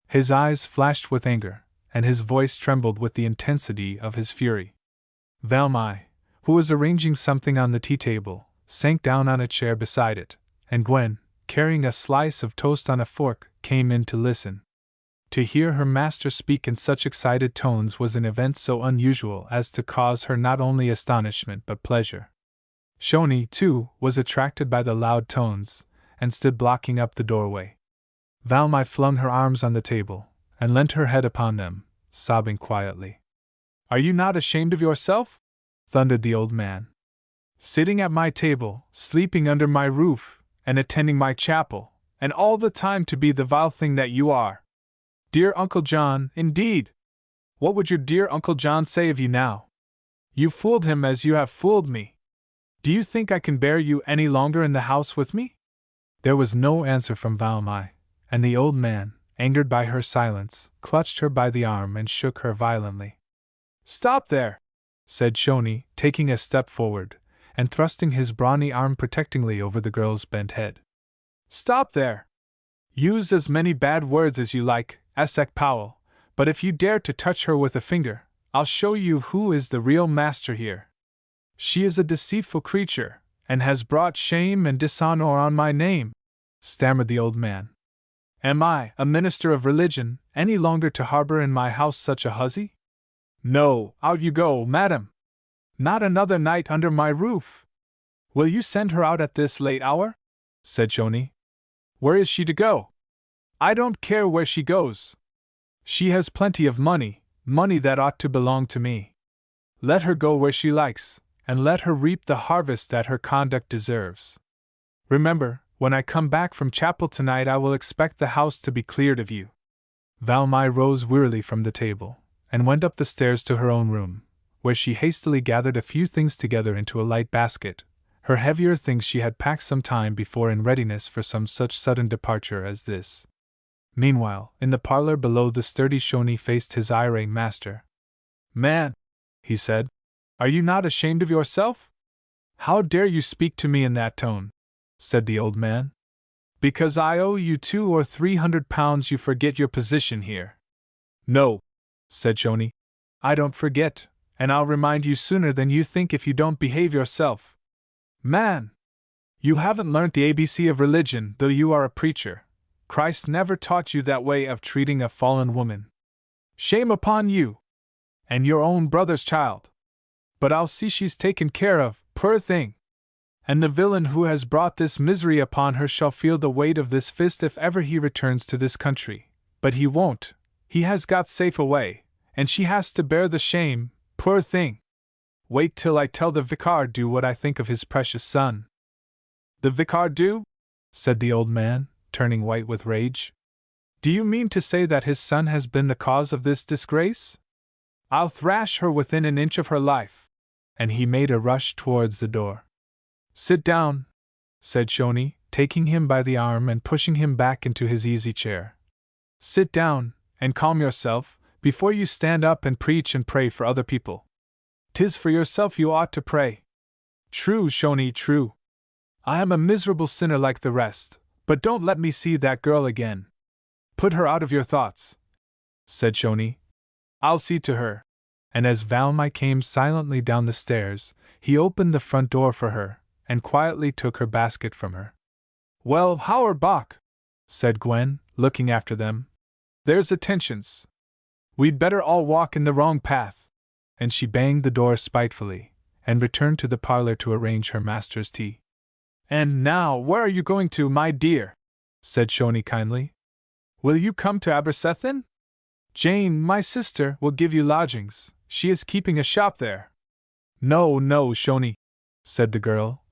[SPEAKER 1] His eyes flashed with anger, and his voice trembled with the intensity of his fury. Valmai, who was arranging something on the tea-table, sank down on a chair beside it, and Gwen, carrying a slice of toast on a fork, came in to listen. To hear her master speak in such excited tones was an event so unusual as to cause her not only astonishment but pleasure. Shoni, too, was attracted by the loud tones, and stood blocking up the doorway. Valmai flung her arms on the table, and leant her head upon them, sobbing quietly. "Are you not ashamed of yourself?" thundered the old man. "Sitting at my table, sleeping under my roof, and attending my chapel, and all the time to be the vile thing that you are. Dear Uncle John, indeed! What would your dear Uncle John say of you now? You fooled him as you have fooled me. Do you think I can bear you any longer in the house with me?" There was no answer from Valmai, and the old man, angered by her silence, clutched her by the arm and shook her violently. "Stop there!" said Shoni, taking a step forward, and thrusting his brawny arm protectingly over the girl's bent head. "Stop there! Use as many bad words as you like, Esek Powell, but if you dare to touch her with a finger, I'll show you who is the real master here. She is a deceitful creature, and has brought shame and dishonor on my name," stammered the old man. "Am I, a minister of religion, any longer to harbor in my house such a hussy? No, out you go, madam! Not another night under my roof! Will you send her out at this late hour?" said Shoni. "Where is she to go?" "I don't care where she goes. She has plenty of money, money that ought to belong to me. Let her go where she likes, and let her reap the harvest that her conduct deserves. Remember, when I come back from chapel tonight I will expect the house to be cleared of you." Valmai rose wearily from the table, and went up the stairs to her own room, where she hastily gathered a few things together into a light basket. Her heavier things she had packed some time before in readiness for some such sudden departure as this. Meanwhile, in the parlor below, the sturdy Shoni faced his irate master. "Man," he said, "are you not ashamed of yourself? How dare you speak to me in that tone?" said the old man. "Because I owe you 200 or 300 pounds you forget your position here." "No," said Shoni, "I don't forget, and I'll remind you sooner than you think if you don't behave yourself. Man! You haven't learnt the ABC of religion, though you are a preacher. Christ never taught you that way of treating a fallen woman. Shame upon you! And your own brother's child. But I'll see she's taken care of, poor thing. And the villain who has brought this misery upon her shall feel the weight of this fist if ever he returns to this country. But he won't. He has got safe away, and she has to bear the shame, poor thing. Wait till I tell the vicar do what I think of his precious son." "The vicar do?" said the old man, turning white with rage. "Do you mean to say that his son has been the cause of this disgrace? I'll thrash her within an inch of her life." And he made a rush towards the door. "Sit down," said Shoni, taking him by the arm and pushing him back into his easy chair. "Sit down, and calm yourself, before you stand up and preach and pray for other people. 'Tis for yourself you ought to pray." "True, Shoni, true. I am a miserable sinner like the rest, but don't let me see that girl again. Put her out of your thoughts," said Shoni. "I'll see to her." And as Valmai came silently down the stairs, he opened the front door for her, and quietly took her basket from her. "Well, Howard Bach," said Gwen, looking after them. "There's attentions. We'd better all walk in the wrong path." And she banged the door spitefully, and returned to the parlor to arrange her master's tea. "And now, where are you going to, my dear?" said Shoni kindly. "Will you come to Abersethin? Jane, my sister, will give you lodgings. She is keeping a shop there." "No, no, Shoni," said the girl.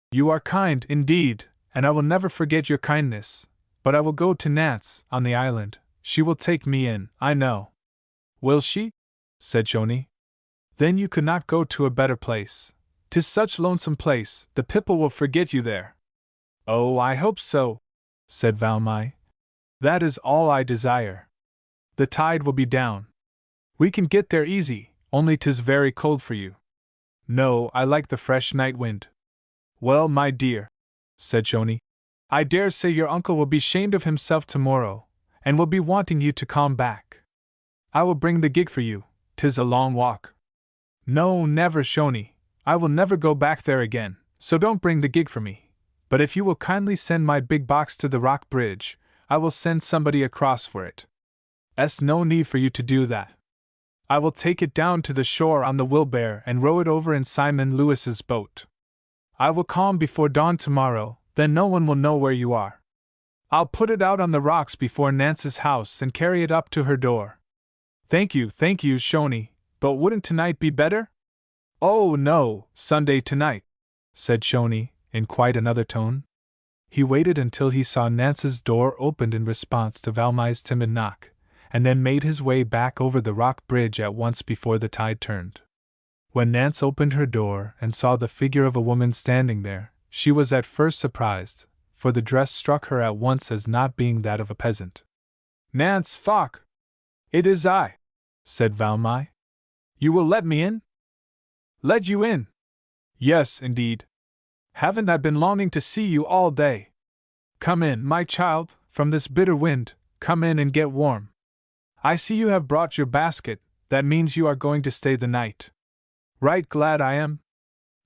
[SPEAKER 1] "You are kind, indeed, and I will never forget your kindness, but I will go to Nantes, on the island. She will take me in, I know." "Will she?" said Shoni. "Then you could not go to a better place. 'Tis such lonesome place, the people will forget you there." "Oh, I hope so," said Valmai. That is all I desire. The tide will be down. We can get there easy, only 'tis very cold for you. No, I like the fresh night wind. Well, my dear, said Shoni, I dare say your uncle will be shamed of himself tomorrow, and will be wanting you to come back. I will bring the gig for you, 'tis a long walk. No, never, Shoni, I will never go back there again, so don't bring the gig for me. But if you will kindly send my big box to the rock bridge, I will send somebody across for it. No need for you to do that. I will take it down to the shore on the Wilbur and row it over in Simon Lewis's boat. I will come before dawn tomorrow, then no one will know where you are. I'll put it out on the rocks before Nance's house and carry it up to her door. Thank you, Shoni, but wouldn't tonight be better? Oh, no, Sunday tonight, said Shoni, in quite another tone. He waited until he saw Nance's door opened in response to Valmai's timid knock, and then made his way back over the rock bridge at once before the tide turned. When Nance opened her door and saw the figure of a woman standing there, she was at first surprised, for the dress struck her at once as not being that of a peasant. Nance Falk! It is I, said Valmai. You will let me in? Let you in? Yes, indeed. Haven't I been longing to see you all day? Come in, my child, from this bitter wind, come in and get warm. I see you have brought your basket, that means you are going to stay the night. Right glad I am.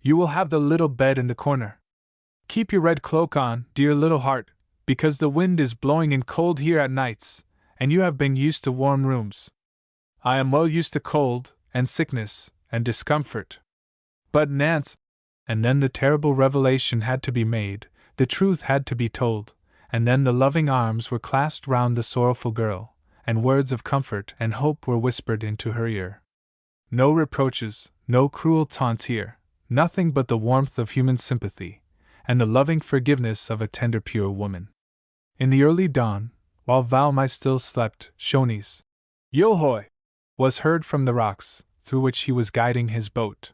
[SPEAKER 1] You will have the little bed in the corner. Keep your red cloak on, dear little heart, because the wind is blowing in cold here at nights, and you have been used to warm rooms. I am well used to cold, and sickness, and discomfort. But Nance, and then the terrible revelation had to be made, the truth had to be told, and then the loving arms were clasped round the sorrowful girl, and words of comfort and hope were whispered into her ear. No reproaches, no cruel taunts here, nothing but the warmth of human sympathy, and the loving forgiveness of a tender pure woman. In the early dawn, while Valmai still slept, Shoni's "Yohoy" was heard from the rocks, through which he was guiding his boat.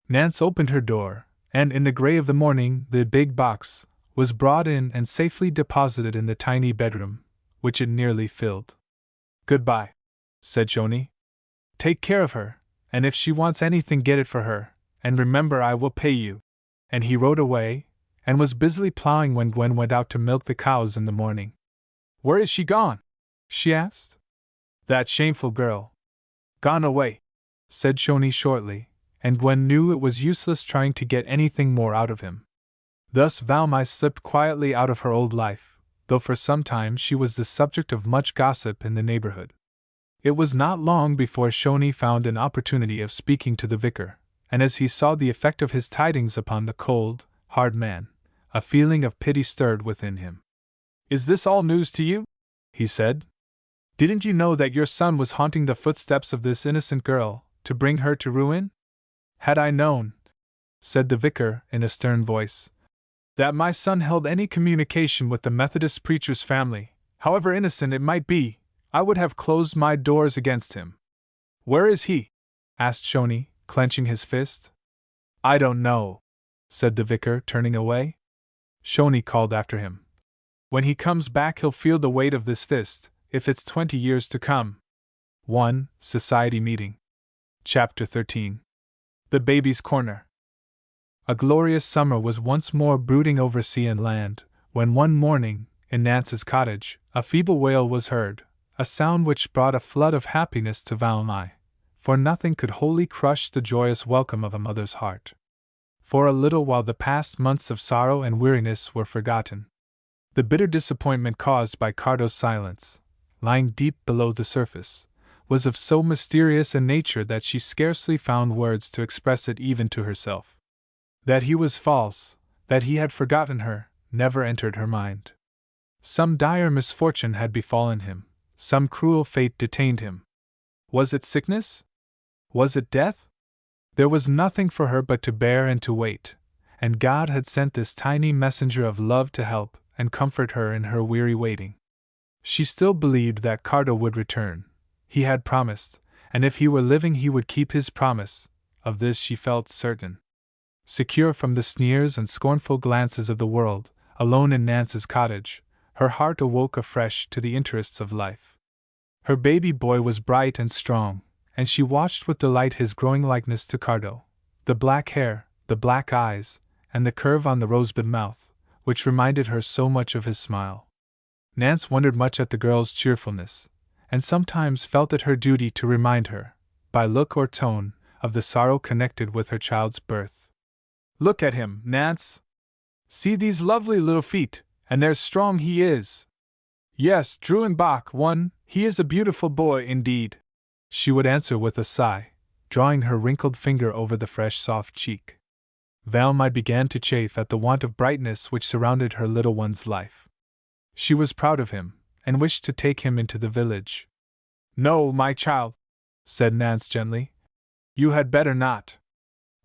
[SPEAKER 1] Nance opened her door, and in the grey of the morning the big box was brought in and safely deposited in the tiny bedroom, which it nearly filled. Goodbye, said Shoni. Take care of her, and if she wants anything get it for her, and remember I will pay you. And he rode away, and was busily plowing when Gwen went out to milk the cows in the morning. Where is she gone? She asked. That shameful girl. Gone away, said Shoni shortly, and Gwen knew it was useless trying to get anything more out of him. Thus Valmai slipped quietly out of her old life, though for some time she was the subject of much gossip in the neighborhood. It was not long before Shoni found an opportunity of speaking to the vicar, and as he saw the effect of his tidings upon the cold, hard man, a feeling of pity stirred within him. Is this all news to you? He said. Didn't you know that your son was haunting the footsteps of this innocent girl, to bring her to ruin? Had I known, said the vicar in a stern voice, that my son held any communication with the Methodist preacher's family, however innocent it might be, I would have closed my doors against him. Where is he? Asked Shoni, clenching his fist. I don't know, said the vicar, turning away. Shoni called after him. When he comes back he'll feel the weight of this fist, if it's 20 years to come. 1. Society Meeting. Chapter 13. The Baby's Corner. A glorious summer was once more brooding over sea and land, when one morning, in Nance's cottage, a feeble wail was heard, a sound which brought a flood of happiness to Valmai, for nothing could wholly crush the joyous welcome of a mother's heart. For a little while the past months of sorrow and weariness were forgotten. The bitter disappointment caused by Cardo's silence, lying deep below the surface, was of so mysterious a nature that she scarcely found words to express it even to herself. That he was false, that he had forgotten her, never entered her mind. Some dire misfortune had befallen him, some cruel fate detained him. Was it sickness? Was it death? There was nothing for her but to bear and to wait, and God had sent this tiny messenger of love to help and comfort her in her weary waiting. She still believed that Cardo would return. He had promised, and if he were living he would keep his promise, of this she felt certain. Secure from the sneers and scornful glances of the world, alone in Nance's cottage, her heart awoke afresh to the interests of life. Her baby boy was bright and strong, and she watched with delight his growing likeness to Cardo. The black hair, the black eyes, and the curve on the rosebud mouth, which reminded her so much of his smile. Nance wondered much at the girl's cheerfulness, and sometimes felt it her duty to remind her, by look or tone, of the sorrow connected with her child's birth. "Look at him, Nance! See these lovely little feet, and they're strong he is! Yes, Druenbach one, he is a beautiful boy indeed," she would answer with a sigh, drawing her wrinkled finger over the fresh soft cheek. Valmai began to chafe at the want of brightness which surrounded her little one's life. She was proud of him, and wished to take him into the village. "No, my child," said Nance gently. "You had better not."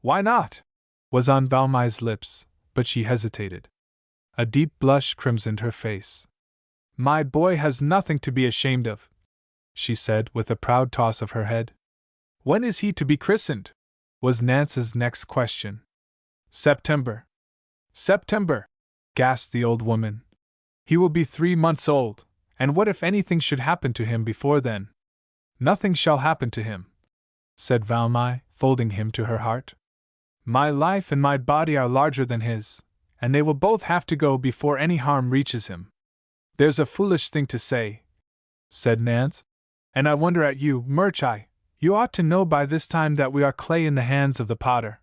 [SPEAKER 1] "Why not?" was on Valmai's lips, but she hesitated. A deep blush crimsoned her face. "My boy has nothing to be ashamed of," she said with a proud toss of her head. "When is he to be christened?" was Nance's next question. "September." "September!" gasped the old woman. "He will be 3 months old, and what if anything should happen to him before then?" "Nothing shall happen to him," said Valmai, folding him to her heart. "My life and my body are larger than his, and they will both have to go before any harm reaches him." "There's a foolish thing to say," said Nance, "and I wonder at you, Murchai. You ought to know by this time that we are clay in the hands of the potter.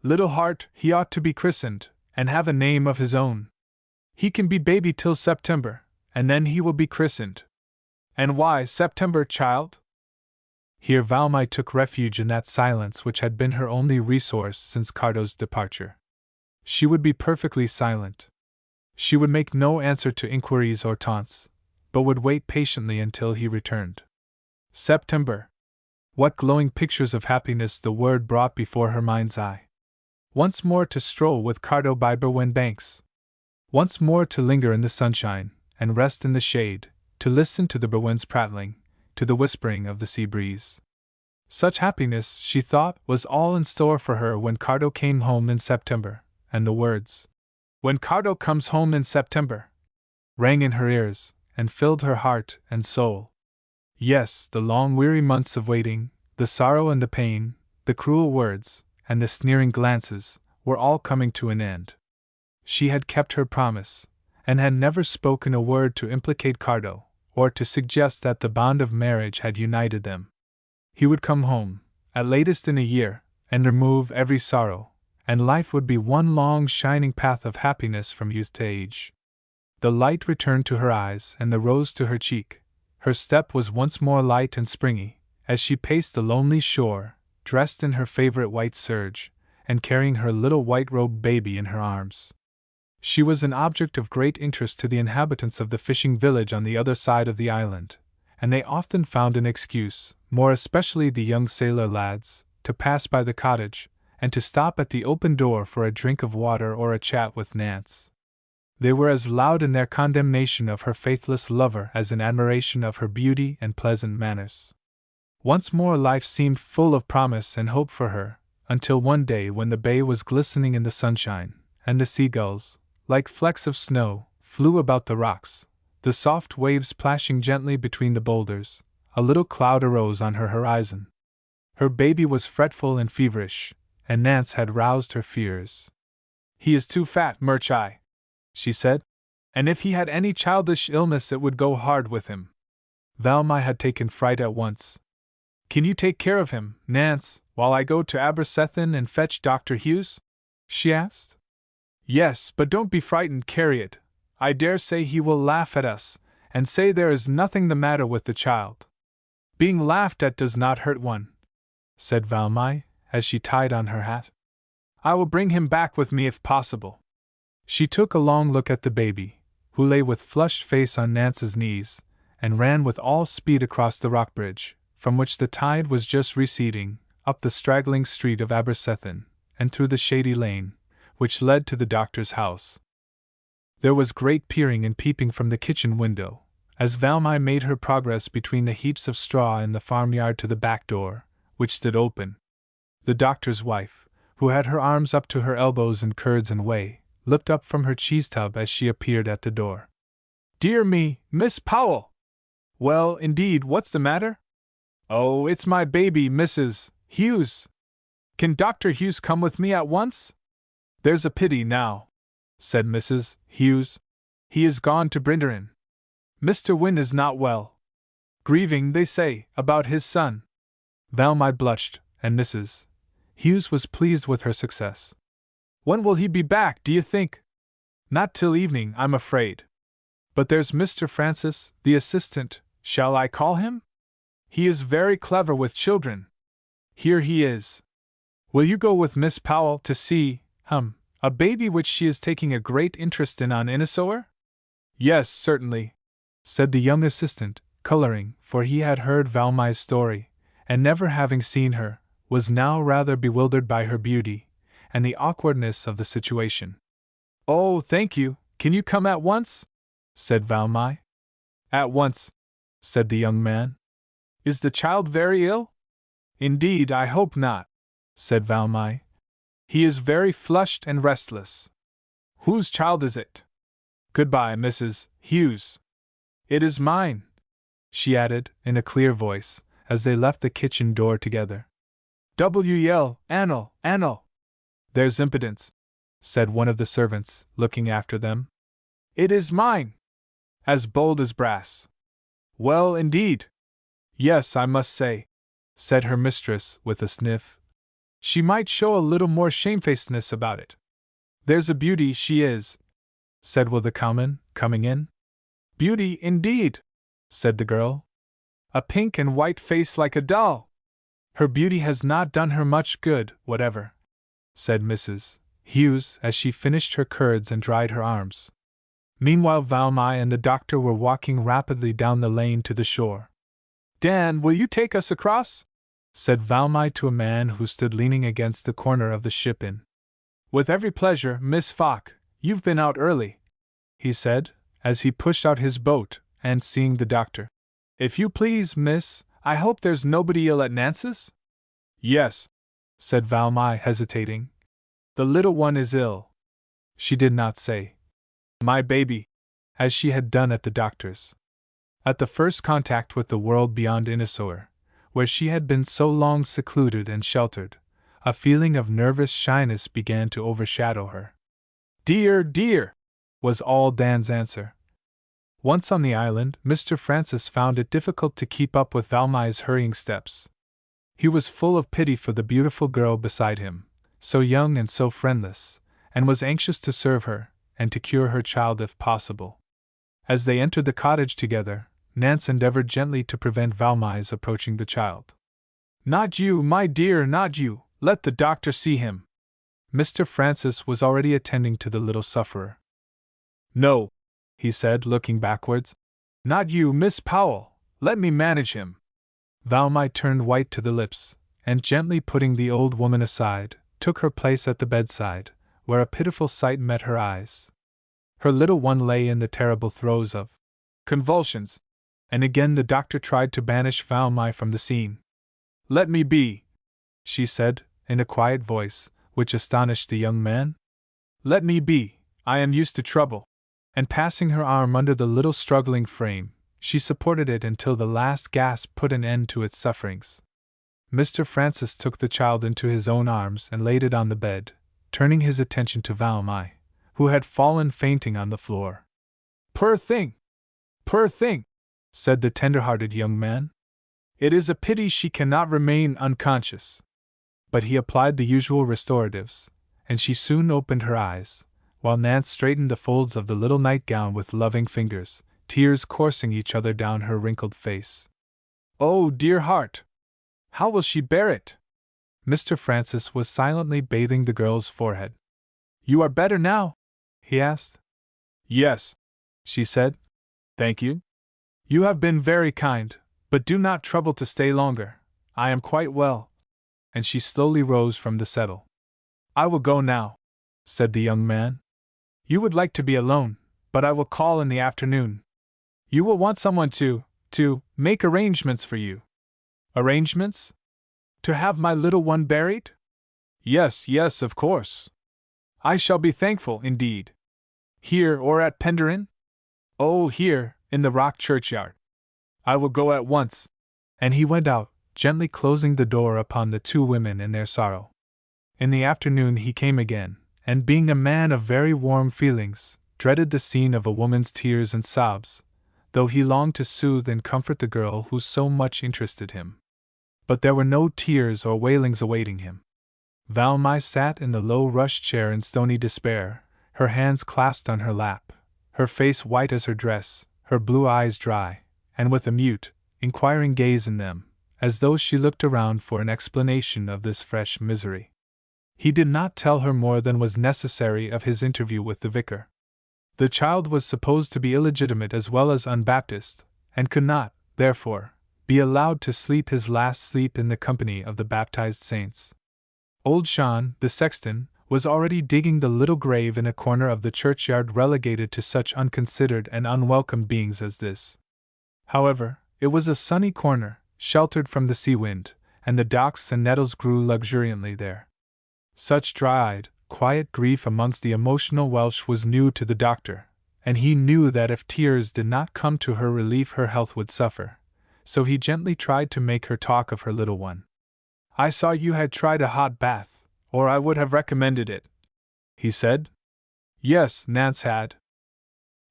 [SPEAKER 1] Little Heart, he ought to be christened, and have a name of his own. He can be baby till September, and then he will be christened." "And why September, child?" Here Valmai took refuge in that silence which had been her only resource since Cardo's departure. She would be perfectly silent. She would make no answer to inquiries or taunts, but would wait patiently until he returned. September! What glowing pictures of happiness the word brought before her mind's eye! Once more to stroll with Cardo by Berwen Banks. Once more to linger in the sunshine, and rest in the shade, to listen to the Berwen's prattling, to the whispering of the sea breeze. Such happiness, she thought, was all in store for her when Cardo came home in September, and the words, "When Cardo comes home in September," rang in her ears, and filled her heart and soul. Yes, the long weary months of waiting, the sorrow and the pain, the cruel words, and the sneering glances, were all coming to an end. She had kept her promise, and had never spoken a word to implicate Cardo, or to suggest that the bond of marriage had united them. He would come home, at latest in a year, and remove every sorrow, and life would be one long shining path of happiness from youth to age. The light returned to her eyes and the rose to her cheek. Her step was once more light and springy, as she paced the lonely shore, dressed in her favorite white serge, and carrying her little white-robed baby in her arms. She was an object of great interest to the inhabitants of the fishing village on the other side of the island, and they often found an excuse, more especially the young sailor lads, to pass by the cottage, and to stop at the open door for a drink of water or a chat with Nance. They were as loud in their condemnation of her faithless lover as in admiration of her beauty and pleasant manners. Once more life seemed full of promise and hope for her, until one day when the bay was glistening in the sunshine, and the seagulls, like flecks of snow, flew about the rocks, the soft waves plashing gently between the boulders, a little cloud arose on her horizon. Her baby was fretful and feverish, and Nance had roused her fears. "He is too fat, Murchai," she said, "and if he had any childish illness it would go hard with him." Valmai had taken fright at once. "Can you take care of him, Nance, while I go to Abercethan and fetch Dr. Hughes?" she asked. "Yes, but don't be frightened, Carriot. I dare say he will laugh at us, and say there is nothing the matter with the child." "Being laughed at does not hurt one," said Valmai, as she tied on her hat. "I will bring him back with me if possible." She took a long look at the baby, who lay with flushed face on Nance's knees, and ran with all speed across the rock bridge, from which the tide was just receding, up the straggling street of Abercethan, and through the shady lane, which led to the doctor's house. There was great peering and peeping from the kitchen window, as Valmai made her progress between the heaps of straw in the farmyard to the back door, which stood open. The doctor's wife, who had her arms up to her elbows in curds and whey, looked up from her cheese tub as she appeared at the door. Dear me, Miss Powell! Well, indeed, what's the matter? Oh, it's my baby, Mrs. Hughes. Can Dr. Hughes come with me at once? There's a pity now, said Mrs. Hughes. He is gone to Brinderen. Mr. Wynne is not well. Grieving, they say, about his son. Valmy blushed, and Mrs. Hughes was pleased with her success. When will he be back, do you think? Not till evening, I'm afraid. But there's Mr. Francis, the assistant, shall I call him? He is very clever with children. Here he is. Will you go with Miss Powell to see, a baby which she is taking a great interest in on Innisower? Yes, certainly, said the young assistant, coloring, for he had heard Valmy's story, and never having seen her, was now rather bewildered by her beauty, and the awkwardness of the situation. Oh, thank you, can you come at once? Said Valmy. At once, said the young man. Is the child very ill? Indeed, I hope not, said Valmy. He is very flushed and restless. Whose child is it? Goodbye, Mrs. Hughes. It is mine, she added, in a clear voice, as they left the kitchen door together. W.L. Annel, Annel. There's impudence, said one of the servants, looking after them. It is mine. As bold as brass. Well, indeed. Yes, I must say, said her mistress, with a sniff. She might show a little more shamefacedness about it. There's a beauty she is, said Will the cowman, coming in. Beauty, indeed, said the girl. A pink and white face like a doll. Her beauty has not done her much good, whatever, said Mrs. Hughes, as she finished her curds and dried her arms. Meanwhile Valmy and the doctor were walking rapidly down the lane to the shore. Dan, will you take us across? Said Valmy to a man who stood leaning against the corner of the ship inn. With every pleasure, Miss Fogg, you've been out early, he said, as he pushed out his boat, and seeing the doctor. If you please, miss, I hope there's nobody ill at Nance's? Yes, said Valmy, hesitating. The little one is ill. She did not say, my baby, as she had done at the doctor's. At the first contact with the world beyond Innisower, where she had been so long secluded and sheltered, a feeling of nervous shyness began to overshadow her. Dear, dear, was all Dan's answer. Once on the island, Mr. Francis found it difficult to keep up with Valmy's hurrying steps. He was full of pity for the beautiful girl beside him, so young and so friendless, and was anxious to serve her, and to cure her child if possible. As they entered the cottage together, Nance endeavored gently to prevent Valmy's approaching the child. Not you, my dear, not you, let the doctor see him. Mr. Francis was already attending to the little sufferer. No, he said, looking backwards. Not you, Miss Powell, let me manage him. Valmy turned white to the lips, and gently putting the old woman aside, took her place at the bedside, where a pitiful sight met her eyes. Her little one lay in the terrible throes of convulsions, and again the doctor tried to banish Valmy from the scene. Let me be, she said, in a quiet voice, which astonished the young man. Let me be, I am used to trouble. And passing her arm under the little struggling frame, she supported it until the last gasp put an end to its sufferings. Mr. Francis took the child into his own arms and laid it on the bed, turning his attention to Valmy, who had fallen fainting on the floor. Poor thing! Poor thing! Said the tender-hearted young man. It is a pity she cannot remain unconscious. But he applied the usual restoratives, and she soon opened her eyes, while Nance straightened the folds of the little nightgown with loving fingers, tears coursing each other down her wrinkled face. Oh, dear heart! How will she bear it? Mr. Francis was silently bathing the girl's forehead. You are better now? He asked. Yes, she said. Thank you. You have been very kind, but do not trouble to stay longer. I am quite well. And she slowly rose from the settle. I will go now, said the young man. You would like to be alone, but I will call in the afternoon. You will want someone to make arrangements for you. Arrangements? To have my little one buried? Yes, yes, of course. I shall be thankful, indeed. Here or at Penderyn? Oh, here, in the rock churchyard. I will go at once. And he went out, gently closing the door upon the two women in their sorrow. In the afternoon he came again, and being a man of very warm feelings, dreaded the scene of a woman's tears and sobs, though he longed to soothe and comfort the girl who so much interested him. But there were no tears or wailings awaiting him. Valmai sat in the low rush chair in stony despair, her hands clasped on her lap, her face white as her dress, her blue eyes dry, and with a mute, inquiring gaze in them, as though she looked around for an explanation of this fresh misery. He did not tell her more than was necessary of his interview with the vicar. The child was supposed to be illegitimate as well as unbaptized, and could not, therefore, be allowed to sleep his last sleep in the company of the baptized saints. Old Sean, the sexton, was already digging the little grave in a corner of the churchyard relegated to such unconsidered and unwelcome beings as this. However, it was a sunny corner, sheltered from the sea wind, and the docks and nettles grew luxuriantly there. Such dry-eyed, quiet grief amongst the emotional Welsh was new to the doctor, and he knew that if tears did not come to her relief her health would suffer, so he gently tried to make her talk of her little one. "I saw you had tried a hot bath, or I would have recommended it," he said. "Yes, Nance had.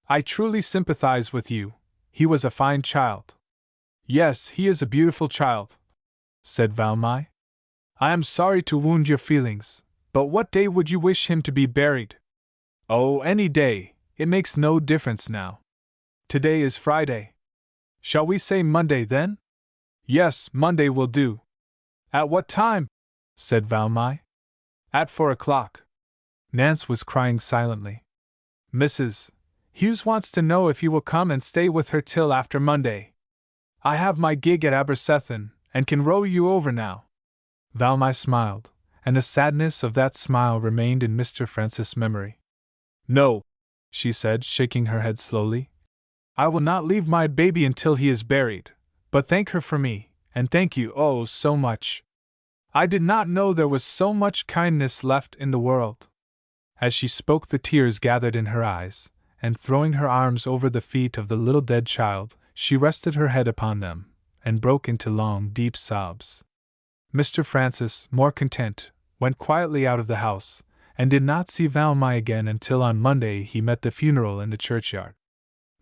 [SPEAKER 1] I truly sympathize with you. He was a fine child." "Yes, he is a beautiful child," said Valmai. "I am sorry to wound your feelings, but what day would you wish him to be buried?" "Oh, any day, it makes no difference now. Today is Friday. Shall we say Monday then?" "Yes, Monday will do." "At what time?" said Valmai. "At 4 o'clock. Nance was crying silently. "Mrs. Hughes wants to know if you will come and stay with her till after Monday. I have my gig at Abercethan, and can row you over now." Valmai smiled, and the sadness of that smile remained in Mr. Francis' memory. "No," she said, shaking her head slowly. "I will not leave my baby until he is buried, but thank her for me, and thank you, oh, so much. I did not know there was so much kindness left in the world." As she spoke, the tears gathered in her eyes, and throwing her arms over the feet of the little dead child, she rested her head upon them, and broke into long, deep sobs. Mr. Francis, more content, went quietly out of the house, and did not see Valmai again until on Monday he met the funeral in the churchyard.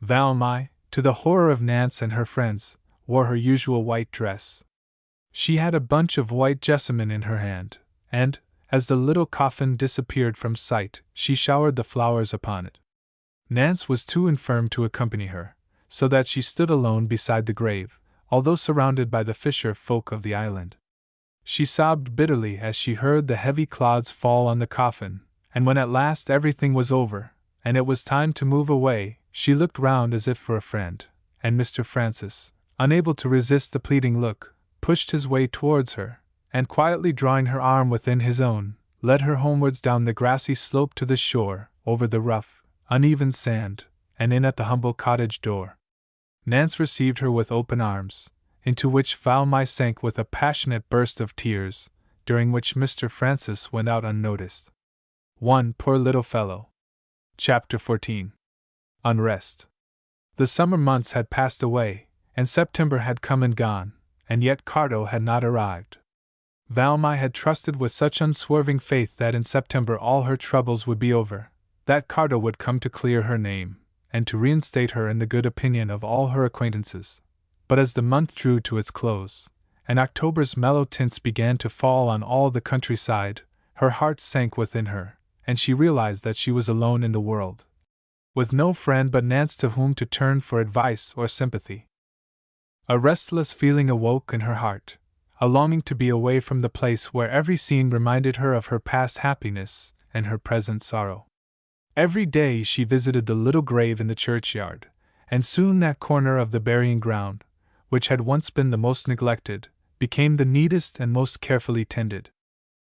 [SPEAKER 1] Valmai, to the horror of Nance and her friends, wore her usual white dress. She had a bunch of white jessamine in her hand, and, as the little coffin disappeared from sight, she showered the flowers upon it. Nance was too infirm to accompany her, so that she stood alone beside the grave, although surrounded by the fisher folk of the island. She sobbed bitterly as she heard the heavy clods fall on the coffin, and when at last everything was over, and it was time to move away, she looked round as if for a friend, and Mr. Francis, unable to resist the pleading look, pushed his way towards her, and quietly drawing her arm within his own, led her homewards down the grassy slope to the shore, over the rough, uneven sand, and in at the humble cottage door. Nance received her with open arms, into which Valmai sank with a passionate burst of tears, during which Mr. Francis went out unnoticed. One poor little fellow. Chapter 14. Unrest. The summer months had passed away, and September had come and gone, and yet Cardo had not arrived. Valmai had trusted with such unswerving faith that in September all her troubles would be over, that Cardo would come to clear her name, and to reinstate her in the good opinion of all her acquaintances. But as the month drew to its close, and October's mellow tints began to fall on all the countryside, her heart sank within her, and she realized that she was alone in the world, with no friend but Nance to whom to turn for advice or sympathy. A restless feeling awoke in her heart, a longing to be away from the place where every scene reminded her of her past happiness and her present sorrow. Every day she visited the little grave in the churchyard, and soon that corner of the burying ground, which had once been the most neglected, became the neatest and most carefully tended.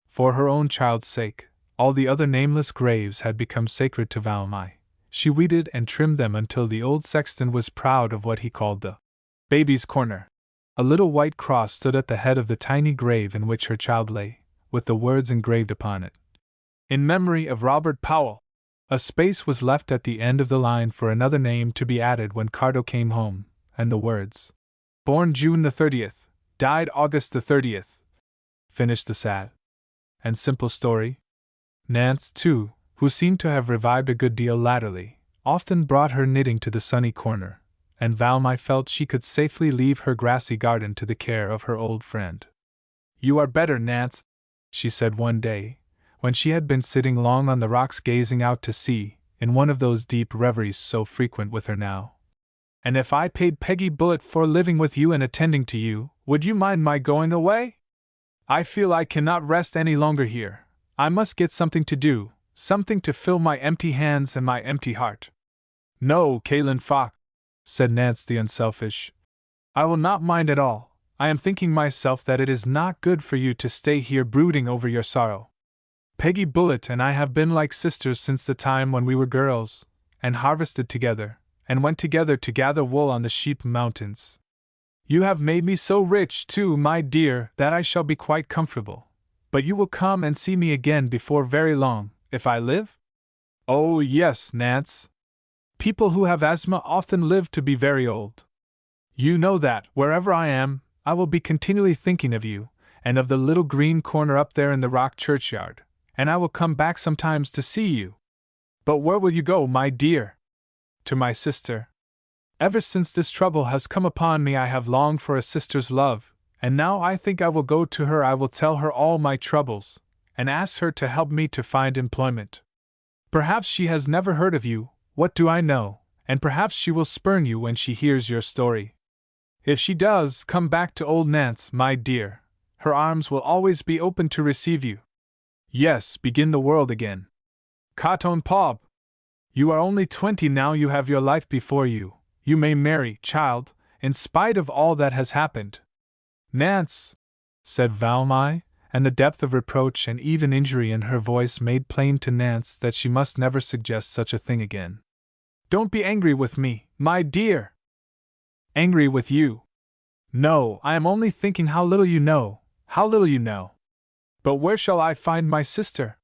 [SPEAKER 1] For her own child's sake, all the other nameless graves had become sacred to Valmai. She weeded and trimmed them until the old sexton was proud of what he called the baby's corner. A little white cross stood at the head of the tiny grave in which her child lay, with the words engraved upon it: "In memory of Robert Powell." A space was left at the end of the line for another name to be added when Cardo came home, and the words, "Born June the 30th, died August the 30th," finished the sad and simple story. Nance, too, who seemed to have revived a good deal latterly, often brought her knitting to the sunny corner, and Valmy felt she could safely leave her grassy garden to the care of her old friend. "You are better, Nance," she said one day, when she had been sitting long on the rocks gazing out to sea, in one of those deep reveries so frequent with her now. "And if I paid Peggy Bullet for living with you and attending to you, would you mind my going away? I feel I cannot rest any longer here. I must get something to do, something to fill my empty hands and my empty heart." "No, Caitlin Fox," said Nance the unselfish. "I will not mind at all. I am thinking myself that it is not good for you to stay here brooding over your sorrow. Peggy Bullet and I have been like sisters since the time when we were girls, and harvested together, and went together to gather wool on the sheep mountains. You have made me so rich, too, my dear, that I shall be quite comfortable. But you will come and see me again before very long, if I live?" "Oh, yes, Nance. People who have asthma often live to be very old. You know that, wherever I am, I will be continually thinking of you, and of the little green corner up there in the rock churchyard, and I will come back sometimes to see you." "But where will you go, my dear?" "To my sister. Ever since this trouble has come upon me I have longed for a sister's love, and now I think I will go to her. I will tell her all my troubles, and ask her to help me to find employment. Perhaps she has never heard of you, what do I know, and perhaps she will spurn you when she hears your story. If she does, come back to old Nance, my dear. Her arms will always be open to receive you. Yes, begin the world again. Caton Pob! You are only 20 now, you have your life before you. You may marry, child, in spite of all that has happened." "Nance," said Valmy, and the depth of reproach and even injury in her voice made plain to Nance that she must never suggest such a thing again. "Don't be angry with me, my dear." "Angry with you? No, I am only thinking how little you know, how little you know. But where shall I find my sister?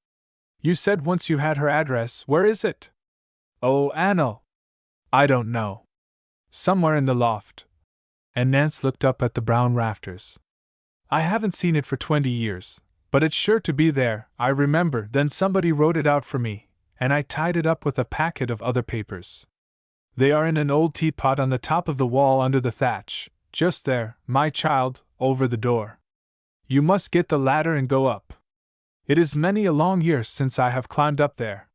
[SPEAKER 1] You said once you had her address. Where is it?" "Oh, Anno! I don't know. Somewhere in the loft." And Nance looked up at the brown rafters. "I haven't seen it for 20 years, but it's sure to be there, I remember. Then somebody wrote it out for me, and I tied it up with a packet of other papers. They are in an old teapot on the top of the wall under the thatch, just there, my child, over the door. You must get the ladder and go up. It is many a long year since I have climbed up there."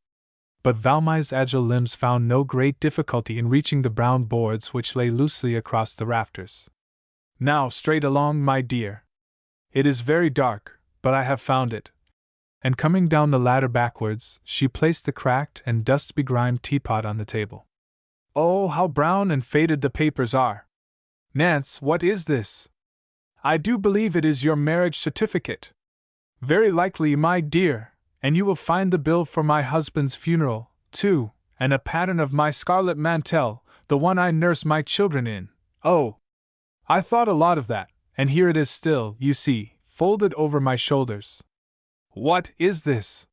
[SPEAKER 1] But Valmy's agile limbs found no great difficulty in reaching the brown boards which lay loosely across the rafters. "Now straight along, my dear. It is very dark, but I have found it." And coming down the ladder backwards, she placed the cracked and dust-begrimed teapot on the table. "Oh, how brown and faded the papers are! Nance, what is this? I do believe it is your marriage certificate. Very likely, my dear. And you will find the bill for my husband's funeral, too, and a pattern of my scarlet mantle, the one I nurse my children in. Oh! I thought a lot of that, and here it is still, you see, folded over my shoulders. What is this?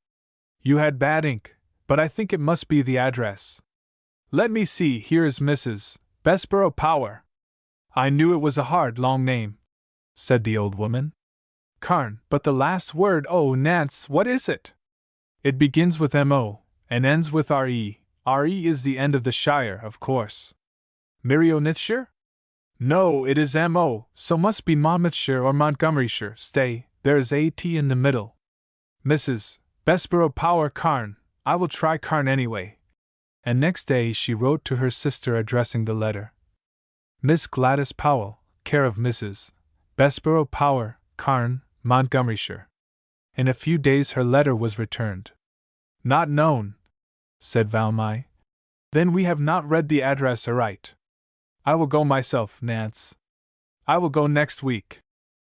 [SPEAKER 1] You had bad ink, but I think it must be the address. Let me see, here is Mrs. Bessborough Power. I knew it was a hard, long name," said the old woman. "Carn, but the last word, oh, Nance, what is it?" "It begins with M.O., and ends with R.E. R.E. is the end of the shire, of course." "Merionethshire?" "No, it is M.O., so must be Monmouthshire or Montgomeryshire. Stay, there is A.T. in the middle. Mrs. Bessborough Power, Carn. I will try Carn anyway." And next day she wrote to her sister addressing the letter, "Miss Gladys Powell, care of Mrs. Bessborough Power, Carn, Montgomeryshire." In a few days her letter was returned. "Not known," said Valmy. "Then we have not read the address aright. I will go myself, Nance. I will go next week."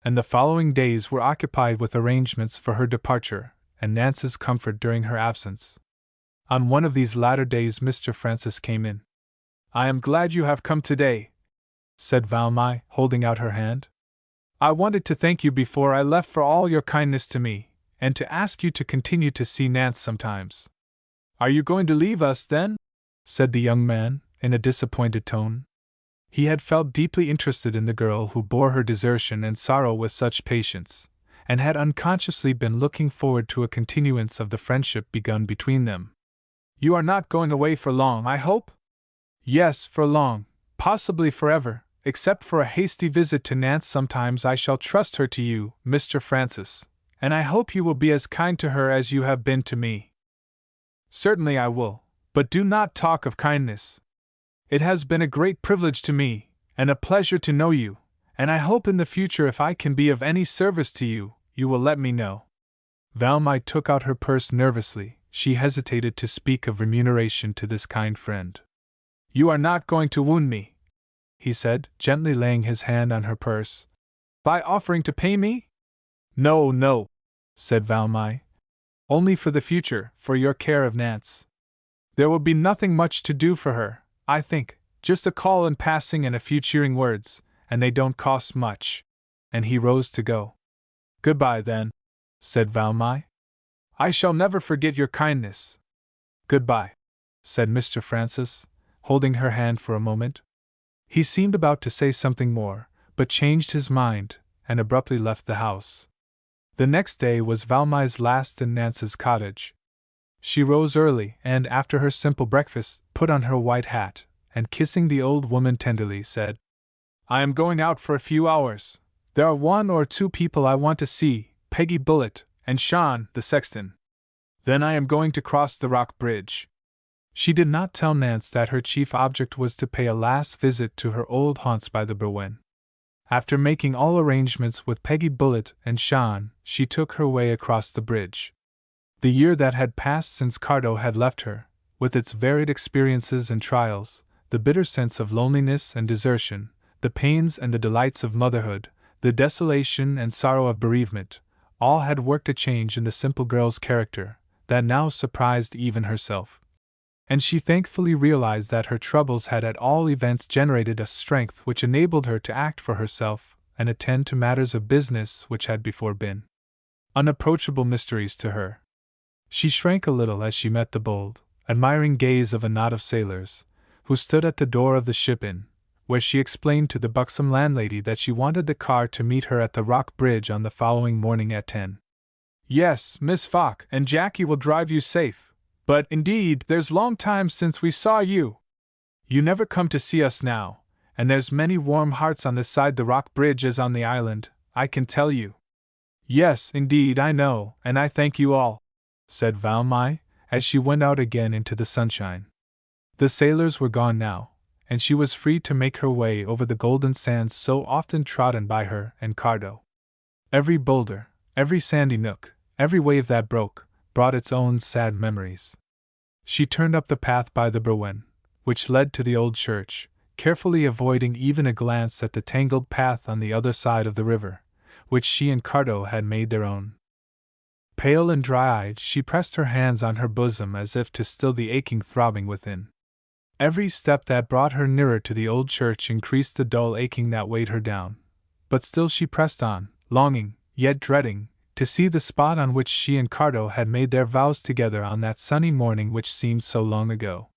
[SPEAKER 1] And the following days were occupied with arrangements for her departure, and Nance's comfort during her absence. On one of these latter days Mr. Francis came in. "I am glad you have come today," said Valmy, holding out her hand. "I wanted to thank you before I left for all your kindness to me, and to ask you to continue to see Nance sometimes. Are you going to leave us, then? Said the young man, in a disappointed tone. He had felt deeply interested in the girl who bore her desertion and sorrow with such patience, and had unconsciously been looking forward to a continuance of the friendship begun between them. You are not going away for long, I hope? Yes, for long, possibly forever, except for a hasty visit to Nantes sometimes. I shall trust her to you, Mr. Francis, and I hope you will be as kind to her as you have been to me. Certainly I will, but do not talk of kindness. It has been a great privilege to me, and a pleasure to know you, and I hope in the future if I can be of any service to you, you will let me know. Valmai took out her purse nervously. She hesitated to speak of remuneration to this kind friend. You are not going to wound me, he said, gently laying his hand on her purse, by offering to pay me? No, no, said Valmai. Only for the future, for your care of Nantes. There will be nothing much to do for her, I think, just a call in passing and a few cheering words, and they don't cost much. And he rose to go. Goodbye, then, said Valmai. I shall never forget your kindness. Goodbye, said Mr. Francis, holding her hand for a moment. He seemed about to say something more, but changed his mind, and abruptly left the house. The next day was Valmai's last in Nance's cottage. She rose early, and after her simple breakfast, put on her white hat, and kissing the old woman tenderly, said, I am going out for a few hours. There are 1 or 2 people I want to see, Peggy Bullitt, and Sean, the sexton. Then I am going to cross the rock bridge. She did not tell Nance that her chief object was to pay a last visit to her old haunts by the Berwen. After making all arrangements with Peggy Bullitt and Sean, she took her way across the bridge. The year that had passed since Cardo had left her, with its varied experiences and trials, the bitter sense of loneliness and desertion, the pains and the delights of motherhood, the desolation and sorrow of bereavement, all had worked a change in the simple girl's character, that now surprised even herself. And she thankfully realized that her troubles had at all events generated a strength which enabled her to act for herself and attend to matters of business which had before been unapproachable mysteries to her. She shrank a little as she met the bold, admiring gaze of a knot of sailors, who stood at the door of the ship inn, where she explained to the buxom landlady that she wanted the car to meet her at the rock bridge on the following morning at 10. Yes, Miss Falk and Jackie will drive you safe, but, indeed, there's long time since we saw you. You never come to see us now, and there's many warm hearts on this side the rock bridge as on the island, I can tell you. Yes, indeed, I know, and I thank you all, said Valmai, as she went out again into the sunshine. The sailors were gone now, and she was free to make her way over the golden sands so often trodden by her and Cardo. Every boulder, every sandy nook, every wave that broke, brought its own sad memories. She turned up the path by the Berwen, which led to the old church, carefully avoiding even a glance at the tangled path on the other side of the river, which she and Cardo had made their own. Pale and dry-eyed, she pressed her hands on her bosom as if to still the aching throbbing within. Every step that brought her nearer to the old church increased the dull aching that weighed her down, but still she pressed on, longing, yet dreading, to see the spot on which she and Cardo had made their vows together on that sunny morning which seemed so long ago.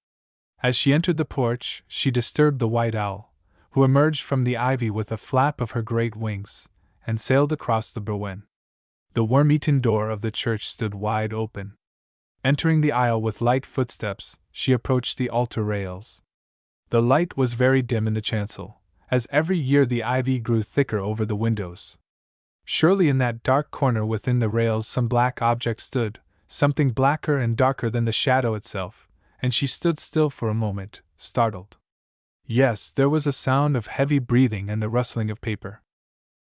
[SPEAKER 1] As she entered the porch, she disturbed the white owl, who emerged from the ivy with a flap of her great wings, and sailed across the Berwen. The worm-eaten door of the church stood wide open. Entering the aisle with light footsteps, she approached the altar rails. The light was very dim in the chancel, as every year the ivy grew thicker over the windows. Surely in that dark corner within the rails some black object stood, something blacker and darker than the shadow itself, and she stood still for a moment, startled. Yes, there was a sound of heavy breathing and the rustling of paper.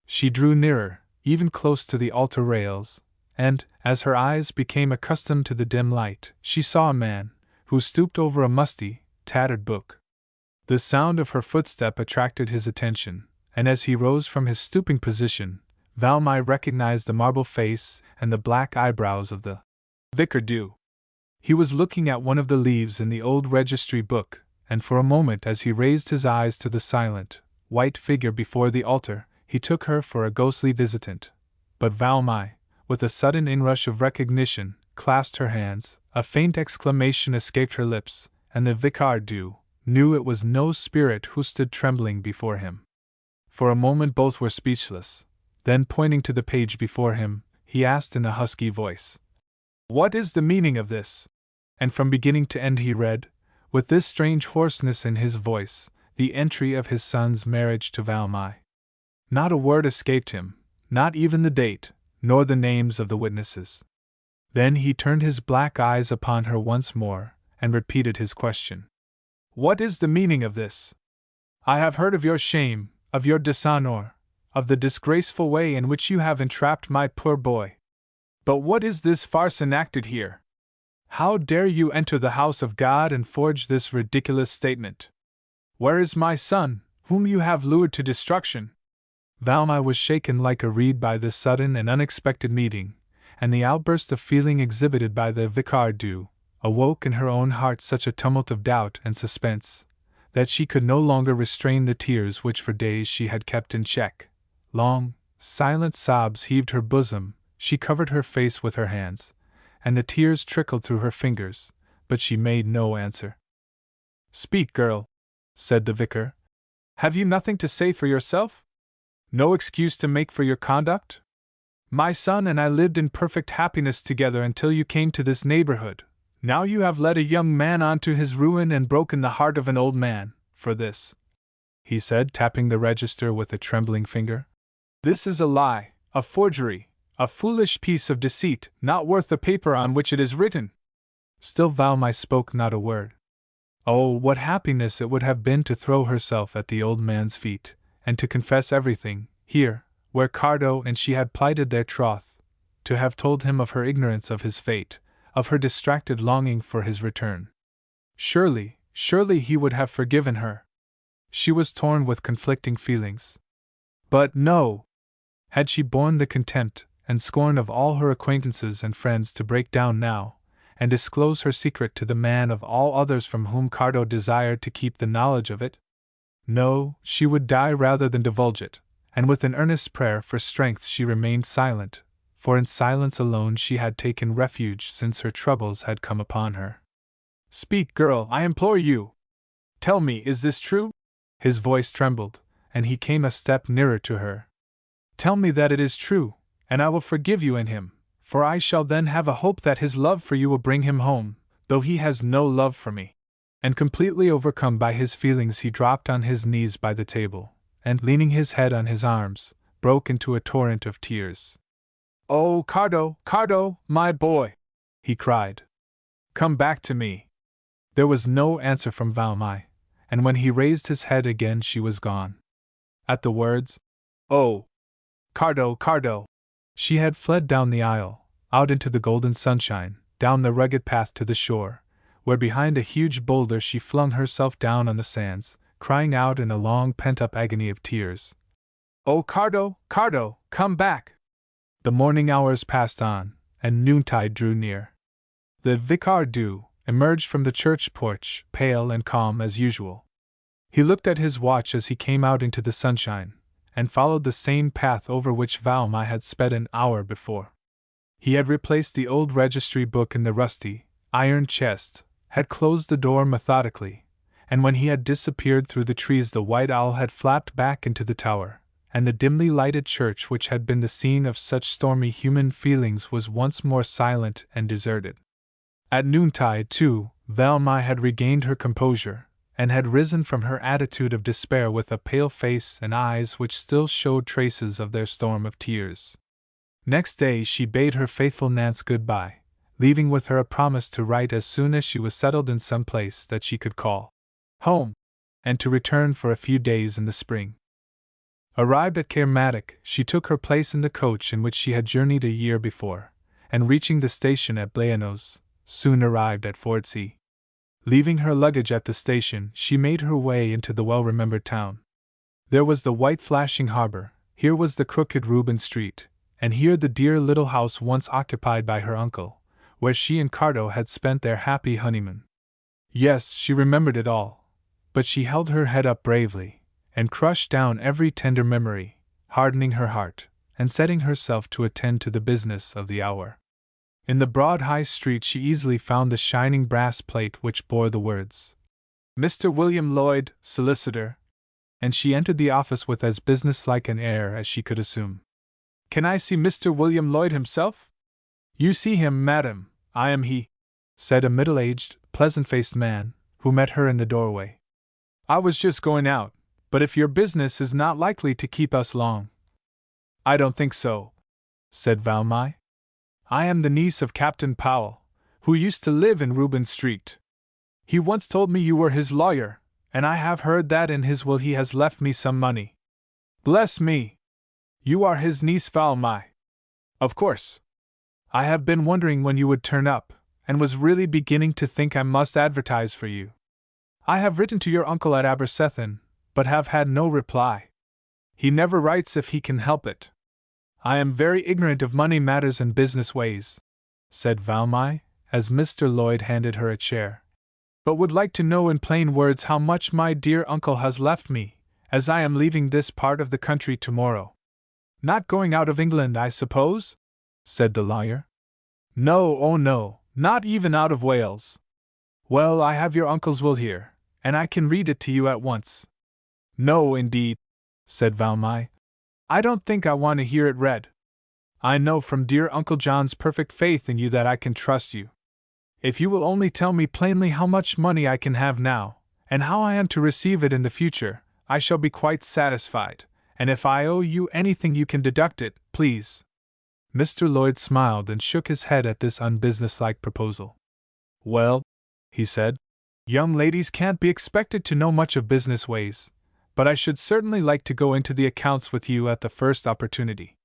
[SPEAKER 1] She drew nearer, even close to the altar rails, and, as her eyes became accustomed to the dim light, she saw a man, who stooped over a musty, tattered book. The sound of her footstep attracted his attention, and as he rose from his stooping position, Valmai recognized the marble face and the black eyebrows of the vicar du. He was looking at one of the leaves in the old registry book, and for a moment as he raised his eyes to the silent, white figure before the altar, he took her for a ghostly visitant. But Valmai, with a sudden inrush of recognition, clasped her hands, a faint exclamation escaped her lips, and the Vicar knew it was no spirit who stood trembling before him. For a moment both were speechless. Then, pointing to the page before him, he asked in a husky voice, "What is the meaning of this?" And from beginning to end he read, with this strange hoarseness in his voice, the entry of his son's marriage to Valmai. Not a word escaped him, not even the date, nor the names of the witnesses. Then he turned his black eyes upon her once more, and repeated his question. "What is the meaning of this? I have heard of your shame, of your dishonor, of the disgraceful way in which you have entrapped my poor boy. But what is this farce enacted here? How dare you enter the house of God and forge this ridiculous statement? Where is my son, whom you have lured to destruction?" Valmai was shaken like a reed by this sudden and unexpected meeting, and the outburst of feeling exhibited by the Vicar awoke in her own heart such a tumult of doubt and suspense, that she could no longer restrain the tears which for days she had kept in check. Long, silent sobs heaved her bosom, she covered her face with her hands, and the tears trickled through her fingers, but she made no answer. "Speak, girl," said the vicar. "Have you nothing to say for yourself? No excuse to make for your conduct? My son and I lived in perfect happiness together until you came to this neighborhood. Now you have led a young man on to his ruin and broken the heart of an old man, for this," he said, tapping the register with a trembling finger. "This is a lie, a forgery, a foolish piece of deceit, not worth the paper on which it is written." Still Valmai spoke not a word. Oh, what happiness it would have been to throw herself at the old man's feet, and to confess everything, here, where Cardo and she had plighted their troth, to have told him of her ignorance of his fate, of her distracted longing for his return. Surely he would have forgiven her. She was torn with conflicting feelings. But no! Had she borne the contempt and scorn of all her acquaintances and friends to break down now, and disclose her secret to the man of all others from whom Cardo desired to keep the knowledge of it? No, she would die rather than divulge it, and with an earnest prayer for strength she remained silent, for in silence alone she had taken refuge since her troubles had come upon her. "Speak, girl, I implore you! Tell me, is this true?" His voice trembled, and he came a step nearer to her. "Tell me that it is true, and I will forgive you and him, for I shall then have a hope that his love for you will bring him home, though he has no love for me." And completely overcome by his feelings he dropped on his knees by the table, and leaning his head on his arms, broke into a torrent of tears. "Oh, Cardo, my boy!" he cried. "Come back to me!" There was no answer from Valmai, and when he raised his head again she was gone. At the words, "Oh, Cardo," she had fled down the aisle, out into the golden sunshine, down the rugged path to the shore, where behind a huge boulder she flung herself down on the sands, crying out in a long pent-up agony of tears, "Oh, Cardo, come back!" The morning hours passed on, and noontide drew near. The Vicar emerged from the church porch, pale and calm as usual. He looked at his watch as he came out into the sunshine, and followed the same path over which Valmai had sped an hour before. He had replaced the old registry book in the rusty, iron chest, had closed the door methodically, and when he had disappeared through the trees the white owl had flapped back into the tower, and the dimly lighted church which had been the scene of such stormy human feelings was once more silent and deserted. At noontide, too, Valmai had regained her composure, and had risen from her attitude of despair with a pale face and eyes which still showed traces of their storm of tears. Next day she bade her faithful Nance good-bye, leaving with her a promise to write as soon as she was settled in some place that she could call home, and to return for a few days in the spring. Arrived at Kermadec, she took her place in the coach in which she had journeyed a year before, and reaching the station at Blaenos, soon arrived at Fordsey. Leaving her luggage at the station, she made her way into the well-remembered town. There was the white flashing harbor, here was the crooked Reuben Street, and here the dear little house once occupied by her uncle, where she and Cardo had spent their happy honeymoon. Yes, she remembered it all, but she held her head up bravely, and crushed down every tender memory, hardening her heart, and setting herself to attend to the business of the hour. In the broad high street she easily found the shining brass plate which bore the words, Mr. William Lloyd, solicitor, and she entered the office with as businesslike an air as she could assume. Can I see Mr. William Lloyd himself? You see him, madam, I am he, said a middle-aged, pleasant-faced man, who met her in the doorway. I was just going out, but if your business is not likely to keep us long. I don't think so, said Valmai. I am the niece of Captain Powell, who used to live in Reuben Street. He once told me you were his lawyer, and I have heard that in his will he has left me some money. Bless me! You are his niece Valmai. Of course. I have been wondering when you would turn up, and was really beginning to think I must advertise for you. I have written to your uncle at Abercethan, but have had no reply. He never writes if he can help it. I am very ignorant of money matters and business ways, said Valmai, as Mr. Lloyd handed her a chair, but would like to know in plain words how much my dear uncle has left me, as I am leaving this part of the country tomorrow. Not going out of England, I suppose? Said the lawyer. No, oh no, not even out of Wales. Well, I have your uncle's will here, and I can read it to you at once. No, indeed, said Valmai. I don't think I want to hear it read. I know from dear Uncle John's perfect faith in you that I can trust you. If you will only tell me plainly how much money I can have now, and how I am to receive it in the future, I shall be quite satisfied, and if I owe you anything you can deduct it, please. Mr. Lloyd smiled and shook his head at this unbusinesslike proposal. Well, he said, young ladies can't be expected to know much of business ways, but I should certainly like to go into the accounts with you at the first opportunity.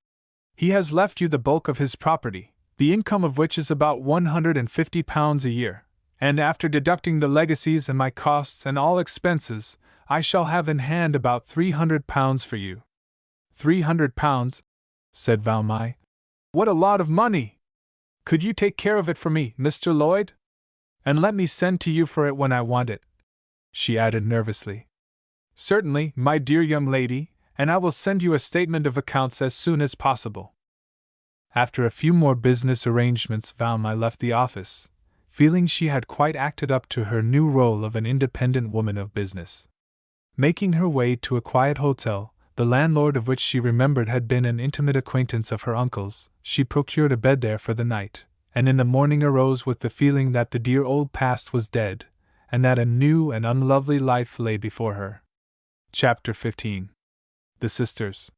[SPEAKER 1] He has left you the bulk of his property, the income of which is about £150 a year, and after deducting the legacies and my costs and all expenses, I shall have in hand about £300 for you. £300, said Valmai. What a lot of money! Could you take care of it for me, Mr. Lloyd? And let me send to you for it when I want it, she added nervously. Certainly, my dear young lady, and I will send you a statement of accounts as soon as possible. After a few more business arrangements, Valmai left the office, feeling she had quite acted up to her new role of an independent woman of business. Making her way to a quiet hotel, the landlord of which she remembered had been an intimate acquaintance of her uncle's, she procured a bed there for the night, and in the morning arose with the feeling that the dear old past was dead, and that a new and unlovely life lay before her. Chapter 15. The Sisters.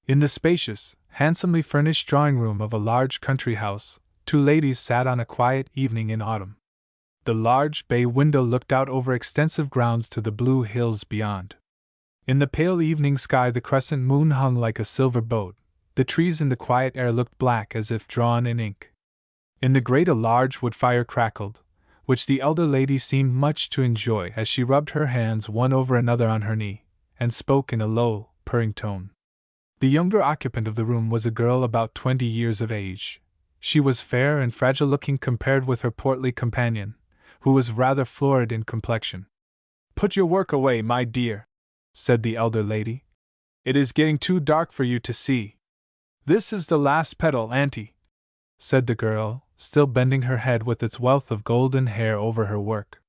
[SPEAKER 1] In the spacious, handsomely furnished drawing-room of a large country house, two ladies sat on a quiet evening in autumn. The large bay window looked out over extensive grounds to the blue hills beyond. In the pale evening sky the crescent moon hung like a silver boat, the trees in the quiet air looked black as if drawn in ink. In the grate a large wood fire crackled, which the elder lady seemed much to enjoy as she rubbed her hands one over another on her knee, and spoke in a low, purring tone. The younger occupant of the room was a girl about 20 years of age. She was fair and fragile-looking compared with her portly companion, who was rather florid in complexion. "Put your work away, my dear," said the elder lady. "It is getting too dark for you to see." "This is the last petal, auntie," said the girl, still bending her head with its wealth of golden hair over her work.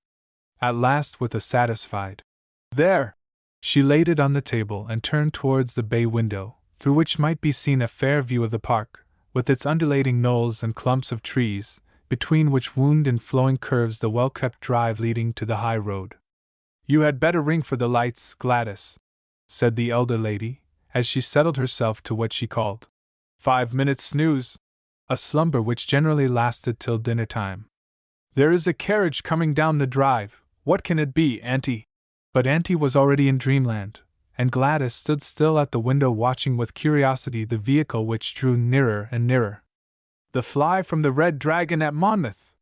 [SPEAKER 1] At last, with a satisfied "There!" she laid it on the table and turned towards the bay window, through which might be seen a fair view of the park, with its undulating knolls and clumps of trees, between which wound in flowing curves the well-kept drive leading to the high road. "You had better ring for the lights, Gladys," said the elder lady, as she settled herself to what she called 5 minutes' snooze, a slumber which generally lasted till dinner time. "There is a carriage coming down the drive. What can it be, auntie?" But auntie was already in dreamland, and Gladys stood still at the window watching with curiosity the vehicle which drew nearer and nearer. "The fly from the Red Dragon at Monmouth!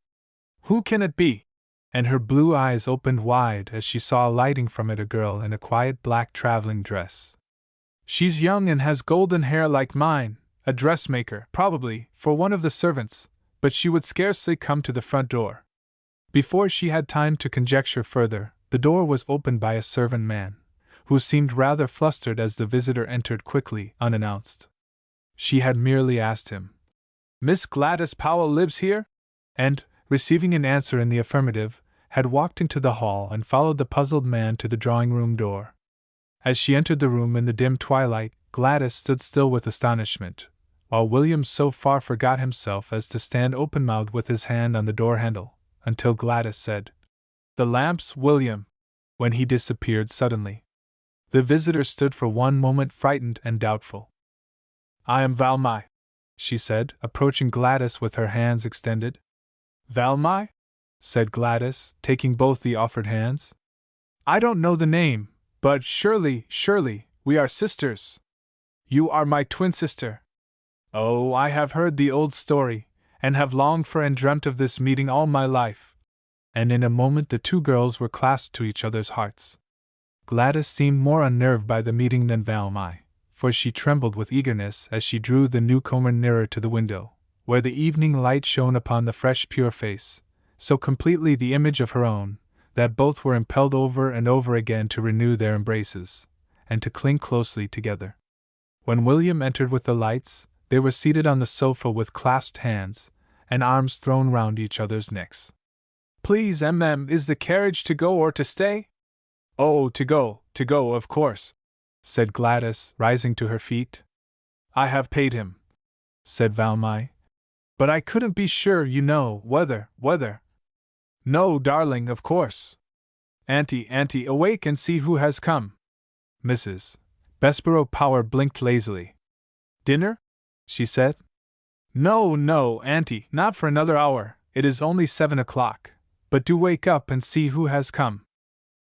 [SPEAKER 1] Who can it be?" And her blue eyes opened wide as she saw alighting from it a girl in a quiet black traveling dress. "She's young and has golden hair like mine, a dressmaker, probably, for one of the servants, but she would scarcely come to the front door." Before she had time to conjecture further, the door was opened by a servant man, who seemed rather flustered as the visitor entered quickly, unannounced. She had merely asked him, Miss Gladys Powell lives here? And, receiving an answer in the affirmative, had walked into the hall and followed the puzzled man to the drawing-room door. As she entered the room in the dim twilight, Gladys stood still with astonishment, while William so far forgot himself as to stand open-mouthed with his hand on the door-handle, until Gladys said, "The lamps, William," when he disappeared suddenly. The visitor stood for one moment frightened and doubtful. "I am Valmai," she said, approaching Gladys with her hands extended. "Valmai?" said Gladys, taking both the offered hands. "I don't know the name, but surely, we are sisters. You are my twin sister. Oh, I have heard the old story, and have longed for and dreamt of this meeting all my life." And in a moment the two girls were clasped to each other's hearts. Gladys seemed more unnerved by the meeting than Valmai, for she trembled with eagerness as she drew the newcomer nearer to the window, where the evening light shone upon the fresh pure face, so completely the image of her own, that both were impelled over and over again to renew their embraces, and to cling closely together. When William entered with the lights, they were seated on the sofa with clasped hands, and arms thrown round each other's necks. "Please, is the carriage to go or to stay?" "Oh, to go, of course," said Gladys, rising to her feet. "I have paid him," said Valmai. "But I couldn't be sure, whether. No, darling, of course. Auntie, awake and see who has come." Mrs. Bessborough Power blinked lazily. "Dinner?" she said. No, Auntie, not for another hour, it is only 7 o'clock, but do wake up and see who has come."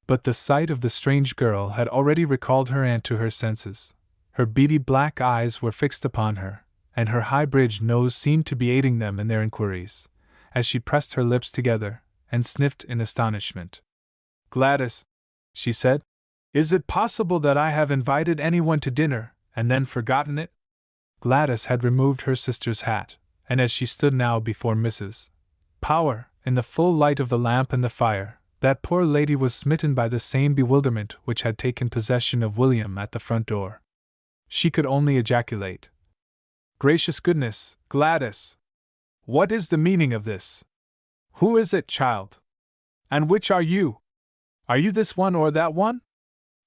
[SPEAKER 1] But the sight of the strange girl had already recalled her aunt to her senses. Her beady black eyes were fixed upon her, and her high-bridged nose seemed to be aiding them in their inquiries, as she pressed her lips together and sniffed in astonishment. "Gladys," she said, "is it possible that I have invited anyone to dinner, and then forgotten it?" Gladys had removed her sister's hat, and as she stood now before Mrs. Power, in the full light of the lamp and the fire, that poor lady was smitten by the same bewilderment which had taken possession of William at the front door. She could only ejaculate, "Gracious goodness, Gladys! What is the meaning of this? Who is it, child? And which are you? Are you this one or that one?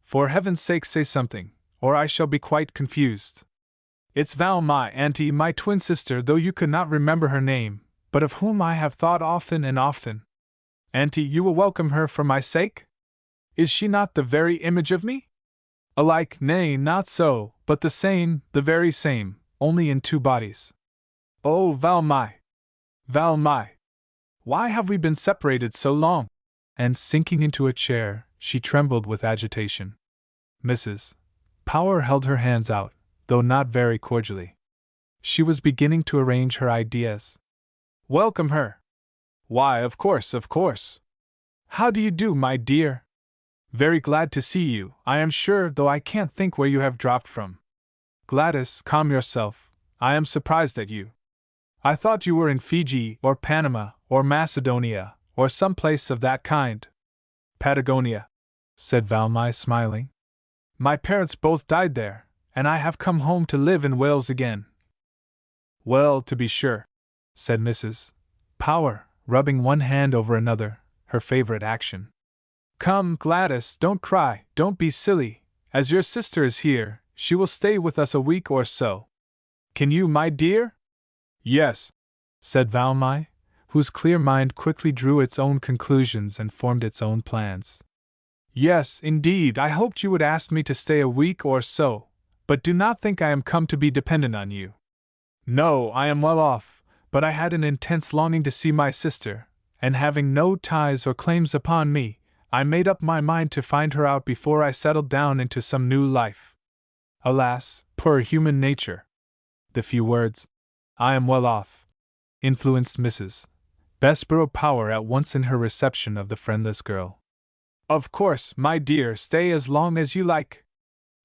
[SPEAKER 1] For heaven's sake say something, or I shall be quite confused." "It's Valmai, Auntie, my twin sister, though you could not remember her name, but of whom I have thought often and often. Auntie, you will welcome her for my sake? Is she not the very image of me? Alike, nay, not so, but the same, the very same, only in two bodies. Oh, Valmai! Why have we been separated so long?" And sinking into a chair, she trembled with agitation. Mrs. Power held her hands out, though not very cordially. She was beginning to arrange her ideas. "Welcome her? Why, of course. How do you do, my dear? Very glad to see you, I am sure, though I can't think where you have dropped from. Gladys, calm yourself, I am surprised at you. I thought you were in Fiji, or Panama, or Macedonia, or some place of that kind." "Patagonia," said Valmai, smiling. "My parents both died there, and I have come home to live in Wales again." "Well, to be sure," said Mrs. Power, rubbing one hand over another, her favorite action. "Come, Gladys, don't cry, don't be silly. As your sister is here, she will stay with us a week or so. Can you, my dear?" "Yes," said Valmai, whose clear mind quickly drew its own conclusions and formed its own plans. "Yes, indeed, I hoped you would ask me to stay a week or so, but do not think I am come to be dependent on you. No, I am well off, but I had an intense longing to see my sister, and having no ties or claims upon me, I made up my mind to find her out before I settled down into some new life. Alas, poor human nature!" The few words, "I am well off," influenced Mrs. Bessborough Power at once in her reception of the friendless girl. "Of course, my dear, stay as long as you like.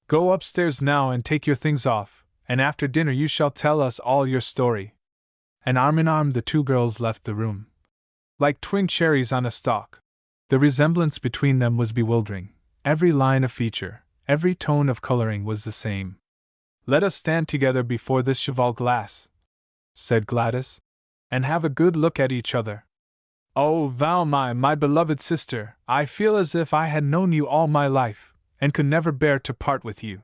[SPEAKER 1] Go upstairs now and take your things off, and after dinner you shall tell us all your story." And arm in arm the two girls left the room. Like twin cherries on a stalk. The resemblance between them was bewildering. Every line of feature, every tone of coloring was the same. "Let us stand together before this cheval glass," said Gladys, and have a good look at each other. Oh, Valmy, my beloved sister, I feel as if I had known you all my life, and could never bear to part with you.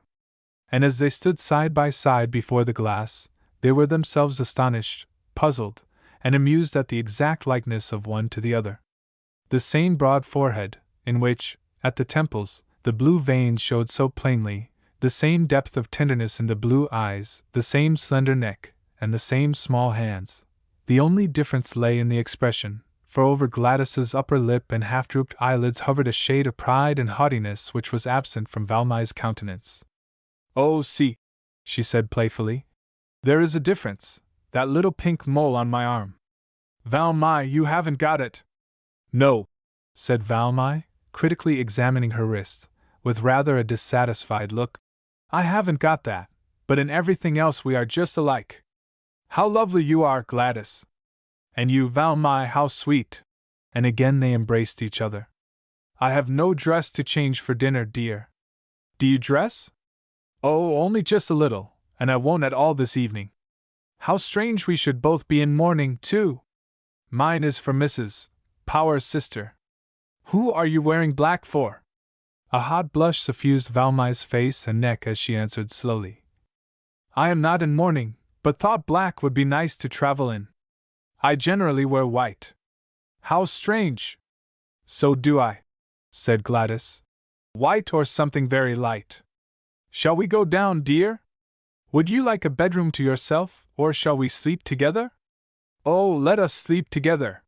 [SPEAKER 1] And as they stood side by side before the glass, they were themselves astonished, puzzled, and amused at the exact likeness of one to the other. The same broad forehead, in which, at the temples, the blue veins showed so plainly, the same depth of tenderness in the blue eyes, the same slender neck, and the same small hands. The only difference lay in the expression, for over Gladys's upper lip and half-drooped eyelids hovered a shade of pride and haughtiness which was absent from Valmy's countenance. "Oh, see," she said playfully. "There is a difference, that little pink mole on my arm. Valmy, you haven't got it." "No," said Valmy, critically examining her wrist, with rather a dissatisfied look. "I haven't got that, but in everything else we are just alike. How lovely you are, Gladys! And you, Valmy, how sweet!" And again they embraced each other. "I have no dress to change for dinner, dear." "Do you dress?" "Oh, only just a little, and I won't at all this evening." "How strange we should both be in mourning, too! Mine is for Mrs. Power's sister." "Who are you wearing black for?" A hot blush suffused Valmy's face and neck as she answered slowly. "I am not in mourning, but thought black would be nice to travel in. I generally wear white." "How strange!" "So do I," said Gladys. "White or something very light. Shall we go down, dear? Would you like a bedroom to yourself, or shall we sleep together?" "Oh, let us sleep together."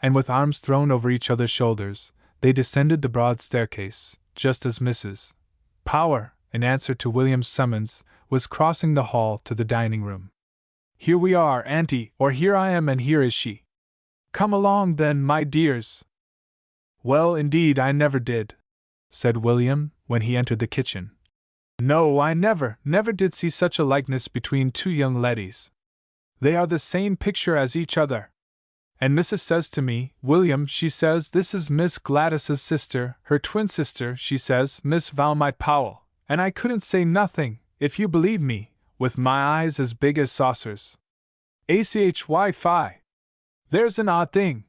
[SPEAKER 1] And with arms thrown over each other's shoulders, they descended the broad staircase, just as Mrs. Power, in answer to William's summons, was crossing the hall to the dining room. "Here we are, Auntie, or here I am and here is she." "Come along then, my dears." "Well, indeed, I never did," said William, when he entered the kitchen. "No, I never did see such a likeness between two young leddies. They are the same picture as each other. And Mrs. says to me, William, she says, this is Miss Gladys's sister, her twin sister, she says, Miss Valmy Powell, and I couldn't say nothing, if you believe me, with my eyes as big as saucers. ACHY-FI. There's an odd thing."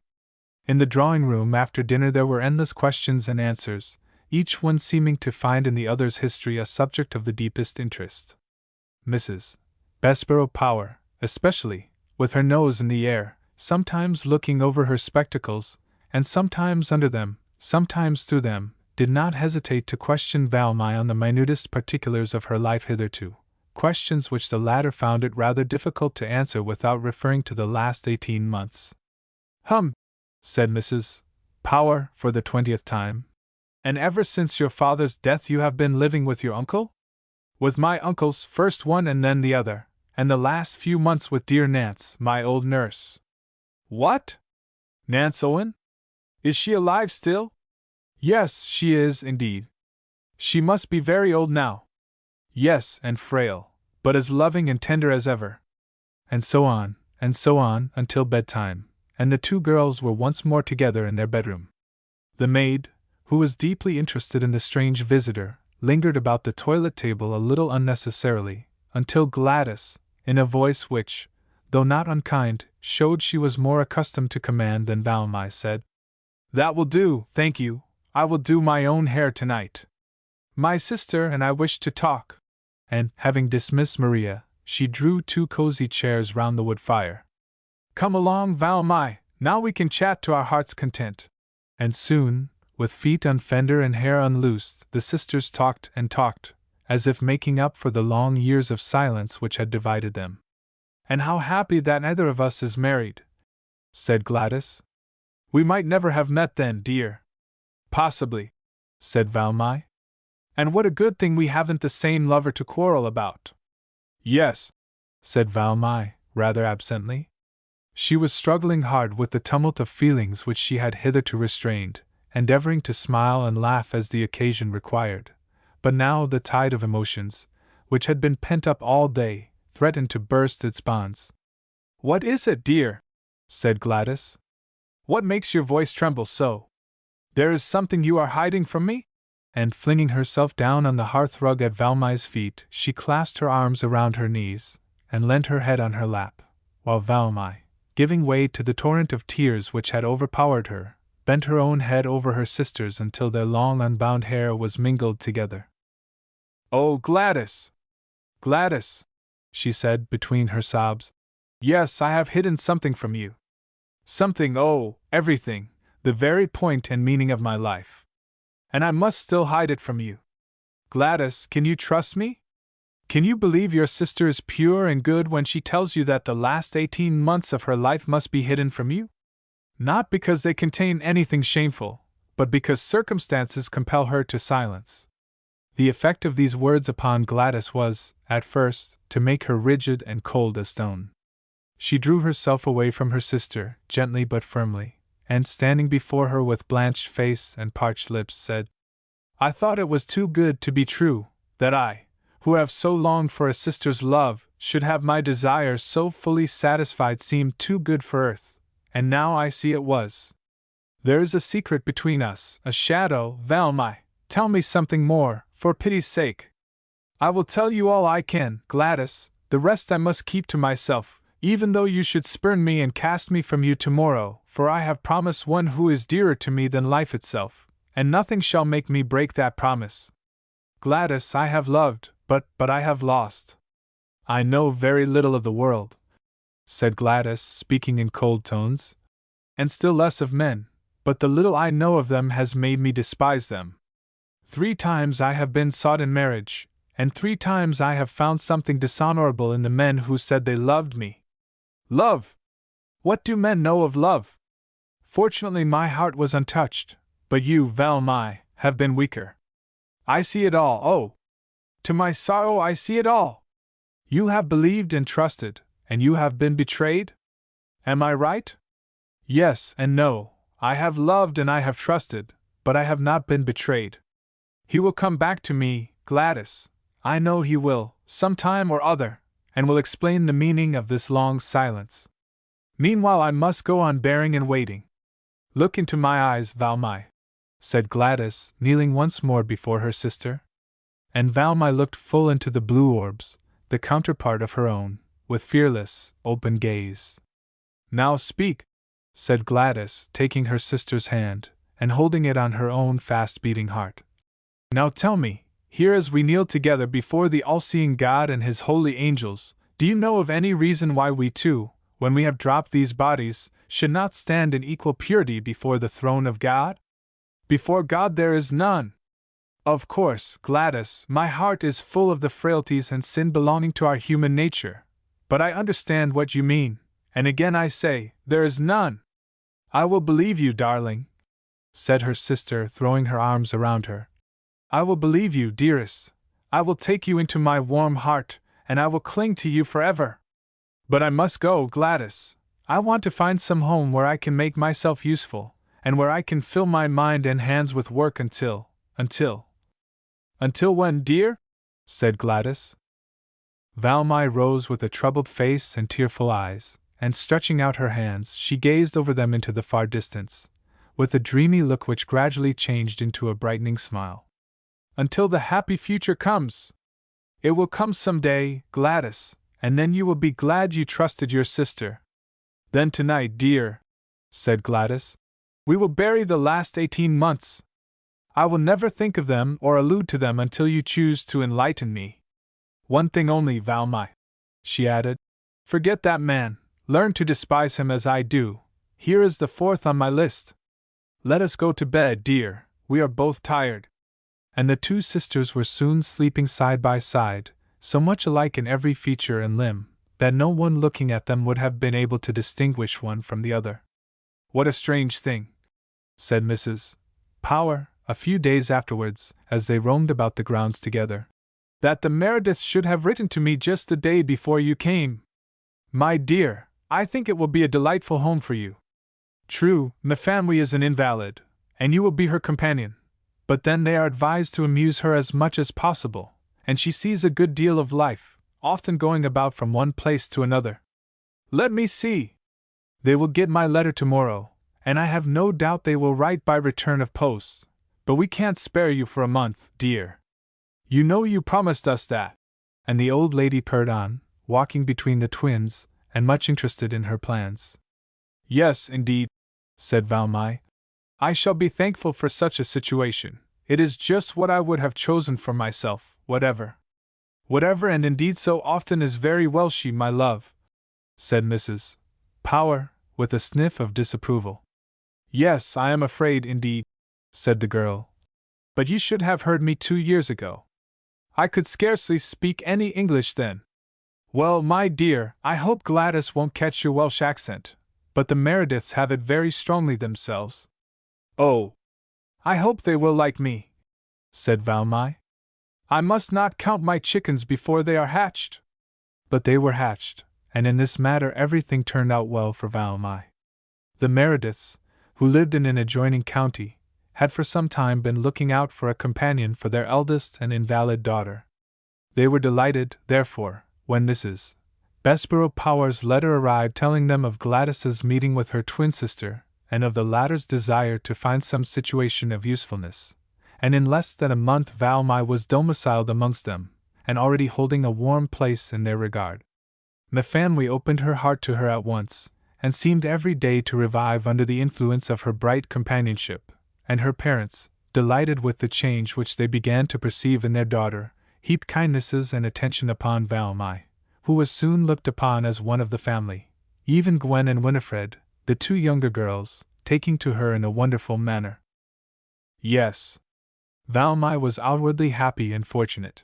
[SPEAKER 1] In the drawing-room after dinner there were endless questions and answers, each one seeming to find in the other's history a subject of the deepest interest. Mrs. Bessborough Power, especially, with her nose in the air, sometimes looking over her spectacles, and sometimes under them, sometimes through them, did not hesitate to question Valmy on the minutest particulars of her life hitherto, questions which the latter found it rather difficult to answer without referring to the last 18 months. "Hum," said Mrs. Power for the 20th time. "And ever since your father's death you have been living with your uncle?" "With my uncles, first one and then the other, and the last few months with dear Nance, my old nurse." "What? Nance Owen? Is she alive still?" "Yes, she is, indeed." "She must be very old now." "Yes, and frail, but as loving and tender as ever." And so on, until bedtime, and the two girls were once more together in their bedroom. The maid, who was deeply interested in the strange visitor, lingered about the toilet table a little unnecessarily, until Gladys, in a voice which, though not unkind, showed she was more accustomed to command than Valmy, said, "That will do, thank you. I will do my own hair tonight. My sister and I wish to talk." And, having dismissed Maria, she drew two cozy chairs round the wood fire. "Come along, Valmy, now we can chat to our heart's content." And soon, with feet on fender and hair unloosed, the sisters talked and talked, as if making up for the long years of silence which had divided them. "And how happy that neither of us is married," said Gladys. "We might never have met then, dear." "Possibly," said Valmy. "And what a good thing we haven't the same lover to quarrel about." "Yes," said Valmy, rather absently. She was struggling hard with the tumult of feelings which she had hitherto restrained, endeavoring to smile and laugh as the occasion required, but now the tide of emotions, which had been pent up all day, threatened to burst its bonds. "What is it, dear?" said Gladys. "What makes your voice tremble so? There is something you are hiding from me?" And flinging herself down on the hearth-rug at Valmy's feet, she clasped her arms around her knees, and leant her head on her lap, while Valmy, giving way to the torrent of tears which had overpowered her, bent her own head over her sister's until their long unbound hair was mingled together. "Oh, Gladys! Gladys!" she said between her sobs. "Yes, I have hidden something from you. Something, oh, everything, the very point and meaning of my life. And I must still hide it from you. Gladys, can you trust me? Can you believe your sister is pure and good when she tells you that the last 18 months of her life must be hidden from you? Not because they contain anything shameful, but because circumstances compel her to silence." The effect of these words upon Gladys was, at first, to make her rigid and cold as stone. She drew herself away from her sister, gently but firmly, and standing before her with blanched face and parched lips, said, "I thought it was too good to be true, that I, who have so longed for a sister's love, should have my desires so fully satisfied seemed too good for earth, and now I see it was. There is a secret between us, a shadow, Valmy, tell me something more, for pity's sake." "I will tell you all I can, Gladys, the rest I must keep to myself, even though you should spurn me and cast me from you tomorrow, for I have promised one who is dearer to me than life itself, and nothing shall make me break that promise. Gladys, I have loved, but I have lost. I know very little of the world," said Gladys, speaking in cold tones, "and still less of men, but the little I know of them has made me despise them. 3 times I have been sought in marriage, and 3 times I have found something dishonorable in the men who said they loved me. Love! What do men know of love? Fortunately my heart was untouched, but you, Valmy, have been weaker. I see it all, oh! To my sorrow I see it all! You have believed and trusted, and you have been betrayed? Am I right? Yes and no, I have loved and I have trusted, but I have not been betrayed. He will come back to me, Gladys, I know he will, some time or other, and will explain the meaning of this long silence. Meanwhile I must go on bearing and waiting. Look into my eyes, Valmy," said Gladys, kneeling once more before her sister. And Valmy looked full into the blue orbs, the counterpart of her own, with fearless, open gaze. "Now speak," said Gladys, taking her sister's hand, and holding it on her own fast-beating heart. "Now tell me, here as we kneel together before the all-seeing God and His holy angels, do you know of any reason why we two, when we have dropped these bodies, should not stand in equal purity before the throne of God? Before God there is none. Of course, Gladys, my heart is full of the frailties and sin belonging to our human nature, but I understand what you mean, and again I say, there is none." "I will believe you, darling," said her sister, throwing her arms around her. "I will believe you, dearest. I will take you into my warm heart, and I will cling to you forever. But I must go, Gladys. I want to find some home where I can make myself useful, and where I can fill my mind and hands with work until when, dear?" said Gladys. Valmy rose with a troubled face and tearful eyes, and stretching out her hands, she gazed over them into the far distance, with a dreamy look which gradually changed into a brightening smile. "Until the happy future comes. It will come some day, Gladys, and then you will be glad you trusted your sister. Then tonight, dear," said Gladys, "we will bury the last 18 months. I will never think of them or allude to them until you choose to enlighten me. One thing only, Valmy," she added. "Forget that man, learn to despise him as I do. Here is the 4th on my list. Let us go to bed, dear, we are both tired." And the 2 sisters were soon sleeping side by side, so much alike in every feature and limb, that no one looking at them would have been able to distinguish one from the other. "What a strange thing," said Mrs. Power, a few days afterwards, as they roamed about the grounds together, "that the Merediths should have written to me just the day before you came. My dear, I think it will be a delightful home for you. True, ma famille is an invalid, and you will be her companion, but then they are advised to amuse her as much as possible, and she sees a good deal of life, often going about from one place to another. Let me see. They will get my letter tomorrow, and I have no doubt they will write by return of post, but we can't spare you for a month, dear. You know you promised us that." And the old lady purred on, walking between the twins, and much interested in her plans. "Yes, indeed," said Valmai. "I shall be thankful for such a situation. It is just what I would have chosen for myself, whatever, and indeed so often is very well she, my love," said Mrs. Power, with a sniff of disapproval. "Yes, I am afraid, indeed," said the girl. "But you should have heard me 2 years ago. I could scarcely speak any English then. Well, my dear, I hope Gladys won't catch your Welsh accent, but the Merediths have it very strongly themselves." "Oh, I hope they will like me," said Valmai. "I must not count my chickens before they are hatched." But they were hatched, and in this matter everything turned out well for Valmai. The Merediths, who lived in an adjoining county, had for some time been looking out for a companion for their eldest and invalid daughter. They were delighted, therefore, when Mrs. Bessborough Power's letter arrived telling them of Gladys's meeting with her twin sister, and of the latter's desire to find some situation of usefulness, and in less than a month Valmai was domiciled amongst them, and already holding a warm place in their regard. Myfanwy opened her heart to her at once, and seemed every day to revive under the influence of her bright companionship, and her parents, delighted with the change which they began to perceive in their daughter, heaped kindnesses and attention upon Valmai, who was soon looked upon as one of the family, even Gwen and Winifred, the 2 younger girls, taking to her in a wonderful manner. Yes, Valmai was outwardly happy and fortunate.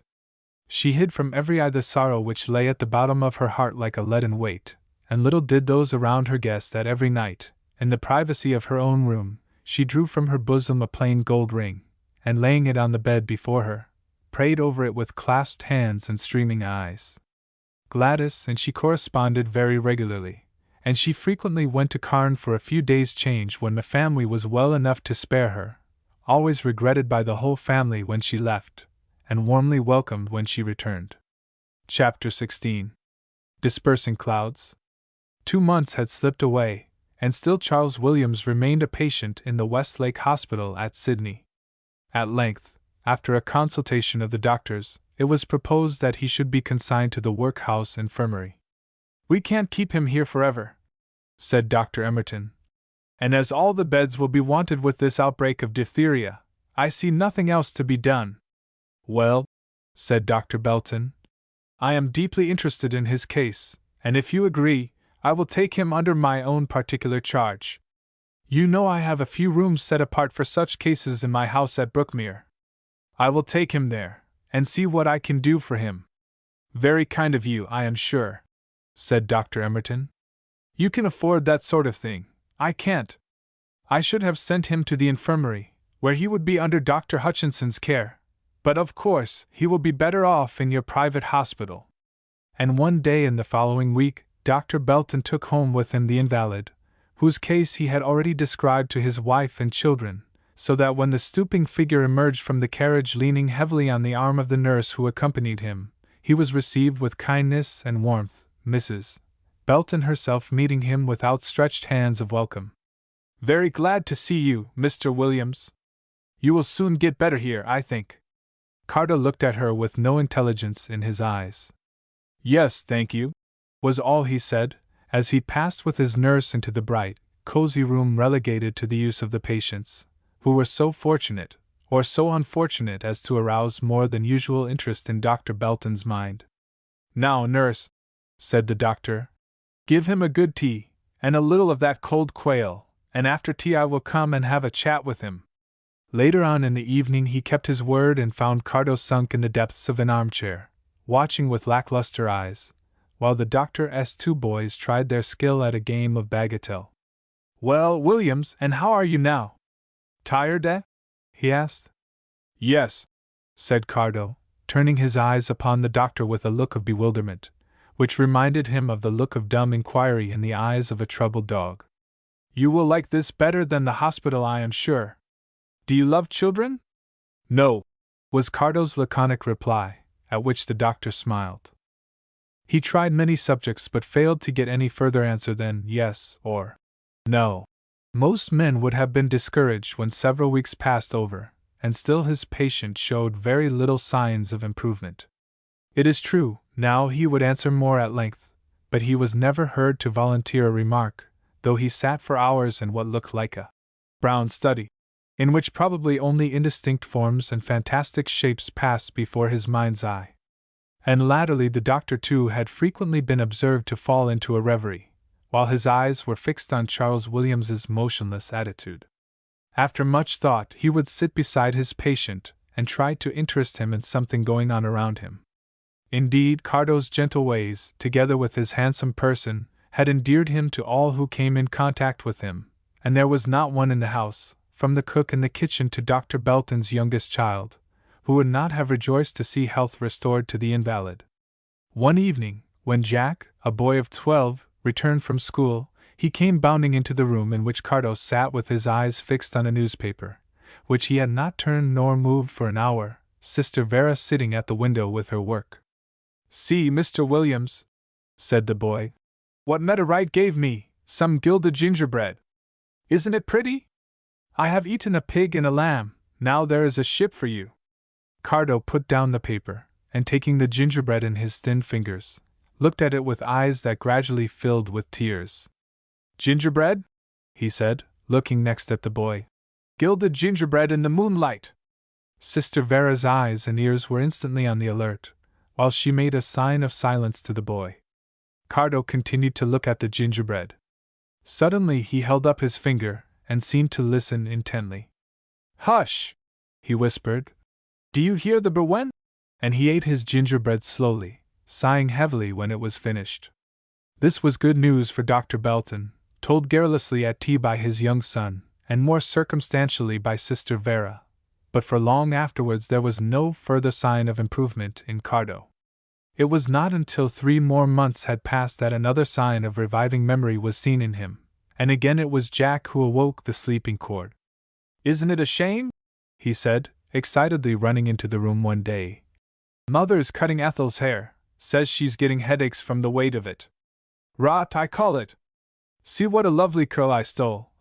[SPEAKER 1] She hid from every eye the sorrow which lay at the bottom of her heart like a leaden weight, and little did those around her guess that every night, in the privacy of her own room, she drew from her bosom a plain gold ring, and laying it on the bed before her, prayed over it with clasped hands and streaming eyes. Gladys and she corresponded very regularly, and she frequently went to Cairn for a few days' change when Myfanwy was well enough to spare her, always regretted by the whole family when she left, and warmly welcomed when she returned. Chapter 16. Dispersing Clouds. 2 months had slipped away, and still Charles Williams remained a patient in the Westlake Hospital at Sydney. At length, after a consultation of the doctors, it was proposed that he should be consigned to the workhouse infirmary. "We can't keep him here forever," said Dr. Emerton, "and as all the beds will be wanted with this outbreak of diphtheria, I see nothing else to be done." "Well," said Dr. Belton, "I am deeply interested in his case, and if you agree, I will take him under my own particular charge. You know I have a few rooms set apart for such cases in my house at Brookmere. I will take him there, and see what I can do for him." "Very kind of you, I am sure," said Dr. Emerton. "You can afford that sort of thing. I can't. I should have sent him to the infirmary, where he would be under Dr. Hutchinson's care, but of course he will be better off in your private hospital." And one day in the following week, Dr. Belton took home with him the invalid, whose case he had already described to his wife and children, so that when the stooping figure emerged from the carriage leaning heavily on the arm of the nurse who accompanied him, he was received with kindness and warmth, Mrs. Belton herself meeting him with outstretched hands of welcome. "Very glad to see you, Mr. Williams. You will soon get better here, I think." Carter looked at her with no intelligence in his eyes. "Yes, thank you," was all he said, as he passed with his nurse into the bright, cozy room relegated to the use of the patients, who were so fortunate, or so unfortunate as to arouse more than usual interest in Dr. Belton's mind. "Now, nurse," said the doctor, "give him a good tea, and a little of that cold quail, and after tea I will come and have a chat with him." Later on in the evening he kept his word and found Cardo sunk in the depths of an armchair, watching with lackluster eyes, while the doctor's 2 boys tried their skill at a game of bagatelle. "Well, Williams, and how are you now? Tired, eh?" he asked. "Yes," said Cardo, turning his eyes upon the doctor with a look of bewilderment, which reminded him of the look of dumb inquiry in the eyes of a troubled dog. "You will like this better than the hospital, I am sure. Do you love children?" "No," was Cardo's laconic reply, at which the doctor smiled. He tried many subjects but failed to get any further answer than yes or no. Most men would have been discouraged when several weeks passed over, and still his patient showed very little signs of improvement. It is true, now he would answer more at length, but he was never heard to volunteer a remark, though he sat for hours in what looked like a brown study, in which probably only indistinct forms and fantastic shapes passed before his mind's eye. And latterly the doctor too had frequently been observed to fall into a reverie, while his eyes were fixed on Charles Williams's motionless attitude. After much thought he would sit beside his patient and try to interest him in something going on around him. Indeed, Cardo's gentle ways, together with his handsome person, had endeared him to all who came in contact with him, and there was not one in the house, from the cook in the kitchen to Dr. Belton's youngest child, who would not have rejoiced to see health restored to the invalid. One evening, when Jack, a boy of 12, returned from school, he came bounding into the room in which Cardo sat with his eyes fixed on a newspaper, which he had not turned nor moved for an hour, Sister Vera sitting at the window with her work. "See, Mr. Williams," said the boy, "what Meteorite gave me, some gilded gingerbread. Isn't it pretty? I have eaten a pig and a lamb, now there is a ship for you." Cardo put down the paper, and taking the gingerbread in his thin fingers, looked at it with eyes that gradually filled with tears. "Gingerbread?" he said, looking next at the boy. "Gilded gingerbread in the moonlight." Sister Vera's eyes and ears were instantly on the alert, while she made a sign of silence to the boy. Cardo continued to look at the gingerbread. Suddenly he held up his finger and seemed to listen intently. "Hush!" he whispered. "Do you hear the Berwen?" And he ate his gingerbread slowly, sighing heavily when it was finished. This was good news for Dr. Belton, told garrulously at tea by his young son, and more circumstantially by Sister Vera, but for long afterwards there was no further sign of improvement in Cardo. It was not until 3 more months had passed that another sign of reviving memory was seen in him, and again it was Jack who awoke the sleeping cord. "Isn't it a shame?" he said, excitedly running into the room one day. "Mother's cutting Ethel's hair, says she's getting headaches from the weight of it. Rot, I call it. See what a lovely curl I stole."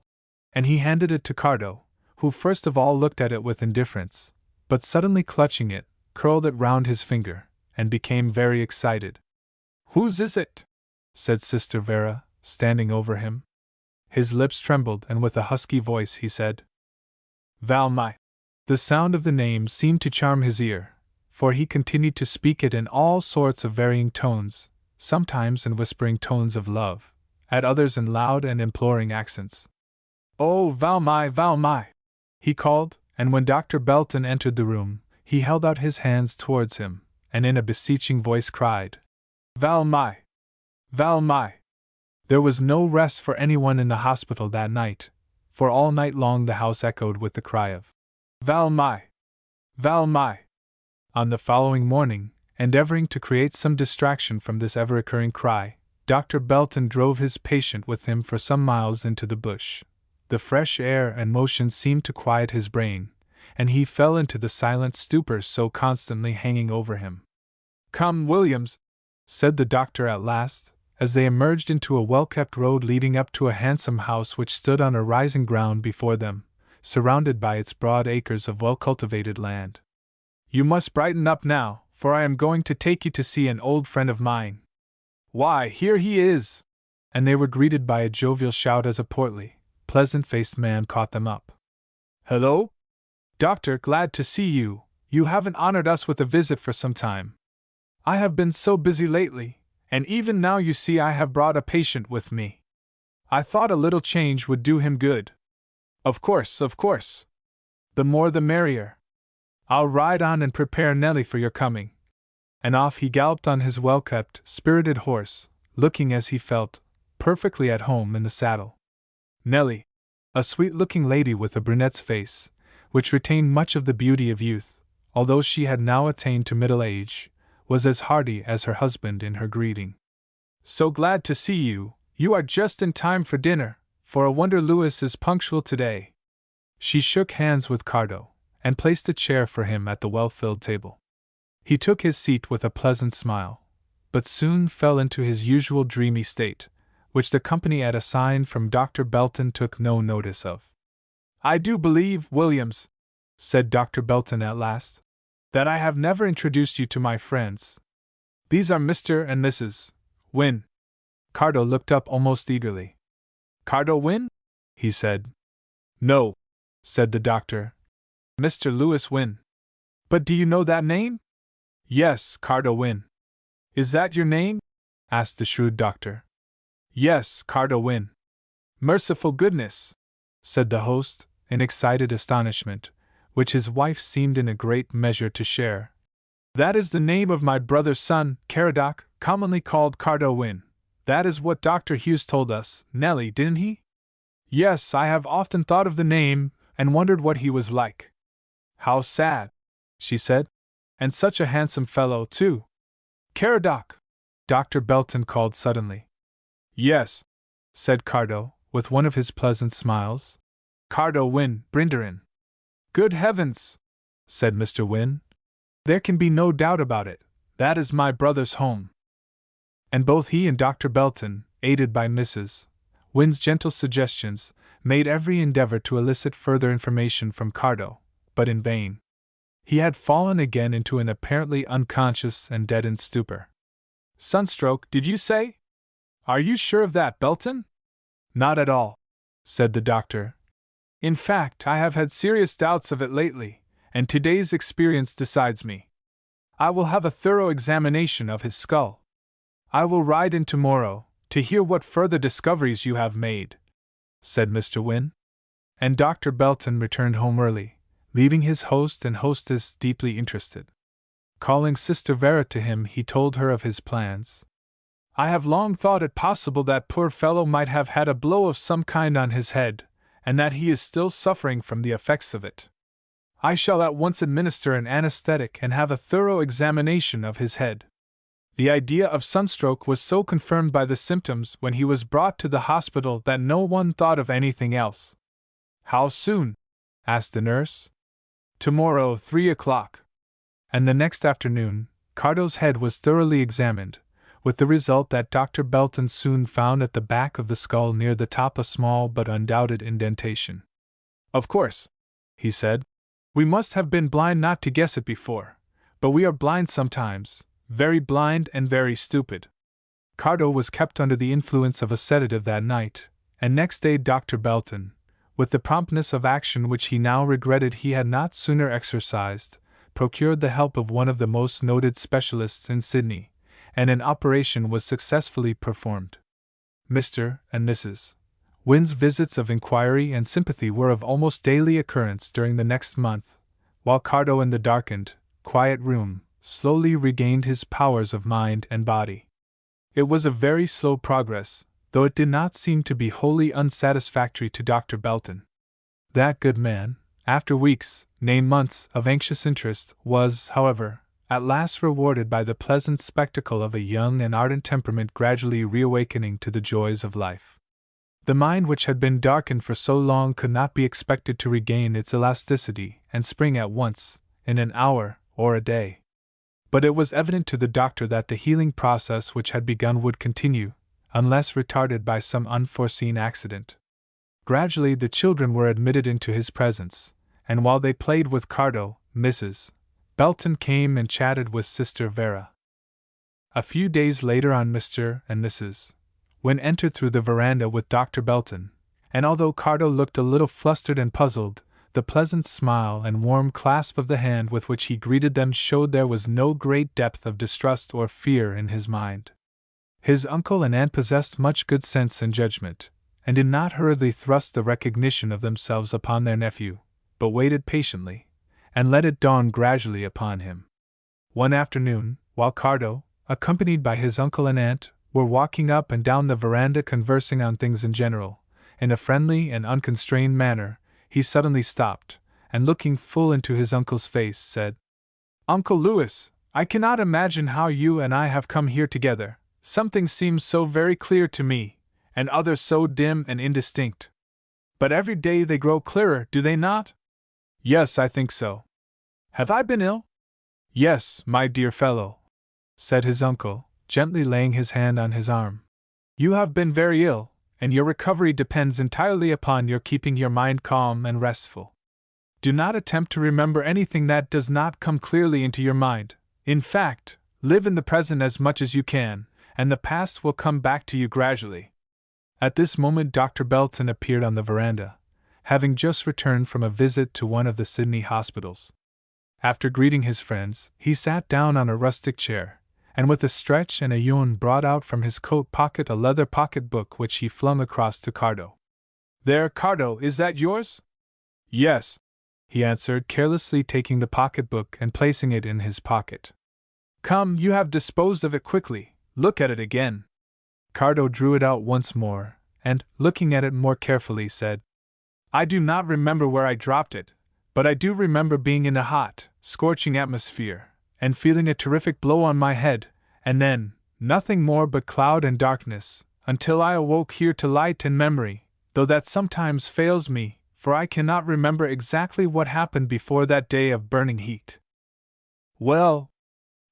[SPEAKER 1] And he handed it to Cardo, who first of all looked at it with indifference, but suddenly clutching it, curled it round his finger, and became very excited. "Whose is it?" said Sister Vera, standing over him. His lips trembled, and with a husky voice he said, "Valmy." The sound of the name seemed to charm his ear, for he continued to speak it in all sorts of varying tones, sometimes in whispering tones of love, at others in loud and imploring accents. "Oh, Valmy, Valmy!" he called, and when Dr. Belton entered the room, he held out his hands towards him, and in a beseeching voice cried, "Valmy! Valmy!" There was no rest for anyone in the hospital that night, for all night long the house echoed with the cry of "Valmy! Valmy!" On the following morning, endeavoring to create some distraction from this ever-recurring cry, Dr. Belton drove his patient with him for some miles into the bush. The fresh air and motion seemed to quiet his brain, and he fell into the silent stupor so constantly hanging over him. "Come, Williams," said the doctor at last, as they emerged into a well-kept road leading up to a handsome house which stood on a rising ground before them, surrounded by its broad acres of well-cultivated land. "You must brighten up now, for I am going to take you to see an old friend of mine. Why, here he is!" And they were greeted by a jovial shout as a portly, pleasant-faced man caught them up. "Hello? Doctor, glad to see you. You haven't honored us with a visit for some time. I have been so busy lately, and even now you see I have brought a patient with me. I thought a little change would do him good." Of course. The more the merrier. I'll ride on and prepare Nellie for your coming." And off he galloped on his well-kept, spirited horse, looking as he felt, perfectly at home in the saddle. Nellie, a sweet-looking lady with a brunette's face, which retained much of the beauty of youth, although she had now attained to middle age, was as hearty as her husband in her greeting. "So glad to see you. You are just in time for dinner, for a wonder Louis is punctual today." She shook hands with Cardo, and placed a chair for him at the well-filled table. He took his seat with a pleasant smile, but soon fell into his usual dreamy state, which the company at a sign from Dr. Belton took no notice of. "I do believe, Williams," said Dr. Belton at last, "that I have never introduced you to my friends. These are Mr. and Mrs. Wynne." Cardo looked up almost eagerly. Cardo Wynne? He said. No, said the doctor. Mr. Lewis Wynne. But do you know that name? Yes, Cardo Wynne. Is that your name? Asked the shrewd doctor. Yes, Cardo Wynne. Merciful goodness, said the host, in excited astonishment, which his wife seemed in a great measure to share. That is the name of my brother's son, Caradoc, commonly called Cardo Wynne. That is what Dr. Hughes told us, Nellie, didn't he? Yes, I have often thought of the name, and wondered what he was like. How sad, she said. And such a handsome fellow, too. Caradoc, Dr. Belton called suddenly. Yes, said Cardo, with one of his pleasant smiles. Cardo Wynne, Brinderin. Good heavens, said Mr. Wynne. There can be no doubt about it. That is my brother's home. And both he and Dr. Belton, aided by Mrs. Wynne's gentle suggestions, made every endeavor to elicit further information from Cardo, but in vain. He had fallen again into an apparently unconscious and deadened stupor. Sunstroke, did you say? Are you sure of that, Belton? Not at all, said the doctor. In fact, I have had serious doubts of it lately, and today's experience decides me. I will have a thorough examination of his skull. I will ride in tomorrow, to hear what further discoveries you have made, said Mr. Wynne. And Dr. Belton returned home early, leaving his host and hostess deeply interested. Calling Sister Vera to him, he told her of his plans. I have long thought it possible that poor fellow might have had a blow of some kind on his head, and that he is still suffering from the effects of it. I shall at once administer an anesthetic and have a thorough examination of his head. The idea of sunstroke was so confirmed by the symptoms when he was brought to the hospital that no one thought of anything else. How soon? Asked the nurse. Tomorrow, 3 o'clock. And the next afternoon, Cardo's head was thoroughly examined, with the result that Dr. Belton soon found at the back of the skull near the top a small but undoubted indentation. Of course, he said, we must have been blind not to guess it before, but we are blind sometimes, very blind and very stupid. Cardo was kept under the influence of a sedative that night, and next day Dr. Belton, with the promptness of action which he now regretted he had not sooner exercised, procured the help of one of the most noted specialists in Sydney, and an operation was successfully performed. Mr. and Mrs. Wynne's visits of inquiry and sympathy were of almost daily occurrence during the next month, while Cardo in the darkened, quiet room slowly regained his powers of mind and body. It was a very slow progress, though it did not seem to be wholly unsatisfactory to Dr. Belton. That good man, after weeks, nay months, of anxious interest, was, however, at last rewarded by the pleasant spectacle of a young and ardent temperament gradually reawakening to the joys of life. The mind which had been darkened for so long could not be expected to regain its elasticity and spring at once, in an hour or a day. But it was evident to the doctor that the healing process which had begun would continue, unless retarded by some unforeseen accident. Gradually the children were admitted into his presence, and while they played with Cardo, Mrs. Belton came and chatted with Sister Vera. A few days later on Mr. and Mrs. Wynne entered through the veranda with Dr. Belton, and although Cardo looked a little flustered and puzzled, the pleasant smile and warm clasp of the hand with which he greeted them showed there was no great depth of distrust or fear in his mind. His uncle and aunt possessed much good sense and judgment, and did not hurriedly thrust the recognition of themselves upon their nephew, but waited patiently, and let it dawn gradually upon him. One afternoon, while Cardo, accompanied by his uncle and aunt, were walking up and down the veranda conversing on things in general, in a friendly and unconstrained manner, he suddenly stopped, and looking full into his uncle's face, said, Uncle Lewis, I cannot imagine how you and I have come here together. Something seems so very clear to me, and others so dim and indistinct. But every day they grow clearer, do they not? Yes, I think so. Have I been ill? Yes, my dear fellow, said his uncle, gently laying his hand on his arm. You have been very ill, and your recovery depends entirely upon your keeping your mind calm and restful. Do not attempt to remember anything that does not come clearly into your mind. In fact, live in the present as much as you can, and the past will come back to you gradually. At this moment Dr. Belton appeared on the veranda, having just returned from a visit to one of the Sydney hospitals. After greeting his friends, he sat down on a rustic chair, and with a stretch and a yawn brought out from his coat pocket a leather pocket-book which he flung across to Cardo. "There, Cardo, is that yours?" "Yes," he answered, carelessly taking the pocket-book and placing it in his pocket. "Come, you have disposed of it quickly. Look at it again." Cardo drew it out once more, and, looking at it more carefully, said, "I do not remember where I dropped it, but I do remember being in a hot, scorching atmosphere, and feeling a terrific blow on my head, and then, nothing more but cloud and darkness, until I awoke here to light and memory, though that sometimes fails me, for I cannot remember exactly what happened before that day of burning heat." "Well,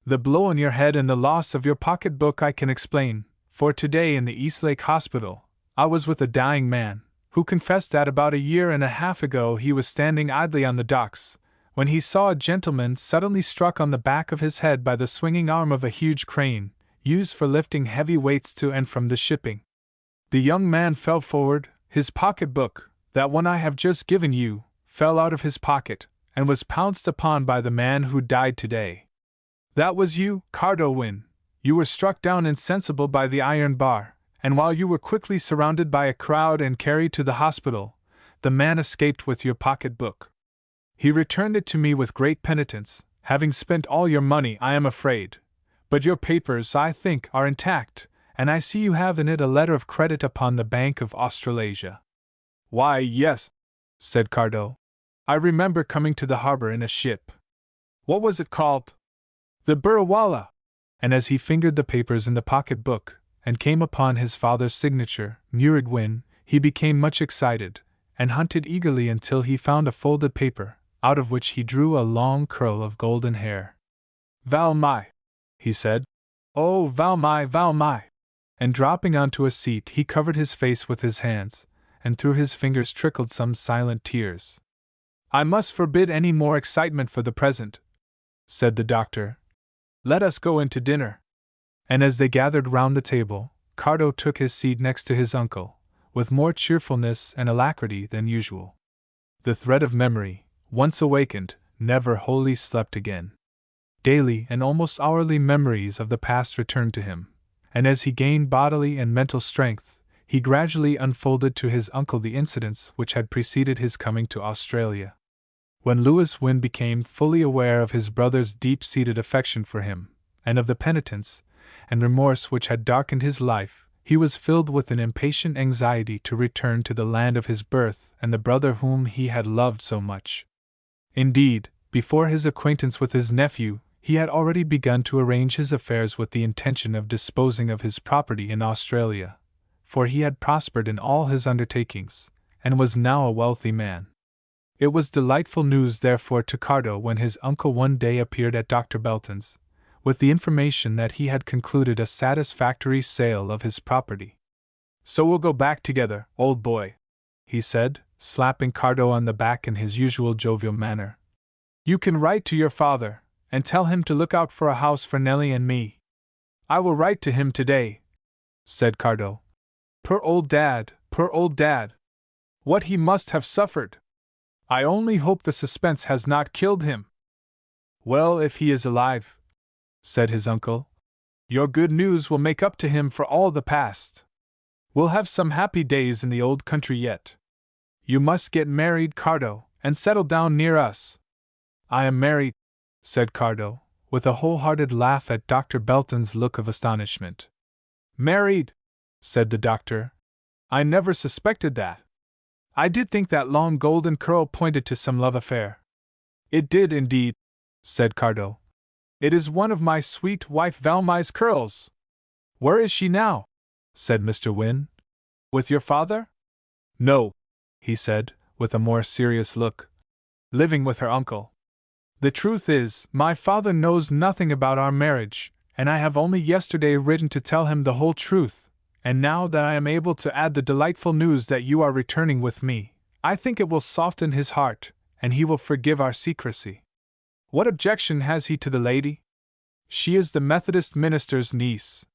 [SPEAKER 1] the blow on your head and the loss of your pocket-book I can explain, for today in the Eastlake Hospital, I was with a dying man, who confessed that about a year and a half ago he was standing idly on the docks, when he saw a gentleman suddenly struck on the back of his head by the swinging arm of a huge crane, used for lifting heavy weights to and from the shipping. The young man fell forward, his pocket-book, that one I have just given you, fell out of his pocket, and was pounced upon by the man who died today. That was you, Cardo Wynne. You were struck down insensible by the iron bar, and while you were quickly surrounded by a crowd and carried to the hospital, the man escaped with your pocket-book. He returned it to me with great penitence, having spent all your money, I am afraid. But your papers, I think, are intact, and I see you have in it a letter of credit upon the Bank of Australasia." "Why, yes," said Cardo. "I remember coming to the harbor in a ship. What was it called?" "The Burrawalla." And as he fingered the papers in the pocket-book, and came upon his father's signature, Murray Wynne, he became much excited, and hunted eagerly until he found a folded paper, out of which he drew a long curl of golden hair. "Valmy," he said. "Oh, Valmy, Valmy!" And dropping onto a seat he covered his face with his hands, and through his fingers trickled some silent tears. "I must forbid any more excitement for the present," said the doctor. "Let us go in to dinner." And as they gathered round the table, Cardo took his seat next to his uncle, with more cheerfulness and alacrity than usual. The thread of memory, once awakened, never wholly slept again. Daily and almost hourly memories of the past returned to him, and as he gained bodily and mental strength, he gradually unfolded to his uncle the incidents which had preceded his coming to Australia. When Louis Wynne became fully aware of his brother's deep-seated affection for him, and of the penitence and remorse which had darkened his life, he was filled with an impatient anxiety to return to the land of his birth and the brother whom he had loved so much. Indeed, before his acquaintance with his nephew, he had already begun to arrange his affairs with the intention of disposing of his property in Australia, for he had prospered in all his undertakings, and was now a wealthy man. It was delightful news therefore to Cardo when his uncle one day appeared at Dr. Belton's, with the information that he had concluded a satisfactory sale of his property. "So we'll go back together, old boy," he said, slapping Cardo on the back in his usual jovial manner. "You can write to your father, and tell him to look out for a house for Nellie and me." "I will write to him today," said Cardo. Poor old Dad, poor old Dad! What he must have suffered! I only hope the suspense has not killed him." "Well, if he is alive," said his uncle, "your good news will make up to him for all the past. We'll have some happy days in the old country yet. You must get married, Cardo, and settle down near us." "I am married," said Cardo, with a wholehearted laugh at Dr. Belton's look of astonishment. "Married?" said the doctor. "I never suspected that. I did think that long golden curl pointed to some love affair." "It did indeed," said Cardo. "It is one of my sweet wife Valmy's curls." "Where is she now?" said Mr. Wynne. "With your father?" "No," he said, with a more serious look. "Living with her uncle. The truth is, my father knows nothing about our marriage, and I have only yesterday written to tell him the whole truth, and now that I am able to add the delightful news that you are returning with me, I think it will soften his heart, and he will forgive our secrecy. What objection has he to the lady? She is the Methodist minister's niece."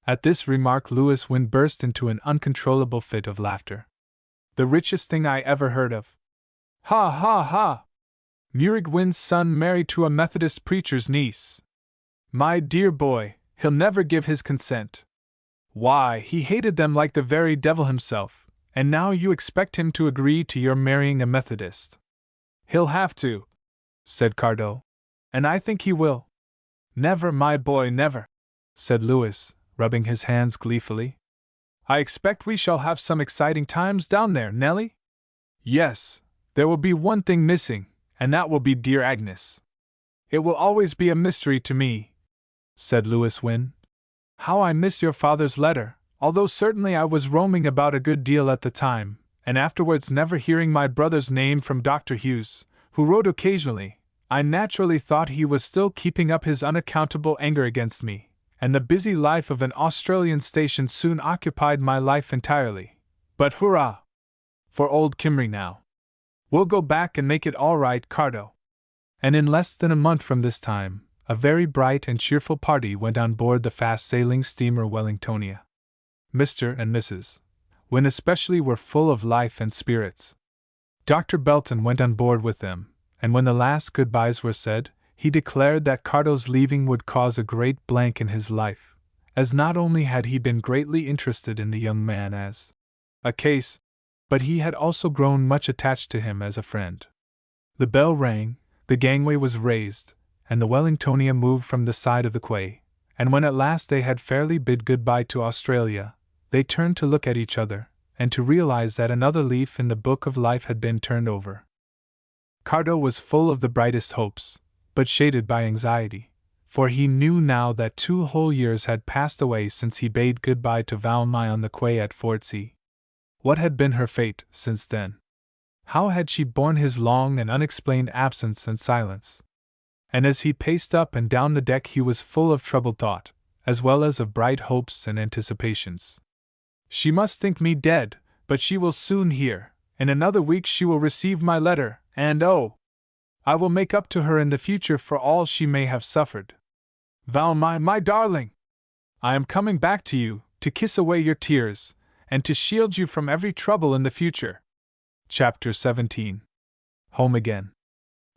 [SPEAKER 1] At this remark Louis Wynne burst into an uncontrollable fit of laughter. The richest thing I ever heard of. Ha ha ha! Murick Wynne's son married to a Methodist preacher's niece. My dear boy, he'll never give his consent. Why, he hated them like the very devil himself, and now you expect him to agree to your marrying a Methodist. He'll have to, said Cardo. And I think he will. Never, my boy, never, said Louis, rubbing his hands gleefully. I expect we shall have some exciting times down there, Nellie? Yes, there will be one thing missing, and that will be dear Agnes. It will always be a mystery to me, said Louis Wynne. How I miss your father's letter, although certainly I was roaming about a good deal at the time, and afterwards never hearing my brother's name from Dr. Hughes, who wrote occasionally, I naturally thought he was still keeping up his unaccountable anger against me, and the busy life of an Australian station soon occupied my life entirely. But hurrah! For old Kimry now. We'll go back and make it all right, Cardo. And in less than a month from this time, a very bright and cheerful party went on board the fast-sailing steamer Wellingtonia. Mr. and Mrs. Wynne especially were full of life and spirits. Dr. Belton went on board with them, and when the last goodbyes were said, he declared that Cardo's leaving would cause a great blank in his life, as not only had he been greatly interested in the young man as a case, but he had also grown much attached to him as a friend. The bell rang, the gangway was raised, and the Wellingtonia moved from the side of the quay, and when at last they had fairly bid goodbye to Australia, they turned to look at each other, and to realize that another leaf in the book of life had been turned over. Cardo was full of the brightest hopes, but shaded by anxiety, for he knew now that 2 whole years had passed away since he bade goodbye to Valmy on the quay at Fordsea. What had been her fate since then? How had she borne his long and unexplained absence and silence? And as he paced up and down the deck he was full of troubled thought, as well as of bright hopes and anticipations. She must think me dead, but she will soon hear. In another week she will receive my letter, and oh! I will make up to her in the future for all she may have suffered. Valmy, my darling! I am coming back to you, to kiss away your tears, and to shield you from every trouble in the future. Chapter 17. Home again.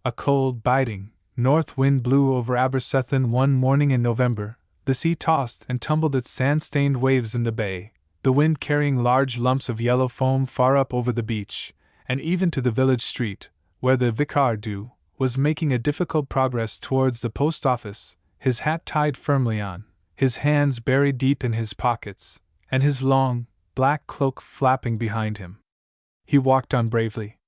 [SPEAKER 1] A cold, biting, north wind blew over Aberystwyth one morning in November. The sea tossed and tumbled its sand-stained waves in the bay, the wind carrying large lumps of yellow foam far up over the beach, and even to the village street, where the Vicar du was making a difficult progress towards the post office, his hat tied firmly on, his hands buried deep in his pockets, and his long, black cloak flapping behind him. He walked on bravely.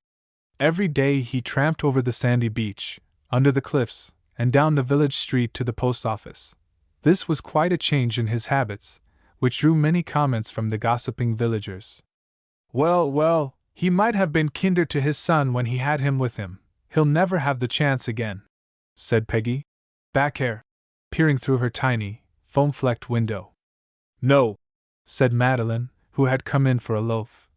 [SPEAKER 1] Every day he tramped over the sandy beach, under the cliffs, and down the village street to the post office. This was quite a change in his habits, which drew many comments from the gossiping villagers. Well, well, he might have been kinder to his son when he had him with him. He'll never have the chance again, said Peggy, back hair, peering through her tiny, foam-flecked window. No, said Madeline, who had come in for a loaf.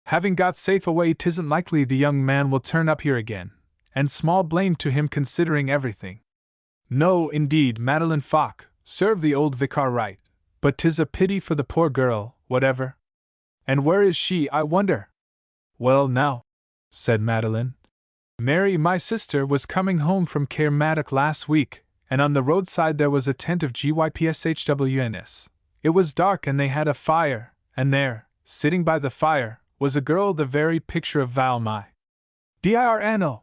[SPEAKER 1] Having got safe away, 'tisn't likely the young man will turn up here again, and small blame to him considering everything. No, indeed, Madeline Fock, serve the old vicar right, but 'tis a pity for the poor girl, whatever. And where is she, I wonder? Well now, said Madeline. Mary, my sister, was coming home from Caermatic last week, and on the roadside there was a tent of GYPSHWNS. It was dark and they had a fire, and there, sitting by the fire, was a girl the very picture of Valmy. Dirno!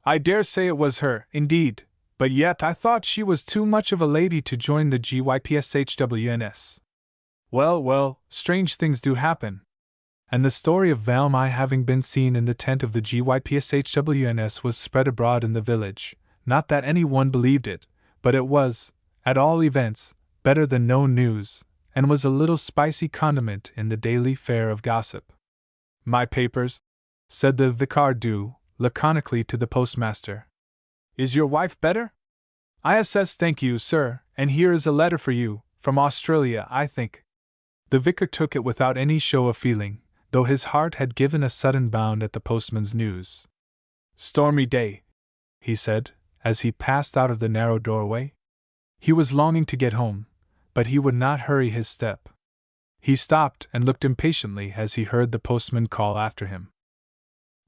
[SPEAKER 1] I dare say it was her, indeed, but yet I thought she was too much of a lady to join the GYPSHWNS. Well, well, strange things do happen. And the story of Valmy having been seen in the tent of the GYPSHWNS was spread abroad in the village, not that any one believed it, but it was, at all events, better than no news, and was a little spicy condiment in the daily fare of gossip. My papers, said the Vicar du, laconically to the postmaster. Is your wife better? ISS, thank you, sir, and here is a letter for you, from Australia, I think. The vicar took it without any show of feeling, though his heart had given a sudden bound at the postman's news. Stormy day, he said, as he passed out of the narrow doorway. He was longing to get home, but he would not hurry his step. He stopped and looked impatiently as he heard the postman call after him.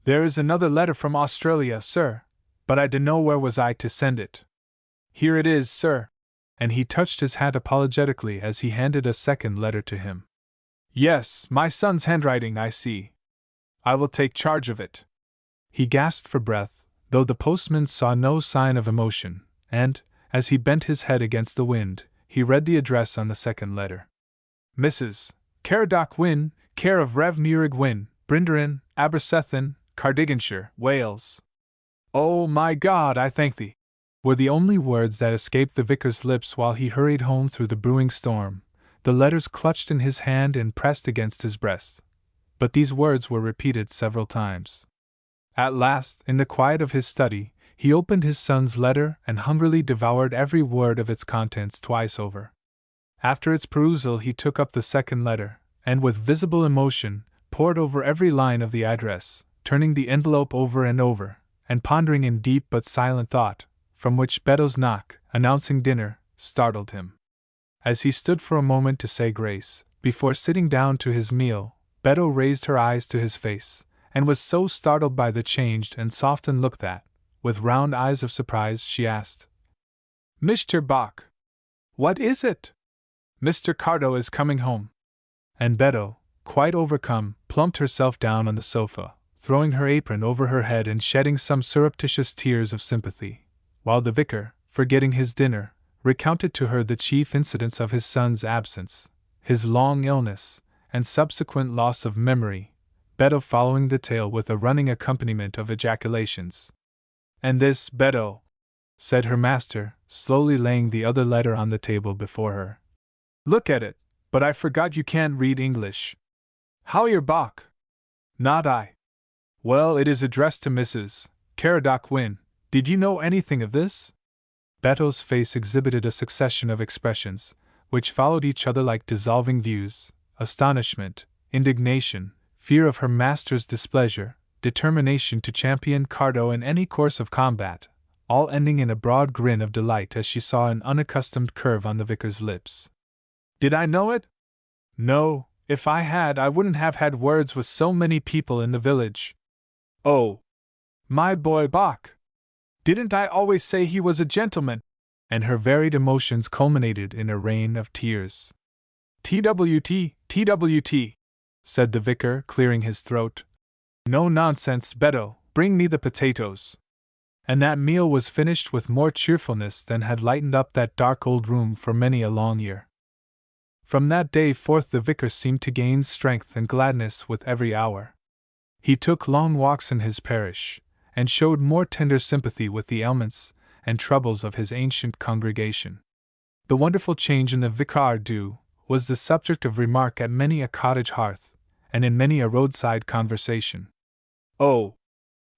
[SPEAKER 1] "There is another letter from Australia, sir, but I dunno where was I to send it." "Here it is, sir," and he touched his hat apologetically as he handed a second letter to him. "Yes, my son's handwriting, I see. I will take charge of it." He gasped for breath, though the postman saw no sign of emotion, and, as he bent his head against the wind, he read the address on the second letter. Mrs. Caradoc Wynne, care of Rev. Muirig Wynne, Brinderin, Abersethin, Cardiganshire, Wales. "Oh, my God, I thank thee," were the only words that escaped the vicar's lips while he hurried home through the brewing storm, the letters clutched in his hand and pressed against his breast. But these words were repeated several times. At last, in the quiet of his study, he opened his son's letter and hungrily devoured every word of its contents twice over. After its perusal, he took up the second letter, and with visible emotion, pored over every line of the address, turning the envelope over and over, and pondering in deep but silent thought, from which Beddoes' knock, announcing dinner, startled him. As he stood for a moment to say grace, before sitting down to his meal, Beddoe raised her eyes to his face, and was so startled by the changed and softened look that, with round eyes of surprise, she asked, "Mr. Bach, what is it?" "Mr. Cardo is coming home." And Beddoe, quite overcome, plumped herself down on the sofa, throwing her apron over her head and shedding some surreptitious tears of sympathy, while the vicar, forgetting his dinner, recounted to her the chief incidents of his son's absence, his long illness, and subsequent loss of memory, Beddoe following the tale with a running accompaniment of ejaculations. "And this, Beddoe," said her master, slowly laying the other letter on the table before her. "Look at it, but I forgot you can't read English." "How your Bach?" "Not I." "Well, it is addressed to Mrs. Caradoc Wynne. Did you know anything of this?" Beddoe's face exhibited a succession of expressions, which followed each other like dissolving views: astonishment, indignation, fear of her master's displeasure, determination to champion Cardo in any course of combat, all ending in a broad grin of delight as she saw an unaccustomed curve on the vicar's lips. "Did I know it? No, if I had, I wouldn't have had words with so many people in the village." "Oh, my boy Bach! Didn't I always say he was a gentleman?" And her varied emotions culminated in a rain of tears. "TWT, TWT," said the vicar, clearing his throat. "No nonsense, Beddoe, bring me the potatoes." And that meal was finished with more cheerfulness than had lightened up that dark old room for many a long year. From that day forth the vicar seemed to gain strength and gladness with every hour. He took long walks in his parish, and showed more tender sympathy with the ailments and troubles of his ancient congregation. The wonderful change in the vicar du was the subject of remark at many a cottage hearth, and in many a roadside conversation. "Oh,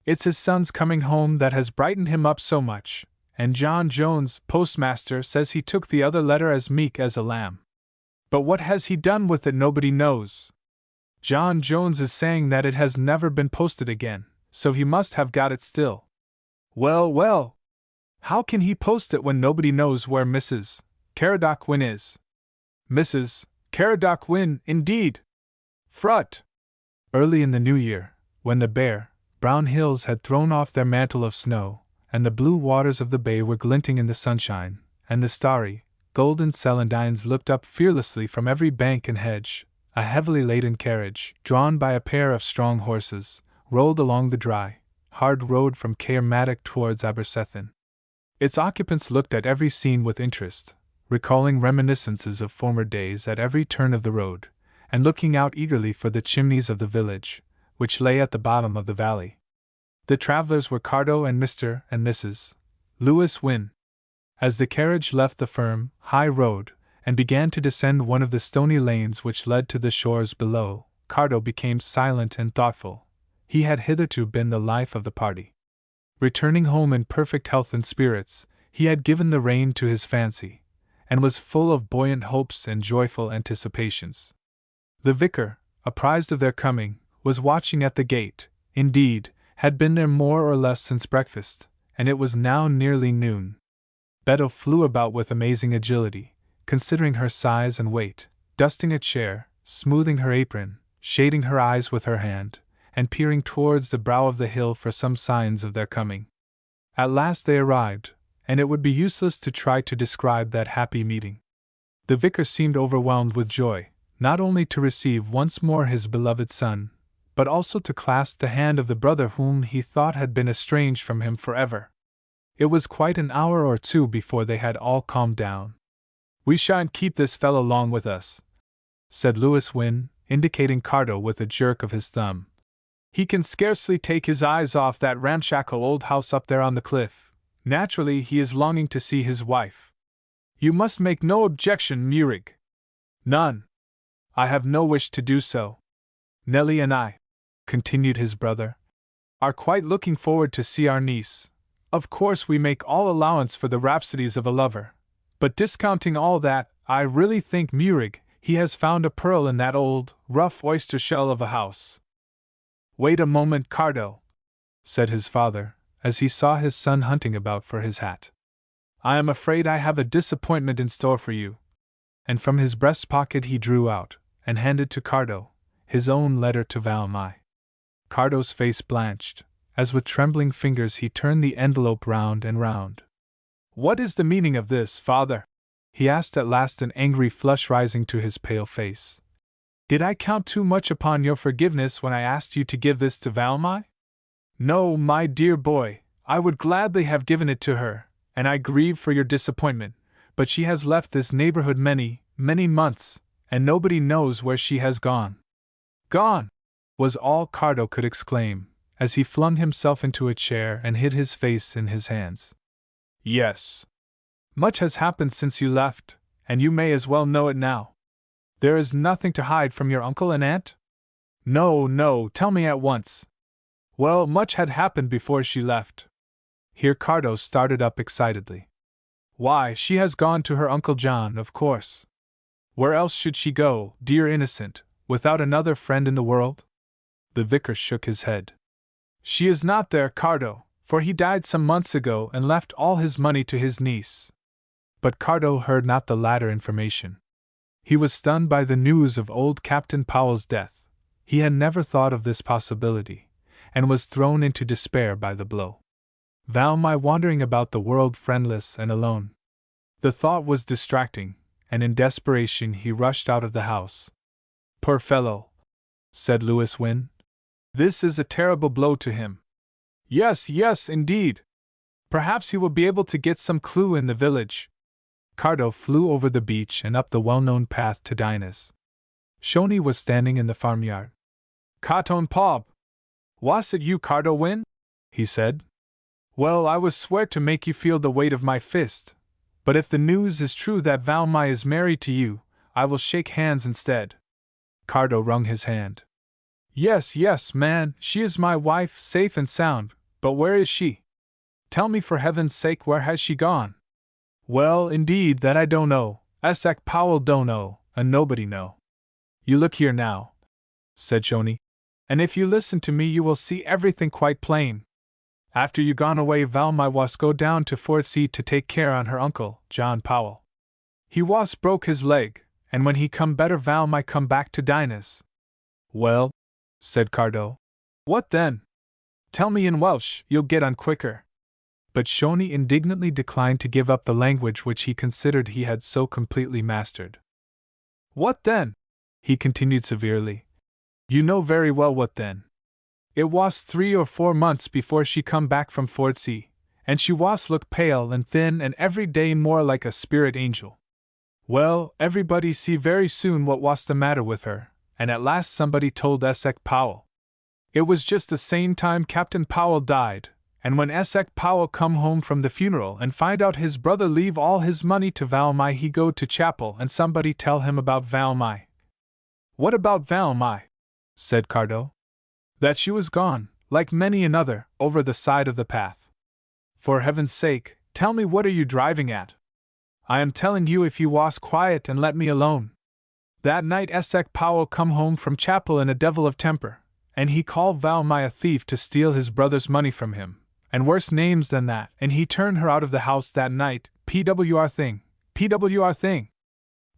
[SPEAKER 1] it's his son's coming home that has brightened him up so much, and John Jones, postmaster, says he took the other letter as meek as a lamb. But what has he done with it nobody knows. John Jones is saying that it has never been posted again, so he must have got it still." "Well, well! How can he post it when nobody knows where Mrs. Caradoc Wynne is?" "Mrs. Caradoc Wynne, indeed! Frut!" Early in the new year, when the bare, brown hills had thrown off their mantle of snow, and the blue waters of the bay were glinting in the sunshine, and the starry, golden celandines looked up fearlessly from every bank and hedge, a heavily laden carriage, drawn by a pair of strong horses, rolled along the dry, hard road from Caermatic towards Abersethin. Its occupants looked at every scene with interest, recalling reminiscences of former days at every turn of the road, and looking out eagerly for the chimneys of the village, which lay at the bottom of the valley. The travelers were Cardo and Mr. and Mrs. Lewis Wynne. As the carriage left the firm, high road, and began to descend one of the stony lanes which led to the shores below, Cardo became silent and thoughtful. He had hitherto been the life of the party. Returning home in perfect health and spirits, he had given the rein to his fancy, and was full of buoyant hopes and joyful anticipations. The vicar, apprised of their coming, was watching at the gate, indeed, had been there more or less since breakfast, and it was now nearly noon. Beddoe flew about with amazing agility, considering her size and weight, dusting a chair, smoothing her apron, shading her eyes with her hand, and peering towards the brow of the hill for some signs of their coming. At last they arrived, and it would be useless to try to describe that happy meeting. The vicar seemed overwhelmed with joy, not only to receive once more his beloved son, but also to clasp the hand of the brother whom he thought had been estranged from him forever. It was quite an hour or two before they had all calmed down. "We shan't keep this fellow long with us," said Louis Wynne, indicating Cardo with a jerk of his thumb. "He can scarcely take his eyes off that ramshackle old house up there on the cliff. Naturally, he is longing to see his wife. You must make no objection, Meurig." "None. I have no wish to do so. Nellie and I," continued his brother, "are quite looking forward to see our niece. Of course, we make all allowance for the rhapsodies of a lover, but discounting all that, I really think, Meurig, he has found a pearl in that old, rough oyster shell of a house." "Wait a moment, Cardo," said his father, as he saw his son hunting about for his hat. "I am afraid I have a disappointment in store for you." And from his breast pocket he drew out, and handed to Cardo, his own letter to Valmy. Cardo's face blanched, as with trembling fingers he turned the envelope round and round. "What is the meaning of this, father?" he asked at last, an angry flush rising to his pale face. "Did I count too much upon your forgiveness when I asked you to give this to Valmy? No, my dear boy, I would gladly have given it to her, and I grieve for your disappointment, but she has left this neighborhood many, many months, and nobody knows where she has gone." "Gone!" was all Cardo could exclaim, as he flung himself into a chair and hid his face in his hands. "Yes. Much has happened since you left, and you may as well know it now. There is nothing to hide from your uncle and aunt?" "No, no, tell me at once." "Well, much had happened before she left." Here Cardo started up excitedly. "Why, she has gone to her Uncle John, of course. Where else should she go, dear innocent, without another friend in the world?" The vicar shook his head. "She is not there, Cardo, for he died some months ago and left all his money to his niece." But Cardo heard not the latter information. He was stunned by the news of old Captain Powell's death. He had never thought of this possibility, and was thrown into despair by the blow. Valmy wandering about the world friendless and alone. The thought was distracting, and in desperation he rushed out of the house. "Poor fellow," said Louis Wynne. "This is a terrible blow to him." "Yes, yes, indeed. Perhaps he will be able to get some clue in the village." Cardo flew over the beach and up the well-known path to Dinah's. Shoney was standing in the farmyard. "Caton Pob! Was it you, Cardo Wynne?" he said. "Well, I was swear to make you feel the weight of my fist, but if the news is true that Valmy is married to you, I will shake hands instead." Cardo wrung his hand. "Yes, yes, man, she is my wife, safe and sound, but where is she? Tell me for heaven's sake, where has she gone?" "Well, indeed, that I don't know, Esek Powell don't know, and nobody know." "You look here now," said Shoney, "and if you listen to me you will see everything quite plain. After you gone away Valmy was go down to Fort C to take care on her uncle, John Powell. He was broke his leg, and when he come better Valmy come back to Dinah's." "Well," said Cardo. "What then? Tell me in Welsh, you'll get on quicker." But Shoney indignantly declined to give up the language which he considered he had so completely mastered. "What then?" he continued severely. "You know very well what then. It was 3 or 4 months before she come back from Fort C, and she was look pale and thin and every day more like a spirit angel. Well, everybody see very soon what was the matter with her, and at last somebody told Esek Powell. It was just the same time Captain Powell died, and when Esek Powell come home from the funeral and find out his brother leave all his money to Valmy, he go to chapel and somebody tell him about Valmy." "What about Valmy?" said Cardo. "That she was gone, like many another, over the side of the path." "For heaven's sake, tell me what are you driving at? I am telling you if you was quiet and let me alone. That night Esek Powell come home from chapel in a devil of temper, and he called Valmy a thief to steal his brother's money from him, and worse names than that, and he turned her out of the house that night, PWR thing.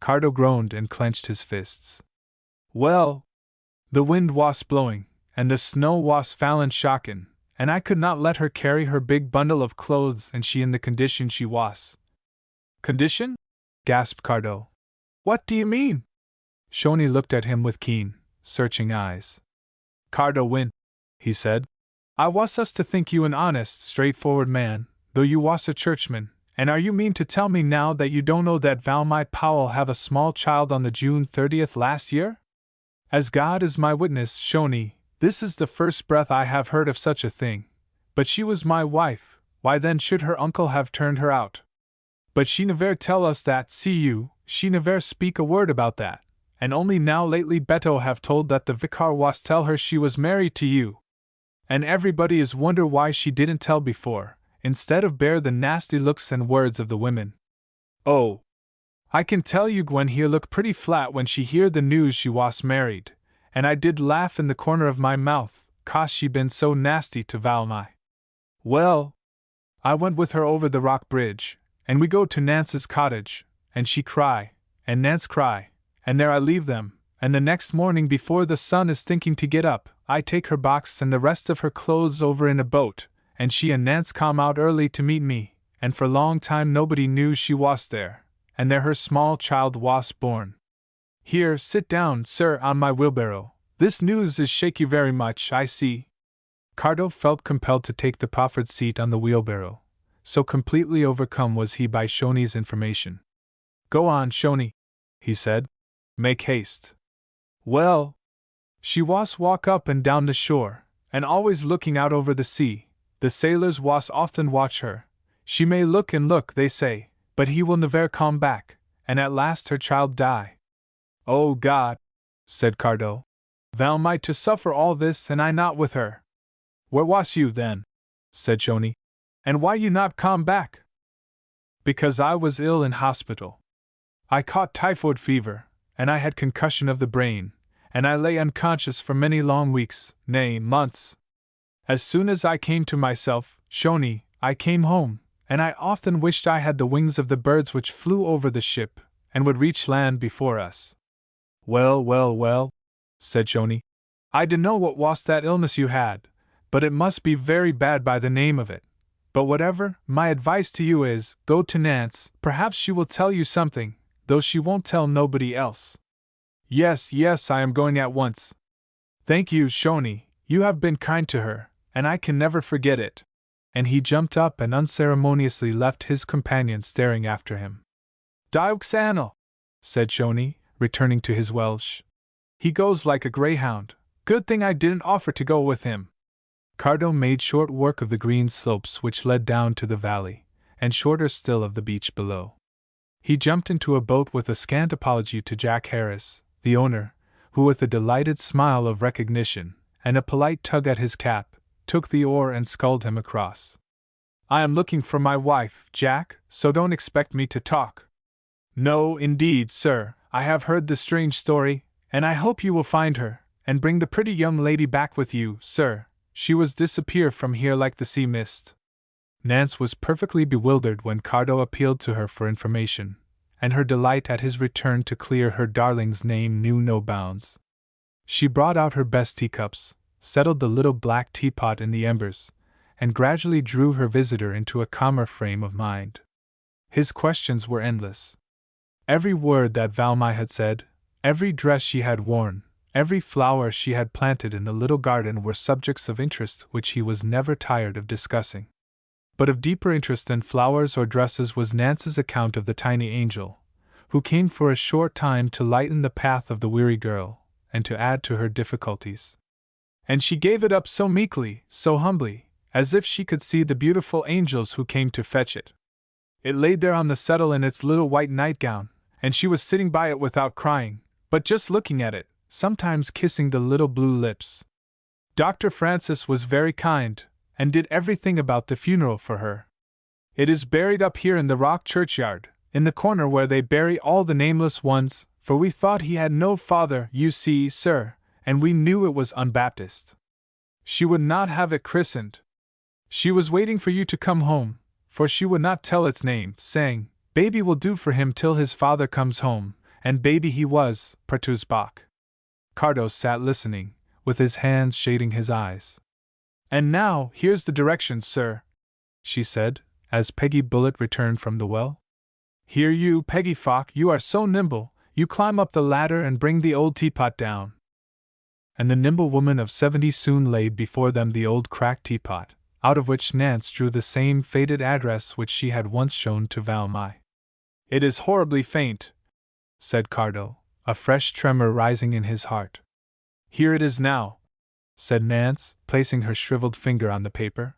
[SPEAKER 1] Cardo groaned and clenched his fists. Well, the wind was blowing, and the snow was falling shocking, and I could not let her carry her big bundle of clothes, and she in the condition she was. Condition? Gasped Cardo. What do you mean? Shoni looked at him with keen, searching eyes. Cardo Win, he said. I was us to think you an honest, straightforward man, though you was a churchman, and are you mean to tell me now that you don't know that Valmy Powell have a small child on the June 30th last year? As God is my witness, Shoni, this is the first breath I have heard of such a thing. But she was my wife, why then should her uncle have turned her out? But she never tell us that, see you, she never speak a word about that, and only now lately Beto have told that the vicar was tell her she was married to you. And everybody is wonder why she didn't tell before, instead of bear the nasty looks and words of the women. Oh, I can tell you Gwen here looked pretty flat when she hear the news she was married, and I did laugh in the corner of my mouth, 'cause she been so nasty to Valmy. Well, I went with her over the rock bridge, and we go to Nance's cottage, and she cry, and Nance cry, and there I leave them, and the next morning before the sun is thinking to get up, I take her box and the rest of her clothes over in a boat, and she and Nance come out early to meet me, and for long time nobody knew she was there, and there her small child was born. Here, sit down, sir, on my wheelbarrow. This news is shake you very much, I see. Cardo felt compelled to take the proffered seat on the wheelbarrow, so completely overcome was he by Shoni's information. Go on, Shoni, he said. Make haste. Well, she was walk up and down the shore, and always looking out over the sea. The sailors was often watch her. She may look and look, they say, but he will never come back, and at last her child die. Oh God, said Cardo. Valmy to suffer all this and I not with her. Where was you then? Said Shoni. And why you not come back? Because I was ill in hospital. I caught typhoid fever, and I had concussion of the brain, and I lay unconscious for many long weeks, nay, months. As soon as I came to myself, Shoni, I came home, and I often wished I had the wings of the birds which flew over the ship, and would reach land before us. Well, said Shoni. I dunno what was that illness you had, but it must be very bad by the name of it. But whatever, my advice to you is, go to Nance, perhaps she will tell you something, though she won't tell nobody else. Yes, I am going at once. Thank you, Shoni, you have been kind to her, and I can never forget it. And he jumped up and unceremoniously left his companion staring after him. Diox Annal, said Shoni, returning to his Welsh. He goes like a greyhound. Good thing I didn't offer to go with him. Cardo made short work of the green slopes which led down to the valley, and shorter still of the beach below. He jumped into a boat with a scant apology to Jack Harris, the owner, who with a delighted smile of recognition, and a polite tug at his cap, took the oar and sculled him across. I am looking for my wife, Jack, so don't expect me to talk. No, indeed, sir, I have heard the strange story, and I hope you will find her, and bring the pretty young lady back with you, sir. She was disappear from here like the sea mist. Nance was perfectly bewildered when Cardo appealed to her for information, and her delight at his return to clear her darling's name knew no bounds. She brought out her best teacups, settled the little black teapot in the embers, and gradually drew her visitor into a calmer frame of mind. His questions were endless. Every word that Valmy had said, every dress she had worn, every flower she had planted in the little garden were subjects of interest which he was never tired of discussing. But of deeper interest than flowers or dresses was Nance's account of the tiny angel, who came for a short time to lighten the path of the weary girl, and to add to her difficulties. And she gave it up so meekly, so humbly, as if she could see the beautiful angels who came to fetch it. It laid there on the settle in its little white nightgown, and she was sitting by it without crying, but just looking at it, sometimes kissing the little blue lips. Dr. Francis was very kind, and did everything about the funeral for her. It is buried up here in the rock churchyard, in the corner where they bury all the nameless ones, for we thought he had no father, you see, sir, and we knew it was unbaptized. She would not have it christened. She was waiting for you to come home, for she would not tell its name, saying, baby will do for him till his father comes home, And baby he was, Pertus Bach. Cardo sat listening, with his hands shading his eyes. And now, here's the directions, sir, she said, as Peggy Bullet returned from the well. Here you, Peggy Fock, you are so nimble, you climb up the ladder and bring the old teapot down. And the nimble woman of 70 soon laid before them the old cracked teapot, out of which Nance drew the same faded address which she had once shown to Valmy. It is horribly faint, said Cardo, a fresh tremor rising in his heart. Here it is now, said Nance, placing her shriveled finger on the paper.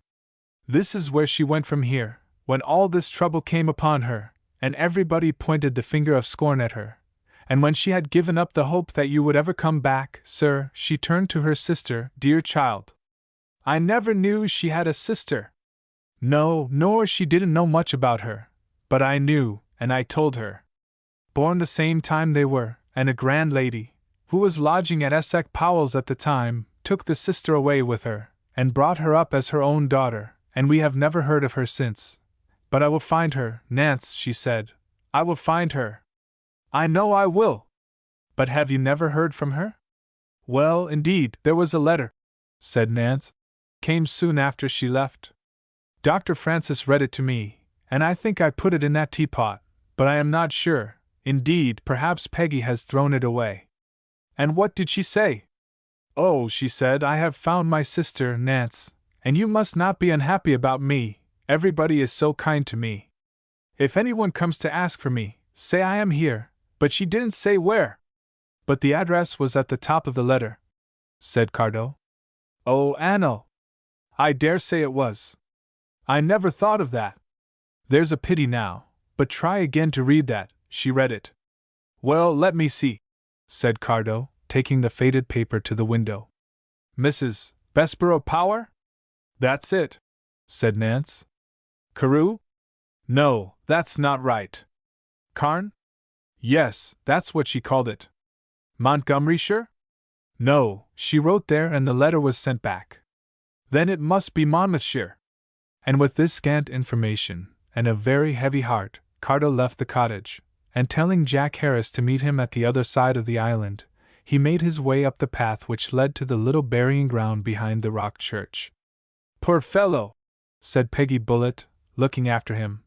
[SPEAKER 1] This is where she went from here, when all this trouble came upon her, and everybody pointed the finger of scorn at her. And when she had given up the hope that you would ever come back, sir, she turned to her sister, dear child. I never knew she had a sister. No, nor she didn't know much about her. But I knew, and I told her. Born the same time they were, and a grand lady, who was lodging at Essex Powell's at the time, took the sister away with her, and brought her up as her own daughter, and we have never heard of her since. But I will find her, Nance, she said. I will find her. I know I will. But have you never heard from her? Well, indeed, there was a letter, said Nance. Came soon after she left. Dr. Francis read it to me, and I think I put it in that teapot, but I am not sure. Indeed, perhaps Peggy has thrown it away. And what did she say? Oh, she said, I have found my sister, Nance, and you must not be unhappy about me. Everybody is so kind to me. If anyone comes to ask for me, say I am here, but she didn't say where. But the address was at the top of the letter, said Cardo. Oh, Anno! I dare say it was. I never thought of that. There's a pity now, but try again to read that. She read it. Well, let me see, said Cardo, taking the faded paper to the window. Mrs. Bessborough Power? That's it, said Nance. Carew? No, that's not right. Carn? Yes, that's what she called it. Montgomeryshire? No, she wrote there and the letter was sent back. Then it must be Monmouthshire. And with this scant information, and a very heavy heart, Cardo left the cottage, and telling Jack Harris to meet him at the other side of the island, he made his way up the path which led to the little burying ground behind the rock church. Poor fellow, said Peggy Bullet, looking after him.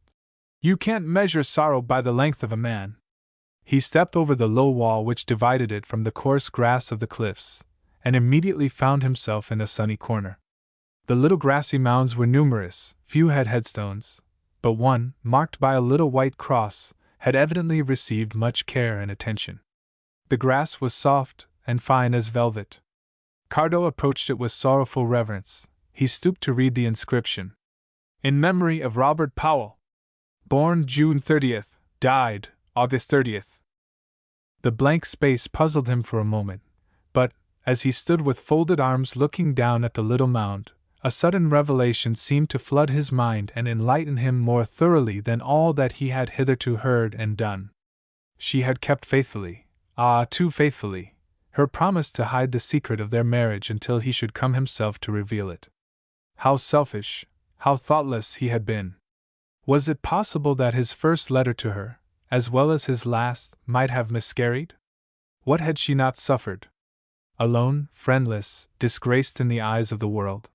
[SPEAKER 1] You can't measure sorrow by the length of a man. He stepped over the low wall which divided it from the coarse grass of the cliffs, and immediately found himself in a sunny corner. The little grassy mounds were numerous, few had headstones, but one, marked by a little white cross, had evidently received much care and attention. The grass was soft and fine as velvet. Cardo approached it with sorrowful reverence. He stooped to read the inscription. In memory of Robert Powell. Born June 30th, died August 30th. The blank space puzzled him for a moment, but, as he stood with folded arms looking down at the little mound, a sudden revelation seemed to flood his mind and enlighten him more thoroughly than all that he had hitherto heard and done. She had kept faithfully, too faithfully, her promise to hide the secret of their marriage until he should come himself to reveal it. How selfish, how thoughtless he had been! Was it possible that his first letter to her, as well as his last, might have miscarried? What had she not suffered? Alone, friendless, disgraced in the eyes of the world.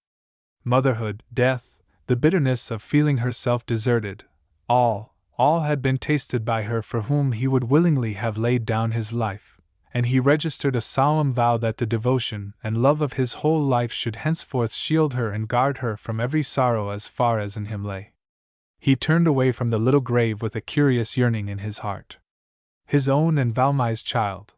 [SPEAKER 1] Motherhood, death, the bitterness of feeling herself deserted, all had been tasted by her for whom he would willingly have laid down his life, and he registered a solemn vow that the devotion and love of his whole life should henceforth shield her and guard her from every sorrow as far as in him lay. He turned away from the little grave with a curious yearning in his heart. His own and Valmy's child.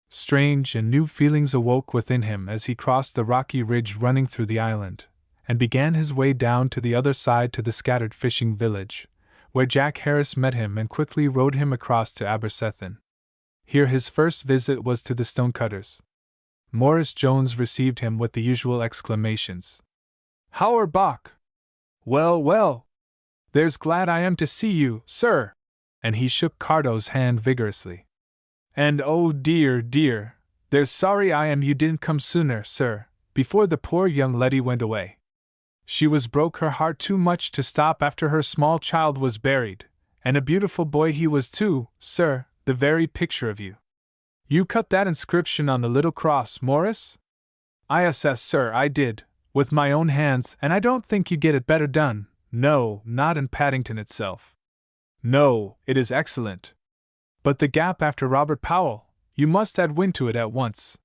[SPEAKER 1] Strange and new feelings awoke within him as he crossed the rocky ridge running through the island, and began his way down to the other side to the scattered fishing village, where Jack Harris met him and quickly rowed him across to Abercethan. Here his first visit was to the stonecutters. Morris Jones received him with the usual exclamations. "How're Bach? Well, well! There's glad I am to see you, sir!" And he shook Cardo's hand vigorously. "And oh dear, dear, there's sorry I am you didn't come sooner, sir, before the poor young leddy went away. She was broke her heart too much to stop after her small child was buried, and a beautiful boy he was too, sir, the very picture of you. You cut that inscription on the little cross, Morris? Yes, sir, I did, with my own hands, and I don't think you get it better done. No, not in Paddington itself. No, it is excellent. But the gap after Robert Powell, you must add wind to it at once.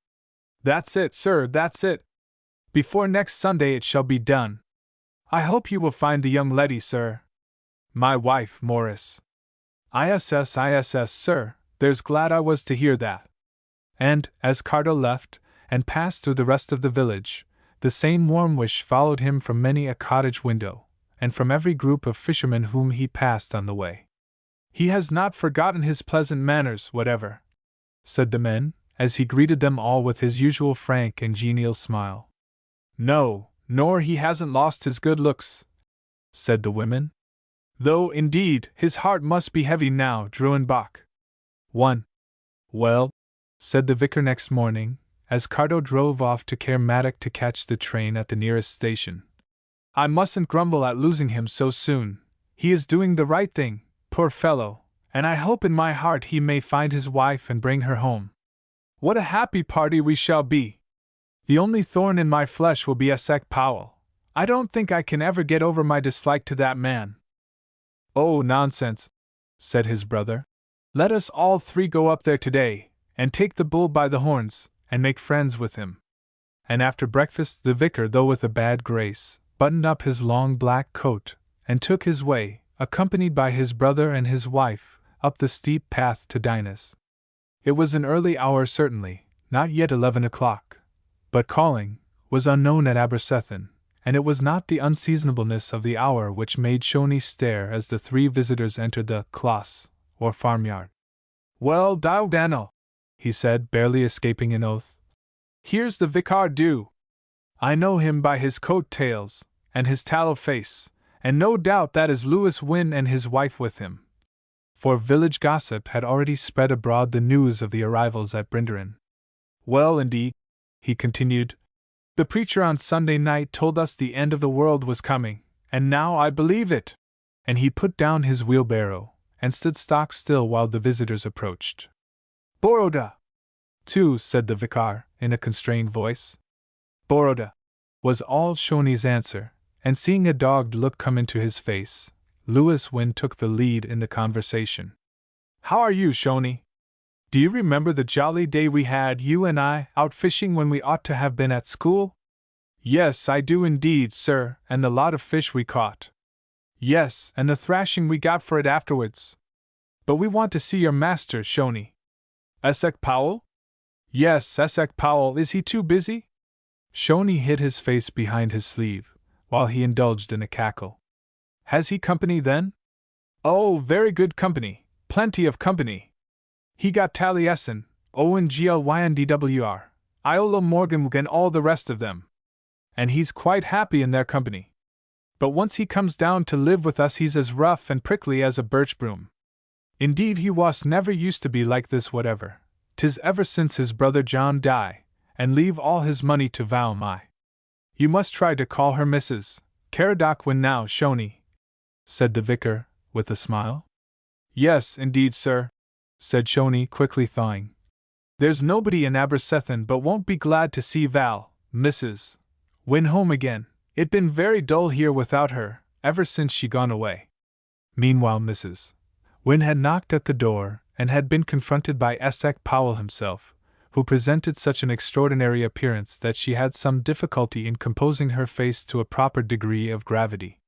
[SPEAKER 1] That's it, sir, that's it. Before next Sunday it shall be done. I hope you will find the young lady, sir. My wife, Morris. Iss, sir, there's glad I was to hear that. And, as Cardo left, and passed through the rest of the village, the same warm wish followed him from many a cottage window, and from every group of fishermen whom he passed on the way. He has not forgotten his pleasant manners, whatever, said the men, as he greeted them all with his usual frank and genial smile. No, nor he hasn't lost his good looks, said the women. Though, indeed, his heart must be heavy now, Druenbach. 1. Well, said the vicar next morning, as Cardo drove off to Caermatic to catch the train at the nearest station. I mustn't grumble at losing him so soon. He is doing the right thing, poor fellow, and I hope in my heart he may find his wife and bring her home. What a happy party we shall be! The only thorn in my flesh will be Esek Powell. I don't think I can ever get over my dislike to that man. Oh, nonsense, said his brother. Let us all three go up there today, and take the bull by the horns, and make friends with him. And after breakfast the vicar, though with a bad grace, buttoned up his long black coat, and took his way, accompanied by his brother and his wife, up the steep path to Dinah's. It was an early hour certainly, not yet 11 o'clock, but calling was unknown at Abercethan, and it was not the unseasonableness of the hour which made Shoney stare as the three visitors entered the closs, or farmyard. Well, Daniel, he said, barely escaping an oath. Here's the vicar do. I know him by his coat tails, and his tallow face, and no doubt that is Lewis Wynne and his wife with him. For village gossip had already spread abroad the news of the arrivals at Brinderin. Well, indeed, he continued, the preacher on Sunday night told us the end of the world was coming, and now I believe it. And he put down his wheelbarrow, and stood stock still while the visitors approached. Boroda! Too, said the vicar, in a constrained voice. Boroda! Was all Shoney's answer, and seeing a dogged look come into his face, Lewis Wynne took the lead in the conversation. How are you, Shoney? Do you remember the jolly day we had, you and I, out fishing when we ought to have been at school? Yes, I do indeed, sir, and the lot of fish we caught. Yes, and the thrashing we got for it afterwards. But we want to see your master, Shoney. Esek Powell? Yes, Esek Powell. Is he too busy? Shoney hid his face behind his sleeve, while he indulged in a cackle. Has he company then? Oh, very good company, plenty of company. He got Taliesin, Owen Glyndwr, Iola Morgan and all the rest of them. And he's quite happy in their company. But once he comes down to live with us he's as rough and prickly as a birch broom. Indeed he was never used to be like this whatever. 'Tis ever since his brother John die, and leave all his money to Valmy. You must try to call her Mrs. Caradoc now, Shoney, said the vicar, with a smile. Yes, indeed, sir, said Shoney, quickly thawing. There's nobody in Abercethan but won't be glad to see Mrs. Wynne home again. It been very dull here without her, ever since she gone away. Meanwhile Mrs. Wynne had knocked at the door, and had been confronted by Esek Powell himself, who presented such an extraordinary appearance that she had some difficulty in composing her face to a proper degree of gravity.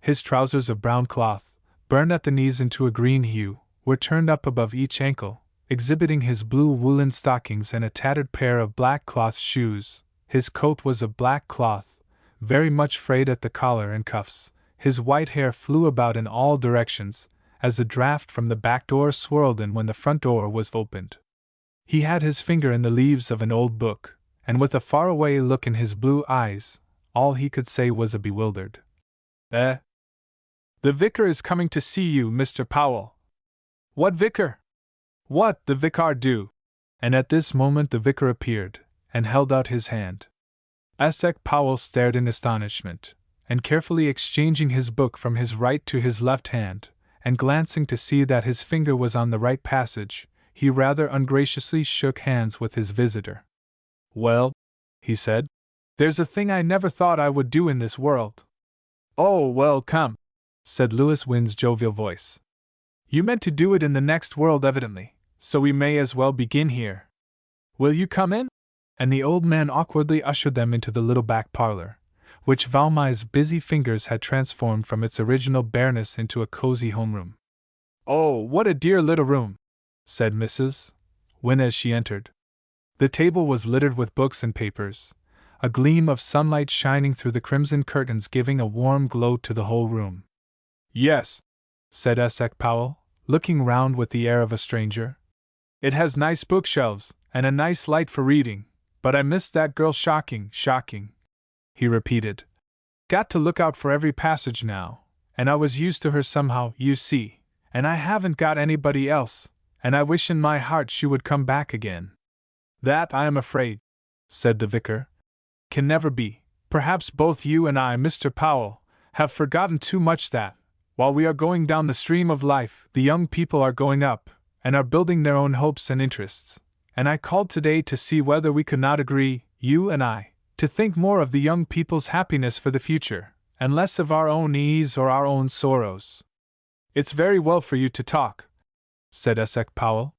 [SPEAKER 1] His trousers of brown cloth, burned at the knees into a green hue, were turned up above each ankle, exhibiting his blue woolen stockings and a tattered pair of black cloth shoes. His coat was of black cloth, very much frayed at the collar and cuffs. His white hair flew about in all directions, as the draught from the back door swirled in when the front door was opened. He had his finger in the leaves of an old book, and with a faraway look in his blue eyes, all he could say was a bewildered, "Eh? The vicar is coming to see you, Mr. Powell." "What vicar?" "What the vicar do?" And at this moment the vicar appeared, and held out his hand. Esek Powell stared in astonishment, and carefully exchanging his book from his right to his left hand, and glancing to see that his finger was on the right passage, he rather ungraciously shook hands with his visitor. "Well," he said, "there's a thing I never thought I would do in this world." "Oh, well, come," said Louis Wynn's jovial voice. "You meant to do it in the next world evidently, so we may as well begin here. Will you come in?" And the old man awkwardly ushered them into the little back parlor, which Valmai's busy fingers had transformed from its original bareness into a cozy homeroom. "Oh, what a dear little room," said Mrs. Wynne as she entered. The table was littered with books and papers, a gleam of sunlight shining through the crimson curtains giving a warm glow to the whole room. "Yes," said Essex Powell, looking round with the air of a stranger. "It has nice bookshelves, and a nice light for reading, but I miss that girl shocking, he repeated. "Got to look out for every passage now, and I was used to her somehow, you see, and I haven't got anybody else, and I wish in my heart she would come back again." "That, I am afraid," said the vicar, "can never be. Perhaps both you and I, Mr. Powell, have forgotten too much that, while we are going down the stream of life, the young people are going up, and are building their own hopes and interests, and I called today to see whether we could not agree, you and I, to think more of the young people's happiness for the future, and less of our own ease or our own sorrows." "It's very well for you to talk," said Essex Powell.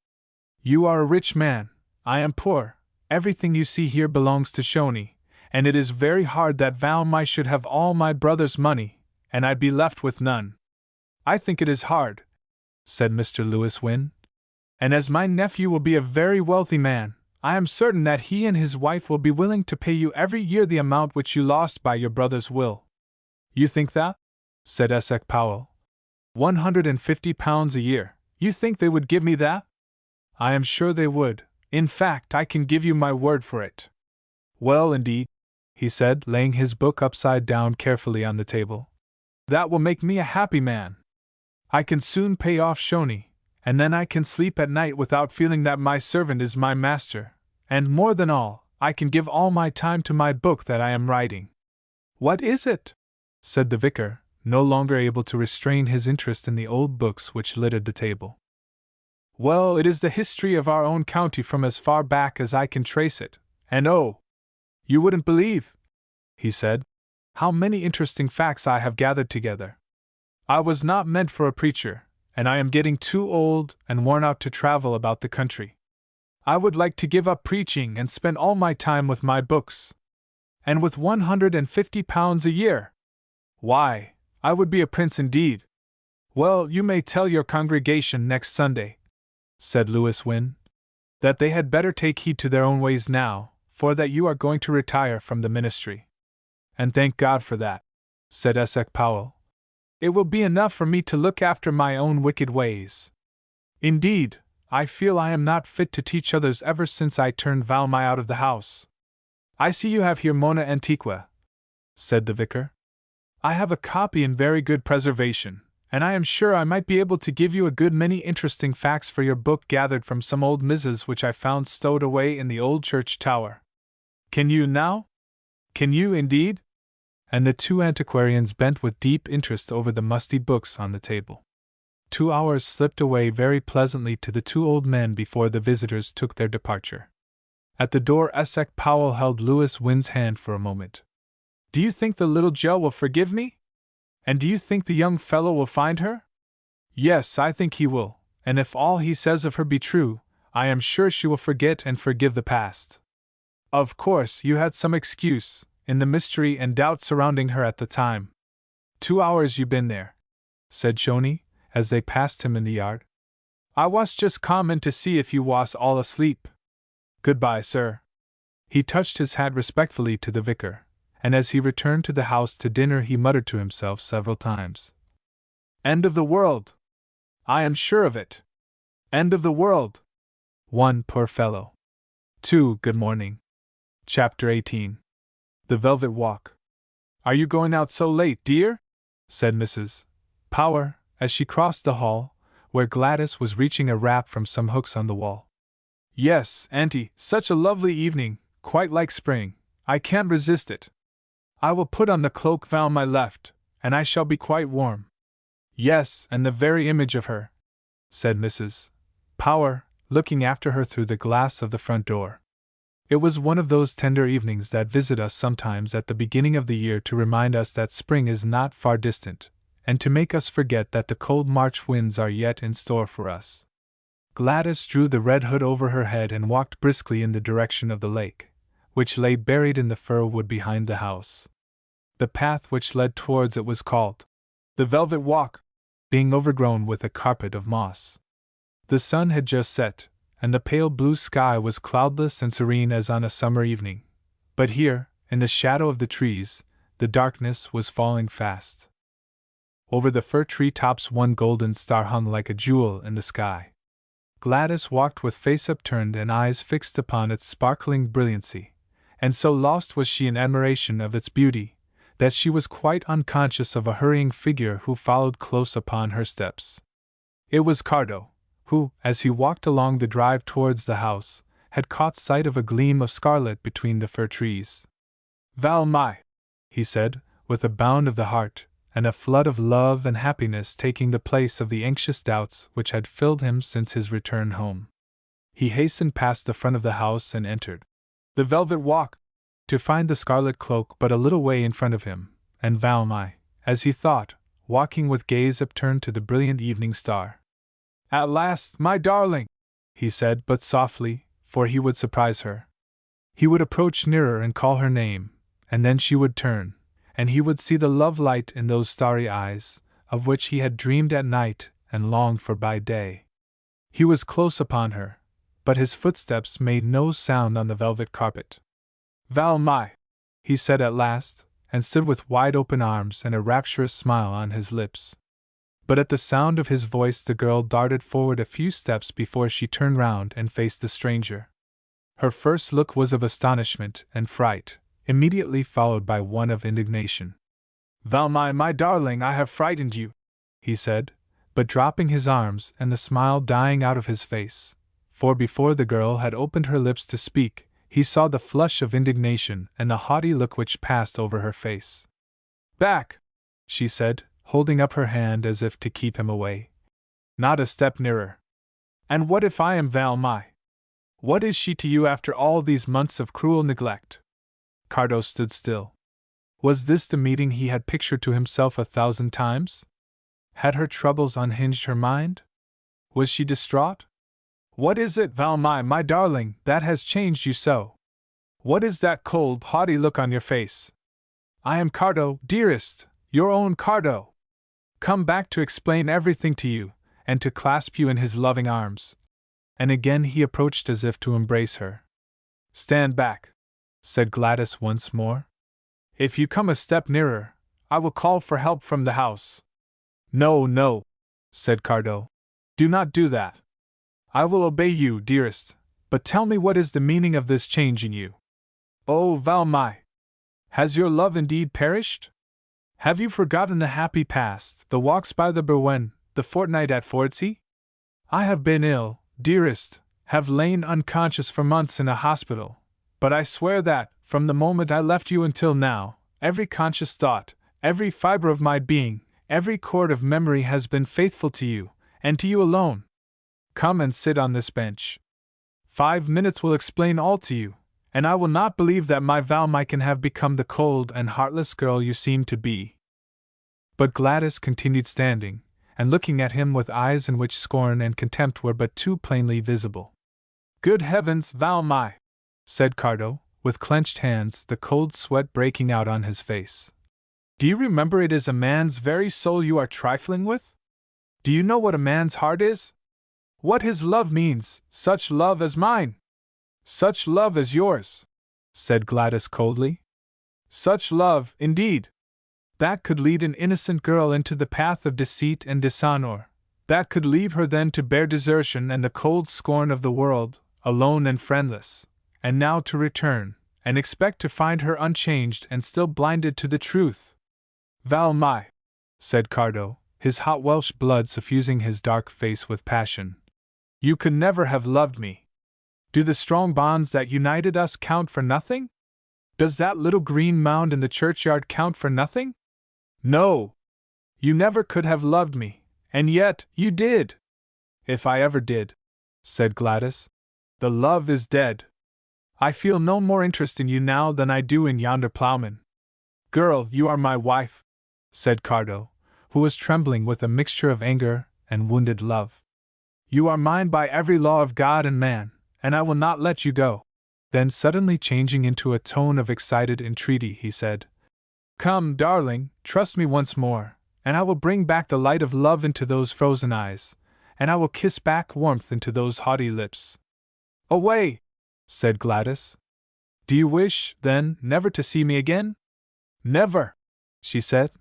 [SPEAKER 1] "You are a rich man, I am poor, everything you see here belongs to Shoney, and it is very hard that Valmai should have all my brother's money, and I'd be left with none." "I think it is hard," said Mr. Louis Wynne. "And as my nephew will be a very wealthy man, I am certain that he and his wife will be willing to pay you every year the amount which you lost by your brother's will." "You think that?" said Essex Powell. £150 a year, you think they would give me that?" "I am sure they would. In fact, I can give you my word for it." "Well, indeed," he said, laying his book upside down carefully on the table. "That will make me a happy man. I can soon pay off Shoney, and then I can sleep at night without feeling that my servant is my master, and more than all, I can give all my time to my book that I am writing." "What is it?" said the vicar, no longer able to restrain his interest in the old books which littered the table. "Well, it is the history of our own county from as far back as I can trace it, and oh, you wouldn't believe," he said, "how many interesting facts I have gathered together. I was not meant for a preacher, and I am getting too old and worn out to travel about the country. I would like to give up preaching and spend all my time with my books. And with £150 a year! Why, I would be a prince indeed." "Well, you may tell your congregation next Sunday," said Louis Wynne, "that they had better take heed to their own ways now, for that you are going to retire from the ministry." "And thank God for that," said Essex Powell. "It will be enough for me to look after my own wicked ways. Indeed, I feel I am not fit to teach others ever since I turned Valmai out of the house." "I see you have here Mona Antiqua," said the vicar. "I have a copy in very good preservation, and I am sure I might be able to give you a good many interesting facts for your book gathered from some old misses which I found stowed away in the old church tower. Can you now? Can you indeed?" And the two antiquarians bent with deep interest over the musty books on the table. 2 hours slipped away very pleasantly to the two old men before the visitors took their departure. At the door, Essex Powell held Louis Wynne's hand for a moment. "Do you think the little Jell will forgive me? And do you think the young fellow will find her?" "Yes, I think he will, and if all he says of her be true, I am sure she will forget and forgive the past. Of course, you had some excuse, in the mystery and doubt surrounding her at the time. 2 hours you been there," said Shoney, as they passed him in the yard. "I was just comin' to see if you was all asleep. Goodbye, sir." He touched his hat respectfully to the vicar, and as he returned to the house to dinner he muttered to himself several times, "End of the world! I am sure of it. End of the world! 1. Poor fellow. 2. Good morning." Chapter 18. The Velvet Walk. "Are you going out so late, dear?" said Mrs. Power, as she crossed the hall, where Gladys was reaching a wrap from some hooks on the wall. "Yes, Auntie, such a lovely evening, quite like spring. I can't resist it. I will put on the cloak Valmai left, and I shall be quite warm." Yes, and the very image of her, said Mrs. Power, looking after her through the glass of the front door. It was one of those tender evenings that visit us sometimes at the beginning of the year to remind us that spring is not far distant, and to make us forget that the cold March winds are yet in store for us. Gladys drew the red hood over her head and walked briskly in the direction of the lake, which lay buried in the fir wood behind the house. The path which led towards it was called the Velvet Walk, being overgrown with a carpet of moss. The sun had just set, and the pale blue sky was cloudless and serene as on a summer evening. But here, in the shadow of the trees, the darkness was falling fast. Over the fir tree tops one golden star hung like a jewel in the sky. Gladys walked with face upturned and eyes fixed upon its sparkling brilliancy, and so lost was she in admiration of its beauty, that she was quite unconscious of a hurrying figure who followed close upon her steps. It was Cardo, who, as he walked along the drive towards the house, had caught sight of a gleam of scarlet between the fir trees. "Val my," he said, with a bound of the heart, and a flood of love and happiness taking the place of the anxious doubts which had filled him since his return home. He hastened past the front of the house and entered the Velvet Walk, to find the scarlet cloak but a little way in front of him, and Valmy, as he thought, walking with gaze upturned to the brilliant evening star. "At last, my darling!" he said, but softly, for he would surprise her. He would approach nearer and call her name, and then she would turn, and he would see the love light in those starry eyes, of which he had dreamed at night and longed for by day. He was close upon her, but his footsteps made no sound on the velvet carpet. "Valmy," he said at last, and stood with wide open arms and a rapturous smile on his lips. But at the sound of his voice the girl darted forward a few steps before she turned round and faced the stranger. Her first look was of astonishment and fright, immediately followed by one of indignation. "Valmy, my darling, I have frightened you," he said, but dropping his arms and the smile dying out of his face, for before the girl had opened her lips to speak, he saw the flush of indignation and the haughty look which passed over her face. "Back!" she said, holding up her hand as if to keep him away. "Not a step nearer. And what if I am Valmy? What is she to you after all these months of cruel neglect?" Cardo stood still. Was this the meeting he had pictured to himself 1,000 times? Had her troubles unhinged her mind? Was she distraught? "What is it, Valmy, my darling, that has changed you so? What is that cold, haughty look on your face?" "I am Cardo, dearest, your own Cardo. Come back to explain everything to you, and to clasp you in his loving arms." And again he approached as if to embrace her. "Stand back," said Gladys once more. "If you come a step nearer, I will call for help from the house." "No, no," said Cardo. "Do not do that. I will obey you, dearest, but tell me what is the meaning of this change in you? Oh, Valmy! Has your love indeed perished? Have you forgotten the happy past, the walks by the Berwen, the fortnight at Fordsey? I have been ill, dearest, have lain unconscious for months in a hospital, but I swear that, from the moment I left you until now, every conscious thought, every fiber of my being, every chord of memory has been faithful to you, and to you alone. Come and sit on this bench. 5 minutes will explain all to you, and I will not believe that my Valmy can have become the cold and heartless girl you seem to be." But Gladys continued standing, and looking at him with eyes in which scorn and contempt were but too plainly visible. "Good heavens, Valmy!" said Cardo, with clenched hands, the cold sweat breaking out on his face. "Do you remember it is a man's very soul you are trifling with? Do you know what a man's heart is? What his love means, such love as mine? Such love as yours," said Gladys coldly. "Such love, indeed! That could lead an innocent girl into the path of deceit and dishonor, that could leave her then to bear desertion and the cold scorn of the world, alone and friendless, and now to return, and expect to find her unchanged and still blinded to the truth." "Valmy," said Cardo, his hot Welsh blood suffusing his dark face with passion, "you could never have loved me. Do the strong bonds that united us count for nothing? Does that little green mound in the churchyard count for nothing? No! You never could have loved me, and yet you did. If I ever did, said Gladys. The love is dead. I feel no more interest in you now than I do in yonder plowman. Girl, you are my wife, said Cardo, who was trembling with a mixture of anger and wounded love. You are mine by every law of God and man, and I will not let you go. Then suddenly changing into a tone of excited entreaty, he said, Come, darling, trust me once more, and I will bring back the light of love into those frozen eyes, and I will kiss back warmth into those haughty lips. Away, said Gladys. Do you wish, then, never to see me again? Never, she said.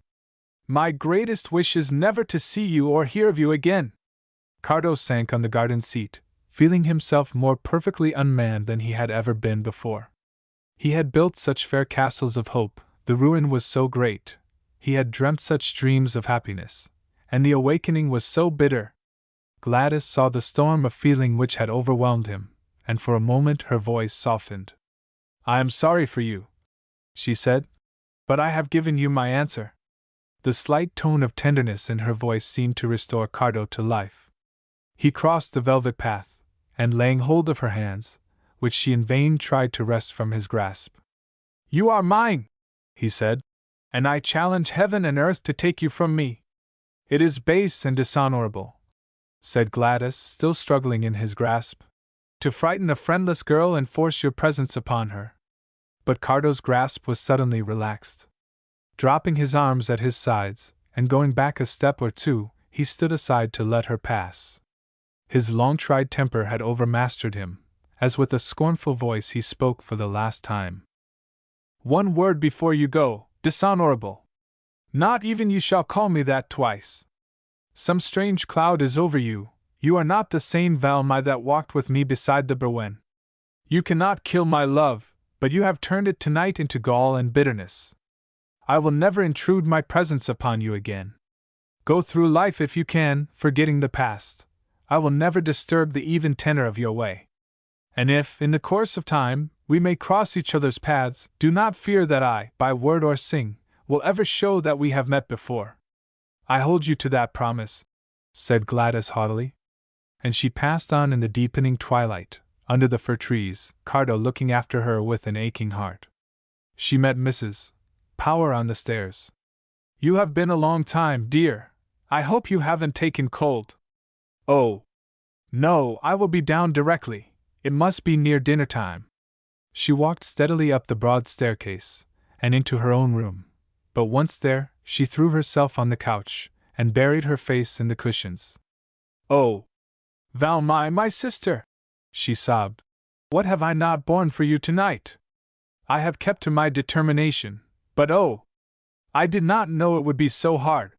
[SPEAKER 1] My greatest wish is never to see you or hear of you again. Cardo sank on the garden seat, feeling himself more perfectly unmanned than he had ever been before. He had built such fair castles of hope, the ruin was so great, he had dreamt such dreams of happiness, and the awakening was so bitter. Gladys saw the storm of feeling which had overwhelmed him, and for a moment her voice softened. I am sorry for you, she said, but I have given you my answer. The slight tone of tenderness in her voice seemed to restore Cardo to life. He crossed the velvet path, and laying hold of her hands, which she in vain tried to wrest from his grasp. You are mine, he said, and I challenge heaven and earth to take you from me. It is base and dishonorable, said Gladys, still struggling in his grasp, to frighten a friendless girl and force your presence upon her. But Cardo's grasp was suddenly relaxed. Dropping his arms at his sides, and going back a step or two, he stood aside to let her pass. His long-tried temper had overmastered him, as with a scornful voice he spoke for the last time. One word before you go, dishonorable. Not even you shall call me that twice. Some strange cloud is over you, you are not the same Valmy that walked with me beside the Berwen. You cannot kill my love, but you have turned it tonight into gall and bitterness. I will never intrude my presence upon you again. Go through life if you can, forgetting the past. I will never disturb the even tenor of your way. And if, in the course of time, we may cross each other's paths, do not fear that I, by word or sing, will ever show that we have met before. I hold you to that promise, said Gladys haughtily. And she passed on in the deepening twilight, under the fir trees, Cardo looking after her with an aching heart. She met Mrs. Power on the stairs. You have been a long time, dear. I hope you haven't taken cold. Oh, no, I will be down directly. It must be near dinner time. She walked steadily up the broad staircase, and into her own room, but once there, she threw herself on the couch, and buried her face in the cushions. Oh, Valmy, my sister, she sobbed, what have I not borne for you tonight? I have kept to my determination, but oh, I did not know it would be so hard.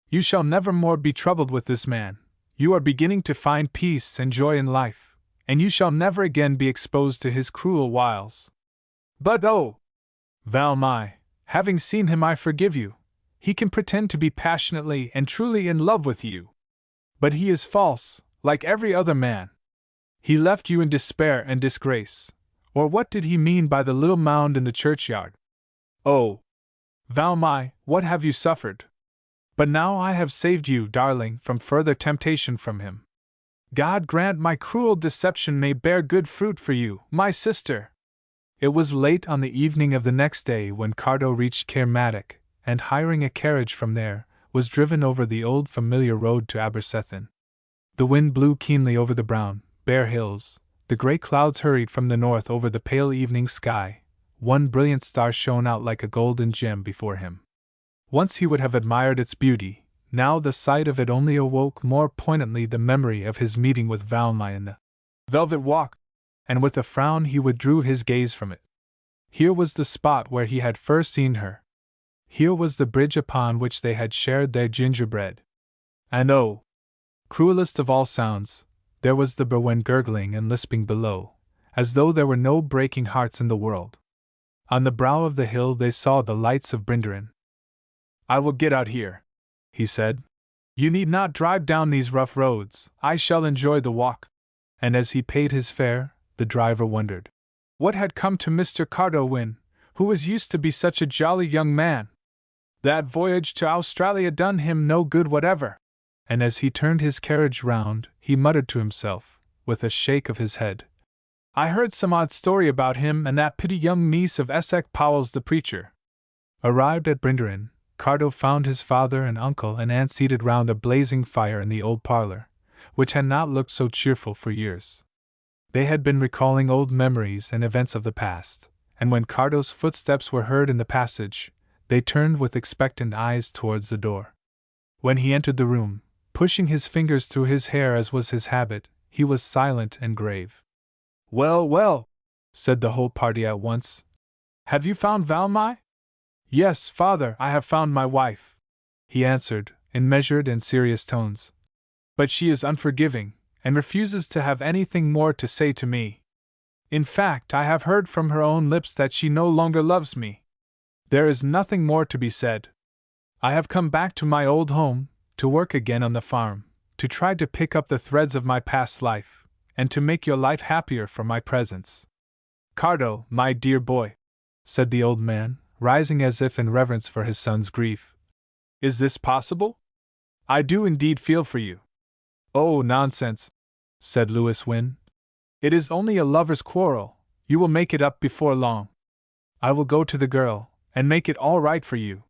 [SPEAKER 1] You shall never more be troubled with this man. You are beginning to find peace and joy in life, and you shall never again be exposed to his cruel wiles. But oh, Valmy, having seen him I forgive you. He can pretend to be passionately and truly in love with you. But he is false, like every other man. He left you in despair and disgrace. Or what did he mean by the little mound in the churchyard? Oh, Valmy, what have you suffered? But now I have saved you, darling, from further temptation from him. God grant my cruel deception may bear good fruit for you, my sister. It was late on the evening of the next day when Cardo reached Caermatic, and hiring a carriage from there, was driven over the old familiar road to Abercethin. The wind blew keenly over the brown, bare hills, the grey clouds hurried from the north over the pale evening sky, one brilliant star shone out like a golden gem before him. Once he would have admired its beauty, now the sight of it only awoke more poignantly the memory of his meeting with Valmy in the velvet walk, and with a frown he withdrew his gaze from it. Here was the spot where he had first seen her. Here was the bridge upon which they had shared their gingerbread. And oh, cruelest of all sounds, there was the Berwen gurgling and lisping below, as though there were no breaking hearts in the world. On the brow of the hill they saw the lights of Brynderyn. I will get out here, he said. You need not drive down these rough roads, I shall enjoy the walk. And as he paid his fare, the driver wondered what had come to Mr. Cardo Wynne, who was used to be such a jolly young man. That voyage to Australia done him no good whatever. And as he turned his carriage round, he muttered to himself, with a shake of his head, I heard some odd story about him and that pretty young niece of Essex Powell's the preacher. Arrived at Brinderen, Cardo found his father and uncle and aunt seated round a blazing fire in the old parlor, which had not looked so cheerful for years. They had been recalling old memories and events of the past, and when Cardo's footsteps were heard in the passage, they turned with expectant eyes towards the door. When he entered the room, pushing his fingers through his hair as was his habit, he was silent and grave. Well, well, said the whole party at once. Have you found Valmy? Yes, father, I have found my wife, he answered, in measured and serious tones. But she is unforgiving, and refuses to have anything more to say to me. In fact, I have heard from her own lips that she no longer loves me. There is nothing more to be said. I have come back to my old home, to work again on the farm, to try to pick up the threads of my past life, and to make your life happier for my presence. Cardo, my dear boy, said the old man, rising as if in reverence for his son's grief. Is this possible? I do indeed feel for you. Oh, nonsense, said Louis Wynne. It is only a lover's quarrel. You will make it up before long. I will go to the girl, and make it all right for you.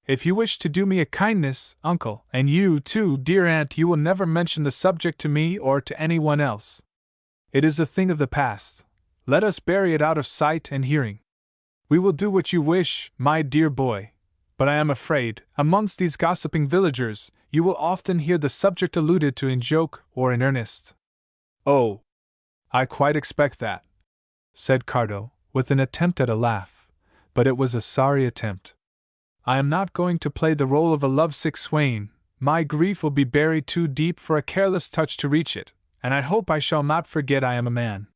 [SPEAKER 1] If you wish to do me a kindness, uncle, and you, too, dear aunt, you will never mention the subject to me or to anyone else. It is a thing of the past. Let us bury it out of sight and hearing. We will do what you wish, my dear boy, but I am afraid, amongst these gossiping villagers, you will often hear the subject alluded to in joke or in earnest. Oh, I quite expect that, said Cardo, with an attempt at a laugh, but it was a sorry attempt. I am not going to play the role of a lovesick swain. My grief will be buried too deep for a careless touch to reach it, and I hope I shall not forget I am a man.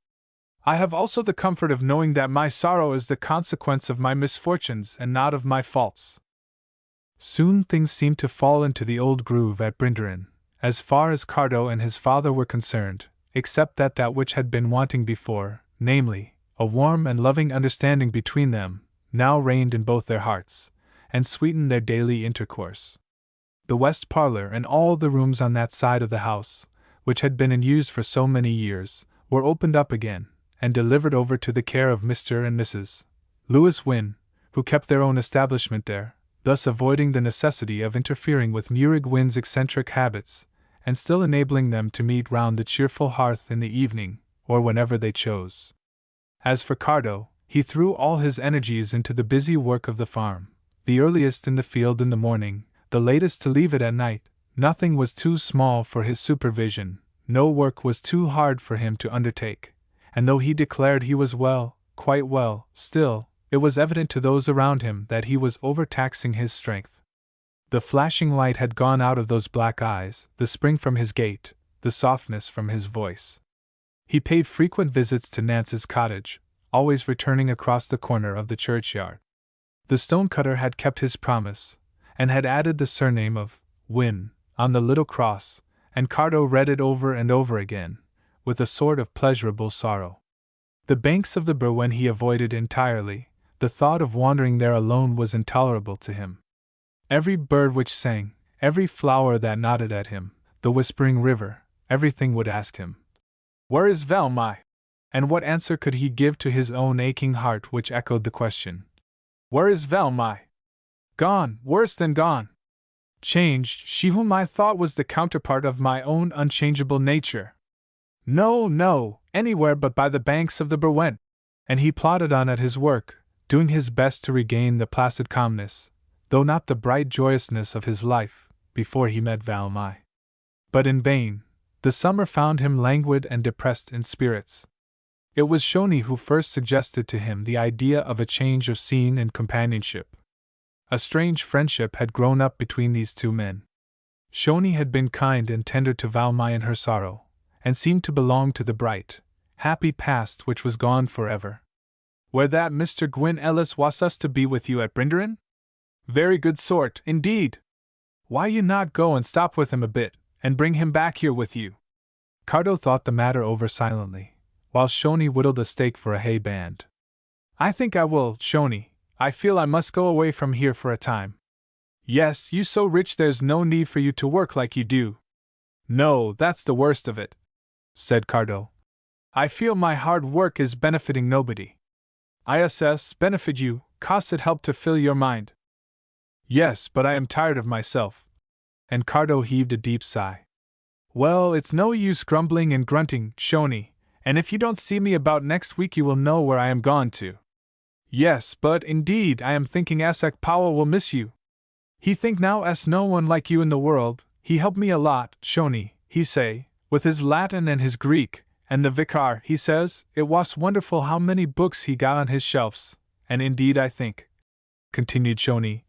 [SPEAKER 1] I have also the comfort of knowing that my sorrow is the consequence of my misfortunes and not of my faults. Soon things seemed to fall into the old groove at Brinderen, as far as Cardo and his father were concerned, except that which had been wanting before, namely, a warm and loving understanding between them, now reigned in both their hearts, and sweetened their daily intercourse. The west parlor and all the rooms on that side of the house, which had been in use for so many years, were opened up again, and delivered over to the care of Mr. and Mrs. Louis Wynne, who kept their own establishment there, thus avoiding the necessity of interfering with Meurig Wynne's eccentric habits, and still enabling them to meet round the cheerful hearth in the evening, or whenever they chose. As for Cardo, he threw all his energies into the busy work of the farm, the earliest in the field in the morning, the latest to leave it at night. Nothing was too small for his supervision, no work was too hard for him to undertake, and though he declared he was well, quite well, still, it was evident to those around him that he was overtaxing his strength. The flashing light had gone out of those black eyes, the spring from his gait, the softness from his voice. He paid frequent visits to Nance's cottage, always returning across the corner of the churchyard. The stonecutter had kept his promise, and had added the surname of Wynne on the little cross, and Cardo read it over and over again, with a sort of pleasurable sorrow. The banks of the Berwen he avoided entirely. The thought of wandering there alone was intolerable to him. Every bird which sang, every flower that nodded at him, the whispering river, everything would ask him, "Where is Valmy?" And what answer could he give to his own aching heart which echoed the question, "Where is Valmy?" Gone, worse than gone. Changed, she whom I thought was the counterpart of my own unchangeable nature. No, no, anywhere but by the banks of the Berwen. And he plodded on at his work, doing his best to regain the placid calmness, though not the bright joyousness of his life, before he met Valmy. But in vain. The summer found him languid and depressed in spirits. It was Shoney who first suggested to him the idea of a change of scene and companionship. A strange friendship had grown up between these two men. Shoney had been kind and tender to Valmy in her sorrow, and seemed to belong to the bright, happy past which was gone forever. "Where that Mr. Gwyn Ellis was us to be with you at Brinderen? Very good sort, indeed. Why you not go and stop with him a bit, and bring him back here with you?" Cardo thought the matter over silently, while Shoney whittled a stake for a hay band. "I think I will, Shoney. I feel I must go away from here for a time." Yes, you so rich there's no need for you to work like you do. No, that's the worst of it, said Cardo. I feel my hard work is benefiting nobody. ISS benefit you, 'cause it helped to fill your mind. Yes, but I am tired of myself. And Cardo heaved a deep sigh. Well, it's no use grumbling and grunting, Shoni, and if you don't see me about next week you will know where I am gone to. Yes, but indeed I am thinking Asek Powell will miss you. He think now as no one like you in the world, he helped me a lot, Shoni, he say, with his Latin and his Greek, and the vicar, he says, it was wonderful how many books he got on his shelves, and indeed I think, continued Shoni,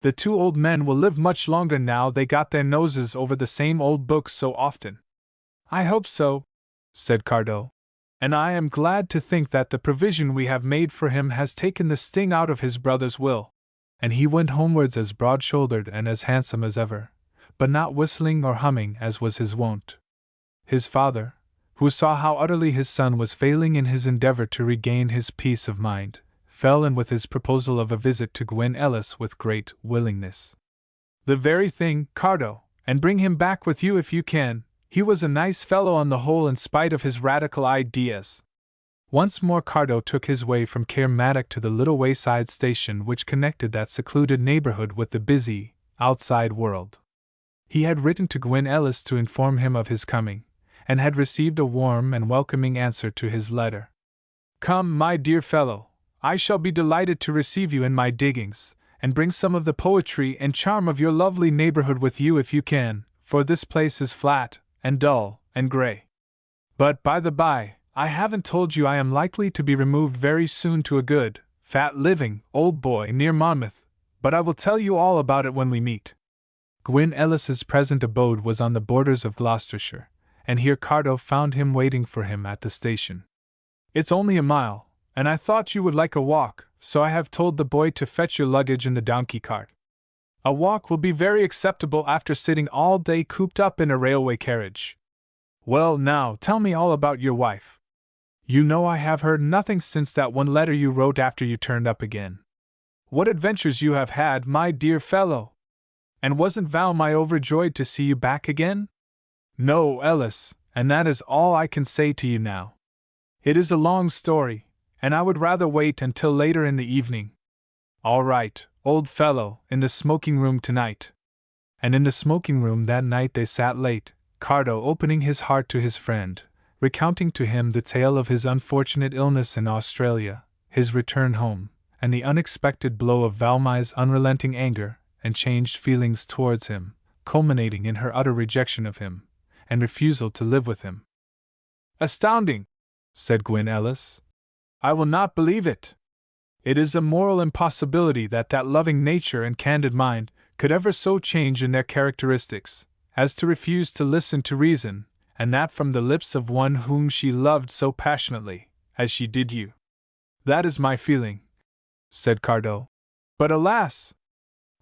[SPEAKER 1] the two old men will live much longer now they got their noses over the same old books so often. I hope so, said Cardo, and I am glad to think that the provision we have made for him has taken the sting out of his brother's will. And he went homewards as broad-shouldered and as handsome as ever, but not whistling or humming as was his wont. His father, who saw how utterly his son was failing in his endeavor to regain his peace of mind, fell in with his proposal of a visit to Gwyn Ellis with great willingness. The very thing, Cardo, and bring him back with you if you can. He was a nice fellow on the whole in spite of his radical ideas. Once more Cardo took his way from Caermatic to the little wayside station which connected that secluded neighborhood with the busy, outside world. He had written to Gwyn Ellis to inform him of his coming, and had received a warm and welcoming answer to his letter. Come, my dear fellow, I shall be delighted to receive you in my diggings, and bring some of the poetry and charm of your lovely neighborhood with you if you can, for this place is flat, and dull, and grey. But by the by, I haven't told you I am likely to be removed very soon to a good, fat living, old boy near Monmouth, but I will tell you all about it when we meet. Gwyn Ellis's present abode was on the borders of Gloucestershire, and here Cardo found him waiting for him at the station. It's only a mile, and I thought you would like a walk, so I have told the boy to fetch your luggage in the donkey cart. A walk will be very acceptable after sitting all day cooped up in a railway carriage. Well, now, tell me all about your wife. You know I have heard nothing since that one letter you wrote after you turned up again. What adventures you have had, my dear fellow! And wasn't Valmy overjoyed to see you back again? No, Ellis, and that is all I can say to you now. It is a long story, and I would rather wait until later in the evening. All right, old fellow, in the smoking room tonight. And in the smoking room that night they sat late, Cardo opening his heart to his friend, recounting to him the tale of his unfortunate illness in Australia, his return home, and the unexpected blow of Valmy's unrelenting anger and changed feelings towards him, culminating in her utter rejection of him, and refusal to live with him. Astounding, said Gwyn Ellis. I will not believe it. It is a moral impossibility that loving nature and candid mind could ever so change in their characteristics, as to refuse to listen to reason, and that from the lips of one whom she loved so passionately, as she did you. That is my feeling, said Cardo. But alas!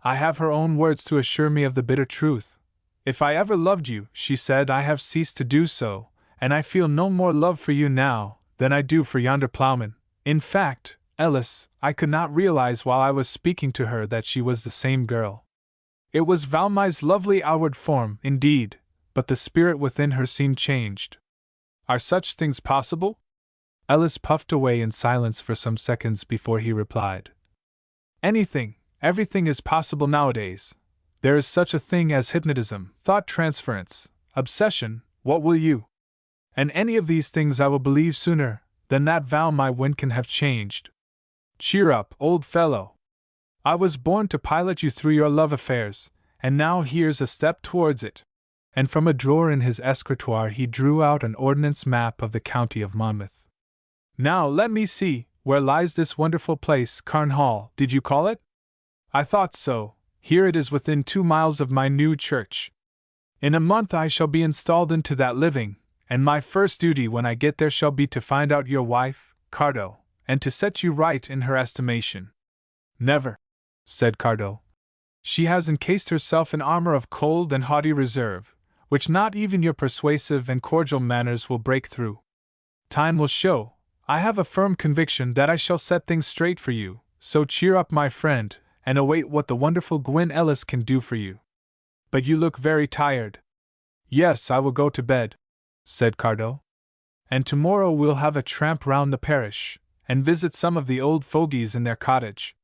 [SPEAKER 1] I have her own words to assure me of the bitter truth. If I ever loved you, she said, I have ceased to do so, and I feel no more love for you now than I do for yonder ploughman. In fact, Ellis, I could not realize while I was speaking to her that she was the same girl. It was Valmy's lovely outward form, indeed, but the spirit within her seemed changed. Are such things possible? Ellis puffed away in silence for some seconds before he replied. Anything, everything is possible nowadays. There is such a thing as hypnotism, thought transference, obsession, what will you? And any of these things I will believe sooner than that Valmy wind can have changed. Cheer up, old fellow. I was born to pilot you through your love affairs, and now here's a step towards it. And from a drawer in his escritoire he drew out an ordnance map of the county of Monmouth. Now let me see, where lies this wonderful place, Carn Hall, did you call it? I thought so. Here it is within 2 miles of my new church. In a month I shall be installed into that living, and my first duty when I get there shall be to find out your wife, Cardo, and to set you right in her estimation. Never, said Cardo. She has encased herself in armor of cold and haughty reserve, which not even your persuasive and cordial manners will break through. Time will show. I have a firm conviction that I shall set things straight for you, so cheer up, my friend, and await what the wonderful Gwen Ellis can do for you. But you look very tired. Yes, I will go to bed, said Cardo. And tomorrow we'll have a tramp round the parish, and visit some of the old fogies in their cottage.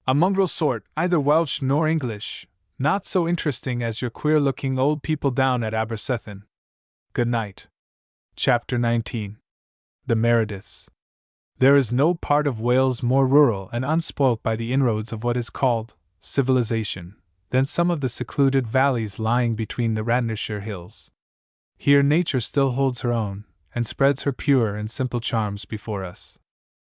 [SPEAKER 1] A mongrel sort, either Welsh nor English, not so interesting as your queer-looking old people down at Abercethan. Good night. Chapter 19. The Merediths. There is no part of Wales more rural and unspoilt by the inroads of what is called civilization than some of the secluded valleys lying between the Radnorshire hills. Here nature still holds her own, and spreads her pure and simple charms before us.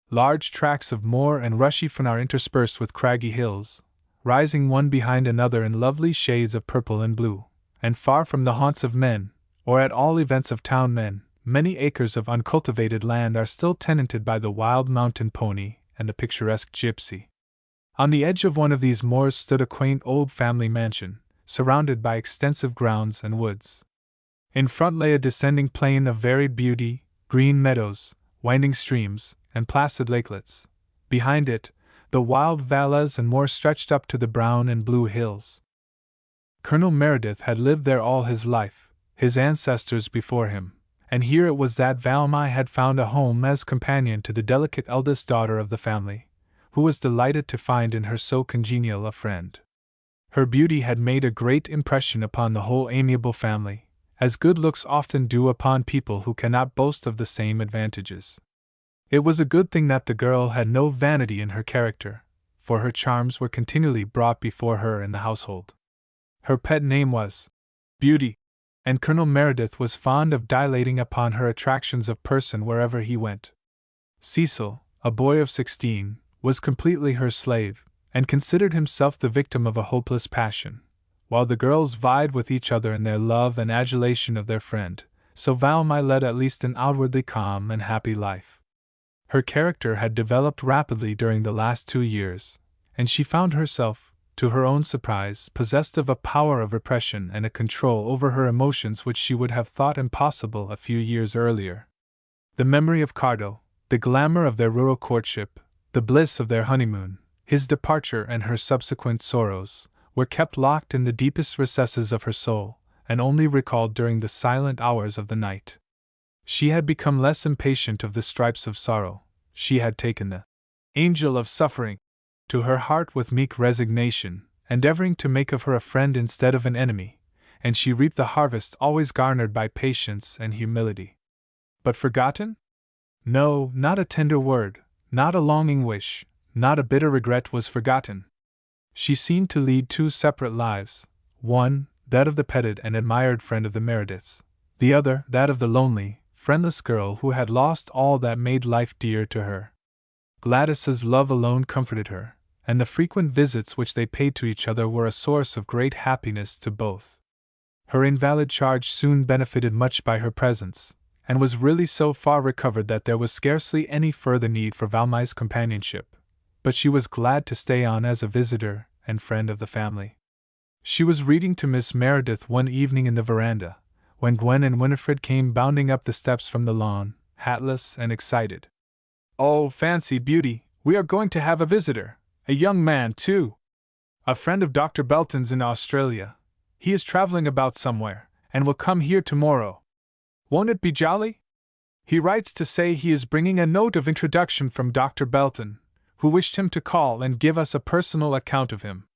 [SPEAKER 1] Large tracts of moor and rushy fen are interspersed with craggy hills, rising one behind another in lovely shades of purple and blue, and far from the haunts of men, or at all events of town men, many acres of uncultivated land are still tenanted by the wild mountain pony and the picturesque gypsy. On the edge of one of these moors stood a quaint old family mansion, surrounded by extensive grounds and woods. In front lay a descending plain of varied beauty, green meadows, winding streams, and placid lakelets. Behind it, the wild valleys and moor stretched up to the brown and blue hills. Colonel Meredith had lived there all his life, his ancestors before him, and here it was that Valmy had found a home as companion to the delicate eldest daughter of the family, who was delighted to find in her so congenial a friend. Her beauty had made a great impression upon the whole amiable family, as good looks often do upon people who cannot boast of the same advantages. It was a good thing that the girl had no vanity in her character, for her charms were continually brought before her in the household. Her pet name was Beauty, and Colonel Meredith was fond of dilating upon her attractions of person wherever he went. Cecil, a boy of 16, was completely her slave, and considered himself the victim of a hopeless passion, while the girls vied with each other in their love and adulation of their friend, so Valmy led at least an outwardly calm and happy life. Her character had developed rapidly during the last 2 years, and she found herself, to her own surprise, possessed of a power of repression and a control over her emotions which she would have thought impossible a few years earlier. The memory of Cardo, the glamour of their rural courtship, the bliss of their honeymoon, his departure and her subsequent sorrows, were kept locked in the deepest recesses of her soul, and only recalled during the silent hours of the night. She had become less impatient of the stripes of sorrow, she had taken the angel of suffering to her heart with meek resignation, endeavoring to make of her a friend instead of an enemy, and she reaped the harvest always garnered by patience and humility. But forgotten? No, not a tender word, not a longing wish, not a bitter regret was forgotten. She seemed to lead 2 separate lives, one, that of the petted and admired friend of the Merediths, the other, that of the lonely, friendless girl who had lost all that made life dear to her. Gladys's love alone comforted her, and the frequent visits which they paid to each other were a source of great happiness to both. Her invalid charge soon benefited much by her presence, and was really so far recovered that there was scarcely any further need for Valmy's companionship, but she was glad to stay on as a visitor and friend of the family. She was reading to Miss Meredith one evening in the veranda, when Gwen and Winifred came bounding up the steps from the lawn, hatless and excited. "Oh, fancy, Beauty, we are going to have a visitor, a young man, too. A friend of Dr. Belton's in Australia. He is traveling about somewhere, and will come here tomorrow. Won't it be jolly? He writes to say he is bringing a note of introduction from Dr. Belton, who wished him to call and give us a personal account of him.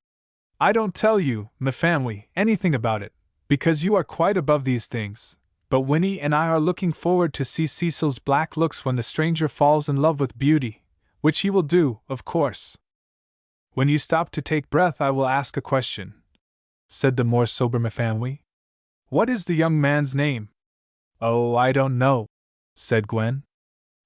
[SPEAKER 1] I don't tell you, my family, anything about it, because you are quite above these things, but Winnie and I are looking forward to see Cecil's black looks when the stranger falls in love with Beauty, which he will do, of course. When you stop to take breath I will ask a question," said the more sober Mafamwy. "What is the young man's name?" "Oh, I don't know," said Gwen.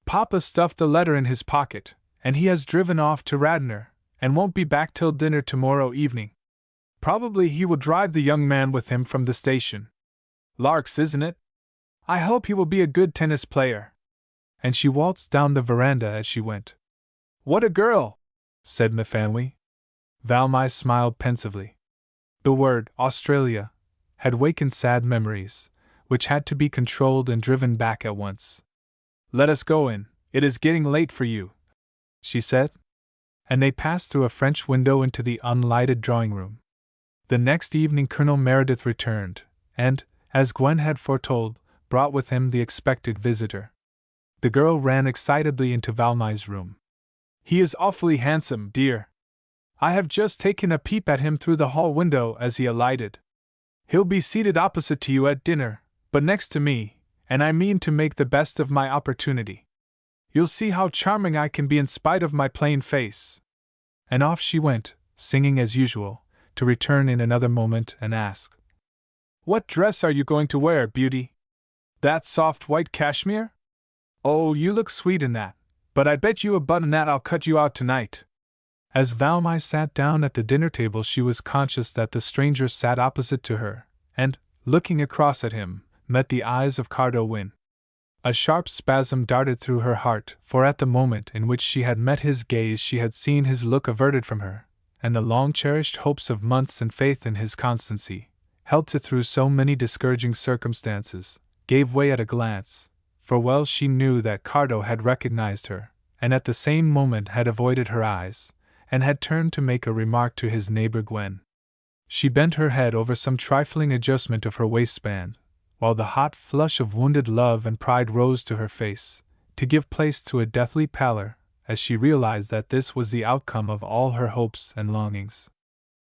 [SPEAKER 1] "Papa stuffed the letter in his pocket, and he has driven off to Radnor, and won't be back till dinner tomorrow evening. Probably he will drive the young man with him from the station. Larks, isn't it? I hope he will be a good tennis player." And she waltzed down the veranda as she went. "What a girl!" said Mafamwy. Valmy smiled pensively. The word Australia had wakened sad memories, which had to be controlled and driven back at once. "Let us go in, it is getting late for you," she said. and they passed through a French window into the unlighted drawing-room. The next evening Colonel Meredith returned, and, as Gwen had foretold, brought with him the expected visitor. The girl ran excitedly into Valmai's room. "He is awfully handsome, dear. I have just taken a peep at him through the hall window as he alighted. He'll be seated opposite to you at dinner, but next to me, and I mean to make the best of my opportunity. You'll see how charming I can be in spite of my plain face." And off she went, singing as usual, to return in another moment and ask, "What dress are you going to wear, beauty? That soft white cashmere? Oh, you look sweet in that, but I bet you a button that I'll cut you out tonight." As Valmai sat down at the dinner table, she was conscious that the stranger sat opposite to her, and, looking across at him, met the eyes of Cardo Wynne. A sharp spasm darted through her heart, for at the moment in which she had met his gaze she had seen his look averted from her, and the long-cherished hopes of months and faith in his constancy, held to through so many discouraging circumstances, gave way at a glance, for well she knew that Cardo had recognized her, and at the same moment had avoided her eyes, and had turned to make a remark to his neighbor Gwen. She bent her head over some trifling adjustment of her waistband, while the hot flush of wounded love and pride rose to her face, to give place to a deathly pallor, as she realized that this was the outcome of all her hopes and longings.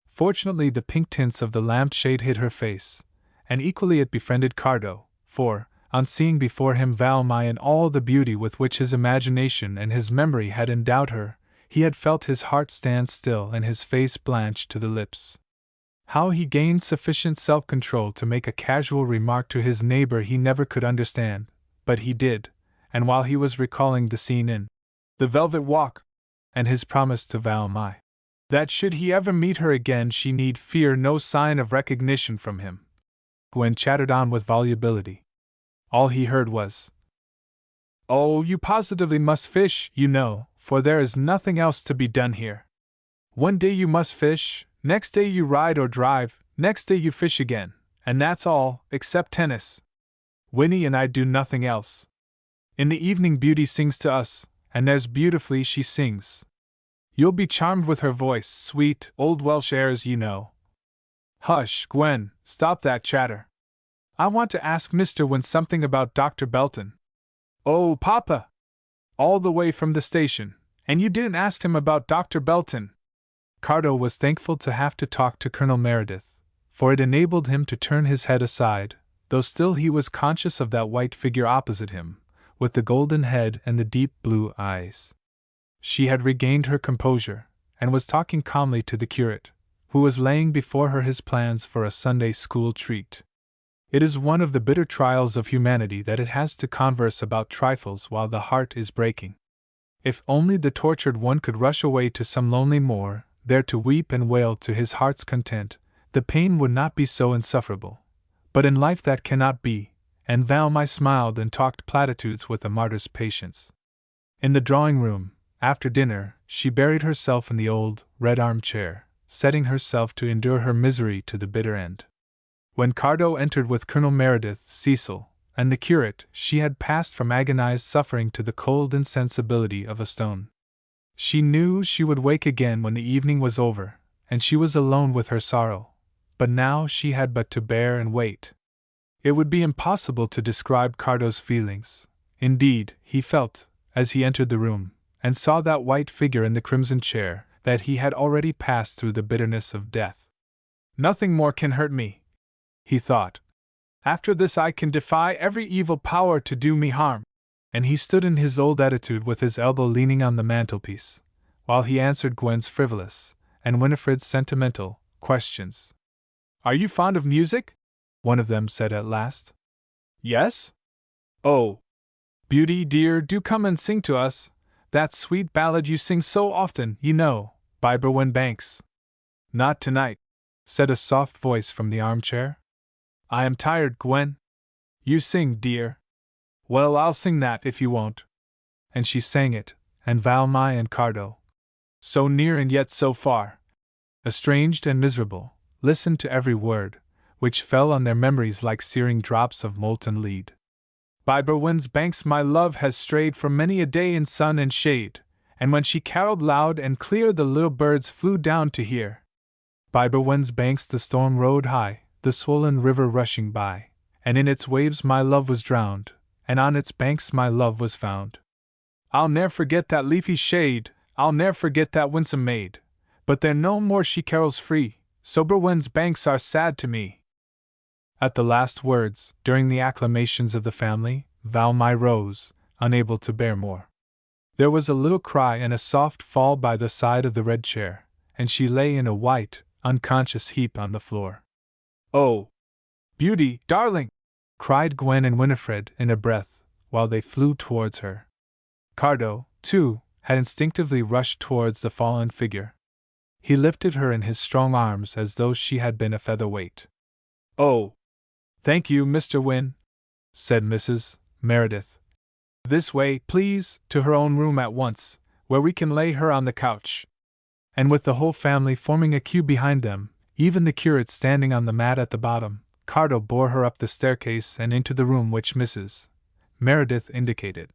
[SPEAKER 1] Fortunately the pink tints of the lampshade hid her face, and equally it befriended Cardo, for, on seeing before him Valmai in all the beauty with which his imagination and his memory had endowed her, he had felt his heart stand still and his face blanch to the lips. How he gained sufficient self-control to make a casual remark to his neighbor he never could understand, but he did, and while he was recalling the scene in The Velvet Walk, and his promise to Valmai, that should he ever meet her again she need fear no sign of recognition from him, Gwen chattered on with volubility. All he heard was, "Oh, you positively must fish, you know, for there is nothing else to be done here. One day you must fish, next day you ride or drive, next day you fish again, and that's all, except tennis. Winnie and I do nothing else. In the evening Beauty sings to us, and there's beautifully she sings. You'll be charmed with her voice, sweet, old Welsh airs, you know." "Hush, Gwen, stop that chatter. I want to ask Mr. Wynne something about Dr. Belton." "Oh, Papa! All the way from the station, and you didn't ask him about Dr. Belton." Cardo was thankful to have to talk to Colonel Meredith, for it enabled him to turn his head aside, though still he was conscious of that white figure opposite him, with the golden head and the deep blue eyes. She had regained her composure, and was talking calmly to the curate, who was laying before her his plans for a Sunday school treat. It is one of the bitter trials of humanity that it has to converse about trifles while the heart is breaking. If only the tortured one could rush away to some lonely moor, there to weep and wail to his heart's content, the pain would not be so insufferable. But in life that cannot be, and Valmai smiled and talked platitudes with a martyr's patience. In the drawing-room, after dinner, she buried herself in the old, red armchair, setting herself to endure her misery to the bitter end. When Cardo entered with Colonel Meredith, Cecil, and the curate, she had passed from agonized suffering to the cold insensibility of a stone. She knew she would wake again when the evening was over, and she was alone with her sorrow, but now she had but to bear and wait. It would be impossible to describe Cardo's feelings. Indeed, he felt, as he entered the room, and saw that white figure in the crimson chair, that he had already passed through the bitterness of death. "Nothing more can hurt me," he thought. "After this I can defy every evil power to do me harm." And he stood in his old attitude with his elbow leaning on the mantelpiece, while he answered Gwen's frivolous, and Winifred's sentimental, questions. "Are you fond of music?" one of them said at last. "Yes?" "Oh, Beauty dear, do come and sing to us, that sweet ballad you sing so often, you know, by Berwen Banks." "Not tonight," said a soft voice from the armchair. "I am tired, Gwen." "You sing, dear." "Well, I'll sing that if you won't." And she sang it, and Valmai and Cardo, so near and yet so far, estranged and miserable, listened to every word, which fell on their memories like searing drops of molten lead. "By Berwen's banks my love has strayed for many a day in sun and shade, and when she caroled loud and clear the little birds flew down to hear. By Berwen Banks the storm rode high, the swollen river rushing by, and in its waves my love was drowned, and on its banks my love was found. I'll ne'er forget that leafy shade, I'll ne'er forget that winsome maid, but there no more she carols free, so Berwen's banks are sad to me. At the last words, during the acclamations of the family, Valmai rose, unable to bear more. There was a little cry and a soft fall by the side of the red chair, and she lay in a white, unconscious heap on the floor. "Oh, Beauty, darling!" cried Gwen and Winifred in a breath, while they flew towards her. Cardo, too, had instinctively rushed towards the fallen figure. He lifted her in his strong arms as though she had been a featherweight. "Oh, thank you, Mr. Wynne," said Mrs. Meredith. "This way, please, to her own room at once, where we can lay her on the couch." And with the whole family forming a queue behind them, even the curate standing on the mat at the bottom, Cardo bore her up the staircase and into the room which Mrs. Meredith indicated.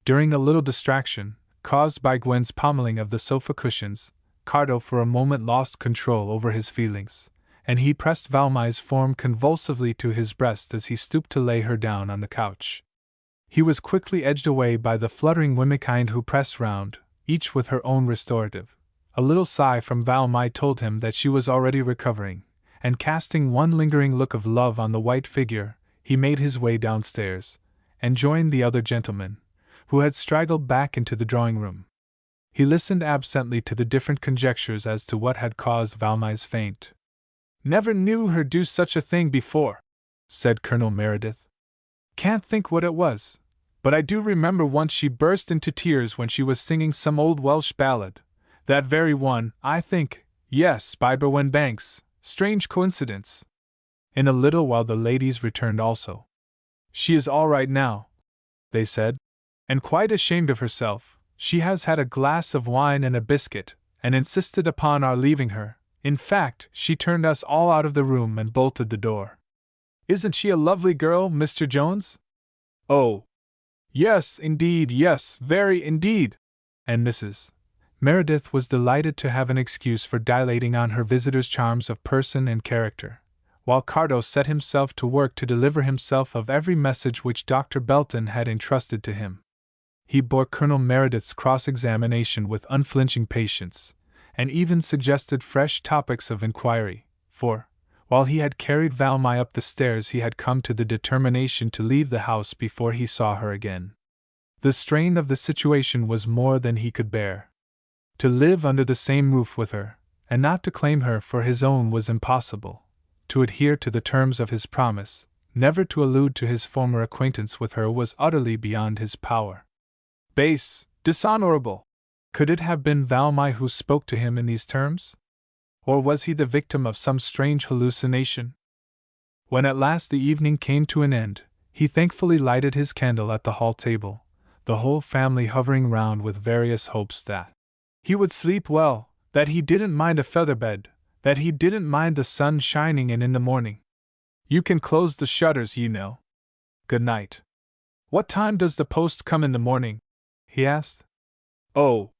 [SPEAKER 1] During a little distraction, caused by Gwen's pommeling of the sofa cushions, Cardo for a moment lost control over his feelings, and he pressed Valmai's form convulsively to his breast as he stooped to lay her down on the couch. He was quickly edged away by the fluttering womenkind who pressed round, each with her own restorative. A little sigh from Valmai told him that she was already recovering, and casting one lingering look of love on the white figure, he made his way downstairs, and joined the other gentlemen, who had straggled back into the drawing-room. He listened absently to the different conjectures as to what had caused Valmai's faint. "Never knew her do such a thing before," said Colonel Meredith. "Can't think what it was, but I do remember once she burst into tears when she was singing some old Welsh ballad. That very one, I think, yes, by Berwen Banks. Strange coincidence." In a little while the ladies returned also. "She is all right now," they said, "and quite ashamed of herself. She has had a glass of wine and a biscuit, and insisted upon our leaving her. In fact, she turned us all out of the room and bolted the door. Isn't she a lovely girl, Mr. Jones?" "Oh, yes, indeed, yes, very indeed." And Mrs. Meredith was delighted to have an excuse for dilating on her visitor's charms of person and character, while Cardo set himself to work to deliver himself of every message which Dr. Belton had entrusted to him. He bore Colonel Meredith's cross-examination with unflinching patience, and even suggested fresh topics of inquiry, for, while he had carried Valmai up the stairs, he had come to the determination to leave the house before he saw her again. The strain of the situation was more than he could bear. To live under the same roof with her, and not to claim her for his own, was impossible. To adhere to the terms of his promise, never to allude to his former acquaintance with her, was utterly beyond his power. Base, dishonorable! Could it have been Valmai who spoke to him in these terms? Or was he the victim of some strange hallucination? When at last the evening came to an end, he thankfully lighted his candle at the hall table, the whole family hovering round with various hopes that he would sleep well, that he didn't mind a feather bed, that he didn't mind the sun shining in the morning. "You can close the shutters, you know. Good night." "What time does the post come in the morning?" he asked. "Oh,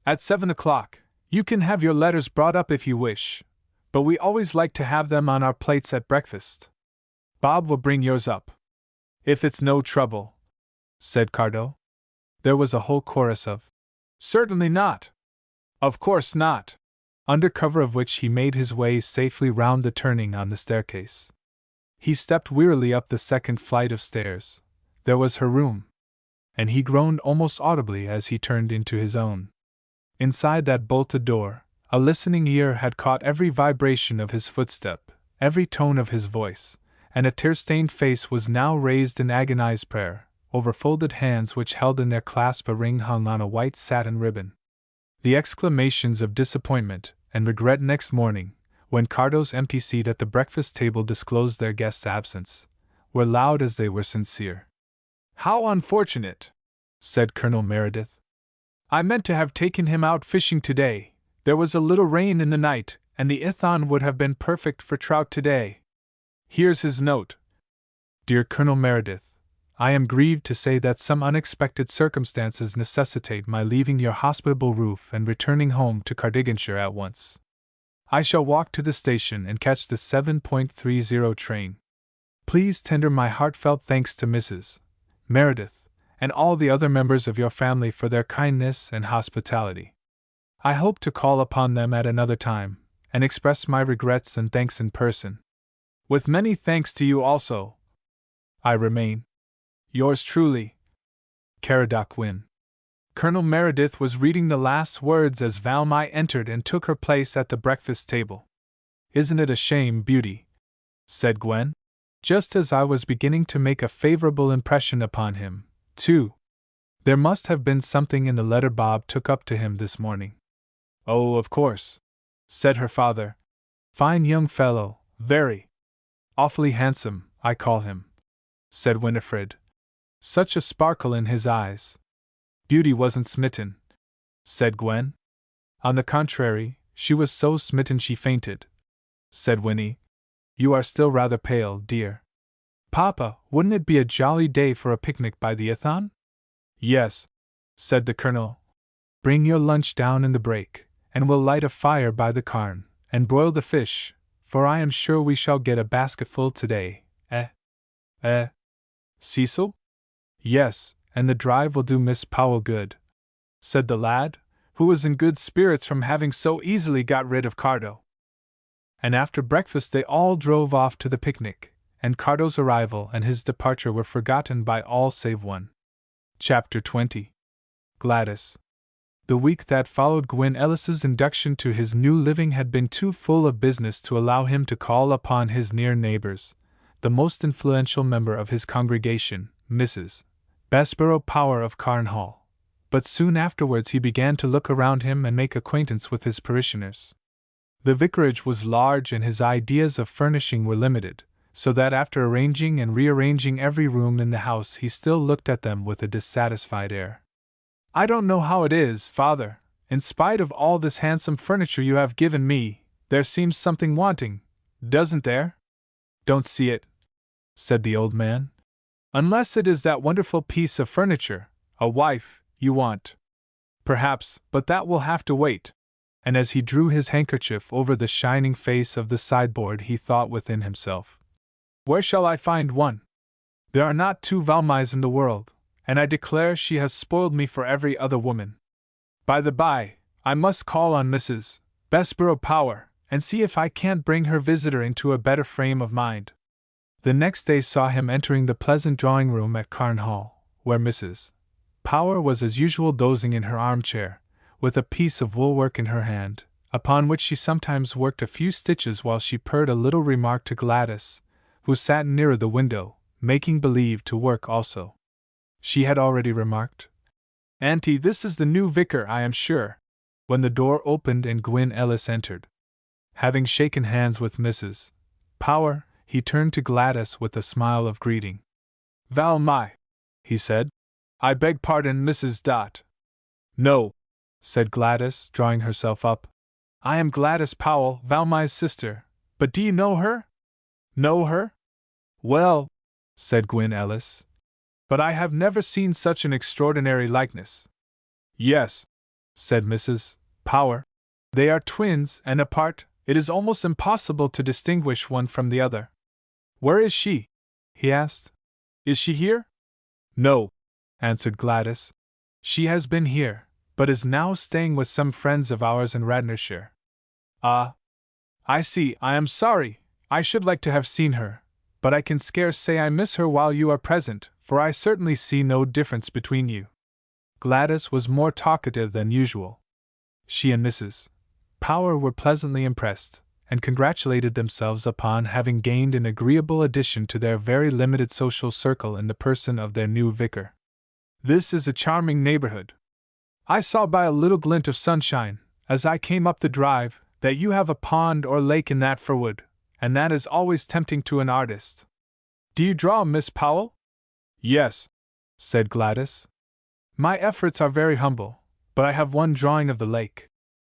[SPEAKER 1] at 7 o'clock. You can have your letters brought up if you wish, but we always like to have them on our plates at breakfast. Bob will bring yours up. If it's no trouble," said Cardo. There was a whole chorus of, "Certainly not. Of course not," under cover of which he made his way safely round the turning on the staircase. He stepped wearily up the second flight of stairs. There was her room, and he groaned almost audibly as he turned into his own. Inside that bolted door, a listening ear had caught every vibration of his footstep, every tone of his voice, and a tear-stained face was now raised in agonized prayer, over folded hands which held in their clasp a ring hung on a white satin ribbon. The exclamations of disappointment and regret next morning, when Cardo's empty seat at the breakfast table disclosed their guest's absence, were loud as they were sincere. "How unfortunate!" said Colonel Meredith. "I meant to have taken him out fishing today. There was a little rain in the night, and the Ithon would have been perfect for trout today. Here's his note. Dear Colonel Meredith, I am grieved to say that some unexpected circumstances necessitate my leaving your hospitable roof and returning home to Cardiganshire at once. I shall walk to the station and catch the 7:30 train. Please tender my heartfelt thanks to Mrs. Meredith and all the other members of your family for their kindness and hospitality. I hope to call upon them at another time, and express my regrets and thanks in person. With many thanks to you also, I remain, yours truly, Caradoc Wynne. Colonel Meredith was reading the last words as Valmai entered and took her place at the breakfast table. Isn't it a shame, Beauty? Said Gwen, just as I was beginning to make a favorable impression upon him, too. There must have been something in the letter Bob took up to him this morning. Oh, of course, said her father. Fine young fellow, very. Awfully handsome, I call him, said Winifred. Such a sparkle in his eyes. Beauty wasn't smitten, said Gwen. On the contrary, she was so smitten she fainted, said Winnie. You are still rather pale, dear. Papa, wouldn't it be a jolly day for a picnic by the Athon? Yes, said the Colonel. Bring your lunch down in the break, and we'll light a fire by the cairn, and broil the fish, for I am sure we shall get a basketful today, Cecil? Yes, and the drive will do Miss Powell good, said the lad, who was in good spirits from having so easily got rid of Cardo. And after breakfast they all drove off to the picnic, and Cardo's arrival and his departure were forgotten by all save one. Chapter 20. Gladys. The week that followed Gwyn Ellis's induction to his new living had been too full of business to allow him to call upon his near neighbors. The most influential member of his congregation, Mrs. Bessborough Power of Carn Hall. But soon afterwards he began to look around him and make acquaintance with his parishioners. The vicarage was large and his ideas of furnishing were limited, so that after arranging and rearranging every room in the house he still looked at them with a dissatisfied air. I don't know how it is, Father, in spite of all this handsome furniture you have given me, there seems something wanting, doesn't there? Don't see it, said the old man. Unless it is that wonderful piece of furniture, a wife, you want. Perhaps, but that will have to wait. And as he drew his handkerchief over the shining face of the sideboard he thought within himself, where shall I find one? There are not two Valmais in the world, and I declare she has spoiled me for every other woman. By the by, I must call on Mrs. Bessborough Power, and see if I can't bring her visitor into a better frame of mind. The next day saw him entering the pleasant drawing-room at Carn Hall, where Mrs. Power was as usual dozing in her armchair, with a piece of woolwork in her hand, upon which she sometimes worked a few stitches while she purred a little remark to Gladys, who sat nearer the window, making believe to work also. She had already remarked, "Auntie, this is the new vicar, I am sure," when the door opened and Gwyn Ellis entered. Having shaken hands with Mrs. Power, he turned to Gladys with a smile of greeting. "Valmai," he said. "I beg pardon, Mrs. Dot." "No," said Gladys, drawing herself up. "I am Gladys Powell, Valmai's sister, but do you know her?" "Know her? Well," said Gwyn Ellis, "but I have never seen such an extraordinary likeness." "Yes," said Mrs. Power. "They are twins, and apart, it is almost impossible to distinguish one from the other." "Where is she?" he asked. "Is she here?" "No," answered Gladys. "She has been here, but is now staying with some friends of ours in Radnorshire." "Ah, I see. I am sorry. I should like to have seen her, but I can scarce say I miss her while you are present, for I certainly see no difference between you." Gladys was more talkative than usual. She and Mrs. Power were pleasantly impressed, and congratulated themselves upon having gained an agreeable addition to their very limited social circle in the person of their new vicar. "This is a charming neighborhood. I saw by a little glint of sunshine, as I came up the drive, that you have a pond or lake in that firwood, and that is always tempting to an artist. Do you draw, Miss Powell?" "Yes," said Gladys. "My efforts are very humble, but I have one drawing of the lake,"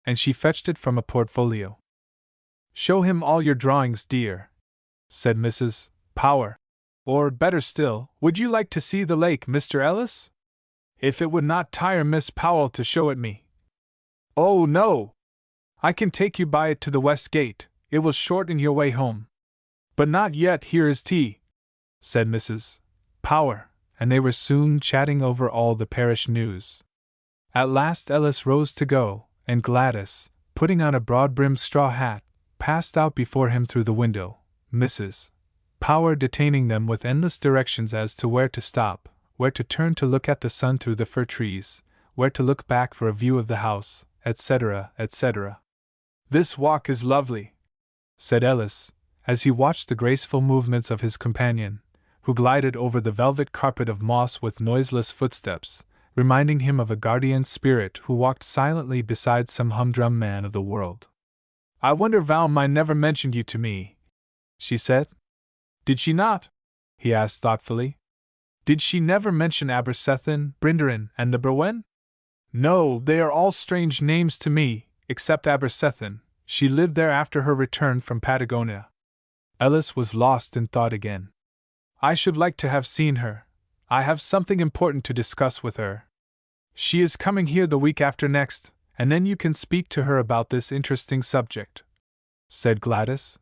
[SPEAKER 1] and she fetched it from a portfolio. "Show him all your drawings, dear," said Mrs. Power. Or, better still, would you like to see the lake, Mr. Ellis? If it would not tire Miss Powell to show it me. Oh, no! I can take you by it to the west gate, it will shorten your way home. But not yet, here is tea, said Mrs. Power, and they were soon chatting over all the parish news. At last Ellis rose to go, and Gladys, putting on a broad-brimmed straw hat, passed out before him through the window, Mrs. Power detaining them with endless directions as to where to stop, where to turn to look at the sun through the fir trees, where to look back for a view of the house, etc., etc. "This walk is lovely," said Ellis, as he watched the graceful movements of his companion, who glided over the velvet carpet of moss with noiseless footsteps, reminding him of a guardian spirit who walked silently beside some humdrum man of the world. "I wonder Valmy never mentioned you to me," she said. "Did she not?" he asked thoughtfully. "Did she never mention Abersethan, Brinderin, and the Berwen?" "No, they are all strange names to me, except Abersethan. She lived there after her return from Patagonia." Ellis was lost in thought again. "I should like to have seen her. I have something important to discuss with her. She is coming here the week after next, and then you can speak to her about this interesting subject," said Gladys.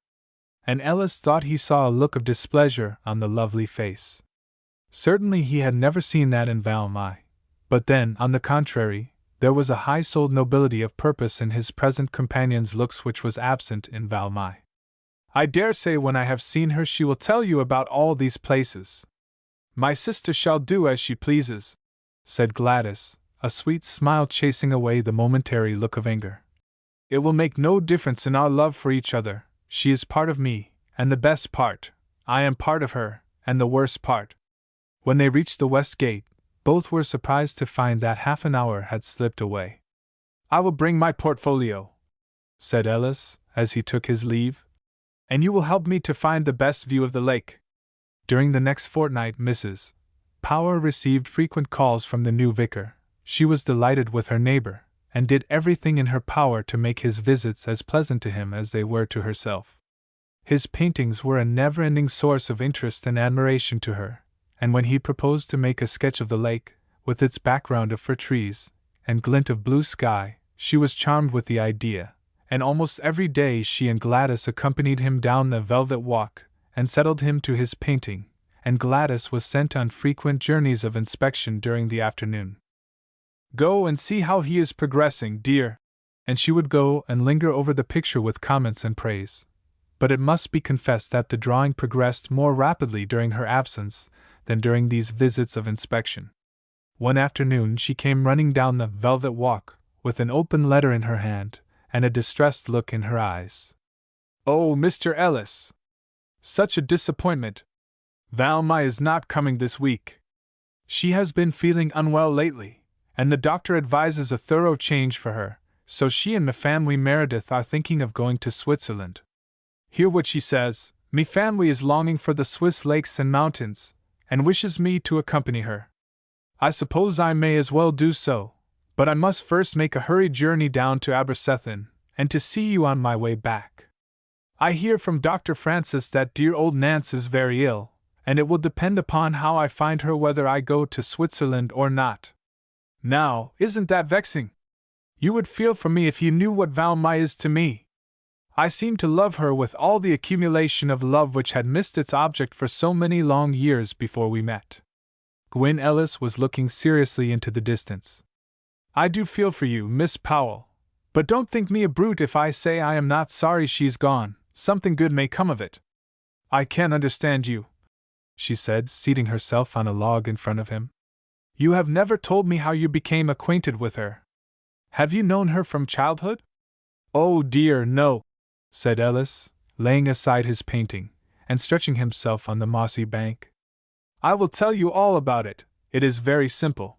[SPEAKER 1] And Ellis thought he saw a look of displeasure on the lovely face. Certainly he had never seen that in Valmy, but then, on the contrary, there was a high-souled nobility of purpose in his present companion's looks which was absent in Valmy. "I dare say when I have seen her she will tell you about all these places. My sister shall do as she pleases," said Gladys, a sweet smile chasing away the momentary look of anger. "It will make no difference in our love for each other. She is part of me, and the best part. I am part of her, and the worst part." When they reached the west gate, both were surprised to find that half an hour had slipped away. "I will bring my portfolio," said Ellis, as he took his leave, "and you will help me to find the best view of the lake." During the next fortnight Mrs. Power received frequent calls from the new vicar. She was delighted with her neighbor, and did everything in her power to make his visits as pleasant to him as they were to herself. His paintings were a never-ending source of interest and admiration to her, and when he proposed to make a sketch of the lake, with its background of fir trees and glint of blue sky, she was charmed with the idea, and almost every day she and Gladys accompanied him down the velvet walk, and settled him to his painting, and Gladys was sent on frequent journeys of inspection during the afternoon. "Go and see how he is progressing, dear," and she would go and linger over the picture with comments and praise. But it must be confessed that the drawing progressed more rapidly during her absence than during these visits of inspection. One afternoon she came running down the velvet walk, with an open letter in her hand, and a distressed look in her eyes. "Oh, Mr. Ellis! Such a disappointment! Valmy is not coming this week. She has been feeling unwell lately, and the doctor advises a thorough change for her, so she and me family Meredith are thinking of going to Switzerland. Hear what she says. Me family is longing for the Swiss lakes and mountains, and wishes me to accompany her. I suppose I may as well do so, but I must first make a hurried journey down to Abersethan, and to see you on my way back. I hear from Dr. Francis that dear old Nance is very ill, and it will depend upon how I find her whether I go to Switzerland or not. Now, isn't that vexing? You would feel for me if you knew what Valmy is to me. I seem to love her with all the accumulation of love which had missed its object for so many long years before we met." Gwyn Ellis was looking seriously into the distance. "I do feel for you, Miss Powell, but don't think me a brute if I say I am not sorry she's gone. Something good may come of it." "I can understand you," she said, seating herself on a log in front of him. "You have never told me how you became acquainted with her. Have you known her from childhood?" "Oh dear, no," said Ellis, laying aside his painting, and stretching himself on the mossy bank. "I will tell you all about it. It is very simple.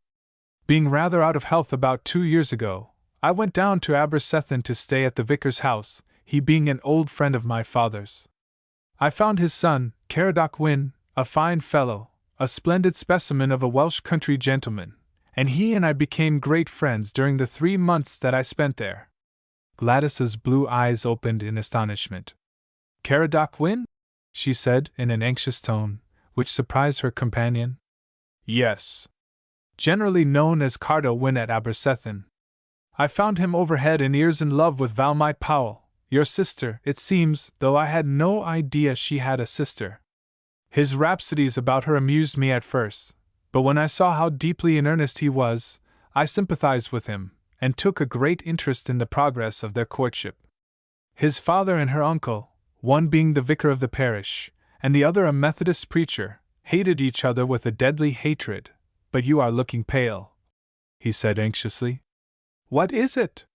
[SPEAKER 1] Being rather out of health about 2 years ago, I went down to Abersethan to stay at the vicar's house, he being an old friend of my father's. I found his son, Caradoc Wynne, a fine fellow, a splendid specimen of a Welsh country gentleman, and he and I became great friends during the 3 months that I spent there." Gladys's blue eyes opened in astonishment. "Caradoc Wynne?" she said in an anxious tone, which surprised her companion. Yes. Generally known as Cardo Wynne at Aberystwyth. I found him over head and ears in love with Valmai Powell, your sister, it seems, though I had no idea she had a sister. His rhapsodies about her amused me at first, but when I saw how deeply in earnest he was, I sympathized with him, and took a great interest in the progress of their courtship. His father and her uncle, one being the vicar of the parish, and the other a Methodist preacher, hated each other with a deadly hatred. But you are looking pale, he said anxiously. What is it?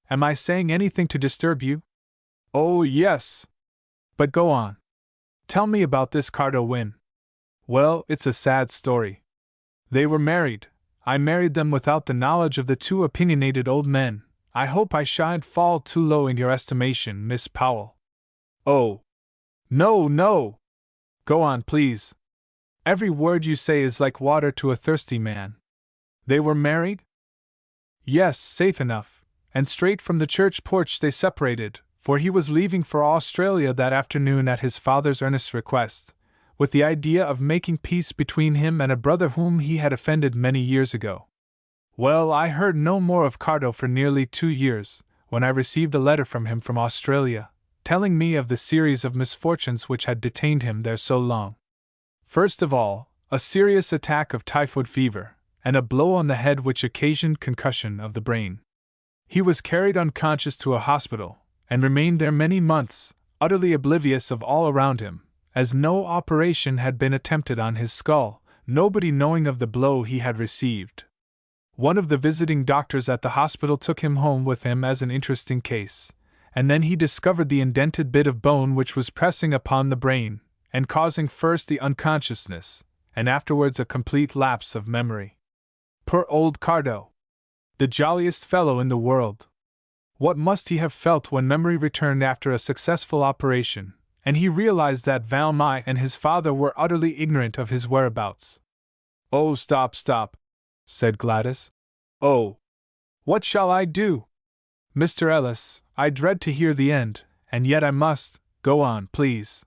[SPEAKER 1] Am I saying anything to disturb you? Oh, yes. But go on. Tell me about this Cardo Wynne. Well, it's a sad story. They were married. I married them without the knowledge of the two opinionated old men. I hope I shan't fall too low in your estimation, Miss Powell. Oh. No, no. Go on, please. Every word you say is like water to a thirsty man. They were married? Yes, safe enough, and straight from the church porch they separated, for he was leaving for Australia that afternoon at his father's earnest request, with the idea of making peace between him and a brother whom he had offended many years ago. Well, I heard no more of Cardo for nearly 2 years, when I received a letter from him from Australia, telling me of the series of misfortunes which had detained him there so long. First of all, a serious attack of typhoid fever, and a blow on the head which occasioned concussion of the brain. He was carried unconscious to a hospital, and remained there many months, utterly oblivious of all around him, as no operation had been attempted on his skull, nobody knowing of the blow he had received. One of the visiting doctors at the hospital took him home with him as an interesting case, and then he discovered the indented bit of bone which was pressing upon the brain, and causing first the unconsciousness, and afterwards a complete lapse of memory. Poor old Cardo! The jolliest fellow in the world! What must he have felt when memory returned after a successful operation, and he realized that Valmai and his father were utterly ignorant of his whereabouts? Oh, stop, said Gladys. Oh! What shall I do? Mr. Ellis, I dread to hear the end, and yet I must. Go on, please.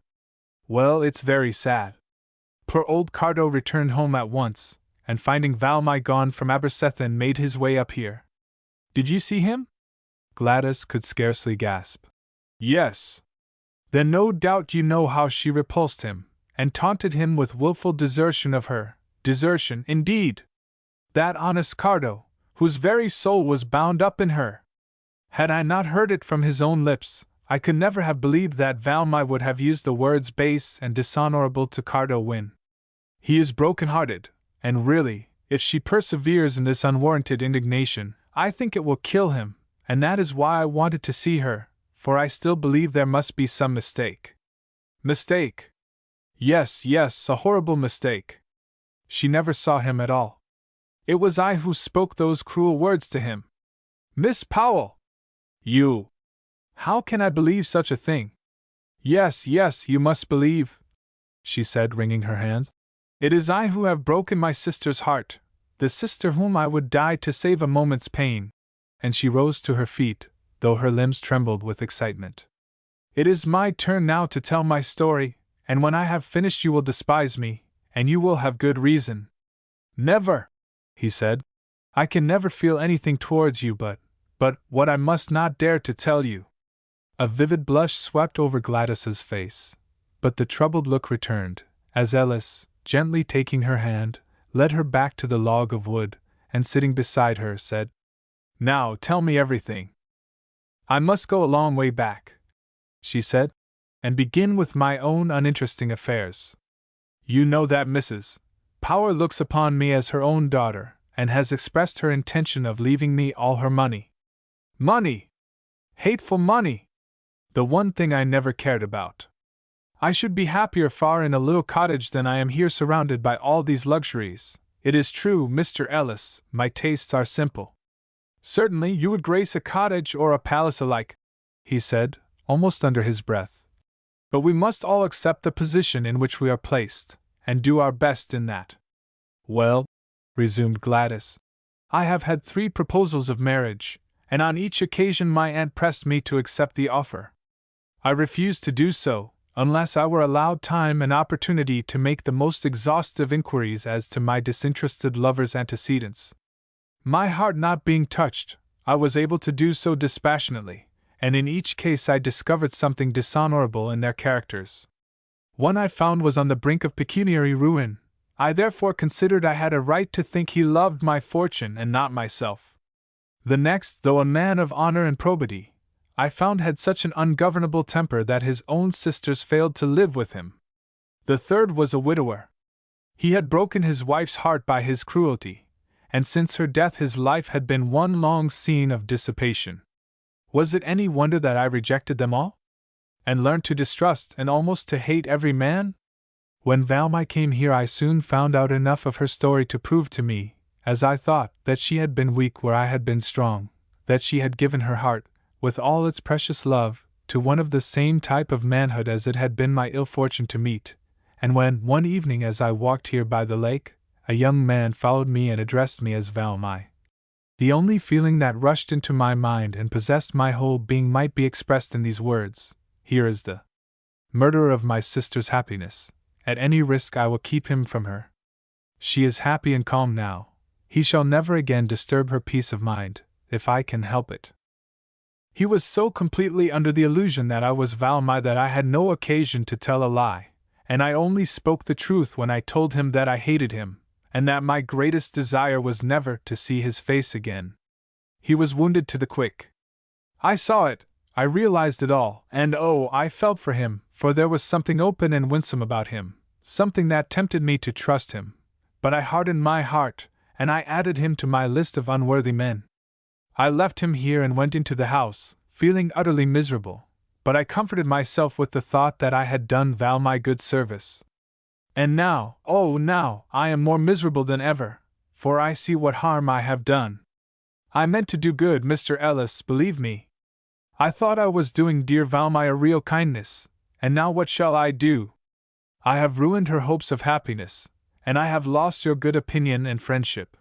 [SPEAKER 1] Well, it's very sad. Poor old Cardo returned home at once, and finding Valmai gone from Aberystwyth made his way up here. Did you see him? Gladys could scarcely gasp. Yes. Then no doubt you know how she repulsed him, and taunted him with wilful desertion of her. Desertion, indeed! That honest Cardo, whose very soul was bound up in her. Had I not heard it from his own lips, I could never have believed that Valmai would have used the words base and dishonorable to Cardo Wynne. He is broken-hearted, and really, if she perseveres in this unwarranted indignation, I think it will kill him, and that is why I wanted to see her, for I still believe there must be some mistake. Mistake? Yes, a horrible mistake. She never saw him at all. It was I who spoke those cruel words to him. Miss Powell! You! How can I believe such a thing? Yes, you must believe, she said, wringing her hands. It is I who have broken my sister's heart, the sister whom I would die to save a moment's pain. And she rose to her feet, though her limbs trembled with excitement. It is my turn now to tell my story, and when I have finished you will despise me, and you will have good reason. Never, he said. I can never feel anything towards you but what I must not dare to tell you. A vivid blush swept over Gladys's face, but the troubled look returned, as Ellis, gently taking her hand, led her back to the log of wood, and sitting beside her, said, Now tell me everything. I must go a long way back, she said, and begin with my own uninteresting affairs. You know that Mrs. Power looks upon me as her own daughter, and has expressed her intention of leaving me all her money. Money! Hateful money! The one thing I never cared about. I should be happier far in a little cottage than I am here surrounded by all these luxuries. It is true, Mr. Ellis, my tastes are simple. Certainly you would grace a cottage or a palace alike, he said, almost under his breath. But we must all accept the position in which we are placed, and do our best in that. Well, resumed Gladys, I have had 3 proposals of marriage, and on each occasion my aunt pressed me to accept the offer. I refused to do so, unless I were allowed time and opportunity to make the most exhaustive inquiries as to my disinterested lover's antecedents. My heart not being touched, I was able to do so dispassionately, and in each case I discovered something dishonorable in their characters. One I found was on the brink of pecuniary ruin. I therefore considered I had a right to think he loved my fortune and not myself. The next, though a man of honor and probity, I found had such an ungovernable temper that his own sisters failed to live with him. The third was a widower. He had broken his wife's heart by his cruelty, and since her death his life had been one long scene of dissipation. Was it any wonder that I rejected them all? And learned to distrust and almost to hate every man? When Valmy came here I soon found out enough of her story to prove to me, as I thought, that she had been weak where I had been strong, that she had given her heart, with all its precious love, to one of the same type of manhood as it had been my ill fortune to meet, and when, one evening as I walked here by the lake, a young man followed me and addressed me as Valmy, the only feeling that rushed into my mind and possessed my whole being might be expressed in these words: "Here is the murderer of my sister's happiness. At any risk I will keep him from her. She is happy and calm now. He shall never again disturb her peace of mind, if I can help it." He was so completely under the illusion that I was Valmy that I had no occasion to tell a lie, and I only spoke the truth when I told him that I hated him, and that my greatest desire was never to see his face again. He was wounded to the quick. I saw it, I realized it all, and oh, I felt for him, for there was something open and winsome about him, something that tempted me to trust him, but I hardened my heart, and I added him to my list of unworthy men. I left him here and went into the house, feeling utterly miserable, but I comforted myself with the thought that I had done Valmy good service. And now, oh now, I am more miserable than ever, for I see what harm I have done. I meant to do good, Mr. Ellis, believe me. I thought I was doing dear Valmy a real kindness, and now what shall I do? I have ruined her hopes of happiness, and I have lost your good opinion and friendship.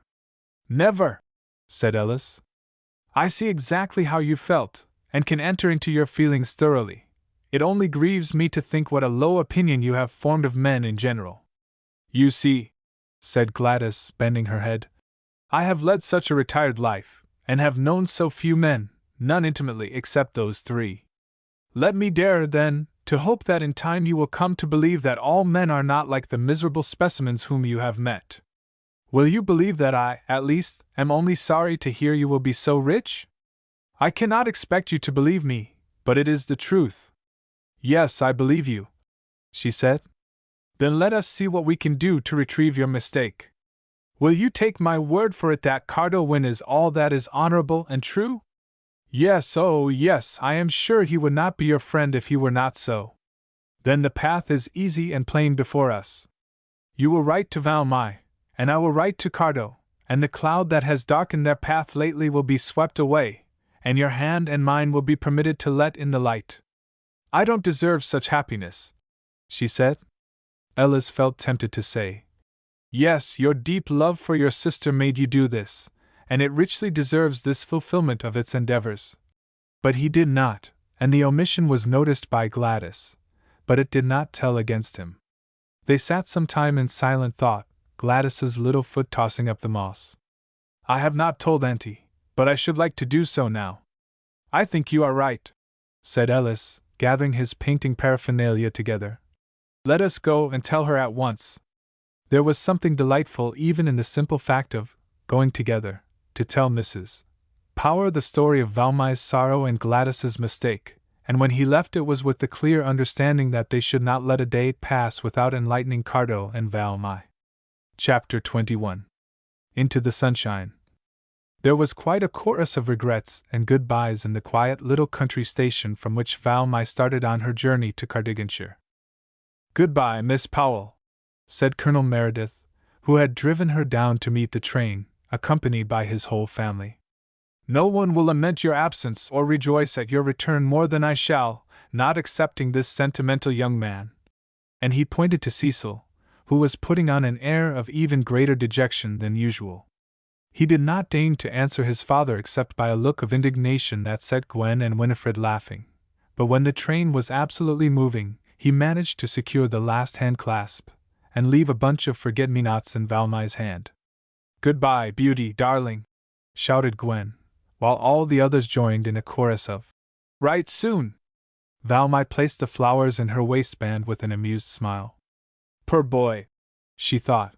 [SPEAKER 1] Never, said Ellis. I see exactly how you felt, and can enter into your feelings thoroughly. It only grieves me to think what a low opinion you have formed of men in general. You see, said Gladys, bending her head, I have led such a retired life, and have known so few men, none intimately except those three. Let me dare, then, to hope that in time you will come to believe that all men are not like the miserable specimens whom you have met. Will you believe that I, at least, am only sorry to hear you will be so rich? I cannot expect you to believe me, but it is the truth. Yes, I believe you, she said. Then let us see what we can do to retrieve your mistake. Will you take my word for it that Cardo is all that is honorable and true? Yes, oh yes, I am sure he would not be your friend if he were not so. Then the path is easy and plain before us. You will write to Valmy, and I will write to Cardo, and the cloud that has darkened their path lately will be swept away, and your hand and mine will be permitted to let in the light. I don't deserve such happiness, she said. Ellis felt tempted to say, yes, your deep love for your sister made you do this, and it richly deserves this fulfillment of its endeavors. But he did not, and the omission was noticed by Gladys, but it did not tell against him. They sat some time in silent thought, Gladys's little foot tossing up the moss. I have not told Auntie, but I should like to do so now. I think you are right, said Ellis, gathering his painting paraphernalia together. Let us go and tell her at once. There was something delightful even in the simple fact of going together to tell Mrs. Power the story of Valmy's sorrow and Gladys's mistake, and when he left it was with the clear understanding that they should not let a day pass without enlightening Cardo and Valmy. Chapter 21. Into the Sunshine. There was quite a chorus of regrets and goodbyes in the quiet little country station from which Valmy started on her journey to Cardiganshire. Goodbye, Miss Powell, said Colonel Meredith, who had driven her down to meet the train, accompanied by his whole family. No one will lament your absence or rejoice at your return more than I shall, not excepting this sentimental young man. And he pointed to Cecil, who was putting on an air of even greater dejection than usual. He did not deign to answer his father except by a look of indignation that set Gwen and Winifred laughing. But when the train was absolutely moving, he managed to secure the last hand clasp, and leave a bunch of forget-me-nots in Valmai's hand. "Goodbye, beauty, darling!" shouted Gwen, while all the others joined in a chorus of "Write soon!" Valmai placed the flowers in her waistband with an amused smile. "Poor boy," she thought.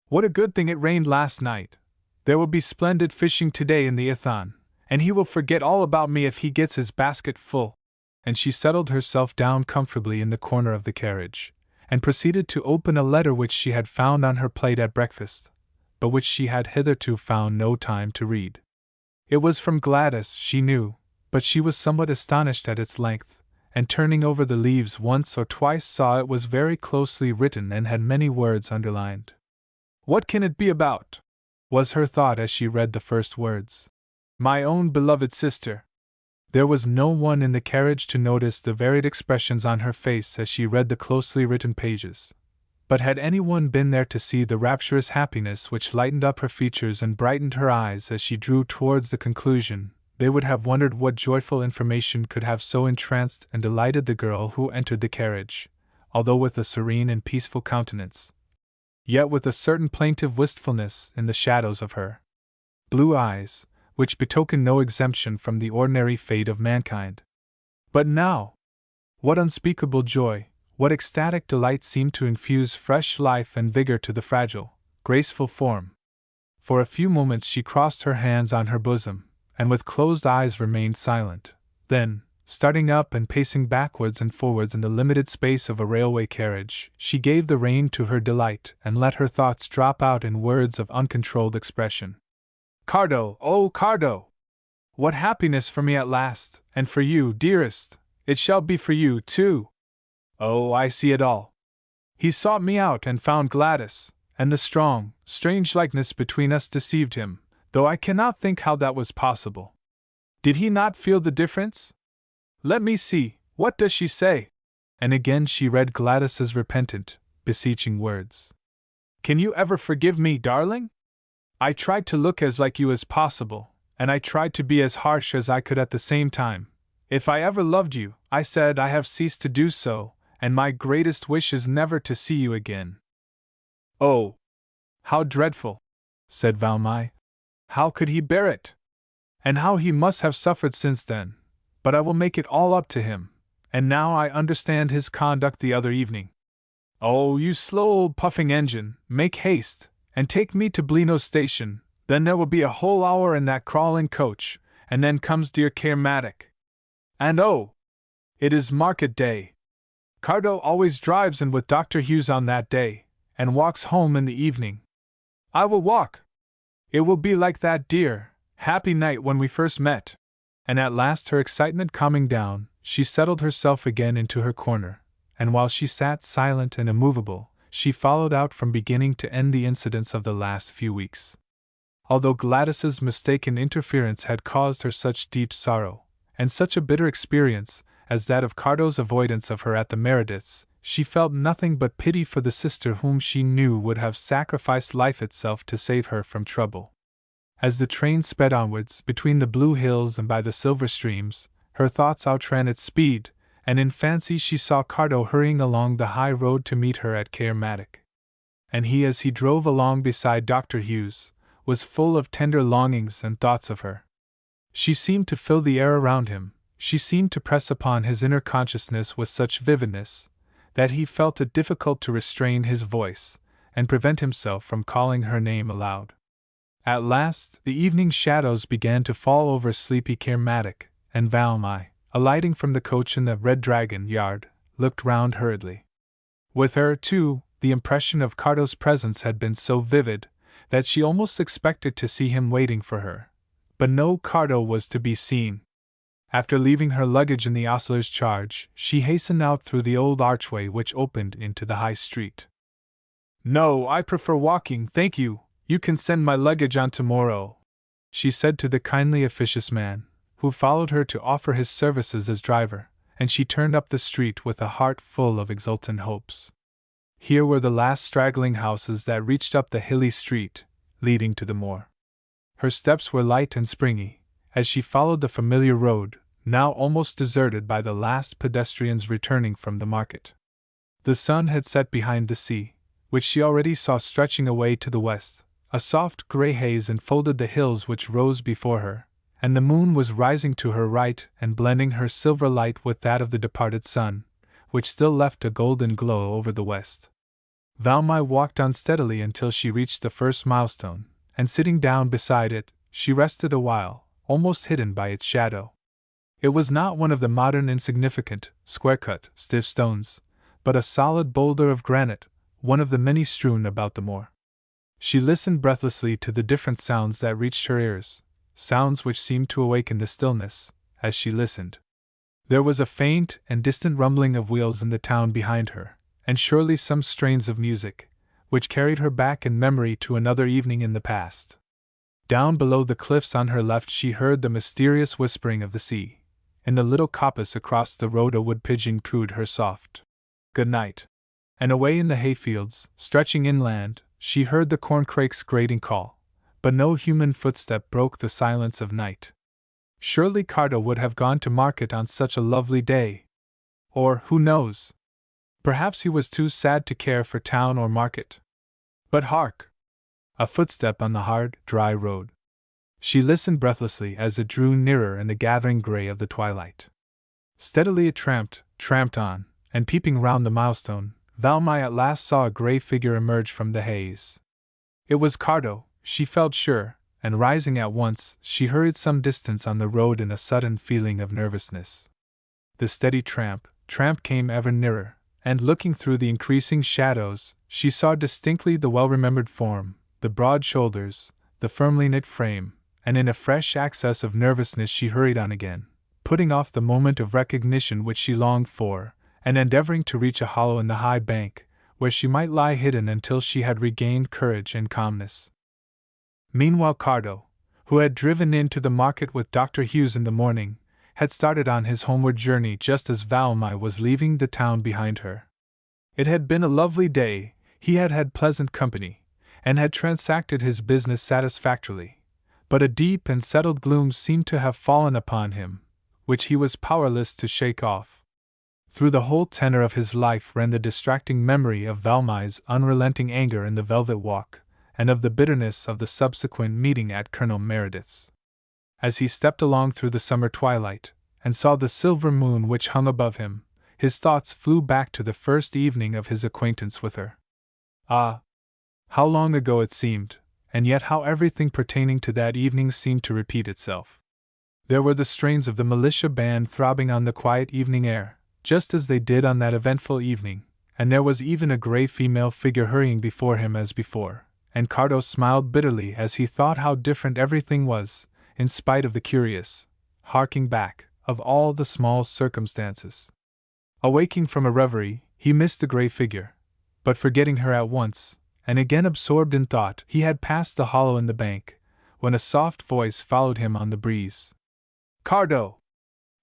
[SPEAKER 1] "What a good thing it rained last night. There will be splendid fishing today in the Ithon, and he will forget all about me if he gets his basket full." And she settled herself down comfortably in the corner of the carriage, and proceeded to open a letter which she had found on her plate at breakfast, but which she had hitherto found no time to read. It was from Gladys, she knew, but she was somewhat astonished at its length, and turning over the leaves once or twice saw it was very closely written and had many words underlined. "What can it be about?" was her thought as she read the first words. "My own beloved sister." There was no one in the carriage to notice the varied expressions on her face as she read the closely written pages, but had anyone been there to see the rapturous happiness which lightened up her features and brightened her eyes as she drew towards the conclusion, they would have wondered what joyful information could have so entranced and delighted the girl who entered the carriage, although with a serene and peaceful countenance, yet with a certain plaintive wistfulness in the shadows of her blue eyes, which betokened no exemption from the ordinary fate of mankind. But now, what unspeakable joy, what ecstatic delight seemed to infuse fresh life and vigor to the fragile, graceful form! For a few moments she crossed her hands on her bosom, and with closed eyes remained silent. Then, starting up and pacing backwards and forwards in the limited space of a railway carriage, she gave the rein to her delight and let her thoughts drop out in words of uncontrolled expression. "Cardo, oh Cardo! What happiness for me at last, and for you, dearest, it shall be for you, too! Oh, I see it all. He sought me out and found Gladys, and the strong, strange likeness between us deceived him, though I cannot think how that was possible. Did he not feel the difference? Let me see, what does she say?" And again she read Gladys's repentant, beseeching words. "Can you ever forgive me, darling? I tried to look as like you as possible, and I tried to be as harsh as I could at the same time. If I ever loved you, I said, I have ceased to do so, and my greatest wish is never to see you again." "Oh, how dreadful!" said Valmai. "How could he bear it? And how he must have suffered since then, but I will make it all up to him, and now I understand his conduct the other evening. Oh, you slow old puffing engine, make haste, and take me to Blino station, then there will be a whole hour in that crawling coach, and then comes dear Kermatic. And oh! It is market day. Cardo always drives in with Dr. Hughes on that day, and walks home in the evening. I will walk. It will be like that dear, happy night when we first met." And at last, her excitement calming down, she settled herself again into her corner, and while she sat silent and immovable, she followed out from beginning to end the incidents of the last few weeks. Although Gladys's mistaken interference had caused her such deep sorrow, and such a bitter experience, as that of Cardo's avoidance of her at the Merediths, she felt nothing but pity for the sister whom she knew would have sacrificed life itself to save her from trouble. As the train sped onwards, between the blue hills and by the silver streams, her thoughts outran its speed, and in fancy she saw Cardo hurrying along the high road to meet her at Kermatic. And he, as he drove along beside Dr. Hughes, was full of tender longings and thoughts of her. She seemed to fill the air around him, she seemed to press upon his inner consciousness with such vividness, that he felt it difficult to restrain his voice, and prevent himself from calling her name aloud. At last, the evening shadows began to fall over sleepy Kermatic, and Valmai, alighting from the coach in the Red Dragon yard, looked round hurriedly. With her, too, the impression of Cardo's presence had been so vivid, that she almost expected to see him waiting for her. But no Cardo was to be seen. After leaving her luggage in the ostler's charge, she hastened out through the old archway which opened into the high street. "No, I prefer walking, thank you. You can send my luggage on tomorrow," she said to the kindly officious man, who followed her to offer his services as driver, and she turned up the street with a heart full of exultant hopes. Here were the last straggling houses that reached up the hilly street, leading to the moor. Her steps were light and springy, as she followed the familiar road, now almost deserted by the last pedestrians returning from the market. The sun had set behind the sea, which she already saw stretching away to the west. A soft gray haze enfolded the hills which rose before her, and the moon was rising to her right and blending her silver light with that of the departed sun, which still left a golden glow over the west. Valmy walked on steadily until she reached the first milestone, and sitting down beside it, she rested a while, almost hidden by its shadow. It was not one of the modern insignificant, square-cut, stiff stones, but a solid boulder of granite, one of the many strewn about the moor. She listened breathlessly to the different sounds that reached her ears, sounds which seemed to awaken the stillness, as she listened. There was a faint and distant rumbling of wheels in the town behind her, and surely some strains of music, which carried her back in memory to another evening in the past. Down below the cliffs on her left she heard the mysterious whispering of the sea. In the little coppice across the road a wood pigeon cooed her soft good night. And away in the hayfields, stretching inland, she heard the corncrake's grating call, but no human footstep broke the silence of night. Surely Cardo would have gone to market on such a lovely day. Or, who knows? Perhaps he was too sad to care for town or market. But hark! A footstep on the hard, dry road. She listened breathlessly as it drew nearer in the gathering gray of the twilight. Steadily it tramped on, and peeping round the milestone, Valmy at last saw a gray figure emerge from the haze. It was Cardo, she felt sure, and rising at once, she hurried some distance on the road in a sudden feeling of nervousness. The steady tramp came ever nearer, and looking through the increasing shadows, she saw distinctly the well-remembered form, the broad shoulders, the firmly knit frame, and in a fresh access of nervousness she hurried on again, putting off the moment of recognition which she longed for, and endeavoring to reach a hollow in the high bank, where she might lie hidden until she had regained courage and calmness. Meanwhile Cardo, who had driven into the market with Dr. Hughes in the morning, had started on his homeward journey just as Valmy was leaving the town behind her. It had been a lovely day, he had had pleasant company, and had transacted his business satisfactorily, but a deep and settled gloom seemed to have fallen upon him, which he was powerless to shake off. Through the whole tenor of his life ran the distracting memory of Valmy's unrelenting anger in the Velvet Walk, and of the bitterness of the subsequent meeting at Colonel Meredith's. As he stepped along through the summer twilight, and saw the silver moon which hung above him, his thoughts flew back to the first evening of his acquaintance with her. Ah! How long ago it seemed, and yet how everything pertaining to that evening seemed to repeat itself. There were the strains of the militia band throbbing on the quiet evening air, just as they did on that eventful evening, and there was even a gray female figure hurrying before him as before, and Cardo smiled bitterly as he thought how different everything was, in spite of the curious, harking back, of all the small circumstances. Awaking from a reverie, he missed the gray figure, but forgetting her at once, and again absorbed in thought, he had passed the hollow in the bank, when a soft voice followed him on the breeze. Cardo!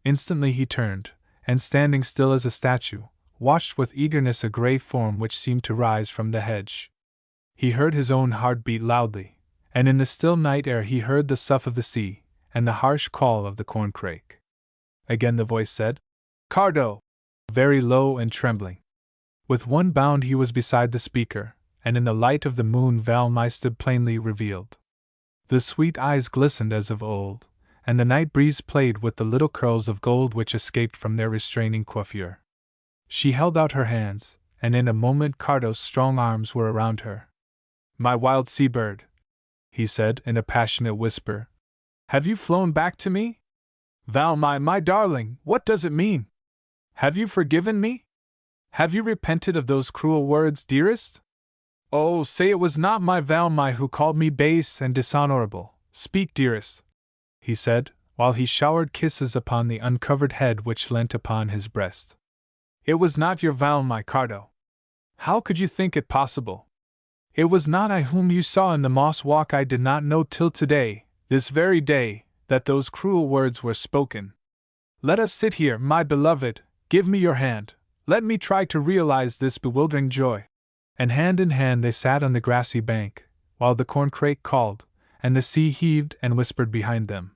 [SPEAKER 1] Instantly he turned, and standing still as a statue, watched with eagerness a gray form which seemed to rise from the hedge. He heard his own heart beat loudly, and in the still night air he heard the sough of the sea, and the harsh call of the corncrake. Again the voice said, Cardo! Very low and trembling. With one bound he was beside the speaker, and in the light of the moon Valmy stood plainly revealed. The sweet eyes glistened as of old, and the night breeze played with the little curls of gold which escaped from their restraining coiffure. She held out her hands, and in a moment Cardo's strong arms were around her. My wild seabird, he said in a passionate whisper, have you flown back to me? Valmy, my darling, what does it mean? Have you forgiven me? Have you repented of those cruel words, dearest? Oh, say it was not my Valmy who called me base and dishonorable. Speak, dearest, he said, while he showered kisses upon the uncovered head which leant upon his breast. It was not your Valmy, Cardo. How could you think it possible? It was not I whom you saw in the moss walk. I did not know till today, this very day, that those cruel words were spoken. Let us sit here, my beloved, give me your hand, let me try to realize this bewildering joy. And hand in hand they sat on the grassy bank, while the corncrake called, and the sea heaved and whispered behind them.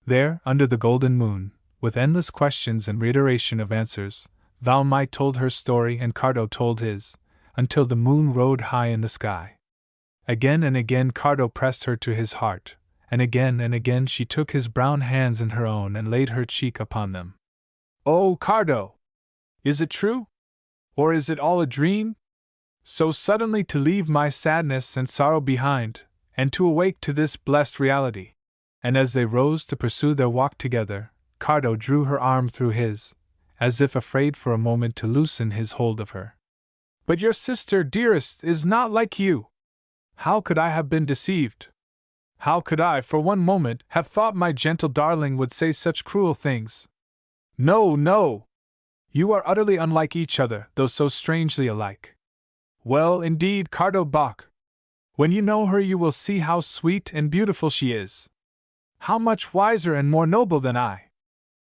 [SPEAKER 1] There, under the golden moon, with endless questions and reiteration of answers, Valmai told her story and Cardo told his, until the moon rode high in the sky. Again and again Cardo pressed her to his heart, and again she took his brown hands in her own and laid her cheek upon them. "Oh, Cardo! Is it true? Or is it all a dream? So suddenly to leave my sadness and sorrow behind, and to awake to this blessed reality." And as they rose to pursue their walk together, Cardo drew her arm through his, as if afraid for a moment to loosen his hold of her. "But your sister, dearest, is not like you. How could I have been deceived? How could I, for one moment, have thought my gentle darling would say such cruel things? No, no! You are utterly unlike each other, though so strangely alike. Well, indeed, Cardo Bach. When you know her, you will see how sweet and beautiful she is. How much wiser and more noble than I.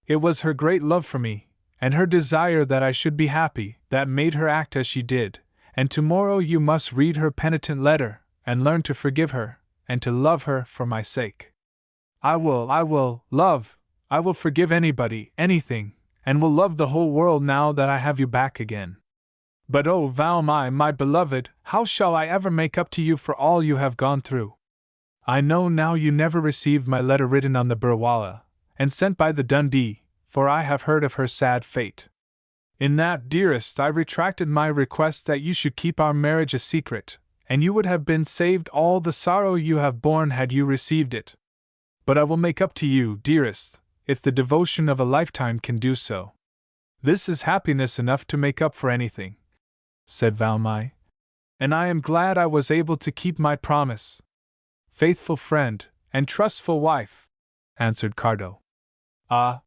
[SPEAKER 1] It was her great love for me, and her desire that I should be happy, that made her act as she did, and tomorrow you must read her penitent letter, and learn to forgive her, and to love her for my sake. I will forgive anybody, anything, and will love the whole world now that I have you back again. But oh, Valmai, my beloved, how shall I ever make up to you for all you have gone through? I know now you never received my letter written on the Burwala, and sent by the Dundee, for I have heard of her sad fate. In that, dearest, I retracted my request that you should keep our marriage a secret, and you would have been saved all the sorrow you have borne had you received it. But I will make up to you, dearest, if the devotion of a lifetime can do so. This is happiness enough to make up for anything," said Valmai. "And I am glad I was able to keep my promise. Faithful friend, and trustful wife," answered Cardo. "Ah,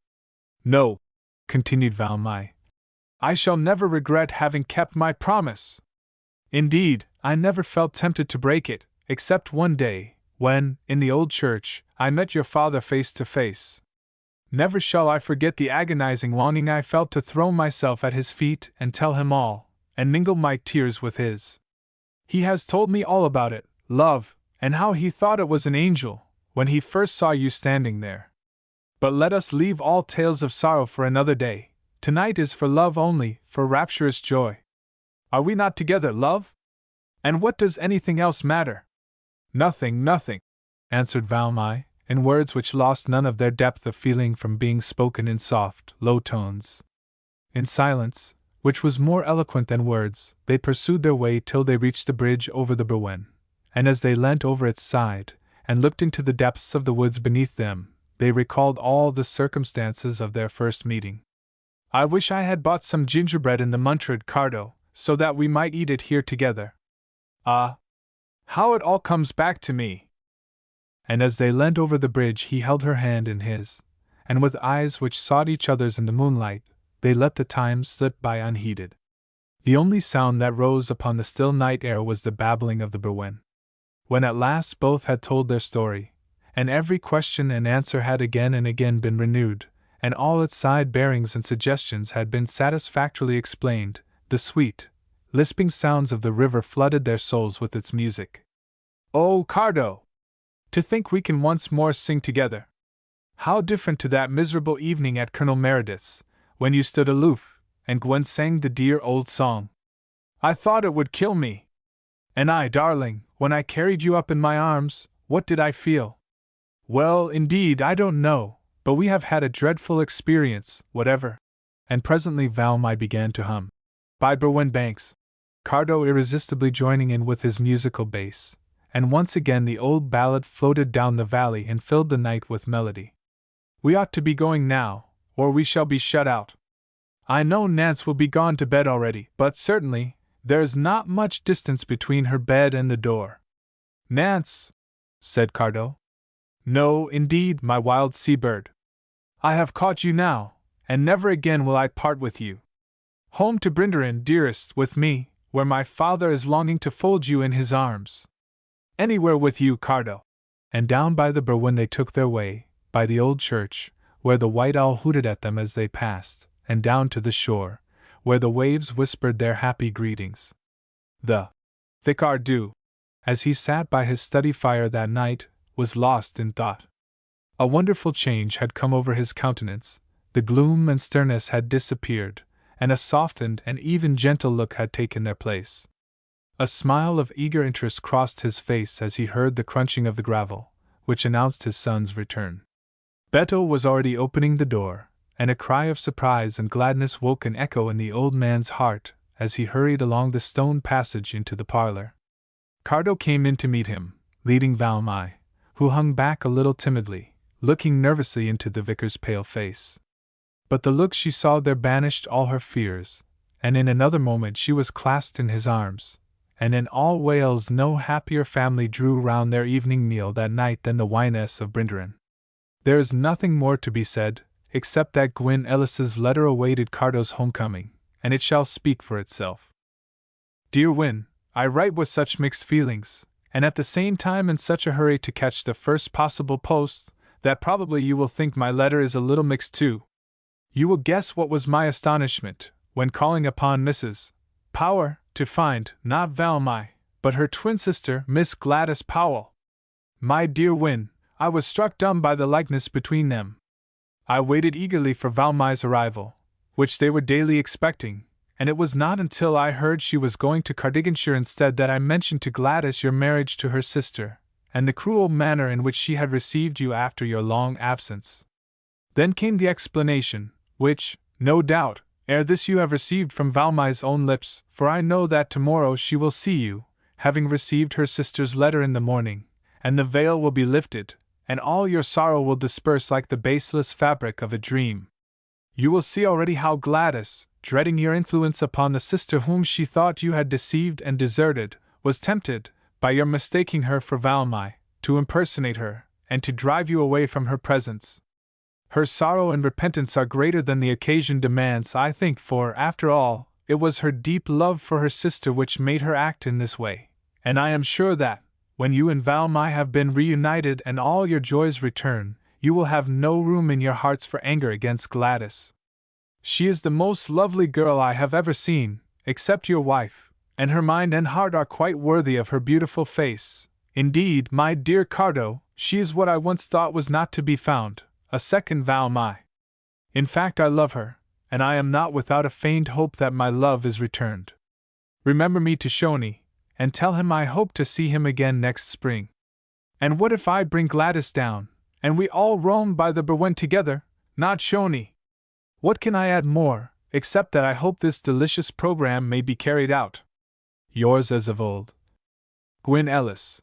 [SPEAKER 1] no," continued Valmai. "I shall never regret having kept my promise. Indeed, I never felt tempted to break it, except one day, when, in the old church, I met your father face to face. Never shall I forget the agonizing longing I felt to throw myself at his feet and tell him all, and mingle my tears with his. He has told me all about it, love, and how he thought it was an angel, when he first saw you standing there. But let us leave all tales of sorrow for another day. Tonight is for love only, for rapturous joy. Are we not together, love? And what does anything else matter?" "Nothing, nothing," answered Valmai, in words which lost none of their depth of feeling from being spoken in soft, low tones. In silence, which was more eloquent than words, they pursued their way till they reached the bridge over the Berwen, and as they leant over its side, and looked into the depths of the woods beneath them, they recalled all the circumstances of their first meeting. "I wish I had bought some gingerbread in the Muntrud, Cardo, so that we might eat it here together. Ah, how it all comes back to me!" And as they leant over the bridge he held her hand in his, and with eyes which sought each other's in the moonlight, they let the time slip by unheeded. The only sound that rose upon the still night air was the babbling of the Berwen. When at last both had told their story, and every question and answer had again and again been renewed, and all its side bearings and suggestions had been satisfactorily explained, the sweet, lisping sounds of the river flooded their souls with its music. "Oh, Cardo! To think we can once more sing together! How different to that miserable evening at Colonel Meredith's, when you stood aloof, and Gwen sang the dear old song. I thought it would kill me. And I, darling, when I carried you up in my arms, what did I feel? Well, indeed, I don't know, but we have had a dreadful experience, whatever." And presently Valmai began to hum, "By Berwen Banks," Cardo irresistibly joining in with his musical bass, and once again the old ballad floated down the valley and filled the night with melody. "We ought to be going now, or we shall be shut out. I know Nance will be gone to bed already, but certainly, there is not much distance between her bed and the door." "Nance?" said Cardo. "No, indeed, my wild sea-bird. I have caught you now, and never again will I part with you. Home to Brinderin, dearest, with me, where my father is longing to fold you in his arms. Anywhere with you, Cardo." And down by the Berwen they took their way, by the old church, where the white owl hooted at them as they passed, and down to the shore, where the waves whispered their happy greetings. The thick Ardu, as he sat by his study fire that night, was lost in thought. A wonderful change had come over his countenance, the gloom and sternness had disappeared, and a softened and even gentle look had taken their place. A smile of eager interest crossed his face as he heard the crunching of the gravel, which announced his son's return. Beto was already opening the door, and a cry of surprise and gladness woke an echo in the old man's heart as he hurried along the stone passage into the parlor. Cardo came in to meet him, leading Valmai, who hung back a little timidly, looking nervously into the vicar's pale face. But the look she saw there banished all her fears, and in another moment she was clasped in his arms, and in all Wales no happier family drew round their evening meal that night than the Wyness of Brynderen. There is nothing more to be said, except that Gwyn Ellis's letter awaited Cardo's homecoming, and it shall speak for itself. Dear Wyn, I write with such mixed feelings, and at the same time in such a hurry to catch the first possible post, that probably you will think my letter is a little mixed too. You will guess what was my astonishment, when calling upon Mrs. Power, to find, not Valmai, but her twin sister, Miss Gladys Powell. My dear Wyn, I was struck dumb by the likeness between them. I waited eagerly for Valmai's arrival, which they were daily expecting, and it was not until I heard she was going to Cardiganshire instead that I mentioned to Gladys your marriage to her sister, and the cruel manner in which she had received you after your long absence. Then came the explanation, which, no doubt, ere this you have received from Valmai's own lips, for I know that tomorrow she will see you, having received her sister's letter in the morning, and the veil will be lifted, and all your sorrow will disperse like the baseless fabric of a dream. You will see already how Gladys, dreading your influence upon the sister whom she thought you had deceived and deserted, was tempted, by your mistaking her for Valmai, to impersonate her, and to drive you away from her presence. Her sorrow and repentance are greater than the occasion demands, I think, for, after all, it was her deep love for her sister which made her act in this way, and I am sure that, when you and Valmai have been reunited and all your joys return, you will have no room in your hearts for anger against Gladys. She is the most lovely girl I have ever seen, except your wife, and her mind and heart are quite worthy of her beautiful face. Indeed, my dear Cardo, she is what I once thought was not to be found, a second Valmai. In fact, I love her, and I am not without a faint hope that my love is returned. Remember me to Shoney, and tell him I hope to see him again next spring. And what if I bring Gladys down, and we all roam by the Berwen together, not Shoney? What can I add more, except that I hope this delicious program may be carried out? Yours as of old, Gwyn Ellis.